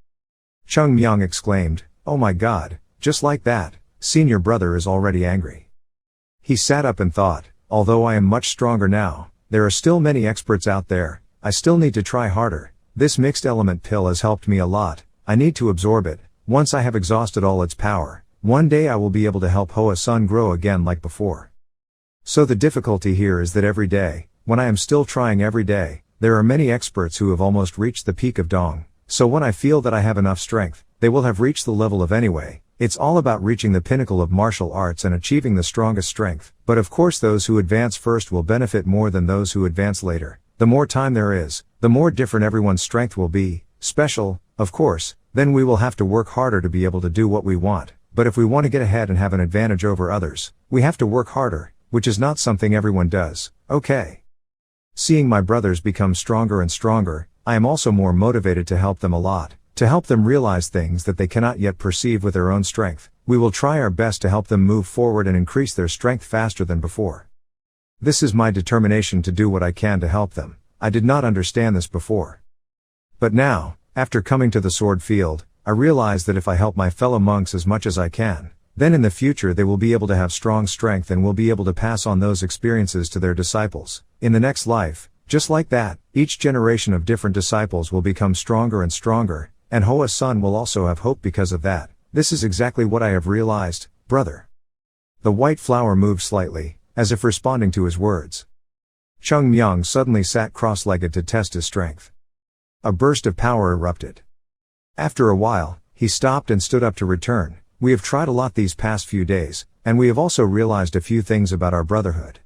Cheongmyeong exclaimed, "Oh my God, just like that, senior brother is already angry." He sat up and thought, although I am much stronger now, there are still many experts out there, I still need to try harder. This mixed element pill has helped me a lot, I need to absorb it. Once I have exhausted all its power, one day I will be able to help Hoa-sun grow again like before. So the difficulty here is that every day, when I am still trying every day, there are many experts who have almost reached the peak of Dong, so when I feel that I have enough strength, they will have reached the level of anyway. It's all about reaching the pinnacle of martial arts and achieving the strongest strength, but of course those who advance first will benefit more than those who advance later. The more time there is, the more different everyone's strength will be, special, of course, then we will have to work harder to be able to do what we want, but if we want to get ahead and have an advantage over others, we have to work harder, which is not something everyone does, okay? Seeing my brothers become stronger and stronger, I am also more motivated to help them a lot. To help them realize things that they cannot yet perceive with their own strength. We will try our best to help them move forward and increase their strength faster than before. This is my determination to do what I can to help them. I did not understand this before. But now, after coming to the sword field, I realize that if I help my fellow monks as much as I can, then in the future they will be able to have strong strength and will be able to pass on those experiences to their disciples. In the next life, just like that, each generation of different disciples will become stronger and stronger. And Hoa-sun will also have hope because of that. This is exactly what I have realized, brother. The white flower moved slightly, as if responding to his words. Cheongmyeong suddenly sat cross-legged to test his strength. A burst of power erupted. After a while, he stopped and stood up to return. We have tried a lot these past few days, and we have also realized a few things about our brotherhood.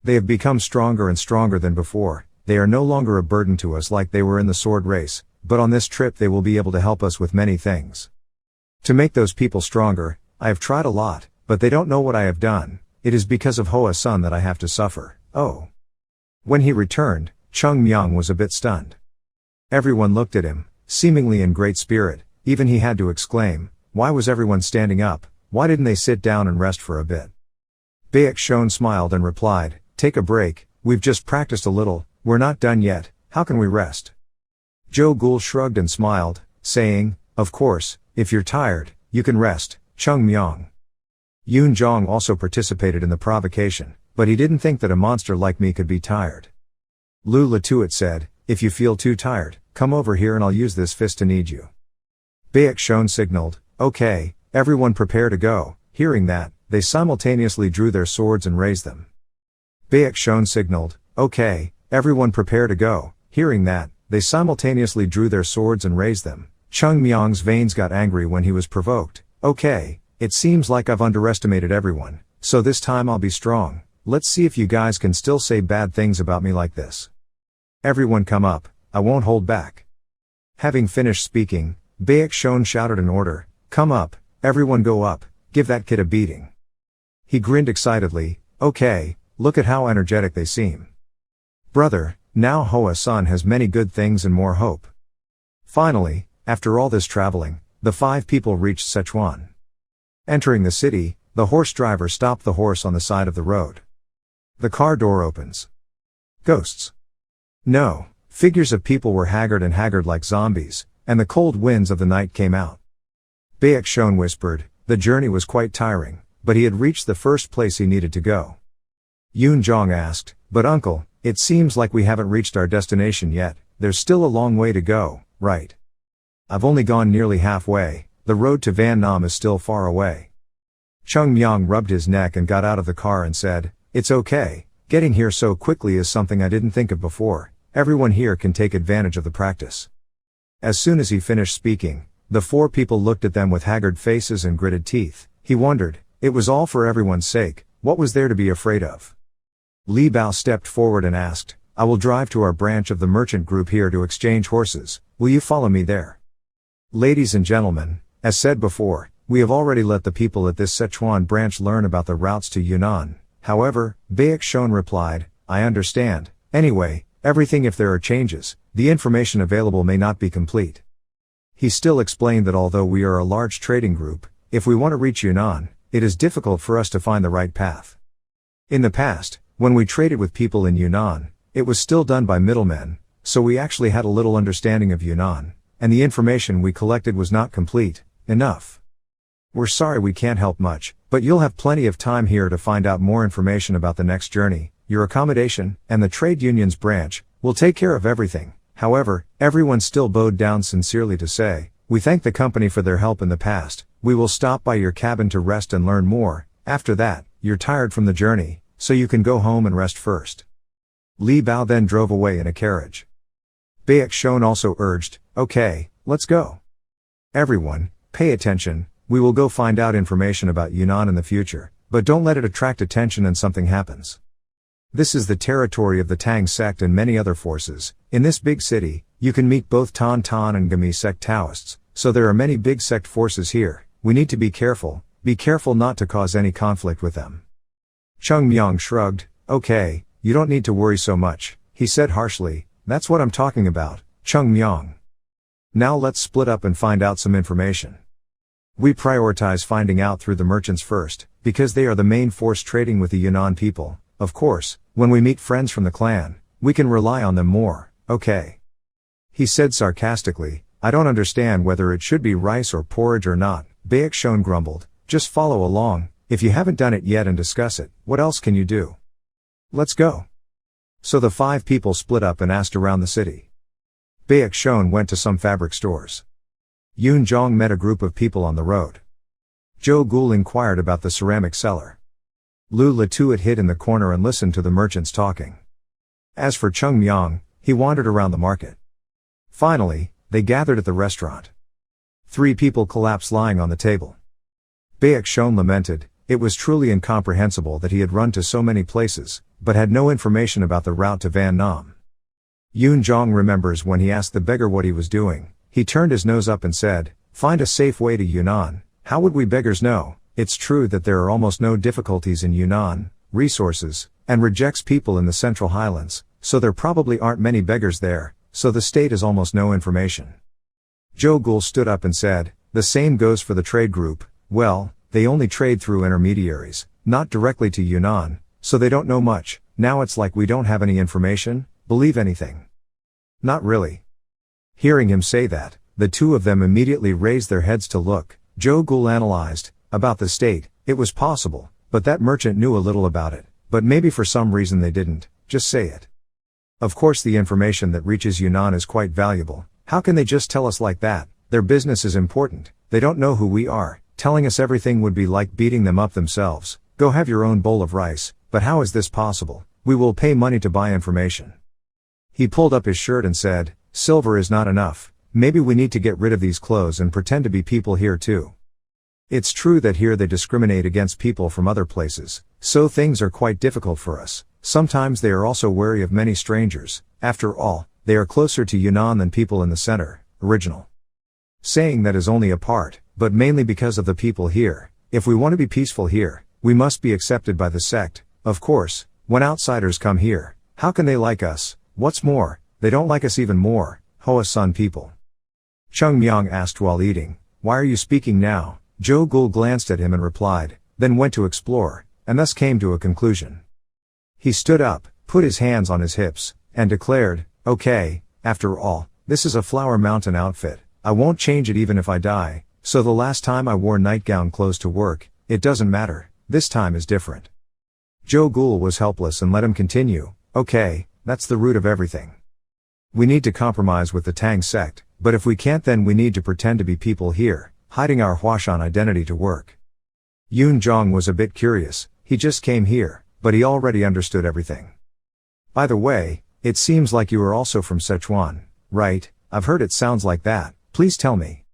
They have become stronger and stronger than before. They are no longer a burden to us like they were in the sword race. But on this trip they will be able to help us with many things. To make those people stronger, I have tried a lot, but they don't know what I have done. It is because of Hoa-sun that I have to suffer. Oh. When he returned, Cheongmyeong was a bit stunned. Everyone looked at him, seemingly in great spirit, even he had to exclaim, why was everyone standing up, why didn't they sit down and rest for a bit? Baek-shon smiled and replied, take a break, we've just practiced a little, we're not done yet, how can we rest? Jo Gul shrugged and smiled, saying, of course, if you're tired, you can rest, Cheongmyeong. Yoon Jong also participated in the provocation, but he didn't think that a monster like me could be tired. Lu Latuat said, if you feel too tired, come over here and I'll use this fist to knead you. Baek-shon signaled, okay, everyone prepare to go. Hearing that, they simultaneously drew their swords and raised them. Baek-shon signaled, okay, everyone prepare to go. Hearing that, they simultaneously drew their swords and raised them. Cheongmyeong's veins got angry when he was provoked. Okay, it seems like I've underestimated everyone, so this time I'll be strong. Let's see if you guys can still say bad things about me like this. Everyone come up, I won't hold back. Having finished speaking, Baek-shon shouted an order, come up, everyone go up, give that kid a beating. He grinned excitedly, okay, look at how energetic they seem. Brother, now Hoa-sun has many good things and more hope. Finally, after all this traveling, the 5 people reached Sichuan. Entering the city, the horse driver stopped the horse on the side of the road. The car door opens. Ghosts. No, figures of people were haggard like zombies, and the cold winds of the night came out. Baek-shon whispered, the journey was quite tiring, but he had reached the first place he needed to go. Yoon Jong asked, but uncle, it seems like we haven't reached our destination yet, there's still a long way to go, right? I've only gone nearly halfway, the road to Van Nam is still far away. Cheongmyeong rubbed his neck and got out of the car and said, It's okay, getting here so quickly is something I didn't think of before. Everyone here can take advantage of the practice. As soon as he finished speaking, the 4 people looked at them with haggard faces and gritted teeth. He wondered, it was all for everyone's sake, what was there to be afraid of? Li Bao stepped forward and asked, I will drive to our branch of the merchant group here to exchange horses, will you follow me there? Ladies and gentlemen, as said before, we have already let the people at this Sichuan branch learn about the routes to Yunnan. However, Baek Shon replied, I understand. Anyway, everything if there are changes, the information available may not be complete. He still explained that although we are a large trading group, if we want to reach Yunnan, it is difficult for us to find the right path. In the past, when we traded with people in Yunnan, it was still done by middlemen, so we actually had a little understanding of Yunnan, and the information we collected was not complete enough. We're sorry we can't help much, but you'll have plenty of time here to find out more information about the next journey, your accommodation, and the trade union's branch. We'll take care of everything. However, everyone still bowed down sincerely to say, we thank the company for their help in the past. We will stop by your cabin to rest and learn more. After that, you're tired from the journey, so you can go home and rest first. Li Bao then drove away in a carriage. Baek Shon also urged, okay, let's go. Everyone, pay attention, we will go find out information about Yunnan in the future, but don't let it attract attention and something happens. This is the territory of the Tang sect and many other forces. In this big city, you can meet both Tan Tan and Gami sect Taoists, so there are many big sect forces here. We need to be careful not to cause any conflict with them. Cheongmyeong shrugged, okay, you don't need to worry so much, he said harshly, that's what I'm talking about, Cheongmyeong. Now let's split up and find out some information. We prioritize finding out through the merchants first, because they are the main force trading with the Yunnan people. Of course, when we meet friends from the clan, we can rely on them more, okay? He said sarcastically, I don't understand whether it should be rice or porridge or not. Baek Shon grumbled, just follow along, if you haven't done it yet and discuss it, what else can you do? Let's go. So the 5 people split up and asked around the city. Baek Shon went to some fabric stores. Yoon Jong met a group of people on the road. Jo Gul inquired about the ceramic cellar. Lu Latuat hid in the corner and listened to the merchants talking. As for Cheongmyeong, he wandered around the market. Finally, they gathered at the restaurant. 3 people collapsed lying on the table. Baek Shon lamented, it was truly incomprehensible that he had run to so many places, but had no information about the route to Van Nam. Yoon Jong remembers when he asked the beggar what he was doing, he turned his nose up and said, find a safe way to Yunnan. How would we beggars know? It's true that there are almost no difficulties in Yunnan, resources, and rejects people in the Central Highlands, so there probably aren't many beggars there, so the state has almost no information. Jo Gul stood up and said, the same goes for the trade group, well, they only trade through intermediaries, not directly to Yunnan, so they don't know much. Now it's like we don't have any information, believe anything. Not really. Hearing him say that, the 2 of them immediately raised their heads to look. Jo Gul analyzed, about the state, it was possible, but that merchant knew a little about it, but maybe for some reason they didn't, just say it. Of course the information that reaches Yunnan is quite valuable, how can they just tell us like that? Their business is important, they don't know who we are, telling us everything would be like beating them up themselves. Go have your own bowl of rice, but how is this possible? We will pay money to buy information. He pulled up his shirt and said, silver is not enough, maybe we need to get rid of these clothes and pretend to be people here too. It's true that here they discriminate against people from other places, so things are quite difficult for us. Sometimes they are also wary of many strangers, after all, they are closer to Yunnan than people in the center, original. Saying that is only a part, but mainly because of the people here. If we want to be peaceful here, we must be accepted by the sect. Of course, when outsiders come here, how can they like us? What's more, they don't like us even more, Hoa Sun people. Cheongmyeong asked while eating, why are you speaking now? Jo Gul glanced at him and replied, then went to explore, and thus came to a conclusion. He stood up, put his hands on his hips, and declared, okay, after all, this is a Flower Mountain outfit, I won't change it even if I die, so the last time I wore nightgown clothes to work, it doesn't matter, this time is different. Jo Gul was helpless and let him continue, okay, that's the root of everything. We need to compromise with the Tang sect, but if we can't then we need to pretend to be people here, hiding our Huashan identity to work. Yoon Jong was a bit curious, he just came here, but he already understood everything. By the way, it seems like you are also from Sichuan, right? I've heard it sounds like that, please tell me.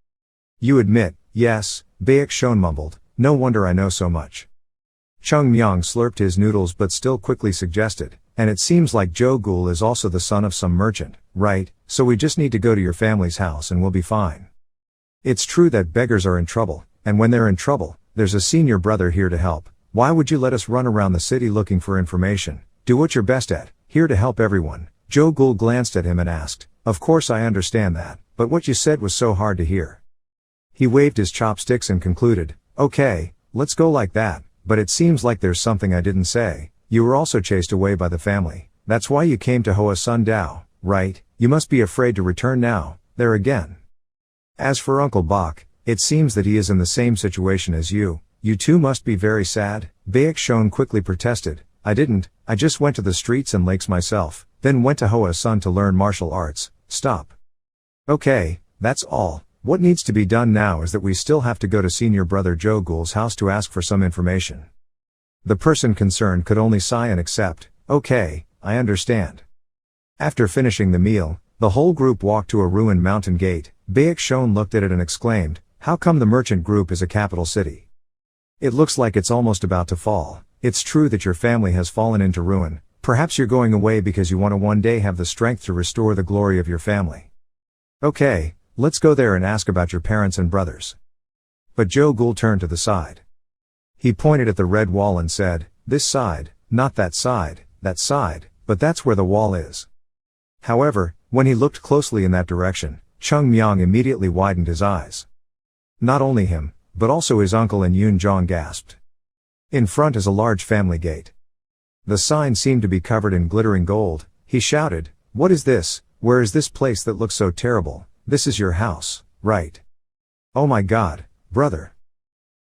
You admit, yes, Cheonma mumbled, no wonder I know so much. Cheongmyeong slurped his noodles but still quickly suggested, and it seems like Joe Ghoul is also the son of some merchant, right? So we just need to go to your family's house and we'll be fine. It's true that beggars are in trouble, and when they're in trouble, there's a senior brother here to help. Why would you let us run around the city looking for information? Do what you're best at, here to help everyone. Joe Ghoul glanced at him and asked, of course I understand that, but what you said was so hard to hear. He waved his chopsticks and concluded, okay, let's go like that, but it seems like there's something I didn't say. You were also chased away by the family. That's why you came to Hoa Sun Dao, right? You must be afraid to return now, there again. As for Uncle Bach, it seems that he is in the same situation as you. You too must be very sad. Baek Shon quickly protested. I didn't, I just went to the streets and lakes myself, then went to Hoa Sun to learn martial arts. Stop. Okay, that's all. What needs to be done now is that we still have to go to senior brother Joe Ghoul's house to ask for some information. The person concerned could only sigh and accept. Okay, I understand. After finishing the meal, the whole group walked to a ruined mountain gate. Baek Shon looked at it and exclaimed, how come the merchant group is a capital city? It looks like it's almost about to fall. It's true that your family has fallen into ruin. Perhaps you're going away because you want to one day have the strength to restore the glory of your family. Okay, let's go there and ask about your parents and brothers. But Joe Ghoul turned to the side. He pointed at the red wall and said, this side, not that side, but that's where the wall is. However, when he looked closely in that direction, Cheongmyeong immediately widened his eyes. Not only him, but also his uncle and Yoon Jong gasped. In front is a large family gate. The sign seemed to be covered in glittering gold. He shouted, what is this? Where is this place that looks so terrible? This is your house, right? Oh my God, brother.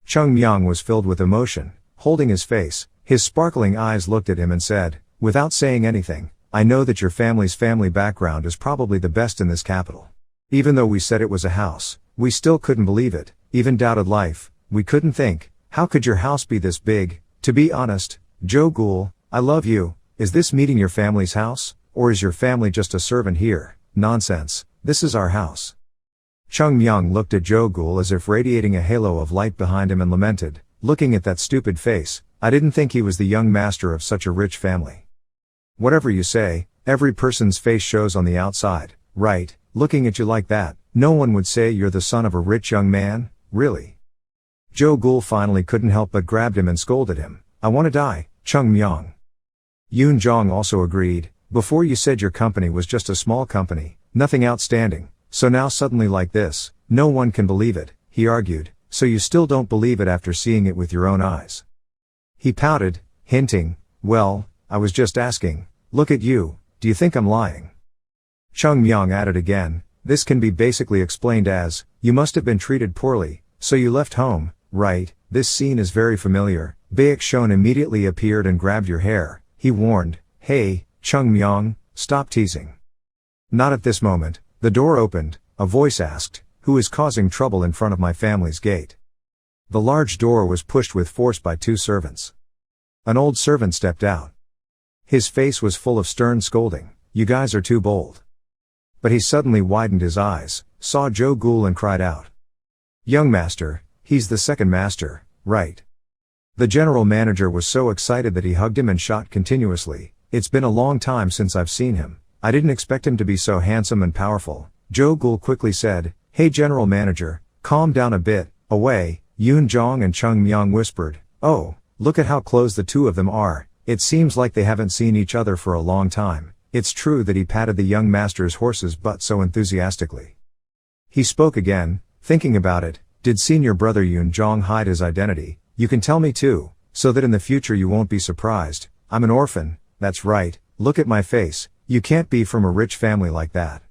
Cheongmyeong was filled with emotion, holding his face. His sparkling eyes looked at him and said, without saying anything, I know that your family's family background is probably the best in this capital. Even though we said it was a house, we still couldn't believe it, even doubted life. We couldn't think, how could your house be this big? To be honest, Joe Ghoul, I love you. Is this meeting your family's house? Or is your family just a servant here? Nonsense, this is our house. Cheongmyeong looked at Joe Ghoul as if radiating a halo of light behind him and lamented, looking at that stupid face, I didn't think he was the young master of such a rich family. Whatever you say, every person's face shows on the outside, right? Looking at you like that, no one would say you're the son of a rich young man, really. Joe Ghoul finally couldn't help but grabbed him and scolded him. I want to die, Cheongmyeong. Yoon Jong also agreed, before you said your company was just a small company, nothing outstanding, so now suddenly like this, no one can believe it, he argued, so you still don't believe it after seeing it with your own eyes. He pouted, hinting, well, I was just asking, look at you, do you think I'm lying? Cheongmyeong added again, this can be basically explained as, you must have been treated poorly, so you left home, right? This scene is very familiar. Baek Shon immediately appeared and grabbed your hair. He warned, hey, Cheongmyeong, stop teasing. Not at this moment. The door opened, a voice asked, who is causing trouble in front of my family's gate? The large door was pushed with force by two servants. An old servant stepped out. His face was full of stern scolding, you guys are too bold. But he suddenly widened his eyes, saw Joe Ghoul and cried out. Young master, he's the second master, right? The general manager was so excited that he hugged him and shot continuously. It's been a long time since I've seen him. I didn't expect him to be so handsome and powerful. Joe Ghoul quickly said, hey general manager, calm down a bit. Away, Yoon Jong and Cheongmyeong whispered, oh, look at how close the two of them are. It seems like they haven't seen each other for a long time. It's true that he patted the young master's horse's butt so enthusiastically. He spoke again, thinking about it, did senior brother Yoon Jong hide his identity? You can tell me too, so that in the future you won't be surprised. I'm an orphan, that's right, look at my face, you can't be from a rich family like that.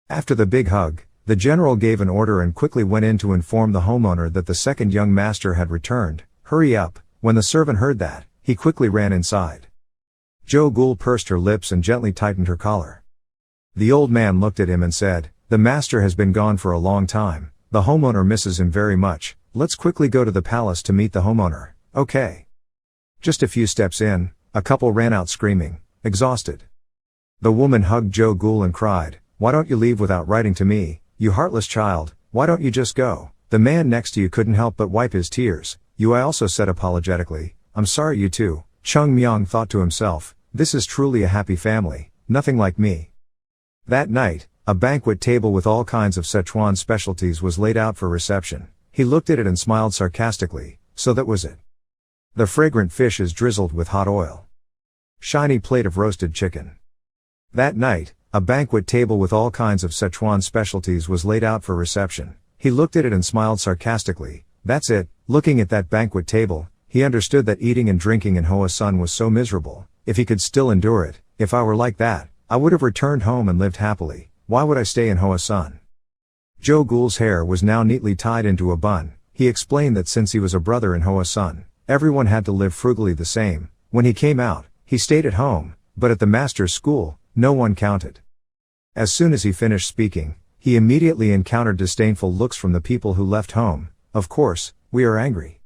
After the big hug, the general gave an order and quickly went in to inform the homeowner that the second young master had returned. Hurry up. When the servant heard that, he quickly ran inside. Joe Ghoul pursed her lips and gently tightened her collar. The old man looked at him and said, the master has been gone for a long time, the homeowner misses him very much, let's quickly go to the palace to meet the homeowner, okay. Just a few steps in, a couple ran out screaming, exhausted. The woman hugged Joe Ghoul and cried, "Why don't you leave without writing to me, you heartless child, why don't you just go?" The man next to you couldn't help but wipe his tears. I also said apologetically, "I'm sorry you too." Cheongmyeong thought to himself, this is truly a happy family, nothing like me. That night, a banquet table with all kinds of Sichuan specialties was laid out for reception. He looked at it and smiled sarcastically, so that was it. The fragrant fish is drizzled with hot oil. Shiny plate of roasted chicken. That night, a banquet table with all kinds of Sichuan specialties was laid out for reception. He looked at it and smiled sarcastically, that's it. Looking at that banquet table, he understood that eating and drinking in Hoa Sun was so miserable. If he could still endure it, if I were like that, I would have returned home and lived happily. Why would I stay in Hoa Sun? Joe Ghoul's hair was now neatly tied into a bun. He explained that since he was a brother in Hoa Sun, everyone had to live frugally the same. When he came out, he stayed at home, but at the master's school, no one counted. As soon as he finished speaking, he immediately encountered disdainful looks from the people who left home. Of course, we are angry.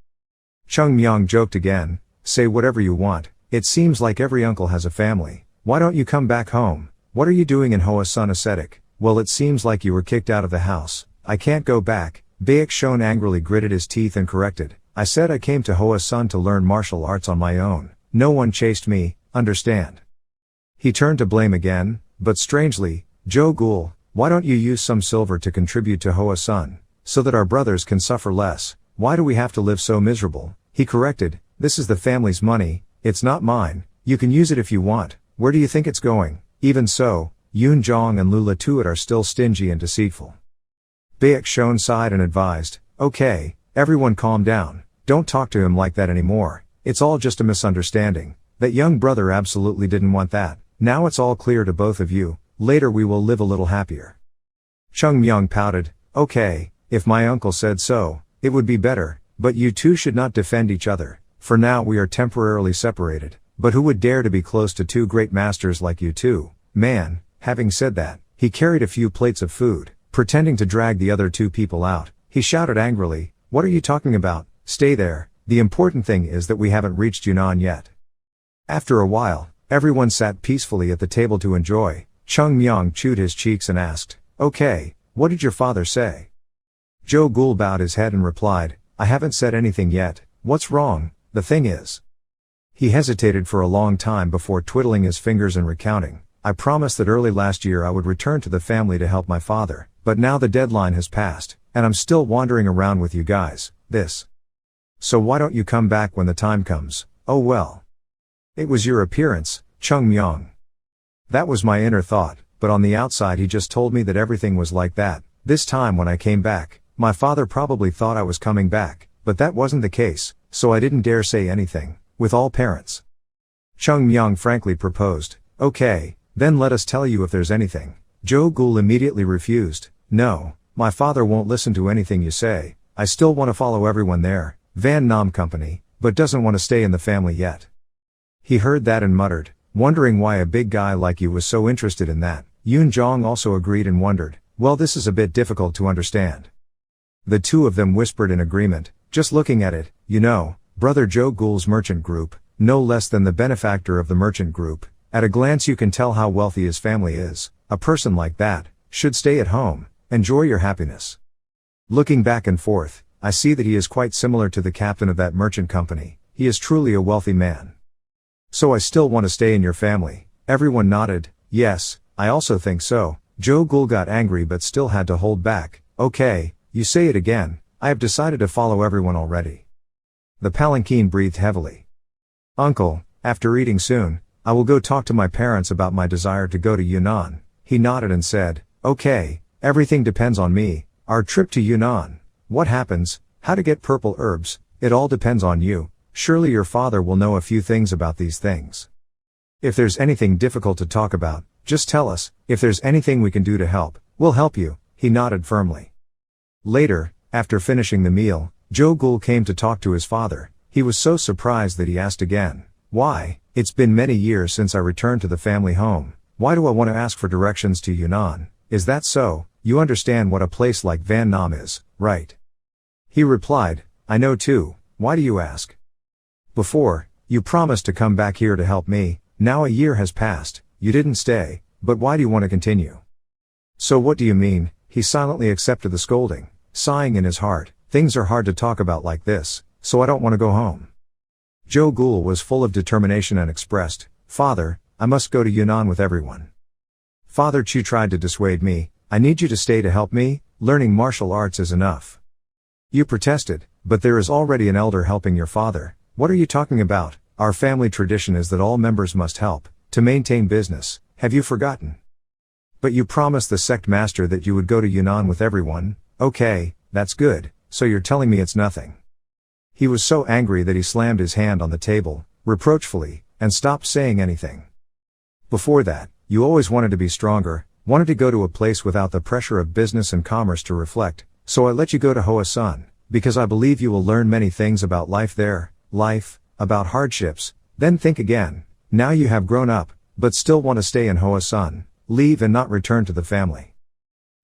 Cheongmyeong joked again, say whatever you want, it seems like every uncle has a family. Why don't you come back home? What are you doing in Hoa Sun ascetic? Well, it seems like you were kicked out of the house. I can't go back. Baek Shon angrily gritted his teeth and corrected, I said I came to Hoa Sun to learn martial arts on my own. No one chased me, understand? He turned to blame again, but strangely, Joe Ghoul, why don't you use some silver to contribute to Hoa Sun, so that our brothers can suffer less? Why do we have to live so miserable? He corrected, this is the family's money, it's not mine, you can use it if you want. Where do you think it's going? Even so, Yoon Jong and Lula Tuat are still stingy and deceitful. Baek Shon sighed and advised, okay, everyone calm down, don't talk to him like that anymore, it's all just a misunderstanding. That young brother absolutely didn't want that. Now it's all clear to both of you, later we will live a little happier. Cheongmyeong pouted, okay, if my uncle said so, it would be better, but you two should not defend each other. For now we are temporarily separated, but who would dare to be close to two great masters like you two? Man, having said that, he carried a few plates of food, pretending to drag the other two people out. He shouted angrily, what are you talking about? Stay there, the important thing is that we haven't reached Yunnan yet. After a while, everyone sat peacefully at the table to enjoy. Cheongmyeong chewed his cheeks and asked, okay, what did your father say? Joe Ghoul bowed his head and replied, I haven't said anything yet. What's wrong? The thing is. He hesitated for a long time before twiddling his fingers and recounting, I promised that early last year I would return to the family to help my father, but now the deadline has passed, and I'm still wandering around with you guys, So why don't you come back when the time comes? Oh well. It was your appearance, Cheongmyeong. That was my inner thought, but on the outside he just told me that everything was like that. This time when I came back, my father probably thought I was coming back, but that wasn't the case, so I didn't dare say anything, with all parents. Cheongmyeong frankly proposed, okay, then let us tell you if there's anything. Joe Ghoul immediately refused, no, my father won't listen to anything you say, I still want to follow everyone there, Van Nam Company, but doesn't want to stay in the family yet. He heard that and muttered, wondering why a big guy like you was so interested in that. Yoon Jong also agreed and wondered, well, this is a bit difficult to understand. The two of them whispered in agreement, just looking at it, you know, brother Joe Ghoul's merchant group, no less than the benefactor of the merchant group, at a glance you can tell how wealthy his family is. A person like that should stay at home, enjoy your happiness. Looking back and forth, I see that he is quite similar to the captain of that merchant company. He is truly a wealthy man. So I still want to stay in your family. Everyone nodded, yes, I also think so. Joe Ghoul got angry but still had to hold back, okay, you say it again, I have decided to follow everyone already. The palanquin breathed heavily. Uncle, after eating soon, I will go talk to my parents about my desire to go to Yunnan. He nodded and said, okay, everything depends on me, our trip to Yunnan. What happens, how to get purple herbs, it all depends on you. Surely your father will know a few things about these things. If there's anything difficult to talk about, just tell us. If there's anything we can do to help, we'll help you. He nodded firmly. Later, after finishing the meal, Joe Ghoul came to talk to his father. He was so surprised that he asked again, why, it's been many years since I returned to the family home. Why do I want to ask for directions to Yunnan? Is that so? You understand what a place like Van Nam is, right? He replied, I know too, why do you ask? Before, You promised to come back here to help me, now a year has passed, you didn't stay, but why do you want to continue? So what do you mean? He silently accepted the scolding, sighing in his heart, things are hard to talk about like this, so I don't want to go home. Joe Ghoul was full of determination and expressed, Father, I must go to Yunnan with everyone. Father Chu tried to dissuade me, I need you to stay to help me, learning martial arts is enough. You protested, but there is already an elder helping your father, what are you talking about? Our family tradition is that all members must help, to maintain business, have you forgotten? But you promised the sect master that you would go to Yunnan with everyone, okay, that's good, so you're telling me it's nothing. He was so angry that he slammed his hand on the table, reproachfully, and stopped saying anything. Before that, you always wanted to be stronger, wanted to go to a place without the pressure of business and commerce to reflect, so I let you go to Hoa Sun, because I believe you will learn many things about life there, about hardships, then think again, now you have grown up, but still want to stay in Hoa Sun, leave and not return to the family.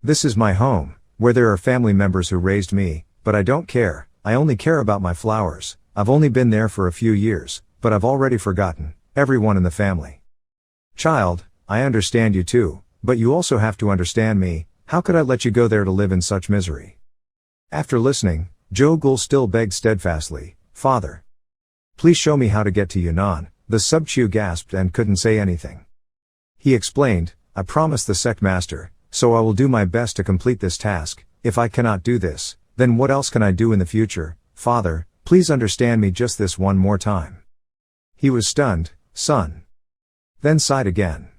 This is my home, where there are family members who raised me, but I don't care, I only care about my flowers, I've only been there for a few years, but I've already forgotten everyone in the family. Child, I understand you too, but you also have to understand me, how could I let you go there to live in such misery? After listening, Joe Ghoul still begged steadfastly, Father, please show me how to get to Yunnan. The sub-Chu gasped and couldn't say anything. He explained, I promised the sect master, so I will do my best to complete this task, if I cannot do this, then what else can I do in the future? Father, please understand me just this one more time. He was stunned, son. Then sighed again.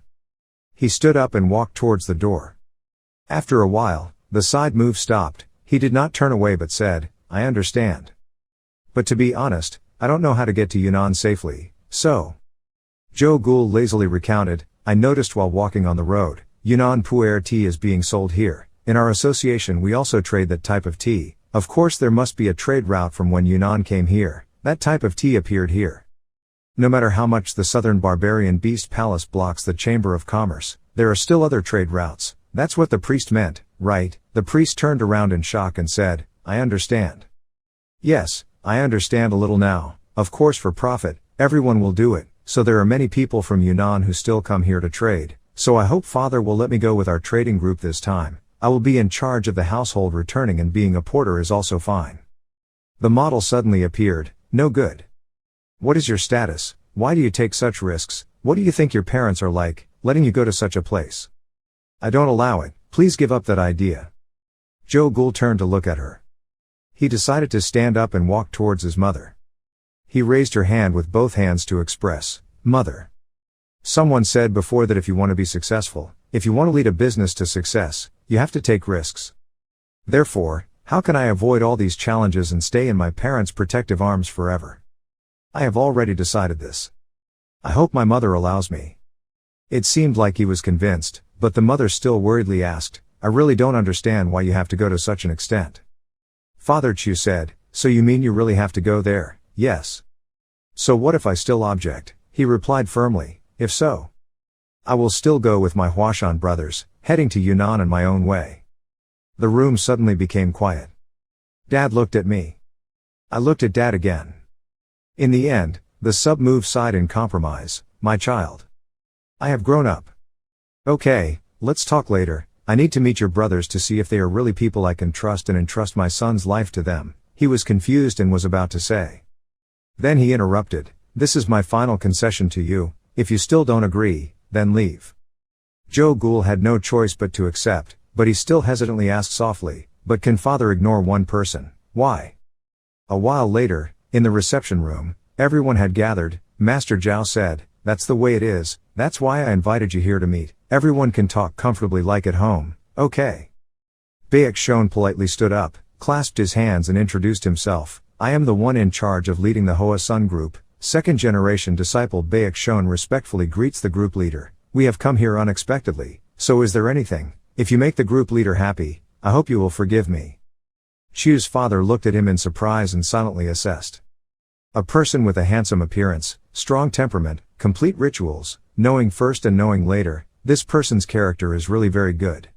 He stood up and walked towards the door. After a while, the side move stopped, he did not turn away but said, I understand. But to be honest, I don't know how to get to Yunnan safely, so. Joe Ghoul lazily recounted, I noticed while walking on the road, Yunnan pu'er tea is being sold here. In our association we also trade that type of tea. Of course there must be a trade route from when Yunnan came here, that type of tea appeared here. No matter how much the southern barbarian beast palace blocks the chamber of commerce, there are still other trade routes, that's what the priest meant, right? The priest turned around in shock and said, I understand. Yes, I understand a little now, of course for profit, everyone will do it, so there are many people from Yunnan who still come here to trade, so I hope Father will let me go with our trading group this time, I will be in charge of the household returning and being a porter is also fine. The model suddenly appeared, no good. What is your status, why do you take such risks, what do you think your parents are like, letting you go to such a place? I don't allow it, please give up that idea. Joe Ghoul turned to look at her. He decided to stand up and walk towards his mother. He raised her hand with both hands to express, Mother. Someone said before that if you want to be successful, if you want to lead a business to success, you have to take risks. Therefore, how can I avoid all these challenges and stay in my parents' protective arms forever? I have already decided this. I hope my mother allows me. It seemed like he was convinced, but the mother still worriedly asked, I really don't understand why you have to go to such an extent. Father Chu said, so you mean you really have to go there? Yes. So what if I still object? He replied firmly, if so, I will still go with my Huashan brothers, heading to Yunnan in my own way. The room suddenly became quiet. Dad looked at me. I looked at Dad again. In the end, the sub-move sighed in compromise, my child. I have grown up. Okay, let's talk later, I need to meet your brothers to see if they are really people I can trust and entrust my son's life to them. He was confused and was about to say. Then he interrupted, this is my final concession to you, if you still don't agree, then leave. Joe Ghoul had no choice but to accept, but he still hesitantly asked softly, but can Father ignore one person? Why? A while later, in the reception room, everyone had gathered. Master Zhao said, that's the way it is, that's why I invited you here to meet, everyone can talk comfortably like at home, okay. Baek Shon politely stood up, clasped his hands and introduced himself, I am the one in charge of leading the Hoa Sun group, second generation disciple. Baek Shon respectfully greets the group leader, we have come here unexpectedly, so is there anything, if you make the group leader happy, I hope you will forgive me. Chu's father looked at him in surprise and silently assessed. A person with a handsome appearance, strong temperament, complete rituals, knowing first and knowing later, this person's character is really very good.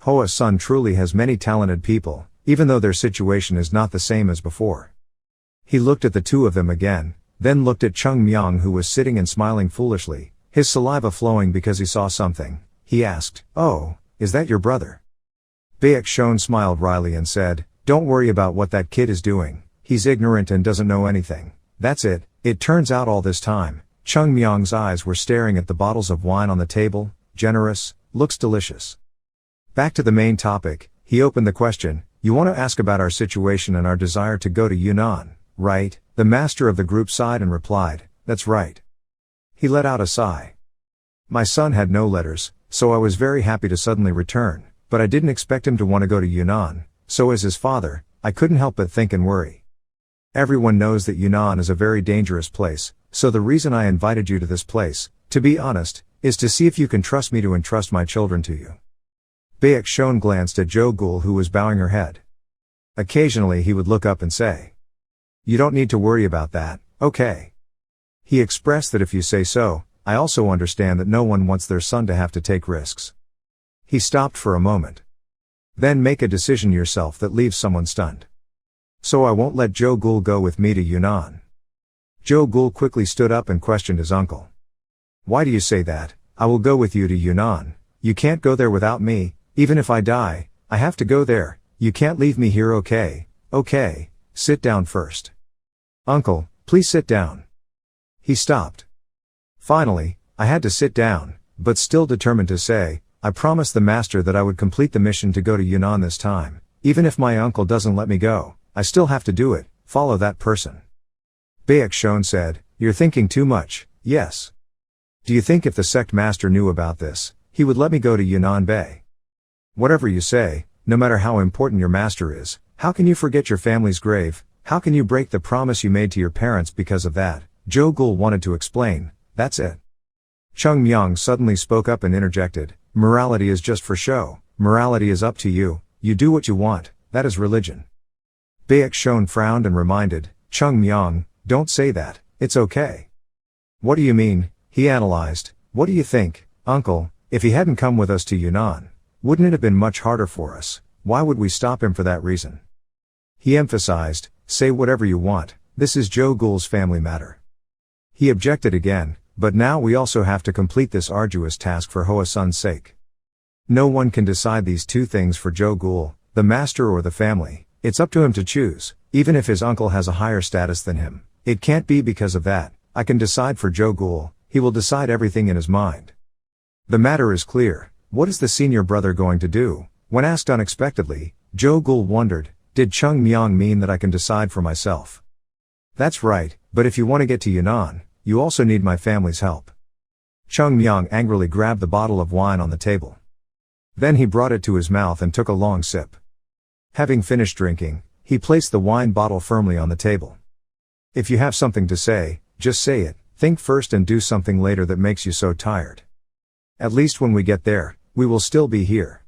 Hoa Sun truly has many talented people, even though their situation is not the same as before. He looked at the two of them again, then looked at Cheongmyeong, who was sitting and smiling foolishly, his saliva flowing because he saw something. He asked, "Oh, is that your brother?" Baek Shon smiled wryly and said, "Don't worry about what that kid is doing, he's ignorant and doesn't know anything. That's it." It turns out all this time, Cheongmyeong's eyes were staring at the bottles of wine on the table. Generous, looks delicious. Back to the main topic, he opened the question, "You want to ask about our situation and our desire to go to Yunnan, right?" The master of the group sighed and replied, "That's right." He let out a sigh. "My son had no letters, so I was very happy to suddenly return, but I didn't expect him to want to go to Yunnan, so as his father, I couldn't help but think and worry. Everyone knows that Yunnan is a very dangerous place, so the reason I invited you to this place, to be honest, is to see if you can trust me to entrust my children to you." Baek Shon glanced at Jo Gul, who was bowing her head. Occasionally he would look up and say, "You don't need to worry about that, okay?" He expressed that if you say so, I also understand that no one wants their son to have to take risks. He stopped for a moment. "Then make a decision yourself that leaves someone stunned." "So I won't let Jo Gul go with me to Yunnan." Jo Gul quickly stood up and questioned his uncle. "Why do you say that? I will go with you to Yunnan. You can't go there without me. Even if I die, I have to go there. You can't leave me here, okay? Okay, sit down first." "Uncle, please sit down." He stopped. Finally, I had to sit down, but still determined to say, "I promised the master that I would complete the mission to go to Yunnan this time. Even if my uncle doesn't let me go, I still have to do it, follow that person." Baek Shon said, "You're thinking too much, yes. Do you think if the sect master knew about this, he would let me go to Yunnan Bay?" "Whatever you say, no matter how important your master is, how can you forget your family's grave? How can you break the promise you made to your parents because of that?" Jo Gul wanted to explain, "That's it." Cheongmyeong suddenly spoke up and interjected, "Morality is just for show, morality is up to you, you do what you want, that is religion." Baek Shon frowned and reminded, "Cheongmyeong, don't say that, it's okay." "What do you mean?" he analyzed. "What do you think, uncle, if he hadn't come with us to Yunnan, wouldn't it have been much harder for us? Why would we stop him for that reason?" He emphasized, "Say whatever you want, this is Jo Gul's family matter." He objected again, "But now we also have to complete this arduous task for Hua-sun's sake. No one can decide these two things for Jo Gul, the master or the family. It's up to him to choose, even if his uncle has a higher status than him. It can't be because of that. I can decide for Jo Gul, he will decide everything in his mind." "The matter is clear. What is the senior brother going to do?" When asked unexpectedly, Jo Gul wondered, "Did Cheongmyeong mean that I can decide for myself?" "That's right, but if you want to get to Yunnan, you also need my family's help." Cheongmyeong angrily grabbed the bottle of wine on the table. Then he brought it to his mouth and took a long sip. Having finished drinking, he placed the wine bottle firmly on the table. "If you have something to say, just say it. Think first and do something later that makes you so tired. At least when we get there, we will still be here.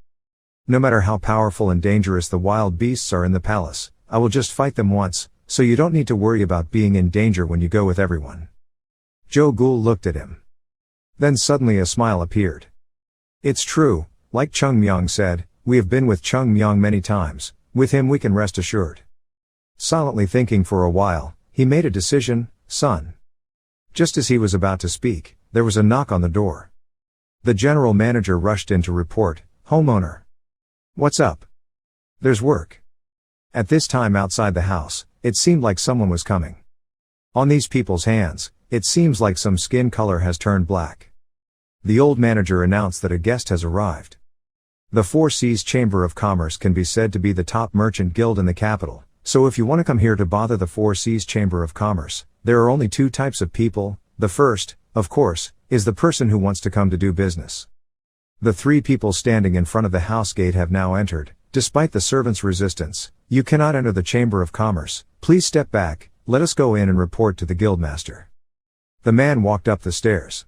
No matter how powerful and dangerous the wild beasts are in the palace, I will just fight them once, so you don't need to worry about being in danger when you go with everyone." Jo Gul looked at him. Then suddenly a smile appeared. "It's true, like Cheongmyeong said, we have been with Cheongmyeong many times, with him we can rest assured." Silently thinking for a while, he made a decision, "Son." Just as he was about to speak, there was a knock on the door. The general manager rushed in to report, "Homeowner. What's up?" "There's work." At this time outside the house, it seemed like someone was coming. "On these people's hands, it seems like some skin color has turned black." The old manager announced that a guest has arrived. The Four Seas Chamber of Commerce can be said to be the top merchant guild in the capital, so if you want to come here to bother the Four Seas Chamber of Commerce, there are only two types of people. The first, of course, is the person who wants to come to do business. The three people standing in front of the house gate have now entered. Despite the servants' resistance, "You cannot enter the Chamber of Commerce, please step back, let us go in and report to the guildmaster." The man walked up the stairs.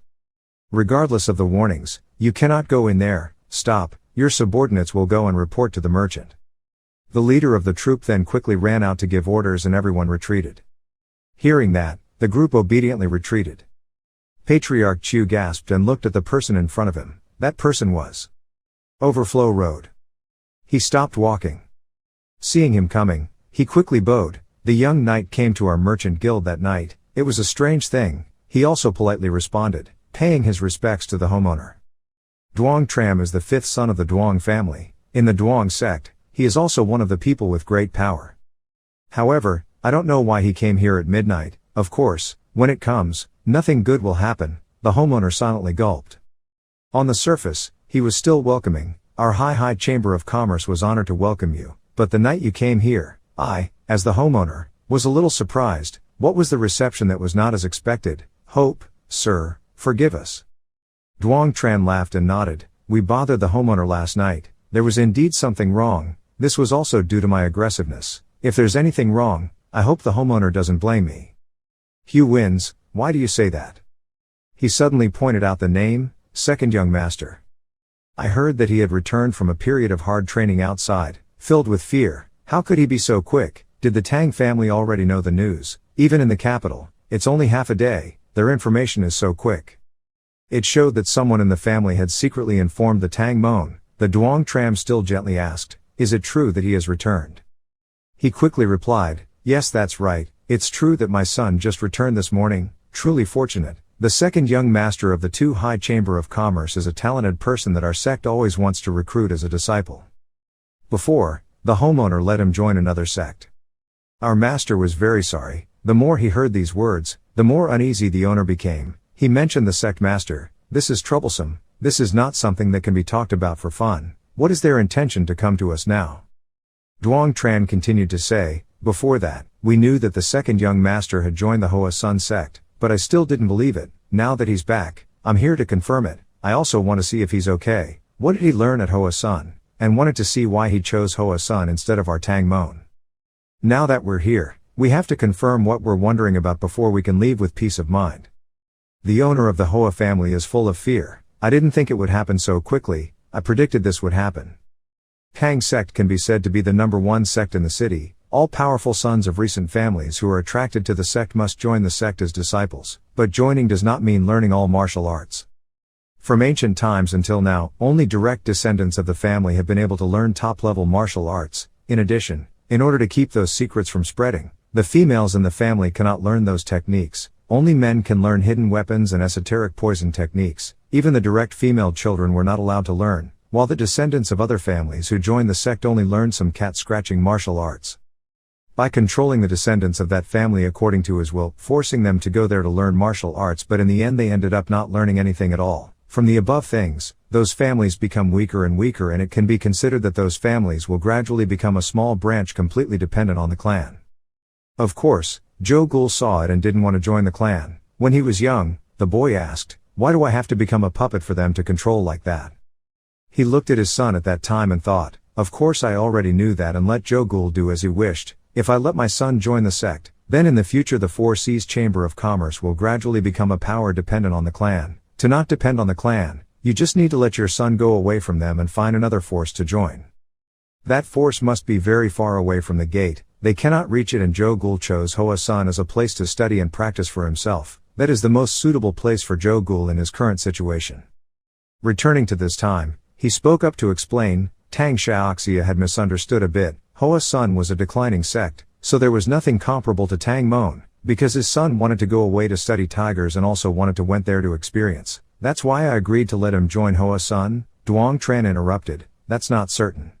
"Regardless of the warnings, you cannot go in there, stop, your subordinates will go and report to the merchant." The leader of the troop then quickly ran out to give orders and everyone retreated. Hearing that, the group obediently retreated. Patriarch Chu gasped and looked at the person in front of him. That person was Overflow Road. He stopped walking. Seeing him coming, he quickly bowed. "The young knight came to our merchant guild that night, It was a strange thing, he also politely responded, paying his respects to the homeowner. Duong Tram is the fifth son of the Duong family. In the Duong sect, he is also one of the people with great power. However, I don't know why he came here at midnight. Of course, when it comes, nothing good will happen, the homeowner silently gulped. On the surface, he was still welcoming. Our high chamber of commerce was honored to welcome you, but the night you came here, I, as the homeowner, was a little surprised. What was the reception that was not as expected? Hope, sir, forgive us. Duong Tran laughed and nodded. We bothered the homeowner last night. There was indeed something wrong. This was also due to my aggressiveness. If there's anything wrong, I hope the homeowner doesn't blame me. Hugh wins. Why do you say that? He suddenly pointed out the name, second young master. I heard that he had returned from a period of hard training outside, filled with fear. How could he be so quick? Did the Tang family already know the news? Even in the capital, it's only half a day, their information is so quick. It showed that someone in the family had secretly informed the Tang Mon. The Duong Tram still gently asked, is it true that he has returned? He quickly replied, yes, that's right, it's true that my son just returned this morning, truly fortunate. The second young master of the Tu High Chamber of Commerce is a talented person that our sect always wants to recruit as a disciple. Before, the homeowner let him join another sect. Our master was very sorry. The more he heard these words, the more uneasy the owner became. He mentioned the sect master. This is troublesome. This is not something that can be talked about for fun. What is their intention to come to us now? Duong Tran continued to say, before that, we knew that the second young master had joined the Hoa Sun sect, but I still didn't believe it. Now that he's back, I'm here to confirm it. I also want to see if he's okay. What did he learn at Hoa Sun? And wanted to see why he chose Hoa Sun instead of our Tang Mon. Now that we're here, we have to confirm what we're wondering about before we can leave with peace of mind. The owner of the Hoa family is full of fear. I didn't think it would happen so quickly. I predicted this would happen. Tang sect can be said to be the #1 sect in the city. All powerful sons of recent families who are attracted to the sect must join the sect as disciples, but joining does not mean learning all martial arts. From ancient times until now, only direct descendants of the family have been able to learn top-level martial arts. In addition, in order to keep those secrets from spreading, the females in the family cannot learn those techniques. Only men can learn hidden weapons and esoteric poison techniques. Even the direct female children were not allowed to learn, while the descendants of other families who joined the sect only learned some cat-scratching martial arts. By controlling the descendants of that family according to his will, forcing them to go there to learn martial arts, but in the end they ended up not learning anything at all. From the above things, those families become weaker and weaker, and it can be considered that those families will gradually become a small branch completely dependent on the clan. Of course, Joe Gul saw it and didn't want to join the clan. When he was young, the boy asked, why do I have to become a puppet for them to control like that? He looked at his son at that time and thought, of course I already knew that, and let Joe Gul do as he wished. If I let my son join the sect, then in the future the Four Seas Chamber of Commerce will gradually become a power dependent on the clan. To not depend on the clan, you just need to let your son go away from them and find another force to join. That force must be very far away from the gate. They cannot reach it, and Joe Gul chose Hoa Sun as a place to study and practice for himself. That is the most suitable place for Joe Gul in his current situation. Returning to this time, he spoke up to explain. Tang Xiaoxia had misunderstood a bit. Hoa Sun was a declining sect, so there was nothing comparable to Tang Mon, because his son wanted to go away to study tigers and also wanted to went there to experience. That's why I agreed to let him join Hoa Sun. Duong Tran interrupted, that's not certain.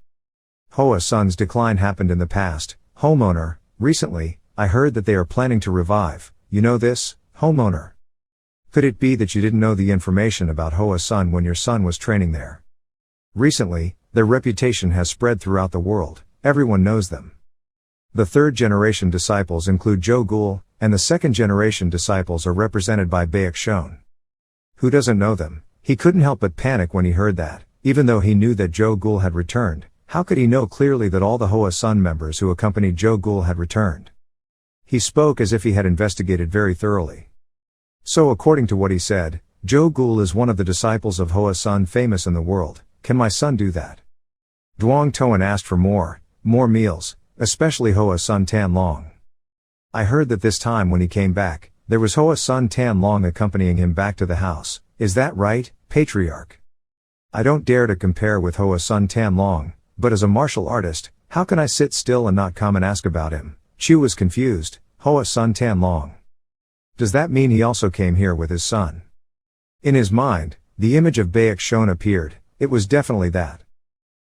Hoa Sun's decline happened in the past. Homeowner, recently, I heard that they are planning to revive. You know this, homeowner? Could it be that you didn't know the information about Hoa Sun when your son was training there? Recently, their reputation has spread throughout the world. Everyone knows them. The third-generation disciples include Joe Gul, and the second-generation disciples are represented by Baek Shon. Who doesn't know them? He couldn't help but panic when he heard that. Even though he knew that Joe Gul had returned, how could he know clearly that all the Hoa Sun members who accompanied Joe Gul had returned? He spoke as if he had investigated very thoroughly. So according to what he said, Joe Gul is one of the disciples of Hoa Sun famous in the world. Can my son do that? Duong Toan asked for more meals, especially Hoa Sun Tan Long. I heard that this time when he came back, there was Hoa Sun Tan Long accompanying him back to the house. Is that right, Patriarch? I don't dare to compare with Hoa Sun Tan Long, but as a martial artist, how can I sit still and not come and ask about him? Chu was confused. Hoa Sun Tan Long. Does that mean he also came here with his son? In his mind, the image of Baek Shon appeared. It was definitely that.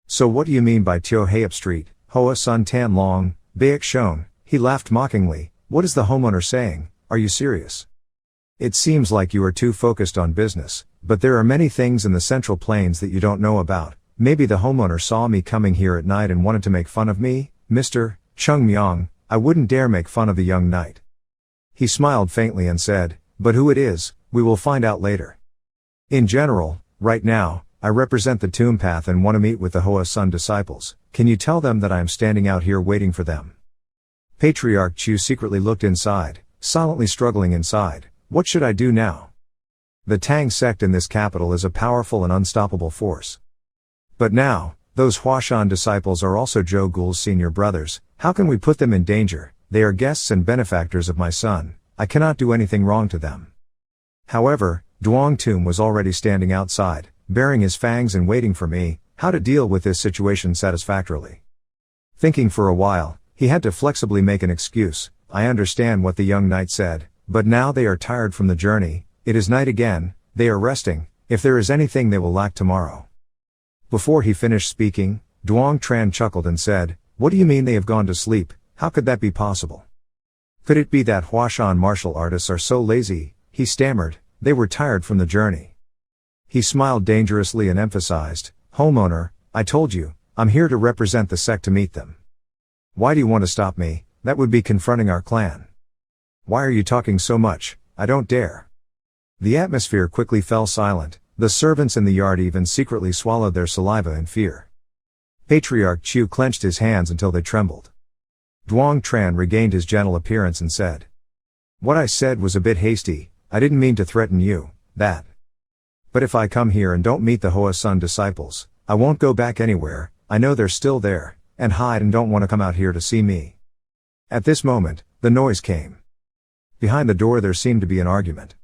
So what do you mean by Teo Hayup Street, Hoa Sun Tan Long, Baek Shon? He laughed mockingly. What is the homeowner saying? Are you serious? It seems like you are too focused on business, but there are many things in the Central Plains that you don't know about. Maybe the homeowner saw me coming here at night and wanted to make fun of me, Mr. Cheongmyeong. I wouldn't dare make fun of the young knight. He smiled faintly and said, but who it is, we will find out later. In general, right now, I represent the tomb path and want to meet with the Hoa Sun disciples. Can you tell them that I am standing out here waiting for them? Patriarch Chu secretly looked inside, silently struggling inside. What should I do now? The Tang sect in this capital is a powerful and unstoppable force. But now, those Huashan disciples are also Zhou Gul's senior brothers. How can we put them in danger? They are guests and benefactors of my son. I cannot do anything wrong to them. However, Duong Tum was already standing outside, baring his fangs and waiting for me, how to deal with this situation satisfactorily. Thinking for a while, he had to flexibly make an excuse. I understand what the young knight said, but now they are tired from the journey. It is night again, they are resting. If there is anything they will lack tomorrow. Before he finished speaking, Duong Tran chuckled and said, what do you mean they have gone to sleep? How could that be possible? Could it be that Huashan martial artists are so lazy? He stammered, they were tired from the journey. He smiled dangerously and emphasized, homeowner, I told you, I'm here to represent the sect to meet them. Why do you want to stop me? That would be confronting our clan. Why are you talking so much? I don't dare. The atmosphere quickly fell silent. The servants in the yard even secretly swallowed their saliva in fear. Patriarch Chu clenched his hands until they trembled. Duong Tran regained his gentle appearance and said, what I said was a bit hasty. I didn't mean to threaten you, that. But if I come here and don't meet the Hoa Sun disciples, I won't go back anywhere. I know they're still there, and hide and don't want to come out here to see me. At this moment, the noise came. Behind the door there seemed to be an argument.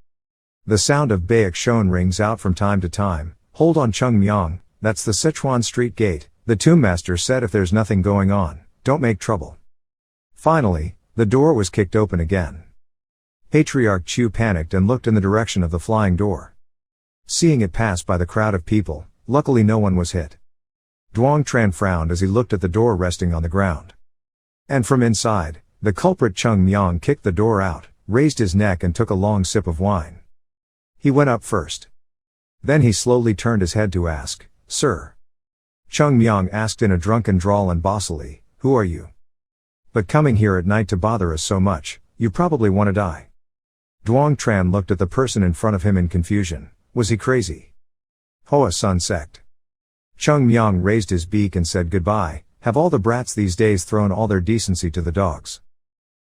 The sound of Baek Shon rings out from time to time. Hold on Cheongmyeong, that's the Sichuan Street Gate, the tombmaster said. If there's nothing going on, don't make trouble. Finally, the door was kicked open again. Patriarch Chu panicked and looked in the direction of the flying door. Seeing it pass by the crowd of people, luckily no one was hit. Duong Tran frowned as he looked at the door resting on the ground. And from inside, the culprit Cheongmyeong kicked the door out, raised his neck and took a long sip of wine. He went up first. Then he slowly turned his head to ask, Sir. Cheongmyeong asked in a drunken drawl and bossily, who are you? But coming here at night to bother us so much, you probably want to die. Duong Tran looked at the person in front of him in confusion. Was he crazy? Hoa Sun Sect. Cheongmyeong raised his beak and said goodbye. Have all the brats these days thrown all their decency to the dogs?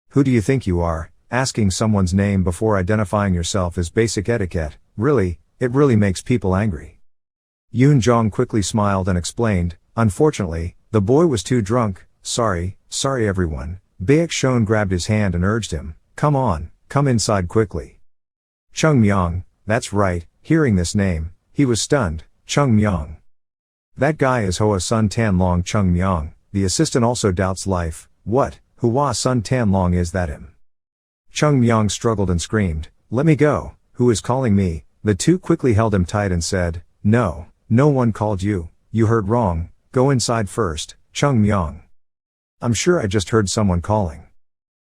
Who do you think you are? Asking someone's name before identifying yourself is basic etiquette. Really, it really makes people angry. Yoon Jong quickly smiled and explained, unfortunately, the boy was too drunk. Sorry everyone. Baek Shon grabbed his hand and urged him, come on, come inside quickly. Cheongmyeong, that's right. Hearing this name, he was stunned. Cheongmyeong. That guy is Hoa Sun Tan Long. Cheongmyeong, the assistant also doubts life. What, Hua Sun Tan Long, is that him? Cheongmyeong struggled and screamed, let me go, who is calling me? The two quickly held him tight and said, no one called you, you heard wrong, go inside first, Cheongmyeong. I'm sure I just heard someone calling.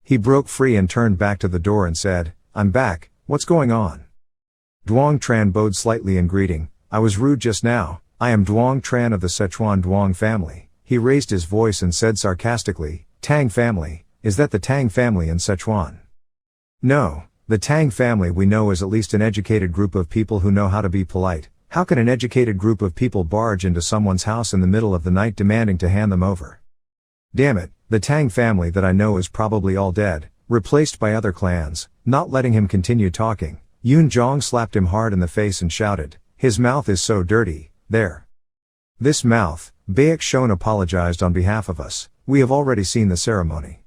He broke free and turned back to the door and said, I'm back, what's going on? Duong Tran bowed slightly in greeting, I was rude just now, I am Duong Tran of the Sichuan Duong family. He raised his voice and said sarcastically, Tang family, is that the Tang family in Sichuan? No, the Tang family we know is at least an educated group of people who know how to be polite. How can an educated group of people barge into someone's house in the middle of the night demanding to hand them over? Damn it, the Tang family that I know is probably all dead, replaced by other clans. Not letting him continue talking, Yoon Jong slapped him hard in the face and shouted, his mouth is so dirty, there. This mouth, Baek Shon apologized on behalf of us, we have already seen the ceremony.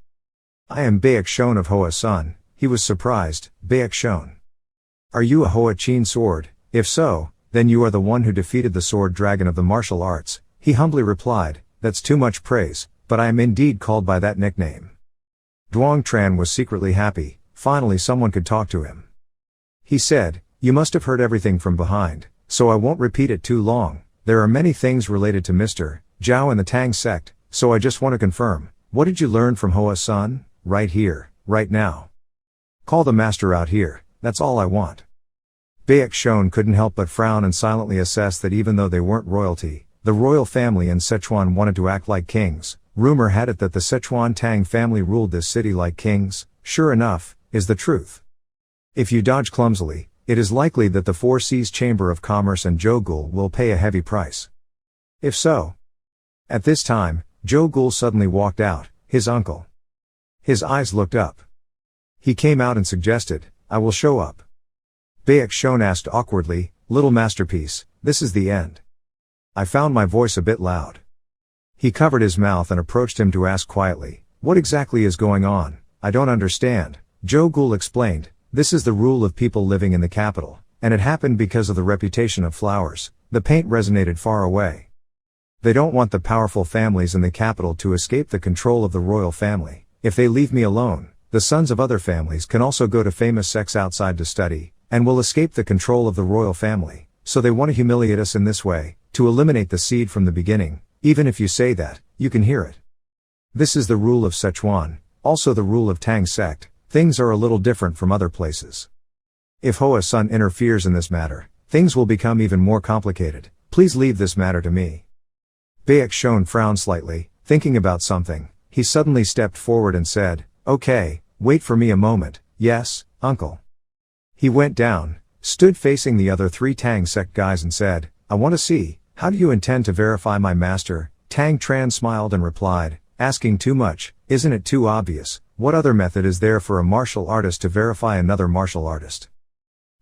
I am Baek Shon of Hoa Sun. He was surprised. Baek Shon. Are you a Hoa Chin sword? If so, then you are the one who defeated the sword dragon of the martial arts. He humbly replied, that's too much praise, but I am indeed called by that nickname. Duong Tran was secretly happy. finally someone could talk to him. He said, "You must have heard everything from behind, so I won't repeat it too long. There are many things related to Mr. Zhao and the Tang sect, so I just want to confirm, what did you learn from Hoa-sun? Right here, right now. Call the master out here, that's all I want." Baekshon couldn't help but frown and silently assess that even though they weren't royalty, the royal family in Sichuan wanted to act like kings. Rumor had it that the Sichuan Tang family ruled this city like kings. Sure enough, is the truth. If you dodge clumsily, it is likely that the Four Seas Chamber of Commerce and Jogul will pay a heavy price. If so. At this time, Jogul suddenly walked out, his uncle. His eyes looked up. He came out and suggested, "I will show up." Baekshon asked awkwardly, "Little masterpiece, this is the end." I found my voice a bit loud. He covered his mouth and approached him to ask quietly, "What exactly is going on? I don't understand." Jogul explained, "This is the rule of people living in the capital, and it happened because of the reputation of flowers. The paint resonated far away. They don't want the powerful families in the capital to escape the control of the royal family. If they leave me alone, the sons of other families can also go to famous sects outside to study, and will escape the control of the royal family. So they want to humiliate us in this way, to eliminate the seed from the beginning. Even if you say that, you can hear it. This is the rule of Sichuan, also the rule of Tang sect. Things are a little different from other places. If Hoa-sun interferes in this matter, things will become even more complicated. Please leave this matter to me." Baekshon frowned slightly, thinking about something. He suddenly stepped forward and said, "Okay, wait for me a moment. Yes, uncle." He went down, stood facing the other three Tang sect guys and said, "I want to see, how do you intend to verify my master?" Tang Tran smiled and replied, "Asking too much, isn't it too obvious? What other method is there for a martial artist to verify another martial artist?"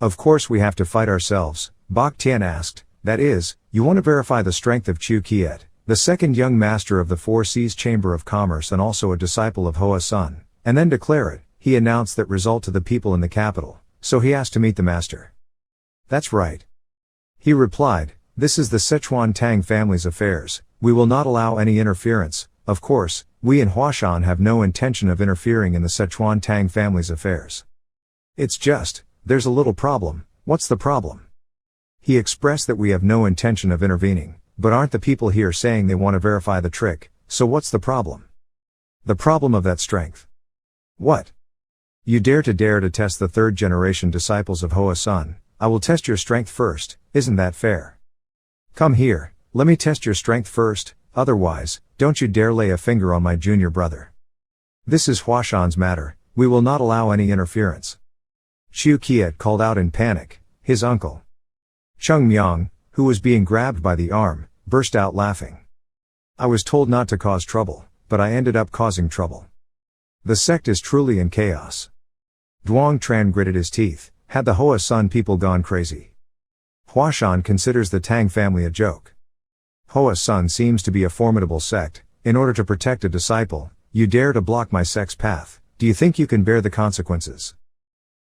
"Of course we have to fight ourselves," Bak Tian asked. "That is, you want to verify the strength of Chu Kiet, the second young master of the Four Seas Chamber of Commerce and also a disciple of Hoa-sun, and then declare it." He announced that result to the people in the capital, so he asked to meet the master. "That's right," he replied. "This is the Sichuan Tang family's affairs. We will not allow any interference. Of course, we in Huashan have no intention of interfering in the Sichuan Tang family's affairs. It's just, there's a little problem." "What's the problem?" He expressed that we have no intention of intervening, but aren't the people here saying they want to verify the trick, so what's the problem? "The problem of that strength." "What? You dare to test the third generation disciples of Hoa-sun? I will test your strength first, isn't that fair? Come here, let me test your strength first, otherwise, don't you dare lay a finger on my junior brother. This is Huashan's matter, we will not allow any interference." Chu Kiet called out in panic. His uncle, Cheongmyeong, who was being grabbed by the arm, burst out laughing. "I was told not to cause trouble, but I ended up causing trouble. The sect is truly in chaos." Duong Tran gritted his teeth. Had the Hoa-sun people gone crazy? Huashan considers the Tang family a joke. Hoa-sun seems to be a formidable sect. In order to protect a disciple, you dare to block my sect's path. Do you think you can bear the consequences?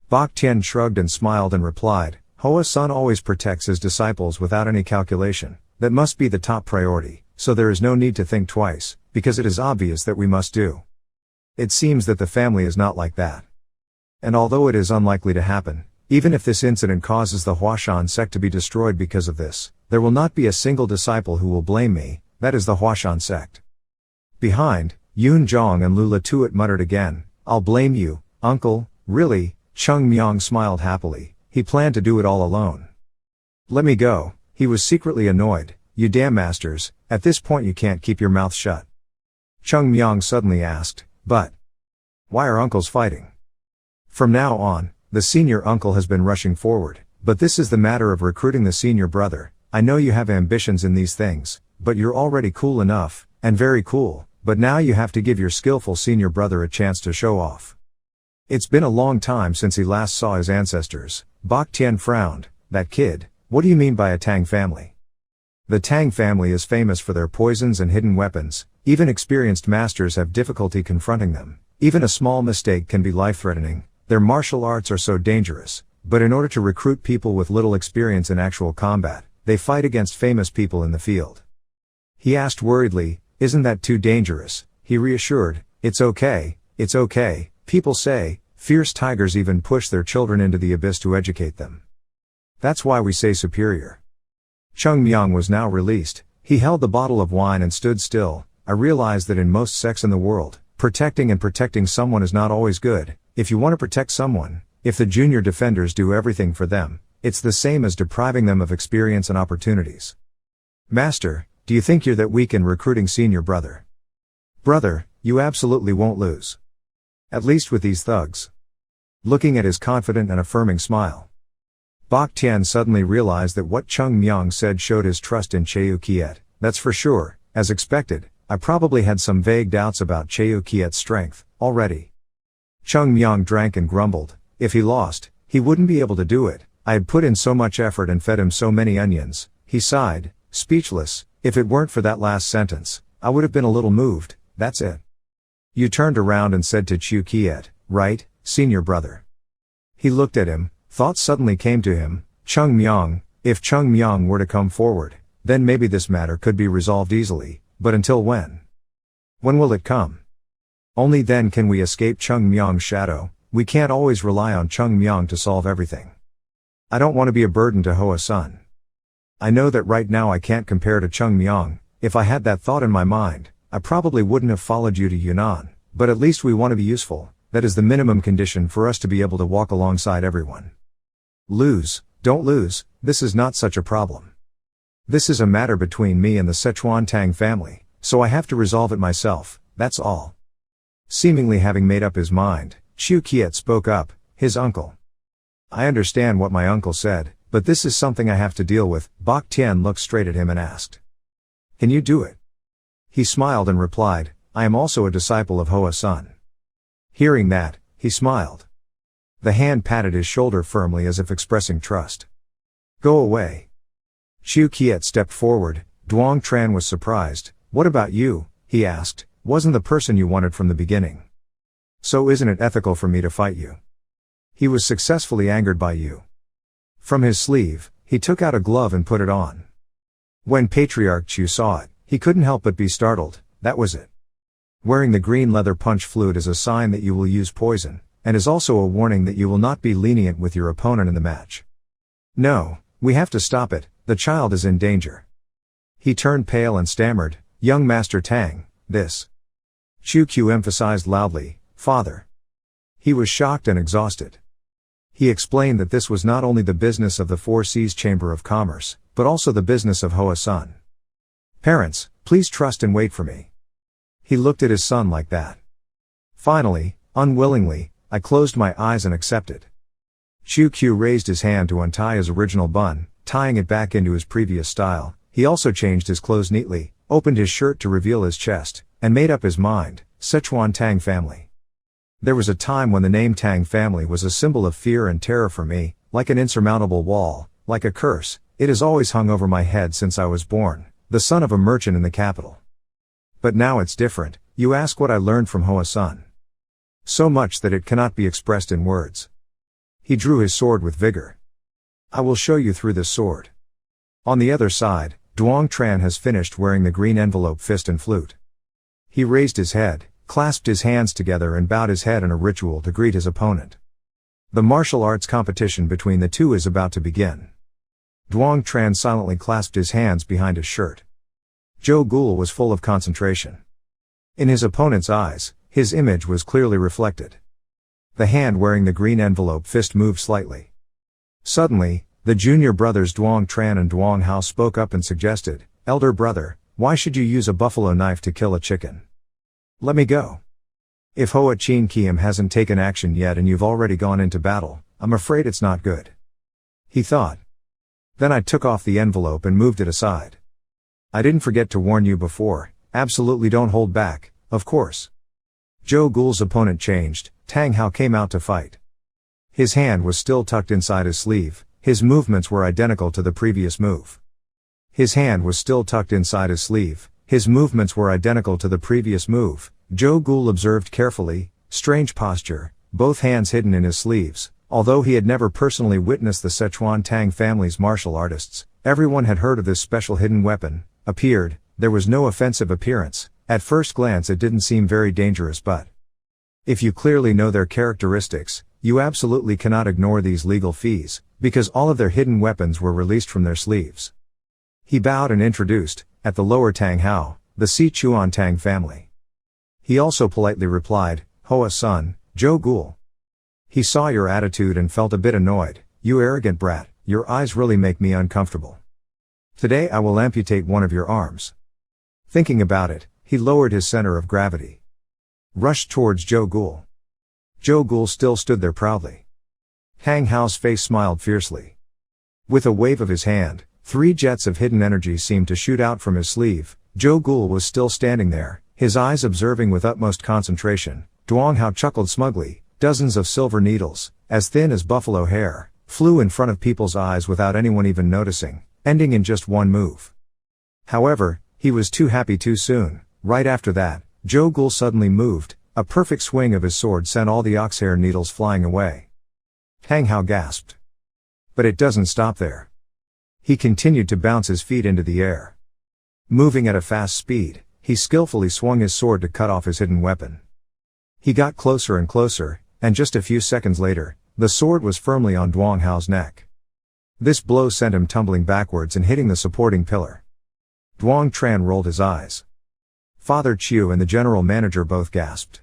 Bak Tian shrugged and smiled and replied, "Hoa-sun always protects his disciples without any calculation. That must be the top priority, so there is no need to think twice, because it is obvious that we must do." It seems that the family is not like that. And although it is unlikely to happen, even if this incident causes the Huashan sect to be destroyed because of this, there will not be a single disciple who will blame me. That is the Huashan sect. Behind, Yun Zhong and Lula Tuat muttered again, "I'll blame you, uncle." "Really?" Cheongmyeong smiled happily. He planned to do it all alone. "Let me go." He was secretly annoyed. "You damn masters, at this point you can't keep your mouth shut." Cheongmyeong suddenly asked, "But why are uncles fighting?" From now on, the senior uncle has been rushing forward, "But this is the matter of recruiting the senior brother. I know you have ambitions in these things, but you're already cool enough, and very cool, but now you have to give your skillful senior brother a chance to show off." It's been a long time since he last saw his ancestors. Bak Tian frowned. "That kid, what do you mean by a Tang family?" The Tang family is famous for their poisons and hidden weapons. Even experienced masters have difficulty confronting them. Even a small mistake can be life-threatening. Their martial arts are so dangerous, but in order to recruit people with little experience in actual combat, they fight against famous people in the field. He asked worriedly, "Isn't that too dangerous?" He reassured, It's okay, people say, Fierce tigers even push their children into the abyss to educate them. That's why we say superior. Cheongmyeong was now released. He held the bottle of wine and stood still. I realized that in most sects in the world, protecting someone is not always good. If you want to protect someone, if the junior defenders do everything for them, it's the same as depriving them of experience and opportunities. Master, do you think you're that weak in recruiting senior brother? Brother, you absolutely won't lose. At least with these thugs. Looking at his confident and affirming smile. Bak Tian suddenly realized that what Cheongmyeong said showed his trust in Cheu Kiet. That's for sure. As expected, I probably had some vague doubts about Cheu Kiet's strength, already. Cheongmyeong drank and grumbled. If he lost, he wouldn't be able to do it. I had put in so much effort and fed him so many onions. He sighed, speechless. If it weren't for that last sentence, I would have been a little moved. That's it. You turned around and said to Cheu Kiet, right, senior brother? He looked at him. Thoughts suddenly came to him. Cheongmyeong, if Cheongmyeong were to come forward, then maybe this matter could be resolved easily, but until when? When will it come? Only then can we escape Cheongmyeong's shadow. We can't always rely on Cheongmyeong to solve everything. I don't want to be a burden to Hoa-sun. I know that right now I can't compare to Cheongmyeong. If I had that thought in my mind, I probably wouldn't have followed you to Yunnan, but at least we want to be useful. That is the minimum condition for us to be able to walk alongside everyone. Don't lose, this is not such a problem. This is a matter between me and the Sichuan Tang family, so I have to resolve it myself, that's all. Seemingly having made up his mind, Cheu Kiet spoke up, his uncle. I understand what my uncle said, but this is something I have to deal with. Bak Tian looked straight at him and asked. Can you do it? He smiled and replied, I am also a disciple of Hoa-sun. Hearing that, he smiled. The hand patted his shoulder firmly as if expressing trust. Go away. Cheu Kiet stepped forward. Duong Tran was surprised. What about you? He asked. Wasn't the person you wanted from the beginning. So isn't it ethical for me to fight you? He was successfully angered by you. From his sleeve, he took out a glove and put it on. When Patriarch Chu saw it, he couldn't help but be startled. That was it. Wearing the green leather punch flute is a sign that you will use poison, and is also a warning that you will not be lenient with your opponent in the match. No, we have to stop it, the child is in danger. He turned pale and stammered, Young Master Tang, this. Chu Q emphasized loudly, Father. He was shocked and exhausted. He explained that this was not only the business of the Four Seas Chamber of Commerce, but also the business of Hoa-sun. Parents, please trust and wait for me. He looked at his son like that. Finally, unwillingly, I closed my eyes and accepted. Chu Q raised his hand to untie his original bun, tying it back into his previous style. He also changed his clothes neatly, opened his shirt to reveal his chest, and made up his mind, Sichuan Tang family. There was a time when the name Tang family was a symbol of fear and terror for me, like an insurmountable wall, like a curse. It has always hung over my head since I was born, the son of a merchant in the capital. But now it's different. You ask what I learned from Hoa-sun. So much that it cannot be expressed in words. He drew his sword with vigor. I will show you through this sword. On the other side, Duong Tran has finished wearing the green envelope fist and flute. He raised his head, clasped his hands together and bowed his head in a ritual to greet his opponent. The martial arts competition between the two is about to begin. Duong Tran silently clasped his hands behind his shirt. Zhou Gul was full of concentration. In his opponent's eyes, his image was clearly reflected. The hand wearing the green envelope fist moved slightly. Suddenly, the junior brothers Duong Tran and Duong Hao spoke up and suggested, Elder brother, why should you use a buffalo knife to kill a chicken? Let me go. If Hoa Chin Kiem hasn't taken action yet and you've already gone into battle, I'm afraid it's not good. He thought. Then I took off the envelope and moved it aside. I didn't forget to warn you before, absolutely don't hold back, of course. Zhou Gul's opponent changed. Tang Hao came out to fight. His hand was still tucked inside his sleeve, his movements were identical to the previous move. His hand was still tucked inside his sleeve, his movements were identical to the previous move. Zhou Gul observed carefully, strange posture, both hands hidden in his sleeves. Although he had never personally witnessed the Sichuan Tang family's martial artists, everyone had heard of this special hidden weapon. There was no offensive appearance. At first glance it didn't seem very dangerous, but If you clearly know their characteristics, you absolutely cannot ignore these legal fees, because all of their hidden weapons were released from their sleeves. He bowed and introduced, at the lower Tang Hao, the Sichuan Tang family. He also politely replied, Hoa son, Zhou Gul. He saw your attitude and felt a bit annoyed. You arrogant brat, your eyes really make me uncomfortable. Today I will amputate one of your arms. Thinking about it, he lowered his center of gravity. Rushed towards Zhou Gul. Zhou Gul still stood there proudly. Tang Hao's face smiled fiercely. With a wave of his hand, 3 jets of hidden energy seemed to shoot out from his sleeve. Zhou Gul was still standing there, his eyes observing with utmost concentration. Duong Hao chuckled smugly. Dozens of silver needles, as thin as buffalo hair, flew in front of people's eyes without anyone even noticing, ending in just one move. However, he was too happy too soon. Right after that, Zhou Gul suddenly moved. A perfect swing of his sword sent all the oxhair needles flying away. Tang Hao gasped. But it doesn't stop there. He continued to bounce his feet into the air. Moving at a fast speed, he skillfully swung his sword to cut off his hidden weapon. He got closer and closer, and just a few seconds later, the sword was firmly on Duong Hao's neck. This blow sent him tumbling backwards and hitting the supporting pillar. Duong Tran rolled his eyes. Father Chiu and the general manager both gasped.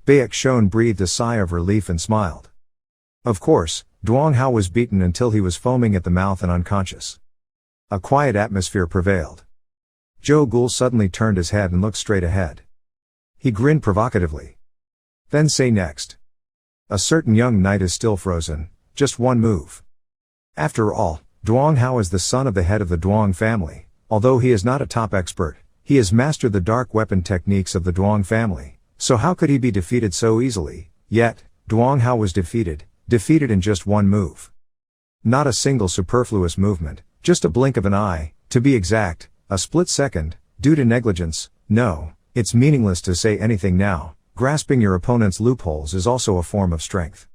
Baek Shon breathed a sigh of relief and smiled. Of course, Duong Hao was beaten until he was foaming at the mouth and unconscious. A quiet atmosphere prevailed. Zhou Gul suddenly turned his head and looked straight ahead. He grinned provocatively. Then say next. A certain young knight is still frozen, just one move. After all, Duong Hao is the son of the head of the Duong family. Although he is not a top expert, he has mastered the dark weapon techniques of the Duong family, so how could he be defeated so easily? Yet, Duong Hao was defeated in just one move. Not a single superfluous movement, just a blink of an eye, to be exact, a split second, due to negligence. No, it's meaningless to say anything now. Grasping your opponent's loopholes is also a form of strength.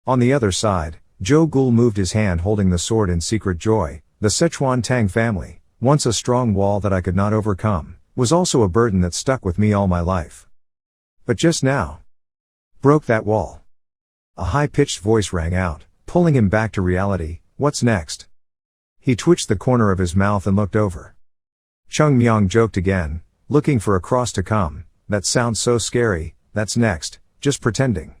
On the other side, Zhou Gul moved his hand holding the sword in secret joy. The Sichuan Tang family, once a strong wall that I could not overcome, was also a burden that stuck with me all my life. But just now, broke that wall. A high-pitched voice rang out, pulling him back to reality. What's next? He twitched the corner of his mouth and looked over. Cheongmyeong joked again, looking for a cross to come. That sounds so scary. That's next, just pretending.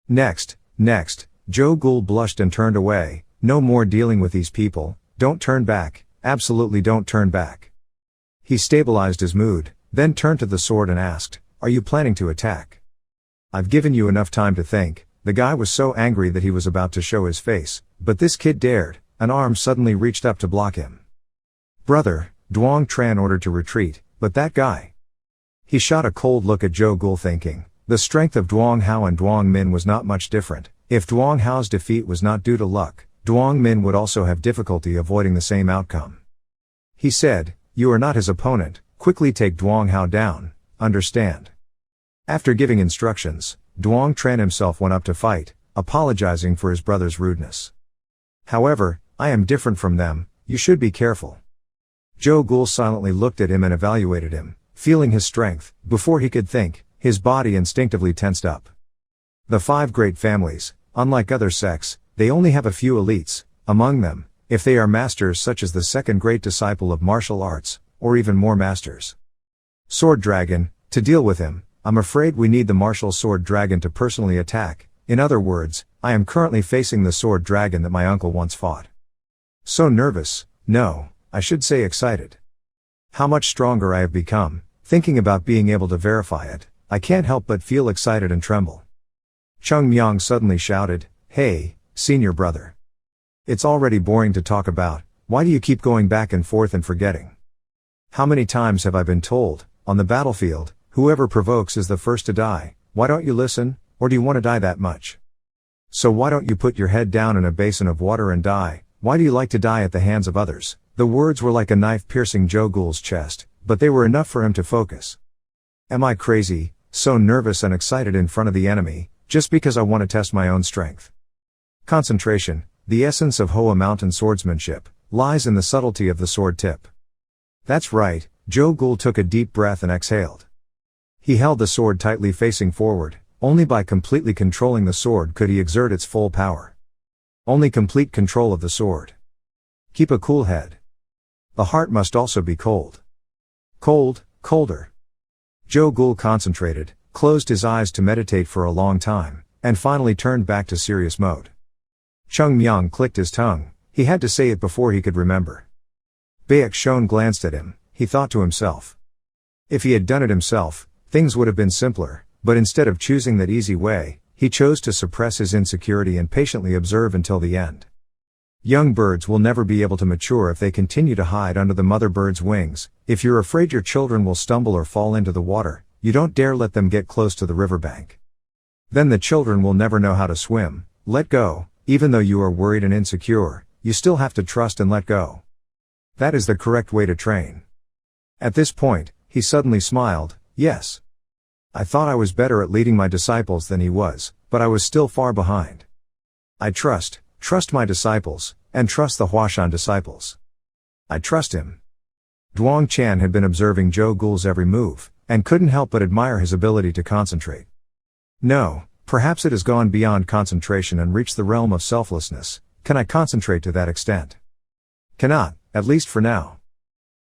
Next, Zhou Gul blushed and turned away. No more dealing with these people. Don't turn back, absolutely don't turn back. He stabilized his mood, then turned to the sword and asked, are you planning to attack? I've given you enough time to think. The guy was so angry that he was about to show his face, but this kid dared. An arm suddenly reached up to block him. Brother, Duong Tran ordered to retreat, but that guy. He shot a cold look at Zhou Gul thinking, the strength of Duong Hao and Duong Min was not much different. If Duong Hao's defeat was not due to luck, Duong Min would also have difficulty avoiding the same outcome. He said, you are not his opponent, quickly take Duong Hao down, understand? After giving instructions, Duong Tran himself went up to fight, apologizing for his brother's rudeness. However, I am different from them, you should be careful. Zhou Gul silently looked at him and evaluated him, feeling his strength. Before he could think, his body instinctively tensed up. The 5 great families, unlike other sects, they only have a few elites. Among them, if they are masters such as the second great disciple of martial arts, or even more masters. Sword Dragon, to deal with him, I'm afraid we need the martial Sword Dragon to personally attack. In other words, I am currently facing the Sword Dragon that my uncle once fought. So nervous, no, I should say excited. How much stronger I have become, thinking about being able to verify it, I can't help but feel excited and tremble. Cheongmyeong suddenly shouted, hey, senior brother. It's already boring to talk about, why do you keep going back and forth and forgetting? How many times have I been told, on the battlefield, whoever provokes is the first to die? Why don't you listen, or do you want to die that much? So why don't you put your head down in a basin of water and die? Why do you like to die at the hands of others? The words were like a knife piercing Zhou Gul's chest, but they were enough for him to focus. Am I crazy, so nervous and excited in front of the enemy, just because I want to test my own strength? Concentration, the essence of Hoa mountain swordsmanship, lies in the subtlety of the sword tip. That's right, Zhou Gul took a deep breath and exhaled. He held the sword tightly facing forward, only by completely controlling the sword could he exert its full power. Only complete control of the sword. Keep a cool head. The heart must also be cold. Cold, colder. Joe Ghoul concentrated, closed his eyes to meditate for a long time, and finally turned back to serious mode. Cheongmyeong clicked his tongue, he had to say it before he could remember. Baek Shon glanced at him, he thought to himself. If he had done it himself, things would have been simpler, but instead of choosing that easy way, he chose to suppress his insecurity and patiently observe until the end. Young birds will never be able to mature if they continue to hide under the mother bird's wings. If you're afraid your children will stumble or fall into the water, you don't dare let them get close to the riverbank. Then the children will never know how to swim. Let go, even though you are worried and insecure, you still have to trust and let go. That is the correct way to train. At this point, he suddenly smiled. Yes. I thought I was better at leading my disciples than he was, but I was still far behind. I trust my disciples, and trust the Huashan disciples. I trust him. Duong Chan had been observing Joe Ghoul's every move, and couldn't help but admire his ability to concentrate. No, perhaps it has gone beyond concentration and reached the realm of selflessness. Can I concentrate to that extent? Cannot, at least for now.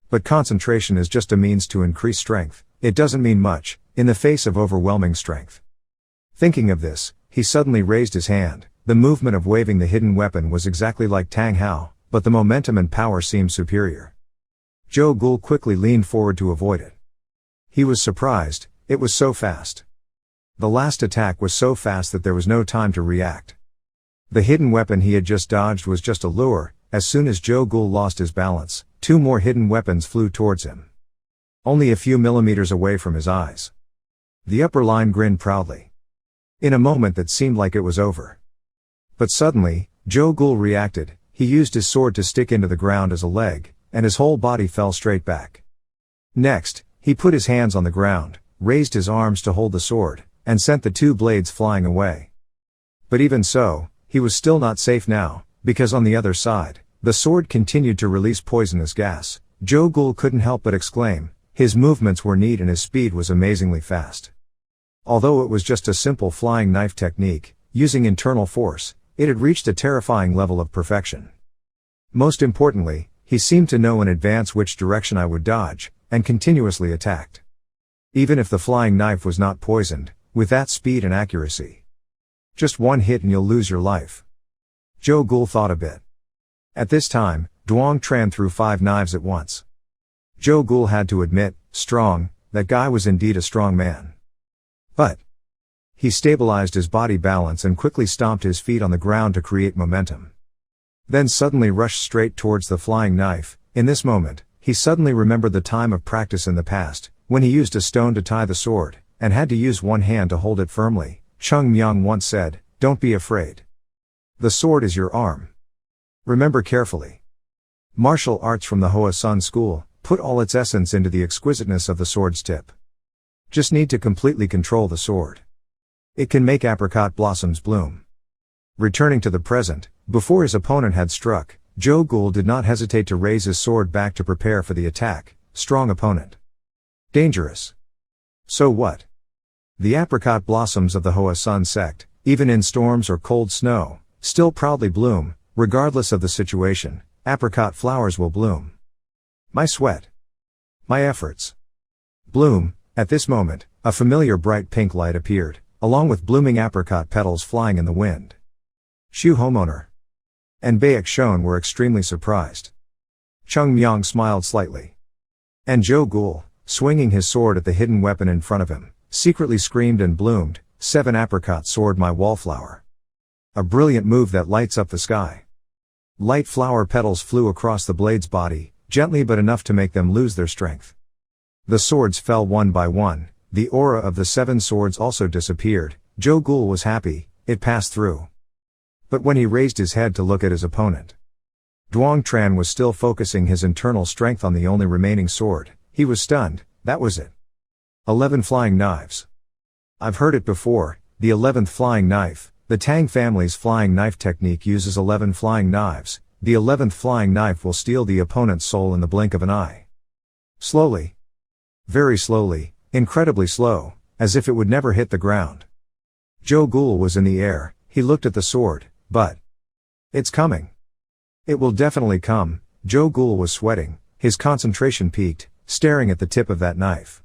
But concentration is just a means to increase strength. It doesn't mean much, in the face of overwhelming strength. Thinking of this, he suddenly raised his hand. The movement of waving the hidden weapon was exactly like Tang Hao, but the momentum and power seemed superior. Joe Ghoul quickly leaned forward to avoid it. He was surprised, it was so fast. The last attack was so fast that there was no time to react. The hidden weapon he had just dodged was just a lure. As soon as Joe Ghoul lost his balance, two more hidden weapons flew towards him. Only a few millimeters away from his eyes. The upper line grinned proudly. In a moment that seemed like it was over. But suddenly, Joe Ghoul reacted. He used his sword to stick into the ground as a leg, and his whole body fell straight back. Next, he put his hands on the ground, raised his arms to hold the sword, and sent the two blades flying away. But even so, he was still not safe now, because on the other side, the sword continued to release poisonous gas. Joe Ghoul couldn't help but exclaim. His movements were neat and his speed was amazingly fast. Although it was just a simple flying knife technique, using internal force, it had reached a terrifying level of perfection. Most importantly, he seemed to know in advance which direction I would dodge, and continuously attacked. Even if the flying knife was not poisoned, with that speed and accuracy. Just one hit and you'll lose your life. Joe Ghoul thought a bit. At this time, Duong Tran threw 5 knives at once. Joe Ghoul had to admit, strong, that guy was indeed a strong man. But he stabilized his body balance and quickly stomped his feet on the ground to create momentum. Then suddenly rushed straight towards the flying knife. In this moment, he suddenly remembered the time of practice in the past, when he used a stone to tie the sword, and had to use one hand to hold it firmly. Cheongmyeong once said, "Don't be afraid. The sword is your arm. Remember carefully." Martial arts from the Hoa Sun school put all its essence into the exquisiteness of the sword's tip. Just need to completely control the sword. It can make apricot blossoms bloom. Returning to the present, before his opponent had struck, Joe Ghoul did not hesitate to raise his sword back to prepare for the attack. Strong opponent. Dangerous. So what? The apricot blossoms of the Hua Sect, even in storms or cold snow, still proudly bloom. Regardless of the situation, apricot flowers will bloom. My sweat. My efforts. Bloom. At this moment, a familiar bright pink light appeared, along with blooming apricot petals flying in the wind. Shu homeowner and Baek Shon were extremely surprised. Cheongmyeong smiled slightly. And Joe Ghoul, swinging his sword at the hidden weapon in front of him, secretly screamed and bloomed, 7 apricot sword my wallflower. A brilliant move that lights up the sky. Light flower petals flew across the blade's body, gently but enough to make them lose their strength. The swords fell one by one, the aura of the 7 swords also disappeared. Joe Ghoul was happy, it passed through. But when he raised his head to look at his opponent, Duong Tran was still focusing his internal strength on the only remaining sword. He was stunned, that was it. 11 flying knives. I've heard it before, the 11th flying knife. The Tang family's flying knife technique uses 11 flying knives. The 11th flying knife will steal the opponent's soul in the blink of an eye. Slowly. Very slowly, incredibly slow, as if it would never hit the ground. Gul was in the air, he looked at the sword, but... It's coming. It will definitely come. Gul was sweating, his concentration peaked, staring at the tip of that knife.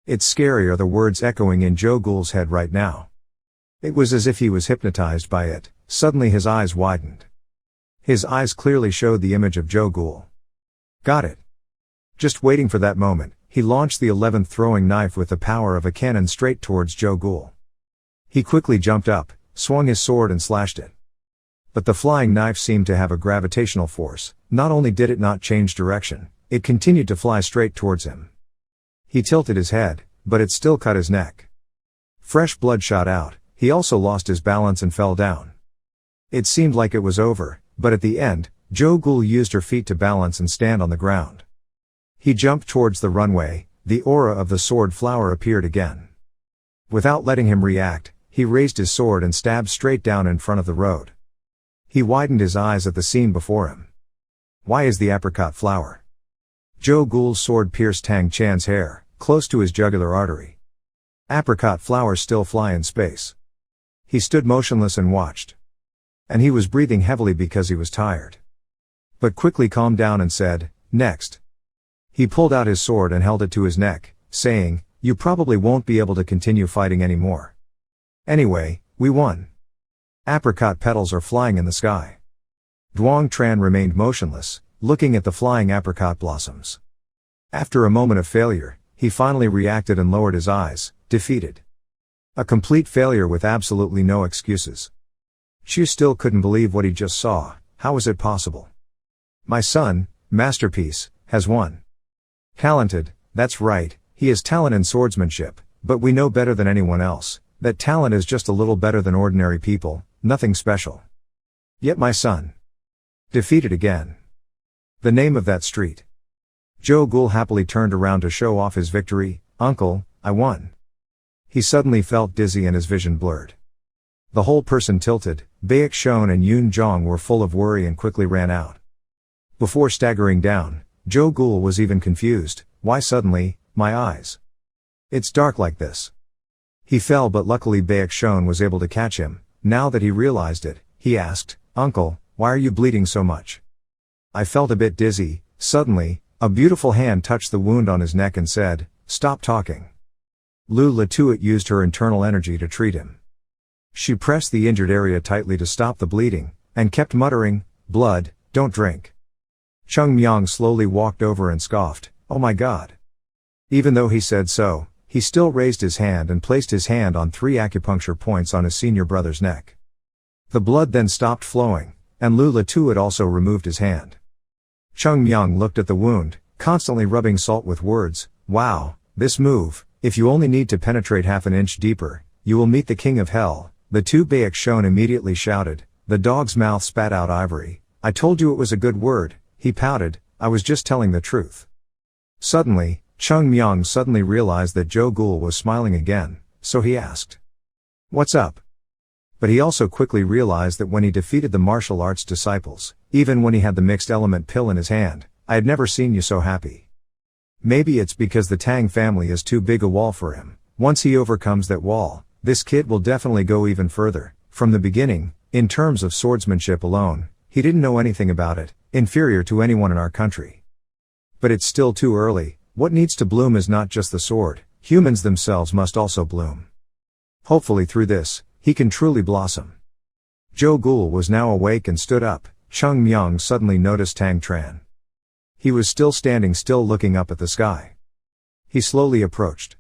It's scary are the words echoing in Gul's head right now. It was as if he was hypnotized by it. Suddenly his eyes widened. His eyes clearly showed the image of Gul. Got it. Just waiting for that moment, he launched the 11th throwing knife with the power of a cannon straight towards Gul. He quickly jumped up, swung his sword and slashed it. But the flying knife seemed to have a gravitational force. Not only did it not change direction, it continued to fly straight towards him. He tilted his head, but it still cut his neck. Fresh blood shot out, he also lost his balance and fell down. It seemed like it was over, but at the end, Gul used her feet to balance and stand on the ground. He jumped towards the runway, the aura of the sword flower appeared again. Without letting him react, he raised his sword and stabbed straight down in front of the road. He widened his eyes at the scene before him. Why is the apricot flower? Gul's sword pierced Tang Chan's hair, close to his jugular artery. Apricot flowers still fly in space. He stood motionless and watched. And he was breathing heavily because he was tired. But quickly calmed down and said, "Next." He pulled out his sword and held it to his neck, saying, "You probably won't be able to continue fighting anymore. Anyway, we won." Apricot petals are flying in the sky. Duong Tran remained motionless, looking at the flying apricot blossoms. After a moment of failure, he finally reacted and lowered his eyes, defeated. A complete failure with absolutely no excuses. Xu still couldn't believe what he just saw. How was it possible? "My son, Masterpiece, has won." Talented, that's right, he has talent in swordsmanship, but we know better than anyone else, that talent is just a little better than ordinary people, nothing special. Yet my son. Defeated again. The name of that street. Gul happily turned around to show off his victory. "Uncle, I won." He suddenly felt dizzy and his vision blurred. The whole person tilted. Baek Shon and Yun Jong were full of worry and quickly ran out. Before staggering down, Gul was even confused. Why suddenly, my eyes? It's dark like this. He fell, but luckily Baek Shon was able to catch him. Now that he realized it, he asked, "Uncle, why are you bleeding so much?" I felt a bit dizzy. Suddenly, a beautiful hand touched the wound on his neck and said, "Stop talking." Lu Latuit used her internal energy to treat him. She pressed the injured area tightly to stop the bleeding, and kept muttering, "Blood, don't drink." Cheongmyeong slowly walked over and scoffed, "Oh my God." Even though he said so, he still raised his hand and placed his hand on 3 acupuncture points on his senior brother's neck. The blood then stopped flowing, and Lu Latuit also removed his hand. Cheongmyeong looked at the wound, constantly rubbing salt with words, "Wow, this move, if you only need to penetrate half an inch deeper, you will meet the king of hell." The 2 Baek Shon immediately shouted. The dog's mouth spat out ivory. "I told you it was a good word," he pouted, "I was just telling the truth." Suddenly, Cheongmyeong suddenly realized that Gul was smiling again, so he asked, "What's up?" But he also quickly realized that when he defeated the martial arts disciples, even when he had the mixed element pill in his hand, "I had never seen you so happy." Maybe it's because the Tang family is too big a wall for him. Once he overcomes that wall, this kid will definitely go even further. From the beginning, in terms of swordsmanship alone, he didn't know anything about it, inferior to anyone in our country. But it's still too early. What needs to bloom is not just the sword, humans themselves must also bloom. Hopefully through this, he can truly blossom. Gul was now awake and stood up. Cheongmyeong suddenly noticed Tang Tran. He was still standing still looking up at the sky. He slowly approached.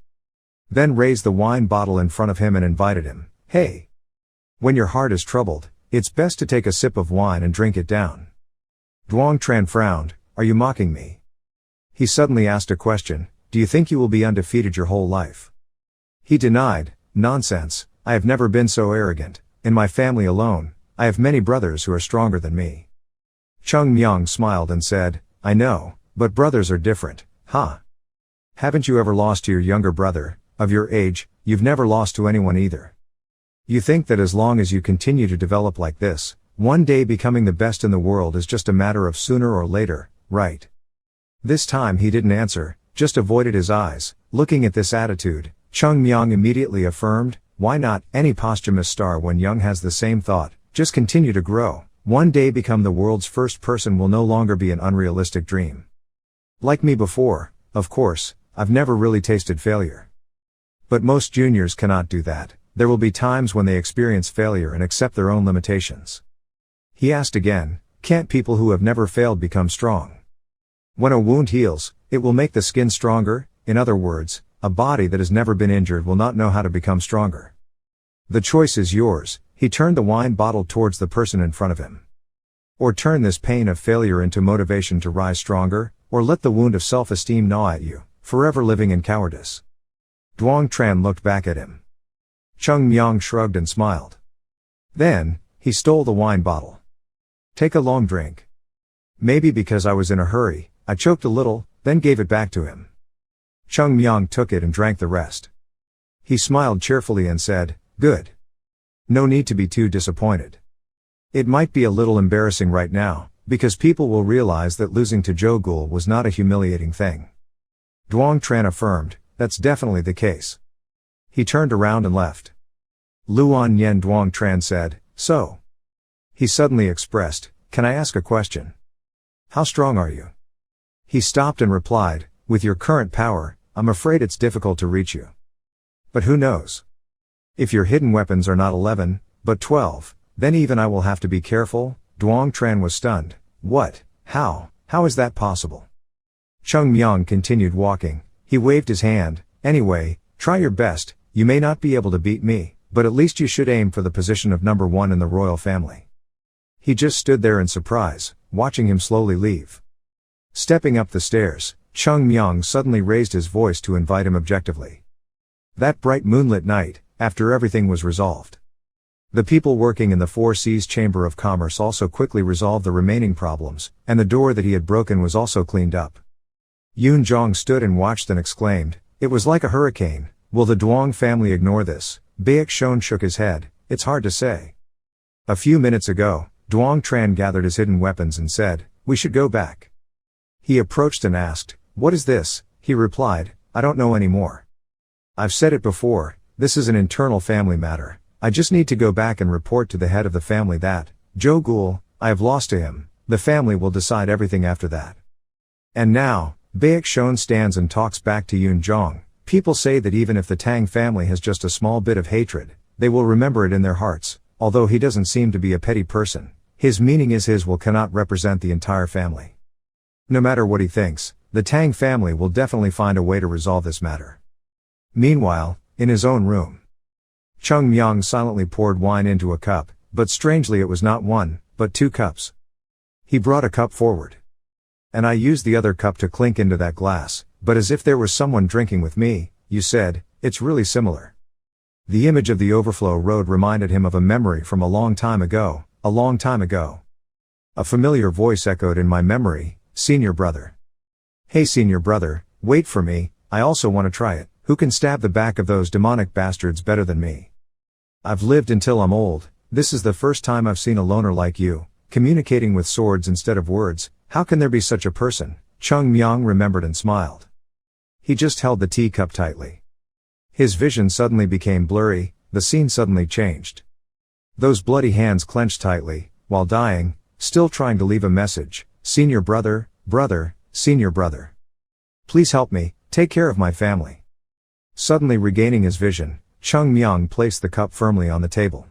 Then raised the wine bottle in front of him and invited him, "Hey! When your heart is troubled, it's best to take a sip of wine and drink it down." Duong Tran frowned, "Are you mocking me?" He suddenly asked a question, "Do you think you will be undefeated your whole life?" He denied, "Nonsense, I have never been so arrogant. In my family alone, I have many brothers who are stronger than me." Cheongmyeong smiled and said, "I know, but brothers are different, huh? Haven't you ever lost to your younger brother? Of your age, you've never lost to anyone either. You think that as long as you continue to develop like this, one day becoming the best in the world is just a matter of sooner or later, right?" This time he didn't answer, just avoided his eyes. Looking at this attitude, Cheongmyeong immediately affirmed, why not? Any posthumous star when young has the same thought, just continue to grow. One day become the world's first person will no longer be an unrealistic dream. Like me before, of course, I've never really tasted failure. But most juniors cannot do that. There will be times when they experience failure and accept their own limitations. He asked again, can't people who have never failed become strong? When a wound heals, it will make the skin stronger. In other words, a body that has never been injured will not know how to become stronger. The choice is yours. He turned the wine bottle towards the person in front of him. Or turn this pain of failure into motivation to rise stronger, or let the wound of self-esteem gnaw at you, forever living in cowardice. Duong Tran looked back at him. Cheongmyeong shrugged and smiled. Then, he stole the wine bottle. Take a long drink. Maybe because I was in a hurry, I choked a little, then gave it back to him. Cheongmyeong took it and drank the rest. He smiled cheerfully and said, good. No need to be too disappointed. It might be a little embarrassing right now, because people will realize that losing to Jogul was not a humiliating thing. Duong Tran affirmed, that's definitely the case. He turned around and left. Luan Yen. Duong Tran said, so. He suddenly expressed, can I ask a question? How strong are you? He stopped and replied, with your current power, I'm afraid it's difficult to reach you. But who knows? If your hidden weapons are not 11, but 12, then even I will have to be careful. Duong Tran was stunned. What? How is that possible? Cheongmyeong continued walking. He waved his hand. Anyway, try your best. You may not be able to beat me, but at least you should aim for the position of number 1 in the royal family. He just stood there in surprise, watching him slowly leave. Stepping up the stairs, Cheongmyeong suddenly raised his voice to invite him objectively. That bright moonlit night, after everything was resolved. The people working in the Four Seas Chamber of Commerce also quickly resolved the remaining problems, and the door that he had broken was also cleaned up. Yoon Jong stood and watched and exclaimed, it was like a hurricane. Will the Duong family ignore this? Baek Shon shook his head, it's hard to say. A few minutes ago, Duong Tran gathered his hidden weapons and said, we should go back. He approached and asked, what is this? He replied, I don't know anymore. I've said it before, this is an internal family matter. I just need to go back and report to the head of the family that, Jogul, I have lost to him. The family will decide everything after that. And now, Baek Shon stands and talks back to Yoon Jong. People say that even if the Tang family has just a small bit of hatred, they will remember it in their hearts. Although he doesn't seem to be a petty person, his meaning is his will cannot represent the entire family. No matter what he thinks, the Tang family will definitely find a way to resolve this matter. Meanwhile, in his own room, Cheongmyeong silently poured wine into a cup, but strangely it was not 1, but 2 cups. He brought a cup forward. And I used the other cup to clink into that glass, but as if there was someone drinking with me, you said, it's really similar. The image of the overflow road reminded him of a memory from a long time ago, a long time ago. A familiar voice echoed in my memory, senior brother. Hey senior brother, wait for me, I also want to try it. Who can stab the back of those demonic bastards better than me? I've lived until I'm old, this is the first time I've seen a loner like you, communicating with swords instead of words. How can there be such a person? Cheongmyeong remembered and smiled. He just held the teacup tightly. His vision suddenly became blurry, the scene suddenly changed. Those bloody hands clenched tightly, while dying, still trying to leave a message. Senior brother, senior brother. Please help me, take care of my family. Suddenly regaining his vision, Cheongmyeong placed the cup firmly on the table.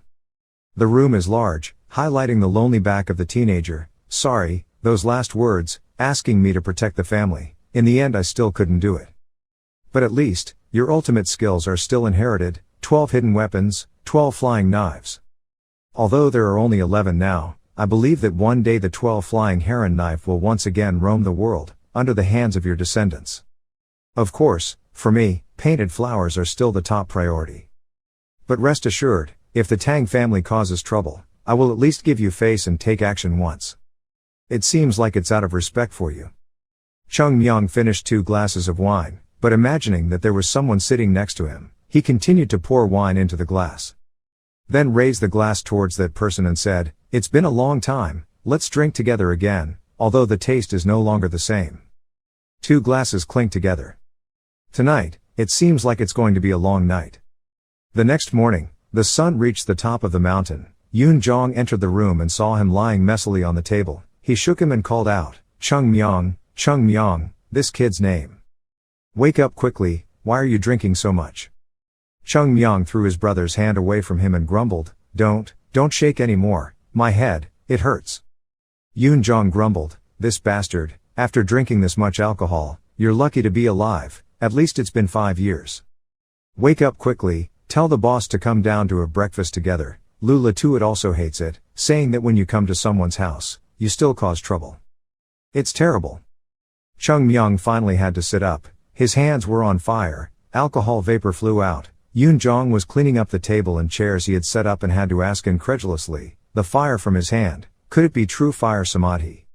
The room is large, highlighting the lonely back of the teenager. Sorry, those last words, asking me to protect the family, in the end I still couldn't do it. But at least, your ultimate skills are still inherited, 12 hidden weapons, 12 flying knives. Although there are only 11 now, I believe that one day the 12 flying heron knife will once again roam the world, under the hands of your descendants. Of course, for me, painted flowers are still the top priority. But rest assured, if the Tang family causes trouble, I will at least give you face and take action once. It seems like it's out of respect for you. Cheongmyeong finished 2 glasses of wine, but imagining that there was someone sitting next to him, he continued to pour wine into the glass. Then raised the glass towards that person and said, it's been a long time, let's drink together again, although the taste is no longer the same. 2 glasses clinked together. Tonight, it seems like it's going to be a long night. The next morning, the sun reached the top of the mountain. Yoon Jong entered the room and saw him lying messily on the table. He shook him and called out, Cheongmyeong, Cheongmyeong, this kid's name. Wake up quickly, why are you drinking so much? Cheongmyeong threw his brother's hand away from him and grumbled, Don't shake anymore, my head, it hurts. Yoon Jong grumbled, this bastard, after drinking this much alcohol, you're lucky to be alive, at least it's been 5 years. Wake up quickly, tell the boss to come down to have breakfast together. Lula Tuat also hates it, saying that when you come to someone's house, you still cause trouble. It's terrible. Cheongmyeong finally had to sit up, his hands were on fire, alcohol vapor flew out. Yoon Jong was cleaning up the table and chairs he had set up and had to ask incredulously, the fire from his hand, could it be true fire samadhi?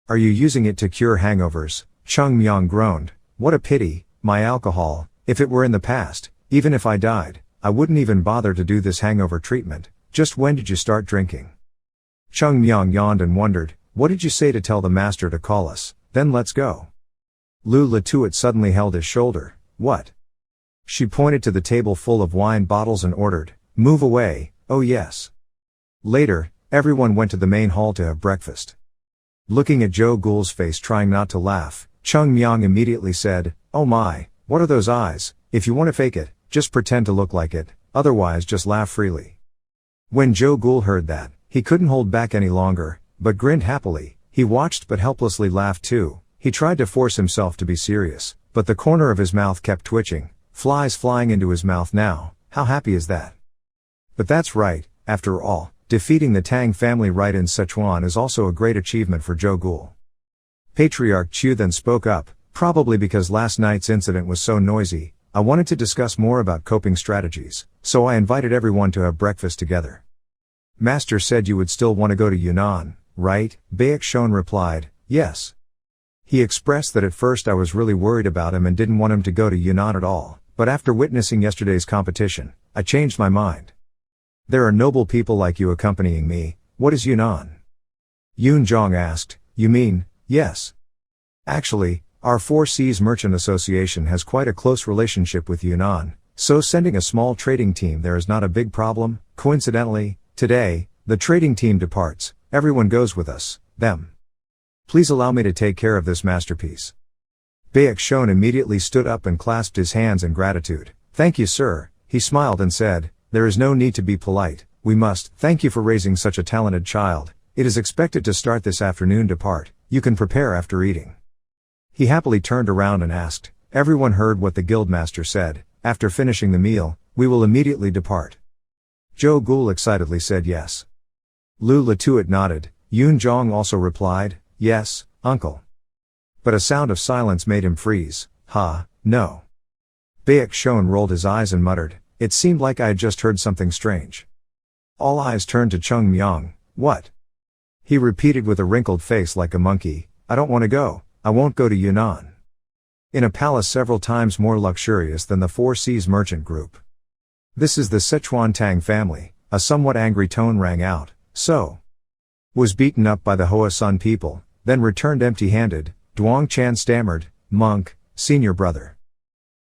Are you using it to cure hangovers? Cheongmyeong groaned, what a pity, my alcohol, if it were in the past, even if I died, I wouldn't even bother to do this hangover treatment, just when did you start drinking? Cheongmyeong yawned and wondered, what did you say to tell the master to call us, then let's go. Lula Tuat suddenly held his shoulder, what? She pointed to the table full of wine bottles and ordered, move away, oh yes. Later, everyone went to the main hall to have breakfast. Looking at Joe Ghoul's face trying not to laugh, Cheongmyeong immediately said, oh my, what are those eyes, if you want to fake it, just pretend to look like it, otherwise just laugh freely. When Joe Ghoul heard that, he couldn't hold back any longer, but grinned happily. He watched but helplessly laughed too. He tried to force himself to be serious, but the corner of his mouth kept twitching. Flies flying into his mouth now, how happy is that? But that's right, after all, defeating the Tang family right in Sichuan is also a great achievement for Joe Ghoul. Patriarch Chu then spoke up, probably because last night's incident was so noisy, I wanted to discuss more about coping strategies, so I invited everyone to have breakfast together. Master said you would still want to go to Yunnan, right? Baek Shon replied, yes. He expressed that at first I was really worried about him and didn't want him to go to Yunnan at all, but after witnessing yesterday's competition, I changed my mind. There are noble people like you accompanying me, what is Yunnan? Yoon Jong asked, you mean, yes. Actually, our Four Seas Merchant Association has quite a close relationship with Yunnan, so sending a small trading team there is not a big problem. Coincidentally, today, the trading team departs, everyone goes with us, them. Please allow me to take care of this masterpiece. Baek Shon immediately stood up and clasped his hands in gratitude. Thank you sir, he smiled and said, there is no need to be polite, we must. Thank you for raising such a talented child. It is expected to start this afternoon. Depart, you can prepare after eating. He happily turned around and asked, everyone heard what the guildmaster said, after finishing the meal, we will immediately depart. Joe Ghoul excitedly said yes. Lula Tuat nodded, Yoon Jong also replied, yes, uncle. But a sound of silence made him freeze, no. Baek Shon rolled his eyes and muttered, it seemed like I had just heard something strange. All eyes turned to Cheongmyeong, what? He repeated with a wrinkled face like a monkey, I don't want to go. I won't go to Yunnan. In a palace several times more luxurious than the Four Seas Merchant Group. This is the Sichuan Tang family, a somewhat angry tone rang out, so. Was beaten up by the Hoa Sun people, then returned empty-handed, Duong Chan stammered, monk, senior brother.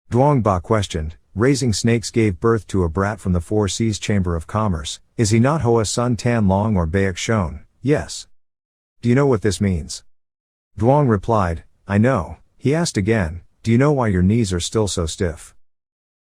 Duong Ba questioned, raising snakes gave birth to a brat from the Four Seas Chamber of Commerce, is he not Hoa Sun Tan Long or Baek Shon? Yes. Do you know what this means? Duong replied, I know. He asked again, do you know why your knees are still so stiff?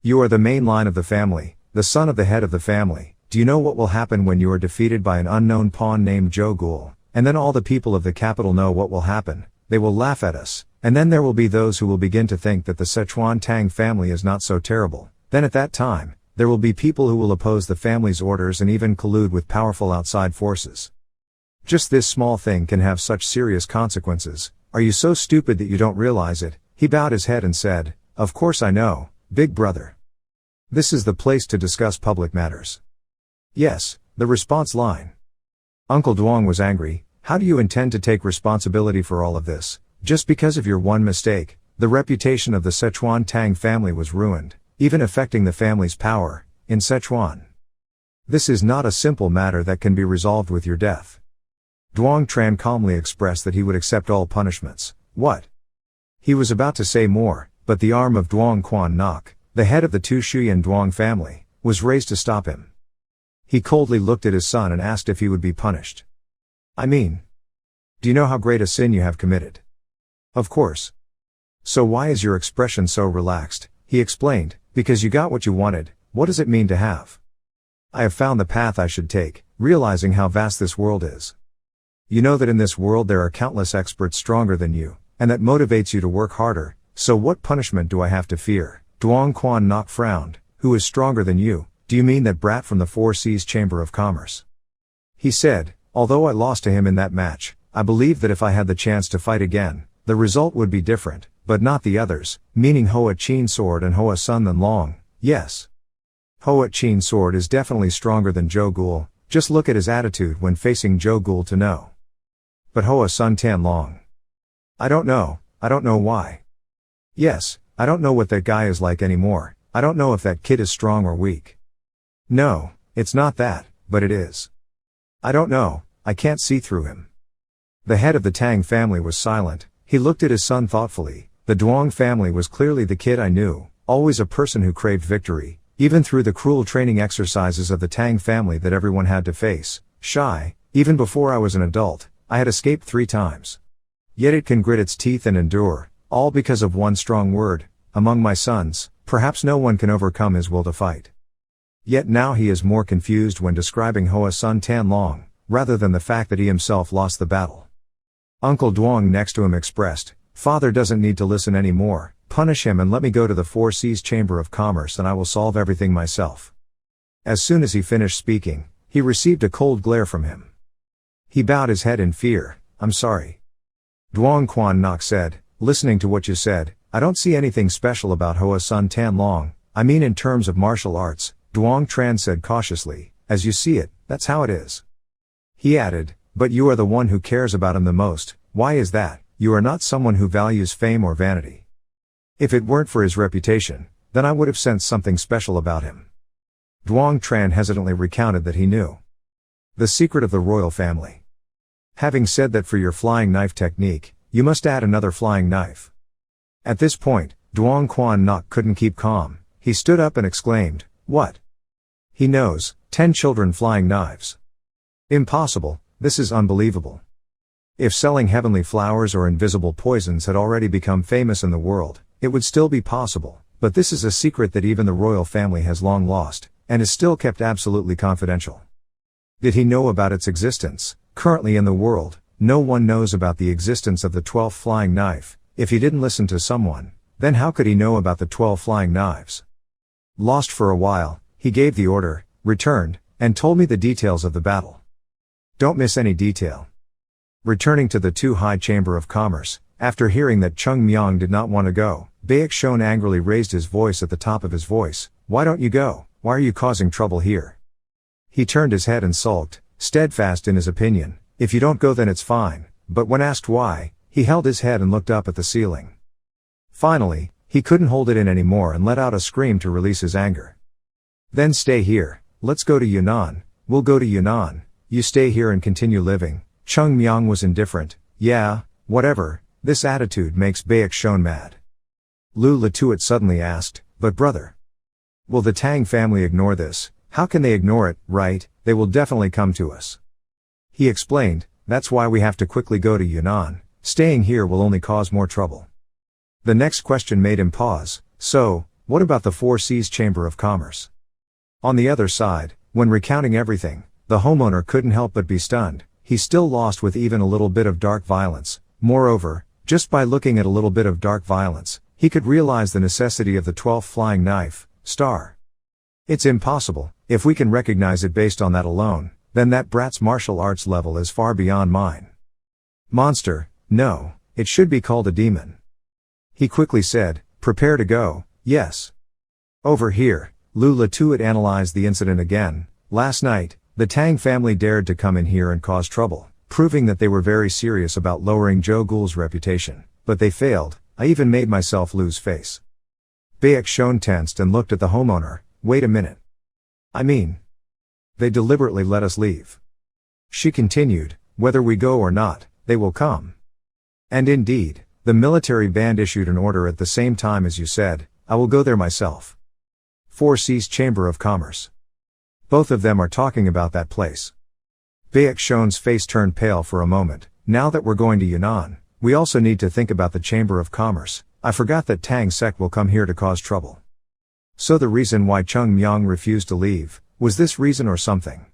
You are the main line of the family, the son of the head of the family. Do you know what will happen when you are defeated by an unknown pawn named Joe Ghoul? And then all the people of the capital know what will happen. They will laugh at us, and then there will be those who will begin to think that the Sichuan Tang family is not so terrible. Then at that time, there will be people who will oppose the family's orders and even collude with powerful outside forces. Just this small thing can have such serious consequences. Are you so stupid that you don't realize it? He bowed his head and said, of course I know, big brother. This is the place to discuss public matters. Yes, the response line. Uncle Duong was angry, how do you intend to take responsibility for all of this? Just because of your one mistake, the reputation of the Sichuan Tang family was ruined, even affecting the family's power, in Sichuan. This is not a simple matter that can be resolved with your death. Duong Tran calmly expressed that he would accept all punishments. What? He was about to say more, but the arm of Duong Quan Nok, the head of the Tu Shuyan Duong family, was raised to stop him. He coldly looked at his son and asked if he would be punished. I mean, do you know how great a sin you have committed? Of course. So why is your expression so relaxed? He explained, because you got what you wanted. What does it mean to have? I have found the path I should take, realizing how vast this world is. You know that in this world there are countless experts stronger than you, and that motivates you to work harder, so what punishment do I have to fear? Duong Quan Nok frowned. Who is stronger than you? Do you mean that brat from the Four Seas Chamber of Commerce? He said, although I lost to him in that match, I believe that if I had the chance to fight again, the result would be different, but not the others, meaning Hoa Chin Sword and Hoa Sun Than Long, yes. Hoa Chin Sword is definitely stronger than Zhou Gul, just look at his attitude when facing Zhou Gul to know. But Hoa Sun Tan Long. I don't know why. Yes, I don't know what that guy is like anymore, I don't know if that kid is strong or weak. No, it's not that, but it is. I don't know, I can't see through him. The head of the Tang family was silent, he looked at his son thoughtfully. The Duong family was clearly the kid I knew, always a person who craved victory, even through the cruel training exercises of the Tang family that everyone had to face. Shy, even before I was an adult, I had escaped 3 times. Yet it can grit its teeth and endure, all because of one strong word. Among my sons, perhaps no one can overcome his will to fight. Yet now he is more confused when describing Hoa Sun Tan Long, rather than the fact that he himself lost the battle. Uncle Duong next to him expressed, Father doesn't need to listen anymore, punish him and let me go to the Four Seas Chamber of Commerce and I will solve everything myself. As soon as he finished speaking, he received a cold glare from him. He bowed his head in fear. I'm sorry. Duong Quan Nok said, listening to what you said, I don't see anything special about Hoa Sun Tan Long, I mean in terms of martial arts. Duong Tran said cautiously, as you see it, that's how it is. He added, but you are the one who cares about him the most. Why is that? You are not someone who values fame or vanity. If it weren't for his reputation, then I would have sensed something special about him. Duong Tran hesitantly recounted that he knew the secret of the royal family. Having said that, for your flying knife technique, you must add another flying knife. At this point, Duong Quan Nok couldn't keep calm. He stood up and exclaimed, what? He knows 10 children flying knives. Impossible, this is unbelievable. If selling heavenly flowers or invisible poisons had already become famous in the world, it would still be possible, but this is a secret that even the royal family has long lost, and is still kept absolutely confidential. Did he know about its existence? Currently in the world, no one knows about the existence of the 12th flying knife. If he didn't listen to someone, then how could he know about the 12 flying knives? Lost for a while, he gave the order, returned, and told me the details of the battle. Don't miss any detail. Returning to the Tu Hai Chamber of Commerce, after hearing that Cheongmyeong did not want to go, Baek Shon angrily raised his voice at the top of his voice. Why don't you go? Why are you causing trouble here? He turned his head and sulked, steadfast in his opinion. If you don't go then it's fine, but when asked why, he held his head and looked up at the ceiling. Finally, he couldn't hold it in anymore and let out a scream to release his anger. Then stay here, let's go to Yunnan, we'll go to Yunnan, you stay here and continue living. Cheongmyeong was indifferent. Yeah, whatever, this attitude makes Baek Shon mad. Lu Latuit suddenly asked, but brother, will the Tang family ignore this? How can they ignore it? Right, they will definitely come to us. He explained, that's why we have to quickly go to Yunnan, staying here will only cause more trouble. The next question made him pause. So, what about the Four Seas Chamber of Commerce? On the other side, when recounting everything, the homeowner couldn't help but be stunned. He's still lost with even a little bit of dark violence. Moreover, just by looking at a little bit of dark violence, he could realize the necessity of the 12th flying knife, star. It's impossible. If we can recognize it based on that alone, then that brat's martial arts level is far beyond mine. Monster, no, it should be called a demon. He quickly said, prepare to go. Yes. Over here, Lu Latuit analyzed the incident again. Last night, the Tang family dared to come in here and cause trouble, proving that they were very serious about lowering Zhou Gul's reputation. But they failed. I even made myself lose face. Baek Shon tensed and looked at the homeowner. Wait a minute. I mean, they deliberately let us leave. She continued, whether we go or not, they will come. And indeed, the military band issued an order at the same time as you said. I will go there myself. Four Seas Chamber of Commerce. Both of them are talking about that place. Baekshon's face turned pale for a moment. Now that we're going to Yunnan, we also need to think about the Chamber of Commerce. I forgot that Tang sect will come here to cause trouble. So the reason why Cheongmyeong refused to leave, was this reason or something?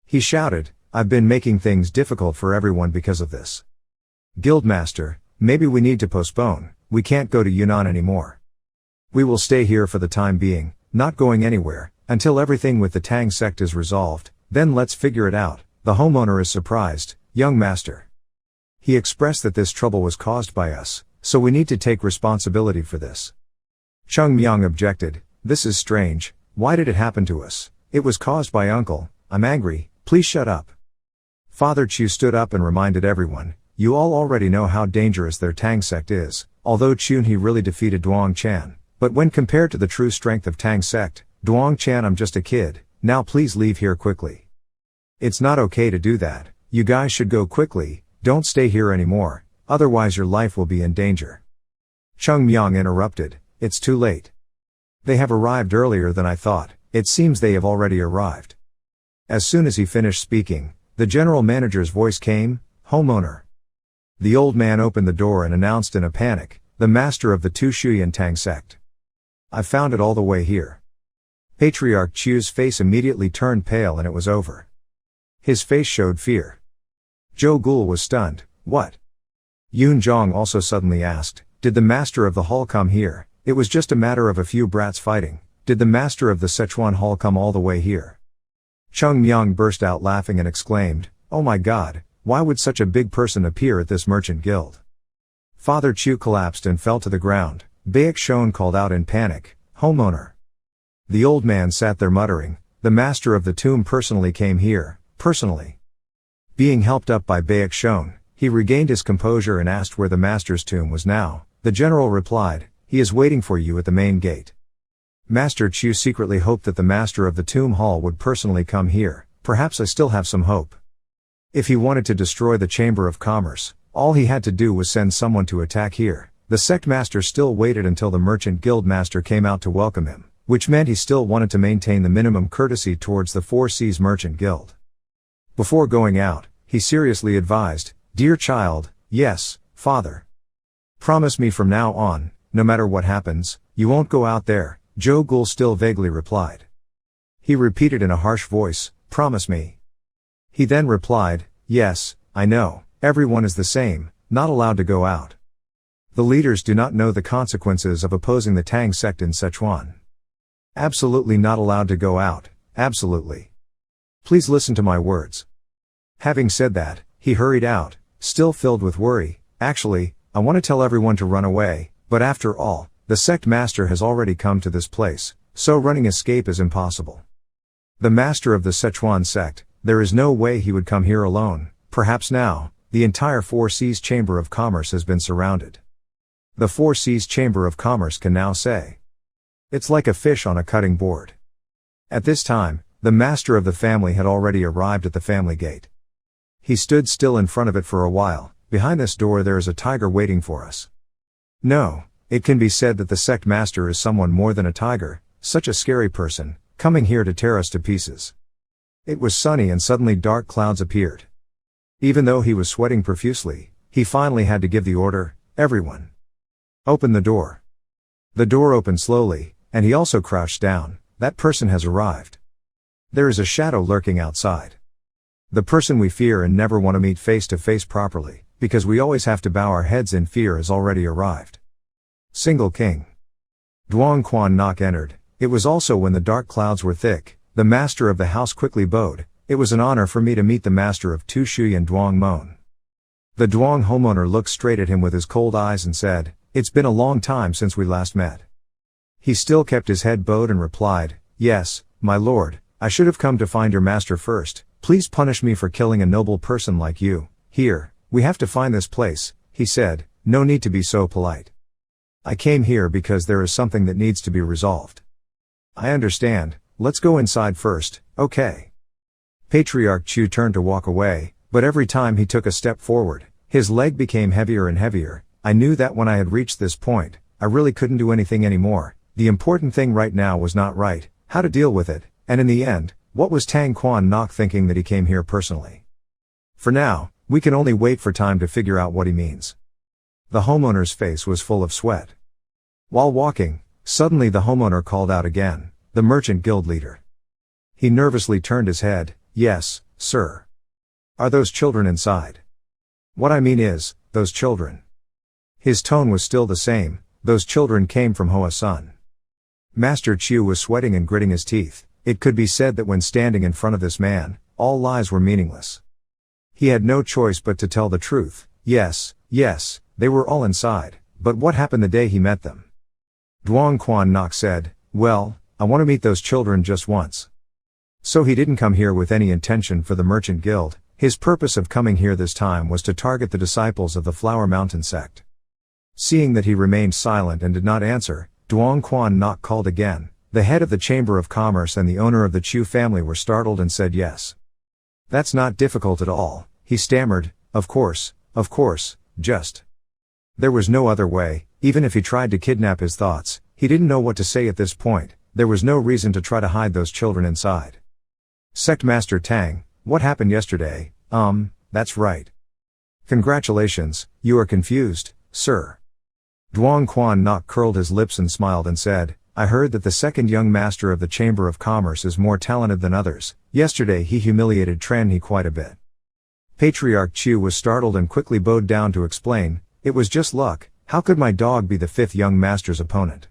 He shouted, I've been making things difficult for everyone because of this. Guildmaster, maybe we need to postpone, we can't go to Yunnan anymore. We will stay here for the time being, not going anywhere, until everything with the Tang sect is resolved, then let's figure it out. The homeowner is surprised, young master. He expressed that this trouble was caused by us, so we need to take responsibility for this. Cheongmyeong objected, this is strange, why did it happen to us? It was caused by uncle, I'm angry, please shut up. Father Chu stood up and reminded everyone, you all already know how dangerous their Tang sect is, although Chunhee really defeated Duong Chan, but when compared to the true strength of Tang sect, Duong Chan I'm just a kid, now please leave here quickly. It's not okay to do that, you guys should go quickly, don't stay here anymore, otherwise your life will be in danger. Cheongmyeong interrupted, it's too late. They have arrived earlier than I thought, it seems they have already arrived. As soon as he finished speaking, the general manager's voice came, homeowner. The old man opened the door and announced in a panic, the master of the Tu Shuyan Tang sect. I found it all the way here. Patriarch Chu's face immediately turned pale and it was over. His face showed fear. Zhou Gul was stunned, what? Yun Zhong also suddenly asked, did the master of the hall come here? It was just a matter of a few brats fighting. Did the master of the Sichuan hall come all the way here? Cheongmyeong burst out laughing and exclaimed, oh my god, why would such a big person appear at this merchant guild? Father Chu collapsed and fell to the ground. Baekshon called out in panic, homeowner. The old man sat there muttering, the master of the tomb personally came here, personally. Being helped up by Baekshon, he regained his composure and asked where the master's tomb was now. The general replied, he is waiting for you at the main gate. Master Chu secretly hoped that the master of the tomb hall would personally come here, perhaps I still have some hope. If he wanted to destroy the Chamber of Commerce, all he had to do was send someone to attack here. The sect master still waited until the merchant guild master came out to welcome him, which meant he still wanted to maintain the minimum courtesy towards the Four Seas Merchant Guild. Before going out, he seriously advised, dear child, yes, father. Promise me from now on, no matter what happens, you won't go out there, Zhou Gul still vaguely replied. He repeated in a harsh voice, promise me. He then replied, yes, I know, everyone is the same, not allowed to go out. The leaders do not know the consequences of opposing the Tang sect in Sichuan. Absolutely not allowed to go out, absolutely. Please listen to my words. Having said that, he hurried out, still filled with worry. Actually, I want to tell everyone to run away, but after all, the sect master has already come to this place, so running escape is impossible. The master of the Sichuan sect, there is no way he would come here alone. Perhaps now, the entire Four Seas Chamber of Commerce has been surrounded. The Four Seas Chamber of Commerce can now say, it's like a fish on a cutting board. At this time, the master of the family had already arrived at the family gate. He stood still in front of it for a while. Behind this door there is a tiger waiting for us. No, it can be said that the sect master is someone more than a tiger, such a scary person, coming here to tear us to pieces. It was sunny and suddenly dark clouds appeared. Even though he was sweating profusely, he finally had to give the order, everyone. Open the door. The door opened slowly, and he also crouched down. That person has arrived. There is a shadow lurking outside. The person we fear and never want to meet face to face properly, because we always have to bow our heads in fear, has already arrived. Single King. Duong Quan Nok entered. It was also when the dark clouds were thick. The master of the house quickly bowed. It was an honor for me to meet the master of Tu Shuyan Duong Mon. The Duong homeowner looked straight at him with his cold eyes and said, it's been a long time since we last met. He still kept his head bowed and replied, yes, my lord, I should have come to find your master first. Please punish me for killing a noble person like you. Here, we have to find this place, he said, no need to be so polite. I came here because there is something that needs to be resolved. I understand, let's go inside first, okay. Patriarch Chu turned to walk away, but every time he took a step forward, his leg became heavier and heavier. I knew that when I had reached this point, I really couldn't do anything anymore. the important thing right now was not right, how to deal with it, and in the end, what was Tang Quan Nok thinking that he came here personally? For now, we can only wait for time to figure out what he means. The homeowner's face was full of sweat. While walking, suddenly the homeowner called out again, the merchant guild leader. He nervously turned his head. Yes, sir. Are those children inside? What I mean is, those children. His tone was still the same, those children came from Hoa Sun. Master Chu was sweating and gritting his teeth. It could be said that when standing in front of this man, all lies were meaningless. He had no choice but to tell the truth. Yes, they were all inside, but what happened the day he met them? Duong Quan Nok said, well, I want to meet those children just once. So he didn't come here with any intention for the merchant guild. His purpose of coming here this time was to target the disciples of the Flower Mountain sect. Seeing that he remained silent and did not answer, Duong Quan Nok called again. The head of the Chamber of Commerce and the owner of the Chu family were startled and said yes. That's not difficult at all, he stammered, of course, just. There was no other way, even if he tried to kidnap his thoughts, he didn't know what to say at this point, there was no reason to try to hide those children inside. Sect Master Tang, what happened yesterday? That's right. Congratulations, you are confused, sir. Duong Quan Nok curled his lips and smiled and said, I heard that the second young master of the Chamber of Commerce is more talented than others. Yesterday he humiliated Tran He quite a bit. Patriarch Chu was startled and quickly bowed down to explain, it was just luck, how could my dog be the fifth young master's opponent?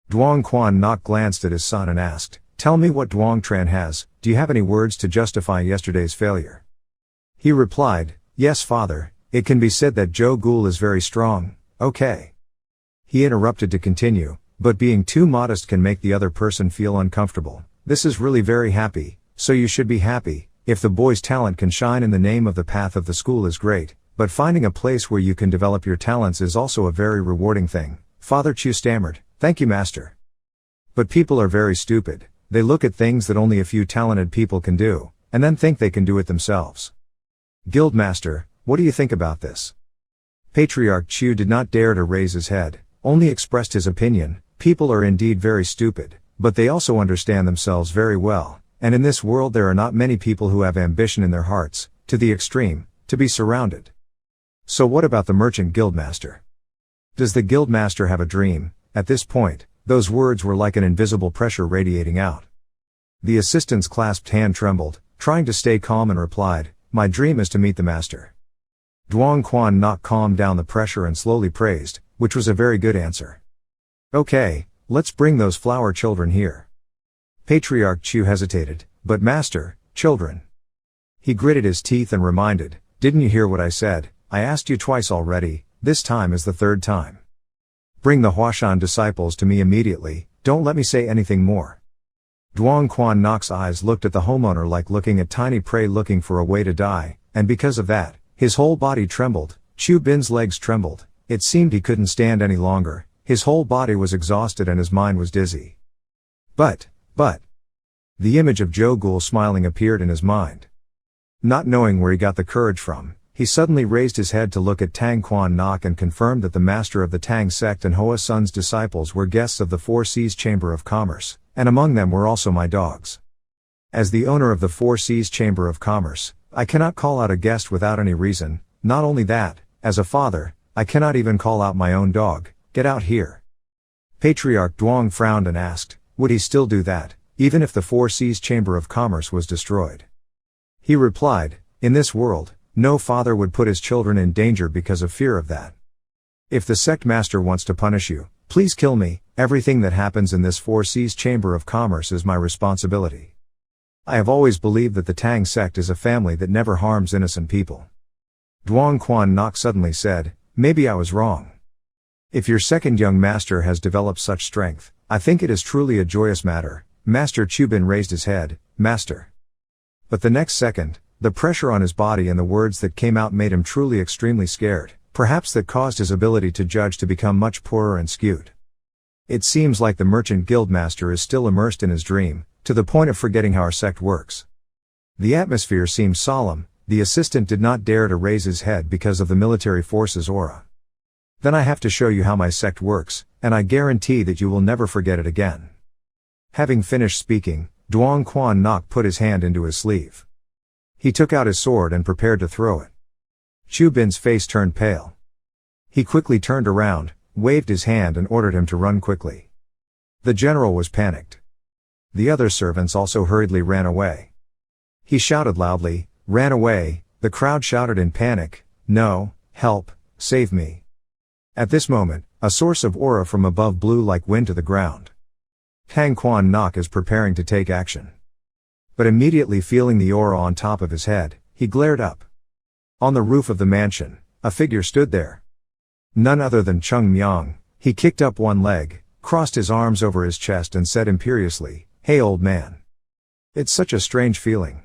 Duong Quan Nok glanced at his son and asked, tell me what Duong Tran has, do you have any words to justify yesterday's failure? He replied, yes father, it can be said that Zhou Gul is very strong, okay. He interrupted to continue, but being too modest can make the other person feel uncomfortable. This is really very happy, so you should be happy. If the boy's talent can shine in the name of the path of the school is great, but finding a place where you can develop your talents is also a very rewarding thing. Father Chu stammered, thank you master. But people are very stupid, they look at things that only a few talented people can do, and then think they can do it themselves. Guildmaster, what do you think about this? Patriarch Chu did not dare to raise his head, only expressed his opinion. People are indeed very stupid, but they also understand themselves very well, and in this world there are not many people who have ambition in their hearts, to the extreme, to be surrounded. So what about the merchant guildmaster? Does the guildmaster have a dream? At this point, those words were like an invisible pressure radiating out. The assistant's clasped hand trembled, trying to stay calm and replied, my dream is to meet the master. Duong Quan Nok calmed down the pressure and slowly praised, which was a very good answer. Okay, let's bring those flower children here. Patriarch Chu hesitated, but master, children. He gritted his teeth and reminded, didn't you hear what I said? I asked you twice already, this time is the third time. Bring the Huashan disciples to me immediately, don't let me say anything more. Duong Quan Nok's eyes looked at the homeowner like looking at tiny prey looking for a way to die, and because of that, his whole body trembled. Chu Bin's legs trembled, it seemed he couldn't stand any longer. His whole body was exhausted and his mind was dizzy. But, the image of Zhou Gul smiling appeared in his mind. Not knowing where he got the courage from, he suddenly raised his head to look at Tang Quan Nok and confirmed that the master of the Tang sect and Hoa Sun's disciples were guests of the Four Seas Chamber of Commerce, and among them were also my dogs. As the owner of the Four Seas Chamber of Commerce, I cannot call out a guest without any reason. Not only that, as a father, I cannot even call out my own dog. Get out here. Patriarch Duong frowned and asked, would he still do that, even if the Four Seas Chamber of Commerce was destroyed? He replied, in this world, no father would put his children in danger because of fear of that. If the sect master wants to punish you, please kill me. Everything that happens in this Four Seas Chamber of Commerce is my responsibility. I have always believed that the Tang sect is a family that never harms innocent people. Duong Quan Nok suddenly said, maybe I was wrong. If your second young master has developed such strength, I think it is truly a joyous matter. Master Chu Bin raised his head, master. But the next second, the pressure on his body and the words that came out made him truly extremely scared, perhaps that caused his ability to judge to become much poorer and skewed. It seems like the merchant guildmaster is still immersed in his dream, to the point of forgetting how our sect works. The atmosphere seemed solemn, the assistant did not dare to raise his head because of the military force's aura. Then I have to show you how my sect works, and I guarantee that you will never forget it again. Having finished speaking, Duong Quan Nok put his hand into his sleeve. He took out his sword and prepared to throw it. Chu Bin's face turned pale. He quickly turned around, waved his hand and ordered him to run quickly. The general was panicked. The other servants also hurriedly ran away. He shouted loudly, "Ran away!" The crowd shouted in panic, "No, help, save me." At this moment, a source of aura from above blew like wind to the ground. Tang Quan Nok is preparing to take action. But immediately feeling the aura on top of his head, he glared up. On the roof of the mansion, a figure stood there. None other than Cheongmyeong. He kicked up one leg, crossed his arms over his chest and said imperiously, "Hey old man. It's such a strange feeling."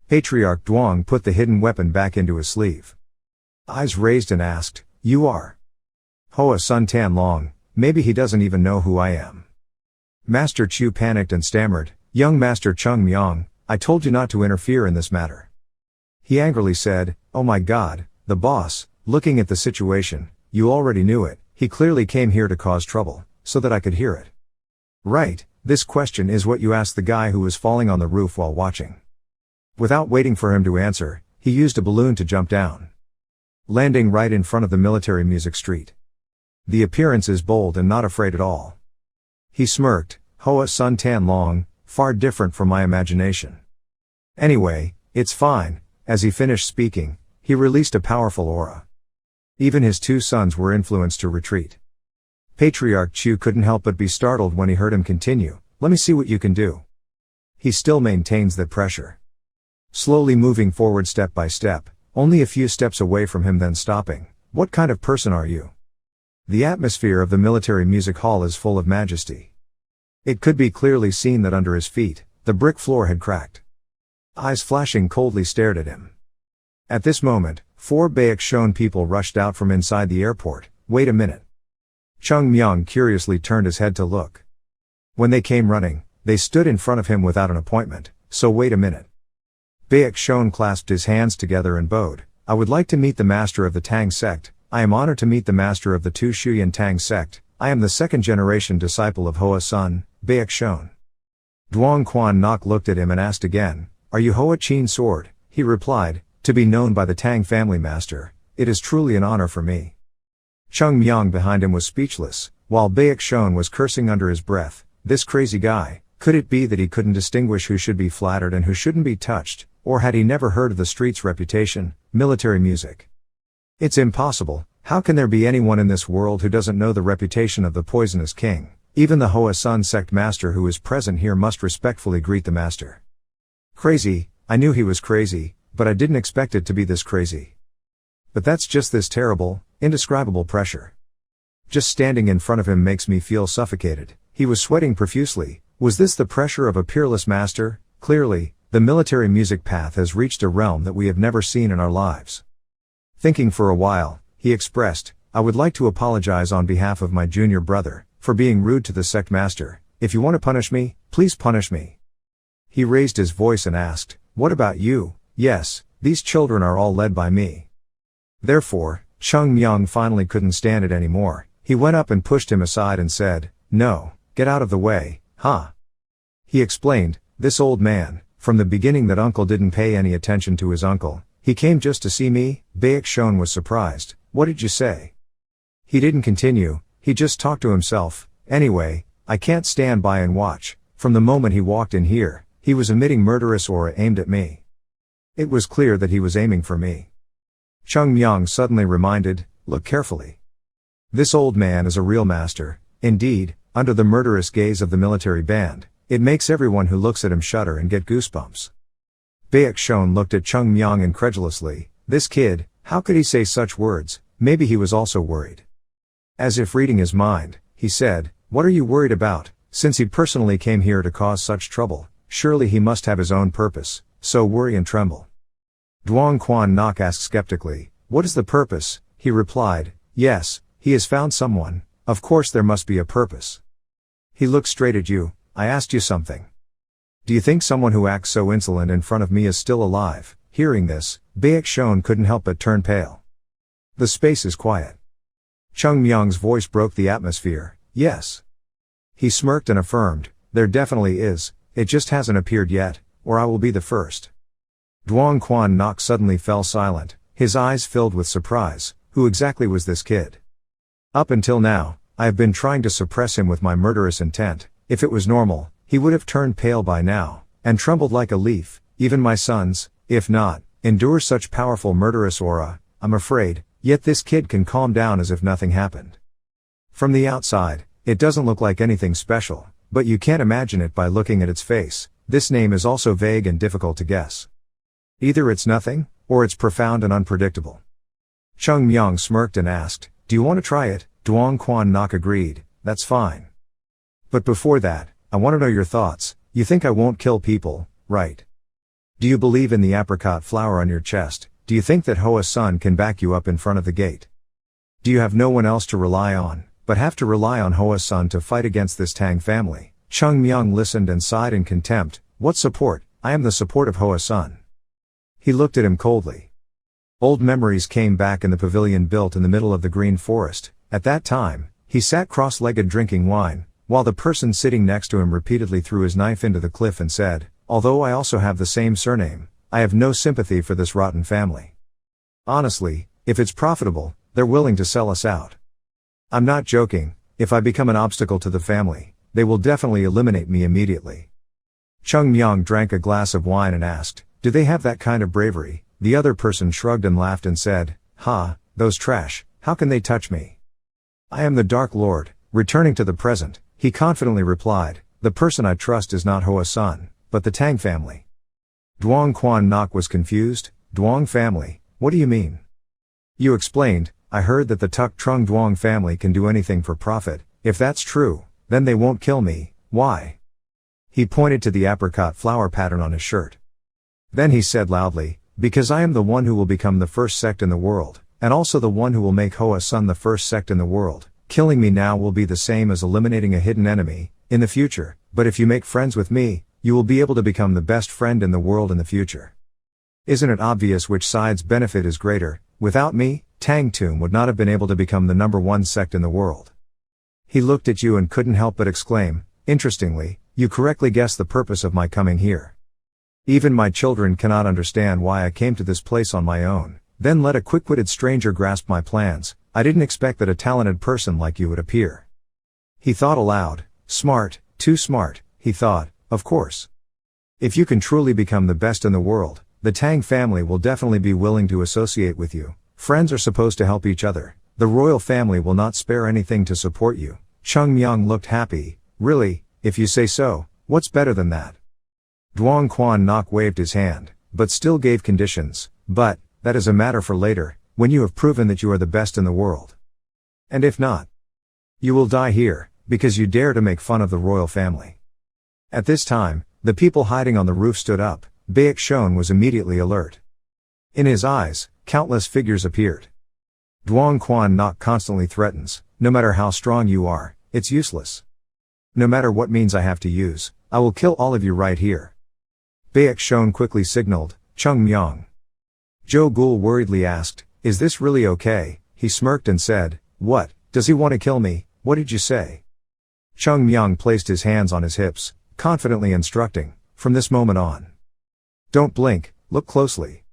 Patriarch Duong put the hidden weapon back into his sleeve. Eyes raised and asked, "You are Hoa Sun Tan Long? Maybe he doesn't even know who I am." Master Chu panicked and stammered, "Young Master Cheongmyeong, I told you not to interfere in this matter." He angrily said, "Oh my God, the boss, looking at the situation, you already knew it. He clearly came here to cause trouble, so that I could hear it." "Right, this question is what you asked the guy who was falling on the roof while watching." Without waiting for him to answer, he used a balloon to jump down, landing right in front of the military music street. The appearance is bold and not afraid at all. He smirked, "Hoa Sun Tan Long, far different from my imagination. Anyway, it's fine." As he finished speaking, he released a powerful aura. Even his two sons were influenced to retreat. Patriarch Chu couldn't help but be startled when he heard him continue, "Let me see what you can do." He still maintains that pressure. Slowly moving forward step by step, only a few steps away from him then stopping. "What kind of person are you?" The atmosphere of the military music hall is full of majesty. It could be clearly seen that under his feet, the brick floor had cracked. Eyes flashing coldly stared at him. At this moment, 4 Baek Shon people rushed out from inside the airport. "Wait a minute." Cheongmyeong curiously turned his head to look. When they came running, they stood in front of him without an appointment, so wait a minute. Baek Shon clasped his hands together and bowed. "I would like to meet the master of the Tang sect. I am honored to meet the master of the Tu Shuyan Tang sect. I am the second-generation disciple of Hoa Sun, Baek Shon." Duong Quan Nok looked at him and asked again, "Are you Hoa Chin Sword?" He replied, "To be known by the Tang family master, it is truly an honor for me." Cheongmyeong behind him was speechless, while Baek Shon was cursing under his breath. This crazy guy, could it be that he couldn't distinguish who should be flattered and who shouldn't be touched, or had he never heard of the street's reputation, military music? It's impossible. How can there be anyone in this world who doesn't know the reputation of the poisonous king? Even the Hoa Sun sect master who is present here must respectfully greet the master. Crazy, I knew he was crazy, but I didn't expect it to be this crazy. But that's just this terrible, indescribable pressure. Just standing in front of him makes me feel suffocated. He was sweating profusely. Was this the pressure of a peerless master? Clearly, the military music path has reached a realm that we have never seen in our lives. Thinking for a while, he expressed, "I would like to apologize on behalf of my junior brother, for being rude to the sect master. If you want to punish me, please punish me." He raised his voice and asked, "What about you?" "Yes, these children are all led by me." Therefore, Cheongmyeong finally couldn't stand it anymore. He went up and pushed him aside and said, "No, get out of the way, huh?" He explained, "This old man, from the beginning that uncle didn't pay any attention to his uncle. He came just to see me." Baek Shon was surprised. "What did you say?" He didn't continue, he just talked to himself. "Anyway, I can't stand by and watch. From the moment he walked in here, he was emitting murderous aura aimed at me. It was clear that he was aiming for me." Cheongmyeong suddenly reminded, "Look carefully. This old man is a real master. Indeed, under the murderous gaze of the military band, it makes everyone who looks at him shudder and get goosebumps." Baek Shon looked at Cheongmyeong incredulously. This kid, how could he say such words? Maybe he was also worried. As if reading his mind, he said, "What are you worried about? Since he personally came here to cause such trouble, surely he must have his own purpose, so worry and tremble." Duong Quan Nok asked skeptically, "What is the purpose?" He replied, "Yes, he has found someone. Of course there must be a purpose." He looked straight at you. "I asked you something. Do you think someone who acts so insolent in front of me is still alive?" Hearing this, Baek Shon couldn't help but turn pale. The space is quiet. Cheongmyeong's voice broke the atmosphere. Yes. He smirked and affirmed, there definitely is, it just hasn't appeared yet, or I will be the first. Duong Quan Nok suddenly fell silent, his eyes filled with surprise. Who exactly was this kid? Up until now, I have been trying to suppress him with my murderous intent. If it was normal, he would have turned pale by now, and trembled like a leaf. Even my sons, if not, endure such powerful murderous aura, I'm afraid, yet this kid can calm down as if nothing happened. From the outside, it doesn't look like anything special, but you can't imagine it by looking at its face. This name is also vague and difficult to guess. Either it's nothing, or it's profound and unpredictable. Cheongmyeong smirked and asked, do you want to try it? Duong Quan Nok agreed, that's fine. But before that, I want to know your thoughts. You think I won't kill people, right? Do you believe in the apricot flower on your chest? Do you think that Hoa Sun can back you up in front of the gate? Do you have no one else to rely on, but have to rely on Hoa Sun to fight against this Tang family? Cheongmyeong listened and sighed in contempt. What support? I am the support of Hoa Sun. He looked at him coldly. Old memories came back in the pavilion built in the middle of the green forest. At that time, he sat cross-legged drinking wine, while the person sitting next to him repeatedly threw his knife into the cliff and said, although I also have the same surname, I have no sympathy for this rotten family. Honestly, if it's profitable, they're willing to sell us out. I'm not joking, if I become an obstacle to the family, they will definitely eliminate me immediately. Cheongmyeong drank a glass of wine and asked, do they have that kind of bravery? The other person shrugged and laughed and said, ha, those trash, how can they touch me? I am the Dark Lord. Returning to the present, he confidently replied, the person I trust is not Hoa Sun, but the Tang family. Duong Quan Nok was confused. Duong family, what do you mean? You explained, I heard that the Tuk Trung Duong family can do anything for profit. If that's true, then they won't kill me. Why? He pointed to the apricot flower pattern on his shirt. Then he said loudly, because I am the one who will become the first sect in the world, and also the one who will make Hoa Sun the first sect in the world. Killing me now will be the same as eliminating a hidden enemy in the future, but if you make friends with me, you will be able to become the best friend in the world in the future. Isn't it obvious which side's benefit is greater? Without me, Tang Tum would not have been able to become the #1 sect in the world. He looked at you and couldn't help but exclaim, interestingly, you correctly guessed the purpose of my coming here. Even my children cannot understand why I came to this place on my own. Then let a quick-witted stranger grasp my plans. I didn't expect that a talented person like you would appear. He thought aloud, smart, too smart, he thought, of course. If you can truly become the best in the world, the Tang family will definitely be willing to associate with you. Friends are supposed to help each other. The royal family will not spare anything to support you. Cheongmyeong looked happy. Really, if you say so, what's better than that? Duong Quan Nok waved his hand, but still gave conditions. But, that is a matter for later, when you have proven that you are the best in the world. And if not, you will die here, because you dare to make fun of the royal family. At this time, the people hiding on the roof stood up. Baek Shon was immediately alert. In his eyes, countless figures appeared. Duong Quan Nok constantly threatens, no matter how strong you are, it's useless. No matter what means I have to use, I will kill all of you right here. Baek Shon quickly signaled, Cheongmyeong. Joe Gul worriedly asked, is this really okay? He smirked and said, what, does he want to kill me? What did you say? Cheongmyeong placed his hands on his hips, confidently instructing, from this moment on. Don't blink, look closely.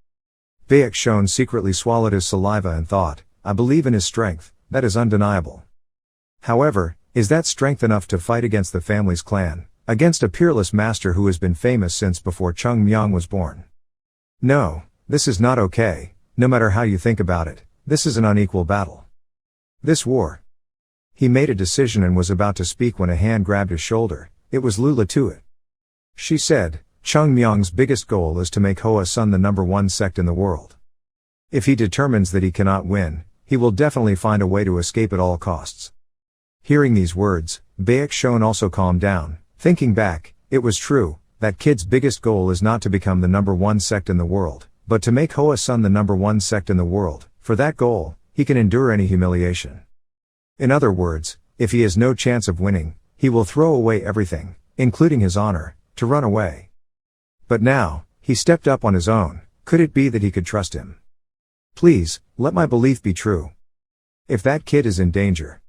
Baek Shon secretly swallowed his saliva and thought, I believe in his strength, that is undeniable. However, is that strength enough to fight against the family's clan, against a peerless master who has been famous since before Cheongmyeong was born? No, this is not okay, no matter how you think about it, this is an unequal battle. This war. He made a decision and was about to speak when a hand grabbed his shoulder. It was Lula Tuat. She said, Cheongmyeong's biggest goal is to make Hoa Sun the #1 sect in the world. If he determines that he cannot win, he will definitely find a way to escape at all costs. Hearing these words, Baek Shon also calmed down. Thinking back, it was true, that kid's biggest goal is not to become the #1 sect in the world, but to make Hoa Sun the #1 sect in the world. For that goal, he can endure any humiliation. In other words, if he has no chance of winning, he will throw away everything, including his honor, to run away. But now, he stepped up on his own. Could it be that he could trust him? Please, let my belief be true. If that kid is in danger,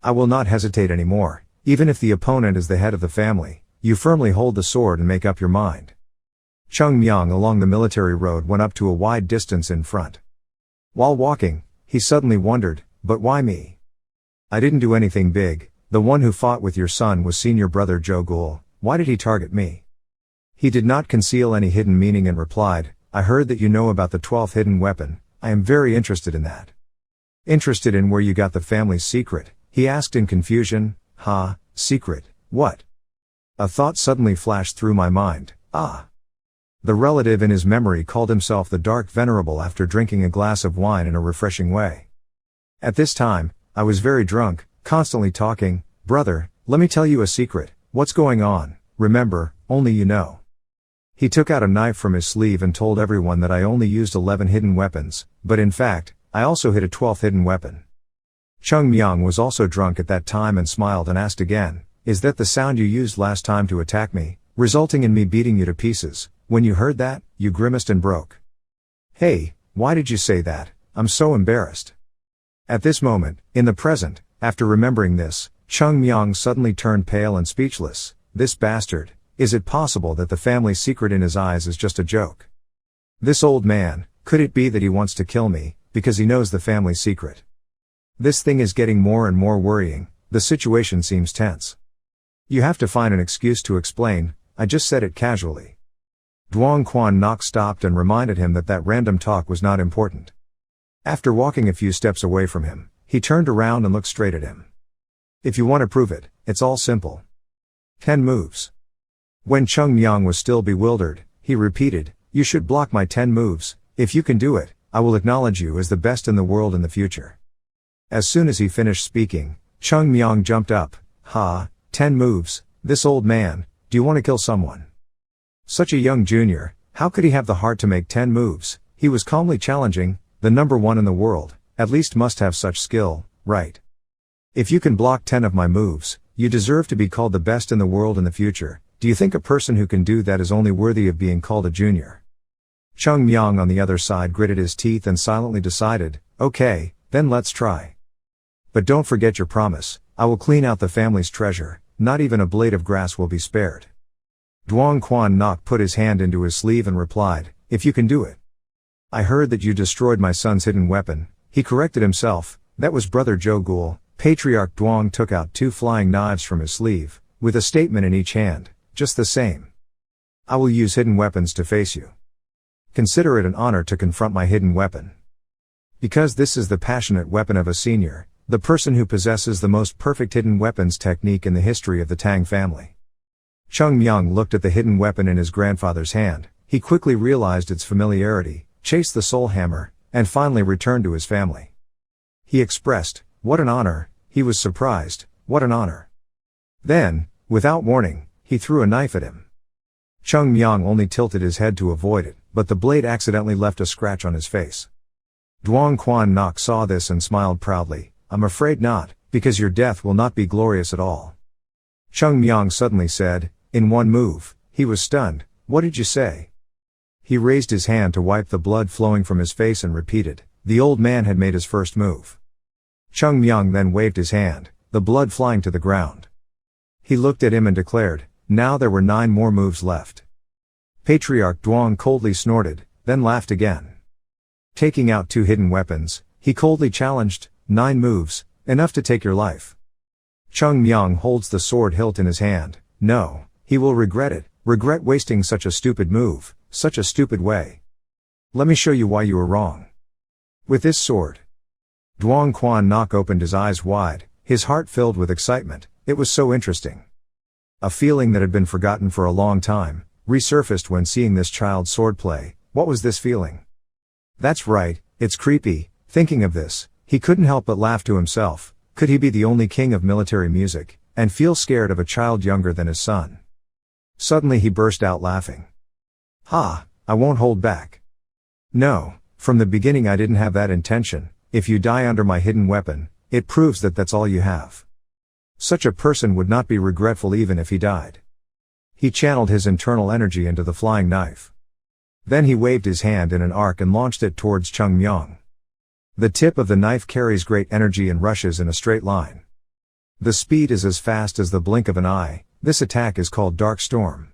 I will not hesitate anymore. Even if the opponent is the head of the family, you firmly hold the sword and make up your mind. Cheongmyeong along the military road went up to a wide distance in front. While walking, he suddenly wondered, but why me? I didn't do anything big. The one who fought with your son was senior brother Joe Gul. Why did he target me? He did not conceal any hidden meaning and replied, I heard that you know about the 12th hidden weapon. I am very interested in that. Interested in where you got the family's secret? He asked in confusion. Secret, what? A thought suddenly flashed through my mind. The relative in his memory called himself the Dark Venerable after drinking a glass of wine in a refreshing way. At this time, I was very drunk, constantly talking. Brother, let me tell you a secret. What's going on? Remember, only you know. He took out a knife from his sleeve and told everyone that I only used 11 hidden weapons, but in fact, I also hid a 12th hidden weapon. Cheongmyeong was also drunk at that time and smiled and asked again, is that the sound you used last time to attack me, resulting in me beating you to pieces? When you heard that, you grimaced and broke. Hey, why did you say that? I'm so embarrassed. At this moment, in the present, after remembering this, Cheongmyeong suddenly turned pale and speechless. This bastard, is it possible that the family secret in his eyes is just a joke? This old man, could it be that he wants to kill me, because he knows the family secret? This thing is getting more and more worrying, the situation seems tense. You have to find an excuse to explain, I just said it casually. Duong Quan Nok stopped and reminded him that that random talk was not important. After walking a few steps away from him, he turned around and looked straight at him. If you want to prove it, it's all simple. 10 moves. When Cheongmyeong was still bewildered, he repeated, you should block my 10 moves. If you can do it, I will acknowledge you as the best in the world in the future. As soon as he finished speaking, Cheongmyeong jumped up. 10 moves, this old man, do you want to kill someone? Such a young junior, how could he have the heart to make 10 moves? He was calmly challenging, the number one in the world, at least must have such skill, right? If you can block 10 of my moves, you deserve to be called the best in the world in the future. Do you think a person who can do that is only worthy of being called a junior? Cheongmyeong on the other side gritted his teeth and silently decided, okay, then let's try. But don't forget your promise, I will clean out the family's treasure, not even a blade of grass will be spared. Duong Quan Nok put his hand into his sleeve and replied, if you can do it. I heard that you destroyed my son's hidden weapon. He corrected himself, that was brother Joe Gul. Patriarch Duong took out 2 flying knives from his sleeve, with a statement in each hand, just the same. I will use hidden weapons to face you. Consider it an honor to confront my hidden weapon. Because this is the passionate weapon of a senior, the person who possesses the most perfect hidden weapons technique in the history of the Tang family. Cheongmyeong looked at the hidden weapon in his grandfather's hand. He quickly realized its familiarity, chased the soul hammer, and finally returned to his family. He expressed, what an honor. He was surprised, what an honor. Then, without warning, he threw a knife at him. Cheongmyeong only tilted his head to avoid it, but the blade accidentally left a scratch on his face. Duong Quan Nok saw this and smiled proudly. I'm afraid not, because your death will not be glorious at all. Cheongmyeong suddenly said, in one move, he was stunned, what did you say? He raised his hand to wipe the blood flowing from his face and repeated, the old man had made his first move. Cheongmyeong then waved his hand, the blood flying to the ground. He looked at him and declared, now there were 9 more moves left. Patriarch Duong coldly snorted, then laughed again. Taking out 2 hidden weapons, he coldly challenged, 9 moves, enough to take your life. Cheongmyeong holds the sword hilt in his hand. No, he will regret it, regret wasting such a stupid move, such a stupid way. Let me show you why you were wrong. With this sword. Duong Quan Nok opened his eyes wide, his heart filled with excitement. It was so interesting. A feeling that had been forgotten for a long time, resurfaced when seeing this child's swordplay. What was this feeling? That's right, it's creepy. Thinking of this, he couldn't help but laugh to himself. Could he be the only king of military music, and feel scared of a child younger than his son? Suddenly he burst out laughing. I won't hold back. No, from the beginning I didn't have that intention. If you die under my hidden weapon, it proves that that's all you have. Such a person would not be regretful even if he died. He channeled his internal energy into the flying knife. Then he waved his hand in an arc and launched it towards Cheongmyeong. The tip of the knife carries great energy and rushes in a straight line. The speed is as fast as the blink of an eye. This attack is called Dark Storm.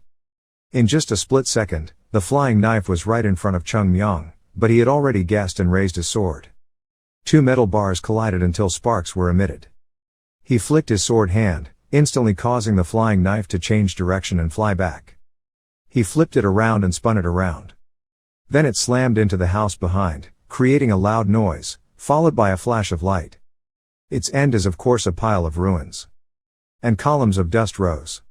In just a split second, the flying knife was right in front of Cheongmyeong, but he had already guessed and raised his sword. Two metal bars collided until sparks were emitted. He flicked his sword hand, instantly causing the flying knife to change direction and fly back. He flipped it around and spun it around. Then it slammed into the house behind, creating a loud noise, followed by a flash of light. Its end is of course a pile of ruins. And columns of dust rose.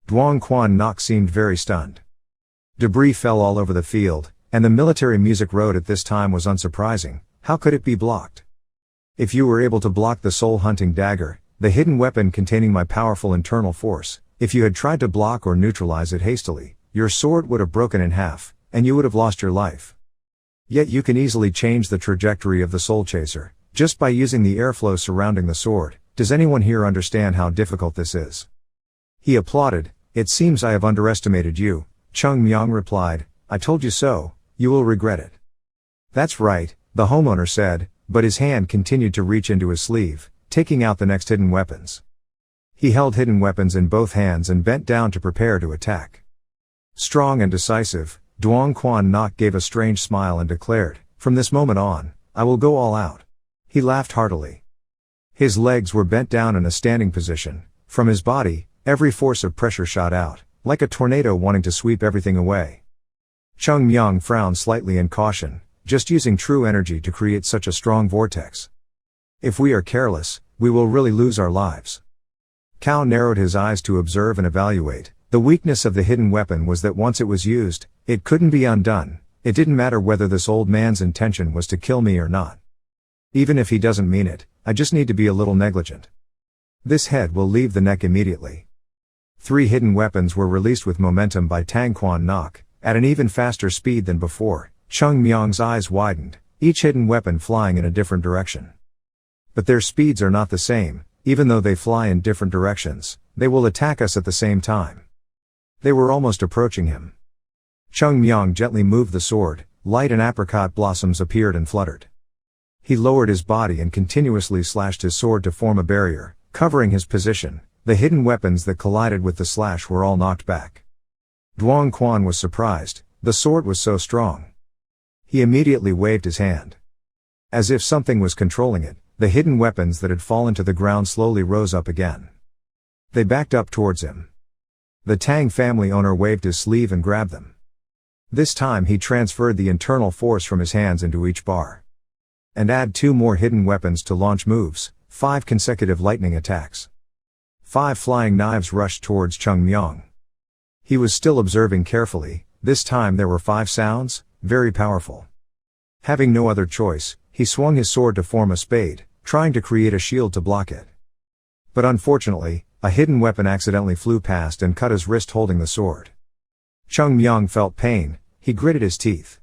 Duong Quan Nok seemed very stunned. Debris fell all over the field, and the military music road at this time was unsurprising. How could it be blocked? If you were able to block the soul-hunting dagger, the hidden weapon containing my powerful internal force, if you had tried to block or neutralize it hastily, your sword would have broken in half, and you would have lost your life. Yet you can easily change the trajectory of the soul chaser, just by using the airflow surrounding the sword. Does anyone here understand how difficult this is? He applauded. It seems I have underestimated you. Cheongmyeong replied, I told you so, you will regret it. That's right, the homeowner said, but his hand continued to reach into his sleeve, taking out the next hidden weapons. He held hidden weapons in both hands and bent down to prepare to attack. Strong and decisive, Duong Quan Nok gave a strange smile and declared, from this moment on, I will go all out. He laughed heartily. His legs were bent down in a standing position. From his body, every force of pressure shot out, like a tornado wanting to sweep everything away. Cheongmyeong frowned slightly in caution, just using true energy to create such a strong vortex. If we are careless, we will really lose our lives. Cao narrowed his eyes to observe and evaluate. The weakness of the hidden weapon was that once it was used, it couldn't be undone. It didn't matter whether this old man's intention was to kill me or not. Even if he doesn't mean it, I just need to be a little negligent. This head will leave the neck immediately. 3 hidden weapons were released with momentum by Tang Quan Nok, at an even faster speed than before. Cheongmyeong's eyes widened, each hidden weapon flying in a different direction. But their speeds are not the same. Even though they fly in different directions, they will attack us at the same time. They were almost approaching him. Cheongmyeong gently moved the sword, light and apricot blossoms appeared and fluttered. He lowered his body and continuously slashed his sword to form a barrier, covering his position. The hidden weapons that collided with the slash were all knocked back. Duong Quan was surprised, the sword was so strong. He immediately waved his hand. As if something was controlling it, the hidden weapons that had fallen to the ground slowly rose up again. They backed up towards him. The Tang family owner waved his sleeve and grabbed them. This time he transferred the internal force from his hands into each bar. And add 2 more hidden weapons to launch moves, 5 consecutive lightning attacks. 5 flying knives rushed towards Cheongmyeong. He was still observing carefully. This time there were 5 sounds, very powerful. Having no other choice, he swung his sword to form a spade, trying to create a shield to block it. But unfortunately, a hidden weapon accidentally flew past and cut his wrist holding the sword. Cheongmyeong felt pain, he gritted his teeth.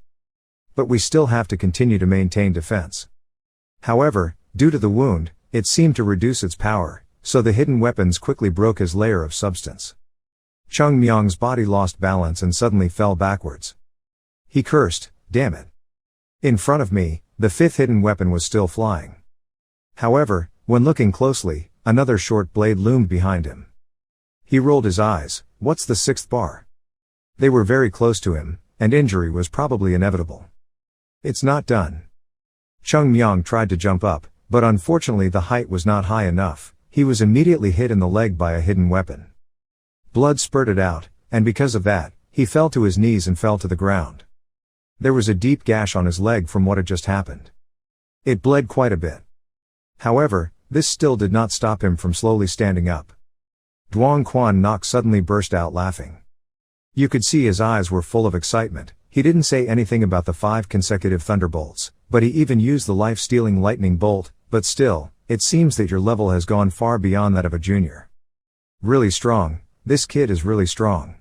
But we still have to continue to maintain defense. However, due to the wound, it seemed to reduce its power, so the hidden weapons quickly broke his layer of substance. Cheongmyeong's body lost balance and suddenly fell backwards. He cursed, damn it. In front of me, the 5th hidden weapon was still flying. However, when looking closely, another short blade loomed behind him. He rolled his eyes. What's the 6th bar? They were very close to him, and injury was probably inevitable. It's not done. Cheongmyeong tried to jump up, but unfortunately the height was not high enough. He was immediately hit in the leg by a hidden weapon. Blood spurted out, and because of that, he fell to his knees and fell to the ground. There was a deep gash on his leg from what had just happened. It bled quite a bit. However, this still did not stop him from slowly standing up. Duong Quan Nok suddenly burst out laughing. You could see his eyes were full of excitement. He didn't say anything about the 5 consecutive thunderbolts, but he even used the life-stealing lightning bolt. But still, it seems that your level has gone far beyond that of a junior. Really strong, this kid is really strong.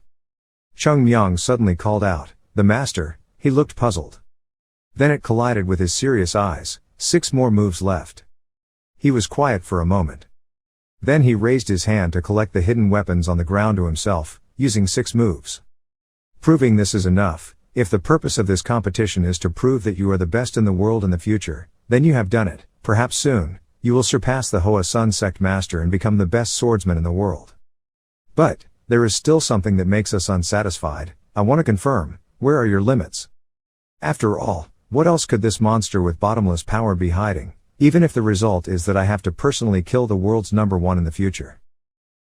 Cheongmyeong suddenly called out, the master. He looked puzzled. Then it collided with his serious eyes. 6 more moves left. He was quiet for a moment. Then he raised his hand to collect the hidden weapons on the ground to himself, using 6 moves. Proving this is enough. If the purpose of this competition is to prove that you are the best in the world in the future, then you have done it. Perhaps soon, you will surpass the Hua Sect master and become the best swordsman in the world. But, there is still something that makes us unsatisfied. I want to confirm, where are your limits? After all, what else could this monster with bottomless power be hiding, even if the result is that I have to personally kill the world's #1 in the future?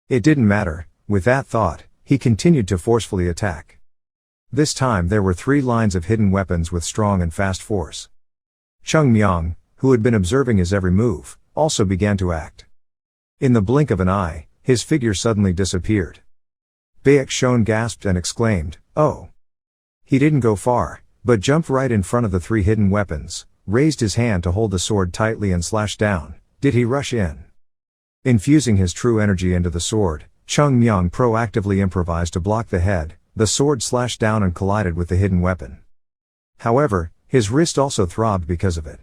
It didn't matter. With that thought, he continued to forcefully attack. This time there were 3 lines of hidden weapons with strong and fast force. Cheongmyeong, who had been observing his every move, also began to act. In the blink of an eye, his figure suddenly disappeared. Baekshon gasped and exclaimed, "Oh!" He didn't go far, but jumped right in front of the 3 hidden weapons, raised his hand to hold the sword tightly and slashed down. Did he rush in? Infusing his true energy into the sword, Cheongmyeong proactively improvised to block the head. The sword slashed down and collided with the hidden weapon. However, his wrist also throbbed because of it.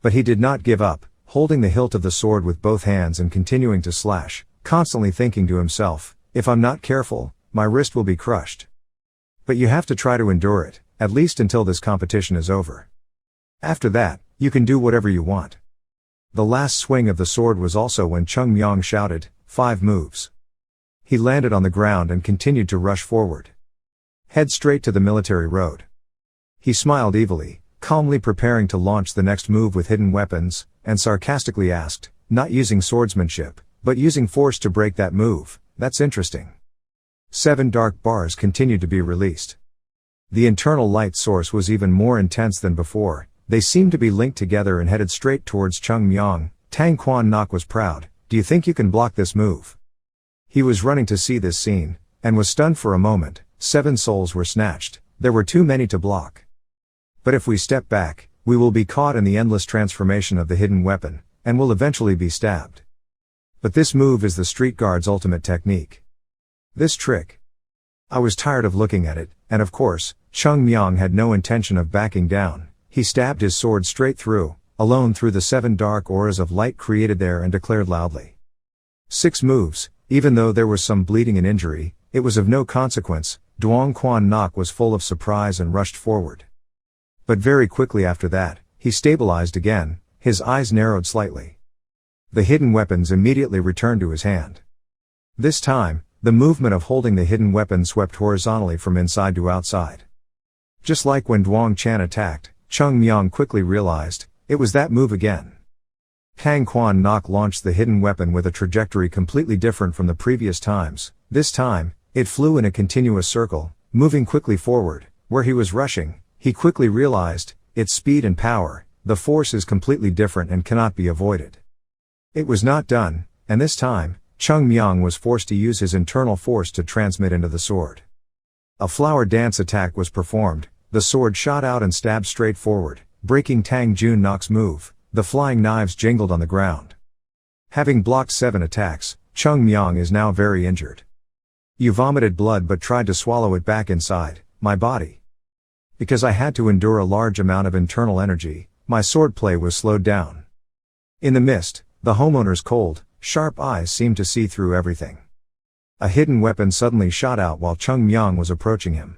But he did not give up, holding the hilt of the sword with both hands and continuing to slash, constantly thinking to himself, "If I'm not careful, my wrist will be crushed." But you have to try to endure it, at least until this competition is over. After that, you can do whatever you want. The last swing of the sword was also when Cheongmyeong shouted, "5 moves." He landed on the ground and continued to rush forward. Head straight to the military road. He smiled evilly, calmly preparing to launch the next move with hidden weapons, and sarcastically asked, "Not using swordsmanship, but using force to break that move, that's interesting." 7 dark bars continued to be released. The internal light source was even more intense than before. They seemed to be linked together and headed straight towards Cheongmyeong. Tang Quan Nok was proud. "Do you think you can block this move?" He was running to see this scene, and was stunned for a moment. 7 souls were snatched. There were too many to block. But if we step back, we will be caught in the endless transformation of the hidden weapon, and will eventually be stabbed. But this move is the street guard's ultimate technique. This trick. I was tired of looking at it, and of course, Cheongmyeong had no intention of backing down. He stabbed his sword straight through, alone through the 7 dark auras of light created there, and declared loudly. 6 moves. Even though there was some bleeding and injury, it was of no consequence. Duong Quan Nok was full of surprise and rushed forward. But very quickly after that, he stabilized again, his eyes narrowed slightly. The hidden weapons immediately returned to his hand. This time, the movement of holding the hidden weapon swept horizontally from inside to outside. Just like when Duong Chan attacked, Cheongmyeong quickly realized, it was that move again. Tang Quan Nok launched the hidden weapon with a trajectory completely different from the previous times. This time, it flew in a continuous circle, moving quickly forward. Where he was rushing, he quickly realized, its speed and power, the force is completely different and cannot be avoided. It was not done, and this time, Cheongmyeong was forced to use his internal force to transmit into the sword. A flower dance attack was performed. The sword shot out and stabbed straight forward, breaking Tang Jun Nok's move. The flying knives jingled on the ground. Having blocked 7 attacks, Cheongmyeong is now very injured. "You vomited blood but tried to swallow it back inside my body. Because I had to endure a large amount of internal energy, my swordplay was slowed down." In the mist, the homeowner's cold, sharp eyes seemed to see through everything. A hidden weapon suddenly shot out while Cheongmyeong was approaching him.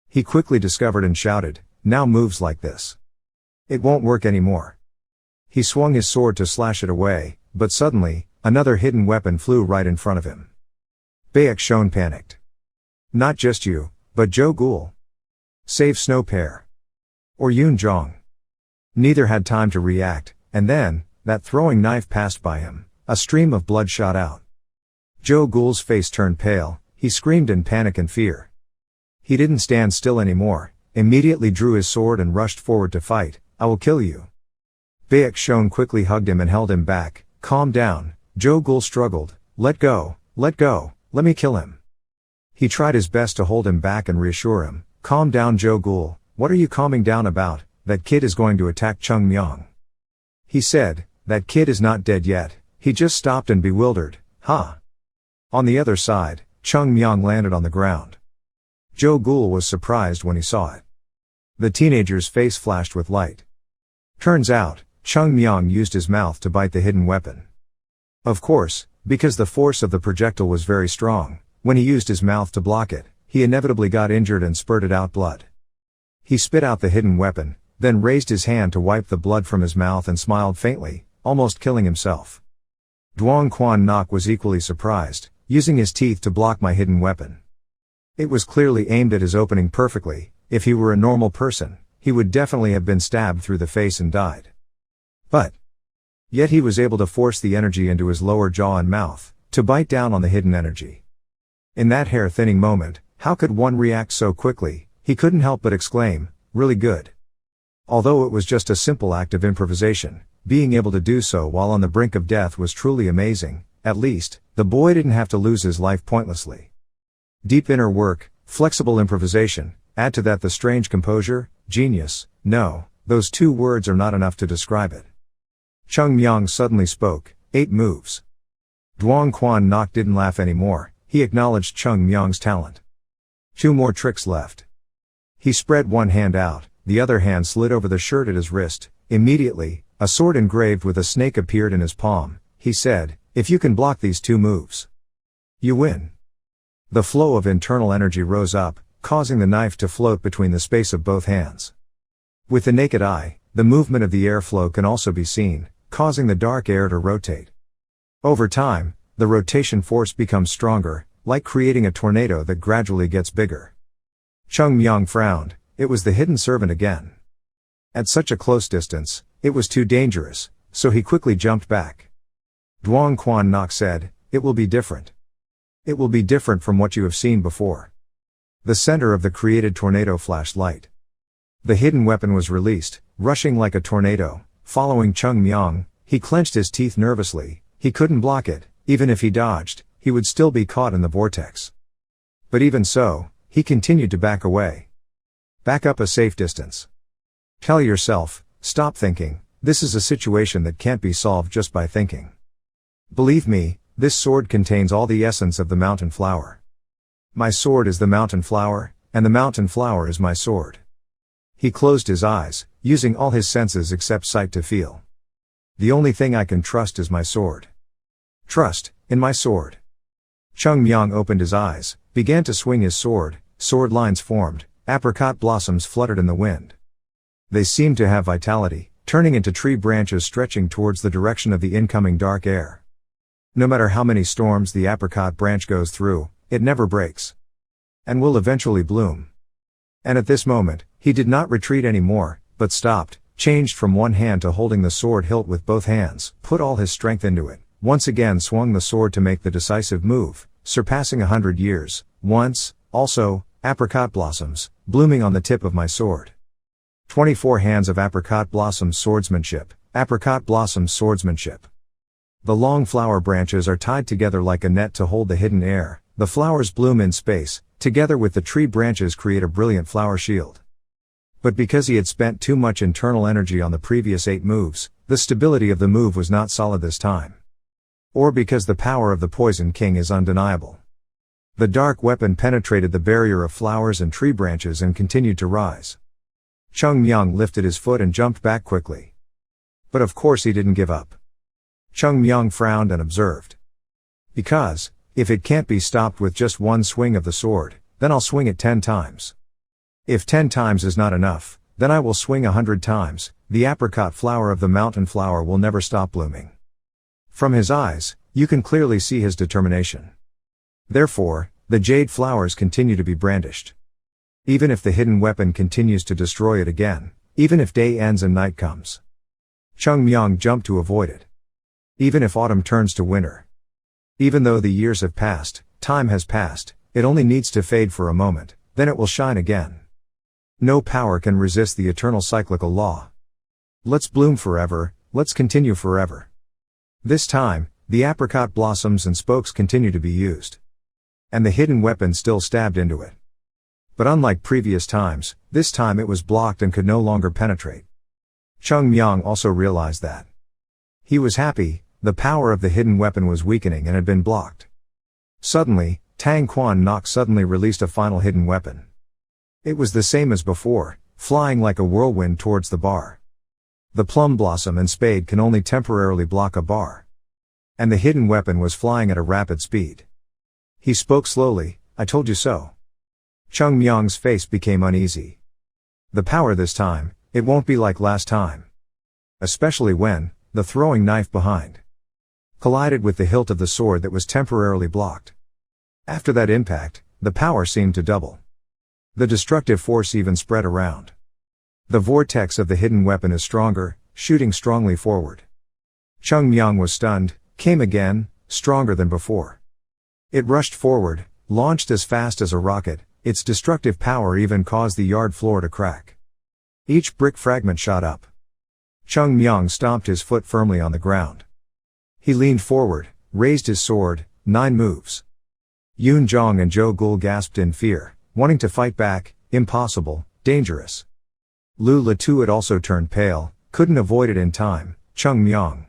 He quickly discovered and shouted, "Now moves like this. It won't work anymore." He swung his sword to slash it away, but suddenly, another hidden weapon flew right in front of him. Baekshon panicked. "Not just you, but Joe Ghoul. Save Snow Pear. Or Yoon Jong." Neither had time to react, and then, that throwing knife passed by him. A stream of blood shot out. Joe Ghoul's face turned pale. He screamed in panic and fear. He didn't stand still anymore, immediately drew his sword and rushed forward to fight. "I will kill you." Baekshon quickly hugged him and held him back. "Calm down." Joe Ghoul struggled. Let go, let me kill him." He tried his best to hold him back and reassure him. "Calm down, Joe Ghoul. What are you calming down about? That kid is going to attack Cheongmyeong." He said, "That kid is not dead yet." He just stopped and bewildered. "Huh?" On the other side, Cheongmyeong landed on the ground. Joe Ghoul was surprised when he saw it. The teenager's face flashed with light. Turns out, Cheongmyeong used his mouth to bite the hidden weapon. Of course, because the force of the projectile was very strong, when he used his mouth to block it, he inevitably got injured and spurted out blood. He spit out the hidden weapon, then raised his hand to wipe the blood from his mouth and smiled faintly, almost killing himself. Duong Quan Nok was equally surprised, using his teeth to block my hidden weapon. It was clearly aimed at his opening perfectly. If he were a normal person, he would definitely have been stabbed through the face and died. But yet he was able to force the energy into his lower jaw and mouth, to bite down on the hidden energy. In that hair-thinning moment, how could one react so quickly? He couldn't help but exclaim, "Really good." Although it was just a simple act of improvisation, being able to do so while on the brink of death was truly amazing. At least, the boy didn't have to lose his life pointlessly. Deep inner work, flexible improvisation, add to that the strange composure, genius. No, those two words are not enough to describe it. Cheongmyeong suddenly spoke, 8 moves. Duong Quan Nok didn't laugh anymore, he acknowledged Cheongmyeong's talent. 2 more tricks left. He spread one hand out, the other hand slid over the shirt at his wrist. Immediately, a sword engraved with a snake appeared in his palm. He said, "If you can block these 2 moves, you win." The flow of internal energy rose up, causing the knife to float between the space of both hands. With the naked eye, the movement of the airflow can also be seen, causing the dark air to rotate. Over time, the rotation force becomes stronger, like creating a tornado that gradually gets bigger. Cheongmyeong frowned. It was the hidden servant again. At such a close distance, it was too dangerous, so he quickly jumped back. Duong Quan Nok said, "It will be different. It will be different from what you have seen before." The center of the created tornado flashed light. The hidden weapon was released, rushing like a tornado, following Cheongmyeong. He clenched his teeth nervously. He couldn't block it. Even if he dodged, he would still be caught in the vortex. But even so, he continued to back away. Back up a safe distance. Tell yourself, stop thinking, this is a situation that can't be solved just by thinking. Believe me, this sword contains all the essence of the mountain flower. My sword is the mountain flower, and the mountain flower is my sword. He closed his eyes, using all his senses except sight to feel. The only thing I can trust is my sword. Trust in my sword. Cheongmyeong opened his eyes, began to swing his sword. Sword lines formed, apricot blossoms fluttered in the wind. They seemed to have vitality, turning into tree branches stretching towards the direction of the incoming dark air. No matter how many storms the apricot branch goes through, it never breaks. And will eventually bloom. And at this moment, he did not retreat anymore, but stopped, changed from one hand to holding the sword hilt with both hands, put all his strength into it, once again swung the sword to make the decisive move, surpassing 100 years, once, also, apricot blossoms, blooming on the tip of my sword. 24 hands of apricot blossoms swordsmanship, apricot blossoms swordsmanship. The long flower branches are tied together like a net to hold the hidden air. The flowers bloom in space, together with the tree branches create a brilliant flower shield. But because he had spent too much internal energy on the previous 8 moves, the stability of the move was not solid this time. Or because the power of the Poison King is undeniable. The dark weapon penetrated the barrier of flowers and tree branches and continued to rise. Cheongmyeong lifted his foot and jumped back quickly. But of course he didn't give up. Cheongmyeong frowned and observed. Because, if it can't be stopped with just one swing of the sword, then I'll swing it 10 times. If 10 times is not enough, then I will swing 100 times, the apricot flower of the mountain flower will never stop blooming. From his eyes, you can clearly see his determination. Therefore, the jade flowers continue to be brandished. Even if the hidden weapon continues to destroy it again, even if day ends and night comes. Cheongmyeong jumped to avoid it. Even if autumn turns to winter. Even though the years have passed, time has passed, it only needs to fade for a moment, then it will shine again. No power can resist the eternal cyclical law. Let's bloom forever, let's continue forever. This time, the apricot blossoms and spokes continue to be used. And the hidden weapon still stabbed into it. But unlike previous times, this time it was blocked and could no longer penetrate. Cheongmyeong also realized that. He was happy, the power of the hidden weapon was weakening and had been blocked. Suddenly, Tang Quan Nok suddenly released a final hidden weapon. It was the same as before, flying like a whirlwind towards the bar. The plum blossom and spade can only temporarily block a bar. And the hidden weapon was flying at a rapid speed. He spoke slowly, "I told you so." Cheongmyeong's face became uneasy. The power this time, it won't be like last time. Especially when, the throwing knife behind collided with the hilt of the sword that was temporarily blocked. After that impact, the power seemed to double. The destructive force even spread around. The vortex of the hidden weapon is stronger, shooting strongly forward. Cheongmyeong was stunned, came again, stronger than before. It rushed forward, launched as fast as a rocket, its destructive power even caused the yard floor to crack. Each brick fragment shot up. Cheongmyeong stomped his foot firmly on the ground. He leaned forward, raised his sword, 9 moves. Yoon Jong and Jo Gul gasped in fear, wanting to fight back, impossible, dangerous. Lu Latuat also turned pale, couldn't avoid it in time. Cheongmyeong.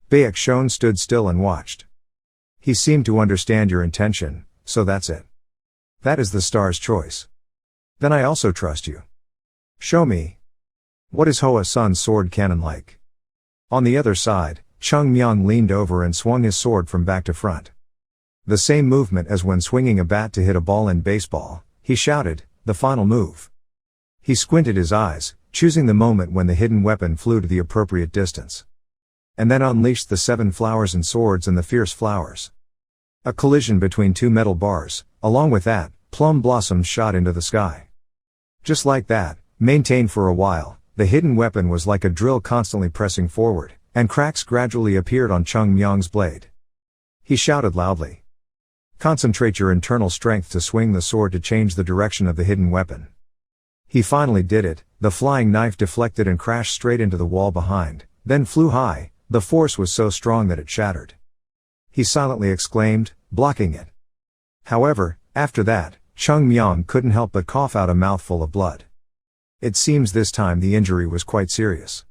Baek Shon stood still and watched. He seemed to understand your intention, so that's it. That is the star's choice. Then I also trust you. Show me. What is Hoa Sun's sword cannon like? On the other side, Cheongmyeong leaned over and swung his sword from back to front. The same movement as when swinging a bat to hit a ball in baseball. He shouted, the final move. He squinted his eyes, choosing the moment when the hidden weapon flew to the appropriate distance. And then unleashed the 7 flowers and swords and the fierce flowers. A collision between 2 metal bars, along with that, plum blossoms shot into the sky. Just like that, maintained for a while, the hidden weapon was like a drill constantly pressing forward, and cracks gradually appeared on Cheongmyeong's blade. He shouted loudly. Concentrate your internal strength to swing the sword to change the direction of the hidden weapon. He finally did it, the flying knife deflected and crashed straight into the wall behind, then flew high, the force was so strong that it shattered. He silently exclaimed, blocking it. However, after that, Cheongmyeong couldn't help but cough out a mouthful of blood. It seems this time the injury was quite serious.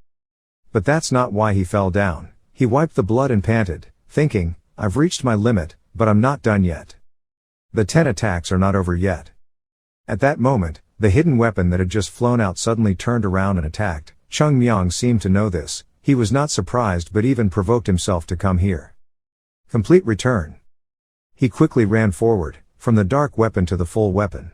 But that's not why he fell down. He wiped the blood and panted, thinking, I've reached my limit, but I'm not done yet. The 10 attacks are not over yet. At that moment, the hidden weapon that had just flown out suddenly turned around and attacked. Cheongmyeong seemed to know this. He was not surprised but even provoked himself to come here. Complete return. He quickly ran forward, from the dark weapon to the full weapon.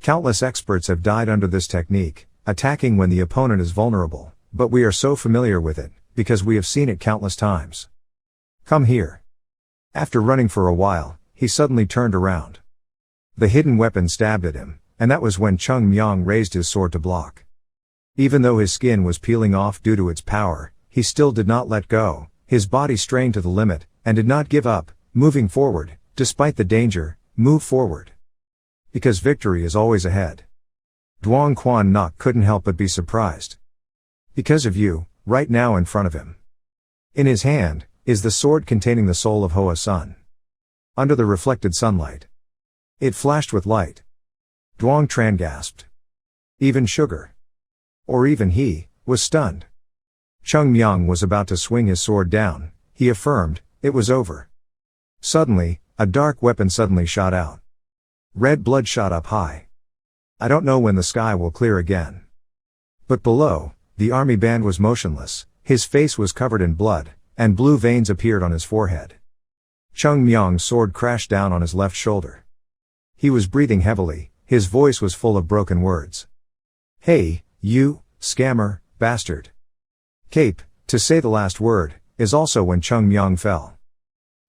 Countless experts have died under this technique, attacking when the opponent is vulnerable, but we are so familiar with it, because we have seen it countless times. Come here. After running for a while, he suddenly turned around. The hidden weapon stabbed at him, and that was when Cheongmyeong raised his sword to block. Even though his skin was peeling off due to its power, he still did not let go, his body strained to the limit, and did not give up, moving forward, despite the danger, move forward. Because victory is always ahead. Duong Quan Nok couldn't help but be surprised. Because of you, right now in front of him. In his hand, is the sword containing the soul of Hoa Sun. Under the reflected sunlight. It flashed with light. Duong Tran gasped. Even Sugar. Or even he, was stunned. Cheongmyeong was about to swing his sword down, he affirmed, it was over. Suddenly, a dark weapon suddenly shot out. Red blood shot up high. I don't know when the sky will clear again. But below, the army band was motionless, his face was covered in blood, and blue veins appeared on his forehead. Cheongmyeong's sword crashed down on his left shoulder. He was breathing heavily, his voice was full of broken words. Hey, you, scammer, bastard. Cape, to say the last word, is also when Cheongmyeong fell.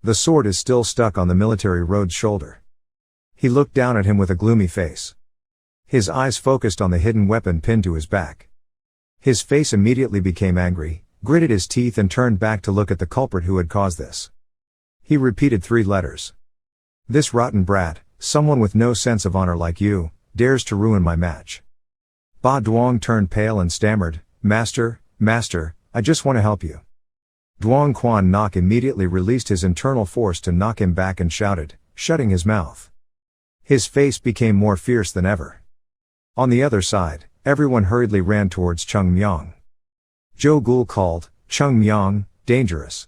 The sword is still stuck on the military road's shoulder. He looked down at him with a gloomy face. His eyes focused on the hidden weapon pinned to his back. His face immediately became angry, gritted his teeth and turned back to look at the culprit who had caused this. He repeated 3 letters. This rotten brat, someone with no sense of honor like you, dares to ruin my match. Ba Duong turned pale and stammered, Master, I just want to help you. Duong Quan Nok immediately released his internal force to knock him back and shouted, shutting his mouth. His face became more fierce than ever. On the other side, everyone hurriedly ran towards Cheongmyeong. Jo Gul called, Cheongmyeong, dangerous.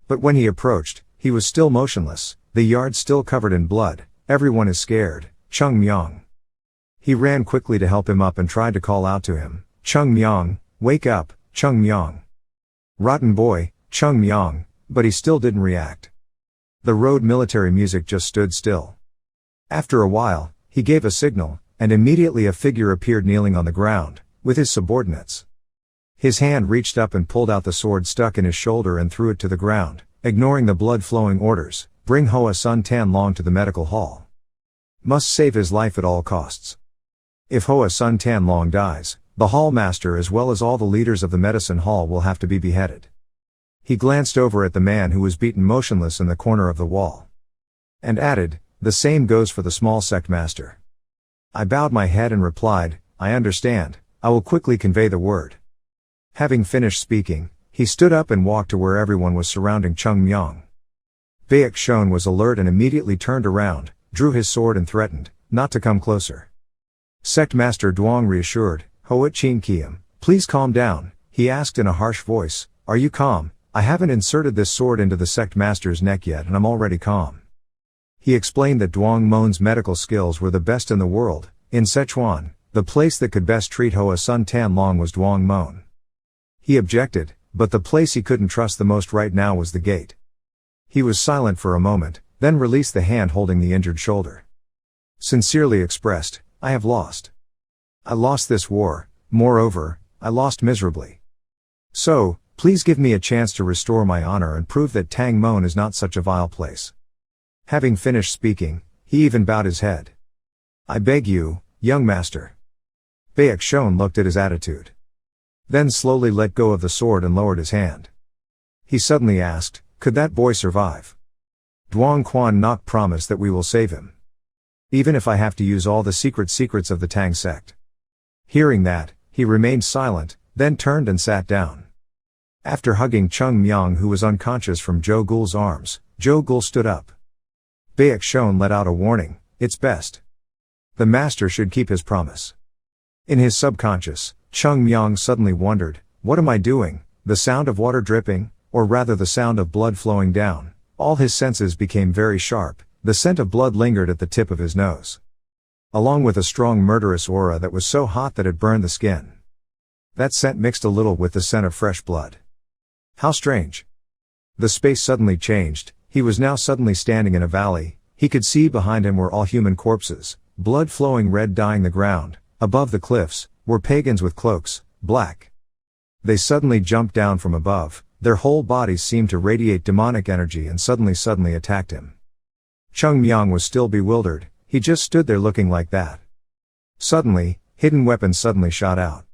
But when he approached, he was still motionless, the yard still covered in blood. Everyone is scared, Cheongmyeong. He ran quickly to help him up and tried to call out to him, Cheongmyeong, wake up, Cheongmyeong. Rotten boy, Cheongmyeong, but he still didn't react. The road military music just stood still. After a while, he gave a signal, and immediately a figure appeared kneeling on the ground, with his subordinates. His hand reached up and pulled out the sword stuck in his shoulder and threw it to the ground, ignoring the blood-flowing orders, "Bring Hoa Sun Tan Long to the medical hall. Must save his life at all costs. If Hoa Sun Tan Long dies, the hall master as well as all the leaders of the medicine hall will have to be beheaded." He glanced over at the man who was beaten motionless in the corner of the wall. And added, "The same goes for the small sect master." I bowed my head and replied, "I understand, I will quickly convey the word." Having finished speaking, he stood up and walked to where everyone was surrounding Cheongmyeong. Baek Shon was alert and immediately turned around, drew his sword and threatened, not to come closer. Sect Master Duong reassured, "Hoat Chin Kiem, please calm down," he asked in a harsh voice. "Are you calm? I haven't inserted this sword into the sect master's neck yet and I'm already calm." He explained that Duong Mon's medical skills were the best in the world. In Sichuan, the place that could best treat Hoa Sun Tan Long was Duong Mon. He objected, but the place he couldn't trust the most right now was the gate. He was silent for a moment, then released the hand holding the injured shoulder. Sincerely expressed, "I have lost. I lost this war, moreover, I lost miserably. So, please give me a chance to restore my honor and prove that Tang Mon is not such a vile place." Having finished speaking, he even bowed his head. "I beg you, young master." Baek Shon looked at his attitude. Then slowly let go of the sword and lowered his hand. He suddenly asked, "Could that boy survive?" Duong Quan Nok promised that we will save him. Even if I have to use all the secrets of the Tang sect. Hearing that, he remained silent, then turned and sat down. After hugging Cheongmyeong who was unconscious from Jo Gul's arms, Jo Gul stood up. Baek Shon let out a warning, "It's best. The master should keep his promise." In his subconscious, Cheongmyeong suddenly wondered, what am I doing? The sound of water dripping, or rather the sound of blood flowing down. All his senses became very sharp, the scent of blood lingered at the tip of his nose. Along with a strong murderous aura that was so hot that it burned the skin. That scent mixed a little with the scent of fresh blood. How strange. The space suddenly changed, he was now suddenly standing in a valley, he could see behind him were all human corpses, blood flowing red dyeing the ground, above the cliffs, were pagans with cloaks, black. They suddenly jumped down from above, their whole bodies seemed to radiate demonic energy and suddenly attacked him. Cheongmyeong was still bewildered, he just stood there looking like that. Suddenly, hidden weapons suddenly shot out.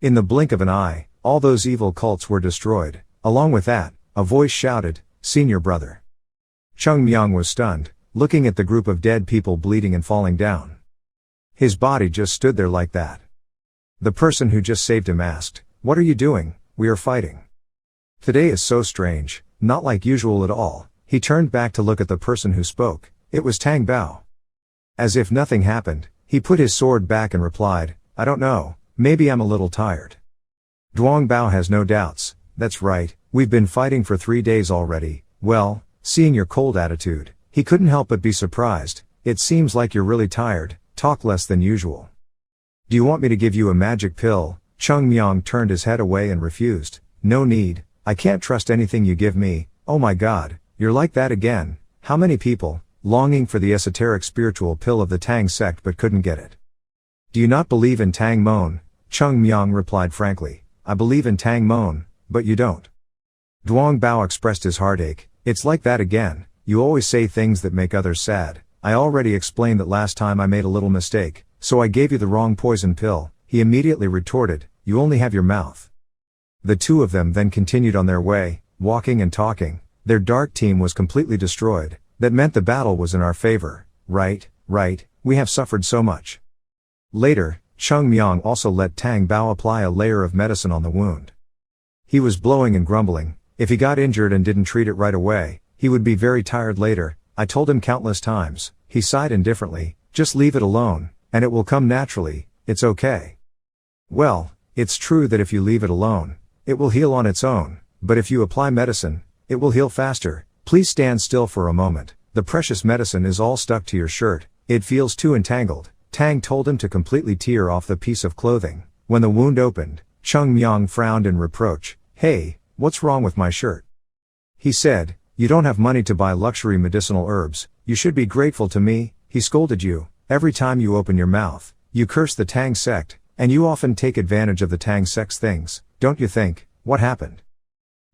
In the blink of an eye, all those evil cults were destroyed, along with that, a voice shouted, "Senior brother." Cheongmyeong was stunned, looking at the group of dead people bleeding and falling down. His body just stood there like that. The person who just saved him asked, "What are you doing?" "We are fighting. Today is so strange, not like usual at all." He turned back to look at the person who spoke, it was Tang Bao. As if nothing happened, he put his sword back and replied, "I don't know, maybe I'm a little tired." Duong Bao has no doubts, "That's right, we've been fighting for 3 days already." Well, seeing your cold attitude, he couldn't help but be surprised. "It seems like you're really tired, talk less than usual. Do you want me to give you a magic pill?" Cheongmyeong turned his head away and refused. "No need, I can't trust anything you give me." "Oh my god, you're like that again." How many people, longing for the esoteric spiritual pill of the Tang sect but couldn't get it? "Do you not believe in Tang Mon?" Cheongmyeong replied frankly, "I believe in Tang Mon, but you don't." Duong Bao expressed his heartache, "It's like that again, you always say things that make others sad. I already explained that last time I made a little mistake, so I gave you the wrong poison pill." He immediately retorted, "You only have your mouth." The two of them then continued on their way, walking and talking. Their dark team was completely destroyed. That meant the battle was in our favor. Right, we have suffered so much. Later, Cheongmyeong also let Tang Bao apply a layer of medicine on the wound. He was blowing and grumbling. If he got injured and didn't treat it right away, he would be very tired later. I told him countless times. He sighed indifferently, "Just leave it alone, and it will come naturally, it's okay." Well, it's true that if you leave it alone, it will heal on its own, but if you apply medicine, it will heal faster. Please stand still for a moment. The precious medicine is all stuck to your shirt, it feels too entangled. Tang told him to completely tear off the piece of clothing. When the wound opened, Cheongmyeong frowned in reproach. "Hey, what's wrong with my shirt?" He said, "You don't have money to buy luxury medicinal herbs, you should be grateful to me." He scolded you, "Every time you open your mouth, you curse the Tang sect, And you often take advantage of the Tang sect's things, don't you think? What happened?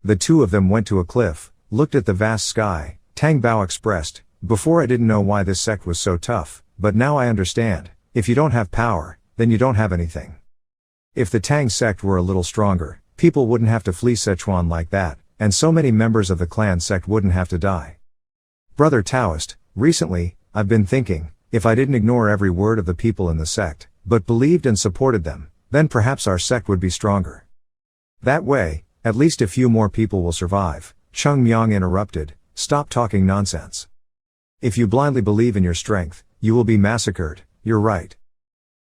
The two of them went to a cliff, looked at the vast sky. Tang Bao expressed, before I didn't know why this sect was so tough, but now I understand. If you don't have power, then you don't have anything. If the Tang sect were a little stronger, people wouldn't have to flee Sichuan like that, and so many members of the clan sect wouldn't have to die. Brother Taoist, recently, I've been thinking, if I didn't ignore every word of the people in the sect, but believed and supported them, then perhaps our sect would be stronger. That way, at least a few more people will survive. Cheongmyeong interrupted, stop talking nonsense. If you blindly believe in your strength, you will be massacred, you're right.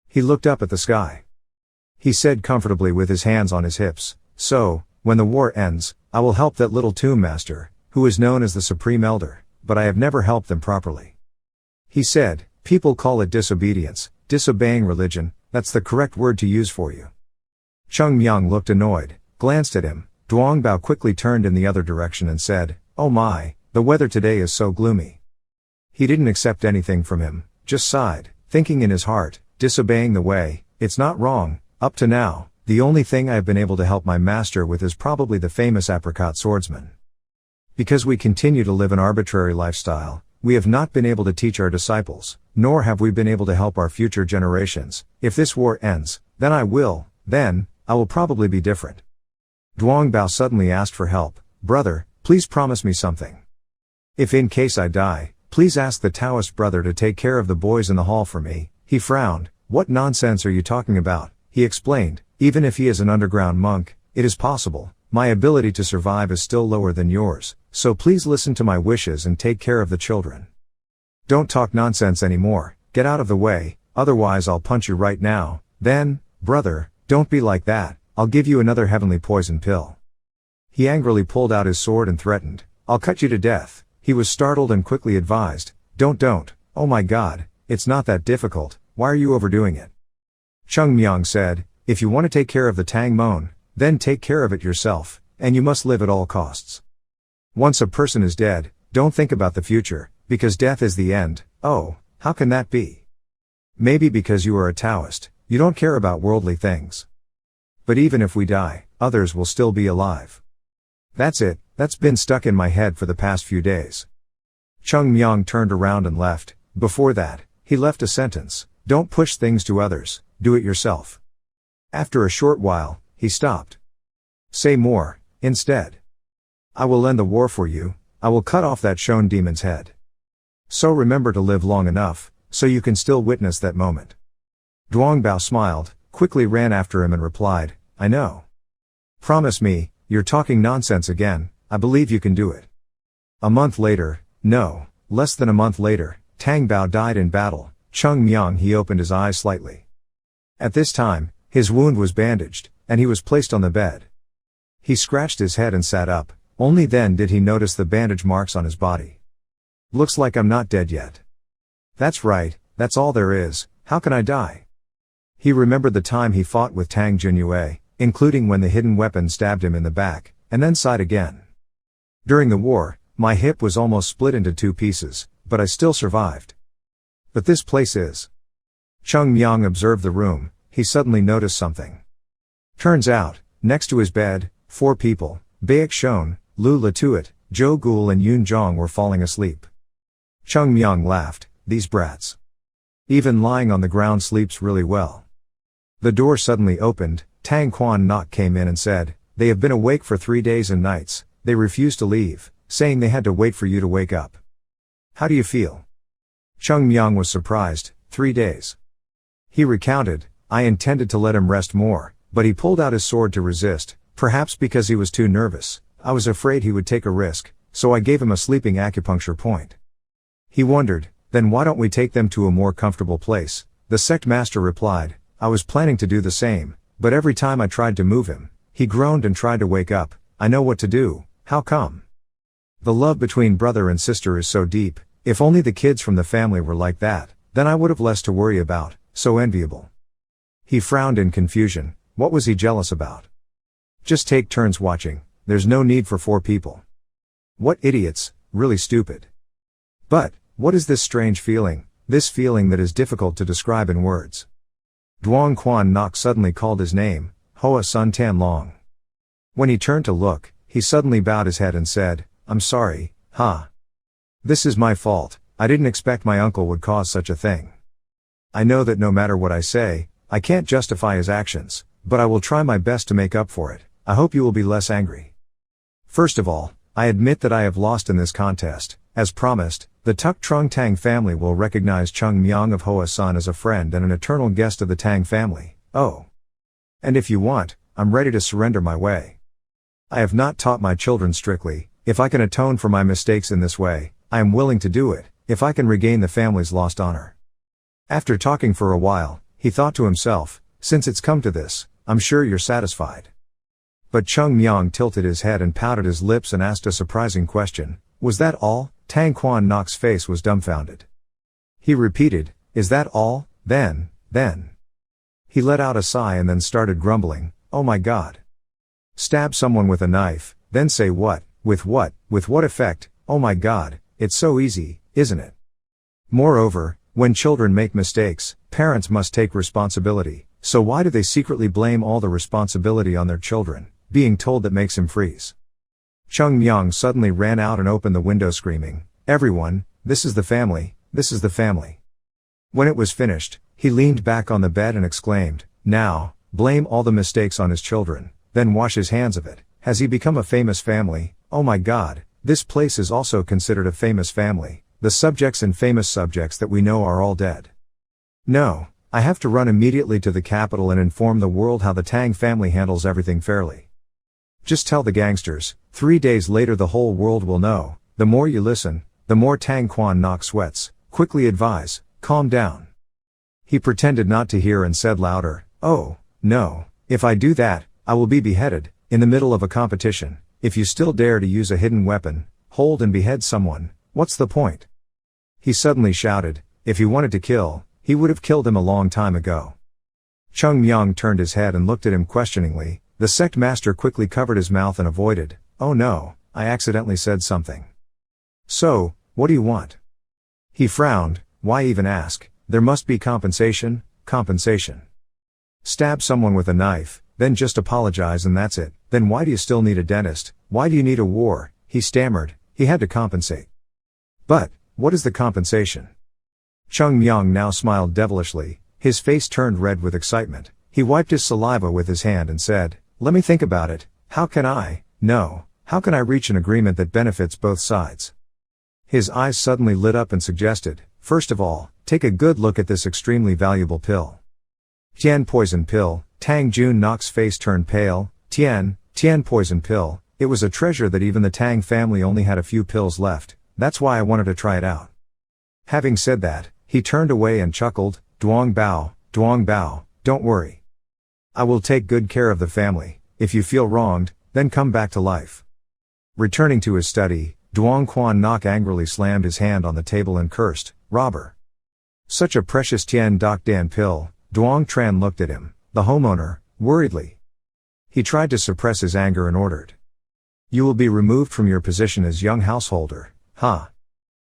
He looked up at the sky. He said comfortably with his hands on his hips, so, when the war ends, I will help that little tomb master, who is known as the Supreme Elder, but I have never helped them properly. He said, people call it disobedience, disobeying religion, that's the correct word to use for you. Cheongmyeong looked annoyed, glanced at him. Duongbao quickly turned in the other direction and said, oh my, the weather today is so gloomy. He didn't accept anything from him, just sighed, thinking in his heart, disobeying the way, it's not wrong. Up to now, the only thing I have been able to help my master with is probably the famous apricot swordsman. Because we continue to live an arbitrary lifestyle, we have not been able to teach our disciples, nor have we been able to help our future generations. If this war ends, then I will probably be different. Duongbao suddenly asked for help, brother, please promise me something. If in case I die, please ask the Taoist brother to take care of the boys in the hall for me. He frowned, what nonsense are you talking about? He explained, even if he is an underground monk, it is possible, my ability to survive is still lower than yours, so please listen to my wishes and take care of the children. Don't talk nonsense anymore, get out of the way, otherwise I'll punch you right now. Then, brother, don't be like that, I'll give you another heavenly poison pill. He angrily pulled out his sword and threatened, I'll cut you to death. He was startled and quickly advised, don't, oh my god, it's not that difficult, why are you overdoing it? Cheongmyeong said, if you want to take care of the Tang Mon, then take care of it yourself, and you must live at all costs. Once a person is dead, don't think about the future, because death is the end. Oh, how can that be? Maybe because you are a Taoist, you don't care about worldly things. But even if we die, others will still be alive. That's it, that's been stuck in my head for the past few days. Cheongmyeong turned around and left. Before that, he left a sentence, don't push things to others, do it yourself. After a short while, he stopped. Say more, instead. I will end the war for you, I will cut off that Shon demon's head. So remember to live long enough, so you can still witness that moment. Duongbao smiled, quickly ran after him and replied, I know. Promise me, you're talking nonsense again, I believe you can do it. A month later, no, less than a month later, Tang Bao died in battle. Cheongmyeong he opened his eyes slightly. At this time, his wound was bandaged, and he was placed on the bed. He scratched his head and sat up, only then did he notice the bandage marks on his body. Looks like I'm not dead yet. That's right, that's all there is, how can I die? He remembered the time he fought with Tang Junyue, including when the hidden weapon stabbed him in the back, and then sighed again. During the war, my hip was almost split into 2 pieces, but I still survived. But this place is. Cheongmyeong observed the room, he suddenly noticed something. Turns out, next to his bed, 4 people, Baek Shon, Lu Latuit, Jo Gul and Yoon Jong were falling asleep. Cheongmyeong laughed, these brats. Even lying on the ground sleeps really well. The door suddenly opened, Tang Quan Nok came in and said, they have been awake for 3 days and nights, they refuse to leave, saying they had to wait for you to wake up. How do you feel? Cheongmyeong was surprised, 3 days. He recounted, I intended to let him rest more, but he pulled out his sword to resist, perhaps because he was too nervous. I was afraid he would take a risk, so I gave him a sleeping acupuncture point. He wondered, then why don't we take them to a more comfortable place? The sect master replied, I was planning to do the same, but every time I tried to move him, he groaned and tried to wake up. I know what to do, how come? The love between brother and sister is so deep, if only the kids from the family were like that, then I would have less to worry about, so enviable. He frowned in confusion, what was he jealous about? Just take turns watching, there's no need for 4 people. What idiots, really stupid. But, what is this strange feeling, this feeling that is difficult to describe in words? Duong Quan Nok suddenly called his name, Hoa Sun Tan Long. When he turned to look, he suddenly bowed his head and said, "I'm sorry, ha. This is my fault, I didn't expect my uncle would cause such a thing. I know that no matter what I say, I can't justify his actions, but I will try my best to make up for it. I hope you will be less angry. First of all, I admit that I have lost in this contest. As promised, the Tuk Trung Tang family will recognize Cheongmyeong of Hoa Sun as a friend and an eternal guest of the Tang family. Oh. And if you want, I'm ready to surrender my way. I have not taught my children strictly. If I can atone for my mistakes in this way, I am willing to do it, if I can regain the family's lost honor." After talking for a while, he thought to himself, "Since it's come to this, I'm sure you're satisfied." But Cheongmyeong tilted his head and pouted his lips and asked a surprising question, "Was that all?" Tang Quan Nok's face was dumbfounded. He repeated, "Is that all, then?" He let out a sigh and then started grumbling, "Oh my God. Stab someone with a knife, then say what? With what effect? Oh my God, it's so easy, isn't it? Moreover, when children make mistakes, parents must take responsibility, so why do they secretly blame all the responsibility on their children? Being told that makes him freeze." Cheongmyeong suddenly ran out and opened the window screaming, "Everyone, this is the family, this is the family." When it was finished, he leaned back on the bed and exclaimed, "Now, blame all the mistakes on his children, then wash his hands of it. Has he become a famous family? Oh my God, this place is also considered a famous family. The subjects and famous subjects that we know are all dead. No, I have to run immediately to the capital and inform the world how the Tang family handles everything fairly. Just tell the gangsters, 3 days later the whole world will know." The more you listen, the more Tang Quan Nok sweats. "Quickly advise, calm down." He pretended not to hear and said louder, "Oh, no, if I do that, I will be beheaded, in the middle of a competition. If you still dare to use a hidden weapon, hold and behead someone, what's the point?" He suddenly shouted, if he wanted to kill, he would have killed him a long time ago. Cheongmyeong turned his head and looked at him questioningly. The sect master quickly covered his mouth and avoided, "Oh no, I accidentally said something." "So, what do you want?" He frowned, "Why even ask? There must be compensation. Stab someone with a knife, then just apologize and that's it. Then why do you still need a dentist? Why do you need a war?" He stammered, he had to compensate. "But, what is the compensation?" Cheongmyeong now smiled devilishly, his face turned red with excitement. He wiped his saliva with his hand and said, "Let me think about it. How can I reach an agreement that benefits both sides?" His eyes suddenly lit up and suggested, "First of all, take a good look at this extremely valuable pill." "Tian poison pill." Tang Jun Nok's face turned pale. Tian poison pill. It was a treasure that even the Tang family only had a few pills left. That's why I wanted to try it out. Having said that, he turned away and chuckled, Duong Bao, don't worry. I will take good care of the family. If you feel wronged, then come back to life." Returning to his study, Duong Quan Nok angrily slammed his hand on the table and cursed, "Robber. Such a precious Tian Doc Dan pill." Duong Tran looked at him, the homeowner, worriedly. He tried to suppress his anger and ordered, "You will be removed from your position as young householder, ha.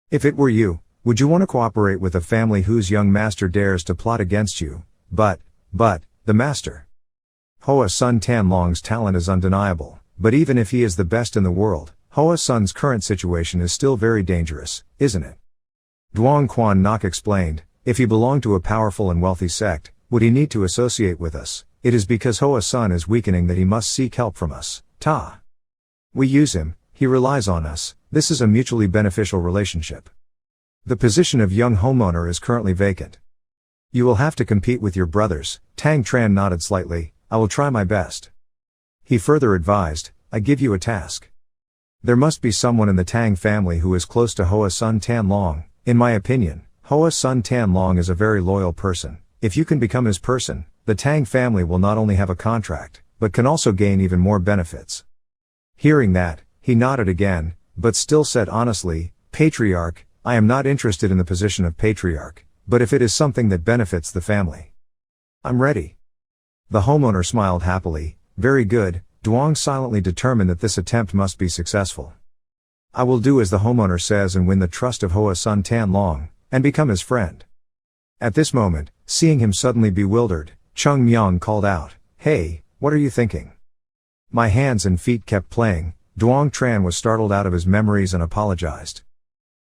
If it were you, would you want to cooperate with a family whose young master dares to plot against you? But, the master. Hoa Sun Tan Long's talent is undeniable, but even if he is the best in the world, Hoa Sun's current situation is still very dangerous, isn't it?" Duong Quan Nok explained, "If he belonged to a powerful and wealthy sect, would he need to associate with us? It is because Hoa Sun is weakening that he must seek help from us. We use him, he relies on us, this is a mutually beneficial relationship. The position of young homeowner is currently vacant. You will have to compete with your brothers." Tang Tran nodded slightly, "I will try my best." He further advised, "I give you a task. There must be someone in the Tang family who is close to Hoa Sun Tan Long. In my opinion, Hoa Sun Tan Long is a very loyal person. If you can become his person, the Tang family will not only have a contract, but can also gain even more benefits." Hearing that, he nodded again, but still said honestly, "Patriarch, I am not interested in the position of patriarch, but if it is something that benefits the family, I'm ready." The homeowner smiled happily, "Very good." Duong silently determined that this attempt must be successful. "I will do as the homeowner says and win the trust of Hoa Sun Tan Long, and become his friend." At this moment, seeing him suddenly bewildered, Cheongmyeong called out, "Hey, what are you thinking?" My hands and feet kept playing. Duong Tran was startled out of his memories and apologized.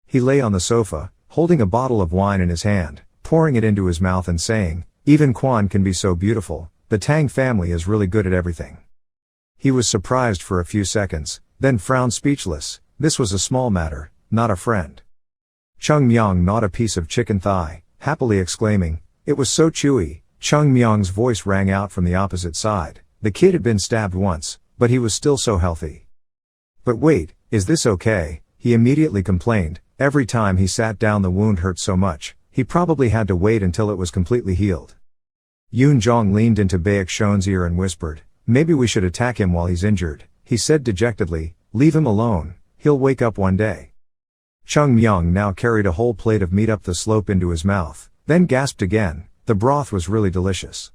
He lay on the sofa, holding a bottle of wine in his hand, pouring it into his mouth and saying, "Even Quan can be so beautiful, the Tang family is really good at everything." He was surprised for a few seconds, then frowned speechless. This was a small matter, not a friend. Cheongmyeong gnawed a piece of chicken thigh, happily exclaiming, "It was so chewy." Cheongmyeong's voice rang out from the opposite side. The kid had been stabbed once, but he was still so healthy. "But wait, is this okay?" he immediately complained. Every time he sat down the wound hurt so much, he probably had to wait until it was completely healed. Yoon Jong leaned into Baek Shon's ear and whispered, "Maybe we should attack him while he's injured," he said dejectedly. "Leave him alone, he'll wake up one day." Cheongmyeong now carried a whole plate of meat up the slope into his mouth, then gasped again. The broth was really delicious.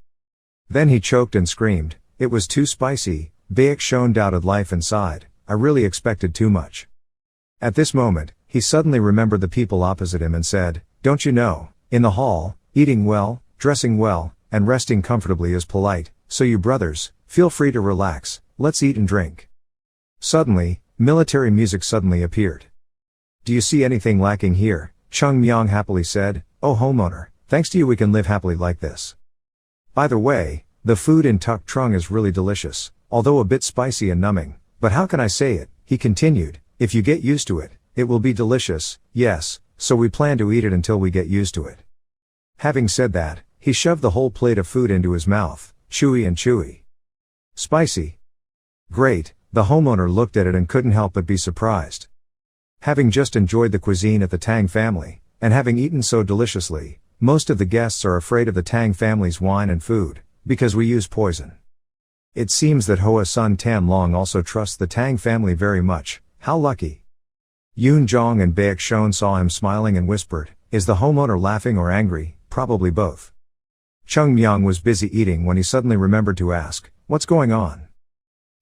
Then he choked and screamed, "It was too spicy." Baek Shon doubted life and sighed, "I really expected too much." At this moment, he suddenly remembered the people opposite him and said, "Don't you know, in the hall, eating well, dressing well, and resting comfortably is polite, so you brothers, feel free to relax, let's eat and drink." Suddenly, military music suddenly appeared. "Do you see anything lacking here?" Cheongmyeong happily said, "Oh homeowner, thanks to you we can live happily like this. By the way, the food in Tuk Trung is really delicious, although a bit spicy and numbing, but how can I say it?" he continued, "if you get used to it, it will be delicious." "Yes, so we plan to eat it until we get used to it." Having said that, he shoved the whole plate of food into his mouth, chewy and chewy. "Spicy. Great." The homeowner looked at it and couldn't help but be surprised. Having just enjoyed the cuisine at the Tang family, and having eaten so deliciously, most of the guests are afraid of the Tang family's wine and food, because we use poison. It seems that Hoa Sun Tan Long also trusts the Tang family very much. How lucky. Yoon Jong and Baek Shon saw him smiling and whispered, "Is the homeowner laughing or angry?" "Probably both." Cheongmyeong was busy eating when he suddenly remembered to ask, "What's going on?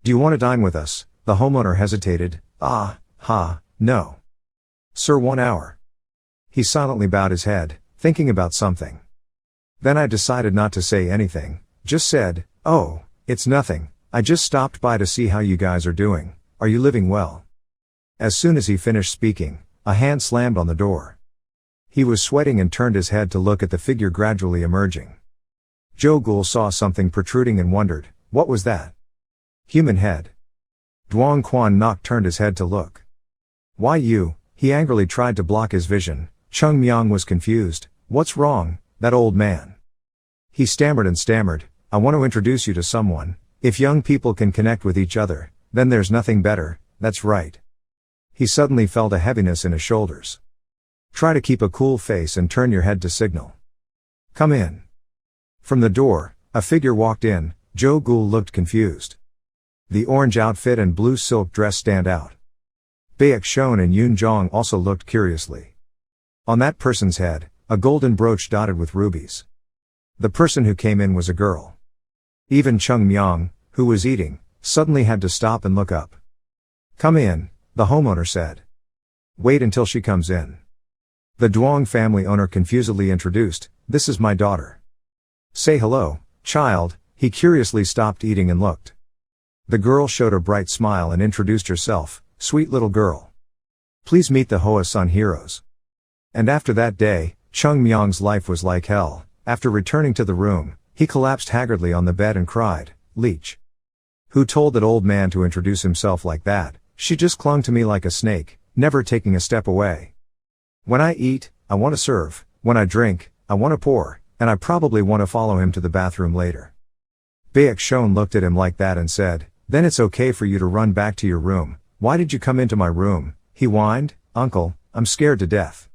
Do you want to dine with us?" The homeowner hesitated. No. "Sir, 1 hour." He silently bowed his head, thinking about something. Then I decided not to say anything, just said, "Oh, it's nothing, I just stopped by to see how you guys are doing. Are you living well?" As soon as he finished speaking, a hand slammed on the door. He was sweating and turned his head to look at the figure gradually emerging. Jo Gul saw something protruding and wondered, what was that? Human head. Duong Quan Nok turned his head to look. "Why you?" He angrily tried to block his vision. Cheongmyeong was confused. "What's wrong, that old man?" He stammered and stammered, "I want to introduce you to someone. If young people can connect with each other, then there's nothing better, that's right." He suddenly felt a heaviness in his shoulders. "Try to keep a cool face and turn your head to signal. Come in." From the door, a figure walked in. Jo Gul looked confused. The orange outfit and blue silk dress stand out. Baek Shon and Yoon Jong also looked curiously. On that person's head, a golden brooch dotted with rubies. The person who came in was a girl. Even Cheongmyeong, who was eating, suddenly had to stop and look up. "Come in," the homeowner said. "Wait until she comes in." The Duong family owner confusedly introduced, "This is my daughter." "Say hello, child." He curiously stopped eating and looked. The girl showed a bright smile and introduced herself, "Sweet little girl. Please meet the Hoa Sun heroes." And after that day, Cheongmyeong's life was like hell. After returning to the room, he collapsed haggardly on the bed and cried, "Leech. Who told that old man to introduce himself like that? She just clung to me like a snake, never taking a step away. When I eat, I want to serve. When I drink, I want to pour, and I probably want to follow him to the bathroom later." Baek Shon looked at him like that and said, "Then it's okay for you to run back to your room. Why did you come into my room?" He whined, "Uncle, I'm scared to death.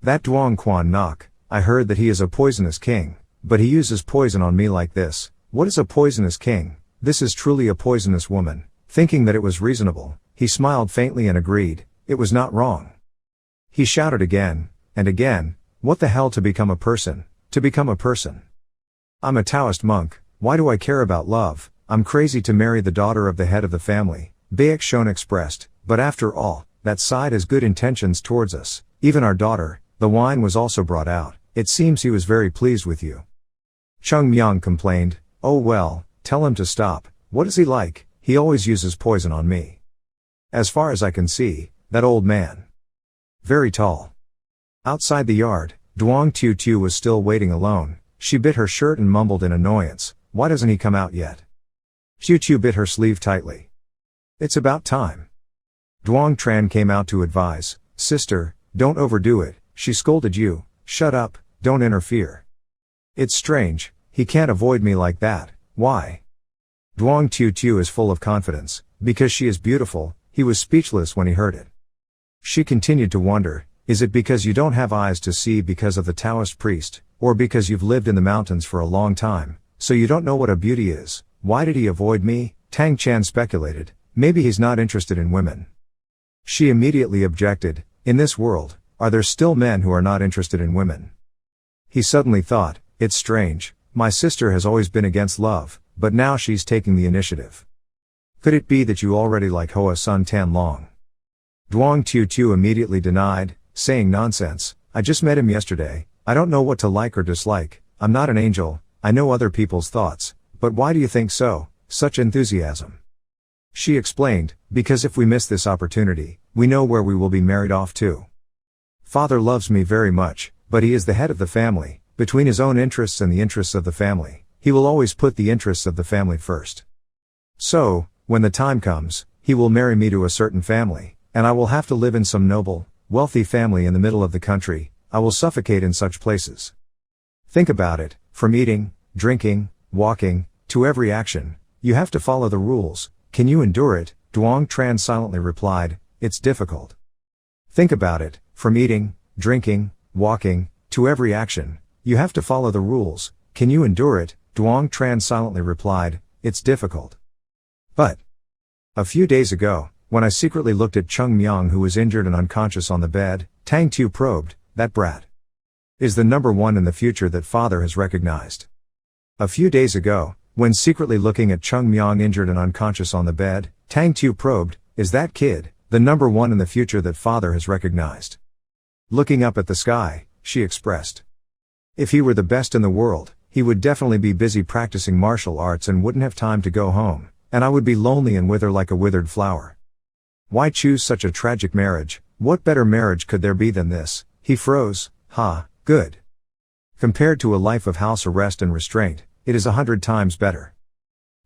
That Duong Quan Nok, I heard that he is a poisonous king, but he uses poison on me like this." "What is a poisonous king?" "This is truly a poisonous woman." Thinking that it was reasonable, he smiled faintly and agreed, it was not wrong. He shouted again, and again, "What the hell to become a person, to become a person? I'm a Taoist monk, why do I care about love? I'm crazy to marry the daughter of the head of the family," Baek Shon expressed, "but after all, that side has good intentions towards us, even our daughter." The wine was also brought out, It seems he was very pleased with you. Cheongmyeong complained, oh well, tell him to stop, what is he like, he always uses poison on me. As far as I can see, that old man. Very tall. Outside the yard, Duong Tiu Tiu was still waiting alone. She bit her shirt and mumbled in annoyance, why doesn't he come out yet? Tiu Tiu bit her sleeve tightly. It's about time. Duong Tran came out to advise, sister, don't overdo it, she scolded you, shut up, don't interfere. It's strange, he can't avoid me like that, why? Duong Tiu Tiu is full of confidence, because she is beautiful, he was speechless when he heard it. She continued to wonder, is it because you don't have eyes to see because of the Taoist priest, or because you've lived in the mountains for a long time, so you don't know what a beauty is? Why did he avoid me? Tang Chan speculated, maybe he's not interested in women. She immediately objected, in this world, are there still men who are not interested in women? He suddenly thought, it's strange, my sister has always been against love, but now she's taking the initiative. Could it be that you already like Hoa Sun Tan Long? Duong Tiu Tiu immediately denied, saying nonsense, I just met him yesterday, I don't know what to like or dislike, I'm not an angel, I know other people's thoughts, but why do you think so, such enthusiasm? She explained, because if we miss this opportunity, we know where we will be married off to. Father loves me very much, but he is the head of the family, between his own interests and the interests of the family, he will always put the interests of the family first. So, when the time comes, he will marry me to a certain family, and I will have to live in some noble, wealthy family in the middle of the country, I will suffocate in such places. Think about it, from eating, drinking, walking, to every action, you have to follow the rules, can you endure it? Duong Tran silently replied, it's difficult. Think about it, from eating, drinking, walking, to every action, you have to follow the rules, can you endure it? Duong Tran silently replied, it's difficult. But a few days ago, when I secretly looked at Cheongmyeong who was injured and unconscious on the bed, Tang Tu probed, that brat is the number one in the future that father has recognized. A few days ago, when secretly looking at Cheongmyeong injured and unconscious on the bed, Tang Tu probed, is that kid the number one in the future that father has recognized? Looking up at the sky, she expressed, if he were the best in the world, he would definitely be busy practicing martial arts and wouldn't have time to go home, and I would be lonely and wither like a withered flower. Why choose such a tragic marriage? What better marriage could there be than this? He froze, good. Compared to a life of house arrest and restraint, it is 100 times better.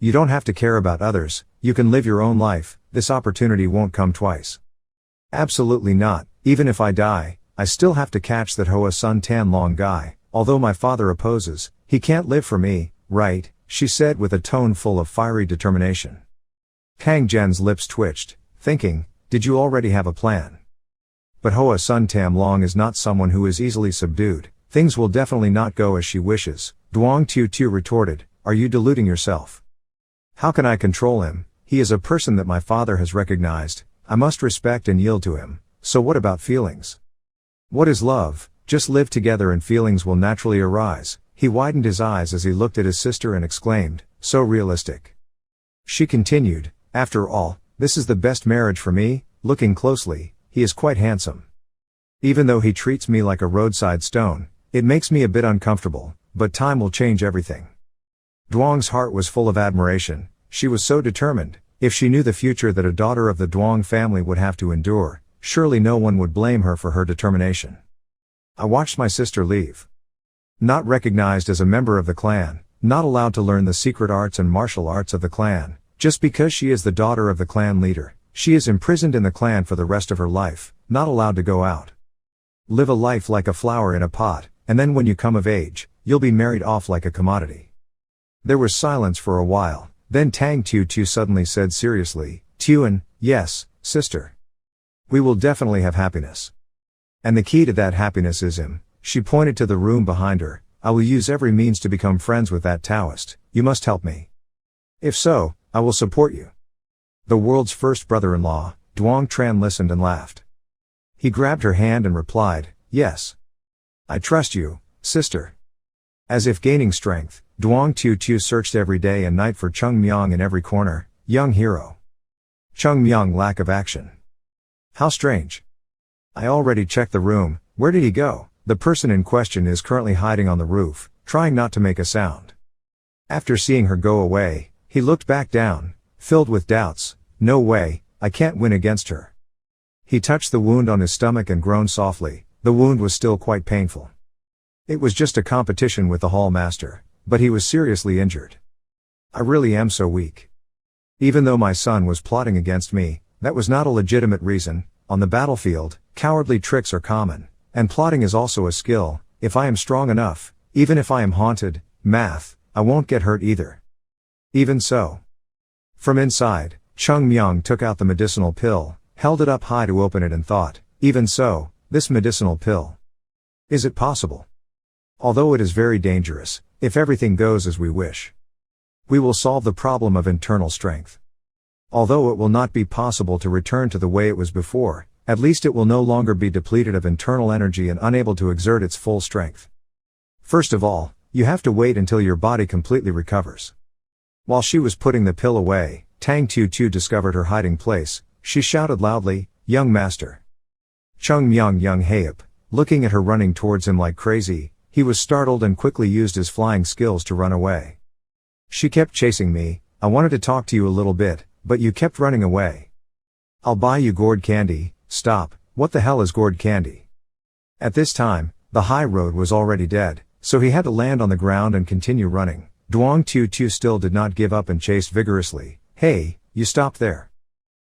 You don't have to care about others, you can live your own life, this opportunity won't come twice. Absolutely not, even if I die, I still have to catch that Hoa Sun Tan Long guy, although my father opposes, he can't live for me, right? She said with a tone full of fiery determination. Kang Zhen's lips twitched, thinking, did you already have a plan? But Hoa Sun Tam Long is not someone who is easily subdued, things will definitely not go as she wishes. Duong Tiu Tiu retorted, are you deluding yourself? How can I control him? He is a person that my father has recognized, I must respect and yield to him, so what about feelings? What is love? Just live together and feelings will naturally arise. He widened his eyes as he looked at his sister and exclaimed, so realistic. She continued, after all, this is the best marriage for me, looking closely, he is quite handsome. Even though he treats me like a roadside stone, it makes me a bit uncomfortable, but time will change everything. Duong's heart was full of admiration, she was so determined, if she knew the future that a daughter of the Duong family would have to endure, surely no one would blame her for her determination. I watched my sister leave. Not recognized as a member of the clan, not allowed to learn the secret arts and martial arts of the clan, just because she is the daughter of the clan leader, she is imprisoned in the clan for the rest of her life, not allowed to go out. Live a life like a flower in a pot, and then when you come of age, you'll be married off like a commodity. There was silence for a while, then Tang Tu Tu suddenly said seriously, Tuan, yes, sister. We will definitely have happiness. And the key to that happiness is him. She pointed to the room behind her, I will use every means to become friends with that Taoist, you must help me. If so, I will support you. The world's first brother-in-law, Duong Tran listened and laughed. He grabbed her hand and replied, yes. I trust you, sister. As if gaining strength, Duong Tiu Tiu searched every day and night for Cheongmyeong in every corner, young hero. Cheongmyeong lack of action. How strange. I already checked the room, where did he go? The person in question is currently hiding on the roof, trying not to make a sound. After seeing her go away, he looked back down, filled with doubts. No way, I can't win against her. He touched the wound on his stomach and groaned softly. The wound was still quite painful. It was just a competition with the hall master, but he was seriously injured. I really am so weak. Even though my son was plotting against me, that was not a legitimate reason. On the battlefield, cowardly tricks are common, and plotting is also a skill. If I am strong enough, even if I am haunted, I won't get hurt either. Even so. From inside, Cheongmyeong took out the medicinal pill, held it up high to open it and thought, even so, this medicinal pill. Is it possible? Although it is very dangerous, if everything goes as we wish, we will solve the problem of internal strength. Although it will not be possible to return to the way it was before, at least it will no longer be depleted of internal energy and unable to exert its full strength. First of all, you have to wait until your body completely recovers. While she was putting the pill away, Tang Tu discovered her hiding place. She shouted loudly, "Young master!" Cheongmyeong young Haep, looking at her running towards him like crazy, he was startled and quickly used his flying skills to run away. She kept chasing me. I wanted to talk to you a little bit, but you kept running away. I'll buy you gourd candy. Stop, what the hell is gourd candy? At this time, the high road was already dead, so he had to land on the ground and continue running. Duong Tu still did not give up and chased vigorously. Hey, you stop there.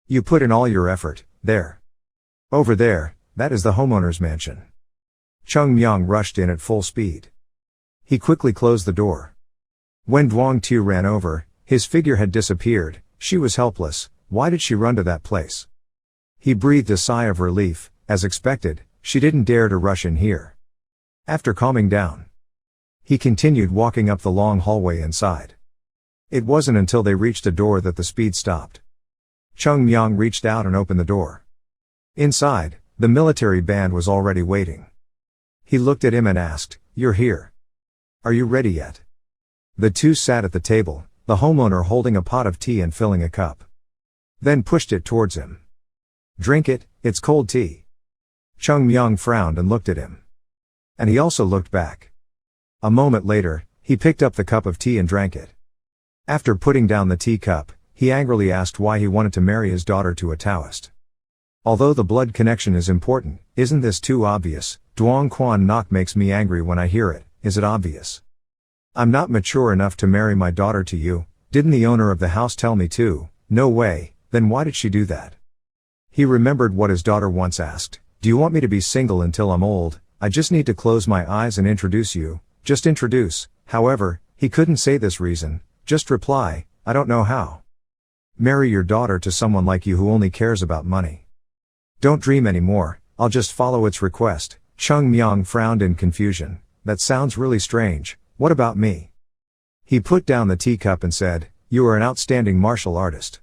You put in all your effort, there. Over there, that is the homeowner's mansion. Cheongmyeong rushed in at full speed. He quickly closed the door. When Duong Tu ran over, his figure had disappeared. She was helpless. Why did she run to that place? He breathed a sigh of relief. As expected, she didn't dare to rush in here. After calming down, he continued walking up the long hallway inside. It wasn't until they reached a door that the speed stopped. Cheongmyeong reached out and opened the door. Inside, the military band was already waiting. He looked at him and asked, "You're here. Are you ready yet?" The two sat at the table, the homeowner holding a pot of tea and filling a cup. Then pushed it towards him. "Drink it, it's cold tea." Cheongmyeong frowned and looked at him. And he also looked back. A moment later, he picked up the cup of tea and drank it. After putting down the teacup, he angrily asked why he wanted to marry his daughter to a Taoist. Although the blood connection is important, isn't this too obvious? Duong Quan Nok makes me angry when I hear it. Is it obvious? I'm not mature enough to marry my daughter to you. Didn't the owner of the house tell me to? No way. Then why did she do that? He remembered what his daughter once asked. Do you want me to be single until I'm old? I just need to close my eyes and introduce you. Just introduce. However, he couldn't say this reason. Just reply, I don't know how. Marry your daughter to someone like you who only cares about money. Don't dream anymore. I'll just follow its request. Cheongmyeong frowned in confusion. That sounds really strange. What about me? He put down the teacup and said, you are an outstanding martial artist.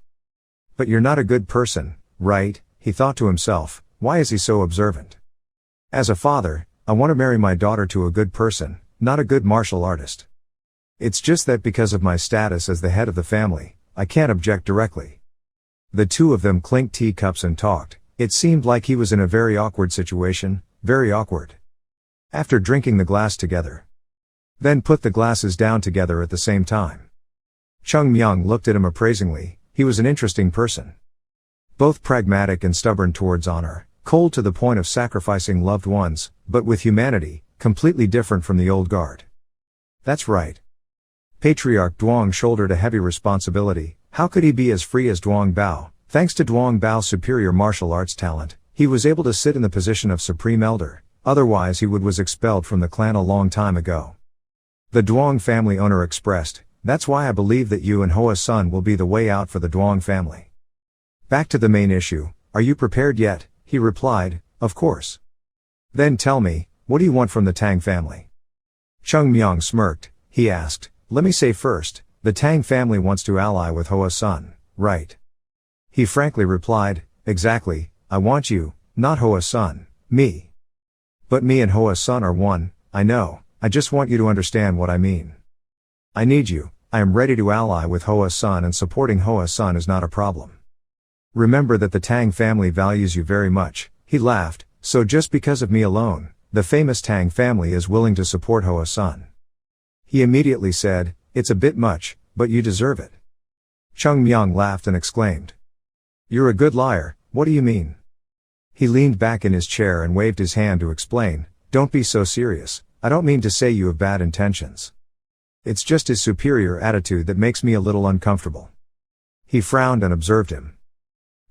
But you're not a good person, right? He thought to himself, why is he so observant? As a father, I want to marry my daughter to a good person, not a good martial artist. It's just that because of my status as the head of the family, I can't object directly. The two of them clinked teacups and talked. It seemed like he was in a very awkward situation, very awkward. After drinking the glass together, then put the glasses down together at the same time. Cheongmyeong looked at him appraisingly. He was an interesting person. Both pragmatic and stubborn towards honor, cold to the point of sacrificing loved ones, but with humanity, completely different from the old guard. That's right. Patriarch Duong shouldered a heavy responsibility. How could he be as free as Duong Bao? Thanks to Duong Bao's superior martial arts talent, he was able to sit in the position of supreme elder. Otherwise he was expelled from the clan a long time ago. The Duong family owner expressed, that's why I believe that you and Hoa's son will be the way out for the Duong family. Back to the main issue, are you prepared yet? He replied, of course. Then tell me, what do you want from the Tang family? Cheongmyeong smirked. He asked, let me say first, the Tang family wants to ally with Hoa's son, right? He frankly replied, exactly, I want you, not Hoa's son, me. But me and Hoa's son are one, I know. I just want you to understand what I mean. I need you. I am ready to ally with Hoa's son, and supporting Hoa's son is not a problem. Remember that the Tang family values you very much. He laughed. So just because of me alone, the famous Tang family is willing to support Hoa Sun. He immediately said, "It's a bit much, but you deserve it." Cheongmyeong laughed and exclaimed, "You're a good liar, what do you mean?" He leaned back in his chair and waved his hand to explain, "Don't be so serious, I don't mean to say you have bad intentions. It's just his superior attitude that makes me a little uncomfortable." He frowned and observed him.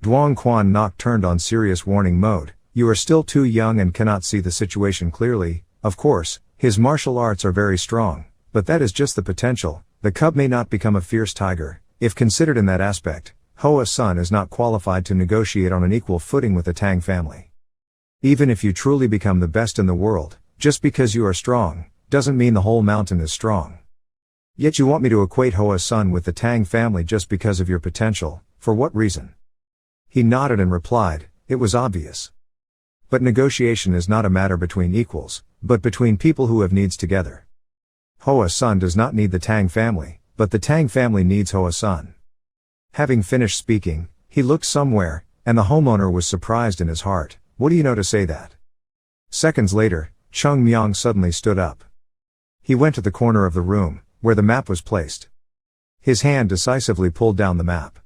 Duong Quan Nok turned on serious warning mode. "You are still too young and cannot see the situation clearly. Of course, his martial arts are very strong, but that is just the potential. The cub may not become a fierce tiger. If considered in that aspect, Hoa Sun is not qualified to negotiate on an equal footing with the Tang family. Even if you truly become the best in the world, just because you are strong, doesn't mean the whole mountain is strong. Yet you want me to equate Hoa Sun with the Tang family just because of your potential, for what reason?" He nodded and replied, "It was obvious. But negotiation is not a matter between equals, but between people who have needs together. Hoa Sun does not need the Tang family, but the Tang family needs Hoa Sun." Having finished speaking, he looked somewhere, and the homeowner was surprised in his heart. "What do you know to say that?" Seconds later, Cheongmyeong suddenly stood up. He went to the corner of the room, where the map was placed. His hand decisively pulled down the map.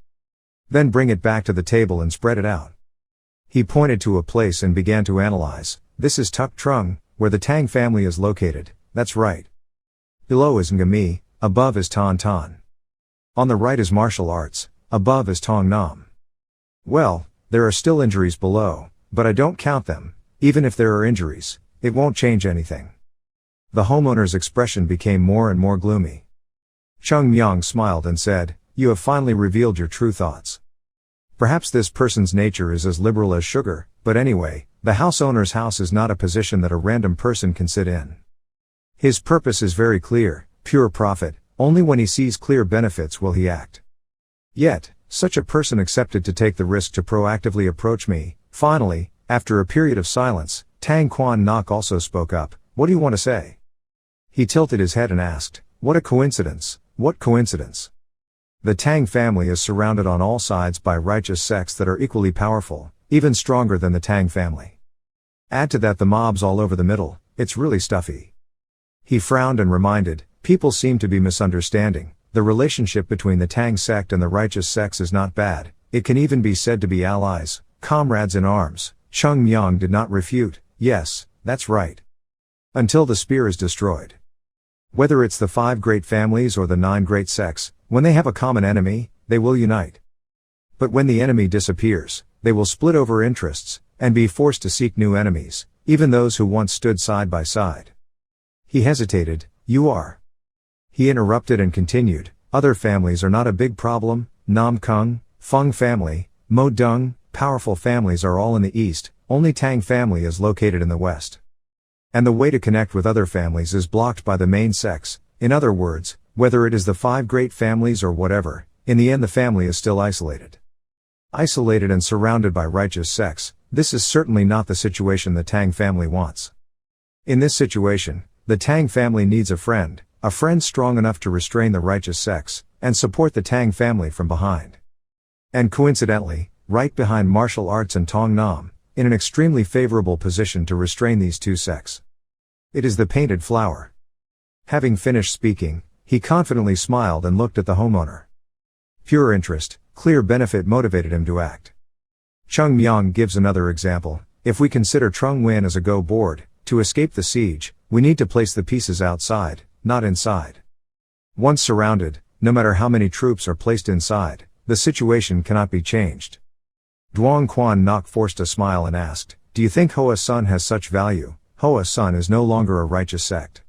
"Then bring it back to the table and spread it out." He pointed to a place and began to analyze. "This is Tuk Trung, where the Tang family is located, that's right. Below is Ngami, above is Tan Tan. On the right is martial arts, above is Tong Nam. Well, there are still injuries below, but I don't count them. Even if there are injuries, it won't change anything." The homeowner's expression became more and more gloomy. Cheongmyeong smiled and said, "You have finally revealed your true thoughts. Perhaps this person's nature is as liberal as sugar, but anyway, the house owner's house is not a position that a random person can sit in. His purpose is very clear, pure profit, only when he sees clear benefits will he act. Yet, such a person accepted to take the risk to proactively approach me." Finally, after a period of silence, Tang Quan Nok also spoke up, "What do you want to say?" He tilted his head and asked, "What a coincidence, what coincidence. The Tang family is surrounded on all sides by righteous sects that are equally powerful, even stronger than the Tang family. Add to that the mobs all over the middle, it's really stuffy." He frowned and reminded, "People seem to be misunderstanding. The relationship between the Tang sect and the righteous sects is not bad, it can even be said to be allies, comrades in arms." Cheongmyeong did not refute, "Yes, that's right. Until the spear is destroyed. Whether it's the 5 great families or the 9 great sects, when they have a common enemy, they will unite. But when the enemy disappears, they will split over interests, and be forced to seek new enemies, even those who once stood side by side." He hesitated, "You are..." He interrupted and continued, "Other families are not a big problem, Nam Kung, Feng family, Mo Dung, powerful families are all in the east, only Tang family is located in the west. And the way to connect with other families is blocked by the main sects. In other words, whether it is the 5 great families or whatever, in the end the family is still isolated. Isolated and surrounded by righteous sects, this is certainly not the situation the Tang family wants. In this situation, the Tang family needs a friend strong enough to restrain the righteous sects, and support the Tang family from behind. And coincidentally, right behind martial arts and Tong Nam, in an extremely favorable position to restrain these 2 sects. It is the painted flower." Having finished speaking, he confidently smiled and looked at the homeowner. Pure interest, clear benefit motivated him to act. Cheongmyeong gives another example. "If we consider Trung Nguyen as a go board, to escape the siege, we need to place the pieces outside, not inside. Once surrounded, no matter how many troops are placed inside, the situation cannot be changed." Duong Quan Nok forced a smile and asked, "Do you think Hoa Sun has such value?" Hoa Sun is no longer a righteous sect.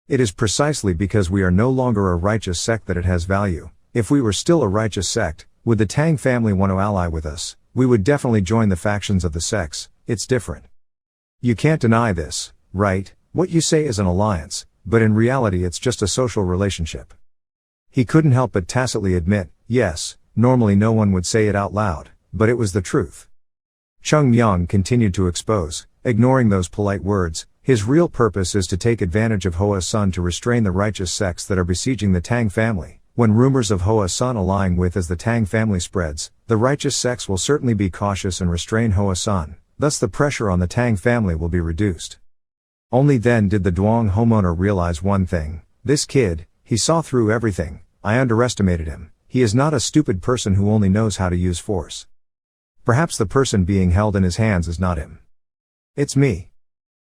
It is precisely because we are no longer a righteous sect that it has value. If we were still a righteous sect, would the Tang family want to ally with us? We would definitely join the factions of the sects. It's different. You can't deny this, right? What you say is an alliance, but in reality it's just a social relationship." He couldn't help but tacitly admit, yes, normally no one would say it out loud, but it was the truth. Cheongmyeong continued to expose, ignoring those polite words, his real purpose is to take advantage of Hoa Sun to restrain the righteous sects that are besieging the Tang family. When rumors of Hoa Sun allying with as the Tang family spreads, the righteous sects will certainly be cautious and restrain Hoa Sun, thus the pressure on the Tang family will be reduced. Only then did the Duong homeowner realize one thing. This kid, he saw through everything. I underestimated him. He is not a stupid person who only knows how to use force. Perhaps the person being held in his hands is not him. It's me.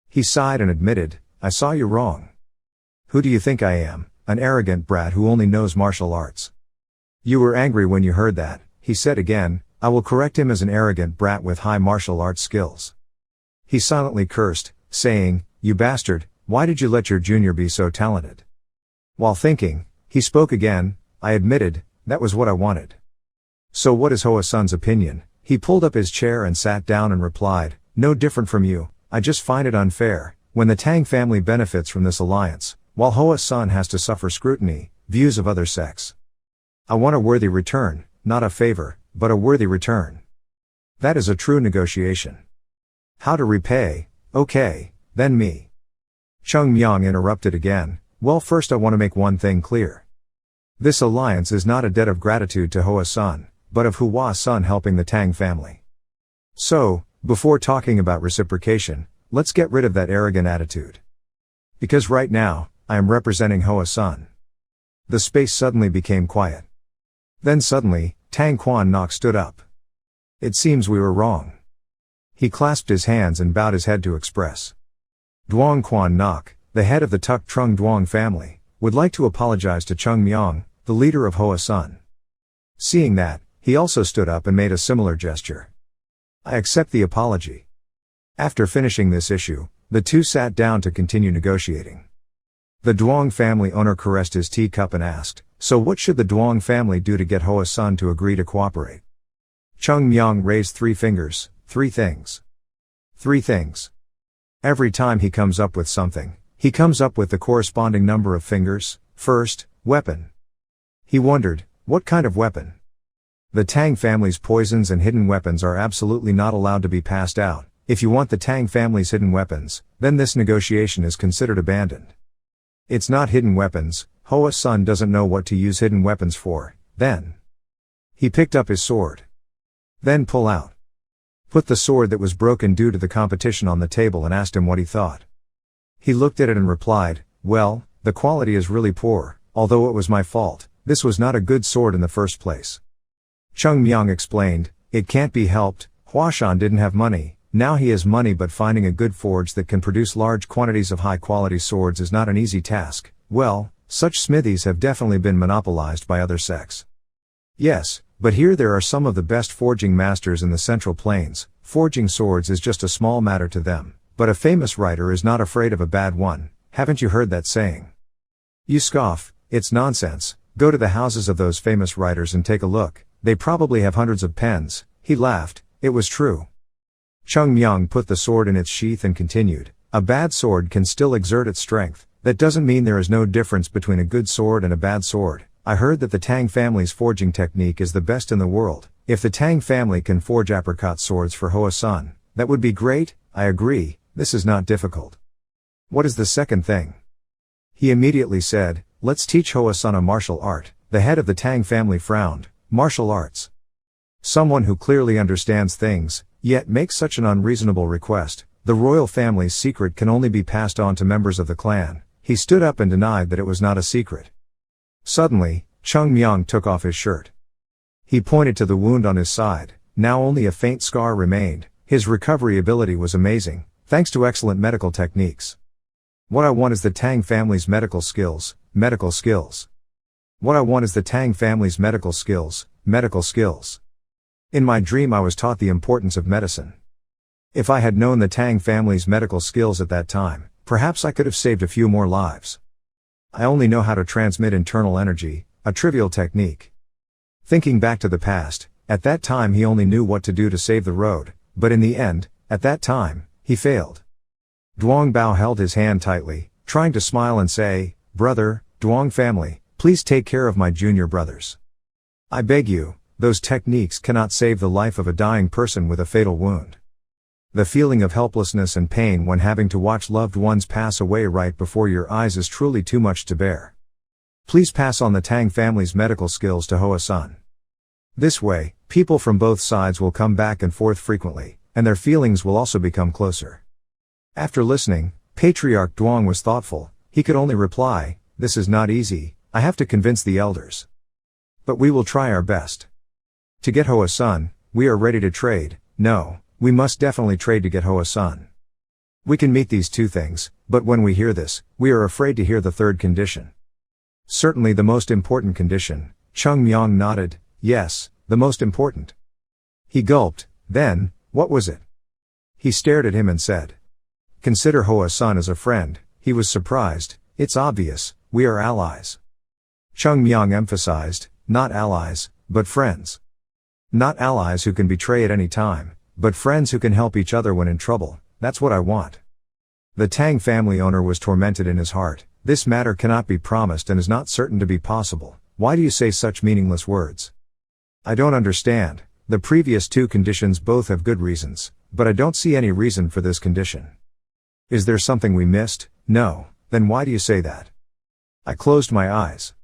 He sighed and admitted, I saw you wrong. Who do you think I am? An arrogant brat who only knows martial arts. You were angry when you heard that, he said again. I will correct him as an arrogant brat with high martial arts skills. He silently cursed, saying, you bastard, why did you let your junior be so talented? While thinking, he spoke again, I admitted, that was what I wanted. So what is Hoa-sun's opinion? He pulled up his chair and sat down and replied, no different from you, I just find it unfair, when the Tang family benefits from this alliance, while Hoa-sun has to suffer scrutiny, views of other sects. I want a worthy return, not a favor, but a worthy return. That is a true negotiation. How to repay? Okay, then me. Cheongmyeong interrupted again, well first I want to make one thing clear. This alliance is not a debt of gratitude to Hoa-sun, but of Hua-sun helping the Tang family. So, before talking about reciprocation, let's get rid of that arrogant attitude. Because right now, I am representing Hoa-sun. The space suddenly became quiet. Then suddenly, Tang Quan Nok stood up. It seems we were wrong. He clasped his hands and bowed his head to express. Duong Quan Nok, the head of the Tuk Trung Duong family, would like to apologize to Cheongmyeong, the leader of Hoa-sun. Seeing that, he also stood up and made a similar gesture. I accept the apology. After finishing this issue, the two sat down to continue negotiating. The Duong family owner caressed his teacup and asked, so what should the Duong family do to get Hoa-sun to agree to cooperate? Cheongmyeong raised 3 fingers, 3 things. 3 things. Every time he comes up with something, he comes up with the corresponding number of fingers. First, weapon. He wondered, what kind of weapon? The Tang family's poisons and hidden weapons are absolutely not allowed to be passed out. If you want the Tang family's hidden weapons, then this negotiation is considered abandoned. It's not hidden weapons, Hoa-sun doesn't know what to use hidden weapons for, then. He picked up his sword. Then pull out. Put the sword that was broken due to the competition on the table and asked him what he thought. He looked at it and replied, well, the quality is really poor, although it was my fault, this was not a good sword in the first place. Cheongmyeong explained, it can't be helped, Hua-shan didn't have money, now he has money but finding a good forge that can produce large quantities of high-quality swords is not an easy task. Well, such smithies have definitely been monopolized by other sects. Yes, but here there are some of the best forging masters in the Central Plains. Forging swords is just a small matter to them, but a famous writer is not afraid of a bad one. Haven't you heard that saying? You scoff, it's nonsense. Go to the houses of those famous writers and take a look, they probably have hundreds of pens. He laughed, it was true. Cheongmyeong put the sword in its sheath and continued, a bad sword can still exert its strength, that doesn't mean there is no difference between a good sword and a bad sword. I heard that the Tang family's forging technique is the best in the world. If the Tang family can forge apricot swords for Hoa-sun, that would be great. I agree, this is not difficult. What is the second thing? He immediately said, let's teach Hoa-sun a martial art. The head of the Tang family frowned. Martial arts. Someone who clearly understands things, yet makes such an unreasonable request. The royal family's secret can only be passed on to members of the clan. He stood up and denied that it was not a secret. Suddenly, Cheongmyeong took off his shirt. He pointed to the wound on his side. Now only a faint scar remained. His recovery ability was amazing, thanks to excellent medical techniques. What I want is the Tang family's medical skills, medical skills. What I want is the Tang family's medical skills, medical skills. In my dream I was taught the importance of medicine. If I had known the Tang family's medical skills at that time, perhaps I could have saved a few more lives. I only know how to transmit internal energy, a trivial technique. Thinking back to the past, at that time he only knew what to do to save the road, but in the end, at that time, he failed. Duong Bao held his hand tightly, trying to smile and say, brother, Duong family, please take care of my junior brothers. I beg you, those techniques cannot save the life of a dying person with a fatal wound. The feeling of helplessness and pain when having to watch loved ones pass away right before your eyes is truly too much to bear. Please pass on the Tang family's medical skills to Hoa-sun. This way, people from both sides will come back and forth frequently, and their feelings will also become closer. After listening, Patriarch Duong was thoughtful. He could only reply, "This is not easy, I have to convince the elders. But we will try our best. To get Hoa-sun, we are ready to trade." "No, we must definitely trade to get Hoa-sun. We can meet these two things, but when we hear this, we are afraid to hear the third condition." "Certainly the most important condition." Cheongmyeong nodded. "Yes, the most important." He gulped. "Then, what was it?" He stared at him and said, "Consider Hoa-sun as a friend." He was surprised. "It's obvious, we are allies." Cheongmyeong emphasized, "Not allies, but friends. Not allies who can betray at any time, but friends who can help each other when in trouble. That's what I want." The Tang family owner was tormented in his heart. "This matter cannot be promised and is not certain to be possible. Why do you say such meaningless words?" "I don't understand. The previous two conditions both have good reasons, but I don't see any reason for this condition." "Is there something we missed?" "No." "Then why do you say that?" I closed my eyes.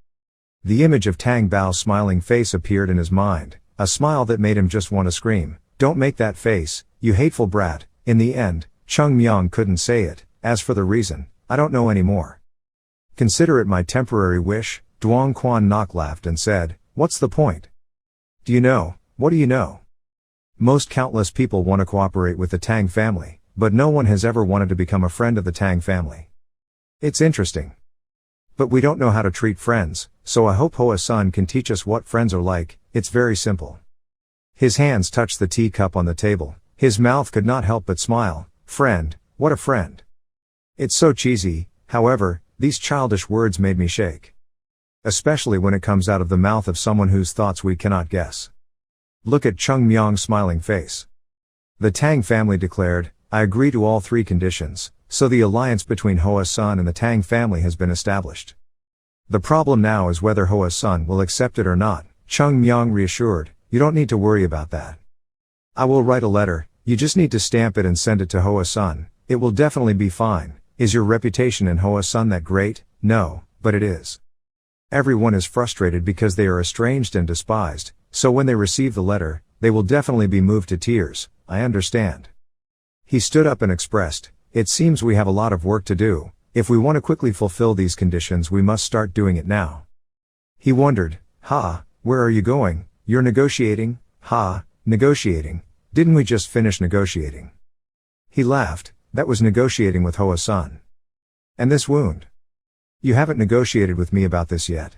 The image of Tang Bao's smiling face appeared in his mind, a smile that made him just want to scream, "Don't make that face, you hateful brat." In the end, Cheongmyeong couldn't say it. "As for the reason, I don't know anymore. Consider it my temporary wish." Duong Quan Nok laughed and said, "What's the point? Do you know? What do you know? Most countless people want to cooperate with the Tang family, but no one has ever wanted to become a friend of the Tang family. It's interesting. But we don't know how to treat friends, so I hope Hoa-sun can teach us what friends are like. It's very simple." His hands touched the teacup on the table. His mouth could not help but smile. "Friend, what a friend. It's so cheesy." However, these childish words made me shake. Especially when it comes out of the mouth of someone whose thoughts we cannot guess. Look at Cheongmyeong's smiling face. The Tang family declared, "I agree to all three conditions," so the alliance between Hoa-sun and the Tang family has been established. The problem now is whether Hoa-sun will accept it or not. Cheongmyeong reassured, "You don't need to worry about that. I will write a letter, you just need to stamp it and send it to Hoa-sun. It will definitely be fine." "Is your reputation in Hoa-sun that great?" "No, but it is. Everyone is frustrated because they are estranged and despised, so when they receive the letter, they will definitely be moved to tears." "I understand." He stood up and expressed, "It seems we have a lot of work to do. If we want to quickly fulfill these conditions, we must start doing it now." He wondered, Where are you going?" "You're negotiating?" Negotiating? Didn't we just finish negotiating?" He laughed. "That was negotiating with Hoa-sun. And this wound? You haven't negotiated with me about this yet."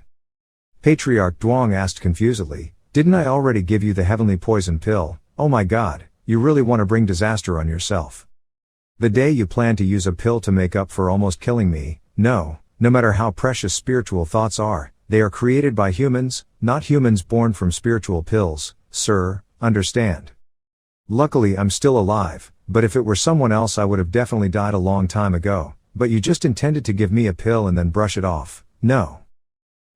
Patriarch Duong asked confusedly, "Didn't I already give you the heavenly poison pill? Oh my god, you really want to bring disaster on yourself. The day you plan to use a pill to make up for almost killing me." No matter how precious spiritual thoughts are, they are created by humans, not humans born from spiritual pills, sir, understand? Luckily I'm still alive, but if it were someone else I would have definitely died a long time ago, but you just intended to give me a pill and then brush it off. No.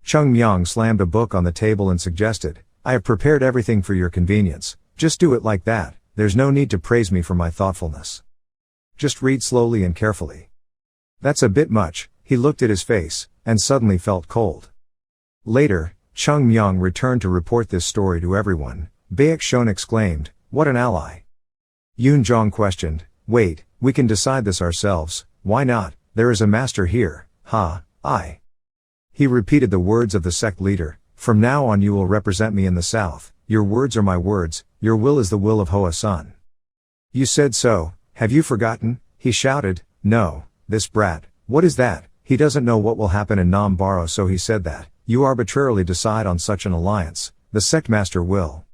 Cheongmyeong slammed a book on the table and suggested, "I have prepared everything for your convenience, just do it like that, there's no need to praise me for my thoughtfulness. Just read slowly and carefully." "That's a bit much." He looked at his face, and suddenly felt cold. Later, Cheongmyeong returned to report this story to everyone. Baek Shon exclaimed, "What an ally!" Yoon Jong questioned, "Wait, we can decide this ourselves, why not? There is a master here." I. He repeated the words of the sect leader, "From now on you will represent me in the south, your words are my words, your will is the will of Hoa-sun." "You said so, have you forgotten?" he shouted. "No, this brat, what is that? He doesn't know what will happen in Nam Baro, so he said that. You arbitrarily decide on such an alliance, the sect master will."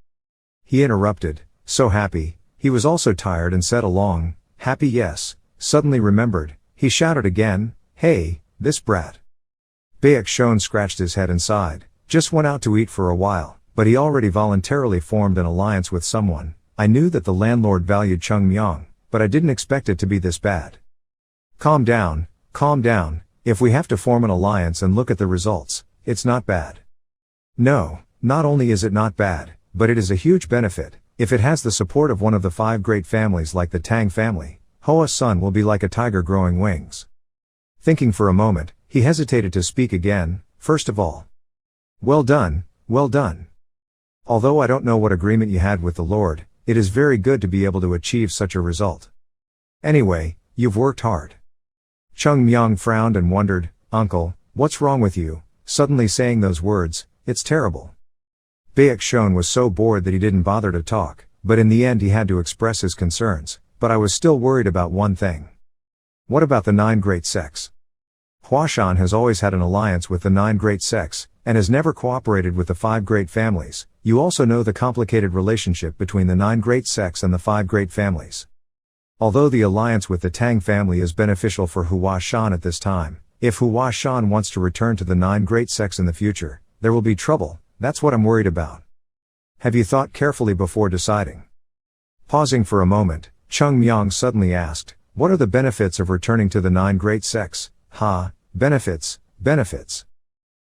He interrupted, "So happy." He was also tired and said along, "Happy yes." Suddenly remembered, he shouted again, "Hey, this brat." Baek Shon scratched his head and sighed, "Just went out to eat for a while, but he already voluntarily formed an alliance with someone. I knew that the landlord valued Cheongmyeong, but I didn't expect it to be this bad." Calm down. If we have to form an alliance and look at the results, it's not bad. No, not only is it not bad, but it is a huge benefit. If it has the support of one of the 5 great families like the Tang family, Hoa-sun will be like a tiger growing wings. Thinking for a moment, he hesitated to speak again. "First of all, well done. Although I don't know what agreement you had with the Lord, it is very good to be able to achieve such a result. Anyway, you've worked hard. Cheongmyeong frowned and wondered, "Uncle, what's wrong with you, suddenly saying those words? It's terrible." Baekshon was so bored that he didn't bother to talk, but in the end he had to express his concerns. "But I was still worried about one thing." "What about the 9 Great Sects?" "Huashan has always had an alliance with the 9 Great Sects, and has never cooperated with the 5 Great Families. You also know the complicated relationship between the 9 Great Sects and the 5 Great Families. Although the alliance with the Tang family is beneficial for Huashan at this time, if Huashan wants to return to the 9 Great Sects in the future, there will be trouble. That's what I'm worried about. Have you thought carefully before deciding?" Pausing for a moment, Cheongmyeong suddenly asked, "What are the benefits of returning to the 9 Great Sects?" Benefits.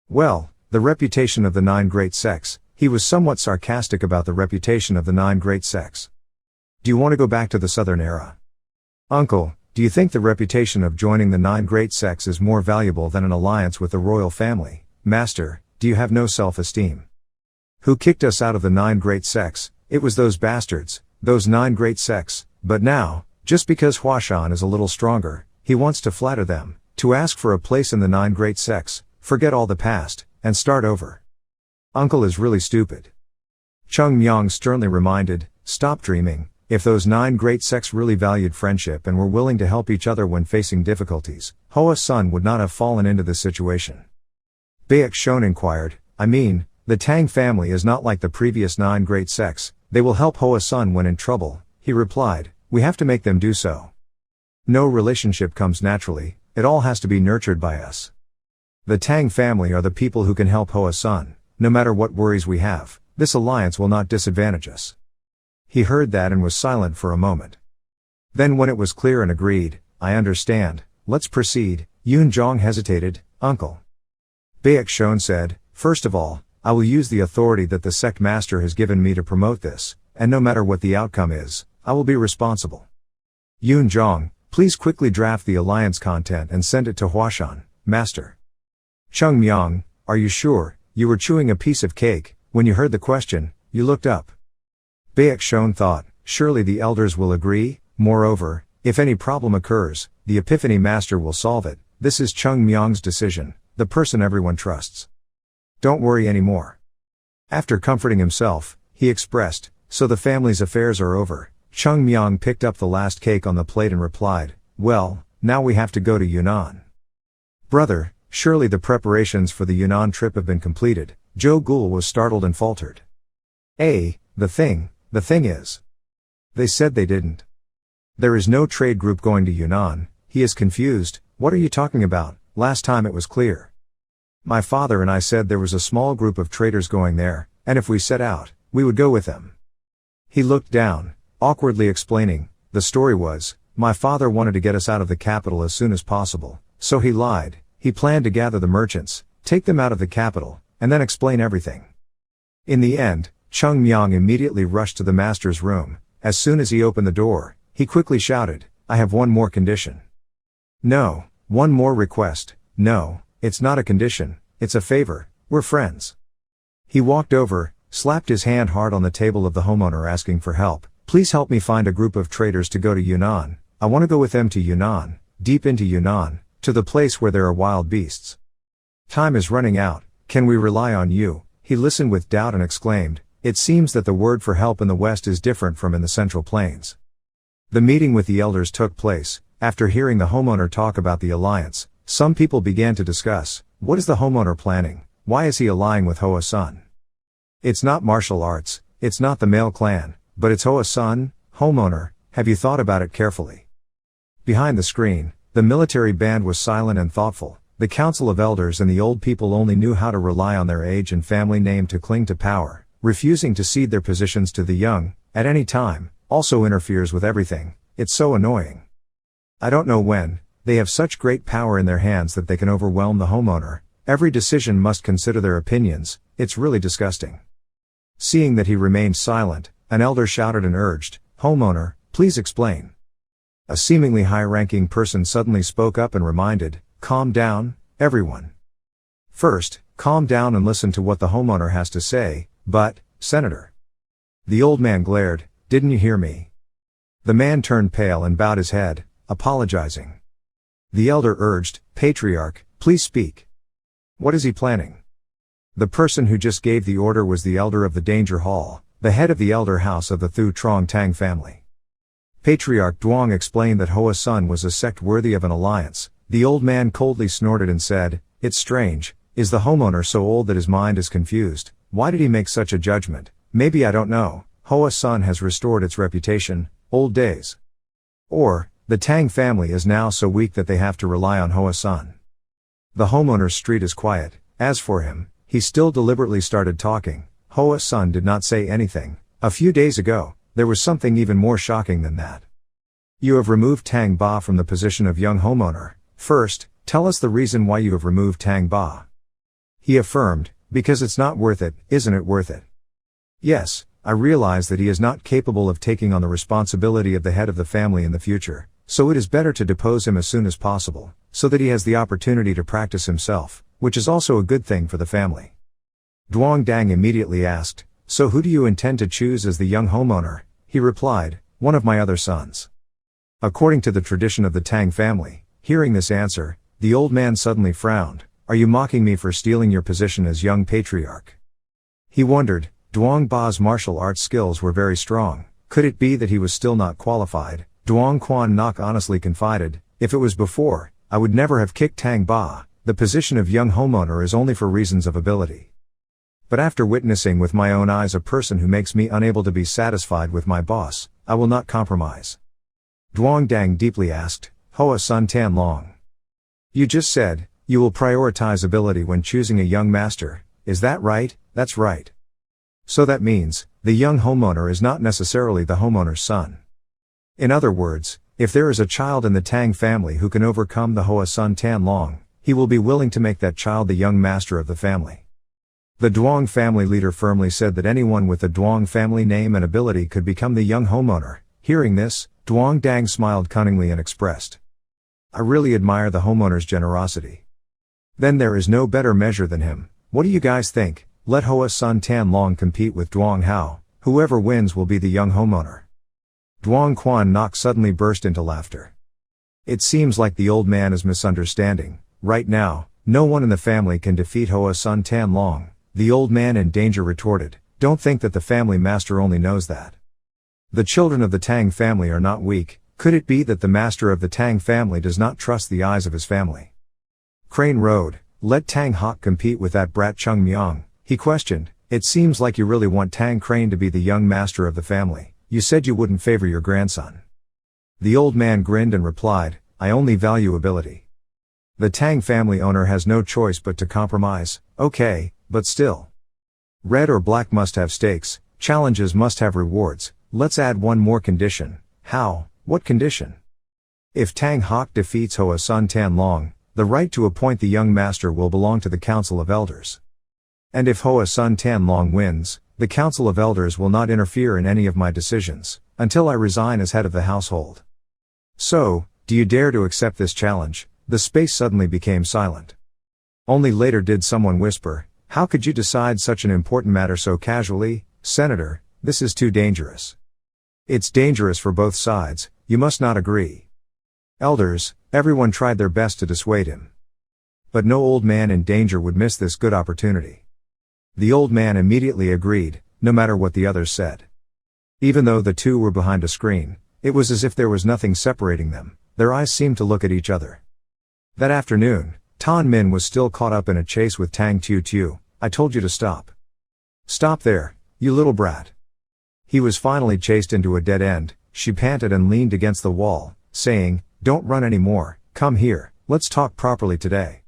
Well, the reputation of the 9 Great Sects." He was somewhat sarcastic about the reputation of the 9 Great Sects. "Do you want to go back to the Southern era?" "Uncle, do you think the reputation of joining the 9 Great Sects is more valuable than an alliance with the royal family?" "Master, do you have no self-esteem? Who kicked us out of the 9 Great Sects? It was those bastards, those 9 Great Sects. But now, just because Huashan is a little stronger, he wants to flatter them, to ask for a place in the 9 Great Sects, forget all the past, and start over. Uncle is really stupid." Cheongmyeong sternly reminded, "Stop dreaming. If those 9 Great Sects really valued friendship and were willing to help each other when facing difficulties, Hoa-sun would not have fallen into this situation." Baekshon inquired, "I mean, the Tang family is not like the previous 9 Great Sects, they will help Hoa-sun when in trouble." He replied, "We have to make them do so. No relationship comes naturally, it all has to be nurtured by us. The Tang family are the people who can help Hoa-sun. No matter what worries we have, this alliance will not disadvantage us." He heard that and was silent for a moment. Then when it was clear and agreed, "I understand, let's proceed," Yoon-jong hesitated, "Uncle." Baekshon said, "First of all, I will use the authority that the sect master has given me to promote this, and no matter what the outcome is, I will be responsible. Yoon-jong, please quickly draft the alliance content and send it to Huashan, master." "Cheongmyeong, are you sure? You were chewing a piece of cake. When you heard the question, you looked up." Baekshon thought, "Surely the elders will agree. Moreover, if any problem occurs, the Epiphany Master will solve it. This is Cheongmyeong's decision, the person everyone trusts. Don't worry anymore." After comforting himself, he expressed, "So the family's affairs are over." Cheongmyeong picked up the last cake on the plate and replied, "Well, now we have to go to Yunnan." "Brother, surely the preparations for the Yunnan trip have been completed." Jo Gul was startled and faltered. The thing is. They said they didn't. There is no trade group going to Yunnan." He is confused. "What are you talking about? Last time it was clear. My father and I said there was a small group of traders going there, and if we set out, we would go with them." He looked down, awkwardly explaining, "The story was, my father wanted to get us out of the capital as soon as possible, so he lied. He planned to gather the merchants, take them out of the capital, and then explain everything." In the end, Cheongmyeong immediately rushed to the master's room. As soon as he opened the door, he quickly shouted, "I have one more condition." "No, one more request." "No, it's not a condition, it's a favor, we're friends." He walked over, slapped his hand hard on the table of the homeowner asking for help. "Please help me find a group of traders to go to Yunnan. I want to go with them to Yunnan, deep into Yunnan, to the place where there are wild beasts. Time is running out, can we rely on you?" He listened with doubt and exclaimed, "It seems that the word for help in the West is different from in the Central Plains." The meeting with the elders took place. After hearing the homeowner talk about the alliance, some people began to discuss, what is the homeowner planning? Why is he allying with Hoa-sun? It's not martial arts, it's not the male clan, but it's Hoa-sun. Homeowner, have you thought about it carefully? Behind the screen, the military band was silent and thoughtful. The council of elders and the old people only knew how to rely on their age and family name to cling to power, refusing to cede their positions to the young, at any time, also interferes with everything. It's so annoying. I don't know when, they have such great power in their hands that they can overwhelm the homeowner. Every decision must consider their opinions, it's really disgusting. Seeing that he remained silent, an elder shouted and urged, "Homeowner, please explain." A seemingly high-ranking person suddenly spoke up and reminded, "Calm down, everyone. First, calm down and listen to what the homeowner has to say." "But, Senator." The old man glared, "Didn't you hear me?" The man turned pale and bowed his head, apologizing. The elder urged, "Patriarch, please speak. What is he planning?" The person who just gave the order was the elder of the Danger Hall, the head of the elder house of the Thu Trong Tang family. Patriarch Duong explained that Hoa Sun was a sect worthy of an alliance. The old man coldly snorted and said, "It's strange, is the homeowner so old that his mind is confused? Why did he make such a judgment? Maybe I don't know. Hoa Sun has restored its reputation, old days. Or, the Tang family is now so weak that they have to rely on Hoa Sun." The homeowner's street is quiet. As for him, he still deliberately started talking. Hoa Sun did not say anything. A few days ago, there was something even more shocking than that. "You have removed Tang Ba from the position of young homeowner. First, tell us the reason why you have removed Tang Ba." He affirmed, "Because it's not worth it, isn't it worth it? Yes, I realize that he is not capable of taking on the responsibility of the head of the family in the future, so it is better to depose him as soon as possible, so that he has the opportunity to practice himself, which is also a good thing for the family." Duong Dang immediately asked, "So who do you intend to choose as the young homeowner?" He replied, "One of my other sons." According to the tradition of the Tang family, hearing this answer, the old man suddenly frowned. "Are you mocking me for stealing your position as young patriarch?" He wondered. Duong Ba's martial arts skills were very strong. Could it be that he was still not qualified? Duong Quan Nok honestly confided, "If it was before, I would never have kicked Tang Ba. The position of young homeowner is only for reasons of ability. But after witnessing with my own eyes a person who makes me unable to be satisfied with my boss, I will not compromise." Duong Dang deeply asked, "Hoa Sun Tan Long, you just said, you will prioritize ability when choosing a young master, is that right?" "That's right. So that means, the young homeowner is not necessarily the homeowner's son. In other words, if there is a child in the Tang family who can overcome the Hoa Sun Tan Long, he will be willing to make that child the young master of the family." The Duong family leader firmly said that anyone with the Duong family name and ability could become the young homeowner. Hearing this, Duong Dang smiled cunningly and expressed, "I really admire the homeowner's generosity. Then there is no better measure than him. What do you guys think? Let Hoa Sun Tan Long compete with Duong Hao. Whoever wins will be the young homeowner." Duong Quan Nok suddenly burst into laughter. "It seems like the old man is misunderstanding. Right now, no one in the family can defeat Hoa Sun Tan Long." The old man in danger retorted, "Don't think that the family master only knows that. The children of the Tang family are not weak. Could it be that the master of the Tang family does not trust the eyes of his family?" Crane Road, "Let Tang Hawk compete with that brat Cheongmyeong?" He questioned, "It seems like you really want Tang Crane to be the young master of the family. You said you wouldn't favor your grandson." The old man grinned and replied, "I only value ability. The Tang family owner has no choice but to compromise. Okay, but still. Red or black must have stakes, challenges must have rewards. Let's add one more condition." "How? What condition?" "If Tang Hawk defeats Hoa Sun Tan Long, the right to appoint the young master will belong to the Council of Elders. And if Hoa Sun Tan Long wins, the Council of Elders will not interfere in any of my decisions, until I resign as head of the household. So, do you dare to accept this challenge?" The space suddenly became silent. Only later did someone whisper, "How could you decide such an important matter so casually, Senator? This is too dangerous." "It's dangerous for both sides, you must not agree." Elders, everyone tried their best to dissuade him. But no old man in danger would miss this good opportunity. The old man immediately agreed, no matter what the others said. Even though the two were behind a screen, it was as if there was nothing separating them. Their eyes seemed to look at each other. That afternoon, Tan Min was still caught up in a chase with Tang Tiu Tiu. "I told you to stop. Stop there, you little brat." He was finally chased into a dead end. She panted and leaned against the wall, saying, "Don't run anymore, come here, let's talk properly today."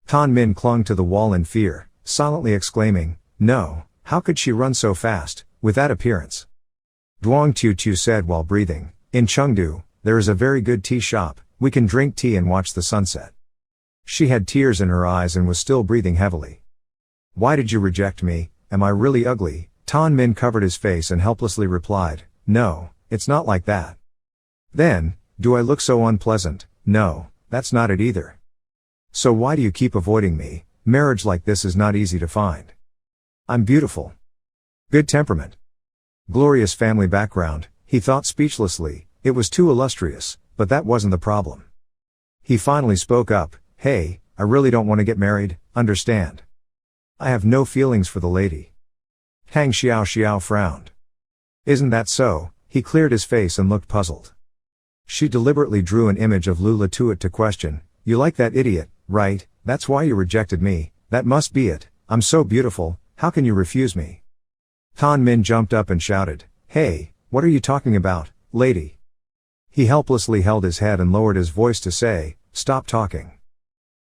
Tan Min clung to the wall in fear, silently exclaiming, "No, how could she run so fast, with that appearance?" Duong Tiu Tiu said while breathing, "In Chengdu, there is a very good tea shop, we can drink tea and watch the sunset." She had tears in her eyes and was still breathing heavily. "Why did you reject me? Am I really ugly?" Tan Min covered his face and helplessly replied, "No, it's not like that." "Then, do I look so unpleasant?" "No, that's not it either." "So why do you keep avoiding me? Marriage like this is not easy to find. I'm beautiful. Good temperament. Glorious family background," he thought speechlessly. It was too illustrious, but that wasn't the problem. He finally spoke up, "Hey, I really don't want to get married, understand? I have no feelings for the lady." Tang Xiao frowned. "Isn't that so?" He cleared his face and looked puzzled. She deliberately drew an image of Lula Tuat to question, "You like that idiot, right? That's why you rejected me, that must be it. I'm so beautiful, how can you refuse me?" Tan Min jumped up and shouted, "Hey, what are you talking about, lady?" He helplessly held his head and lowered his voice to say, "Stop talking.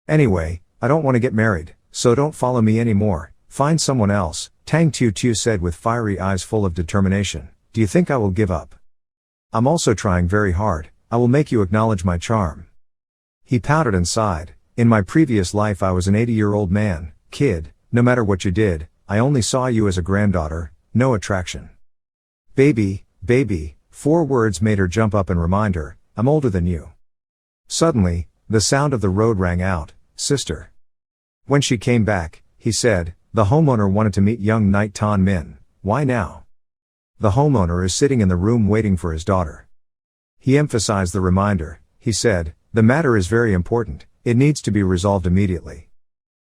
Anyway, I don't want to get married, so don't follow me anymore, find someone else," Tang Tu said with fiery eyes full of determination. "Do you think I will give up? I'm also trying very hard, I will make you acknowledge my charm." He pouted and sighed, "In my previous life I was an 80-year-old man, kid, no matter what you did, I only saw you as a granddaughter, no attraction." Baby, 4 words made her jump up and remind her, "I'm older than you." Suddenly, the sound of the road rang out, "Sister." When she came back, he said, "The homeowner wanted to meet young knight Tan Min, why now?" "The homeowner is sitting in the room waiting for his daughter." He emphasized the reminder, he said, "The matter is very important, it needs to be resolved immediately."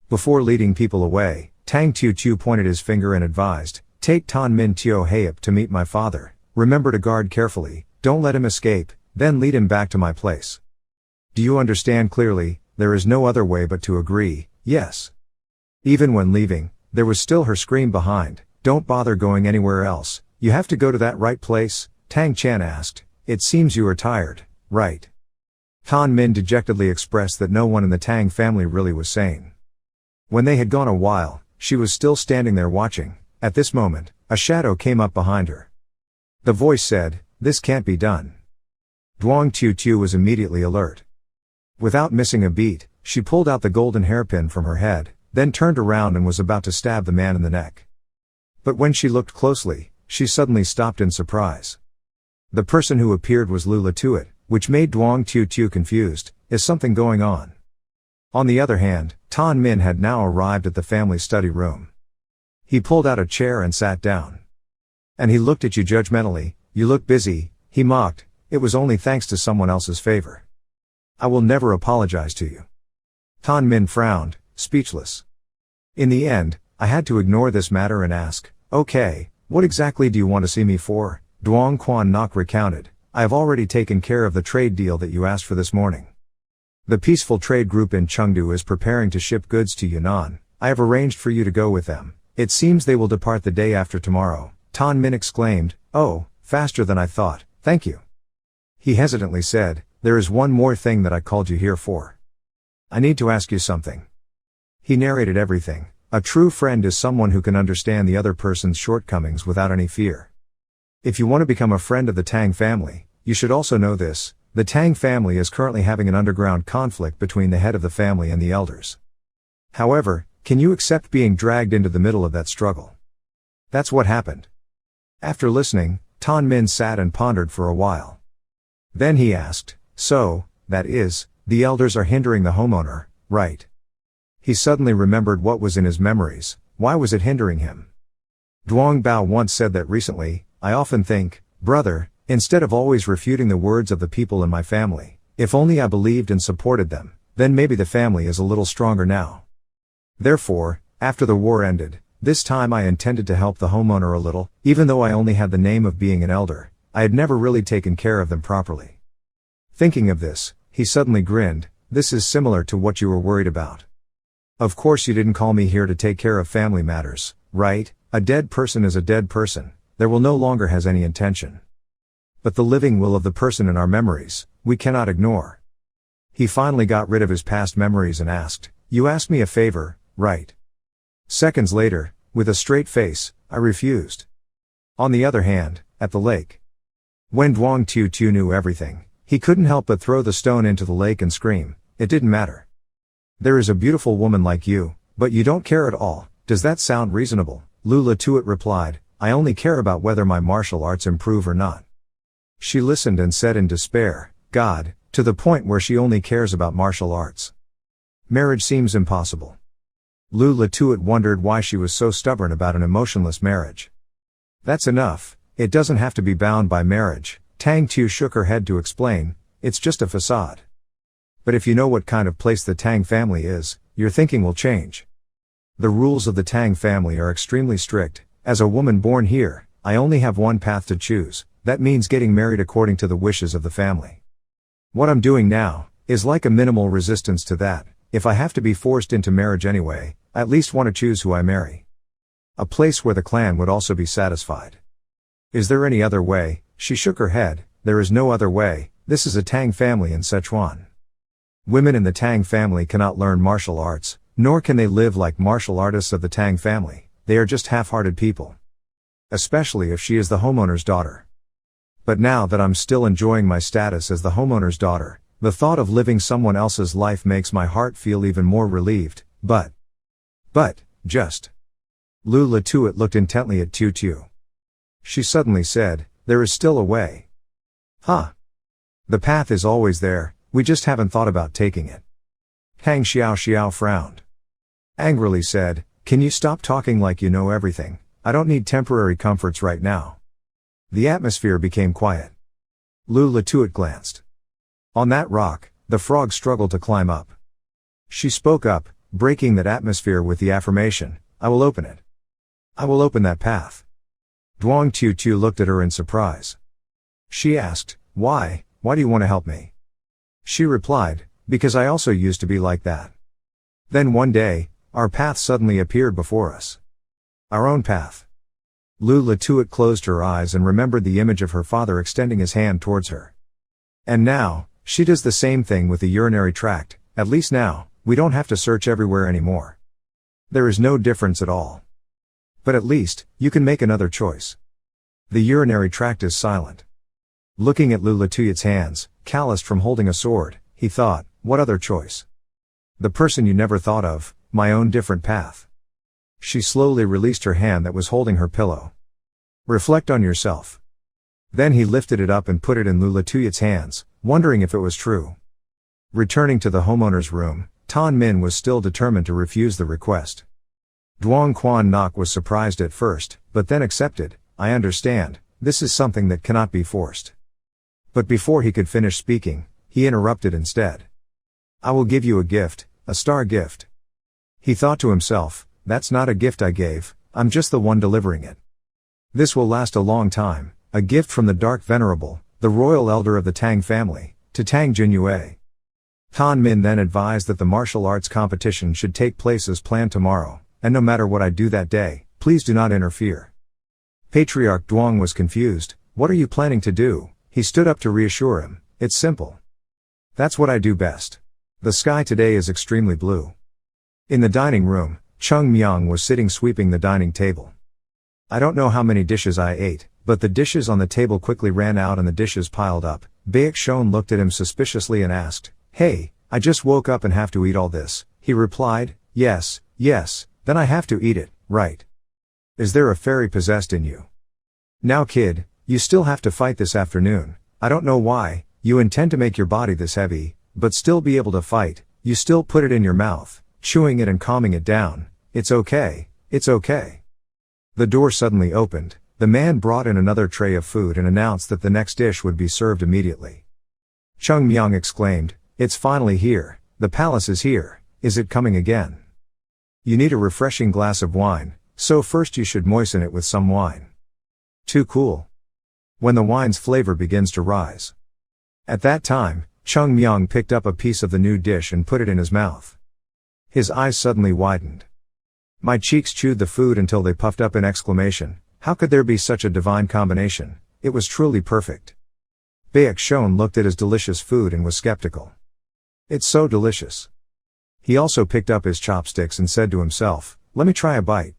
Before leading people away, Tang Tu pointed his finger and advised, "Take Tan Min Teo Hayup to meet my father, remember to guard carefully, don't let him escape, then lead him back to my place. Do you understand clearly? There is no other way but to agree, yes." Even when leaving, there was still her scream behind, "Don't bother going anywhere else, you have to go to that right place?" Tang Chan asked, "It seems you are tired, right?" Tan Min dejectedly expressed that no one in the Tang family really was sane. When they had gone a while, she was still standing there watching. At this moment, a shadow came up behind her. The voice said, "This can't be done." Duong Tu was immediately alert. Without missing a beat, she pulled out the golden hairpin from her head, then turned around and was about to stab the man in the neck. But when she looked closely, she suddenly stopped in surprise. The person who appeared was Lula Tuat, which made Duong Tu confused. Is something going on? On the other hand, Tan Min had now arrived at the family study room. He pulled out a chair and sat down. "And he looked at you judgmentally, you look busy," he mocked, "it was only thanks to someone else's favor. I will never apologize to you." Tan Min frowned, speechless. "In the end, I had to ignore this matter and ask, okay, what exactly do you want to see me for?" Duong Quan Nok recounted, "I have already taken care of the trade deal that you asked for this morning. The peaceful trade group in Chengdu is preparing to ship goods to Yunnan. I have arranged for you to go with them. It seems they will depart the day after tomorrow." Tan Min exclaimed, "Oh, faster than I thought, thank you." He hesitantly said, "There is one more thing that I called you here for. I need to ask you something." He narrated everything. A true friend is someone who can understand the other person's shortcomings without any fear. If you want to become a friend of the Tang family, you should also know this: the Tang family is currently having an underground conflict between the head of the family and the elders. However, can you accept being dragged into the middle of that struggle? That's what happened. After listening, Tan Min sat and pondered for a while. Then he asked, "So, that is, the elders are hindering the homeowner, right?" He suddenly remembered what was in his memories. Why was it hindering him? Duong Bao once said that recently, "I often think, brother, instead of always refuting the words of the people in my family, if only I believed and supported them, then maybe the family is a little stronger now." Therefore, after the war ended, this time I intended to help the homeowner a little, even though I only had the name of being an elder, I had never really taken care of them properly. Thinking of this, he suddenly grinned, "This is similar to what you were worried about. Of course you didn't call me here to take care of family matters, right? A dead person is a dead person, there will no longer has any intention. But the living will of the person in our memories, we cannot ignore." He finally got rid of his past memories and asked, "You asked me a favor, right?" Seconds later, with a straight face, I refused. On the other hand, at the lake. When Duong Tu knew everything, he couldn't help but throw the stone into the lake and scream, "It didn't matter. There is a beautiful woman like you, but you don't care at all, does that sound reasonable?" Lula Tuat replied, "I only care about whether my martial arts improve or not." She listened and said in despair, "God, to the point where she only cares about martial arts. Marriage seems impossible." Lula Tuat wondered why she was so stubborn about an emotionless marriage. "That's enough, it doesn't have to be bound by marriage," Tang Tu shook her head to explain, "it's just a facade. But if you know what kind of place the Tang family is, your thinking will change. The rules of the Tang family are extremely strict. As a woman born here, I only have one path to choose. That means getting married according to the wishes of the family. What I'm doing now is like a minimal resistance to that. If I have to be forced into marriage anyway, I at least want to choose who I marry. A place where the clan would also be satisfied. Is there any other way? She shook her head. There is no other way. This is a Tang family in Sichuan. Women in the Tang family cannot learn martial arts, nor can they live like martial artists of the Tang family. They are just half-hearted people. Especially if she is the homeowner's daughter. But now that I'm still enjoying my status as the homeowner's daughter, the thought of living someone else's life makes my heart feel even more relieved. But, just. Lu Latuit looked intently at Tu Tu. She suddenly said, there is still a way. Huh. The path is always there, we just haven't thought about taking it. Hang Xiao Xiao frowned. Angrily said, can you stop talking like you know everything? I don't need temporary comforts right now. The atmosphere became quiet. Lu Latuit glanced. On that rock, the frog struggled to climb up. She spoke up, breaking that atmosphere with the affirmation, I will open it. I will open that path. Duong Tu Tu looked at her in surprise. She asked, why do you want to help me? She replied, because I also used to be like that. Then one day, our path suddenly appeared before us. Our own path. Lu Latuit closed her eyes and remembered the image of her father extending his hand towards her. And now, she does the same thing with the urinary tract. At least now, we don't have to search everywhere anymore. There is no difference at all. But at least, you can make another choice. The urinary tract is silent. Looking at Lu Latuit's hands, calloused from holding a sword, he thought, what other choice? The person you never thought of, my own different path. She slowly released her hand that was holding her pillow. Reflect on yourself. Then he lifted it up and put it in Lu Latuit's hands, wondering if it was true. Returning to the homeowner's room, Tan Min was still determined to refuse the request. Duong Quan Nok was surprised at first, but then accepted. I understand, this is something that cannot be forced. But before he could finish speaking, he interrupted instead. I will give you a gift, a star gift. He thought to himself, that's not a gift I gave, I'm just the one delivering it. This will last a long time, a gift from the Dark Venerable, the royal elder of the Tang family, to Tang Junyue. Tan Min then advised that the martial arts competition should take place as planned tomorrow, and no matter what I do that day, please do not interfere. Patriarch Duong was confused. What are you planning to do? He stood up to reassure him. It's simple. That's what I do best. The sky today is extremely blue. In the dining room, Cheongmyeong was sitting sweeping the dining table. I don't know how many dishes I ate, but the dishes on the table quickly ran out and the dishes piled up. Baek Shon looked at him suspiciously and asked, hey, I just woke up and have to eat all this. He replied, yes, then I have to eat it, right? Is there a fairy possessed in you? Now kid, you still have to fight this afternoon. I don't know why, you intend to make your body this heavy, but still be able to fight. You still put it in your mouth, chewing it and calming it down. It's okay. The door suddenly opened. The man brought in another tray of food and announced that the next dish would be served immediately. Cheongmyeong exclaimed, it's finally here. The palace is here. Is it coming again? You need a refreshing glass of wine, so first you should moisten it with some wine. Too cool. When the wine's flavor begins to rise. At that time, Cheongmyeong picked up a piece of the new dish and put it in his mouth. His eyes suddenly widened. My cheeks chewed the food until they puffed up in exclamation. How could there be such a divine combination? It was truly perfect. Baek Shon looked at his delicious food and was skeptical. It's so delicious. He also picked up his chopsticks and said to himself, let me try a bite.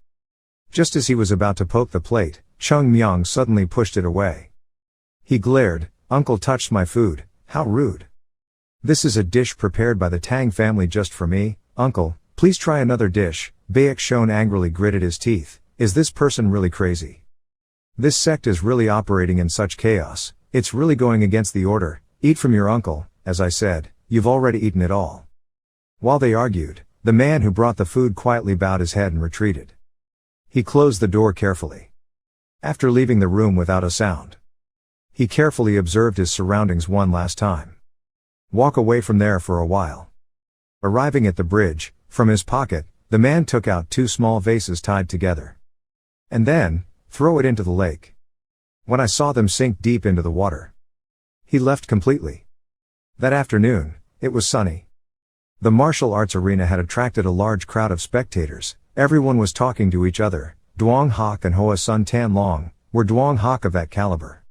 Just as he was about to poke the plate, Cheongmyeong suddenly pushed it away. He glared, Uncle touched my food, how rude. This is a dish prepared by the Tang family just for me, Uncle, please try another dish. Baek Shon angrily gritted his teeth. Is this person really crazy? This sect is really operating in such chaos, it's really going against the order. Eat from your uncle, as I said, you've already eaten it all. While they argued, the man who brought the food quietly bowed his head and retreated. He closed the door carefully. After leaving the room without a sound, he carefully observed his surroundings one last time. Walk away from there for a while. Arriving at the bridge, from his pocket, the man took out 2 small vases tied together. And then, throw it into the lake. When I saw them sink deep into the water, he left completely. That afternoon, it was sunny. The martial arts arena had attracted a large crowd of spectators. Everyone was talking to each other. Duong Hak and Hoa Sun Tan Long were Duong Hak of that caliber.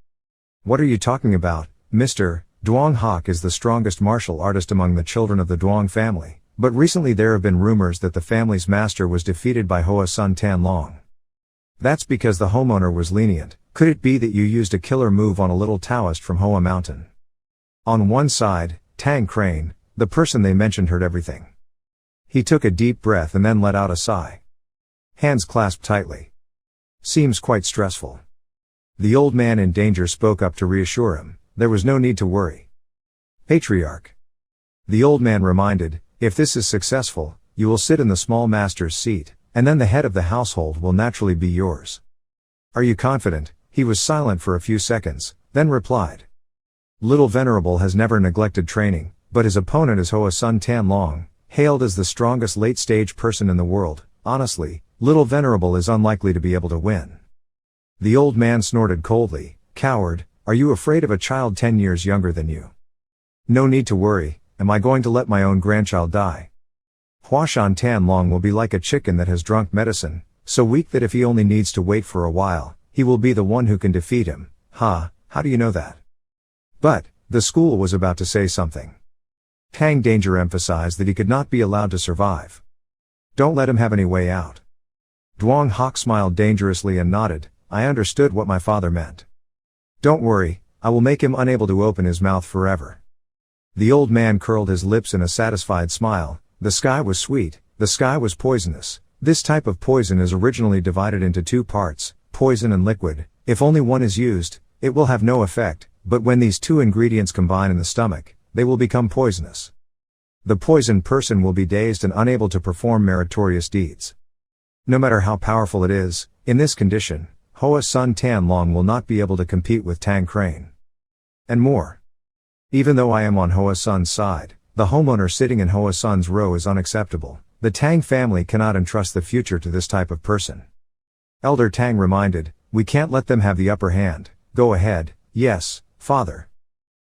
What are you talking about, Mr. Duong Hak is the strongest martial artist among the children of the Duong family, but recently there have been rumors that the family's master was defeated by Hoa Sun Tan Long. That's because the homeowner was lenient. Could it be that you used a killer move on a little Taoist from Hoa Mountain? On one side, Tang Crane, the person they mentioned, heard everything. He took a deep breath and then let out a sigh. Hands clasped tightly. Seems quite stressful. The old man in danger spoke up to reassure him. There was no need to worry. Patriarch. The old man reminded, if this is successful, you will sit in the small master's seat, and then the head of the household will naturally be yours. Are you confident? He was silent for a few seconds, then replied. Little Venerable has never neglected training, but his opponent is Hoa Sun Tan Long, hailed as the strongest late-stage person in the world. Honestly, Little Venerable is unlikely to be able to win. The old man snorted coldly. Coward, are you afraid of a child 10 years younger than you? No need to worry. Am I going to let my own grandchild die? Hoa Shan Tan Long will be like a chicken that has drunk medicine, so weak that if he only needs to wait for a while, he will be the one who can defeat him. How do you know that? But, the school was about to say something. Tang Danger emphasized that he could not be allowed to survive. Don't let him have any way out. Duong Hak smiled dangerously and nodded. I understood what my father meant. Don't worry, I will make him unable to open his mouth forever. The old man curled his lips in a satisfied smile. The sky was sweet, the sky was poisonous. This type of poison is originally divided into 2 parts, poison and liquid. If only one is used, it will have no effect, but when these 2 ingredients combine in the stomach, they will become poisonous. The poisoned person will be dazed and unable to perform meritorious deeds. No matter how powerful it is, in this condition, Hoa Sun Tan Long will not be able to compete with Tang Crane. And more. Even though I am on Hoa Sun's side, the homeowner sitting in Hoa Sun's row is unacceptable. The Tang family cannot entrust the future to this type of person. Elder Tang reminded, we can't let them have the upper hand. Go ahead. Yes, father.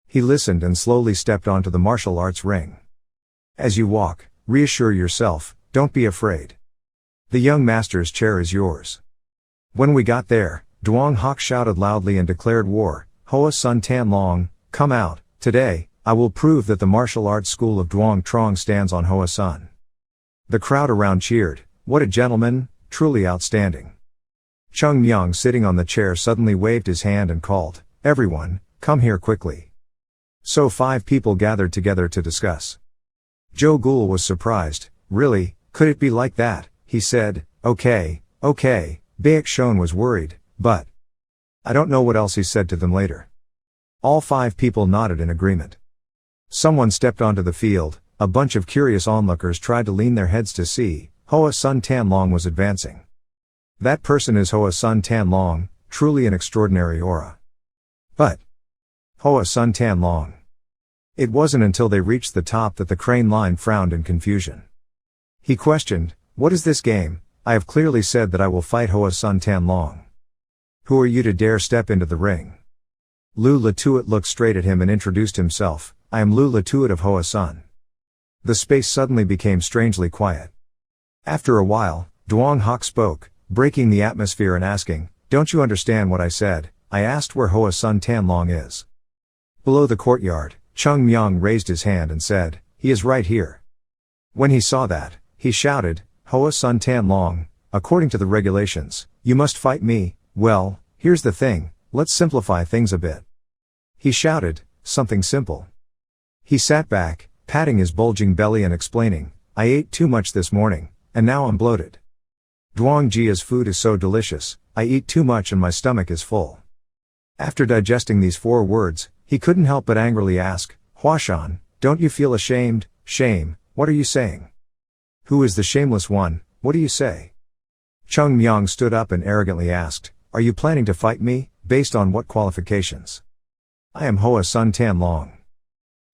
He listened and slowly stepped onto the martial arts ring. As you walk, reassure yourself, don't be afraid. The young master's chair is yours. When we got there, Duong Hak shouted loudly and declared war. Hoa Sun Tan Long, come out. Today, I will prove that the martial arts school of Duong Trong stands on Hoa Sun. The crowd around cheered. What a gentleman, truly outstanding. Cheongmyeong sitting on the chair suddenly waved his hand and called, everyone, come here quickly. So 5 people gathered together to discuss. Joe Ghoul was surprised. Really, could it be like that? He said, okay. Baek Shon was worried, but I don't know what else he said to them later. All 5 people nodded in agreement. Someone stepped onto the field. A bunch of curious onlookers tried to lean their heads to see. Hoa Sun Tan Long was advancing. That person is Hoa Sun Tan Long, truly an extraordinary aura. But Hoa Sun Tan Long. It wasn't until they reached the top that the crane line frowned in confusion. He questioned, what is this game? I have clearly said that I will fight Hoa Sun Tan Long. Who are you to dare step into the ring? Lu Latuat looked straight at him and introduced himself. I am Lu Latuat of Hoa Sun. The space suddenly became strangely quiet. After a while, Duong Hak spoke, breaking the atmosphere and asking, don't you understand what I said? I asked where Hoa Sun Tan Long is. Below the courtyard, Cheongmyeong raised his hand and said, he is right here. When he saw that, he shouted, Hoa Sun Tan Long, according to the regulations, you must fight me. Well, here's the thing, let's simplify things a bit. He shouted, something simple. He sat back, patting his bulging belly and explaining, I ate too much this morning, and now I'm bloated. Duong Jia's food is so delicious, I eat too much and my stomach is full. After digesting these 4 words, he couldn't help but angrily ask, Huashan, don't you feel ashamed? Shame, what are you saying? Who is the shameless one, what do you say? Cheongmyeong stood up and arrogantly asked, are you planning to fight me, based on what qualifications? I am Hoa Sun Tan Long.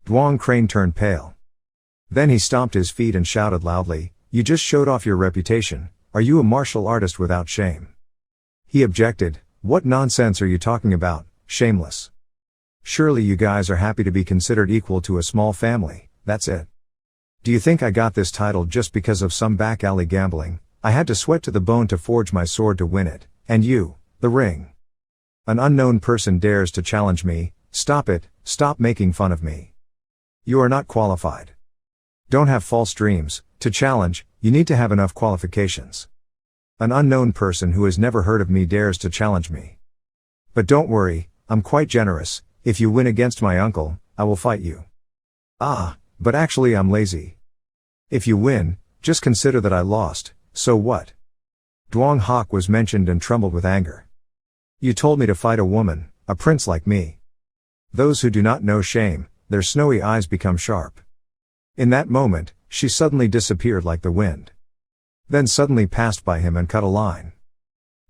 Duong Crane turned pale. Then he stomped his feet and shouted loudly, "You just showed off your reputation. Are you a martial artist without shame?" He objected, "What nonsense are you talking about, shameless? Surely you guys are happy to be considered equal to a small family, that's it. Do you think I got this title just because of some back alley gambling? I had to sweat to the bone to forge my sword to win it, and you, the ring. An unknown person dares to challenge me. Stop it, stop making fun of me. You are not qualified. Don't have false dreams. To challenge, you need to have enough qualifications. An unknown person who has never heard of me dares to challenge me. But don't worry, I'm quite generous. If you win against my uncle, I will fight you." "Ah, but actually I'm lazy." "If you win, just consider that I lost, so what?" Duong Hak was mentioned and trembled with anger. "You told me to fight a woman, a prince like me." Those who do not know shame, their snowy eyes become sharp. In that moment, she suddenly disappeared like the wind. Then suddenly passed by him and cut a line.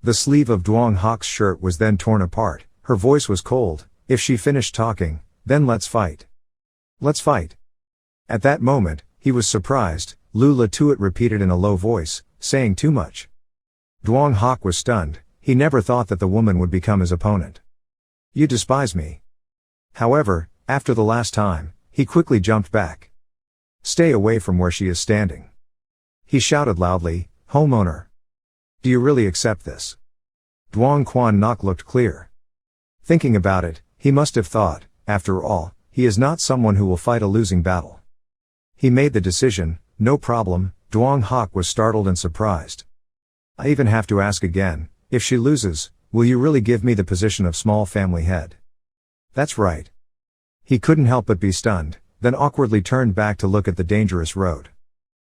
The sleeve of Duong Hak's shirt was then torn apart, her voice was cold. "If she finished talking, then let's fight. Let's fight." At that moment, he was surprised. Lula Tuat repeated in a low voice, saying too much. Duong Hak was stunned. He never thought that the woman would become his opponent. "You despise me." However, after the last time, he quickly jumped back. "Stay away from where she is standing." He shouted loudly, "Homeowner. Do you really accept this?" Duong Quan Nok looked clear. Thinking about it, he must have thought, after all, he is not someone who will fight a losing battle. He made the decision, "No problem." Duong Hak was startled and surprised. "I even have to ask again, if she loses, will you really give me the position of small family head?" "That's right." He couldn't help but be stunned, then awkwardly turned back to look at the dangerous road.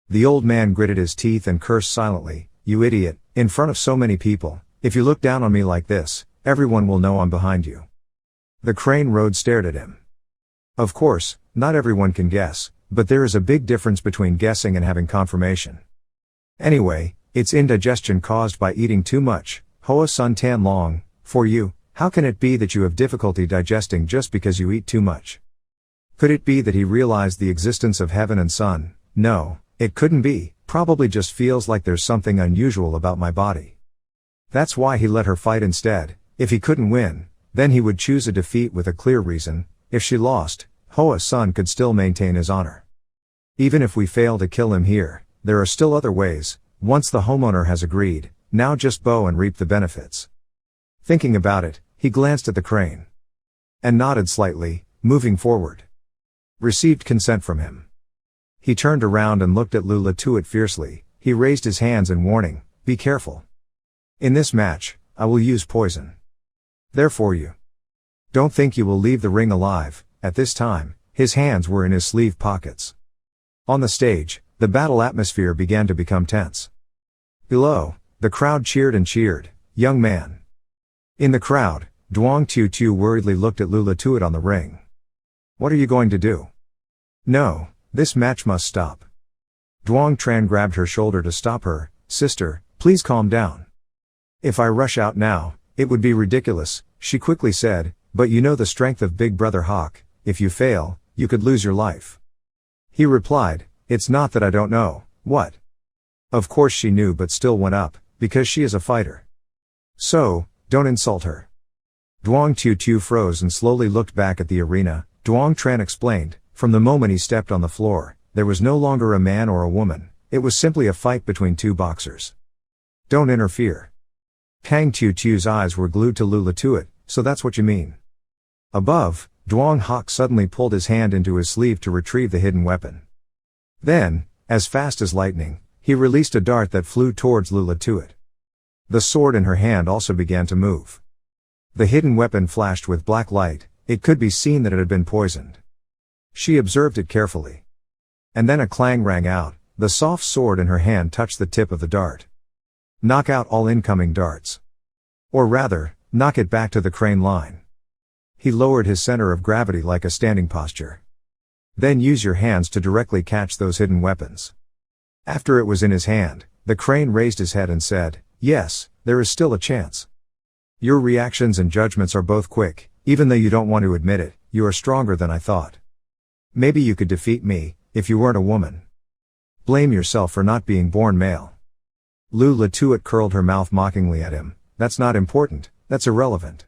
The old man gritted his teeth and cursed silently, "You idiot, in front of so many people, if you look down on me like this, everyone will know I'm behind you." The Crane Road stared at him. Of course, not everyone can guess, but there is a big difference between guessing and having confirmation. Anyway, it's indigestion caused by eating too much. Hoa Sun Tan Long, for you, how can it be that you have difficulty digesting just because you eat too much? Could it be that he realized the existence of heaven and sun? No, it couldn't be, probably just feels like there's something unusual about my body. That's why he let her fight instead. If he couldn't win, then he would choose a defeat with a clear reason. If she lost, Hoa Sun could still maintain his honor. Even if we fail to kill him here, there are still other ways. Once the homeowner has agreed, now just bow and reap the benefits. Thinking about it, he glanced at the crane. And nodded slightly, moving forward. Received consent from him. He turned around and looked at Lula Tuat fiercely. He raised his hands in warning, "Be careful. In this match, I will use poison. Therefore you don't think you will leave the ring alive." At this time, his hands were in his sleeve pockets. On the stage, the battle atmosphere began to become tense. Below, the crowd cheered and cheered, "Young man." In the crowd, Duong Tu Tu worriedly looked at Lula Tuat on the ring. "What are you going to do?" "No, this match must stop." Duong Tran grabbed her shoulder to stop her. "Sister, please calm down. If I rush out now, it would be ridiculous," she quickly said, "but you know the strength of Big Brother Hawk. If you fail, you could lose your life." He replied, "It's not that I don't know." "What?" Of course she knew but still went up, because she is a fighter. "So, don't insult her." Duong Tu Tu froze and slowly looked back at the arena. Duong Tran explained, "From the moment he stepped on the floor, there was no longer a man or a woman, it was simply a fight between two boxers. Don't interfere." Kang Tu Tu's eyes were glued to Lula Tuat. "So that's what you mean?" Above, Duong Hak suddenly pulled his hand into his sleeve to retrieve the hidden weapon. Then, as fast as lightning, he released a dart that flew towards Lula Tuat. The sword in her hand also began to move. The hidden weapon flashed with black light. It could be seen that it had been poisoned. She observed it carefully. And then a clang rang out. The soft sword in her hand touched the tip of the dart. "Knock out all incoming darts. Or rather, knock it back to the crane line." He lowered his center of gravity like a standing posture. "Then use your hands to directly catch those hidden weapons." After it was in his hand, the crane raised his head and said, "Yes, there is still a chance. Your reactions and judgments are both quick, even though you don't want to admit it, you are stronger than I thought." Maybe you could defeat me, if you weren't a woman. Blame yourself for not being born male. Lu Latuit curled her mouth mockingly at him. That's not important, that's irrelevant.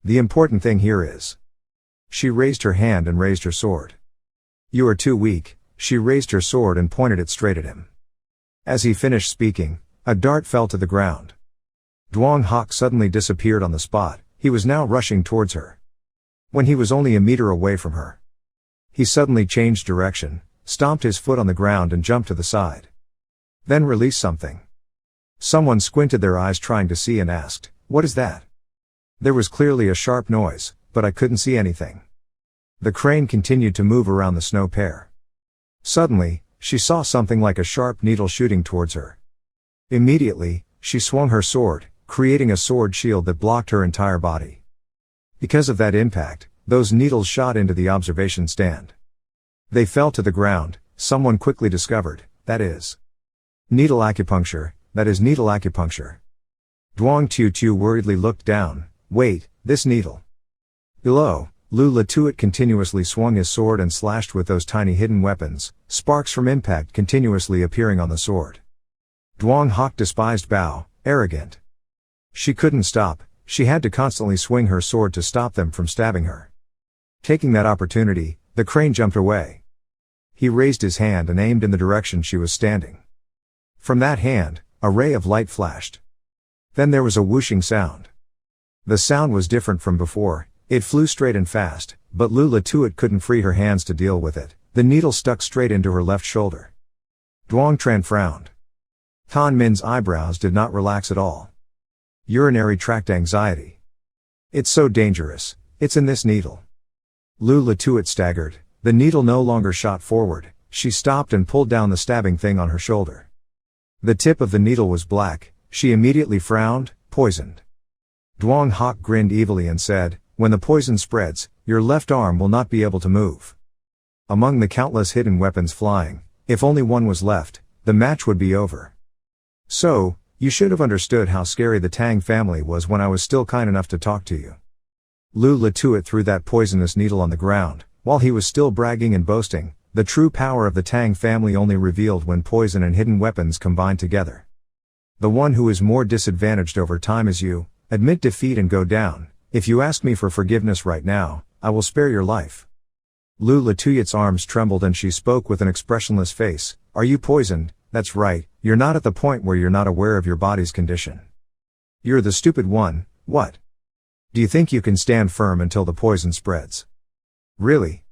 The important thing here is. She raised her hand and raised her sword. You are too weak. She raised her sword and pointed it straight at him. As he finished speaking, a dart fell to the ground. Duong Hak suddenly disappeared on the spot. He was now rushing towards her. When he was only a meter away from her, he suddenly changed direction, stomped his foot on the ground and jumped to the side. Then released something. Someone squinted their eyes trying to see and asked, "What is that?" There was clearly a sharp noise, but I couldn't see anything. The crane continued to move around the snow pair. Suddenly, she saw something like a sharp needle shooting towards her. Immediately, she swung her sword, creating a sword shield that blocked her entire body. Because of that impact, those needles shot into the observation stand. They fell to the ground. Someone quickly discovered, that is needle acupuncture. Duong Tiu worriedly looked down. Wait, this needle. Below, Lu Latuit continuously swung his sword and slashed with those tiny hidden weapons, sparks from impact continuously appearing on the sword. Duong Hak despised Bao, arrogant. She couldn't stop, she had to constantly swing her sword to stop them from stabbing her. Taking that opportunity, the crane jumped away. He raised his hand and aimed in the direction she was standing. From that hand, a ray of light flashed. Then there was a whooshing sound. The sound was different from before, it flew straight and fast, but Lu Latuit couldn't free her hands to deal with it. The needle stuck straight into her left shoulder. Duong Tran frowned. Tan Min's eyebrows did not relax at all. Urinary tract anxiety. It's so dangerous, it's in this needle. Lu Latuit staggered. The needle no longer shot forward. She stopped and pulled down the stabbing thing on her shoulder. The tip of the needle was black. She immediately frowned, poisoned. Duong Hak grinned evilly and said, "When the poison spreads, your left arm will not be able to move." Among the countless hidden weapons flying, if only one was left, the match would be over. So, you should have understood how scary the Tang family was when I was still kind enough to talk to you. Lu Latuit threw that poisonous needle on the ground. While he was still bragging and boasting, the true power of the Tang family only revealed when poison and hidden weapons combined together. The one who is more disadvantaged over time is you. Admit defeat and go down. If you ask me for forgiveness right now, I will spare your life. Lu Latuit's arms trembled and she spoke with an expressionless face. Are you poisoned? That's right, you're not at the point where you're not aware of your body's condition. You're the stupid one. What? Do you think you can stand firm until the poison spreads? Really?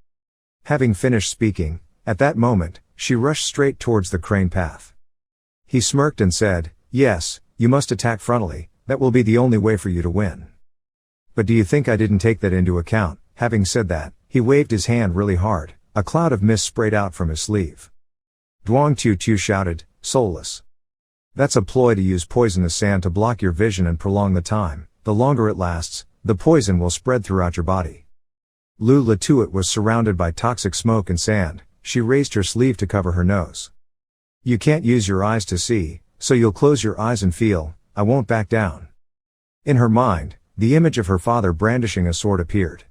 Having finished speaking, at that moment, she rushed straight towards the crane path. He smirked and said, "Yes, you must attack frontally, that will be the only way for you to win." But do you think I didn't take that into account? Having said that, he waved his hand really hard. A cloud of mist sprayed out from his sleeve. Duong Tiu shouted, "Soulless. That's a ploy to use poisonous sand to block your vision and prolong the time. The longer it lasts, the poison will spread throughout your body." Lu Latuit was surrounded by toxic smoke and sand. She raised her sleeve to cover her nose. "You can't use your eyes to see, so you'll close your eyes and feel. I won't back down." In her mind, the image of her father brandishing a sword appeared.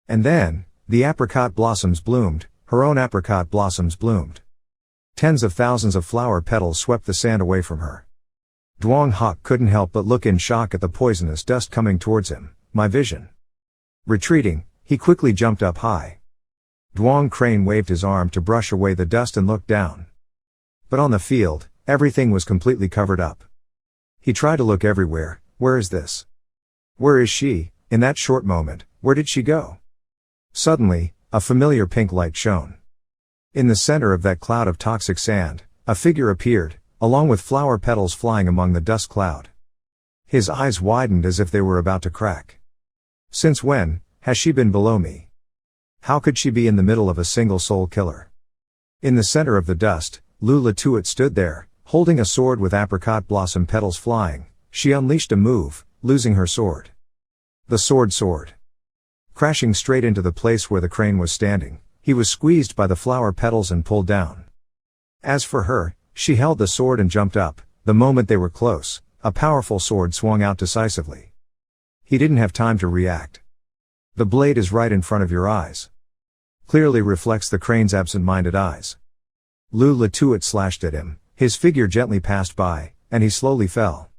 And then, the apricot blossoms bloomed, her own apricot blossoms bloomed. Tens of thousands of flower petals swept the sand away from her. Duong Hak couldn't help but look in shock at the poisonous dust coming towards him. My vision. Retreating, he quickly jumped up high. Duong Crane waved his arm to brush away the dust and looked down. But on the field, everything was completely covered up. He tried to look everywhere. Where is this? Where is she? In that short moment, where did she go? Suddenly, a familiar pink light shone. In the center of that cloud of toxic sand, a figure appeared, along with flower petals flying among the dust cloud. His eyes widened as if they were about to crack. Since when has she been below me? How could she be in the middle of a single soul killer? In the center of the dust, Lu Latuit stood there, holding a sword with apricot blossom petals flying. She unleashed a move, losing her sword. The sword. Crashing straight into the place where the crane was standing, he was squeezed by the flower petals and pulled down. As for her, she held the sword and jumped up. The moment they were close, a powerful sword swung out decisively. He didn't have time to react. The blade is right in front of your eyes. clearly reflects the crane's absent-minded eyes. Lu Latuit slashed at him, his figure gently passed by, and he slowly fell.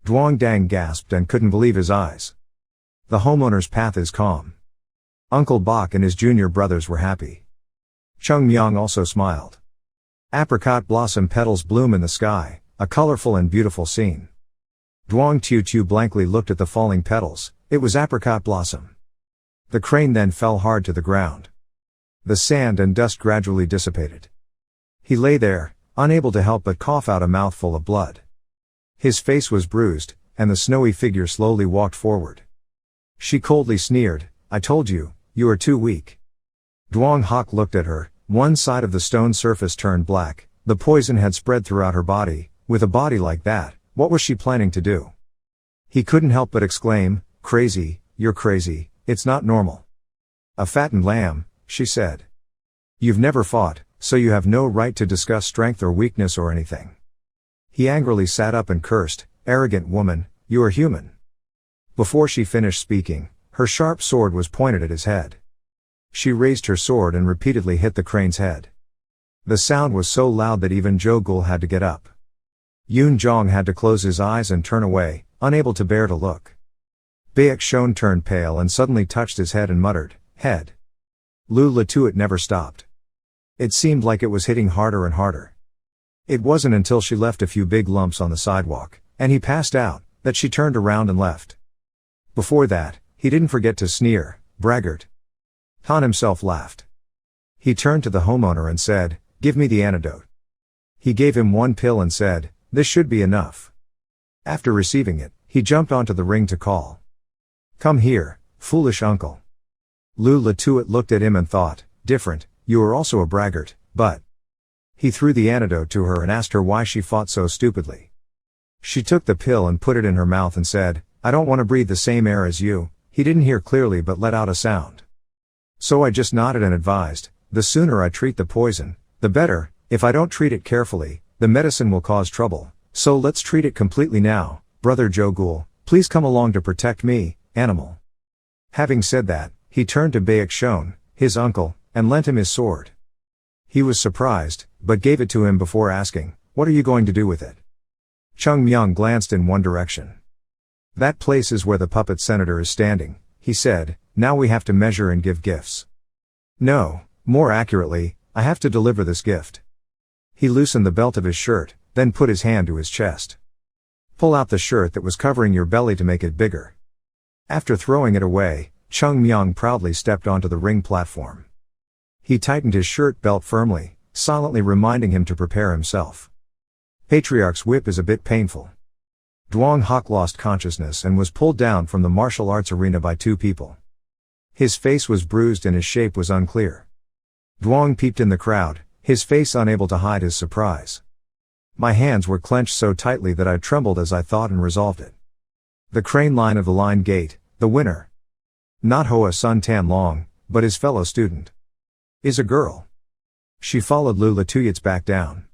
Duong Dang gasped and couldn't believe his eyes. The homeowner's path is calm. Uncle Bok and his junior brothers were happy. Cheongmyeong also smiled. Apricot blossom petals bloom in the sky, a colorful and beautiful scene. Duong Tiu Tiu blankly looked at the falling petals, it was apricot blossom. The crane then fell hard to the ground. The sand and dust gradually dissipated. He lay there, unable to help but cough out a mouthful of blood. His face was bruised, and the snowy figure slowly walked forward. She coldly sneered, "I told you, you are too weak." Duong Hak looked at her, one side of the stone surface turned black, the poison had spread throughout her body. With a body like that, what was she planning to do? He couldn't help but exclaim, "Crazy, you're crazy, it's not normal." "A fattened lamb," she said. "You've never fought, so you have no right to discuss strength or weakness or anything." He angrily sat up and cursed, "Arrogant woman, you are human." Before she finished speaking, her sharp sword was pointed at his head. She raised her sword and repeatedly hit the crane's head. The sound was so loud that even Jogul had to get up. Yoon Jong had to close his eyes and turn away, unable to bear to look. Baek Shon turned pale and suddenly touched his head and muttered, "Head." Lu Latuit never stopped. It seemed like it was hitting harder and harder. It wasn't until she left a few big lumps on the sidewalk, and he passed out, that she turned around and left. Before that, he didn't forget to sneer, "Braggart." Han himself laughed. He turned to the homeowner and said, "Give me the antidote." He gave him one pill and said, "This should be enough." After receiving it, he jumped onto the ring to call, "Come here, foolish uncle." Lu Latuit looked at him and thought, "Different, you are also a braggart, but..." He threw the antidote to her and asked her why she fought so stupidly. She took the pill and put it in her mouth and said, "I don't want to breathe the same air as you." He didn't hear clearly but let out a sound. "So I just nodded and advised, the sooner I treat the poison, the better. If I don't treat it carefully, the medicine will cause trouble. So let's treat it completely now. Brother Jogul, please come along to protect me, animal." Having said that, he turned to Baek Shon, his uncle, and lent him his sword. He was surprised, but gave it to him before asking, "What are you going to do with it?" Cheongmyeong glanced in one direction. "That place is where the puppet senator is standing," he said. "Now we have to measure and give gifts. No, more accurately, I have to deliver this gift." He loosened the belt of his shirt, then put his hand to his chest. "Pull out the shirt that was covering your belly to make it bigger." After throwing it away, Cheongmyeong proudly stepped onto the ring platform. He tightened his shirt belt firmly, silently reminding him to prepare himself. Patriarch's whip is a bit painful. Duong Hak lost consciousness and was pulled down from the martial arts arena by two people. His face was bruised and his shape was unclear. Duong peeped in the crowd, his face unable to hide his surprise. "My hands were clenched so tightly that I trembled as I thought and resolved it. The crane line of the line gate, the winner. Not Hoa Sun Tan Long, but his fellow student. Is a girl." She followed Lu Latuit's back down.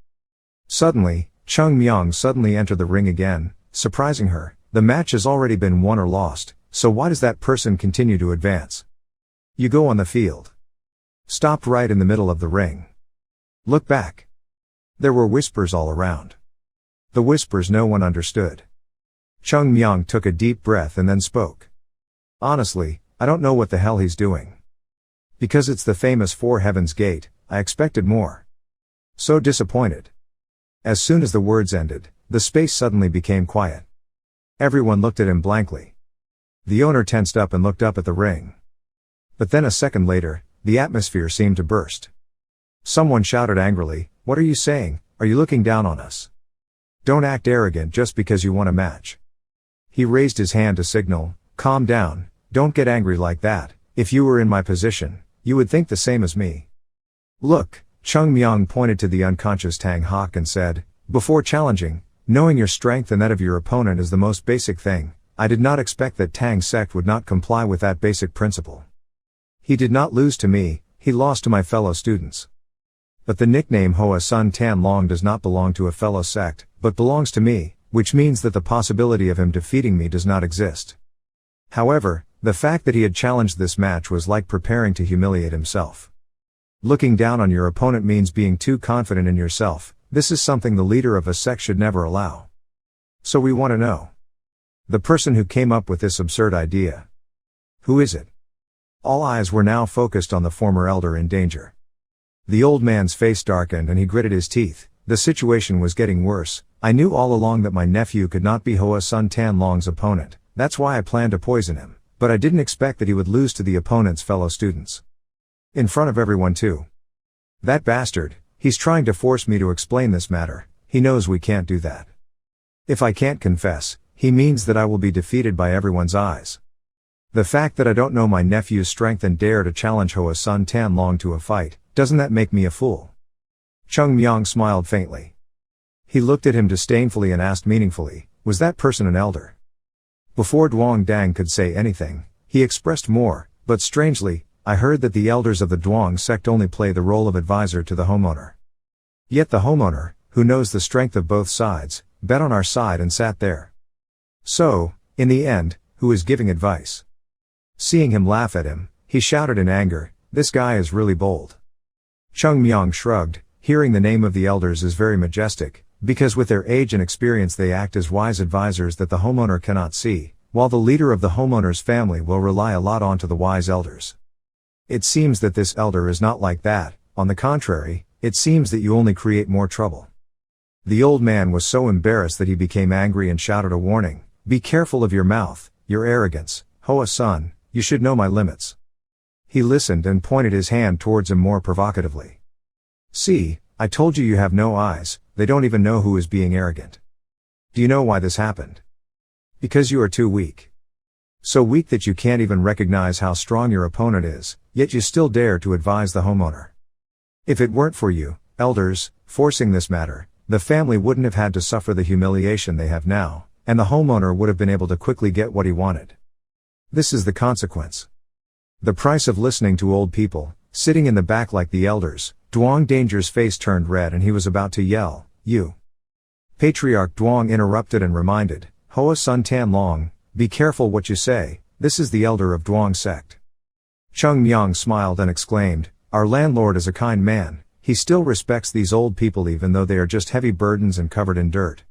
Suddenly, Cheongmyeong suddenly entered the ring again, surprising her. "The match has already been won or lost, so why does that person continue to advance? You go on the field." Stopped right in the middle of the ring. "Look back." There were whispers all around. The whispers no one understood. Cheongmyeong took a deep breath and then spoke. "Honestly, I don't know what the hell he's doing. Because it's the famous Four Heavens Gate, I expected more. So disappointed." As soon as the words ended, the space suddenly became quiet. Everyone looked at him blankly. The owner tensed up and looked up at the ring. But then a second later, the atmosphere seemed to burst. Someone shouted angrily, "What are you saying? Are you looking down on us? Don't act arrogant just because you won a match." He raised his hand to signal, "Calm down, don't get angry like that. If you were in my position, you would think the same as me. Look." Cheongmyeong pointed to the unconscious Tang Hak and said, "Before challenging, knowing your strength and that of your opponent is the most basic thing. I did not expect that Tang sect would not comply with that basic principle. He did not lose to me, he lost to my fellow students. But the nickname Hoa Sun Tan Long does not belong to a fellow sect, but belongs to me, which means that the possibility of him defeating me does not exist." However, the fact that he had challenged this match was like preparing to humiliate himself. Looking down on your opponent means being too confident in yourself. This is something the leader of a sect should never allow. So we want to know the person who came up with this absurd idea. Who is it? All eyes were now focused on the former elder in danger. The old man's face darkened and he gritted his teeth. The situation was getting worse. I knew all along that my nephew could not be Hoa Sun Tan Long's opponent. That's why I planned to poison him. But I didn't expect that he would lose to the opponent's fellow students. In front of everyone too. That bastard, he's trying to force me to explain this matter. He knows we can't do that. If I can't confess, he means that I will be defeated by everyone's eyes. The fact that I don't know my nephew's strength and dare to challenge Hoa Sun Tan Long to a fight, doesn't that make me a fool? Cheongmyeong smiled faintly. He looked at him disdainfully and asked meaningfully, was that person an elder? Before Duong Dang could say anything, he expressed more, but strangely, I heard that the elders of the Duong sect only play the role of advisor to the homeowner. Yet the homeowner, who knows the strength of both sides, bet on our side and sat there. So, in the end, who is giving advice? Seeing him laugh at him, he shouted in anger, this guy is really bold. Cheongmyeong shrugged, hearing the name of the elders is very majestic, because with their age and experience they act as wise advisors that the homeowner cannot see, while the leader of the homeowner's family will rely a lot onto the wise elders. It seems that this elder is not like that, on the contrary, it seems that you only create more trouble. The old man was so embarrassed that he became angry and shouted a warning, be careful of your mouth, your arrogance, Hoa Sun, you should know my limits. He listened and pointed his hand towards him more provocatively. See, I told you have no eyes, they don't even know who is being arrogant. Do you know why this happened? Because you are too weak. So weak that you can't even recognize how strong your opponent is, yet you still dare to advise the homeowner. If it weren't for you, elders, forcing this matter, the family wouldn't have had to suffer the humiliation they have now, and the homeowner would have been able to quickly get what he wanted. This is the consequence. The price of listening to old people, sitting in the back like the elders. Duong Danger's face turned red and he was about to yell, you. Patriarch Duong interrupted and reminded, Hoa Sun Tan Long, be careful what you say, this is the elder of Duong sect. Cheongmyeong smiled and exclaimed, our landlord is a kind man, he still respects these old people even though they are just heavy burdens and covered in dirt.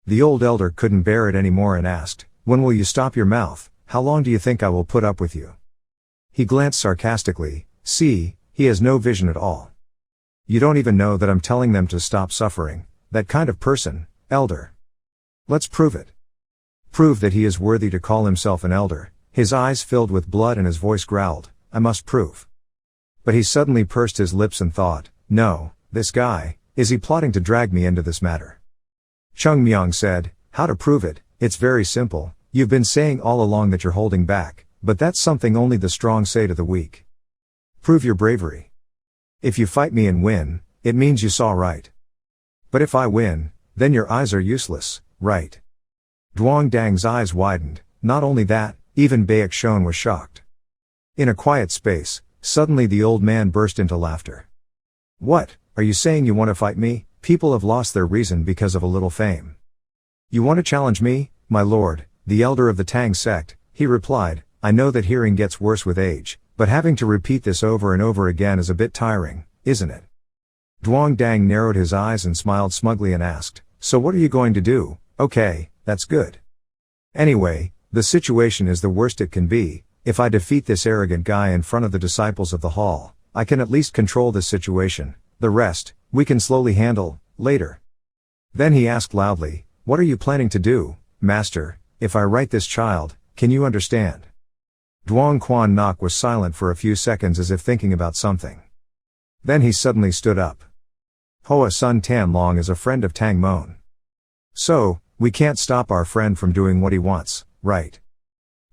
The old elder couldn't bear it anymore and asked, when will you stop your mouth, how long do you think I will put up with you? He glanced sarcastically, see, he has no vision at all. You don't even know that I'm telling them to stop suffering, that kind of person, elder. Let's prove it. Prove that he is worthy to call himself an elder. His eyes filled with blood and his voice growled, I must prove. But he suddenly pursed his lips and thought, no, this guy, is he plotting to drag me into this matter? Cheongmyeong said, how to prove it, it's very simple, you've been saying all along that you're holding back, but that's something only the strong say to the weak. Prove your bravery. If you fight me and win, it means you saw right. But if I win, then your eyes are useless, right? Duong Dang's eyes widened, not only that, even Baek Shon was shocked. In a quiet space, suddenly the old man burst into laughter. What, are you saying you want to fight me? People have lost their reason because of a little fame. You want to challenge me, my lord, the elder of the Tang sect, he replied, I know that hearing gets worse with age, but having to repeat this over and over again is a bit tiring, isn't it? Duong Dang narrowed his eyes and smiled smugly and asked, so what are you going to do? Okay, that's good. Anyway, the situation is the worst it can be. If I defeat this arrogant guy in front of the disciples of the hall, I can at least control this situation. The rest, we can slowly handle, later. Then he asked loudly, what are you planning to do, master, if I write this child, can you understand? Duong Quan Nok was silent for a few seconds as if thinking about something. Then he suddenly stood up. Hoa Sun Tan Long is a friend of Tang Mon. So, we can't stop our friend from doing what he wants, right?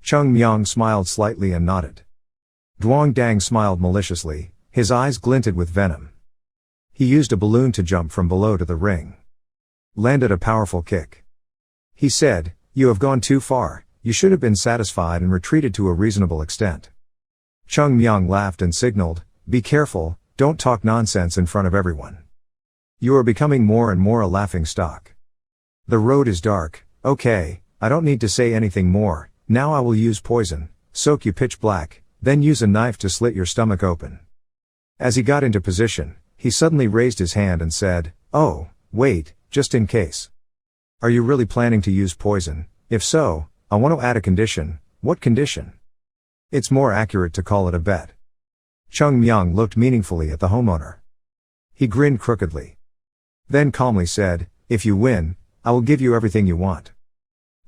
Cheongmyeong smiled slightly and nodded. Duong Dang smiled maliciously, his eyes glinted with venom. He used a balloon to jump from below to the ring. Landed a powerful kick. He said, you have gone too far, you should have been satisfied and retreated to a reasonable extent. Cheongmyeong laughed and signaled, be careful, don't talk nonsense in front of everyone. You are becoming more and more a laughing stock. The road is dark, okay, I don't need to say anything more, now I will use poison, soak you pitch black, then use a knife to slit your stomach open. As he got into position, he suddenly raised his hand and said, "Oh, wait, just in case. Are you really planning to use poison? If so, I want to add a condition." "What condition?" "It's more accurate to call it a bet." Cheongmyeong looked meaningfully at the homeowner. He grinned crookedly. Then calmly said, "If you win, I will give you everything you want."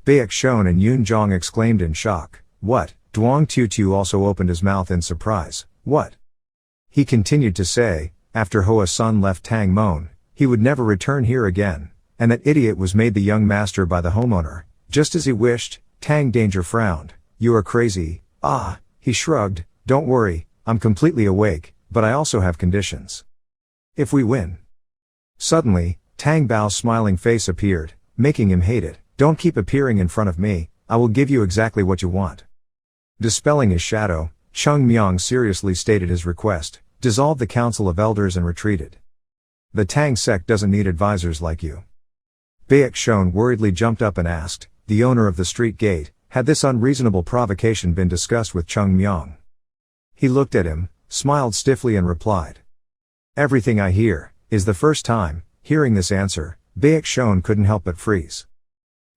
Baek Shon and Yoon Jong exclaimed in shock. "What?" Duong Tu also opened his mouth in surprise. "What?" He continued to say, after Hoa Sun left Tang Mon, he would never return here again, and that idiot was made the young master by the homeowner, just as he wished. Tang Danger frowned. "You are crazy." "Ah," he shrugged, "don't worry, I'm completely awake, but I also have conditions. If we win." Suddenly, Tang Bao's smiling face appeared, making him hate it. "Don't keep appearing in front of me, I will give you exactly what you want." Dispelling his shadow, Cheongmyeong seriously stated his request, dissolved the Council of Elders and retreated. "The Tang sect doesn't need advisors like you." Baek Shon worriedly jumped up and asked, the owner of the street gate, had this unreasonable provocation been discussed with Cheongmyeong? He looked at him, smiled stiffly and replied, "Everything I hear, is the first time." Hearing this answer, Baek Shon couldn't help but freeze.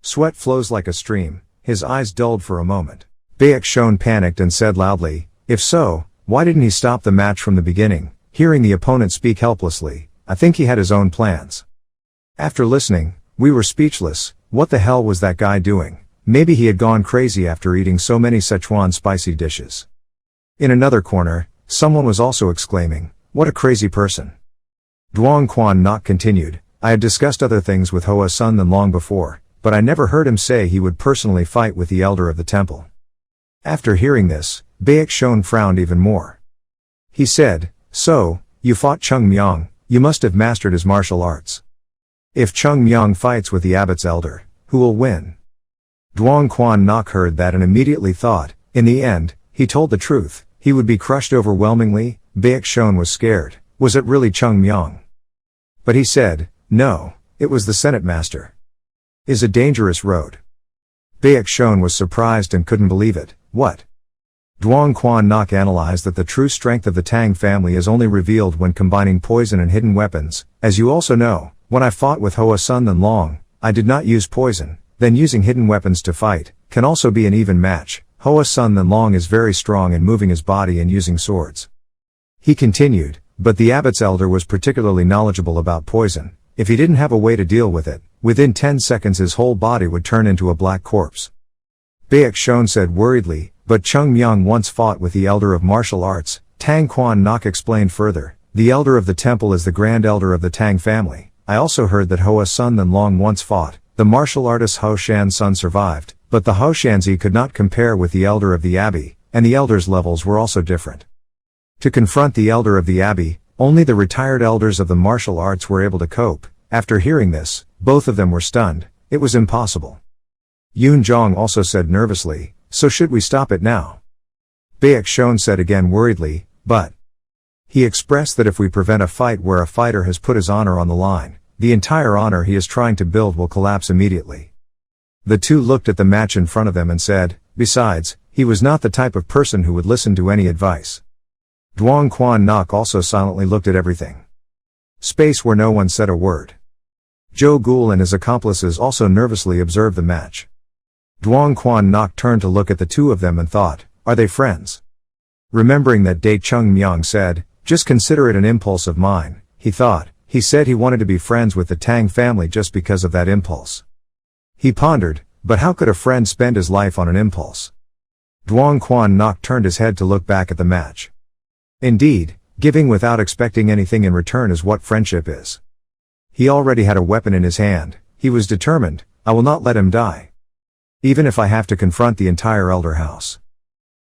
Sweat flows like a stream, his eyes dulled for a moment. Baek Shon panicked and said loudly, "If so, why didn't he stop the match from the beginning?" Hearing the opponent speak helplessly, I think he had his own plans. After listening, we were speechless. What the hell was that guy doing? Maybe he had gone crazy after eating so many Sichuan spicy dishes. In another corner, someone was also exclaiming, "What a crazy person." Duong Quan Nok continued, "I had discussed other things with Hoa Sun than long before, but I never heard him say he would personally fight with the elder of the temple." After hearing this, Baek Shon frowned even more. He said, "So, you fought Cheongmyeong, you must have mastered his martial arts. If Cheongmyeong fights with the abbot's elder, who will win?" Duong Quan Nok heard that and immediately thought, in the end, he told the truth, he would be crushed overwhelmingly. Baek Shon was scared. Was it really Cheongmyeong? But he said, "No, it was the Senate Master." Is a dangerous road. Baek Shon was surprised and couldn't believe it. What? Duong Quan Nok analyzed that the true strength of the Tang family is only revealed when combining poison and hidden weapons. As you also know, when I fought with Hoa Sun Than Long, I did not use poison, then using hidden weapons to fight, can also be an even match. Hoa Sun Than Long is very strong in moving his body and using swords. He continued, but the abbot's elder was particularly knowledgeable about poison. If he didn't have a way to deal with it, within 10 seconds his whole body would turn into a black corpse. Baek Shon said worriedly, but Cheongmyeong once fought with the elder of martial arts. Tang Quan Nok explained further, the elder of the temple is the grand elder of the Tang family. I also heard that Hoa Sun Than Long once fought. The martial artist Ho Shan's son survived, but the Ho Shanzi could not compare with the elder of the abbey, and the elders' levels were also different. To confront the elder of the abbey, only the retired elders of the martial arts were able to cope. After hearing this, both of them were stunned. It was impossible. Yoon Jong also said nervously, "So should we stop it now?" Baek Shon said again worriedly, "But..." He expressed that if we prevent a fight where a fighter has put his honor on the line, the entire honor he is trying to build will collapse immediately. The two looked at the match in front of them and said, besides, he was not the type of person who would listen to any advice. Duong Quan Nok also silently looked at everything. Space where no one said a word. Jo Gul and his accomplices also nervously observed the match. Duong Quan Nok turned to look at the two of them and thought, are they friends? Remembering that day Cheongmyeong said, just consider it an impulse of mine, he thought, he said he wanted to be friends with the Tang family just because of that impulse. He pondered, but how could a friend spend his life on an impulse? Duong Quan Nok turned his head to look back at the match. Indeed, giving without expecting anything in return is what friendship is. He already had a weapon in his hand, he was determined, I will not let him die. Even if I have to confront the entire elder house.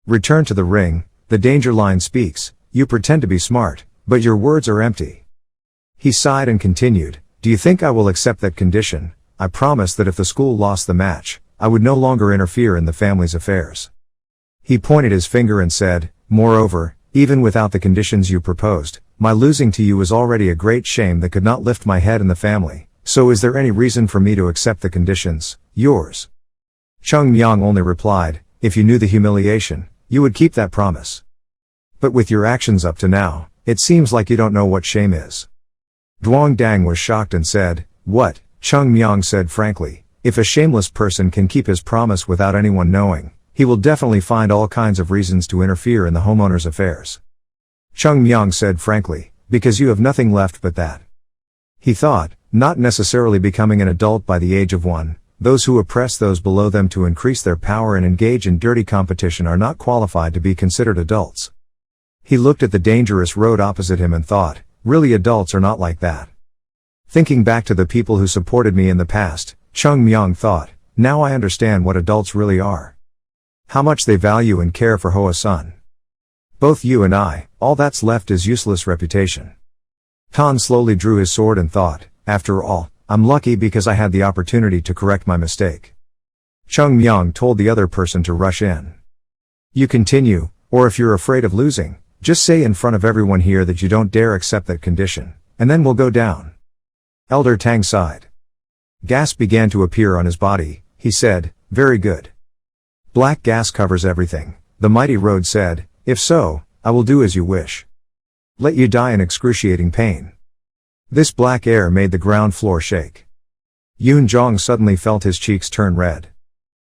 Return to the ring, the danger line speaks, you pretend to be smart, but your words are empty. He sighed and continued, do you think I will accept that condition? I promised that if the school lost the match, I would no longer interfere in the family's affairs. He pointed his finger and said, moreover, even without the conditions you proposed, my losing to you is already a great shame that could not lift my head in the family, so is there any reason for me to accept the conditions, yours? Cheongmyeong only replied, if you knew the humiliation, you would keep that promise. But with your actions up to now, It seems like you don't know what shame is. Duong Dang was shocked and said, "What?" Cheongmyeong said frankly, "If a shameless person can keep his promise without anyone knowing, he will definitely find all kinds of reasons to interfere in the homeowner's affairs." Cheongmyeong said frankly, "Because you have nothing left but that." He thought, not necessarily becoming an adult by the age of 1, those who oppress those below them to increase their power and engage in dirty competition are not qualified to be considered adults. He looked at the dangerous road opposite him and thought, really adults are not like that. Thinking back to the people who supported me in the past, Cheongmyeong thought, now I understand what adults really are. How much they value and care for Hoa Sun. Both you and I, all that's left is useless reputation. Han slowly drew his sword and thought, after all, I'm lucky because I had the opportunity to correct my mistake. Cheongmyeong told the other person to rush in. You continue, or if you're afraid of losing, just say in front of everyone here that you don't dare accept that condition, and then we'll go down. Elder Tang sighed. Gas began to appear on his body. He said, very good. Black gas covers everything. The mighty road said, if so, I will do as you wish. Let you die in excruciating pain. This black air made the ground floor shake. Yoon Jong suddenly felt his cheeks turn red.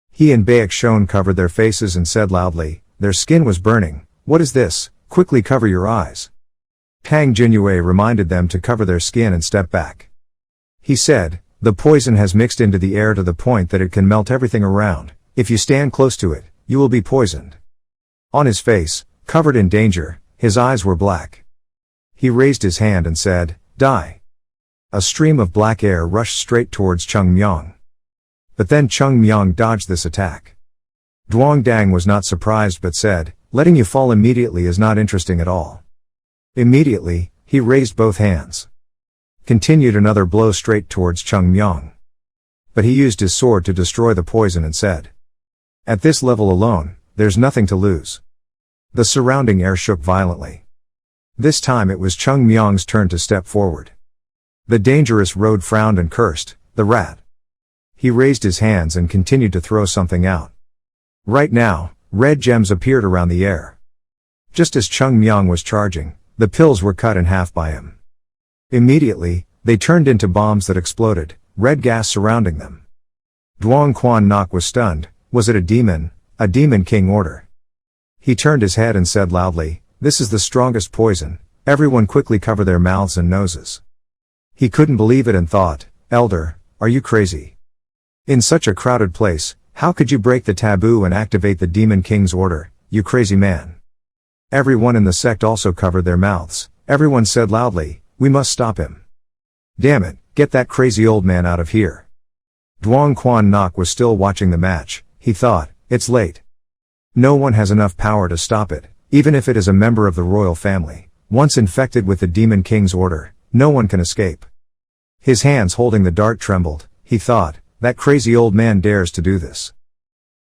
He and Baek Shon covered their faces and said loudly, their skin was burning. What is this? Quickly cover your eyes. Tang Jinyue reminded them to cover their skin and step back. He said, the poison has mixed into the air to the point that it can melt everything around. If you stand close to it, you will be poisoned. On his face, covered in danger, his eyes were black. He raised his hand and said, die. A stream of black air rushed straight towards Cheongmyeong. But then Cheongmyeong dodged this attack. Duong Dang was not surprised but said, letting you fall immediately is not interesting at all. Immediately, he raised both hands. Continued another blow straight towards Cheongmyeong. But he used his sword to destroy the poison and said, at this level alone, there's nothing to lose. The surrounding air shook violently. This time it was Cheongmyeong's turn to step forward. The dangerous road frowned and cursed, the rat. He raised his hands and continued to throw something out. Right now, red gems appeared around the air. Just as Cheongmyeong was charging, the pills were cut in half by him. Immediately, they turned into bombs that exploded, red gas surrounding them. Duong Quan Nok was stunned. Was it a demon king order? He turned his head and said loudly, this is the strongest poison, everyone quickly cover their mouths and noses. He couldn't believe it and thought, elder, are you crazy? In such a crowded place, how could you break the taboo and activate the demon king's order, you crazy man? Everyone in the sect also covered their mouths. Everyone said loudly, we must stop him. Damn it, get that crazy old man out of here. Duong Quan Nok was still watching the match. He thought, it's late. No one has enough power to stop it, even if it is a member of the royal family. Once infected with the demon king's order, no one can escape. His hands holding the dart trembled. He thought, that crazy old man dares to do this.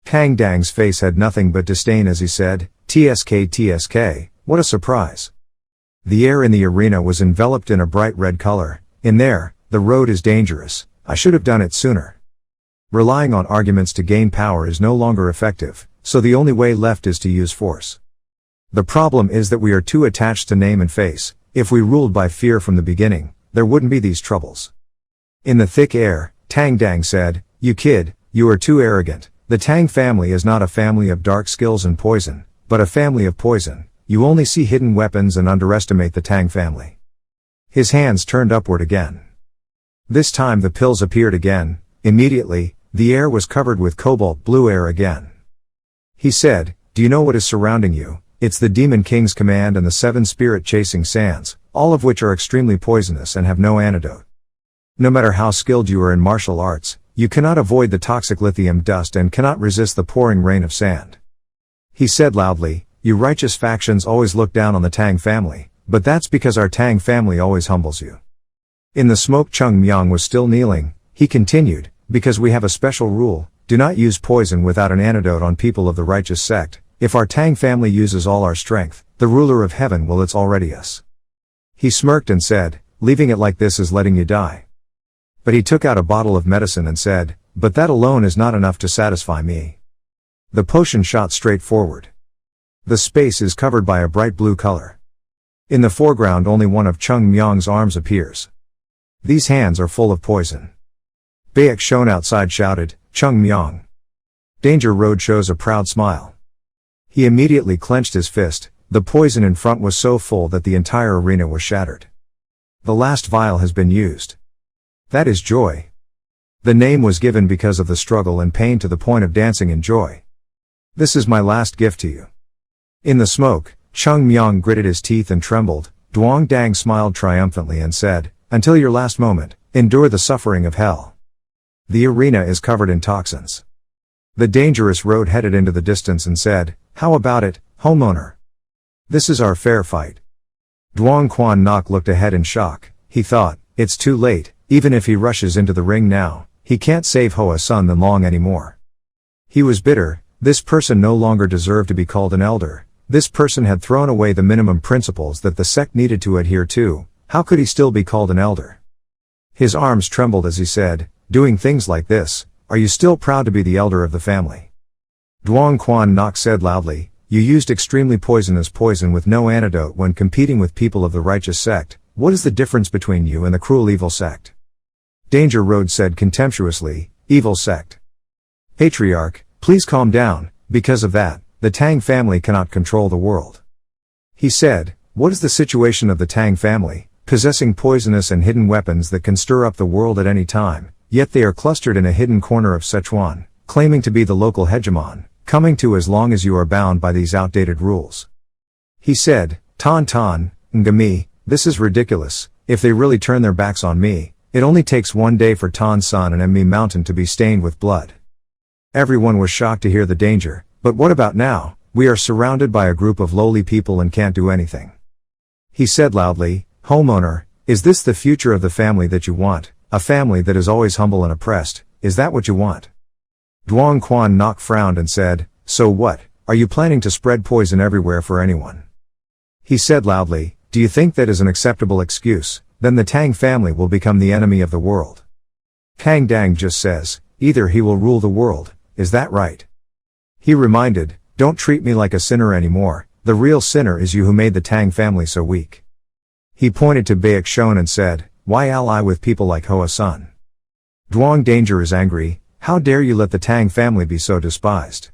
Tang Dang's face had nothing but disdain as he said, TSK, what a surprise. The air in the arena was enveloped in a bright red color. In there, the road is dangerous. I should have done it sooner. Relying on arguments to gain power is no longer effective, so the only way left is to use force. The problem is that we are too attached to name and face. If we ruled by fear from the beginning, there wouldn't be these troubles. In the thick air, Tang Dang said, you kid, you are too arrogant. The Tang family is not a family of dark skills and poison, but a family of poison. You only see hidden weapons and underestimate the Tang family. His hands turned upward again. This time the pills appeared again. Immediately, the air was covered with cobalt blue air again. He said, do you know what is surrounding you? It's the Demon King's command and the 7 spirit chasing sands, all of which are extremely poisonous and have no antidote. No matter how skilled you are in martial arts, you cannot avoid the toxic lithium dust and cannot resist the pouring rain of sand. He said loudly, you righteous factions always look down on the Tang family, but that's because our Tang family always humbles you. In the smoke Cheongmyeong was still kneeling. He continued, because we have a special rule, do not use poison without an antidote on people of the righteous sect. If our Tang family uses all our strength, the ruler of heaven will it's already us. He smirked and said, leaving it like this is letting you die. But he took out a bottle of medicine and said, but that alone is not enough to satisfy me. The potion shot straight forward. The space is covered by a bright blue color. In the foreground only one of Cheongmyeong's arms appears. These hands are full of poison. Baek Shon outside shouted, "Cheongmyeong." Danger Road shows a proud smile. He immediately clenched his fist. The poison in front was so full that the entire arena was shattered. The last vial has been used. That is joy. The name was given because of the struggle and pain to the point of dancing in joy. This is my last gift to you. In the smoke, Cheongmyeong gritted his teeth and trembled. Duong Dang smiled triumphantly and said, "Until your last moment, endure the suffering of hell." The arena is covered in toxins. The Dangerous Road headed into the distance and said, "How about it, homeowner? This is our fair fight." Duong Quan Nok looked ahead in shock. He thought, it's too late, even if he rushes into the ring now, he can't save Hoa Sun Then Long anymore. He was bitter. This person no longer deserved to be called an elder. This person had thrown away the minimum principles that the sect needed to adhere to. How could he still be called an elder? His arms trembled as he said, "Doing things like this, are you still proud to be the elder of the family?" Duong Quan Nok said loudly, "You used extremely poisonous poison with no antidote when competing with people of the righteous sect. What is the difference between you and the cruel evil sect?" Danger Road said contemptuously, "Evil sect. Patriarch, please calm down. Because of that, the Tang family cannot control the world." He said, "What is the situation of the Tang family, possessing poisonous and hidden weapons that can stir up the world at any time, yet they are clustered in a hidden corner of Sichuan, claiming to be the local hegemon, coming to as long as you are bound by these outdated rules." He said, "Tan Tan, Ngami, this is ridiculous. If they really turn their backs on me, it only takes one day for Tan San and Emmi Mountain to be stained with blood." Everyone was shocked to hear the danger. "But what about now? We are surrounded by a group of lowly people and can't do anything." He said loudly, "Homeowner, is this the future of the family that you want? A family that is always humble and oppressed, is that what you want?" Duong Quan Nok frowned and said, "So what? Are you planning to spread poison everywhere for anyone?" He said loudly, "Do you think that is an acceptable excuse? Then the Tang family will become the enemy of the world. Kang Dang just says, either he will rule the world, is that right?" He reminded, "Don't treat me like a sinner anymore. The real sinner is you who made the Tang family so weak." He pointed to Baek Shon and said, "Why ally with people like Hoa Sun? Duong Danger is angry. How dare you let the Tang family be so despised?"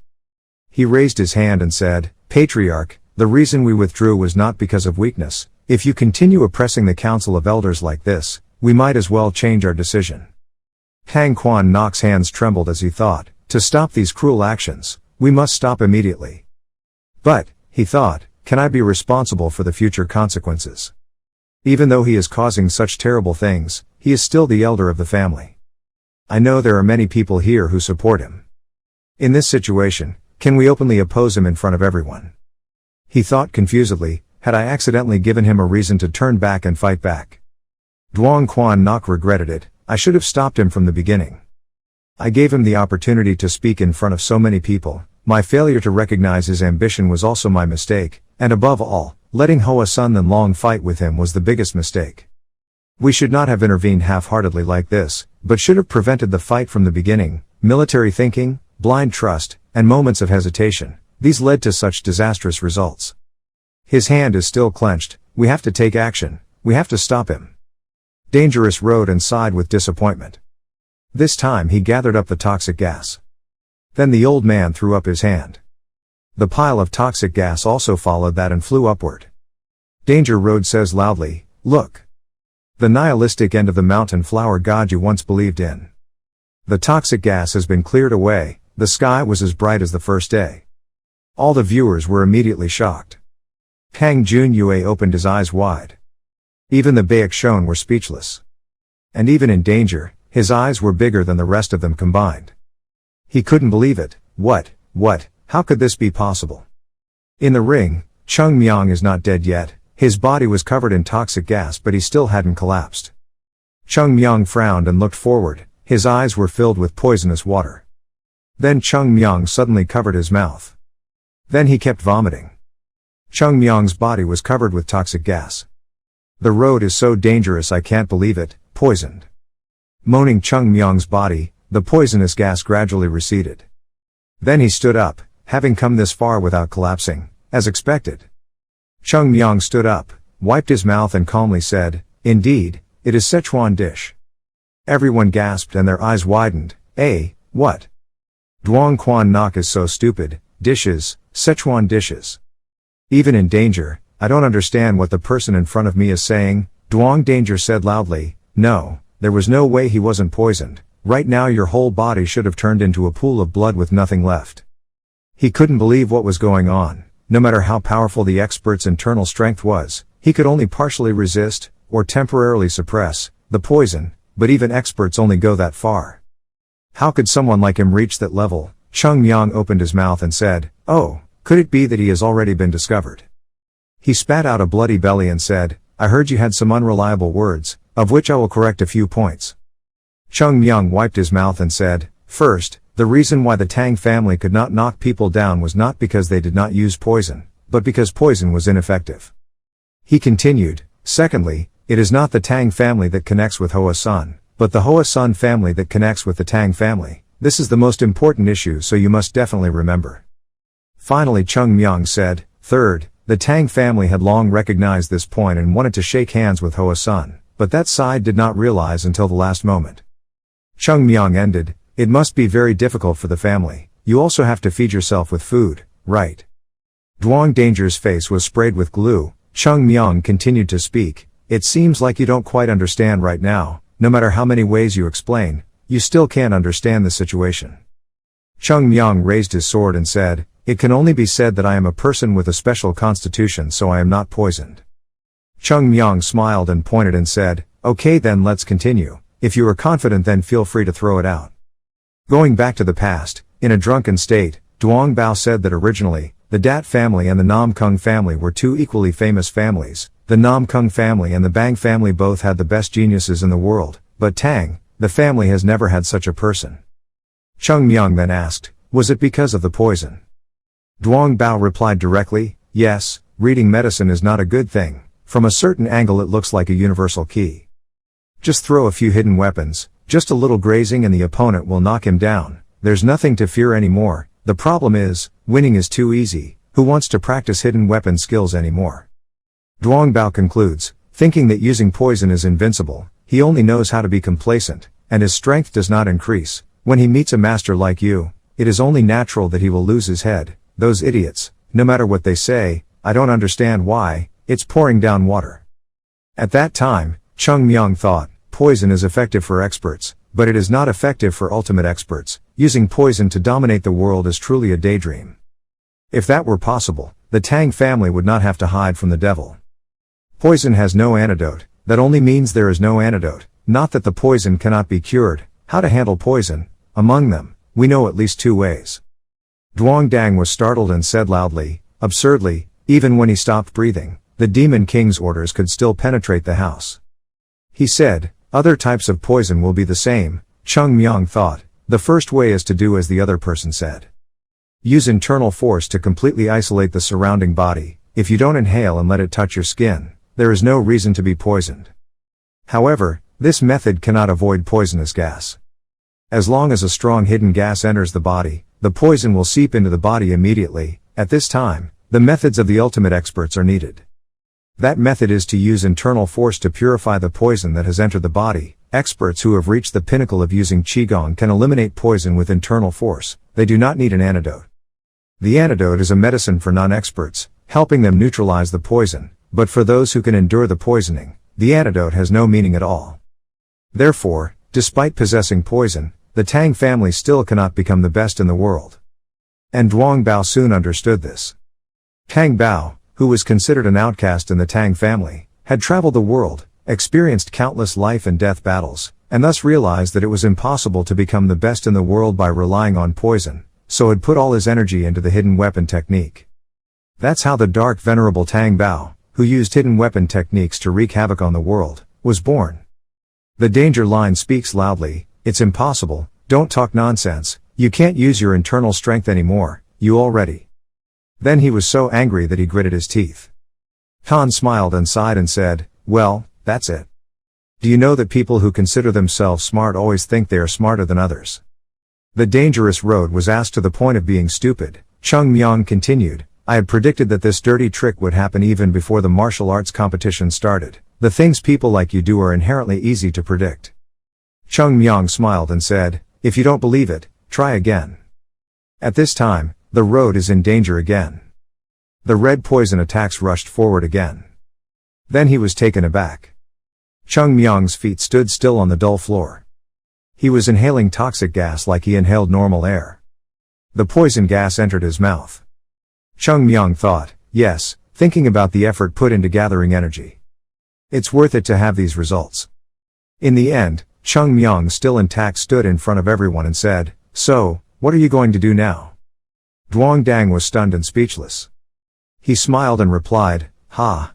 He raised his hand and said, "Patriarch, the reason we withdrew was not because of weakness. If you continue oppressing the council of elders like this, we might as well change our decision." Kang Quan Nok's hands trembled as he thought, "To stop these cruel actions, we must stop immediately." But, he thought, can I be responsible for the future consequences? Even though he is causing such terrible things, he is still the elder of the family. I know there are many people here who support him. In this situation, can we openly oppose him in front of everyone? He thought confusedly, had I accidentally given him a reason to turn back and fight back? Duong Quan Nok regretted it. I should have stopped him from the beginning. I gave him the opportunity to speak in front of so many people. My failure to recognize his ambition was also my mistake, and above all, letting Hoa Sun Then Long fight with him was the biggest mistake. We should not have intervened half-heartedly like this, but should have prevented the fight from the beginning. Military thinking, blind trust, and moments of hesitation, these led to such disastrous results. His hand is still clenched. We have to take action. We have to stop him. Dangerous Road and sighed with disappointment. This time he gathered up the toxic gas. Then the old man threw up his hand. The pile of toxic gas also followed that and flew upward. Danger Road says loudly, "Look! The nihilistic end of the mountain flower god you once believed in. The toxic gas has been cleared away. The sky was as bright as the first day." All the viewers were immediately shocked. Kang Jun Yue opened his eyes wide. Even the Baek Shon were speechless. And even in danger, his eyes were bigger than the rest of them combined. He couldn't believe it. What, how could this be possible? In the ring, Cheongmyeong is not dead yet. His body was covered in toxic gas but he still hadn't collapsed. Cheongmyeong frowned and looked forward. His eyes were filled with poisonous water. Then Cheongmyeong suddenly covered his mouth. Then he kept vomiting. Cheongmyeong's body was covered with toxic gas. "The road is so dangerous I can't believe it, poisoned." Moaning Cheongmyeong's body, the poisonous gas gradually receded. Then he stood up, having come this far without collapsing, as expected. Cheongmyeong stood up. wiped his mouth and calmly said, "Indeed, it is Sichuan dish." Everyone gasped and their eyes widened. What? Duong Quan Nok is so stupid. Dishes, Sichuan dishes. Even in danger, I don't understand what the person in front of me is saying, Duong Danger said loudly. No, there was no way he wasn't poisoned. Right now your whole body should have turned into a pool of blood with nothing left. He couldn't believe what was going on. No matter how powerful the expert's internal strength was, he could only partially resist, or temporarily suppress, the poison, but even experts only go that far. How could someone like him reach that level? Cheongmyeong opened his mouth and said, "Oh, could it be that he has already been discovered?" He spat out a bloody belly and said, "I heard you had some unreliable words, of which I will correct a few points." Cheongmyeong wiped his mouth and said, "First, the reason why the Tang family could not knock people down was not because they did not use poison, but because poison was ineffective." He continued, "Secondly, it is not the Tang family that connects with Hoa Sun, but the Hoa Sun family that connects with the Tang family. This is the most important issue, so you must definitely remember." Finally Cheongmyeong said, "Third, the Tang family had long recognized this point and wanted to shake hands with Hoa Sun, but that side did not realize until the last moment." Cheongmyeong ended, "It must be very difficult for the family. You also have to feed yourself with food, right?" Duong Danger's face was sprayed with glue. Cheongmyeong continued to speak, "It seems like you don't quite understand right now. No matter how many ways you explain, you still can't understand the situation." Cheongmyeong raised his sword and said, "It can only be said that I am a person with a special constitution, so I am not poisoned." Cheongmyeong smiled and pointed and said, "Okay then, let's continue. If you are confident then feel free to throw it out." Going back to the past, in a drunken state, Duong Bao said that originally, the Dat family and the Nam Kung family were two equally famous families. The Nam Kung family and the Bang family both had the best geniuses in the world, but Tang, the family, has never had such a person. Cheongmyeong then asked, "Was it because of the poison?" Duong Bao replied directly, "Yes, reading medicine is not a good thing. From a certain angle it looks like a universal key. Just throw a few hidden weapons, just a little grazing and the opponent will knock him down. There's nothing to fear anymore. The problem is, winning is too easy. Who wants to practice hidden weapon skills anymore?" Duong Bao concludes, thinking that using poison is invincible, he only knows how to be complacent, and his strength does not increase. When he meets a master like you, it is only natural that he will lose his head. Those idiots, no matter what they say, I don't understand why, it's pouring down water. At that time, Cheongmyeong thought, poison is effective for experts, but it is not effective for ultimate experts. Using poison to dominate the world is truly a daydream. If that were possible, the Tang family would not have to hide from the devil. Poison has no antidote. That only means there is no antidote, not that the poison cannot be cured. How to handle poison? Among them, we know at least two ways. Duong Dang was startled and said loudly, absurdly, even when he stopped breathing, the Demon King's orders could still penetrate the house. He said, other types of poison will be the same. Cheongmyeong thought, the first way is to do as the other person said. Use internal force to completely isolate the surrounding body. If you don't inhale and let it touch your skin, there is no reason to be poisoned. However, this method cannot avoid poisonous gas. As long as a strong hidden gas enters the body, the poison will seep into the body immediately. At this time, the methods of the ultimate experts are needed. That method is to use internal force to purify the poison that has entered the body. Experts who have reached the pinnacle of using Qigong can eliminate poison with internal force. They do not need an antidote. The antidote is a medicine for non-experts, helping them neutralize the poison, but for those who can endure the poisoning, the antidote has no meaning at all. Therefore, despite possessing poison, the Tang family still cannot become the best in the world. And Duong Bao soon understood this. Tang Bao, who was considered an outcast in the Tang family, had traveled the world, experienced countless life and death battles, and thus realized that it was impossible to become the best in the world by relying on poison, so had put all his energy into the hidden weapon technique. That's how the dark venerable Tang Bao, who used hidden weapon techniques to wreak havoc on the world, was born. The danger line speaks loudly, it's impossible, don't talk nonsense, you can't use your internal strength anymore, you already. Then he was so angry that he gritted his teeth. Han smiled and sighed and said, well, that's it. Do you know that people who consider themselves smart always think they are smarter than others? The dangerous road was asked to the point of being stupid. Cheongmyeong continued, I had predicted that this dirty trick would happen even before the martial arts competition started. The things people like you do are inherently easy to predict. Cheongmyeong smiled and said, if you don't believe it, try again. At this time, the road is in danger again. The red poison attacks rushed forward again. Then he was taken aback. Cheongmyeong's feet stood still on the dull floor. He was inhaling toxic gas like he inhaled normal air. The poison gas entered his mouth. Cheongmyeong thought, yes, thinking about the effort put into gathering energy. It's worth it to have these results. In the end, Cheongmyeong, still intact, stood in front of everyone and said, so, what are you going to do now? Dwangdang was stunned and speechless. He smiled and replied, ha,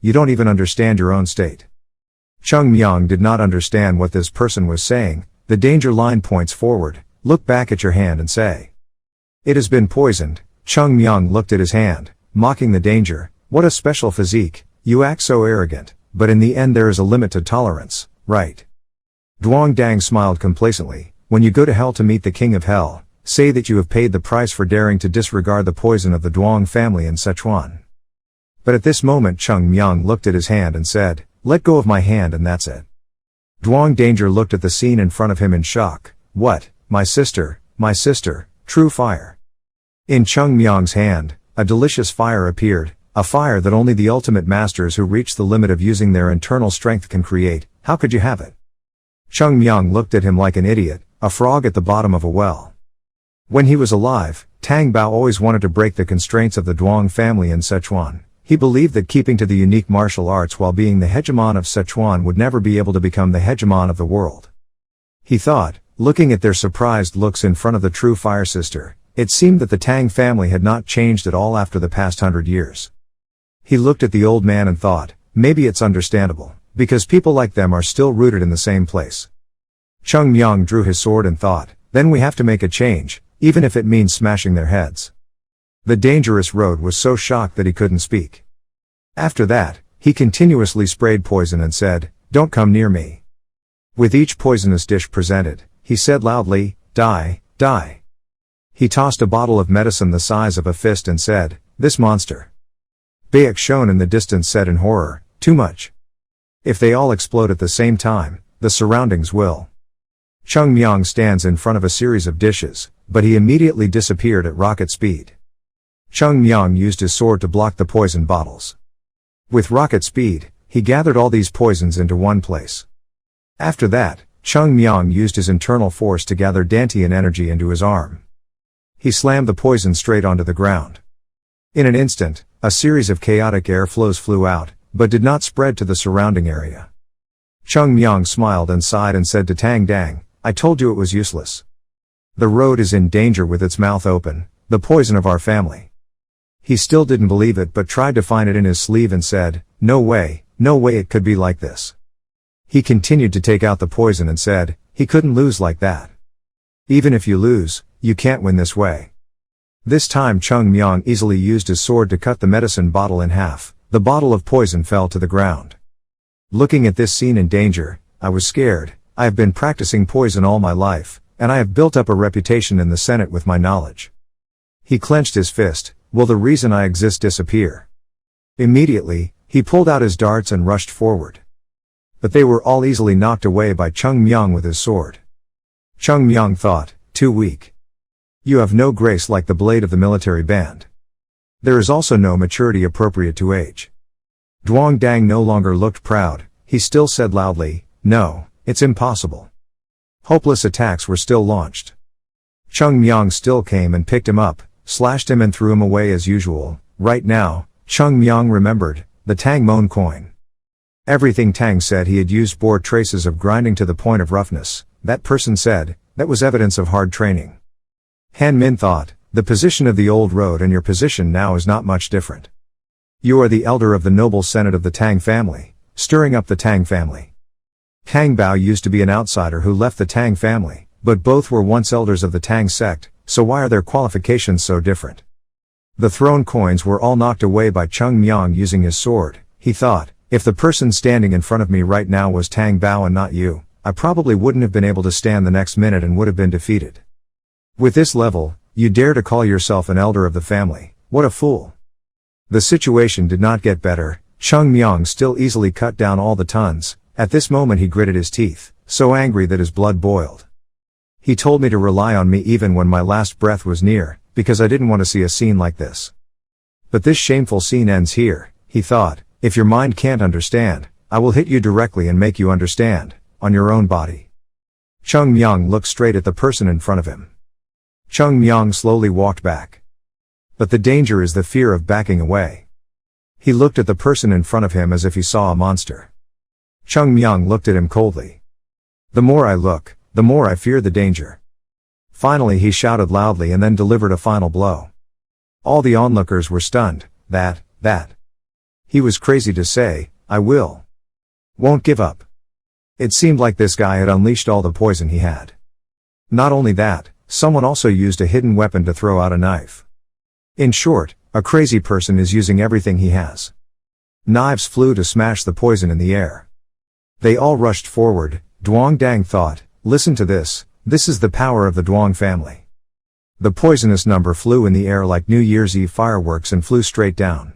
you don't even understand your own state. Cheongmyeong did not understand what this person was saying. The danger line points forward, look back at your hand and say. It has been poisoned. Cheongmyeong looked at his hand, mocking the danger. What a special physique, you act so arrogant, but in the end there is a limit to tolerance, right? Dwangdang smiled complacently, when you go to hell to meet the king of hell, say that you have paid the price for daring to disregard the poison of the Duong family in Sichuan. But at this moment Cheongmyeong looked at his hand and said, let go of my hand and that's it. Duong Danger looked at the scene in front of him in shock. What, my sister, true fire. In Cheongmyeong's hand, a delicious fire appeared, a fire that only the ultimate masters who reach the limit of using their internal strength can create. How could you have it? Cheongmyeong looked at him like an idiot, a frog at the bottom of a well. When he was alive, Tang Bao always wanted to break the constraints of the Duong family in Sichuan. He believed that keeping to the unique martial arts while being the hegemon of Sichuan would never be able to become the hegemon of the world. He thought, looking at their surprised looks in front of the true fire sister, it seemed that the Tang family had not changed at all after the past 100 years. He looked at the old man and thought, maybe it's understandable, because people like them are still rooted in the same place. Cheongmyeong drew his sword and thought, then we have to make a change, even if it means smashing their heads. The dangerous road was so shocked that he couldn't speak. After that, he continuously sprayed poison and said, don't come near me. With each poisonous dish presented, he said loudly, die. He tossed a bottle of medicine the size of a fist and said, this monster. Baek shown in the distance said in horror, too much. If they all explode at the same time, the surroundings will. Cheongmyeong stands in front of a series of dishes, but he immediately disappeared at rocket speed. Cheongmyeong used his sword to block the poison bottles. With rocket speed, he gathered all these poisons into one place. After that, Cheongmyeong used his internal force to gather Dantian energy into his arm. He slammed the poison straight onto the ground. In an instant, a series of chaotic airflows flew out, but did not spread to the surrounding area. Cheongmyeong smiled and sighed and said to Tang Dang, I told you it was useless. The road is in danger with its mouth open, the poison of our family. He still didn't believe it but tried to find it in his sleeve and said, no way it could be like this. He continued to take out the poison and said, he couldn't lose like that. Even if you lose, you can't win this way. This time Cheongmyeong easily used his sword to cut the medicine bottle in half. The bottle of poison fell to the ground. Looking at this scene in danger, I was scared. I have been practicing poison all my life, and I have built up a reputation in the Senate with my knowledge. He clenched his fist. Will the reason I exist disappear? Immediately, he pulled out his darts and rushed forward. But they were all easily knocked away by Cheongmyeong with his sword. Cheongmyeong thought, too weak. You have no grace like the blade of the military band. There is also no maturity appropriate to age. Dwangdang no longer looked proud, he still said loudly, no, it's impossible. Hopeless attacks were still launched. Cheongmyeong still came and picked him up, slashed him and threw him away as usual. Right now, Cheongmyeong remembered, the Tang Mon coin. Everything Tang said he had used bore traces of grinding to the point of roughness. That person said, that was evidence of hard training. Han Min thought, the position of the old road and your position now is not much different. You are the elder of the noble senate of the Tang family, stirring up the Tang family. Tang Bao used to be an outsider who left the Tang family, but both were once elders of the Tang sect, so why are their qualifications so different? The throne coins were all knocked away by Cheongmyeong using his sword. He thought, if the person standing in front of me right now was Tang Bao and not you, I probably wouldn't have been able to stand the next minute and would have been defeated. With this level, you dare to call yourself an elder of the family. What a fool. The situation did not get better. Cheongmyeong still easily cut down all the tons. At this moment he gritted his teeth, so angry that his blood boiled. He told me to rely on me even when my last breath was near, because I didn't want to see a scene like this. But this shameful scene ends here, he thought. If your mind can't understand, I will hit you directly and make you understand, on your own body. Cheongmyeong looked straight at the person in front of him. Cheongmyeong slowly walked back. But the danger is the fear of backing away. He looked at the person in front of him as if he saw a monster. Cheongmyeong looked at him coldly. The more I look, the more I fear the danger. Finally he shouted loudly and then delivered a final blow. All the onlookers were stunned. That. He was crazy to say, I won't give up. It seemed like this guy had unleashed all the poison he had. Not only that, someone also used a hidden weapon to throw out a knife. In short, a crazy person is using everything he has. Knives flew to smash the poison in the air. They all rushed forward. Duong Dang thought, listen to this is the power of the Duong family. The poisonous number flew in the air like New Year's Eve fireworks and flew straight down.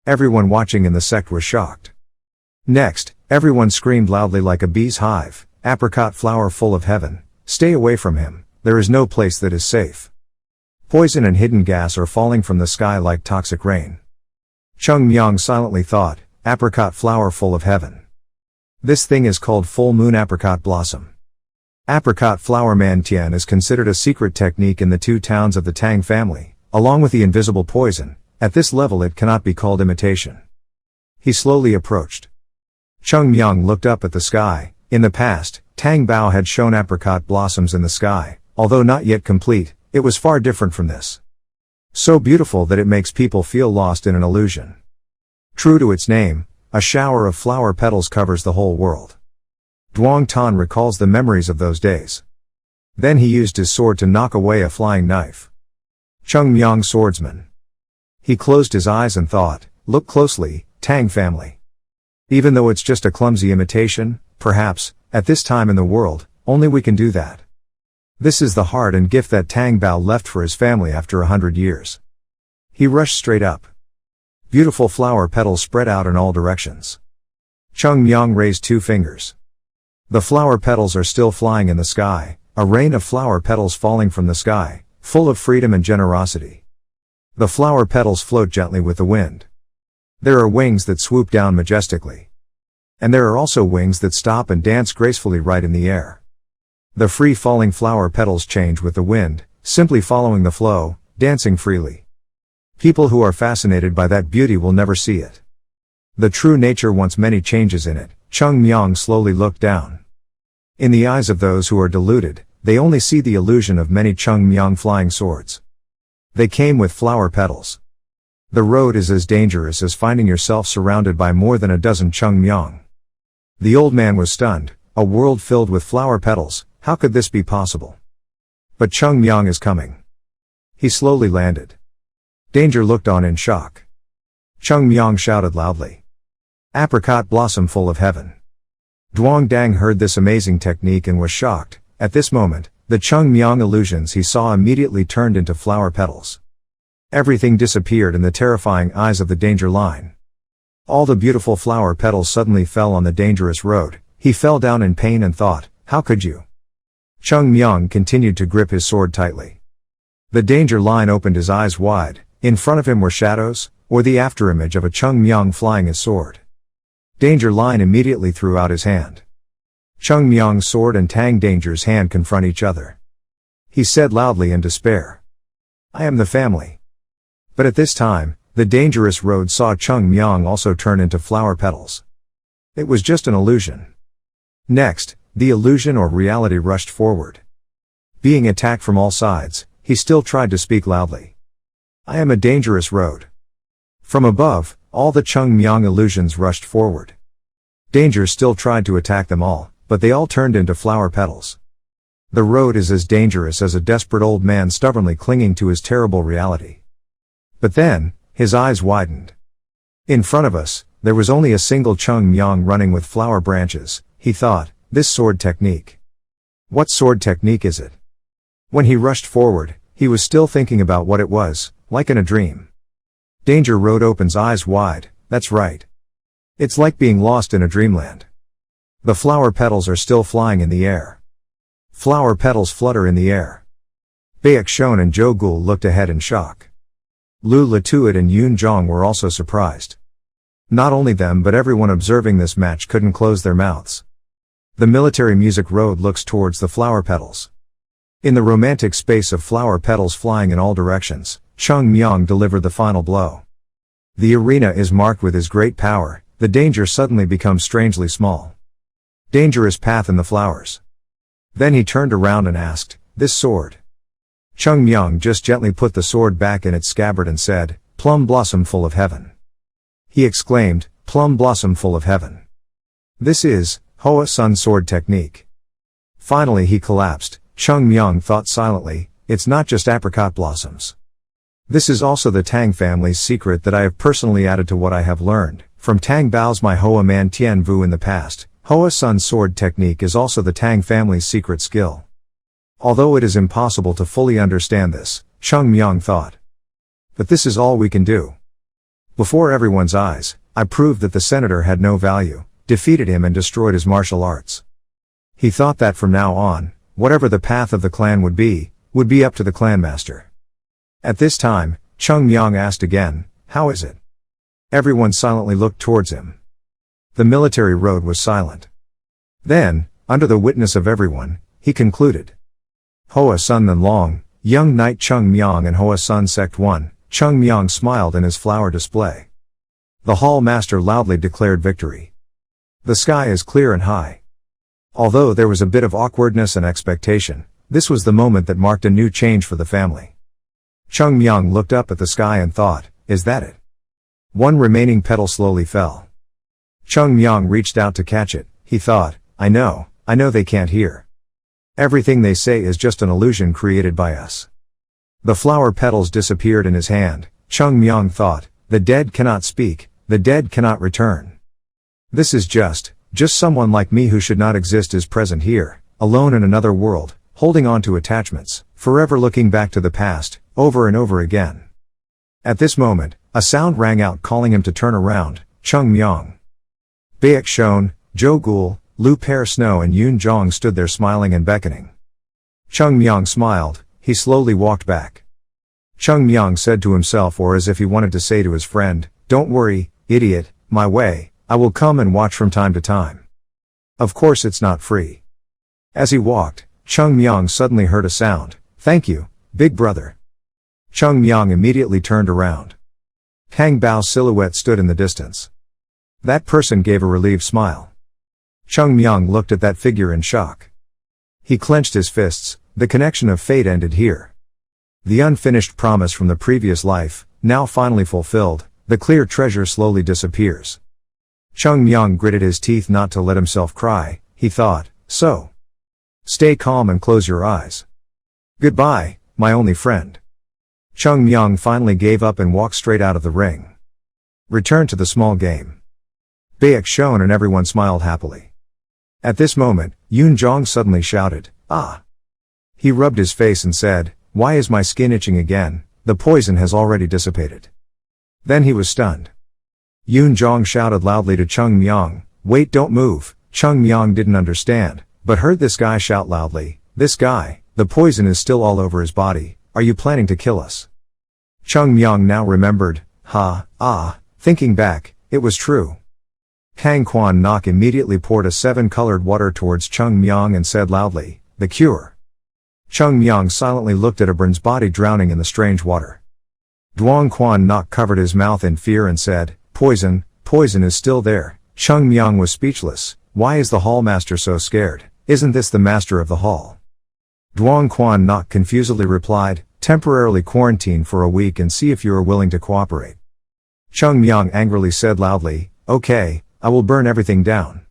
Everyone watching in the sect was shocked. Next, everyone screamed loudly like a bee's hive, apricot flower full of heaven, stay away from him, there is no place that is safe. Poison and hidden gas are falling from the sky like toxic rain. Cheongmyeong silently thought, apricot flower full of heaven. This thing is called full moon apricot blossom. Apricot flower mantian is considered a secret technique in the two towns of the Tang family, along with the invisible poison. At this level it cannot be called imitation. He slowly approached. Cheongmyeong looked up at the sky. In the past, Tang Bao had shown apricot blossoms in the sky, although not yet complete, it was far different from this. So beautiful that it makes people feel lost in an illusion. True to its name, a shower of flower petals covers the whole world. Duong Tan recalls the memories of those days. Then he used his sword to knock away a flying knife. Cheongmyeong swordsman. He closed his eyes and thought, look closely, Tang family. Even though it's just a clumsy imitation, perhaps, at this time in the world, only we can do that. This is the heart and gift that Tang Bao left for his family after 100 years. He rushed straight up. Beautiful flower petals spread out in all directions. Cheongmyeong raised 2 fingers. The flower petals are still flying in the sky, a rain of flower petals falling from the sky, full of freedom and generosity. The flower petals float gently with the wind. There are wings that swoop down majestically. And there are also wings that stop and dance gracefully right in the air. The free-falling flower petals change with the wind, simply following the flow, dancing freely. People who are fascinated by that beauty will never see it. The true nature wants many changes in it. Cheongmyeong slowly looked down. In the eyes of those who are deluded, they only see the illusion of many Cheongmyeong flying swords. They came with flower petals. The road is as dangerous as finding yourself surrounded by more than a dozen Cheongmyeong. The old man was stunned. A world filled with flower petals, how could this be possible? But Cheongmyeong is coming. He slowly landed. Danger looked on in shock. Cheongmyeong shouted loudly. Apricot blossom full of heaven. Duong Dang heard this amazing technique and was shocked. At this moment, the Cheongmyeong illusions he saw immediately turned into flower petals. Everything disappeared in the terrifying eyes of the danger line. All the beautiful flower petals suddenly fell on the dangerous road. He fell down in pain and thought, how could you? Cheongmyeong continued to grip his sword tightly. The danger line opened his eyes wide. In front of him were shadows, or the afterimage of a Cheongmyeong flying his sword. Danger line immediately threw out his hand. Cheongmyeong's sword and Tang Danger's hand confront each other. He said loudly in despair, I am the family. But at this time, the dangerous road saw Cheongmyeong also turn into flower petals. It was just an illusion. Next, the illusion or reality rushed forward. Being attacked from all sides, he still tried to speak loudly. I am a dangerous road. From above, all the Cheongmyeong illusions rushed forward. Danger still tried to attack them all, but they all turned into flower petals. The road is as dangerous as a desperate old man stubbornly clinging to his terrible reality. But then, his eyes widened. In front of us, there was only a single Cheongmyeong running with flower branches. He thought, this sword technique. What sword technique is it? When he rushed forward, he was still thinking about what it was, like in a dream. Danger Road opens eyes wide. That's right. It's like being lost in a dreamland. The flower petals are still flying in the air. Flower petals flutter in the air. Baek Shon and Jo Gul looked ahead in shock. Lu Latuit and Yoon Jong were also surprised. Not only them but everyone observing this match couldn't close their mouths. The military music road looks towards the flower petals. In the romantic space of flower petals flying in all directions, Cheongmyeong delivered the final blow. The arena is marked with his great power. The danger suddenly becomes strangely small. Dangerous path in the flowers. Then he turned around and asked, "This sword?" Cheongmyeong just gently put the sword back in its scabbard and said, "Plum blossom full of heaven." He exclaimed, "Plum blossom full of heaven. This is Hoa Sun sword technique." Finally he collapsed. Cheongmyeong thought silently, "It's not just apricot blossoms. This is also the Tang family's secret that I have personally added to what I have learned from Tang Bao's my Hoa Man Tien Vu in the past. Hoa Sun sword technique is also the Tang family's secret skill." Although it is impossible to fully understand this, Cheongmyeong thought. But this is all we can do. Before everyone's eyes, I proved that the senator had no value, defeated him and destroyed his martial arts. He thought that from now on, whatever the path of the clan would be up to the clan master. At this time, Cheongmyeong asked again, "How is it?" Everyone silently looked towards him. The military road was silent. Then, under the witness of everyone, he concluded. Hoa Sun Then Long, Young Knight Cheongmyeong and Hua Sun Sect 1, Cheongmyeong smiled in his flower display. The hall master loudly declared victory. The sky is clear and high. Although there was a bit of awkwardness and expectation, this was the moment that marked a new change for the family. Cheongmyeong looked up at the sky and thought, "Is that it?" One remaining petal slowly fell. Cheongmyeong reached out to catch it. He thought, I know they can't hear. Everything they say is just an illusion created by us." The flower petals disappeared in his hand. Cheongmyeong thought, "The dead cannot speak, the dead cannot return. This is just someone like me who should not exist is present here, alone in another world, holding on to attachments, forever looking back to the past, over and over again." At this moment, a sound rang out calling him to turn around. Cheongmyeong. Baek Shon, Jo Gul, Lu Per Snow and Yoon Jong stood there smiling and beckoning. Cheongmyeong smiled. He slowly walked back. Cheongmyeong said to himself, or as if he wanted to say to his friend, "Don't worry, idiot, my way, I will come and watch from time to time. Of course it's not free." As he walked, Cheongmyeong suddenly heard a sound. "Thank you, big brother." Cheongmyeong immediately turned around. Tang Bao's silhouette stood in the distance. That person gave a relieved smile. Cheongmyeong looked at that figure in shock. He clenched his fists. The connection of fate ended here. The unfinished promise from the previous life, now finally fulfilled, the clear treasure slowly disappears. Cheongmyeong gritted his teeth not to let himself cry. He thought, "So. Stay calm and close your eyes. Goodbye, my only friend." Cheongmyeong finally gave up and walked straight out of the ring. Return to the small game. Baek Shon and everyone smiled happily. At this moment, Yoon Jong suddenly shouted, "Ah!" He rubbed his face and said, "Why is my skin itching again? The poison has already dissipated." Then he was stunned. Yoon Jong shouted loudly to Cheongmyeong, "Wait, don't move." Cheongmyeong didn't understand, but heard this guy shout loudly, "This guy, the poison is still all over his body. Are you planning to kill us?" Cheongmyeong now remembered. Thinking back, it was true. Kang Kwan Nok immediately poured a 7-colored water towards Cheongmyeong and said loudly, "The cure." Cheongmyeong silently looked at Abran's body drowning in the strange water. Duong Kwan Nok covered his mouth in fear and said, Poison is still there." Cheongmyeong was speechless. Why is the hall master so scared? Isn't this the master of the hall? Duong Kwan Nok confusedly replied, "Temporarily quarantine for a week and see if you are willing to cooperate." Cheongmyeong angrily said loudly, "Okay, I will burn everything down."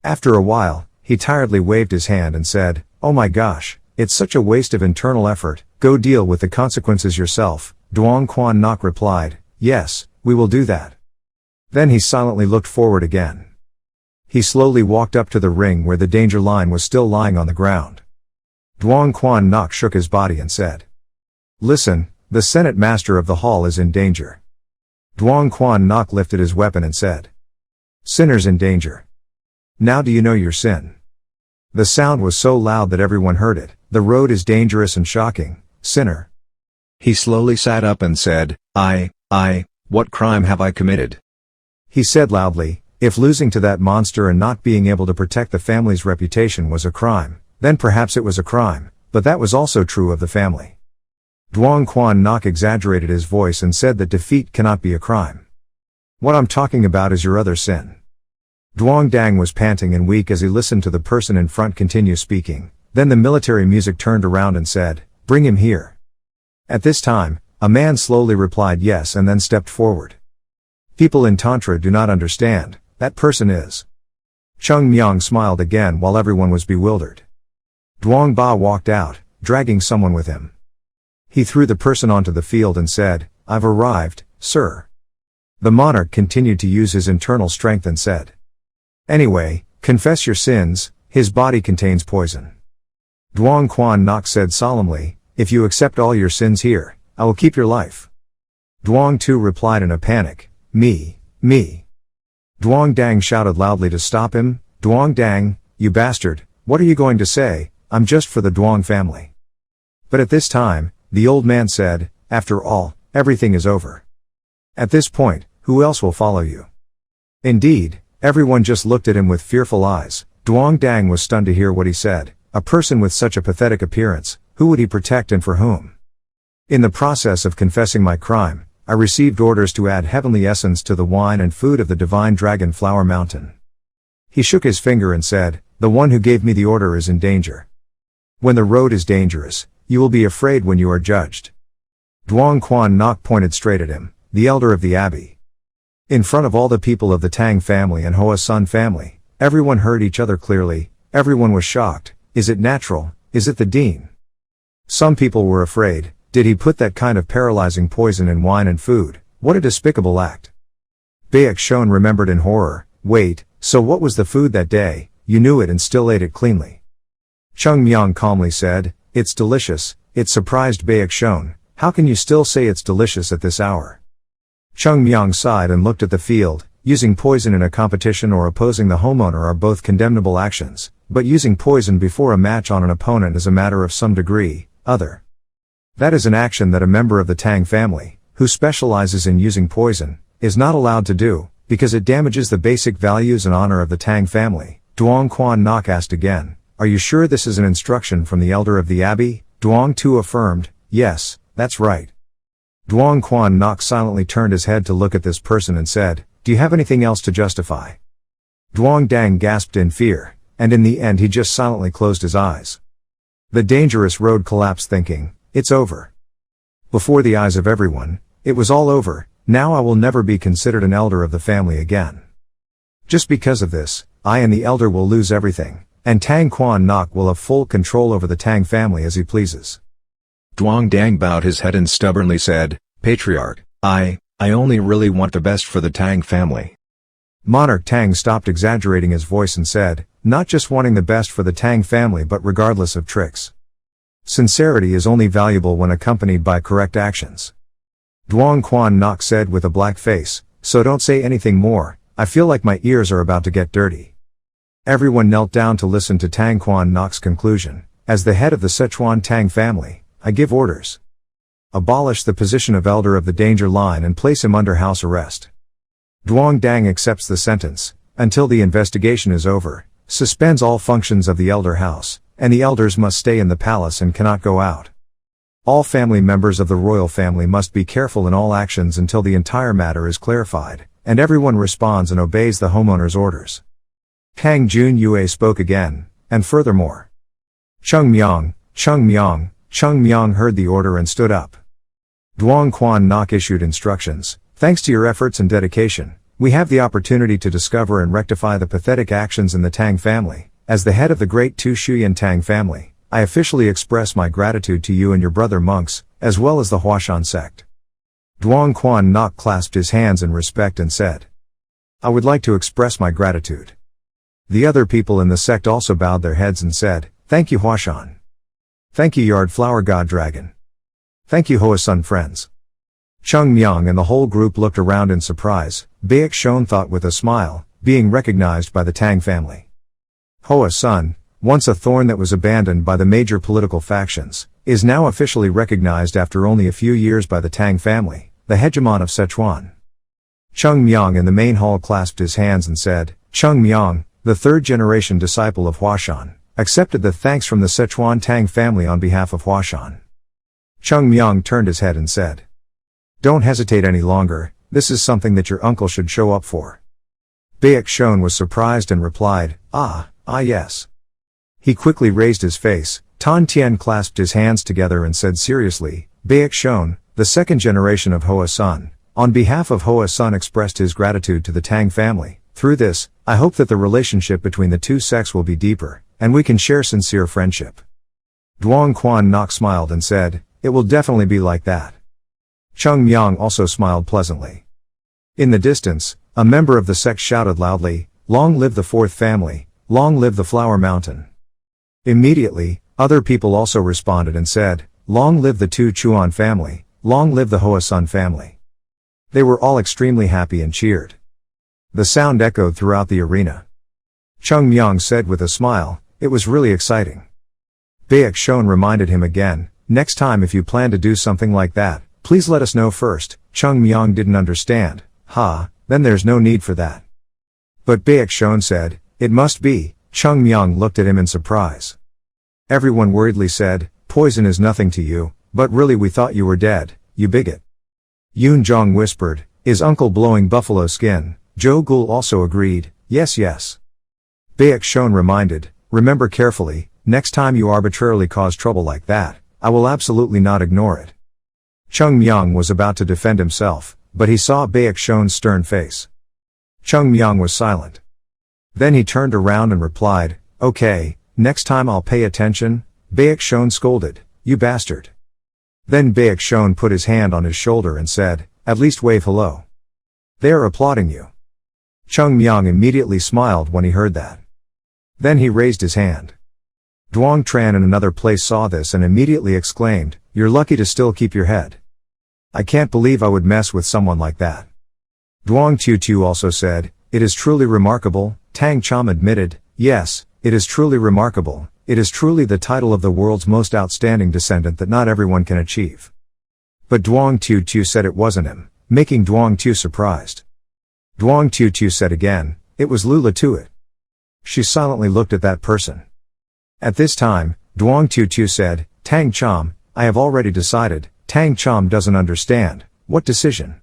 After a while, he tiredly waved his hand and said, "Oh my gosh, it's such a waste of internal effort, go deal with the consequences yourself." Duong Kwan Nok replied, "Yes, we will do that." Then he silently looked forward again. He slowly walked up to the ring where the danger line was still lying on the ground. Duong Kwan Nok shook his body and said, "Listen, the Senate Master of the Hall is in danger. Duong Quan Nok lifted his weapon and said, "Sinners in danger. Now do you know your sin?" The sound was so loud that everyone heard it. "The road is dangerous and shocking, sinner." He slowly sat up and said, What crime have I committed?" He said loudly, "If losing to that monster and not being able to protect the family's reputation was a crime, then perhaps it was a crime, but that was also true of the family." Duong Quan Nok exaggerated his voice and said that defeat cannot be a crime. "What I'm talking about is your other sin." Duong Dang was panting and weak as he listened to the person in front continue speaking. Then the military music turned around and said, "Bring him here." At this time, a man slowly replied yes and then stepped forward. "People in Tantra do not understand, that person is." Cheongmyeong smiled again while everyone was bewildered. Duong Ba walked out, dragging someone with him. He threw the person onto the field and said, "I've arrived, sir." The monarch continued to use his internal strength and said, "Anyway, confess your sins, his body contains poison." Duong Quan Nok said solemnly, "If you accept all your sins here, I will keep your life." Duong Tu replied in a panic, Me. Duong Dang shouted loudly to stop him, "Duong Dang, you bastard, what are you going to say? I'm just for the Duong family." But at this time, the old man said, "After all, everything is over. At this point, who else will follow you?" Indeed, everyone just looked at him with fearful eyes. Duong Dang was stunned to hear what he said. A person with such a pathetic appearance, who would he protect and for whom? "In the process of confessing my crime, I received orders to add heavenly essence to the wine and food of the divine dragon flower mountain." He shook his finger and said, "The one who gave me the order is in danger. When the road is dangerous, you will be afraid when you are judged." Duong Quan Nok pointed straight at him, the elder of the abbey. In front of all the people of the Tang family and Hoa Sun family, everyone heard each other clearly. Everyone was shocked. Is it natural? Is it the Dean? Some people were afraid. Did he put that kind of paralyzing poison in wine and food? What a despicable act. Baek Shon remembered in horror. "Wait, so what was the food that day? You knew it and still ate it cleanly." Cheongmyeong calmly said, "It's delicious." It surprised Baek Shon. "How can you still say it's delicious at this hour?" Cheongmyeong sighed and looked at the field. Using poison in a competition or opposing the homeowner are both condemnable actions, but using poison before a match on an opponent is a matter of some degree, other. That is an action that a member of the Tang family, who specializes in using poison, is not allowed to do, because it damages the basic values and honor of the Tang family. Duong Quan Nok asked again, "Are you sure this is an instruction from the elder of the abbey?" Duong Tu affirmed, "Yes, that's right." Duong Quan Nok silently turned his head to look at this person and said, "Do you have anything else to justify?" Duong Dang gasped in fear, and in the end he just silently closed his eyes. The dangerous road collapsed thinking, "It's over." Before the eyes of everyone, it was all over. Now I will never be considered an elder of the family again. Just because of this, I and the elder will lose everything, and Tang Quan Nok will have full control over the Tang family as he pleases. Duong Dang bowed his head and stubbornly said, "Patriarch, I only really want the best for the Tang family." Monarch Tang stopped exaggerating his voice and said, "Not just wanting the best for the Tang family but regardless of tricks. Sincerity is only valuable when accompanied by correct actions." Duong Quan Nok said with a black face, "So don't say anything more, I feel like my ears are about to get dirty." Everyone knelt down to listen to Tang Quan Nok's conclusion. "As the head of the Sichuan Tang family, I give orders. Abolish the position of elder of the danger line and place him under house arrest." Duong Dang accepts the sentence, until the investigation is over, suspends all functions of the elder house, and the elders must stay in the palace and cannot go out. All family members of the royal family must be careful in all actions until the entire matter is clarified, and everyone responds and obeys the homeowner's orders. Tang Jun Yue spoke again, and furthermore. Cheongmyeong heard the order and stood up. Duong Quan Nok issued instructions. "Thanks to your efforts and dedication, we have the opportunity to discover and rectify the pathetic actions in the Tang family. As the head of the great Tu Shuyan Tang family, I officially express my gratitude to you and your brother monks, as well as the Hua Sect." Duong Quan Nok clasped his hands in respect and said, "I would like to express my gratitude." The other people in the sect also bowed their heads and said, "Thank you Hua. Thank you Yard Flower God Dragon. Thank you Hoa Sun friends." Cheongmyeong and the whole group looked around in surprise. Baek Shon thought with a smile, being recognized by the Tang family. Hoa Sun, once a thorn that was abandoned by the major political factions, is now officially recognized after only a few years by the Tang family, the hegemon of Sichuan. Cheongmyeong in the main hall clasped his hands and said, Cheongmyeong, the third-generation disciple of Huashan, accepted the thanks from the Sichuan Tang family on behalf of Huashan. Cheongmyeong turned his head and said, Don't hesitate any longer, this is something that your uncle should show up for. Baek Shon was surprised and replied, yes. He quickly raised his face. Tan Tien clasped his hands together and said seriously, Baek Shon, the second generation of Hoa Sun, on behalf of Hoa Sun expressed his gratitude to the Tang family. Through this, I hope that the relationship between the two sects will be deeper, and we can share sincere friendship. Duong Quan Nok smiled and said, It will definitely be like that. Cheongmyeong also smiled pleasantly. In the distance, a member of the sect shouted loudly, Long live the fourth family, long live the Flower Mountain. Immediately, other people also responded and said, Long live the Tu Chuan family, long live the Hoa Sun family. They were all extremely happy and cheered. The sound echoed throughout the arena. Cheongmyeong said with a smile, It was really exciting. Baek Shon reminded him again, Next time if you plan to do something like that, please let us know first. Cheongmyeong didn't understand. Then there's no need for that. But Baek Shon said, It must be. Cheongmyeong looked at him in surprise. Everyone worriedly said, Poison is nothing to you, but really we thought you were dead, you bigot. Yoon Jong whispered, Is uncle blowing buffalo skin? Jo Gul also agreed, Yes. Baek Shon reminded, Remember carefully, next time you arbitrarily cause trouble like that, I will absolutely not ignore it. Cheongmyeong was about to defend himself, but he saw Baek Shon's stern face. Cheongmyeong was silent. Then he turned around and replied, Okay, next time I'll pay attention. Baek Shon scolded, You bastard. Then Baek Shon put his hand on his shoulder and said, At least wave hello. They are applauding you. Cheongmyeong immediately smiled when he heard that. Then he raised his hand. Duong Tran in another place saw this and immediately exclaimed, You're lucky to still keep your head. I can't believe I would mess with someone like that. Duong Tu also said, It is truly remarkable. Tang Chom admitted, Yes, it is truly remarkable. It is truly the title of the world's most outstanding descendant that not everyone can achieve. But Duong Tu said it wasn't him, making Duong Tu surprised. Duong Tu said again, It was Lula Tuit. She silently looked at that person. At this time, Duong Tu said, Tang Chom, I have already decided. Tang Chom doesn't understand. What decision?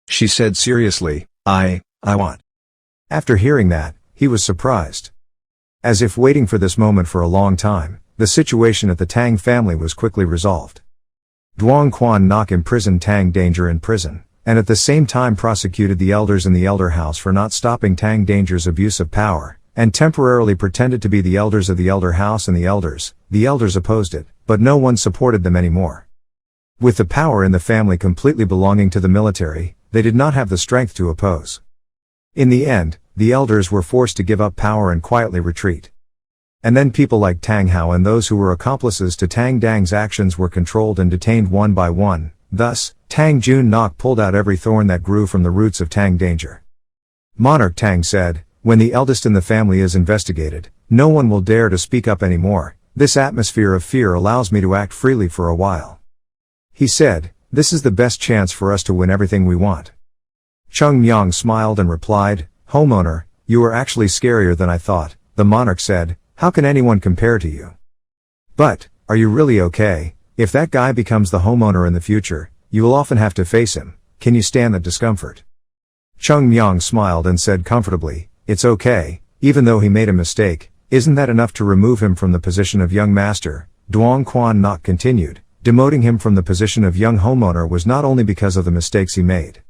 She said seriously, I want. After hearing that, he was surprised. As if waiting for this moment for a long time, the situation at the Tang family was quickly resolved. Duong Quan Nok imprisoned Tang Danger in prison, and at the same time prosecuted the elders in the elder house for not stopping Tang Danger's abuse of power, and temporarily pretended to be the elders of the elder house and the elders opposed it, but no one supported them anymore. With the power in the family completely belonging to the military, they did not have the strength to oppose. In the end, the elders were forced to give up power and quietly retreat. And then people like Tang Hao and those who were accomplices to Tang Dang's actions were controlled and detained one by one. Thus, Tang Jun Nok pulled out every thorn that grew from the roots of Tang Danger. Monarch Tang said, When the eldest in the family is investigated, no one will dare to speak up anymore. This atmosphere of fear allows me to act freely for a while. He said, This is the best chance for us to win everything we want. Cheongmyeong smiled and replied, Homeowner, you are actually scarier than I thought. The monarch said, How can anyone compare to you? But, are you really okay? If that guy becomes the homeowner in the future, you will often have to face him. Can you stand that discomfort? Cheongmyeong smiled and said comfortably, It's okay, even though he made a mistake, isn't that enough to remove him from the position of young master? Duong Quan Nok continued, demoting him from the position of young homeowner was not only because of the mistakes he made.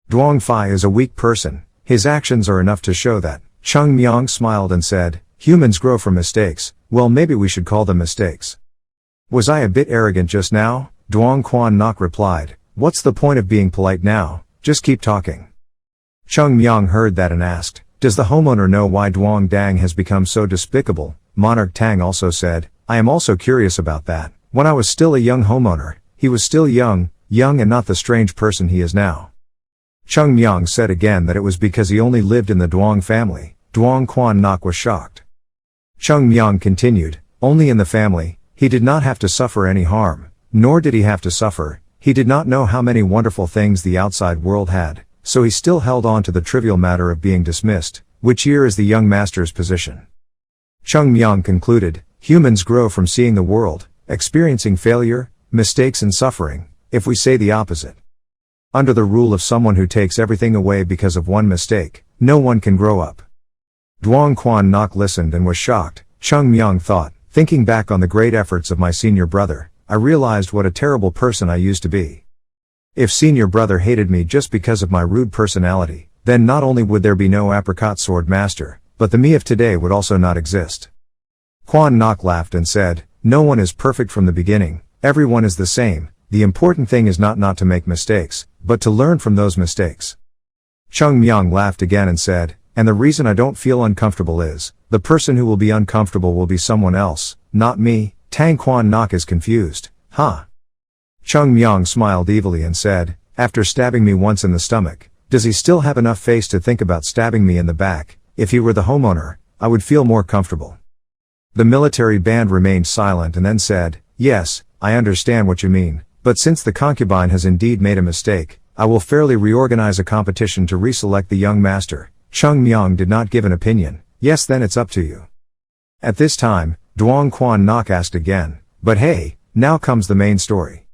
Duong Fai is a weak person, his actions are enough to show that. Cheongmyeong smiled and said, Humans grow from mistakes, well maybe we should call them mistakes. Was I a bit arrogant just now? Duong Quan Nok replied, What's the point of being polite now? Just keep talking. Cheongmyeong heard that and asked, Does the homeowner know why Duong Dang has become so despicable? Monarch Tang also said, I am also curious about that. When I was still a young homeowner, he was still young, young and not the strange person he is now. Cheongmyeong said again that it was because he only lived in the Duong family. Duong Quan Nok was shocked. Cheongmyeong continued, only in the family, he did not have to suffer any harm, nor did he have to suffer, he did not know how many wonderful things the outside world had, so he still held on to the trivial matter of being dismissed, which here is the young master's position. Cheongmyeong concluded, humans grow from seeing the world, experiencing failure, mistakes and suffering, if we say the opposite. Under the rule of someone who takes everything away because of one mistake, no one can grow up. Duong Quan Nok listened and was shocked. Cheongmyeong thought, thinking back on the great efforts of my senior brother, I realized what a terrible person I used to be. If senior brother hated me just because of my rude personality, then not only would there be no apricot sword master, but the me of today would also not exist. Quan Nok laughed and said, no one is perfect from the beginning, everyone is the same, the important thing is not to make mistakes, but to learn from those mistakes. Cheongmyeong laughed again and said, and the reason I don't feel uncomfortable is, the person who will be uncomfortable will be someone else, not me. Tang Quan Nok is confused, huh? Cheongmyeong smiled evilly and said, after stabbing me once in the stomach, does he still have enough face to think about stabbing me in the back? If he were the homeowner, I would feel more comfortable. The military band remained silent and then said, yes, I understand what you mean, but since the concubine has indeed made a mistake, I will fairly reorganize a competition to reselect the young master. Cheongmyeong did not give an opinion. Yes, then it's up to you. At this time, Duong Quan Nok asked again, but hey, now comes the main story.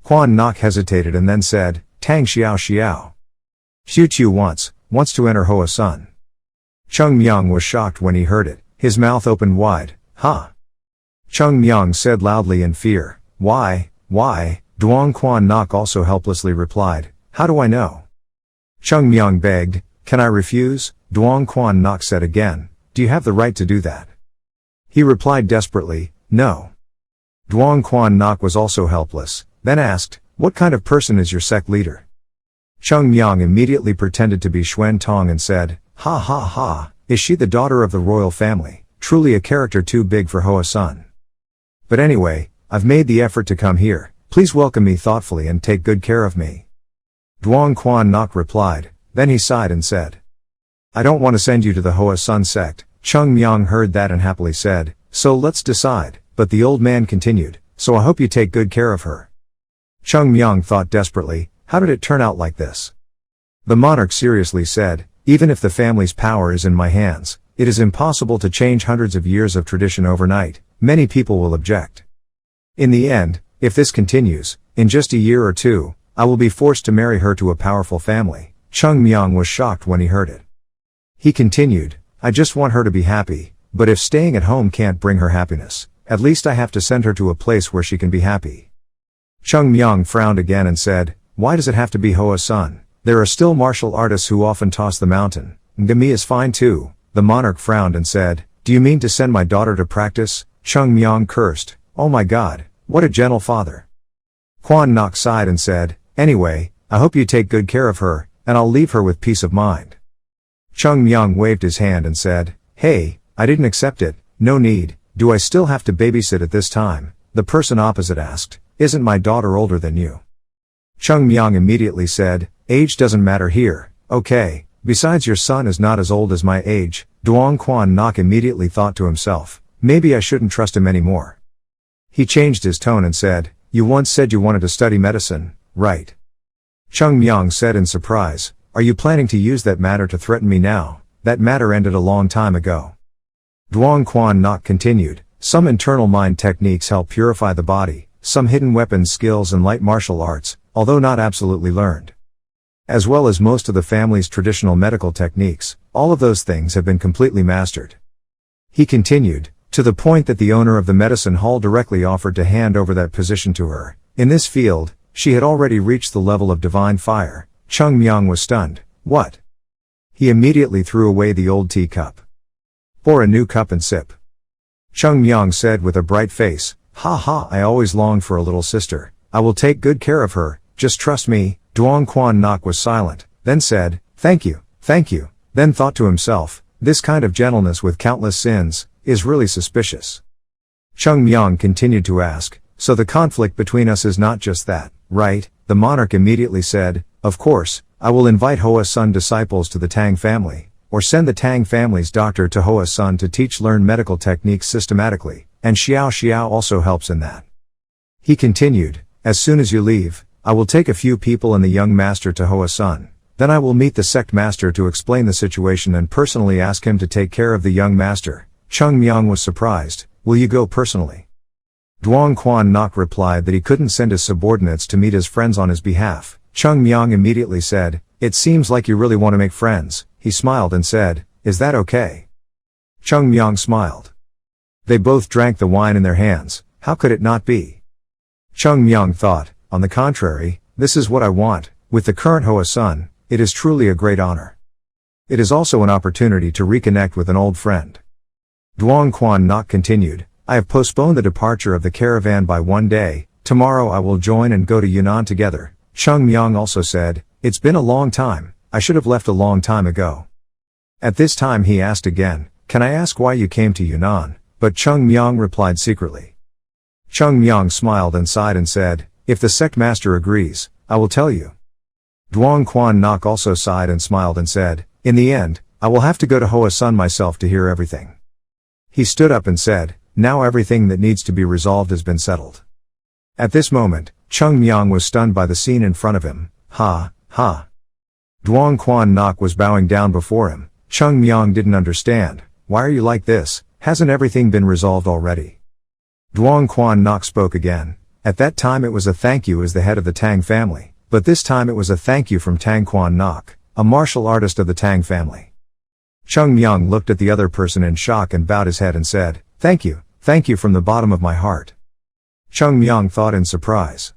Quan Nok hesitated and then said, Tang Xiao Xiao. Xiu Qiu wants to enter Hoa Sun. Cheongmyeong was shocked when he heard it, his mouth opened wide, huh? Cheongmyeong said loudly in fear, why? Duong Quan Nok also helplessly replied, how do I know? Cheongmyeong begged, can I refuse? Duong Quan Nok said again, do you have the right to do that? He replied desperately, no. Duong Quan Nok was also helpless, then asked, what kind of person is your sect leader? Cheongmyeong immediately pretended to be Xuan Tong and said, ha, is she the daughter of the royal family, truly a character too big for Hoa Sun. But anyway, I've made the effort to come here, please welcome me thoughtfully and take good care of me. Duong Quan Nok replied, then he sighed and said, I don't want to send you to the Hoa Sun sect. Cheongmyeong heard that and happily said, so let's decide, but the old man continued, so I hope you take good care of her. Cheongmyeong thought desperately, how did it turn out like this? The monarch seriously said, even if the family's power is in my hands, it is impossible to change hundreds of years of tradition overnight, many people will object. In the end, if this continues, in just a year or two, I will be forced to marry her to a powerful family. Cheongmyeong was shocked when he heard it. He continued, I just want her to be happy, but if staying at home can't bring her happiness, at least I have to send her to a place where she can be happy. Cheongmyeong frowned again and said, why does it have to be Hoa Sun? There are still martial artists who often toss the mountain. Ngami is fine too. The monarch frowned and said, do you mean to send my daughter to practice? Cheongmyeong cursed, oh my god, what a gentle father. Quan Nok sighed and said, anyway, I hope you take good care of her, and I'll leave her with peace of mind. Cheongmyeong waved his hand and said, hey, I didn't accept it, no need, do I still have to babysit at this time? The person opposite asked, isn't my daughter older than you? Cheongmyeong immediately said, age doesn't matter here, okay, besides your son is not as old as my age. Duong Quan Nok immediately thought to himself, maybe I shouldn't trust him anymore. He changed his tone and said, you once said you wanted to study medicine, right? Cheongmyeong said in surprise, are you planning to use that matter to threaten me now? That matter ended a long time ago. Duong Quan Nok continued, some internal mind techniques help purify the body, some hidden weapons skills and light martial arts, although not absolutely learned. As well as most of the family's traditional medical techniques, all of those things have been completely mastered. He continued, to the point that the owner of the medicine hall directly offered to hand over that position to her. In this field, she had already reached the level of divine fire. Cheongmyeong was stunned. What? He immediately threw away the old teacup. Pour a new cup and sip. Cheongmyeong said with a bright face, ha, I always longed for a little sister. I will take good care of her, just trust me. Duong Quan Nok was silent, then said, thank you, then thought to himself, this kind of gentleness with countless sins, is really suspicious. Cheongmyeong continued to ask, so the conflict between us is not just that, right? The monarch immediately said, "Of course, I will invite Hoa's son disciples to the Tang family, or send the Tang family's doctor to Hoa's son to learn medical techniques systematically, and Xiao Xiao also helps in that." He continued, "As soon as you leave, I will take a few people and the young master to Hoa's son. Then I will meet the sect master to explain the situation and personally ask him to take care of the young master." Cheongmyeong was surprised. "Will you go personally?" Duong Quan Nok replied that he couldn't send his subordinates to meet his friends on his behalf. Cheongmyeong immediately said, "It seems like you really want to make friends." He smiled and said, "Is that okay?" Cheongmyeong smiled. They both drank the wine in their hands. How could it not be? Cheongmyeong thought, "On the contrary, this is what I want. With the current Hoa son, it is truly a great honor. It is also an opportunity to reconnect with an old friend." Duong Quan Nok continued, "I have postponed the departure of the caravan by 1 day. Tomorrow I will join and go to Yunnan together." Cheongmyeong also said, "It's been a long time. I should have left a long time ago." At this time he asked again, "Can I ask why you came to Yunnan?" But Cheongmyeong replied secretly. Cheongmyeong smiled and sighed and said, "If the sect master agrees, I will tell you." Duong Quan Nok also sighed and smiled and said, "In the end, I will have to go to Hoa's son myself to hear everything." He stood up and said, "Now everything that needs to be resolved has been settled." At this moment, Cheongmyeong was stunned by the scene in front of him. "Ha, ha." Duong Quan Nok was bowing down before him. Cheongmyeong didn't understand. "Why are you like this? Hasn't everything been resolved already?" Duong Quan Nok spoke again. At that time it was a thank you as the head of the Tang family, but this time it was a thank you from Tang Quan Nok, a martial artist of the Tang family. Cheongmyeong looked at the other person in shock and bowed his head and said, thank you from the bottom of my heart." Cheongmyeong thought in surprise.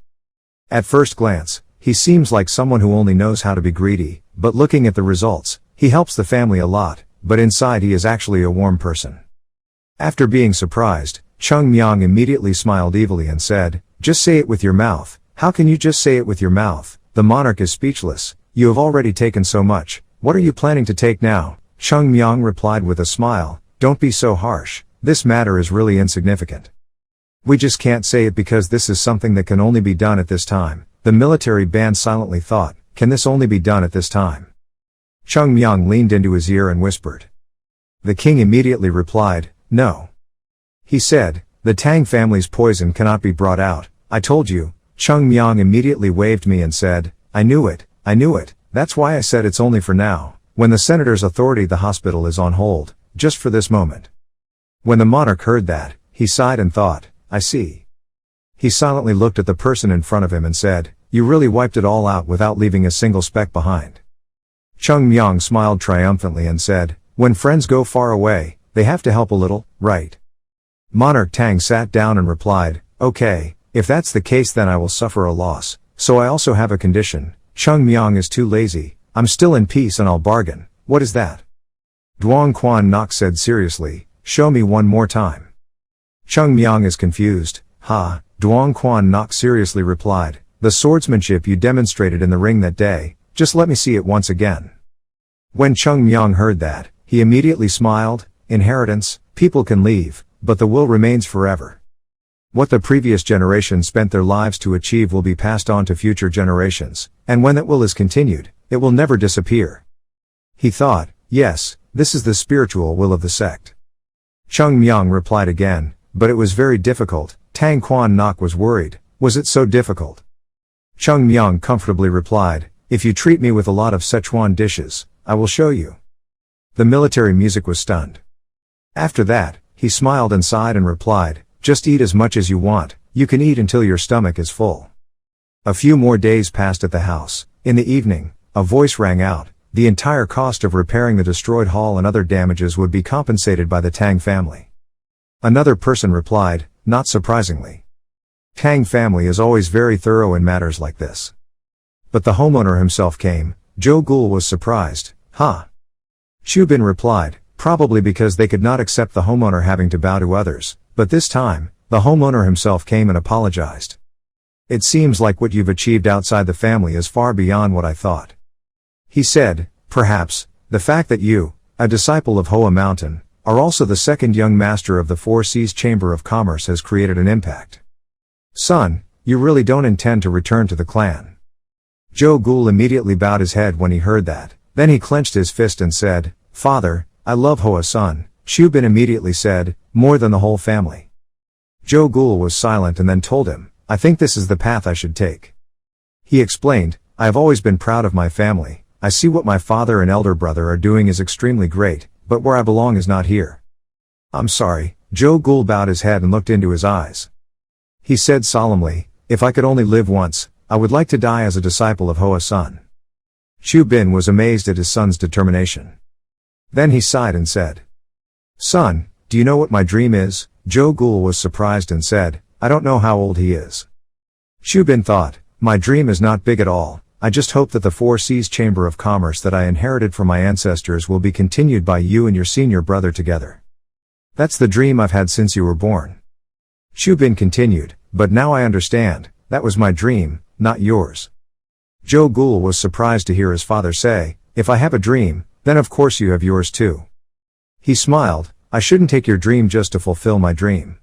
At first glance, he seems like someone who only knows how to be greedy, but looking at the results, he helps the family a lot, but inside he is actually a warm person. After being surprised, Cheongmyeong immediately smiled evilly and said, "Just say it with your mouth." "How can you just say it with your mouth?" The monarch is speechless. "You have already taken so much. What are you planning to take now?" Cheongmyeong replied with a smile, "Don't be so harsh. This matter is really insignificant. We just can't say it because this is something that can only be done at this time." The military band silently thought, "Can this only be done at this time?" Cheongmyeong leaned into his ear and whispered. The king immediately replied, "No." He said, "The Tang family's poison cannot be brought out. I told you." Cheongmyeong immediately waved me and said, I knew it. That's why I said it's only for now. When the senator's authority, the hospital is on hold, just for this moment." When the monarch heard that, he sighed and thought, "I see." He silently looked at the person in front of him and said, "You really wiped it all out without leaving a single speck behind." Cheongmyeong smiled triumphantly and said, "When friends go far away, they have to help a little, right?" Monarch Tang sat down and replied, "Okay, if that's the case then I will suffer a loss, so I also have a condition. Cheongmyeong is too lazy. I'm still in peace and I'll bargain." "What is that?" Duong Quan Nok said seriously, "Show me one more time." Cheongmyeong is confused. "Ha," Duong Quan Nok seriously replied, "the swordsmanship you demonstrated in the ring that day, just let me see it once again." When Cheongmyeong heard that, he immediately smiled. Inheritance, people can leave, but the will remains forever. What the previous generation spent their lives to achieve will be passed on to future generations, and when that will is continued, it will never disappear. He thought, yes, this is the spiritual will of the sect. Cheongmyeong replied again, "But it was very difficult." Tang Quan Nok was worried. "Was it so difficult?" Cheongmyeong comfortably replied, "If you treat me with a lot of Sichuan dishes, I will show you." The military music was stunned. After that, he smiled and sighed and replied, "Just eat as much as you want. You can eat until your stomach is full." A few more days passed at the house. In the evening, a voice rang out. The entire cost of repairing the destroyed hall and other damages would be compensated by the Tang family. Another person replied, "Not surprisingly. Tang family is always very thorough in matters like this." But the homeowner himself came. Zhou Gul was surprised. "Huh?" Shubin replied, "Probably because they could not accept the homeowner having to bow to others, but this time, the homeowner himself came and apologized. It seems like what you've achieved outside the family is far beyond what I thought." He said, "Perhaps, the fact that you, a disciple of Hoa Mountain, are also the second young master of the Four Seas Chamber of Commerce has created an impact. Son, you really don't intend to return to the clan?" Zhou Gul immediately bowed his head when he heard that. Then he clenched his fist and said, "Father, I love Hoa Sun." Xiu Bin immediately said, "More than the whole family." Zhou Gul was silent and then told him, "I think this is the path I should take." He explained, "I have always been proud of my family. I see what my father and elder brother are doing is extremely great, but where I belong is not here." "I'm sorry." Zhou Gul bowed his head and looked into his eyes. He said solemnly, "If I could only live once, I would like to die as a disciple of Hoa Sun." Xiu Bin was amazed at his son's determination. Then he sighed and said, "Son, do you know what my dream is?" Zhou Gul was surprised and said, "I don't know how old he is." Xiu Bin thought, "My dream is not big at all. I just hope that the Four Seas Chamber of Commerce that I inherited from my ancestors will be continued by you and your senior brother together. That's the dream I've had since you were born." Xiu Bin continued, "But now I understand, that was my dream, not yours." Zhou Gul was surprised to hear his father say, "If I have a dream, then of course you have yours too." He smiled, "I shouldn't take your dream just to fulfill my dream."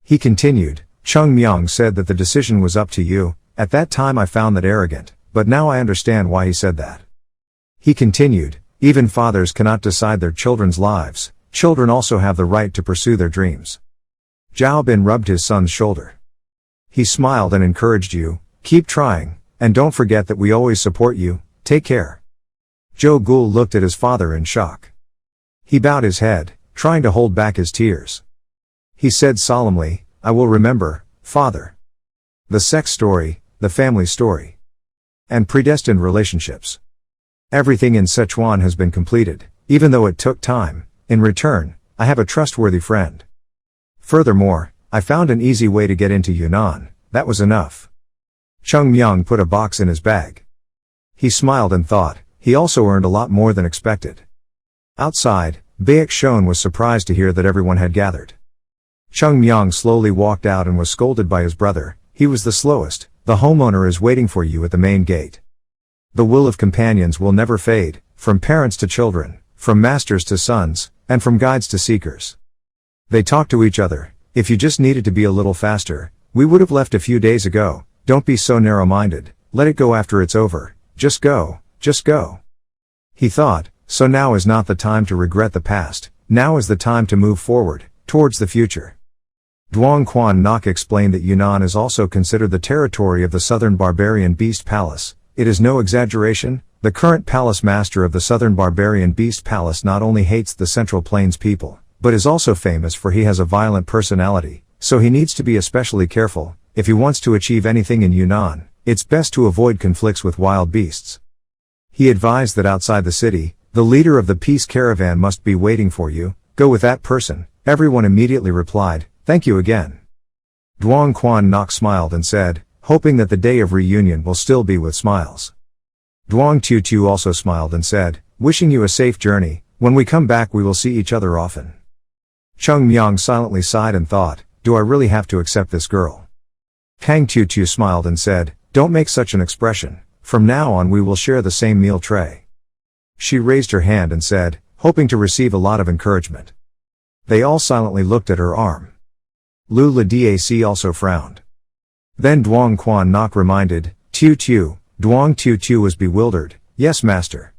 He continued, "Cheongmyeong said that the decision was up to you. At that time I found that arrogant, but now I understand why he said that." He continued, "Even fathers cannot decide their children's lives. Children also have the right to pursue their dreams." Zhao Bin rubbed his son's shoulder. He smiled and encouraged you, "Keep trying, and don't forget that we always support you. Take care." Zhou Gul looked at his father in shock. He bowed his head, trying to hold back his tears. He said solemnly, "I will remember, Father." The sex story, the family story, and predestined relationships. Everything in Sichuan has been completed, even though it took time. In return, I have a trustworthy friend. Furthermore, I found an easy way to get into Yunnan. That was enough. Cheongmyeong put a box in his bag. He smiled and thought, he also earned a lot more than expected. Outside, Baek Shon was surprised to hear that everyone had gathered. Cheongmyeong slowly walked out and was scolded by his brother. "He was the slowest. The homeowner is waiting for you at the main gate." The will of companions will never fade, from parents to children, from masters to sons, and from guides to seekers. They talk to each other. "If you just needed to be a little faster, we would have left a few days ago. Don't be so narrow-minded, let it go after it's over. Just go, just go." He thought, so now is not the time to regret the past, now is the time to move forward, towards the future. Duong Quan Nok explained that Yunnan is also considered the territory of the Southern Barbarian Beast Palace. It is no exaggeration, the current palace master of the Southern Barbarian Beast Palace not only hates the Central Plains people, but is also famous for he has a violent personality, so he needs to be especially careful. If he wants to achieve anything in Yunnan, it's best to avoid conflicts with wild beasts. He advised that outside the city, the leader of the peace caravan must be waiting for you. "Go with that person." Everyone immediately replied, "Thank you again." Duong Quan Nok smiled and said, hoping that the day of reunion will still be with smiles. Duong Tu Tu also smiled and said, "Wishing you a safe journey. When we come back we will see each other often." Cheongmyeong silently sighed and thought, "Do I really have to accept this girl?" Kang Tu Tu smiled and said, "Don't make such an expression. From now on we will share the same meal tray." She raised her hand and said, hoping to receive a lot of encouragement. They all silently looked at her arm. Lu La Dac also frowned. Then Duong Quan Nok reminded, "Tu Tu." Duong Tu Tu was bewildered. "Yes, master."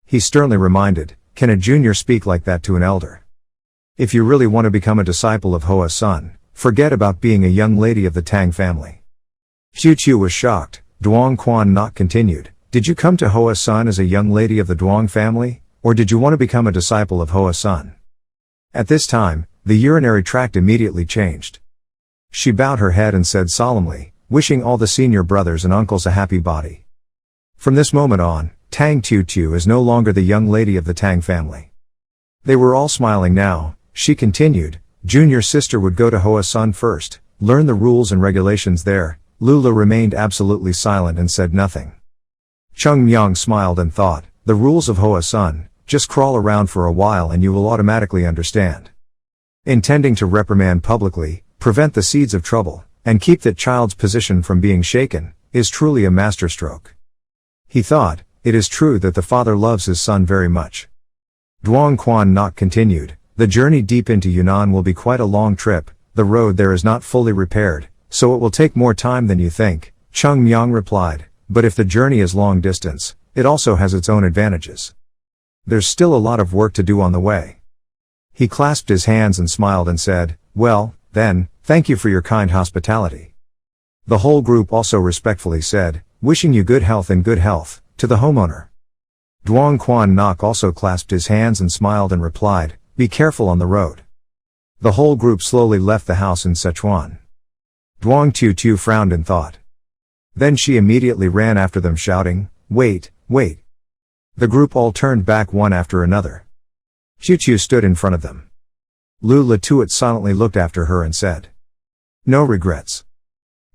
He sternly reminded, "Can a junior speak like that to an elder? If you really want to become a disciple of Hoa Sun, forget about being a young lady of the Tang family." Tu Tu was shocked. Duong Quan Nok continued, "Did you come to Hoa Sun as a young lady of the Duong family, or did you want to become a disciple of Hoa Sun?" At this time, the urinary tract immediately changed. She bowed her head and said solemnly, wishing all the senior brothers and uncles a happy body. From this moment on, Tang Tu Tu is no longer the young lady of the Tang family. They were all smiling now. She continued, "Junior sister would go to Hoa Sun first, learn the rules and regulations there." Lula remained absolutely silent and said nothing. Cheongmyeong smiled and thought, "The rules of Hoa Sun, just crawl around for a while and you will automatically understand." Intending to reprimand publicly, prevent the seeds of trouble, and keep that child's position from being shaken, is truly a masterstroke. He thought, it is true that the father loves his son very much. Duong Quan Nok continued, "The journey deep into Yunnan will be quite a long trip. The road there is not fully repaired, so it will take more time than you think." Cheongmyeong replied, but if the journey is long distance, it also has its own advantages. There's still a lot of work to do on the way. He clasped his hands and smiled and said, "Well, then, thank you for your kind hospitality." The whole group also respectfully said, "Wishing you good health and good health," to the homeowner. Duong Quan Nok also clasped his hands and smiled and replied, "Be careful on the road." The whole group slowly left the house in Sichuan. Duong Tiu Tiu frowned in thought. Then she immediately ran after them shouting, "Wait, wait." The group all turned back one after another. Tiu Tiu stood in front of them. Lu Latuit silently looked after her and said, "No regrets."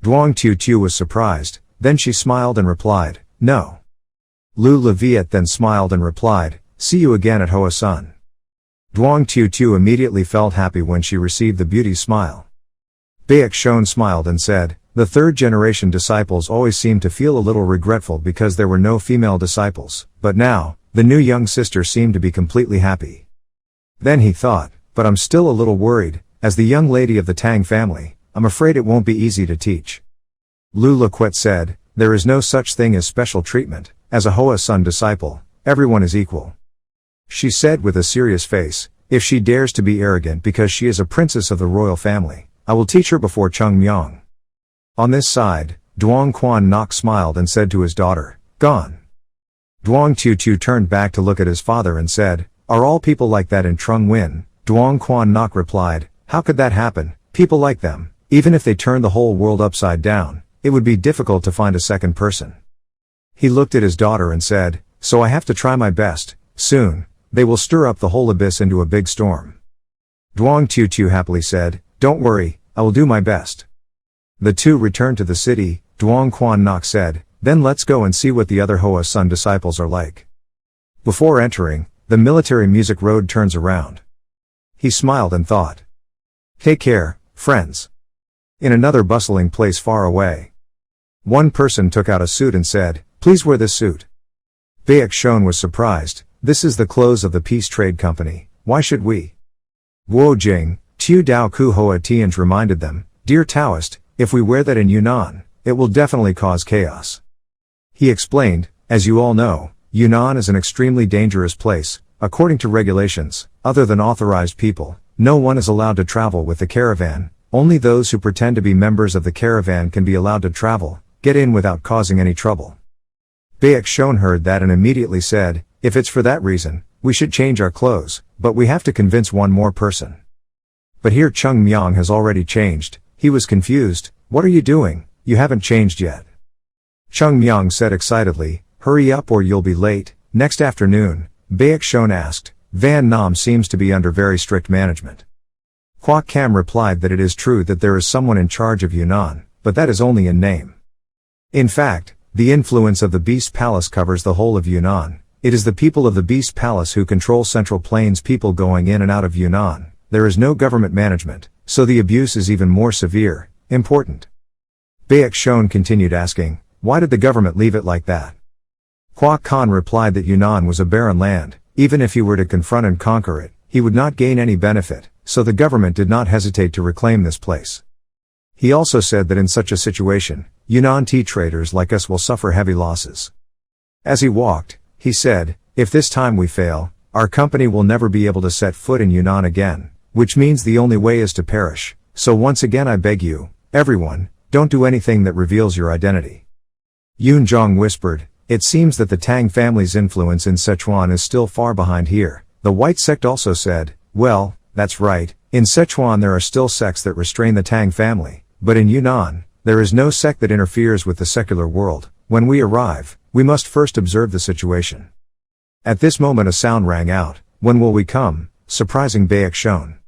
Duong Tiu Tiu was surprised, then she smiled and replied, "No." Lu Laviet then smiled and replied, "See you again at Hoa Sun." Duong Tiu Tiu immediately felt happy when she received the beauty's smile. Baek Shon smiled and said, "The third-generation disciples always seemed to feel a little regretful because there were no female disciples, but now, the new young sister seemed to be completely happy." Then he thought, "But I'm still a little worried, as the young lady of the Tang family, I'm afraid it won't be easy to teach." Lu Laquet said, "There is no such thing as special treatment, as a Hoa Sun disciple, everyone is equal." She said with a serious face, "If she dares to be arrogant because she is a princess of the royal family, I will teach her before Cheongmyeong." On this side, Duong Quan Nok smiled and said to his daughter, "Gone." Duong Tiu Tiu turned back to look at his father and said, "Are all people like that in Trung Nguyen?" Duong Quan Nok replied, "How could that happen? People like them, even if they turned the whole world upside down, it would be difficult to find a second person." He looked at his daughter and said, "So I have to try my best. Soon, they will stir up the whole abyss into a big storm." Duong Tiu Tiu happily said, "Don't worry, I will do my best." The two returned to the city. Duong Quan Nok said, "Then let's go and see what the other Hoa Sun disciples are like." Before entering, the military music road turns around. He smiled and thought, "Take care, friends." In another bustling place far away, one person took out a suit and said, "Please wear this suit." Baek Shon was surprised. "This is the clothes of the Peace Trade Company, why should we?" Guo Jing, Tu Dao Ku Hoa Tianj reminded them, "Dear Taoist, if we wear that in Yunnan, it will definitely cause chaos." He explained, "As you all know, Yunnan is an extremely dangerous place. According to regulations, other than authorized people, no one is allowed to travel with the caravan. Only those who pretend to be members of the caravan can be allowed to travel, get in without causing any trouble." Baek Shon heard that and immediately said, "If it's for that reason, we should change our clothes, but we have to convince one more person." But here Cheongmyeong has already changed. He was confused. "What are you doing? You haven't changed yet." Cheongmyeong said excitedly, "Hurry up or you'll be late." Next afternoon, Baek Shon asked, "Van Nam seems to be under very strict management." Kwok Kam replied that it is true that there is someone in charge of Yunnan, but that is only in name. In fact, the influence of the Beast Palace covers the whole of Yunnan. It is the people of the Beast Palace who control Central Plains people going in and out of Yunnan. There is no government management, so the abuse is even more severe, important. Baek Shon continued asking, "Why did the government leave it like that?" Kwok Khan replied that Yunnan was a barren land. Even if he were to confront and conquer it, he would not gain any benefit, so the government did not hesitate to reclaim this place. He also said that in such a situation, Yunnan tea traders like us will suffer heavy losses. As he walked, he said, "If this time we fail, our company will never be able to set foot in Yunnan again, which means the only way is to perish. So once again I beg you, everyone, don't do anything that reveals your identity." Yun Zhong whispered, "It seems that the Tang family's influence in Sichuan is still far behind here." The White Sect also said, "Well, that's right, in Sichuan there are still sects that restrain the Tang family, but in Yunnan, there is no sect that interferes with the secular world. When we arrive, we must first observe the situation." At this moment a sound rang out, "When will we come?" surprising Baek Shon.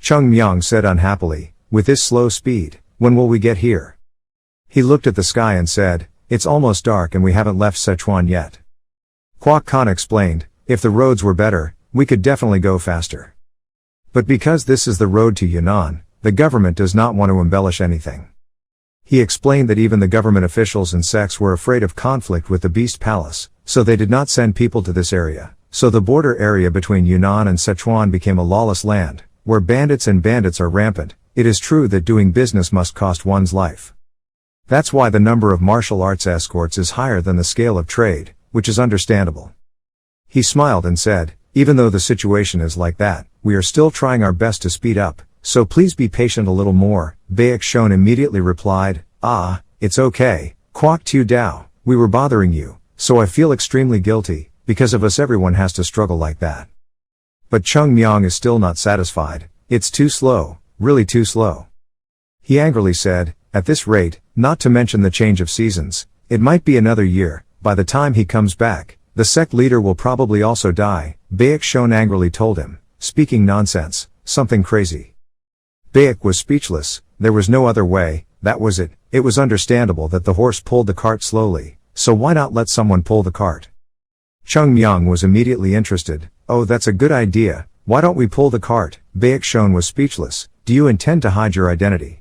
Cheongmyeong said unhappily, "With this slow speed, when will we get here?" He looked at the sky and said, "It's almost dark and we haven't left Sichuan yet." Kwok Khan explained, "If the roads were better, we could definitely go faster. But because this is the road to Yunnan, the government does not want to embellish anything." He explained that even the government officials and sects were afraid of conflict with the Beast Palace, so they did not send people to this area. So the border area between Yunnan and Sichuan became a lawless land, where bandits are rampant. It is true that doing business must cost one's life. That's why the number of martial arts escorts is higher than the scale of trade, which is understandable. He smiled and said, even though the situation is like that, we are still trying our best to speed up, so please be patient a little more. Baek Shon immediately replied, it's okay, Kwok Tu Dao, we were bothering you, so I feel extremely guilty, because of us everyone has to struggle like that. But Cheongmyeong is still not satisfied, it's too slow, really too slow. He angrily said, at this rate, not to mention the change of seasons, it might be another year, by the time he comes back, the sect leader will probably also die. Baek Shon angrily told him, speaking nonsense, something crazy. Baek was speechless, there was no other way, that was it. It was understandable that the horse pulled the cart slowly, so why not let someone pull the cart? Cheongmyeong was immediately interested, oh that's a good idea, why don't we pull the cart? Baek Shon was speechless, do you intend to hide your identity?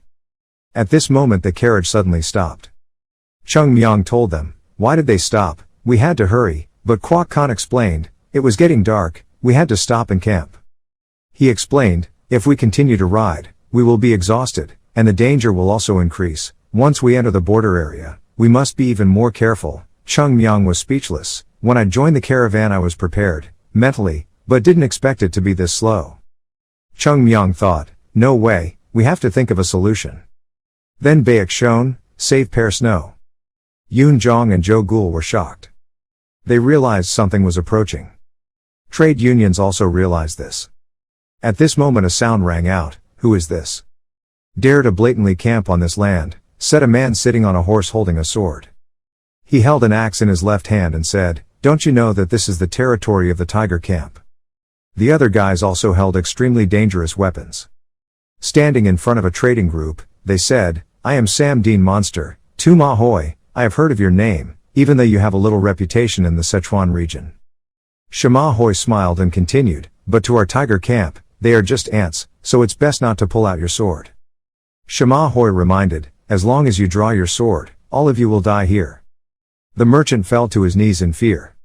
At this moment the carriage suddenly stopped. Cheongmyeong told them, why did they stop? We had to hurry, but Kwok Khan explained, it was getting dark, we had to stop and camp. He explained, if we continue to ride, we will be exhausted, and the danger will also increase. Once we enter the border area, we must be even more careful. Cheongmyeong was speechless, when I joined the caravan I was prepared, mentally, but didn't expect it to be this slow. Cheongmyeong thought, no way, we have to think of a solution. Then Baek Shon, save Pear Snow. Yoon Jong and Jo Gul were shocked. They realized something was approaching. Trade unions also realized this. At this moment a sound rang out, who is this? Dare to blatantly camp on this land, said a man sitting on a horse holding a sword. He held an axe in his left hand and said, don't you know that this is the territory of the tiger camp? The other guys also held extremely dangerous weapons. Standing in front of a trading group, they said, I am Sam Dean Monster, Tu Ma Hoi, I have heard of your name, even though you have a little reputation in the Sichuan region. Shema Hoi smiled and continued, but to our tiger camp, they are just ants, so it's best not to pull out your sword. Shema Hoi reminded, as long as you draw your sword, all of you will die here. The merchant fell to his knees in fear.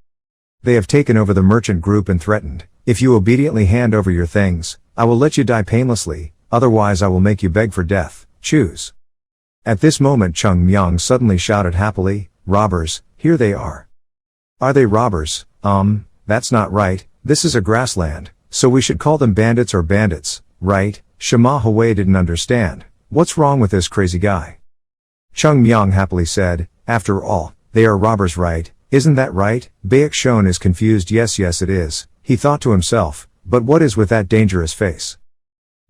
They have taken over the merchant group and threatened, if you obediently hand over your things, I will let you die painlessly, otherwise I will make you beg for death, choose. At this moment Cheongmyeong suddenly shouted happily, robbers, here they are. Are they robbers? That's not right, this is a grassland, so we should call them bandits or bandits, right? Shema Hoi didn't understand, what's wrong with this crazy guy? Cheongmyeong happily said, after all, they are robbers right, isn't that right? Baek Shon is confused yes it is, he thought to himself, but what is with that dangerous face?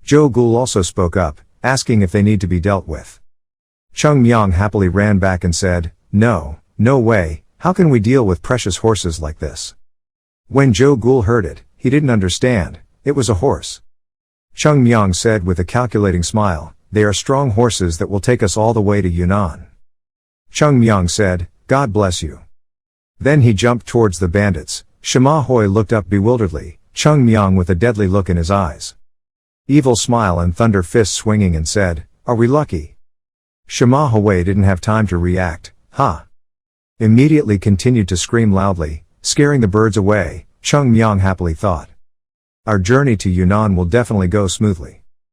Jo Gul also spoke up, asking if they need to be dealt with. Cheongmyeong happily ran back and said, no way, how can we deal with precious horses like this? When Jo Gul heard it, he didn't understand, it was a horse. Cheongmyeong said with a calculating smile, they are strong horses that will take us all the way to Yunnan. Cheongmyeong said, God bless you. Then he jumped towards the bandits. Shema Hoi looked up bewilderedly, Cheongmyeong with a deadly look in his eyes. Evil smile and thunder fist swinging and said, are we lucky? Shema Hoi didn't have time to react, Immediately continued to scream loudly, scaring the birds away. Cheongmyeong happily thought. Our journey to Yunnan will definitely go smoothly.